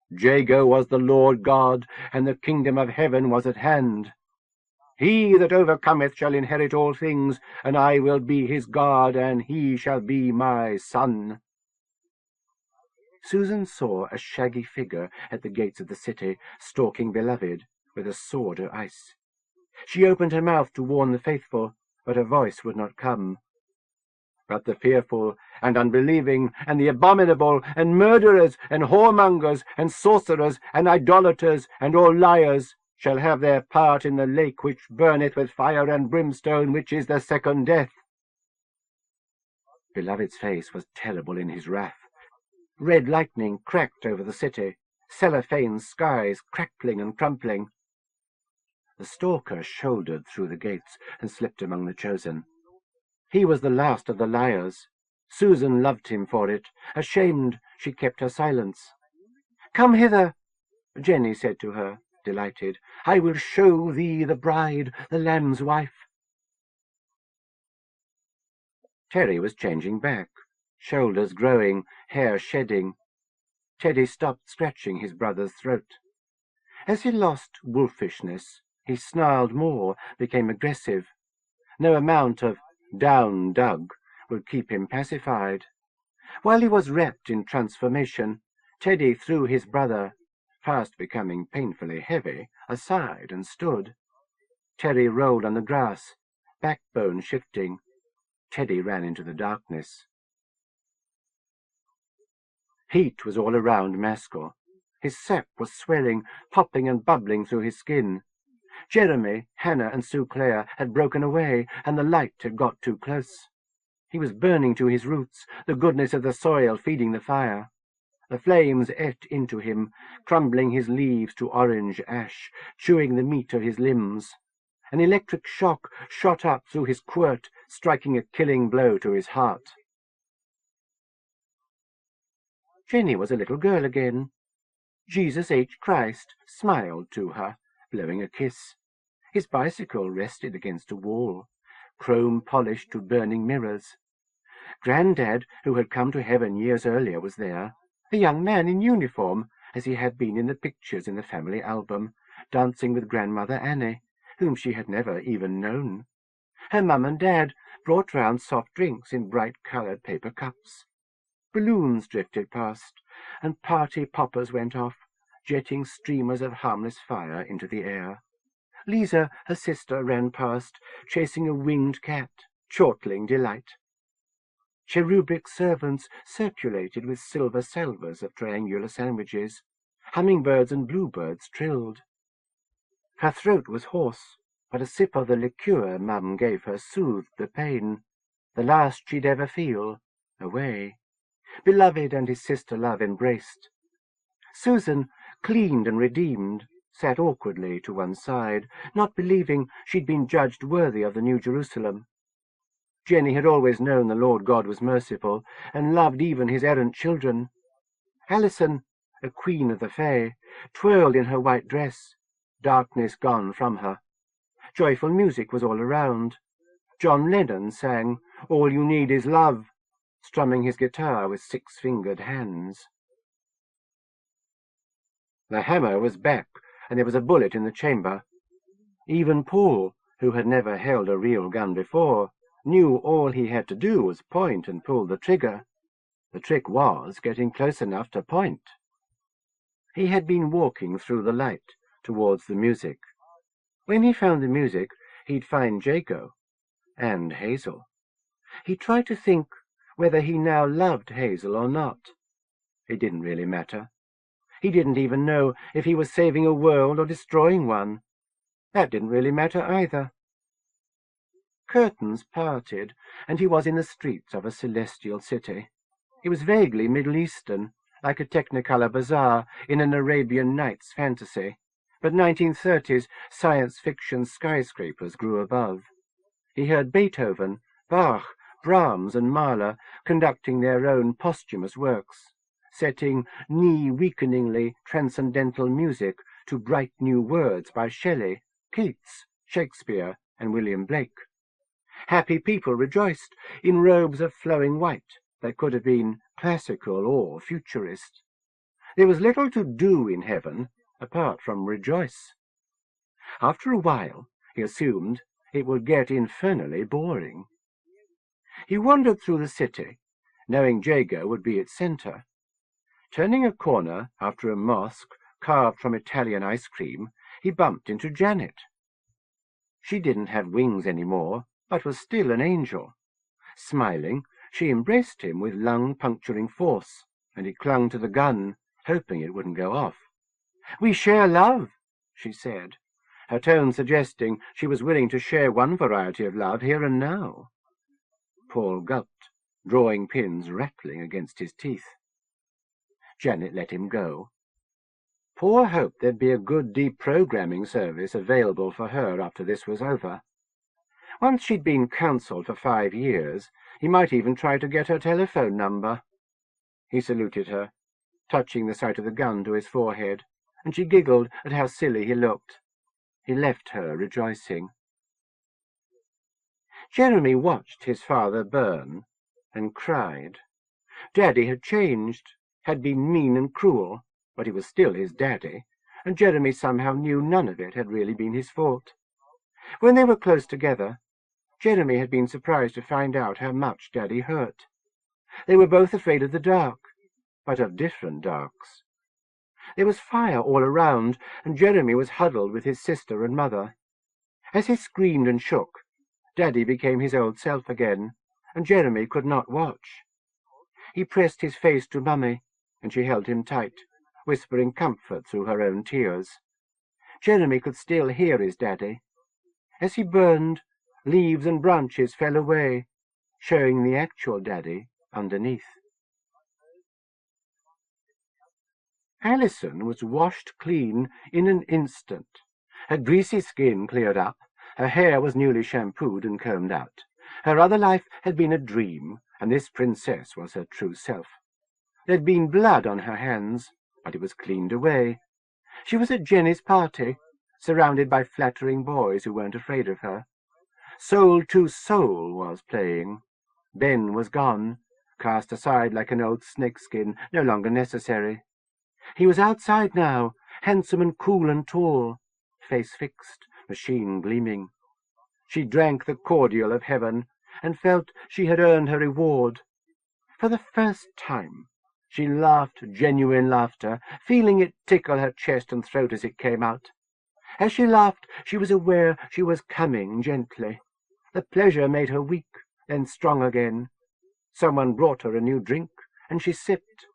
Jago was the Lord God, and the kingdom of heaven was at hand. "He that overcometh shall inherit all things, and I will be his God, and he shall be my son." Susan saw a shaggy figure at the gates of the city, stalking Beloved, with a sword of ice. She opened her mouth to warn the faithful, but her voice would not come. "But the fearful and unbelieving and the abominable and murderers and whoremongers and sorcerers and idolaters and all liars shall have their part in the lake which burneth with fire and brimstone, which is the second death." Beloved's face was terrible in his wrath. Red lightning cracked over the city, cellophane skies crackling and crumpling. The stalker shouldered through the gates and slipped among the chosen. He was the last of the liars. Susan loved him for it. Ashamed, she kept her silence. "Come hither," Jenny said to her, delighted. "I will show thee the bride, the Lamb's wife." Terry was changing back, shoulders growing, hair shedding. Teddy stopped scratching his brother's throat. As he lost wolfishness, he snarled more, became aggressive. No amount of "down, Doug" would keep him pacified. While he was wrapped in transformation, Teddy threw his brother, fast becoming painfully heavy, aside and stood. Terry rolled on the grass, backbone shifting. Teddy ran into the darkness. Heat was all around Maskell. His sap was swelling, popping and bubbling through his skin. Jeremy, Hannah, and Sue Clare had broken away, and the light had got too close. He was burning to his roots, the goodness of the soil feeding the fire. The flames ate into him, crumbling his leaves to orange ash, chewing the meat of his limbs. An electric shock shot up through his quirt, striking a killing blow to his heart. Jenny was a little girl again. Jesus H. Christ smiled to her, blowing a kiss. His bicycle rested against a wall, chrome polished to burning mirrors. Grandad, who had come to heaven years earlier, was there, a young man in uniform, as he had been in the pictures in the family album, dancing with Grandmother Annie, whom she had never even known. Her mum and dad brought round soft drinks in bright-coloured paper cups. Balloons drifted past, and party poppers went off, jetting streamers of harmless fire into the air. Lisa, her sister, ran past, chasing a winged cat, chortling delight. Cherubic servants circulated with silver salvers of triangular sandwiches. Hummingbirds and bluebirds trilled. Her throat was hoarse, but a sip of the liqueur Mum gave her soothed the pain, the last she'd ever feel, away. Beloved and his sister-love embraced. Susan, cleaned and redeemed, sat awkwardly to one side, not believing she'd been judged worthy of the New Jerusalem. Jenny had always known the Lord God was merciful, and loved even his errant children. Alison, a queen of the Fae, twirled in her white dress, darkness gone from her. Joyful music was all around. John Lennon sang "All You Need Is Love," strumming his guitar with six-fingered hands. The hammer was back, and there was a bullet in the chamber. Even Paul, who had never held a real gun before, knew all he had to do was point and pull the trigger. The trick was getting close enough to point. He had been walking through the light towards the music. When he found the music, he'd find Jago and Hazel. He tried to think whether he now loved Hazel or not. It didn't really matter. He didn't even know if he was saving a world or destroying one. That didn't really matter either. Curtains parted, and he was in the streets of a celestial city. It was vaguely Middle Eastern, like a Technicolor bazaar in an Arabian Nights fantasy, but 1930s science fiction skyscrapers grew above. He heard Beethoven, Bach, Brahms, and Mahler conducting their own posthumous works, setting knee-weakeningly transcendental music to bright new words by Shelley, Keats, Shakespeare, and William Blake. Happy people rejoiced in robes of flowing white that could have been classical or futurist. There was little to do in heaven apart from rejoice. After a while, he assumed, it would get infernally boring. He wandered through the city, knowing Jago would be its center. Turning a corner after a mosque carved from Italian ice cream, he bumped into Janet. She didn't have wings anymore, but was still an angel. Smiling, she embraced him with lung-puncturing force, and he clung to the gun, hoping it wouldn't go off. "We share love," she said, her tone suggesting she was willing to share one variety of love here and now. Paul gulped, drawing pins rattling against his teeth. Janet let him go. Paul hoped there'd be a good deprogramming service available for her after this was over. Once she'd been counselled for 5 years, he might even try to get her telephone number. He saluted her, touching the sight of the gun to his forehead, and she giggled at how silly he looked. He left her, rejoicing. Jeremy watched his father burn and cried. Daddy had changed, had been mean and cruel, but he was still his daddy, and Jeremy somehow knew none of it had really been his fault. When they were close together, Jeremy had been surprised to find out how much Daddy hurt. They were both afraid of the dark, but of different darks. There was fire all around, and Jeremy was huddled with his sister and mother. As he screamed and shook, Daddy became his old self again, and Jeremy could not watch. He pressed his face to Mummy, and she held him tight, whispering comfort through her own tears. Jeremy could still hear his daddy. As he burned, leaves and branches fell away, showing the actual daddy underneath. Alison was washed clean in an instant. Her greasy skin cleared up, her hair was newly shampooed and combed out. Her other life had been a dream, and this princess was her true self. There'd been blood on her hands, but it was cleaned away. She was at Jenny's party, surrounded by flattering boys who weren't afraid of her. Soul to Soul was playing. Ben was gone, cast aside like an old snakeskin, no longer necessary. He was outside now, handsome and cool and tall, face fixed, machine gleaming. She drank the cordial of heaven, and felt she had earned her reward. For the first time, she laughed genuine laughter, feeling it tickle her chest and throat as it came out. As she laughed, she was aware she was coming gently. The pleasure made her weak, then strong again. Someone brought her a new drink, and she sipped,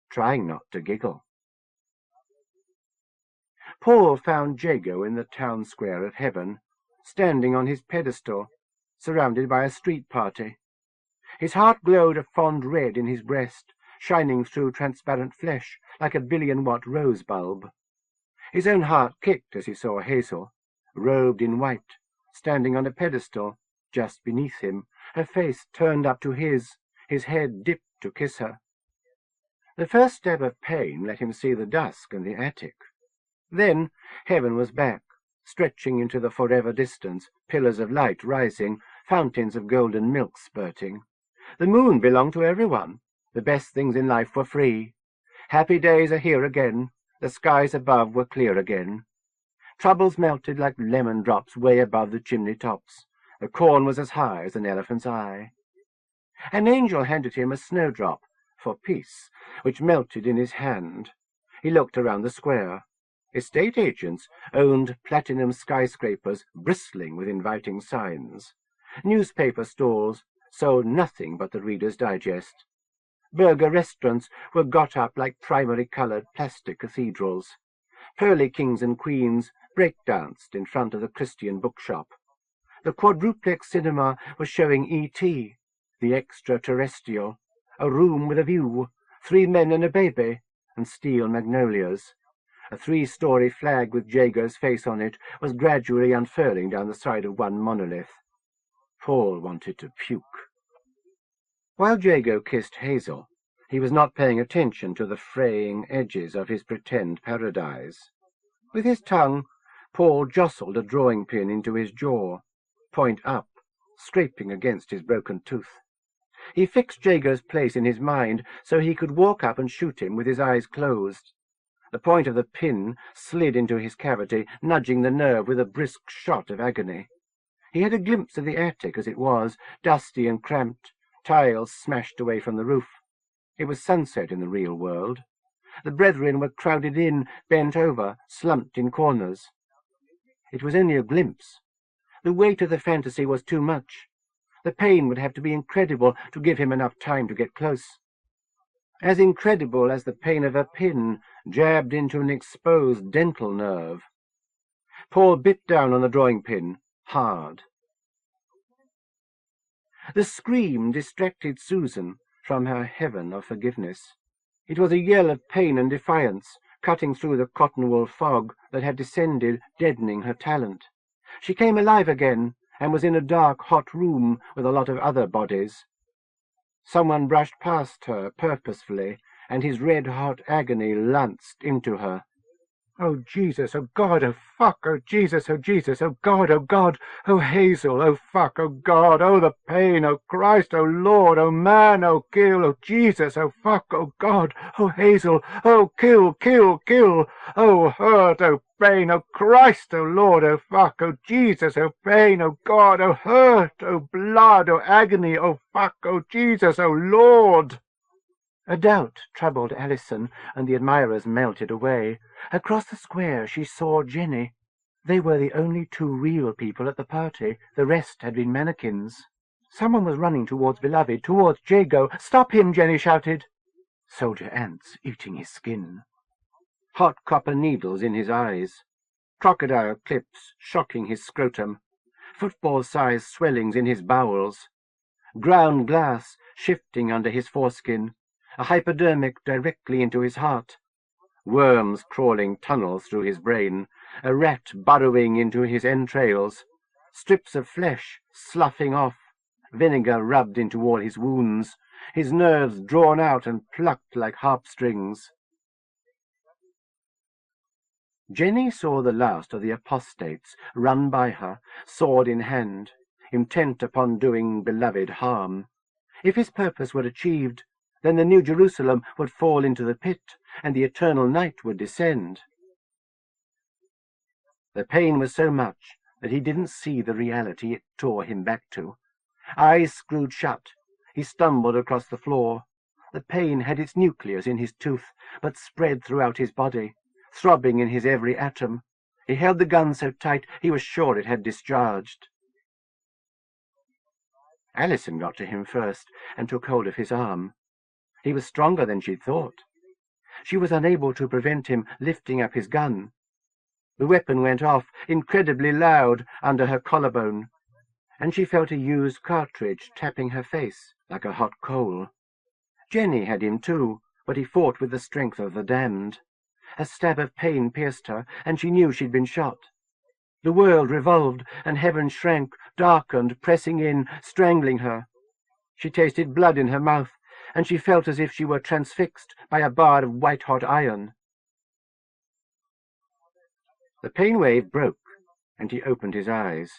trying not to giggle. Paul found Jago in the town square of heaven, standing on his pedestal, surrounded by a street party. His heart glowed a fond red in his breast, shining through transparent flesh like a billion-watt rose bulb. His own heart kicked as he saw Hazel, robed in white, standing on a pedestal just beneath him, her face turned up to his head dipped to kiss her. The first stab of pain let him see the dusk and the attic. Then heaven was back, stretching into the forever distance, pillars of light rising, fountains of golden milk spurting. The moon belonged to everyone. The best things in life were free. Happy days are here again. The skies above were clear again. Troubles melted like lemon drops way above the chimney tops. The corn was as high as an elephant's eye. An angel handed him a snowdrop for peace, which melted in his hand. He looked around the square. Estate agents owned platinum skyscrapers bristling with inviting signs. Newspaper stalls sold nothing but the Reader's Digest. Burger restaurants were got up like primary-coloured plastic cathedrals. Pearly kings and queens breakdanced in front of the Christian bookshop. The quadruplex cinema was showing E.T., the extraterrestrial, a room with a view, 3 men and a baby, and steel magnolias. A 3-story flag with Jago's face on it was gradually unfurling down the side of one monolith. Paul wanted to puke. While Jago kissed Hazel, he was not paying attention to the fraying edges of his pretend paradise. With his tongue, Paul jostled a drawing pin into his jaw, point up, scraping against his broken tooth. He fixed Jago's place in his mind so he could walk up and shoot him with his eyes closed. The point of the pin slid into his cavity, nudging the nerve with a brisk shot of agony. He had a glimpse of the attic as it was, dusty and cramped, tiles smashed away from the roof. It was sunset in the real world. The brethren were crowded in, bent over, slumped in corners. It was only a glimpse. The weight of the fantasy was too much. The pain would have to be incredible to give him enough time to get close. As incredible as the pain of a pin jabbed into an exposed dental nerve. Paul bit down on the drawing pin, hard. The scream distracted Susan from her heaven of forgiveness. It was a yell of pain and defiance, cutting through the cotton-wool fog that had descended, deadening her talent. She came alive again, and was in a dark, hot room with a lot of other bodies. Someone brushed past her purposefully, and his red-hot agony lanced into her. Oh, Jesus, oh, God, oh, fuck, oh, Jesus, oh, Jesus, oh, God, oh, Hazel, oh, fuck, oh, God, oh, the pain, oh, Christ, oh, Lord, oh, man, oh, kill, oh, Jesus, oh, fuck, oh, God, oh, Hazel, oh, kill, kill, kill, oh, hurt, oh, pain, oh, Christ, oh, Lord, oh, fuck, oh, Jesus, oh, pain, oh, God, oh, hurt, oh, blood, oh, agony, oh, fuck, oh, Jesus, oh, Lord. A doubt troubled Alison, and the admirers melted away. Across the square she saw Jenny. They were the only 2 real people at the party. The rest had been mannequins. Someone was running towards Beloved, towards Jago. "Stop him!" Jenny shouted. Soldier ants eating his skin. Hot copper needles in his eyes. Crocodile clips shocking his scrotum. Football-sized swellings in his bowels. Ground glass shifting under his foreskin. A hypodermic directly into his heart. Worms crawling tunnels through his brain. A rat burrowing into his entrails. Strips of flesh sloughing off. Vinegar rubbed into all his wounds. His nerves drawn out and plucked like harp strings. Jenny saw the last of the apostates run by her, sword in hand, intent upon doing Beloved harm. If his purpose were achieved, then the New Jerusalem would fall into the pit, and the eternal night would descend. The pain was so much that he didn't see the reality it tore him back to. Eyes screwed shut, he stumbled across the floor. The pain had its nucleus in his tooth, but spread throughout his body, throbbing in his every atom. He held the gun so tight he was sure it had discharged. Alison got to him first, and took hold of his arm. He was stronger than she'd thought. She was unable to prevent him lifting up his gun. The weapon went off, incredibly loud, under her collarbone, and she felt a used cartridge tapping her face like a hot coal. Jenny had him too, but he fought with the strength of the damned. A stab of pain pierced her, and she knew she'd been shot. The world revolved, and heaven shrank, darkened, pressing in, strangling her. She tasted blood in her mouth, and she felt as if she were transfixed by a bar of white-hot iron. The pain wave broke, and he opened his eyes.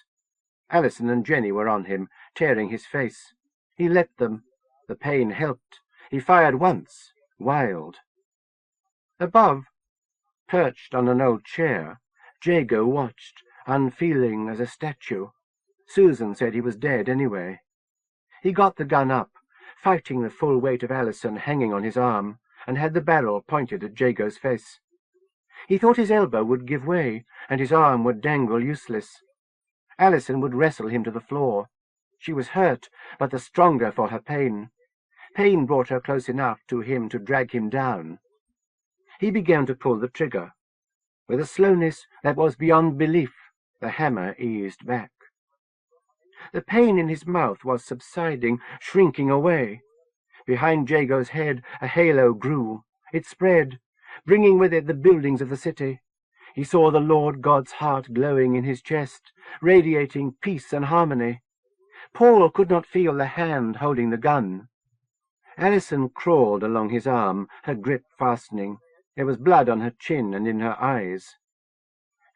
Alison and Jenny were on him, tearing his face. He let them. The pain helped. He fired once, wild. Above, perched on an old chair, Jago watched, unfeeling as a statue. Susan said he was dead anyway. He got the gun up, fighting the full weight of Alison hanging on his arm, and had the barrel pointed at Jago's face. He thought his elbow would give way, and his arm would dangle useless. Alison would wrestle him to the floor. She was hurt, but the stronger for her pain. Pain brought her close enough to him to drag him down. He began to pull the trigger. With a slowness that was beyond belief, the hammer eased back. The pain in his mouth was subsiding, shrinking away. Behind Jago's head a halo grew. It spread, bringing with it the buildings of the city. He saw the Lord God's heart glowing in his chest, radiating peace and harmony. Paul could not feel the hand holding the gun. Alison crawled along his arm, her grip fastening. There was blood on her chin and in her eyes.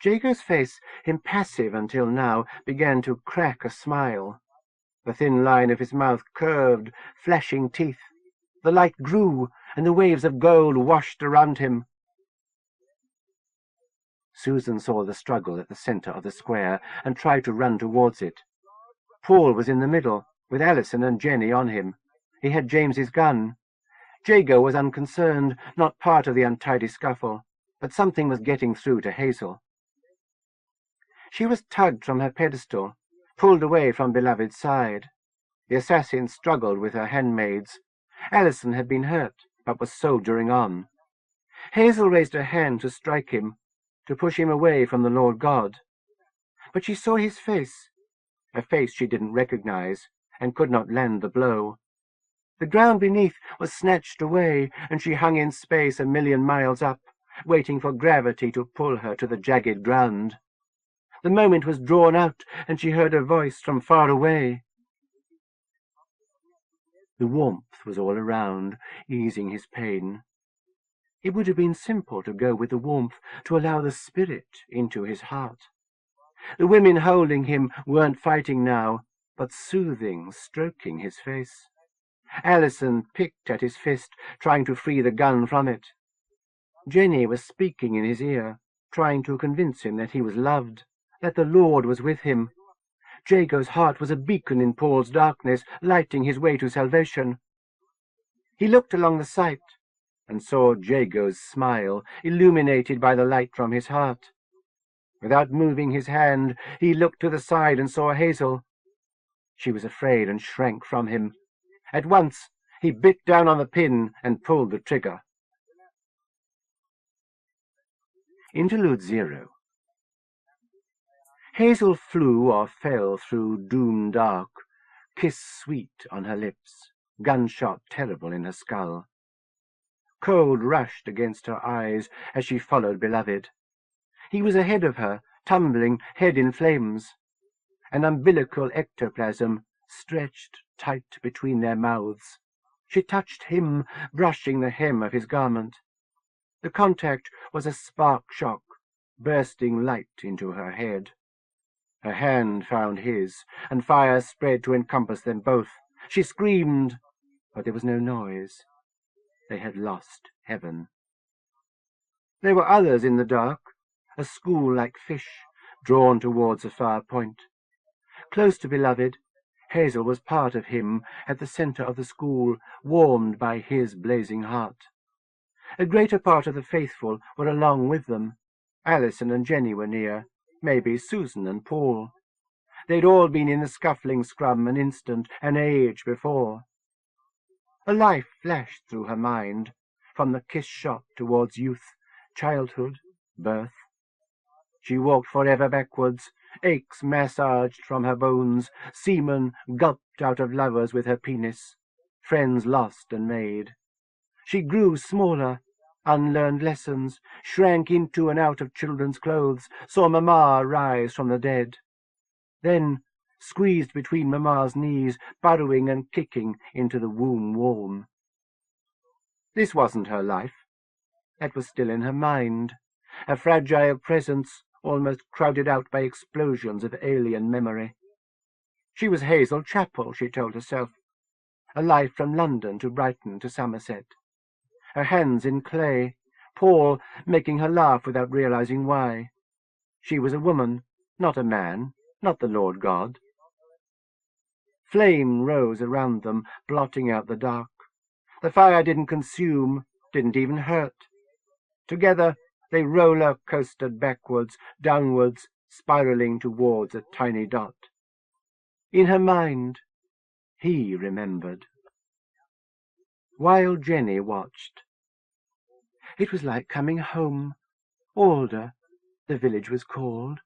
Jago's face, impassive until now, began to crack a smile. The thin line of his mouth curved, flashing teeth. The light grew, and the waves of gold washed around him. Susan saw the struggle at the centre of the square and tried to run towards it. Paul was in the middle, with Alison and Jenny on him. He had James's gun. Jago was unconcerned, not part of the untidy scuffle, but something was getting through to Hazel. She was tugged from her pedestal, pulled away from Beloved's side. The assassin struggled with her handmaids. Alison had been hurt, but was soldiering on. Hazel raised her hand to strike him, to push him away from the Lord God. But she saw his face, a face she didn't recognize, and could not land the blow. The ground beneath was snatched away, and she hung in space 1,000,000 miles up, waiting for gravity to pull her to the jagged ground. The moment was drawn out, and she heard a voice from far away. The warmth was all around, easing his pain. It would have been simple to go with the warmth, to allow the spirit into his heart. The women holding him weren't fighting now, but soothing, stroking his face. Alison picked at his fist, trying to free the gun from it. Jenny was speaking in his ear, trying to convince him that he was loved, that the Lord was with him. Jago's heart was a beacon in Paul's darkness, lighting his way to salvation. He looked along the sight, and saw Jago's smile, illuminated by the light from his heart. Without moving his hand, he looked to the side and saw Hazel. She was afraid and shrank from him. At once he bit down on the pin and pulled the trigger. Interlude Zero. Hazel flew or fell through doom dark, kiss sweet on her lips, gunshot terrible in her skull. Cold rushed against her eyes as she followed Beloved. He was ahead of her, tumbling, head in flames. An umbilical ectoplasm stretched tight between their mouths. She touched him, brushing the hem of his garment. The contact was a spark shock, bursting light into her head. Her hand found his, and fire spread to encompass them both. She screamed, but there was no noise. They had lost heaven. There were others in the dark, a school like fish, drawn towards a far point. Close to Beloved, Hazel was part of him, at the centre of the school, warmed by his blazing heart. A greater part of the faithful were along with them. Alison and Jenny were near, maybe Susan and Paul. They'd all been in the scuffling scrum an instant, an age before. A life flashed through her mind, from the kiss shot towards youth, childhood, birth. She walked forever backwards, aches massaged from her bones, semen gulped out of lovers with her penis, friends lost and made. She grew smaller, unlearned lessons, shrank into and out of children's clothes, saw Mamma rise from the dead. Then, squeezed between Mamma's knees, burrowing and kicking into the womb warm. This wasn't her life. That was still in her mind, a fragile presence almost crowded out by explosions of alien memory. She was Hazel Chapel, she told herself, a life from London to Brighton to Somerset. Her hands in clay, Paul making her laugh without realizing why. She was a woman, not a man, not the Lord God. Flame rose around them, blotting out the dark. The fire didn't consume, didn't even hurt. Together they roller-coastered backwards, downwards, spiraling towards a tiny dot. In her mind, he remembered. While Jenny watched. It was like coming home. Alder, the village was called,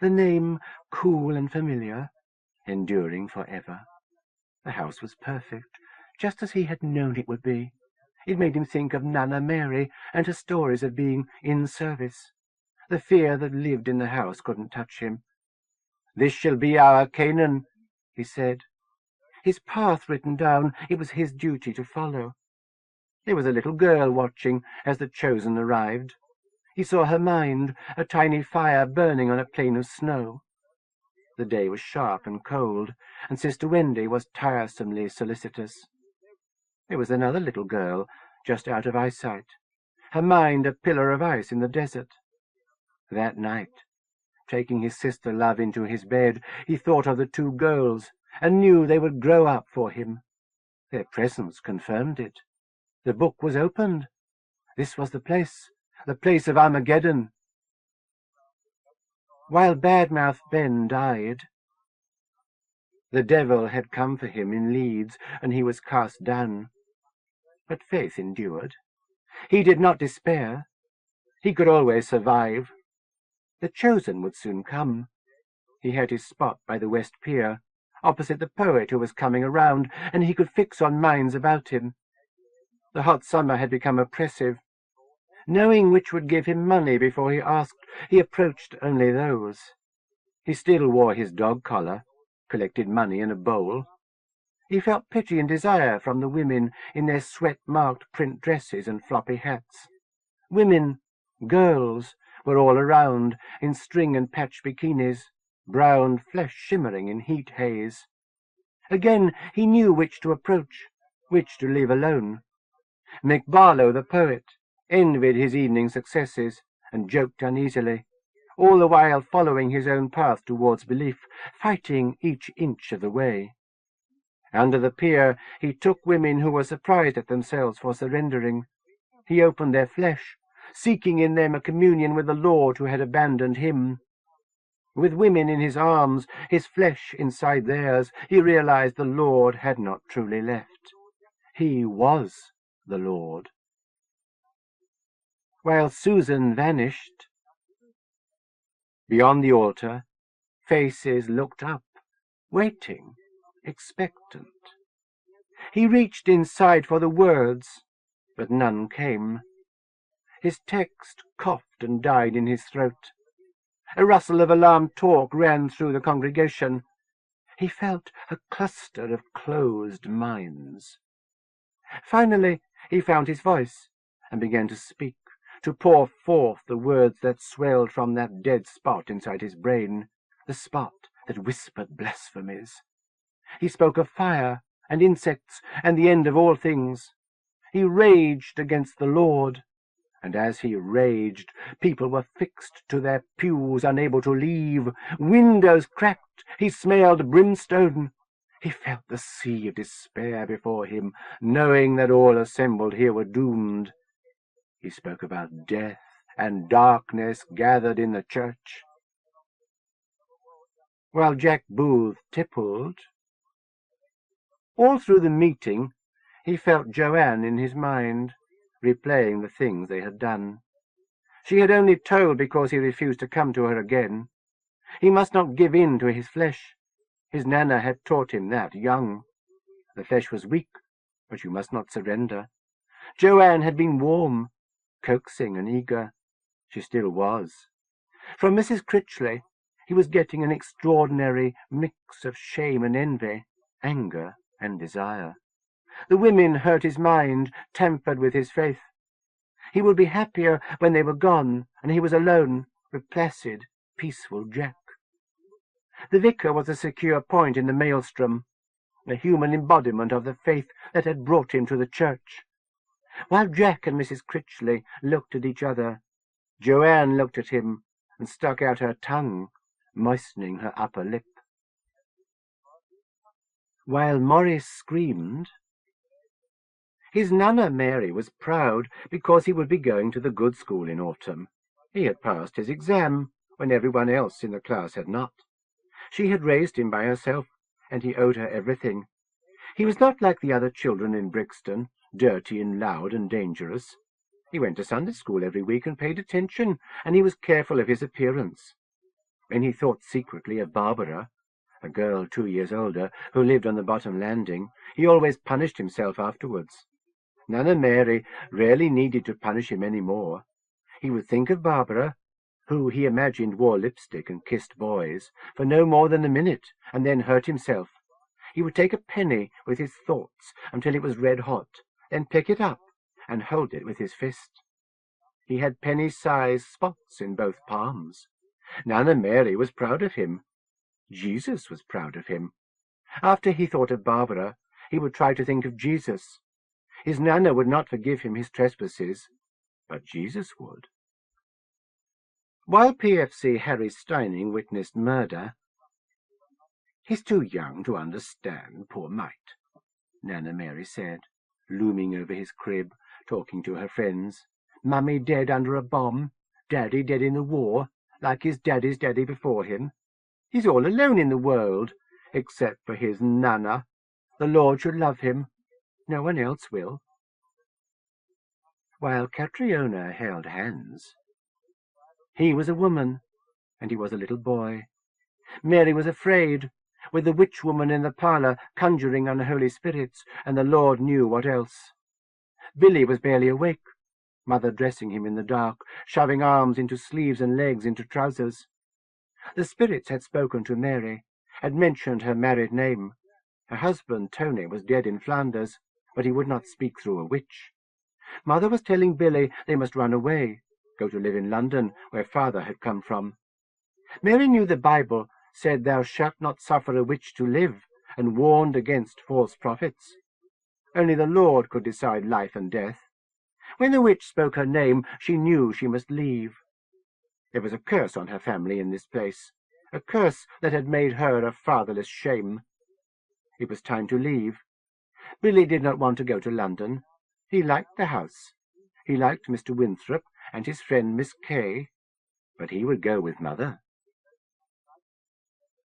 the name cool and familiar. enduring forever. The house was perfect, just as he had known it would be. It made him think of Nana Mary and her stories of being in service. The fear that lived in the house couldn't touch him. "This shall be our Canaan," he said. His path written down, it was his duty to follow. There was a little girl watching as the chosen arrived. He saw her mind, a tiny fire burning on a plain of snow. The day was sharp and cold, and Sister Wendy was tiresomely solicitous. There was another little girl, just out of eyesight, her mind a pillar of ice in the desert. That night, taking his sister-love into his bed, he thought of the two girls, and knew they would grow up for him. Their presence confirmed it. The book was opened. This was the place of Armageddon. While Badmouth Ben died, the devil had come for him in Leeds, and he was cast down. But faith endured. He did not despair. He could always survive. The chosen would soon come. He had his spot by the West Pier, opposite the poet who was coming around, and he could fix on minds about him. The hot summer had become oppressive. Knowing which would give him money before he asked, he approached only those. He still wore his dog collar, collected money in a bowl. He felt pity and desire from the women in their sweat-marked print dresses and floppy hats. Women, girls, were all around, in string and patch bikinis, brown flesh shimmering in heat haze. Again he knew which to approach, which to leave alone. Mick Barlow, the poet, envied his evening successes and joked uneasily, all the while following his own path towards belief, fighting each inch of the way. Under the pier he took women who were surprised at themselves for surrendering. He opened their flesh, seeking in them a communion with the Lord who had abandoned him. With women in his arms, his flesh inside theirs, he realized the Lord had not truly left. He was the Lord. While Susan vanished, beyond the altar, faces looked up, waiting, expectant. He reached inside for the words, but none came. His text coughed and died in his throat. A rustle of alarmed talk ran through the congregation. He felt a cluster of closed minds. Finally, he found his voice and began to speak, to pour forth the words that swelled from that dead spot inside his brain, the spot that whispered blasphemies. He spoke of fire and insects and the end of all things. He raged against the Lord, and as he raged, people were fixed to their pews, unable to leave. Windows cracked. He smelled brimstone. He felt the sea of despair before him, knowing that all assembled here were doomed. He spoke about death and darkness gathered in the church. While Jack Booth tippled, all through the meeting, he felt Joanne in his mind, replaying the things they had done. She had only told because he refused to come to her again. He must not give in to his flesh. His Nana had taught him that young. The flesh was weak, but you must not surrender. Joanne had been warm, coaxing and eager. She still was. From Mrs. Critchley he was getting an extraordinary mix of shame and envy, anger and desire. The women hurt his mind, tampered with his faith. He would be happier when they were gone, and he was alone with placid, peaceful Jack. The vicar was a secure point in the maelstrom, a human embodiment of the faith that had brought him to the church. While Jack and Mrs. Critchley looked at each other, Joanne looked at him and stuck out her tongue, moistening her upper lip. While Maurice screamed, his Nana Mary was proud because he would be going to the good school in autumn. He had passed his exam when everyone else in the class had not. She had raised him by herself, and he owed her everything. He was not like the other children in Brixton, dirty and loud and dangerous. He went to Sunday school every week and paid attention, and he was careful of his appearance. When he thought secretly of Barbara, a girl 2 years older, who lived on the bottom landing. He always punished himself afterwards. Nana Mary rarely needed to punish him any more. He would think of Barbara, who he imagined wore lipstick and kissed boys, for no more than a minute, and then hurt himself. He would take a penny with his thoughts until it was red-hot, then pick it up and hold it with his fist. He had penny-sized spots in both palms. Nana Mary was proud of him. Jesus was proud of him. After he thought of Barbara, he would try to think of Jesus. His Nana would not forgive him his trespasses, but Jesus would. While PFC Harry Steining witnessed murder, "He's too young to understand, poor mite," Nana Mary said, looming over his crib, talking to her friends. "Mummy dead under a bomb, Daddy dead in the war, like his daddy's daddy before him. He's all alone in the world, except for his Nana. The Lord should love him. No one else will." While Catriona held hands. He was a woman, and he was a little boy. Mary was afraid, with the witch-woman in the parlour conjuring unholy spirits, and the Lord knew what else. Billy was barely awake, Mother dressing him in the dark, shoving arms into sleeves and legs into trousers. The spirits had spoken to Mary, had mentioned her married name. Her husband, Tony, was dead in Flanders, but he would not speak through a witch. Mother was telling Billy they must run away, go to live in London, where Father had come from. Mary knew the Bible said, "Thou shalt not suffer a witch to live," and warned against false prophets. Only the Lord could decide life and death. When the witch spoke her name, she knew she must leave. There was a curse on her family in this place, a curse that had made her a fatherless shame. It was time to leave. Billy did not want to go to London. He liked the house. He liked Mr. Winthrop and his friend Miss Kay, but he would go with Mother.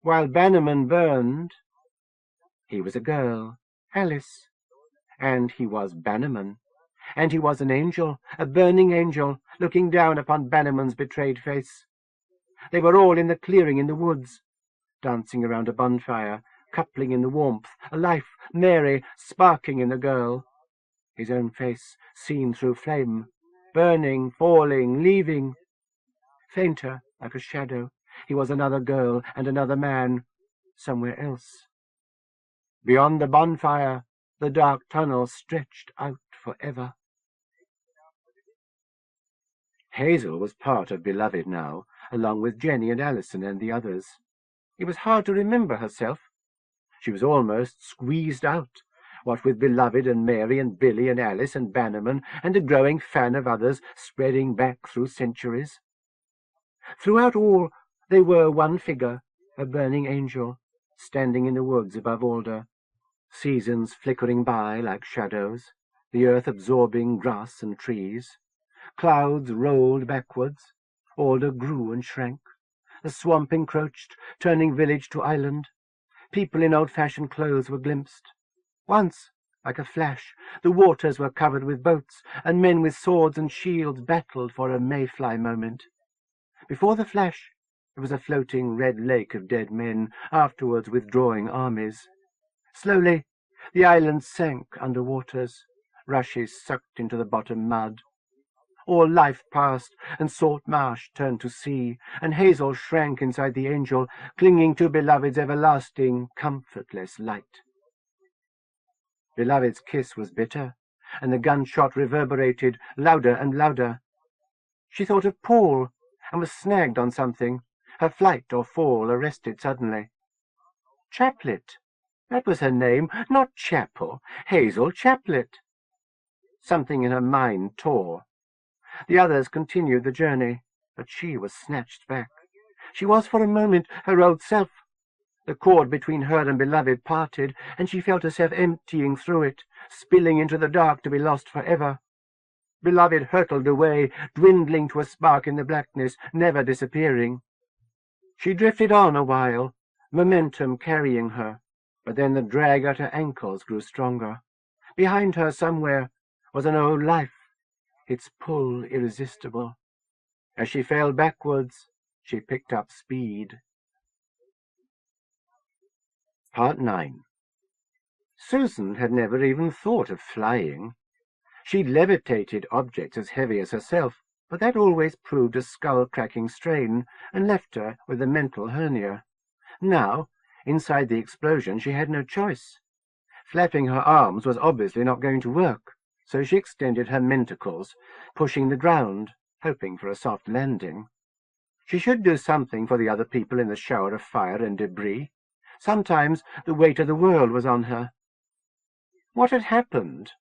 While Bannerman burned, he was a girl, Alice, and he was Bannerman, and he was an angel, a burning angel, looking down upon Bannerman's betrayed face. They were all in the clearing in the woods, dancing around a bonfire, coupling in the warmth, a life, Mary, sparking in the girl. His own face, seen through flame, burning, falling, leaving. Fainter, like a shadow, he was another girl and another man, somewhere else. Beyond the bonfire, the dark tunnel stretched out forever. Hazel was part of Beloved now, along with Jenny and Alison and the others. It was hard to remember herself. She was almost squeezed out, what with Beloved and Mary and Billy and Alice and Bannerman and a growing fan of others spreading back through centuries. Throughout all, they were one figure, a burning angel, standing in the woods above Alder, seasons flickering by like shadows, the earth absorbing grass and trees. Clouds rolled backwards, Alder grew and shrank. The swamp encroached, turning village to island. People in old-fashioned clothes were glimpsed. Once, like a flash, the waters were covered with boats, and men with swords and shields battled for a mayfly moment. Before the flash, there was a floating red lake of dead men, afterwards withdrawing armies. Slowly, the island sank under waters, rushes sucked into the bottom mud. All life passed, and Salt Marsh turned to sea, and Hazel shrank inside the angel, clinging to Beloved's everlasting, comfortless light. Beloved's kiss was bitter, and the gunshot reverberated louder and louder. She thought of Paul, and was snagged on something, her flight or fall arrested suddenly. Chaplet. That was her name, not Chapel. Hazel Chaplet. Something in her mind tore. The others continued the journey, but she was snatched back. She was for a moment her old self. The cord between her and Beloved parted, and she felt herself emptying through it, spilling into the dark to be lost forever. Beloved hurtled away, dwindling to a spark in the blackness, never disappearing. She drifted on a while, momentum carrying her, but then the drag at her ankles grew stronger. Behind her somewhere was an old life, its pull irresistible. As she fell backwards, she picked up speed. Part 9. Susan had never even thought of flying. She'd levitated objects as heavy as herself, but that always proved a skull-cracking strain and left her with a mental hernia. Now, inside the explosion, she had no choice. Flapping her arms was obviously not going to work, so she extended her mentacles, pushing the ground, hoping for a soft landing. She should do something for the other people in the shower of fire and debris. Sometimes the weight of the world was on her. What had happened?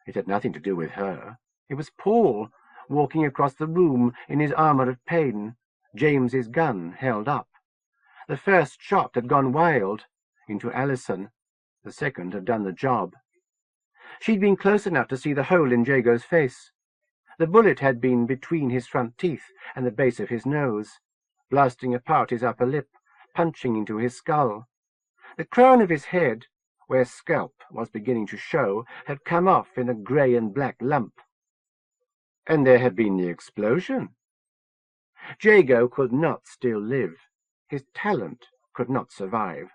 It had nothing to do with her. It was Paul, walking across the room in his armour of pain, James's gun held up. The first shot had gone wild, into Alison. The second had done the job. She'd been close enough to see the hole in Jago's face. The bullet had been between his front teeth and the base of his nose, blasting apart his upper lip, punching into his skull. The crown of his head, where scalp was beginning to show, had come off in a grey and black lump. And there had been the explosion. Jago could not still live. His talent could not survive.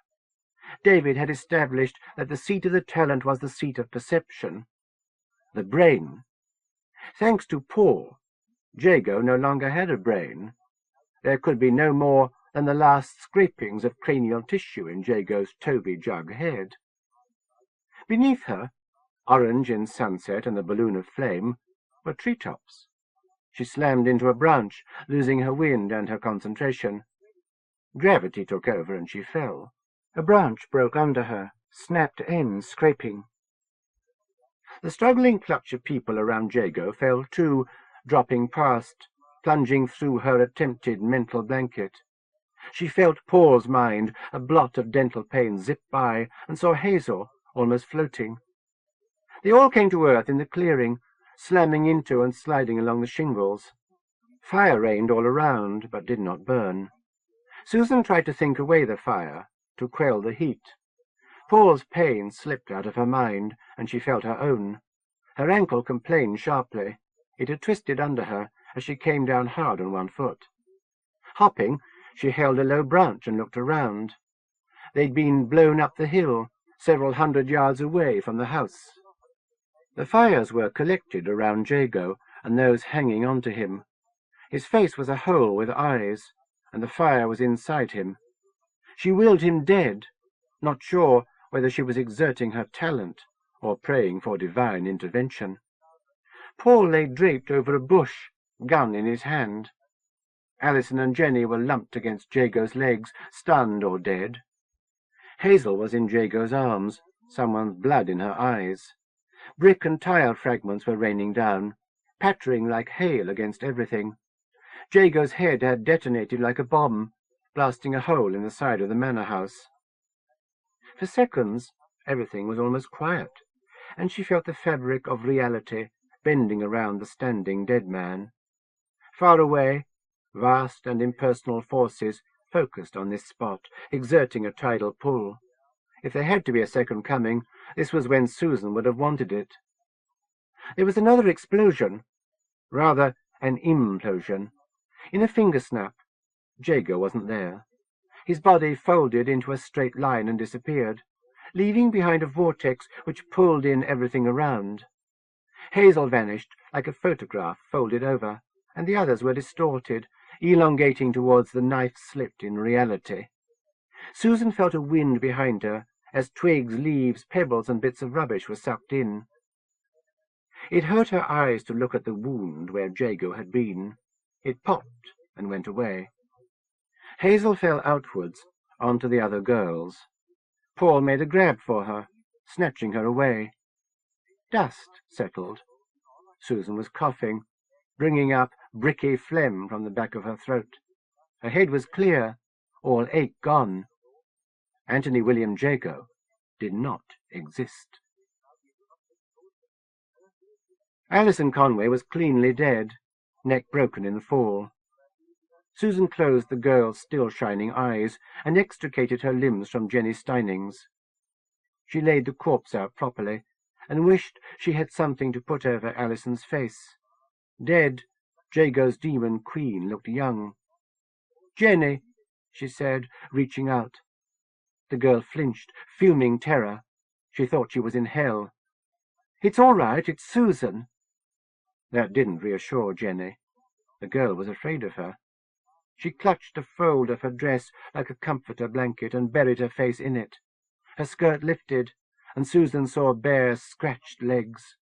David had established that the seat of the talent was the seat of perception, the brain. Thanks to Paul, Jago no longer had a brain. There could be no more than the last scrapings of cranial tissue in Jago's Toby-jug head. Beneath her, orange in sunset and a balloon of flame, were treetops. She slammed into a branch, losing her wind and her concentration. Gravity took over and she fell. A branch broke under her, snapped ends scraping. The struggling clutch of people around Jago fell too, dropping past, plunging through her attempted mental blanket. She felt Paul's mind, a blot of dental pain, zip by, and saw Hazel, almost floating. They all came to earth in the clearing, slamming into and sliding along the shingles. Fire rained all around, but did not burn. Susan tried to think away the fire, to quell the heat. Paul's pain slipped out of her mind, and she felt her own. Her ankle complained sharply. It had twisted under her as she came down hard on one foot. Hopping, she held a low branch and looked around. They'd been blown up the hill, several 100 yards away from the house. The fires were collected around Jago and those hanging onto him. His face was a hole with eyes, and the fire was inside him. She willed him dead, not sure whether she was exerting her talent or praying for divine intervention. Paul lay draped over a bush, gun in his hand. Alison and Jenny were lumped against Jago's legs, stunned or dead. Hazel was in Jago's arms, someone's blood in her eyes. Brick and tile fragments were raining down, pattering like hail against everything. Jago's head had detonated like a bomb, blasting a hole in the side of the manor house. For seconds, everything was almost quiet, and she felt the fabric of reality bending around the standing dead man. Far away, vast and impersonal forces focused on this spot, exerting a tidal pull. If there had to be a second coming, this was when Susan would have wanted it. There was another explosion, rather an implosion. In a finger snap, Jago wasn't there. His body folded into a straight line and disappeared, leaving behind a vortex which pulled in everything around. Hazel vanished like a photograph folded over, and the others were distorted, elongating towards the knife slit in reality. Susan felt a wind behind her as twigs, leaves, pebbles, and bits of rubbish were sucked in. It hurt her eyes to look at the wound where Jago had been. It popped and went away. Hazel fell outwards onto the other girls. Paul made a grab for her, snatching her away. Dust settled. Susan was coughing, bringing up bricky phlegm from the back of her throat. Her head was clear, all ache gone. Anthony William Jago did not exist. Alison Conway was cleanly dead, neck broken in the fall. Susan closed the girl's still shining eyes and extricated her limbs from Jenny Steining's. She laid the corpse out properly and wished she had something to put over Alison's face. Dead, Jago's demon queen looked young. "Jenny," she said, reaching out. The girl flinched, fuming terror. She thought she was in hell. "It's all right, it's Susan." That didn't reassure Jenny. The girl was afraid of her. She clutched a fold of her dress like a comforter blanket and buried her face in it. Her skirt lifted, and Susan saw bare, scratched legs.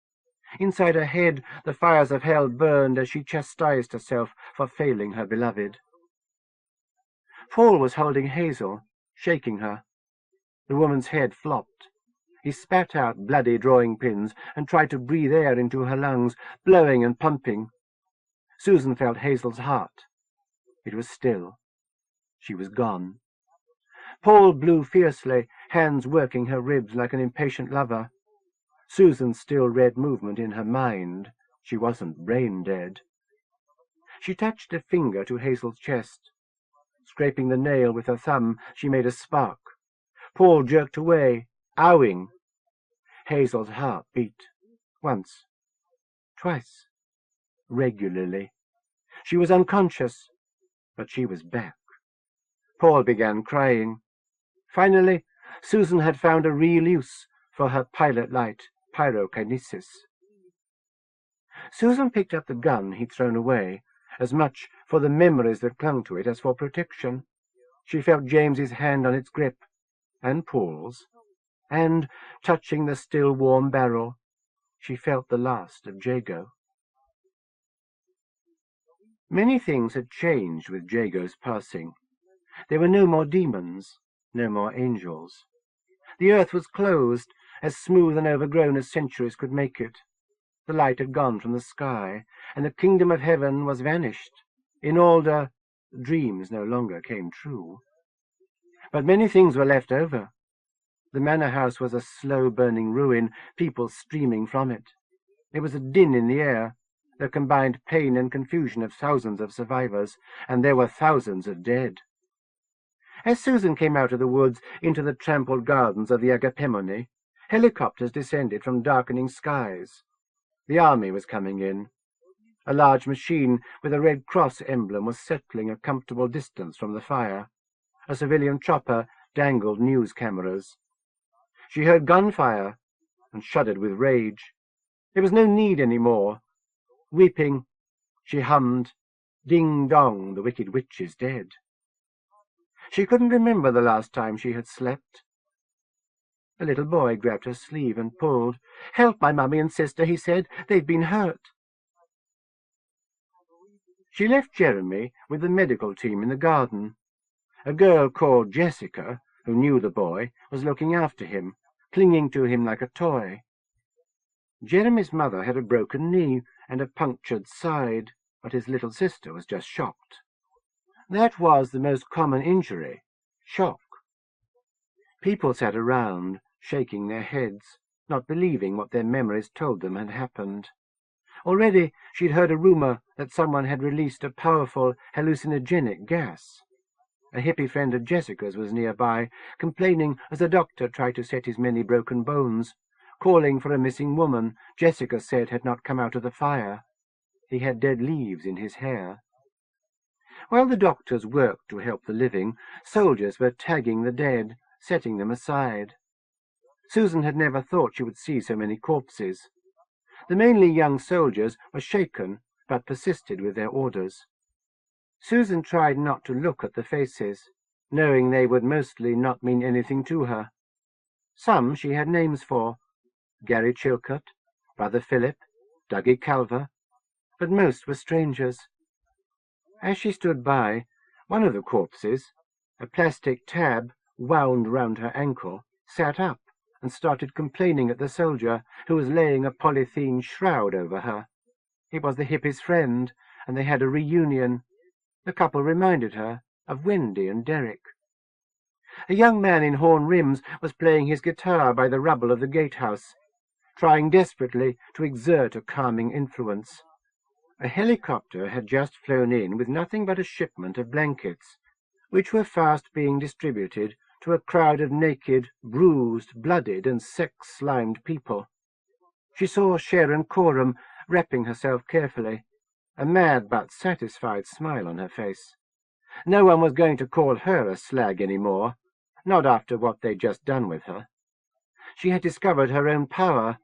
Inside her head the fires of hell burned as she chastised herself for failing her beloved. Paul was holding Hazel, shaking her. The woman's head flopped. He spat out bloody drawing pins and tried to breathe air into her lungs, blowing and pumping. Susan felt Hazel's heart. It was still. She was gone. Paul blew fiercely, hands working her ribs like an impatient lover. Susan still read movement in her mind. She wasn't brain-dead. She touched a finger to Hazel's chest. Scraping the nail with her thumb, she made a spark. Paul jerked away, owing. Hazel's heart beat. Once. Twice. Regularly. She was unconscious, but she was back. Paul began crying. Finally, Susan had found a real use for her pilot light, pyrokinesis. Susan picked up the gun he'd thrown away, as much for the memories that clung to it as for protection. She felt James's hand on its grip, and Paul's, and, touching the still warm barrel, she felt the last of Jago. Many things had changed with Jago's passing. There were no more demons, no more angels. The earth was closed, as smooth and overgrown as centuries could make it. The light had gone from the sky, and the kingdom of heaven was vanished. In Alder, dreams no longer came true. But many things were left over. The manor house was a slow-burning ruin, people streaming from it. There was a din in the air, the combined pain and confusion of thousands of survivors, and there were thousands of dead. As Susan came out of the woods into the trampled gardens of the Agapemone, helicopters descended from darkening skies. The army was coming in. A large machine with a Red Cross emblem was settling a comfortable distance from the fire. A civilian chopper dangled news cameras. She heard gunfire and shuddered with rage. There was no need any more. Weeping, she hummed, "Ding dong, the wicked witch is dead." She couldn't remember the last time she had slept. A little boy grabbed her sleeve and pulled. "Help my mummy and sister," he said. "They've been hurt." She left Jeremy with the medical team in the garden. A girl called Jessica, who knew the boy, was looking after him, clinging to him like a toy. Jeremy's mother had a broken knee and a punctured side, but his little sister was just shocked. That was the most common injury, shock. People sat around, shaking their heads, not believing what their memories told them had happened. Already she'd heard a rumor that someone had released a powerful hallucinogenic gas. A hippie friend of Jessica's was nearby, complaining as the doctor tried to set his many broken bones, calling for a missing woman Jessica said had not come out of the fire. He had dead leaves in his hair. While the doctors worked to help the living, soldiers were tagging the dead, setting them aside. Susan had never thought she would see so many corpses. The mainly young soldiers were shaken, but persisted with their orders. Susan tried not to look at the faces, knowing they would mostly not mean anything to her. Some she had names for: Gary Chilcott, Brother Philip, Dougie Calver, but most were strangers. As she stood by, one of the corpses, a plastic tab wound round her ankle, sat up and started complaining at the soldier who was laying a polythene shroud over her. It was the hippie's friend, and they had a reunion. The couple reminded her of Wendy and Derek. A young man in horn rims was playing his guitar by the rubble of the gatehouse, trying desperately to exert a calming influence. A helicopter had just flown in with nothing but a shipment of blankets, which were fast being distributed to a crowd of naked, bruised, blooded, and sex-slimed people. She saw Sharon Coram wrapping herself carefully, a mad but satisfied smile on her face. No one was going to call her a slag any more. not after what they'd just done with her. She had discovered her own power,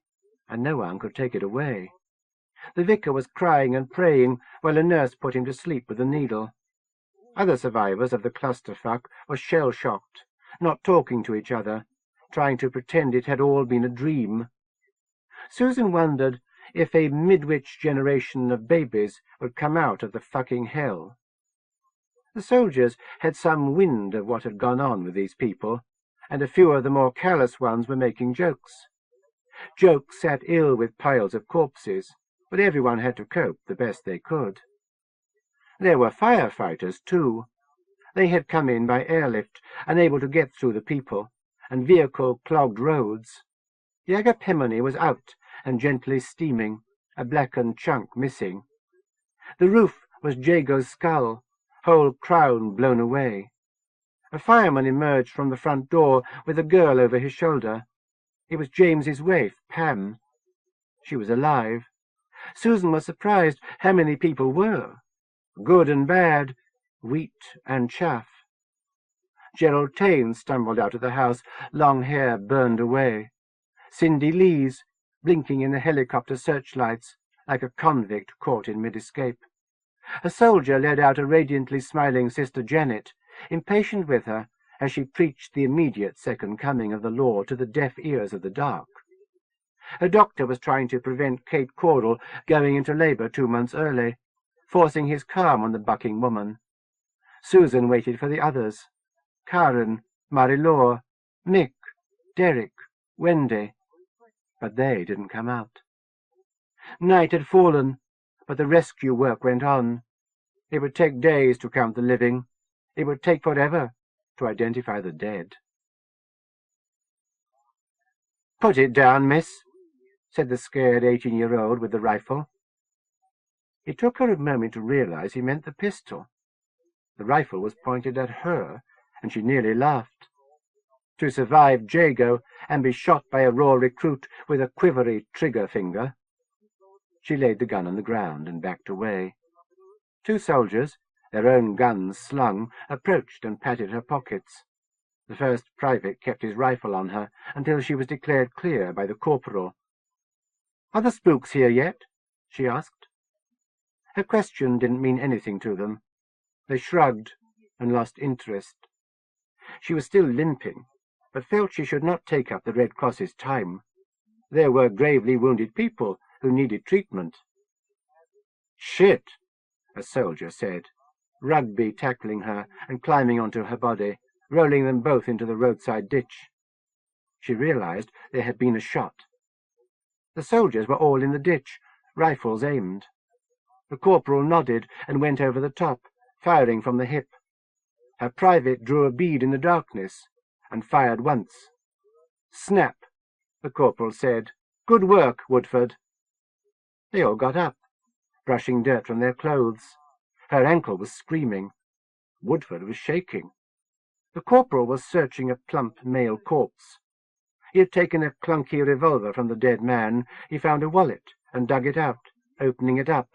and no one could take it away. The vicar was crying and praying while a nurse put him to sleep with a needle. Other survivors of the clusterfuck were shell-shocked, not talking to each other, trying to pretend it had all been a dream. Susan wondered if a mid-witch generation of babies would come out of the fucking hell. The soldiers had some wind of what had gone on with these people, and a few of the more callous ones were making jokes. Jokes sat ill with piles of corpses, but everyone had to cope the best they could. There were firefighters, too. They had come in by airlift, unable to get through the people, and vehicle-clogged roads. Jago was out and gently steaming, a blackened chunk missing. The roof was Jago's skull, whole crown blown away. A fireman emerged from the front door with a girl over his shoulder. It was James's wife, Pam. She was alive. Susan was surprised how many people were. Good and bad, wheat and chaff. Gerald Taine stumbled out of the house, long hair burned away. Cindy Lees, blinking in the helicopter searchlights, like a convict caught in mid-escape. A soldier led out a radiantly smiling Sister Janet, impatient with her as she preached the immediate second coming of the law to the deaf ears of the dark. A doctor was trying to prevent Kate Caudle going into labour 2 months early, forcing his calm on the bucking woman. Susan waited for the others. Karen, Marie-Laure, Mick, Derek, Wendy. But they didn't come out. Night had fallen, but the rescue work went on. It would take days to count the living. It would take forever to identify the dead. "Put it down, miss," said the scared 18-year-old with the rifle. It took her a moment to realize he meant the pistol. The rifle was pointed at her, and she nearly laughed. To survive Jago and be shot by a raw recruit with a quivery trigger finger. She laid the gun on the ground and backed away. 2 soldiers, their own guns slung, approached and patted her pockets. The first private kept his rifle on her until she was declared clear by the corporal. "Are the spooks here yet?" she asked. Her question didn't mean anything to them. They shrugged and lost interest. She was still limping, but felt she should not take up the Red Cross's time. There were gravely wounded people who needed treatment. "Shit," a soldier said, Rugby tackling her and climbing onto her body, rolling them both into the roadside ditch. She realized there had been a shot. The soldiers were all in the ditch, rifles aimed. The corporal nodded and went over the top, firing from the hip. Her private drew a bead in the darkness and fired once. "Snap," the corporal said. "Good work, Woodford." They all got up, brushing dirt from their clothes. Her ankle was screaming. Woodford was shaking. The corporal was searching a plump male corpse. He had taken a clunky revolver from the dead man. He found a wallet and dug it out, opening it up.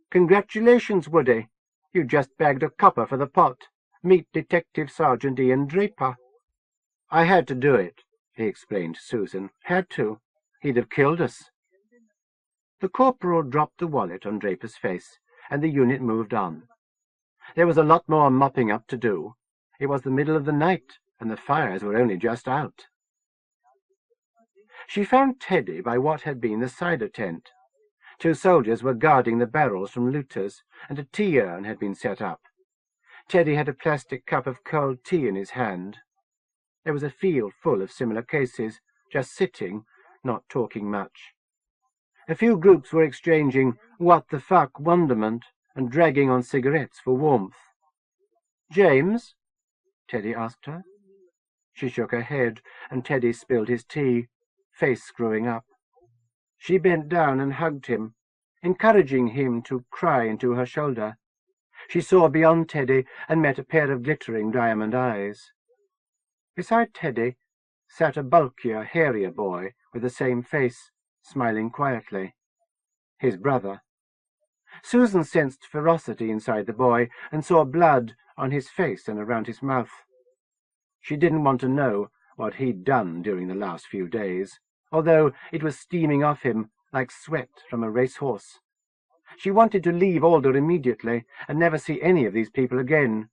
"Congratulations, Woody. You just bagged a copper for the pot. Meet Detective Sergeant Ian Draper." "I had to do it," he explained to Susan. "Had to. He'd have killed us." The corporal dropped the wallet on Draper's face, and the unit moved on. There was a lot more mopping up to do. It was the middle of the night, and the fires were only just out. She found Teddy by what had been the cider tent. 2 soldiers were guarding the barrels from looters, and a tea urn had been set up. Teddy had a plastic cup of cold tea in his hand. There was a field full of similar cases, just sitting, not talking much. A few groups were exchanging what-the-fuck wonderment and dragging on cigarettes for warmth. "James?" Teddy asked her. She shook her head, and Teddy spilled his tea, face screwing up. She bent down and hugged him, encouraging him to cry into her shoulder. She saw beyond Teddy and met a pair of glittering diamond eyes. Beside Teddy sat a bulkier, hairier boy with the same face, smiling quietly. His brother. Susan sensed ferocity inside the boy and saw blood on his face and around his mouth. She didn't want to know what he'd done during the last few days, although it was steaming off him like sweat from a racehorse. She wanted to leave Alder immediately and never see any of these people again.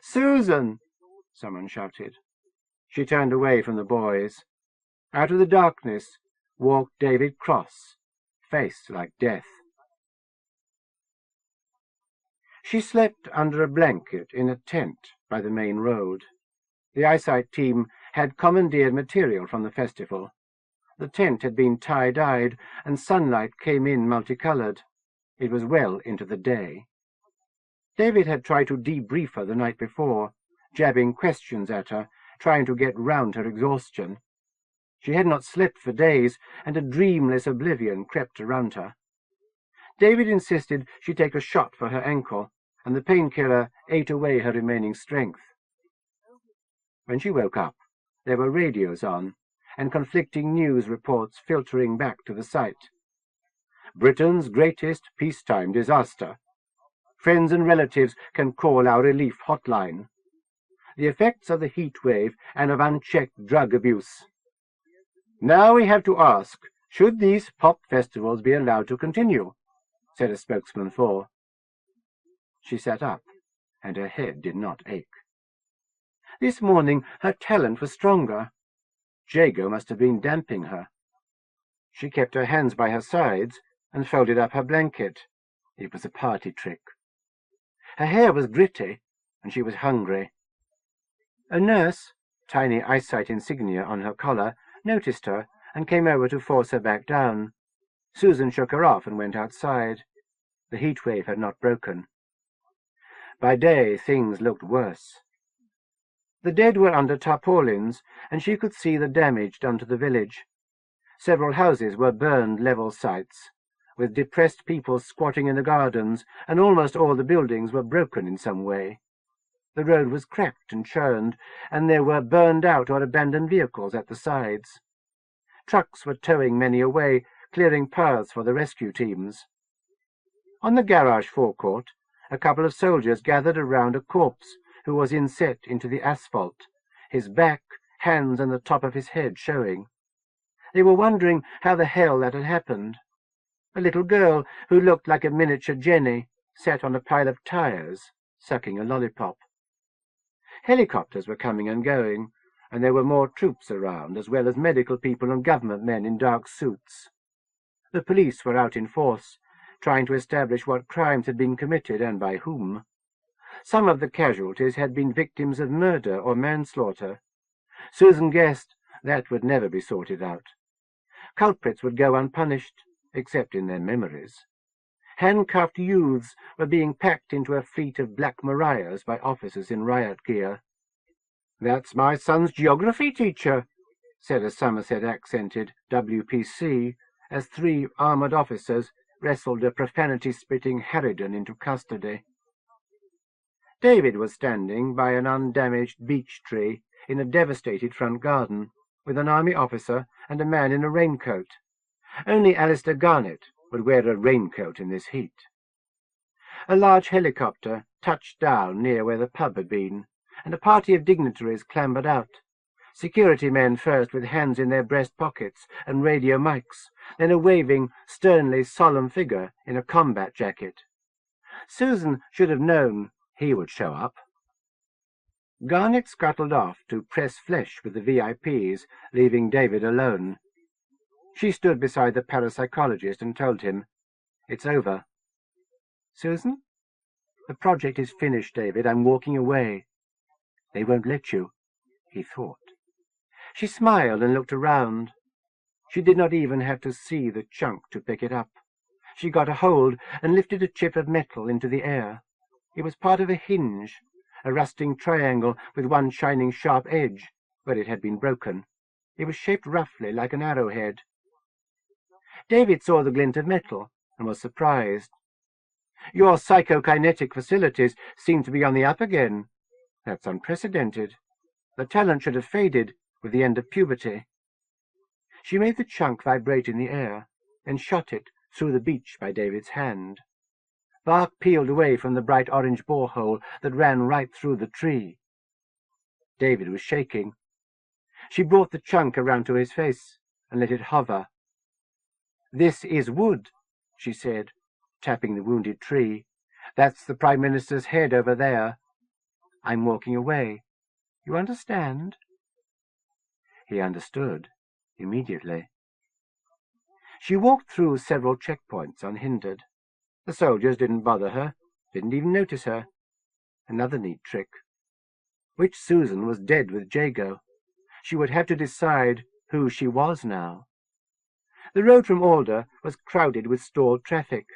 "Susan!" someone shouted. She turned away from the boys. Out of the darkness walked David Cross, faced like death. She slept under a blanket in a tent by the main road. The eyesight team had commandeered material from the festival. The tent had been tie-dyed, and sunlight came in multicolored. It was well into the day. David had tried to debrief her the night before, jabbing questions at her, trying to get round her exhaustion. She had not slept for days, and a dreamless oblivion crept around her. David insisted she take a shot for her ankle, and the painkiller ate away her remaining strength. When she woke up, there were radios on, and conflicting news reports filtering back to the site. Britain's greatest peacetime disaster. Friends and relatives can call our relief hotline. The effects of the heat wave and of unchecked drug abuse. Now we have to ask, should these pop festivals be allowed to continue? Said a spokesman for. She sat up, and her head did not ache. This morning her talent was stronger. Jago must have been damping her. She kept her hands by her sides and folded up her blanket. It was a party trick. Her hair was gritty, and she was hungry. A nurse, tiny eyesight insignia on her collar, noticed her and came over to force her back down. Susan shook her off and went outside. The heat wave had not broken. By day things looked worse. The dead were under tarpaulins, and she could see the damage done to the village. Several houses were burned level sites, with depressed people squatting in the gardens, and almost all the buildings were broken in some way. The road was cracked and churned, and there were burned-out or abandoned vehicles at the sides. Trucks were towing many away, clearing paths for the rescue teams. On the garage forecourt, a couple of soldiers gathered around a corpse who was inset into the asphalt, his back, hands, and the top of his head showing. They were wondering how the hell that had happened. A little girl who looked like a miniature Jenny sat on a pile of tires, sucking a lollipop. Helicopters were coming and going, and there were more troops around, as well as medical people and government men in dark suits. The police were out in force, trying to establish what crimes had been committed and by whom. Some of the casualties had been victims of murder or manslaughter. Susan guessed that would never be sorted out. Culprits would go unpunished, except in their memories. Handcuffed youths were being packed into a fleet of Black Mariahs by officers in riot gear. "That's my son's geography teacher," said a Somerset-accented WPC, as 3 armoured officers wrestled a profanity-spitting harridan into custody. David was standing by an undamaged beech tree in a devastated front garden, with an army officer and a man in a raincoat. Only Alistair Garnett would wear a raincoat in this heat. A large helicopter touched down near where the pub had been, and a party of dignitaries clambered out. Security men first, with hands in their breast pockets and radio mics, then a waving, sternly solemn figure in a combat jacket. Susan should have known he would show up. Garnett scuttled off to press flesh with the VIPs, leaving David alone. She stood beside the parapsychologist and told him, "It's over." "Susan?" "The project is finished, David. I'm walking away." "They won't let you," he thought. She smiled and looked around. She did not even have to see the chunk to pick it up. She got a hold and lifted a chip of metal into the air. It was part of a hinge, a rusting triangle with one shining sharp edge, where it had been broken. It was shaped roughly like an arrowhead. David saw the glint of metal and was surprised. "Your psychokinetic facilities seem to be on the up again. That's unprecedented. The talent should have faded with the end of puberty." She made the chunk vibrate in the air, and shot it through the beech by David's hand. Bark peeled away from the bright orange borehole that ran right through the tree. David was shaking. She brought the chunk around to his face and let it hover. "This is wood," she said, tapping the wounded tree. "That's the Prime Minister's head over there. I'm walking away. You understand?" He understood immediately. She walked through several checkpoints unhindered. The soldiers didn't bother her, didn't even notice her. Another neat trick. Witch Susan was dead with Jago. She would have to decide who she was now. The road from Alder was crowded with stalled traffic.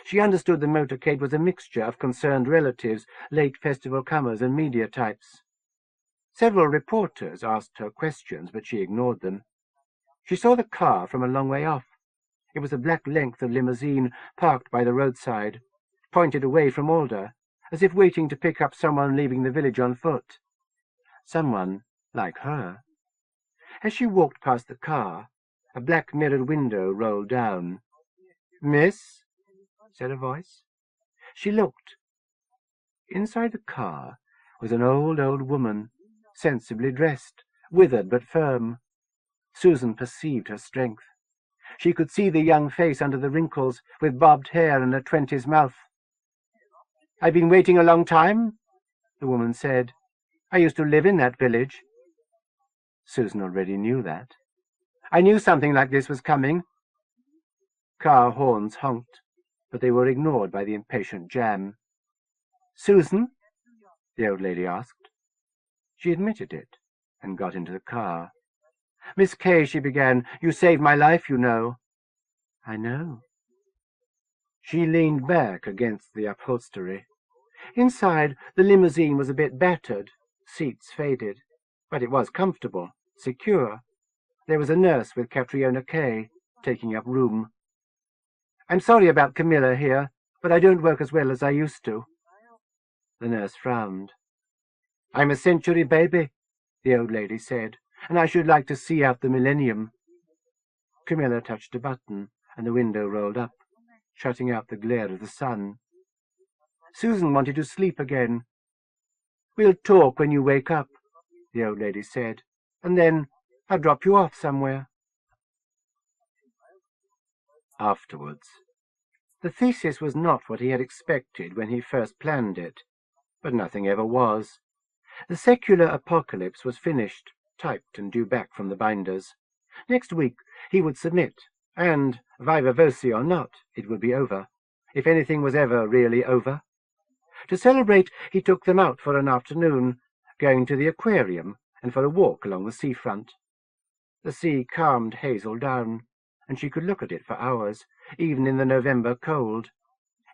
She understood the motorcade was a mixture of concerned relatives, late festival comers, and media types. Several reporters asked her questions, but she ignored them. She saw the car from a long way off. It was a black length of limousine parked by the roadside, pointed away from Alder, as if waiting to pick up someone leaving the village on foot. Someone like her. As she walked past the car, a black mirrored window rolled down. "Miss?" said a voice. She looked. Inside the car was an old woman, sensibly dressed, withered but firm. Susan perceived her strength. She could see the young face under the wrinkles, with bobbed hair and a 20s mouth. "I've been waiting a long time," the woman said. "I used to live in that village." Susan already knew that. "I knew something like this was coming." Car horns honked, but they were ignored by the impatient Jam. "Susan?" the old lady asked. She admitted it and got into the car. "Miss Kay," she began, "you saved my life, you know." "I know." She leaned back against the upholstery. Inside, the limousine was a bit battered, seats faded, but it was comfortable, secure. There was a nurse with Catriona Kay, taking up room. "I'm sorry about Camilla here, but I don't work as well as I used to." The nurse frowned. "I'm a century baby," the old lady said, "and I should like to see out the millennium." Camilla touched a button, and the window rolled up, shutting out the glare of the sun. Susan wanted to sleep again. "We'll talk when you wake up," the old lady said, "and then I'll drop you off somewhere." Afterwards. The thesis was not what he had expected when he first planned it, but nothing ever was. The secular apocalypse was finished, typed and due back from the binders. Next week he would submit, and, viva voce or not, it would be over, if anything was ever really over. To celebrate, he took them out for an afternoon, going to the aquarium and for a walk along the seafront. The sea calmed Hazel down, and she could look at it for hours, even in the November cold.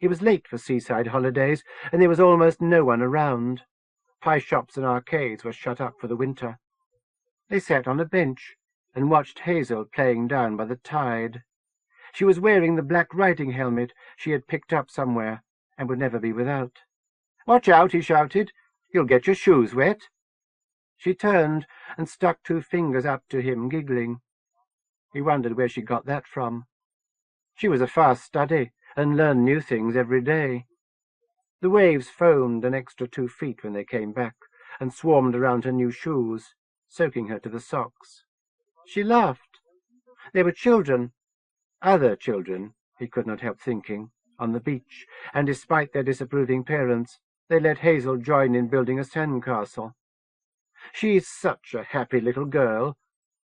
It was late for seaside holidays, and there was almost no one around. Pie shops and arcades were shut up for the winter. They sat on a bench and watched Hazel playing down by the tide. She was wearing the black riding helmet she had picked up somewhere and would never be without. "Watch out," he shouted. "You'll get your shoes wet." She turned and stuck 2 fingers up to him, giggling. He wondered where she got that from. She was a fast study and learned new things every day. The waves foamed an extra 2 feet when they came back and swarmed around her new shoes, soaking her to the socks. She laughed. There were children, other children, he could not help thinking, on the beach, and despite their disapproving parents, they let Hazel join in building a sandcastle. "She's such a happy little girl,"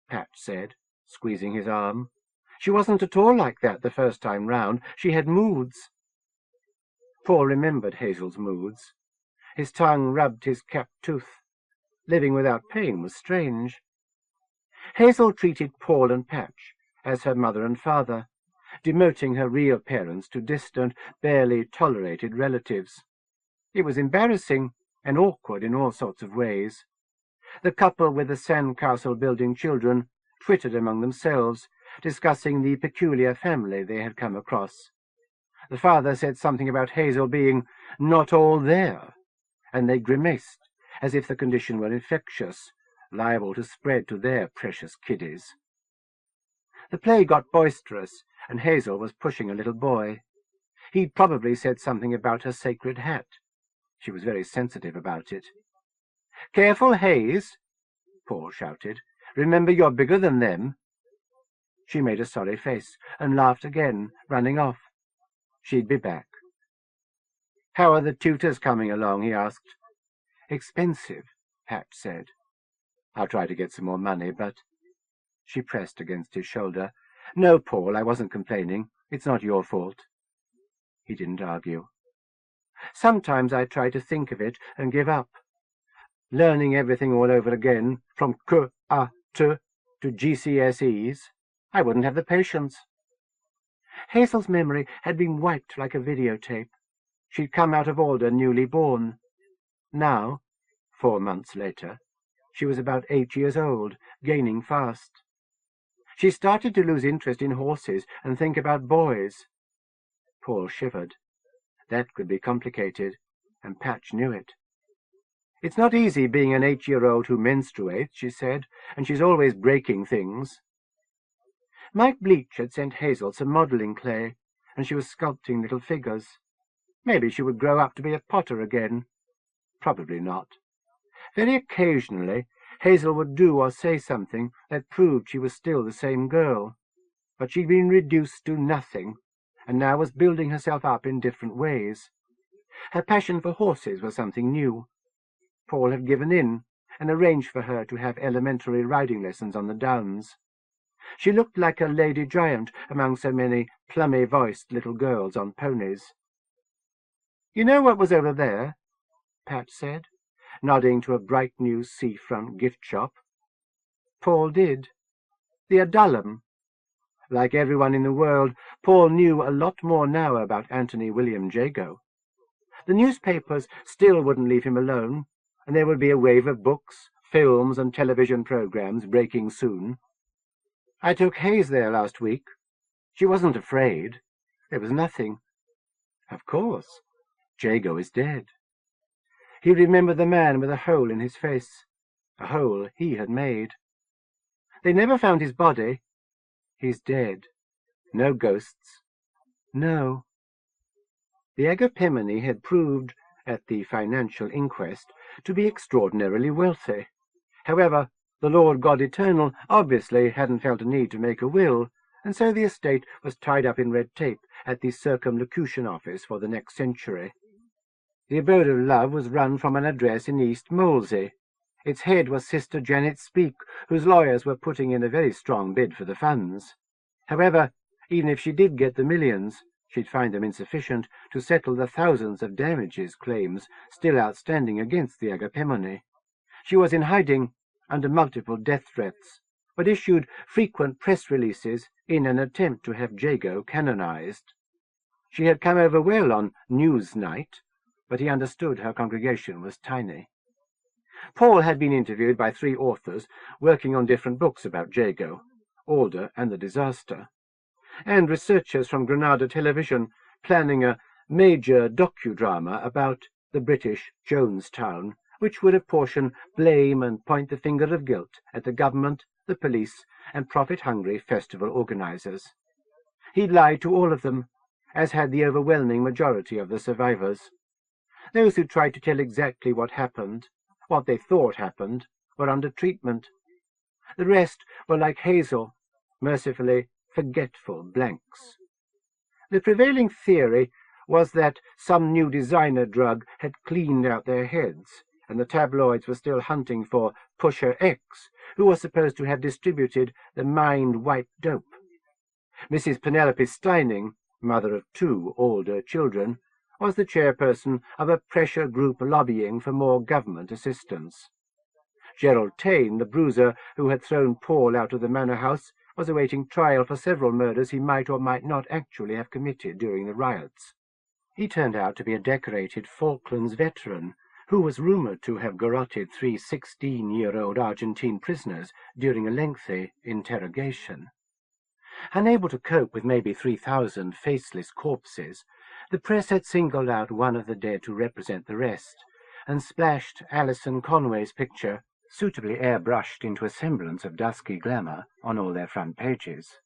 Pat said, squeezing his arm. "She wasn't at all like that the first time round. She had moods." Paul remembered Hazel's moods. His tongue rubbed his capped tooth. Living without pain was strange. Hazel treated Paul and Patch as her mother and father, demoting her real parents to distant, barely tolerated relatives. It was embarrassing and awkward in all sorts of ways. The couple with the sandcastle-building children twittered among themselves, discussing the peculiar family they had come across. The father said something about Hazel being not all there, and they grimaced, as if the condition were infectious, liable to spread to their precious kiddies. The play got boisterous, and Hazel was pushing a little boy. He'd probably said something about her sacred hat. She was very sensitive about it. "Careful, Hayes," Paul shouted. "Remember you're bigger than them." She made a sorry face and laughed again, running off. She'd be back. "How are the tutors coming along?" he asked. "Expensive," Pat said. "I'll try to get some more money, but—" She pressed against his shoulder. "No, Paul, I wasn't complaining. It's not your fault." He didn't argue. "Sometimes I try to think of it and give up. Learning everything all over again, from K, A, T to GCSEs. I wouldn't have the patience." Hazel's memory had been wiped like a videotape. She'd come out of order newly born. Now, 4 months later, she was about 8 years old, gaining fast. She started to lose interest in horses and think about boys. Paul shivered. That could be complicated, and Patch knew it. "It's not easy being an 8-year-old who menstruates," she said, "and she's always breaking things." Mike Bleach had sent Hazel some modelling clay, and she was sculpting little figures. Maybe she would grow up to be a potter again. Probably not. Very occasionally, Hazel would do or say something that proved she was still the same girl. But she'd been reduced to nothing, and now was building herself up in different ways. Her passion for horses was something new. Paul had given in and arranged for her to have elementary riding lessons on the downs. She looked like a lady giant among so many plummy-voiced little girls on ponies. "You know what was over there?" Pat said, nodding to a bright new seafront gift shop. Paul did. The Adullam. Like everyone in the world, Paul knew a lot more now about Anthony William Jago. The newspapers still wouldn't leave him alone, and there would be a wave of books, films, and television programs breaking soon. "I took Hayes there last week. She wasn't afraid. There was nothing." "Of course. Jago is dead." He remembered the man with a hole in his face, a hole he had made. "They never found his body." "He's dead. No ghosts." "No." The Agapemone had proved, at the financial inquest, to be extraordinarily wealthy. However, the Lord God Eternal obviously hadn't felt a need to make a will, and so the estate was tied up in red tape at the Circumlocution Office for the next century. The Abode of Love was run from an address in East Molesey. Its head was Sister Janet Speake, whose lawyers were putting in a very strong bid for the funds. However, even if she did get the millions, she'd find them insufficient to settle the thousands of damages claims still outstanding against the Agapemone. She was in hiding under multiple death threats, but issued frequent press releases in an attempt to have Jago canonized. She had come over well on news night, but he understood her congregation was tiny. Paul had been interviewed by 3 authors working on different books about Jago, Alder and the disaster, and researchers from Granada Television planning a major docudrama about the British Jonestown, which would apportion blame and point the finger of guilt at the government, the police, and profit-hungry festival organizers. He'd lied to all of them, as had the overwhelming majority of the survivors. Those who tried to tell exactly what happened, what they thought happened, were under treatment. The rest were like Hazel, mercifully forgetful blanks. The prevailing theory was that some new designer drug had cleaned out their heads, and the tabloids were still hunting for Pusher X, who was supposed to have distributed the mind-wipe dope. Mrs. Penelope Steining, mother of 2 older children, was the chairperson of a pressure group lobbying for more government assistance. Gerald Taine, the bruiser who had thrown Paul out of the manor house, was awaiting trial for several murders he might or might not actually have committed during the riots. He turned out to be a decorated Falklands veteran who was rumoured to have garroted 3 16-year-old Argentine prisoners during a lengthy interrogation. Unable to cope with maybe 3,000 faceless corpses, the press had singled out one of the dead to represent the rest, and splashed Alison Conway's picture, suitably airbrushed into a semblance of dusky glamour, on all their front pages.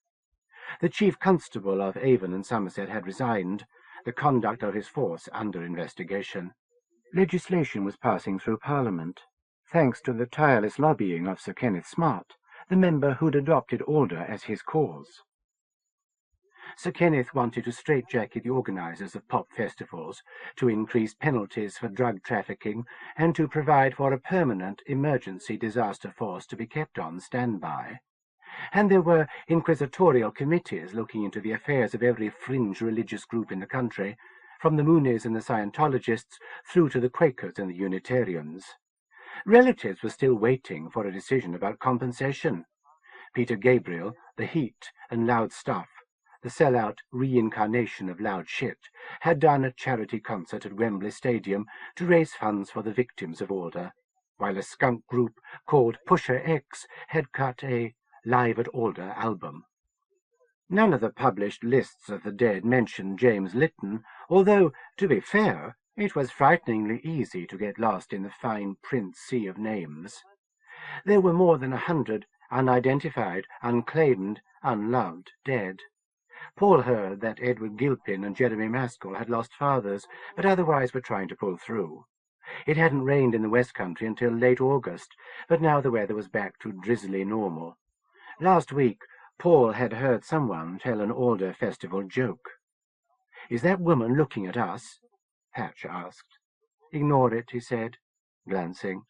The chief constable of Avon and Somerset had resigned, the conduct of his force under investigation. Legislation was passing through Parliament. thanks to the tireless lobbying of Sir Kenneth Smart, the member who'd adopted Alder as his cause. Sir Kenneth wanted to straitjacket the organisers of pop festivals, to increase penalties for drug trafficking, and to provide for a permanent emergency disaster force to be kept on standby. And there were inquisitorial committees looking into the affairs of every fringe religious group in the country, from the Moonies and the Scientologists through to the Quakers and the Unitarians. Relatives were still waiting for a decision about compensation. Peter Gabriel, the heat and loud stuff, the sell-out reincarnation of loud shit, had done a charity concert at Wembley Stadium to raise funds for the victims of Alder, while a skunk group called Pusher X had cut a Live at Alder album. None of the published lists of the dead mentioned James Lytton, although, to be fair, it was frighteningly easy to get lost in the fine print sea of names. There were more than 100 unidentified, unclaimed, unloved dead. Paul heard that Edward Gilpin and Jeremy Maskell had lost fathers, but otherwise were trying to pull through. It hadn't rained in the West Country until late August, but now the weather was back to drizzly normal. Last week, Paul had heard someone tell an Alder festival joke. "Is that woman looking at us?" Patch asked. "Ignore it," he said, glancing.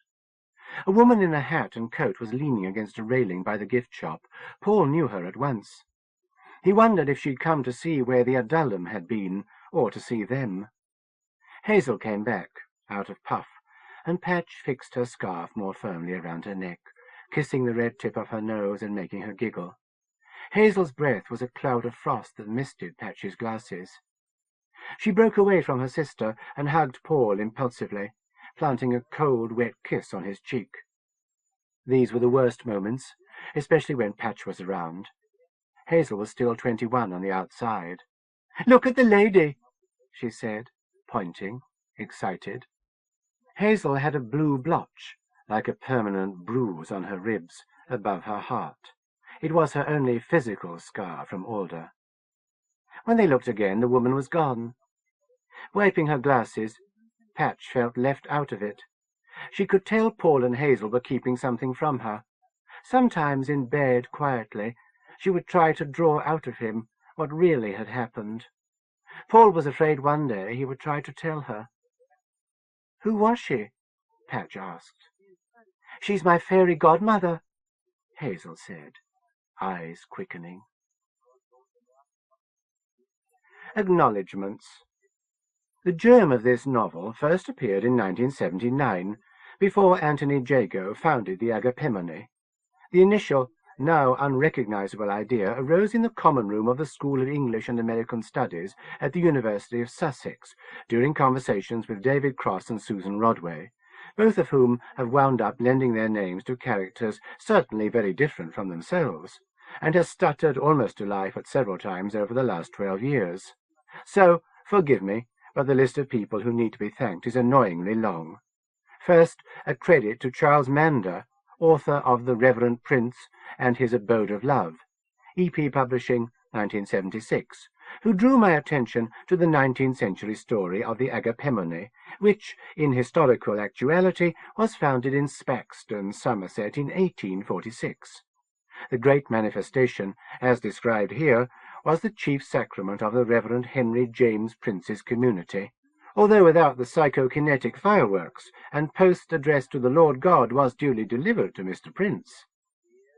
A woman in a hat and coat was leaning against a railing by the gift shop. Paul knew her at once. He wondered if she'd come to see where the Adullam had been, or to see them. Hazel came back, out of puff, and Patch fixed her scarf more firmly around her neck, kissing the red tip of her nose and making her giggle. Hazel's breath was a cloud of frost that misted Patch's glasses. She broke away from her sister and hugged Paul impulsively, planting a cold, wet kiss on his cheek. These were the worst moments, especially when Patch was around. Hazel was still 21 on the outside. "Look at the lady," she said, pointing, excited. Hazel had a blue blotch, like a permanent bruise on her ribs, above her heart. It was her only physical scar from Alder. When they looked again, the woman was gone. Wiping her glasses, Patch felt left out of it. She could tell Paul and Hazel were keeping something from her. Sometimes in bed, quietly, she would try to draw out of him what really had happened. Paul was afraid one day he would try to tell her. "Who was she?" Patch asked. "She's my fairy godmother," Hazel said, eyes quickening. Acknowledgements. The germ of this novel first appeared in 1979, before Anthony Jago founded the Agapemone. The initial, now unrecognizable idea arose in the common room of the School of English and American Studies at the University of Sussex, during conversations with David Cross and Susan Rodway, both of whom have wound up lending their names to characters certainly very different from themselves, and has stuttered almost to life at several times over the last 12 years. So, forgive me, but the list of people who need to be thanked is annoyingly long. First, a credit to Charles Mander, author of The Reverend Prince and His Abode of Love, EP Publishing, 1976, who drew my attention to the 19th century story of the Agapemone, which, in historical actuality, was founded in Spaxton, Somerset, in 1846. The great manifestation, as described here, was the chief sacrament of the Reverend Henry James Prince's community, although without the psychokinetic fireworks, and post addressed to the Lord God was duly delivered to Mr. Prince.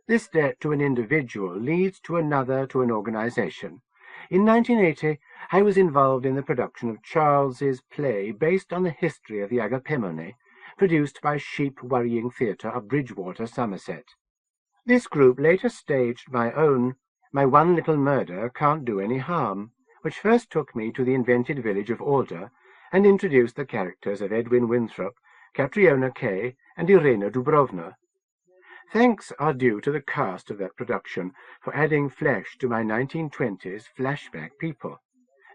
This debt to an individual leads to another to an organization. In 1980, I was involved in the production of Charles's play based on the history of the Agapemone, produced by Sheep Worrying Theatre of Bridgewater, Somerset. This group later staged my own My One Little Murder Can't Do Any Harm, which first took me to the invented village of Alder and introduced the characters of Edwin Winthrop, Catriona Kay, and Irena Dubrovna. Thanks are due to the cast of that production for adding flesh to my 1920s flashback people.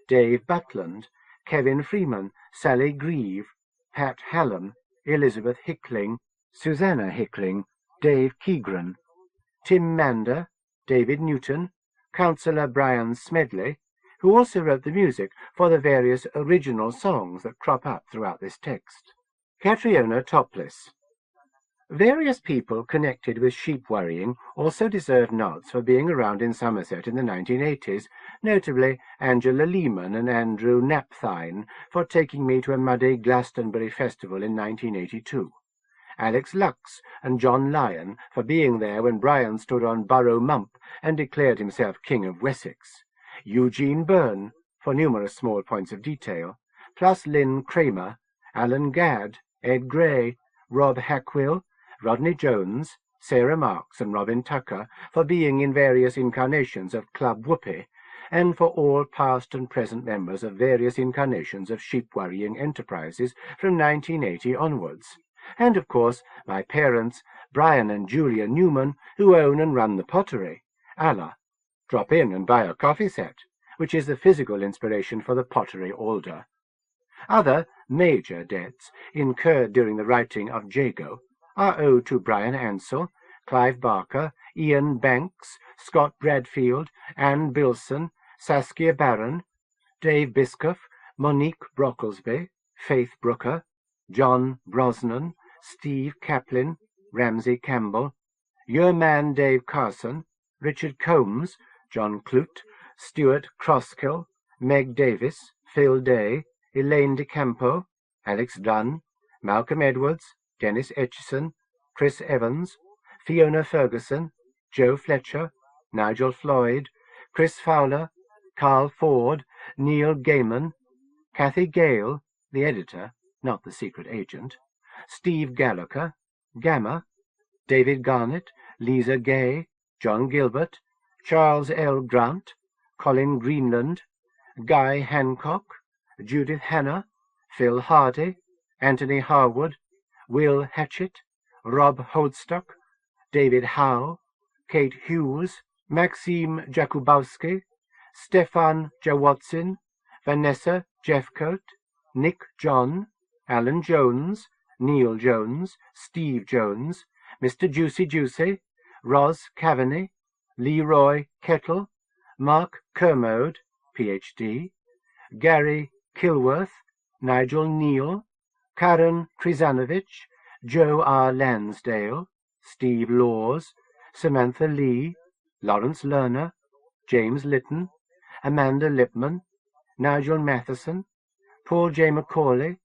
Dave Butland, Kevin Freeman, Sally Grieve, Pat Hallam, Elizabeth Hickling, Susanna Hickling, Dave Keegren, Tim Mander, David Newton, Councillor Brian Smedley, who also wrote the music for the various original songs that crop up throughout this text. Catriona Topless. Various people connected with sheep worrying also deserve nods for being around in Somerset in the 1980s, notably Angela Lehman and Andrew Napthine for taking me to a muddy Glastonbury festival in 1982. Alex Lux and John Lyon for being there when Brian stood on Borough Mump and declared himself King of Wessex. Eugene Byrne for numerous small points of detail, plus Lynn Kramer, Alan Gadd, Ed Gray, Rob Hackwill, Rodney Jones, Sarah Marks and Robin Tucker for being in various incarnations of Club Whoopee, and for all past and present members of various incarnations of sheep worrying enterprises from 1980 onwards. And, of course, my parents, Brian and Julia Newman, who own and run the pottery. Allah, drop in and buy a coffee set, which is the physical inspiration for the pottery alder. Other major debts incurred during the writing of Jago are owed to Brian Ansell, Clive Barker, Ian Banks, Scott Bradfield, Anne Bilson, Saskia Barron, Dave Biscoff, Monique Brocklesby, Faith Brooker, John Brosnan, Steve Kaplan, Ramsey Campbell, Your Man Dave Carson, Richard Combs, John Clute, Stuart Crosskill, Meg Davis, Phil Day, Elaine DeCampo, Alex Dunn, Malcolm Edwards, Dennis Etchison, Chris Evans, Fiona Ferguson, Joe Fletcher, Nigel Floyd, Chris Fowler, Carl Ford, Neil Gaiman, Kathy Gale, the editor, not the secret agent, Steve Gallagher, Gamma, David Garnett, Lisa Gay, John Gilbert, Charles L. Grant, Colin Greenland, Guy Hancock, Judith Hanna, Phil Hardy, Anthony Harwood, Will Hatchett, Rob Holdstock, David Howe, Kate Hughes, Maxime Jakubowski, Stefan Jawotzin, Vanessa Jeffcoat, Nick John, Alan Jones, Neil Jones, Steve Jones, Mr. Juicy Juicy, Ros Kavanagh, Leroy Kettle, Mark Kermode, Ph.D., Gary Kilworth, Nigel Neal, Karen Krizanovich, Joe R. Lansdale, Steve Laws, Samantha Lee, Lawrence Lerner, James Litton, Amanda Lipman, Nigel Matheson, Paul J. Macaulay,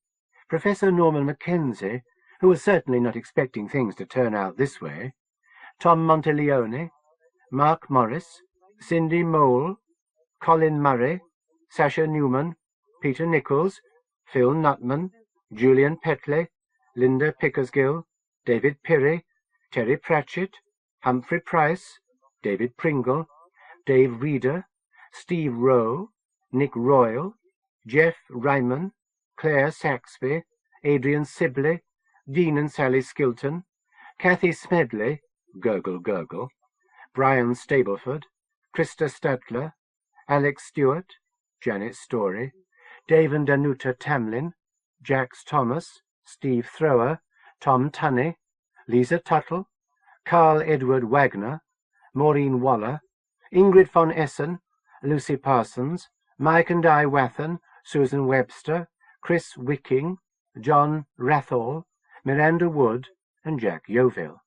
Professor Norman Mackenzie, who was certainly not expecting things to turn out this way, Tom Monteleone, Mark Morris, Cindy Mole, Colin Murray, Sasha Newman, Peter Nichols, Phil Nutman, Julian Petley, Linda Pickersgill, David Pirry, Terry Pratchett, Humphrey Price, David Pringle, Dave Reeder, Steve Rowe, Nick Royal, Jeff Ryman, Claire Saxby, Adrian Sibley, Dean and Sally Skilton, Kathy Smedley, Gurgle Gurgle, Brian Stableford, Krista Stutler, Alex Stewart, Janet Story, Dave and Danuta Tamlin, Jax Thomas, Steve Thrower, Tom Tunney, Lisa Tuttle, Carl Edward Wagner, Maureen Waller, Ingrid von Essen, Lucy Parsons, Mike and Di Wathan, Susan Webster, Chris Wicking, John Rathall, Miranda Wood, and Jack Yeovil.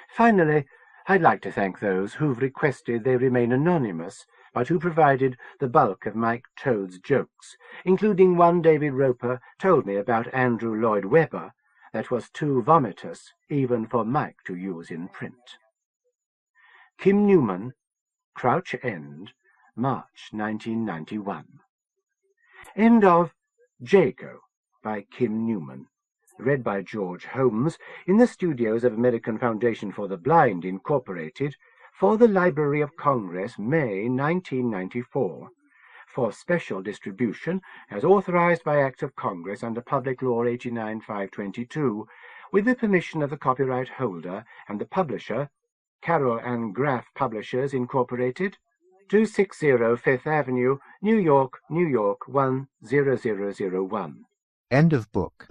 Finally, I'd like to thank those who've requested they remain anonymous, but who provided the bulk of Mike Toad's jokes, including one David Roper told me about Andrew Lloyd Webber that was too vomitous even for Mike to use in print. Kim Newman, Crouch End, March 1991. End of Jago by Kim Newman. Read by George Holmes in the studios of American Foundation for the Blind, Incorporated, for the Library of Congress, May 1994, for special distribution as authorized by Act of Congress under Public Law 89-522, with the permission of the copyright holder and the publisher, Carroll and Graff Publishers, Incorporated, 260 Fifth Avenue, New York, New York 10001. End of book.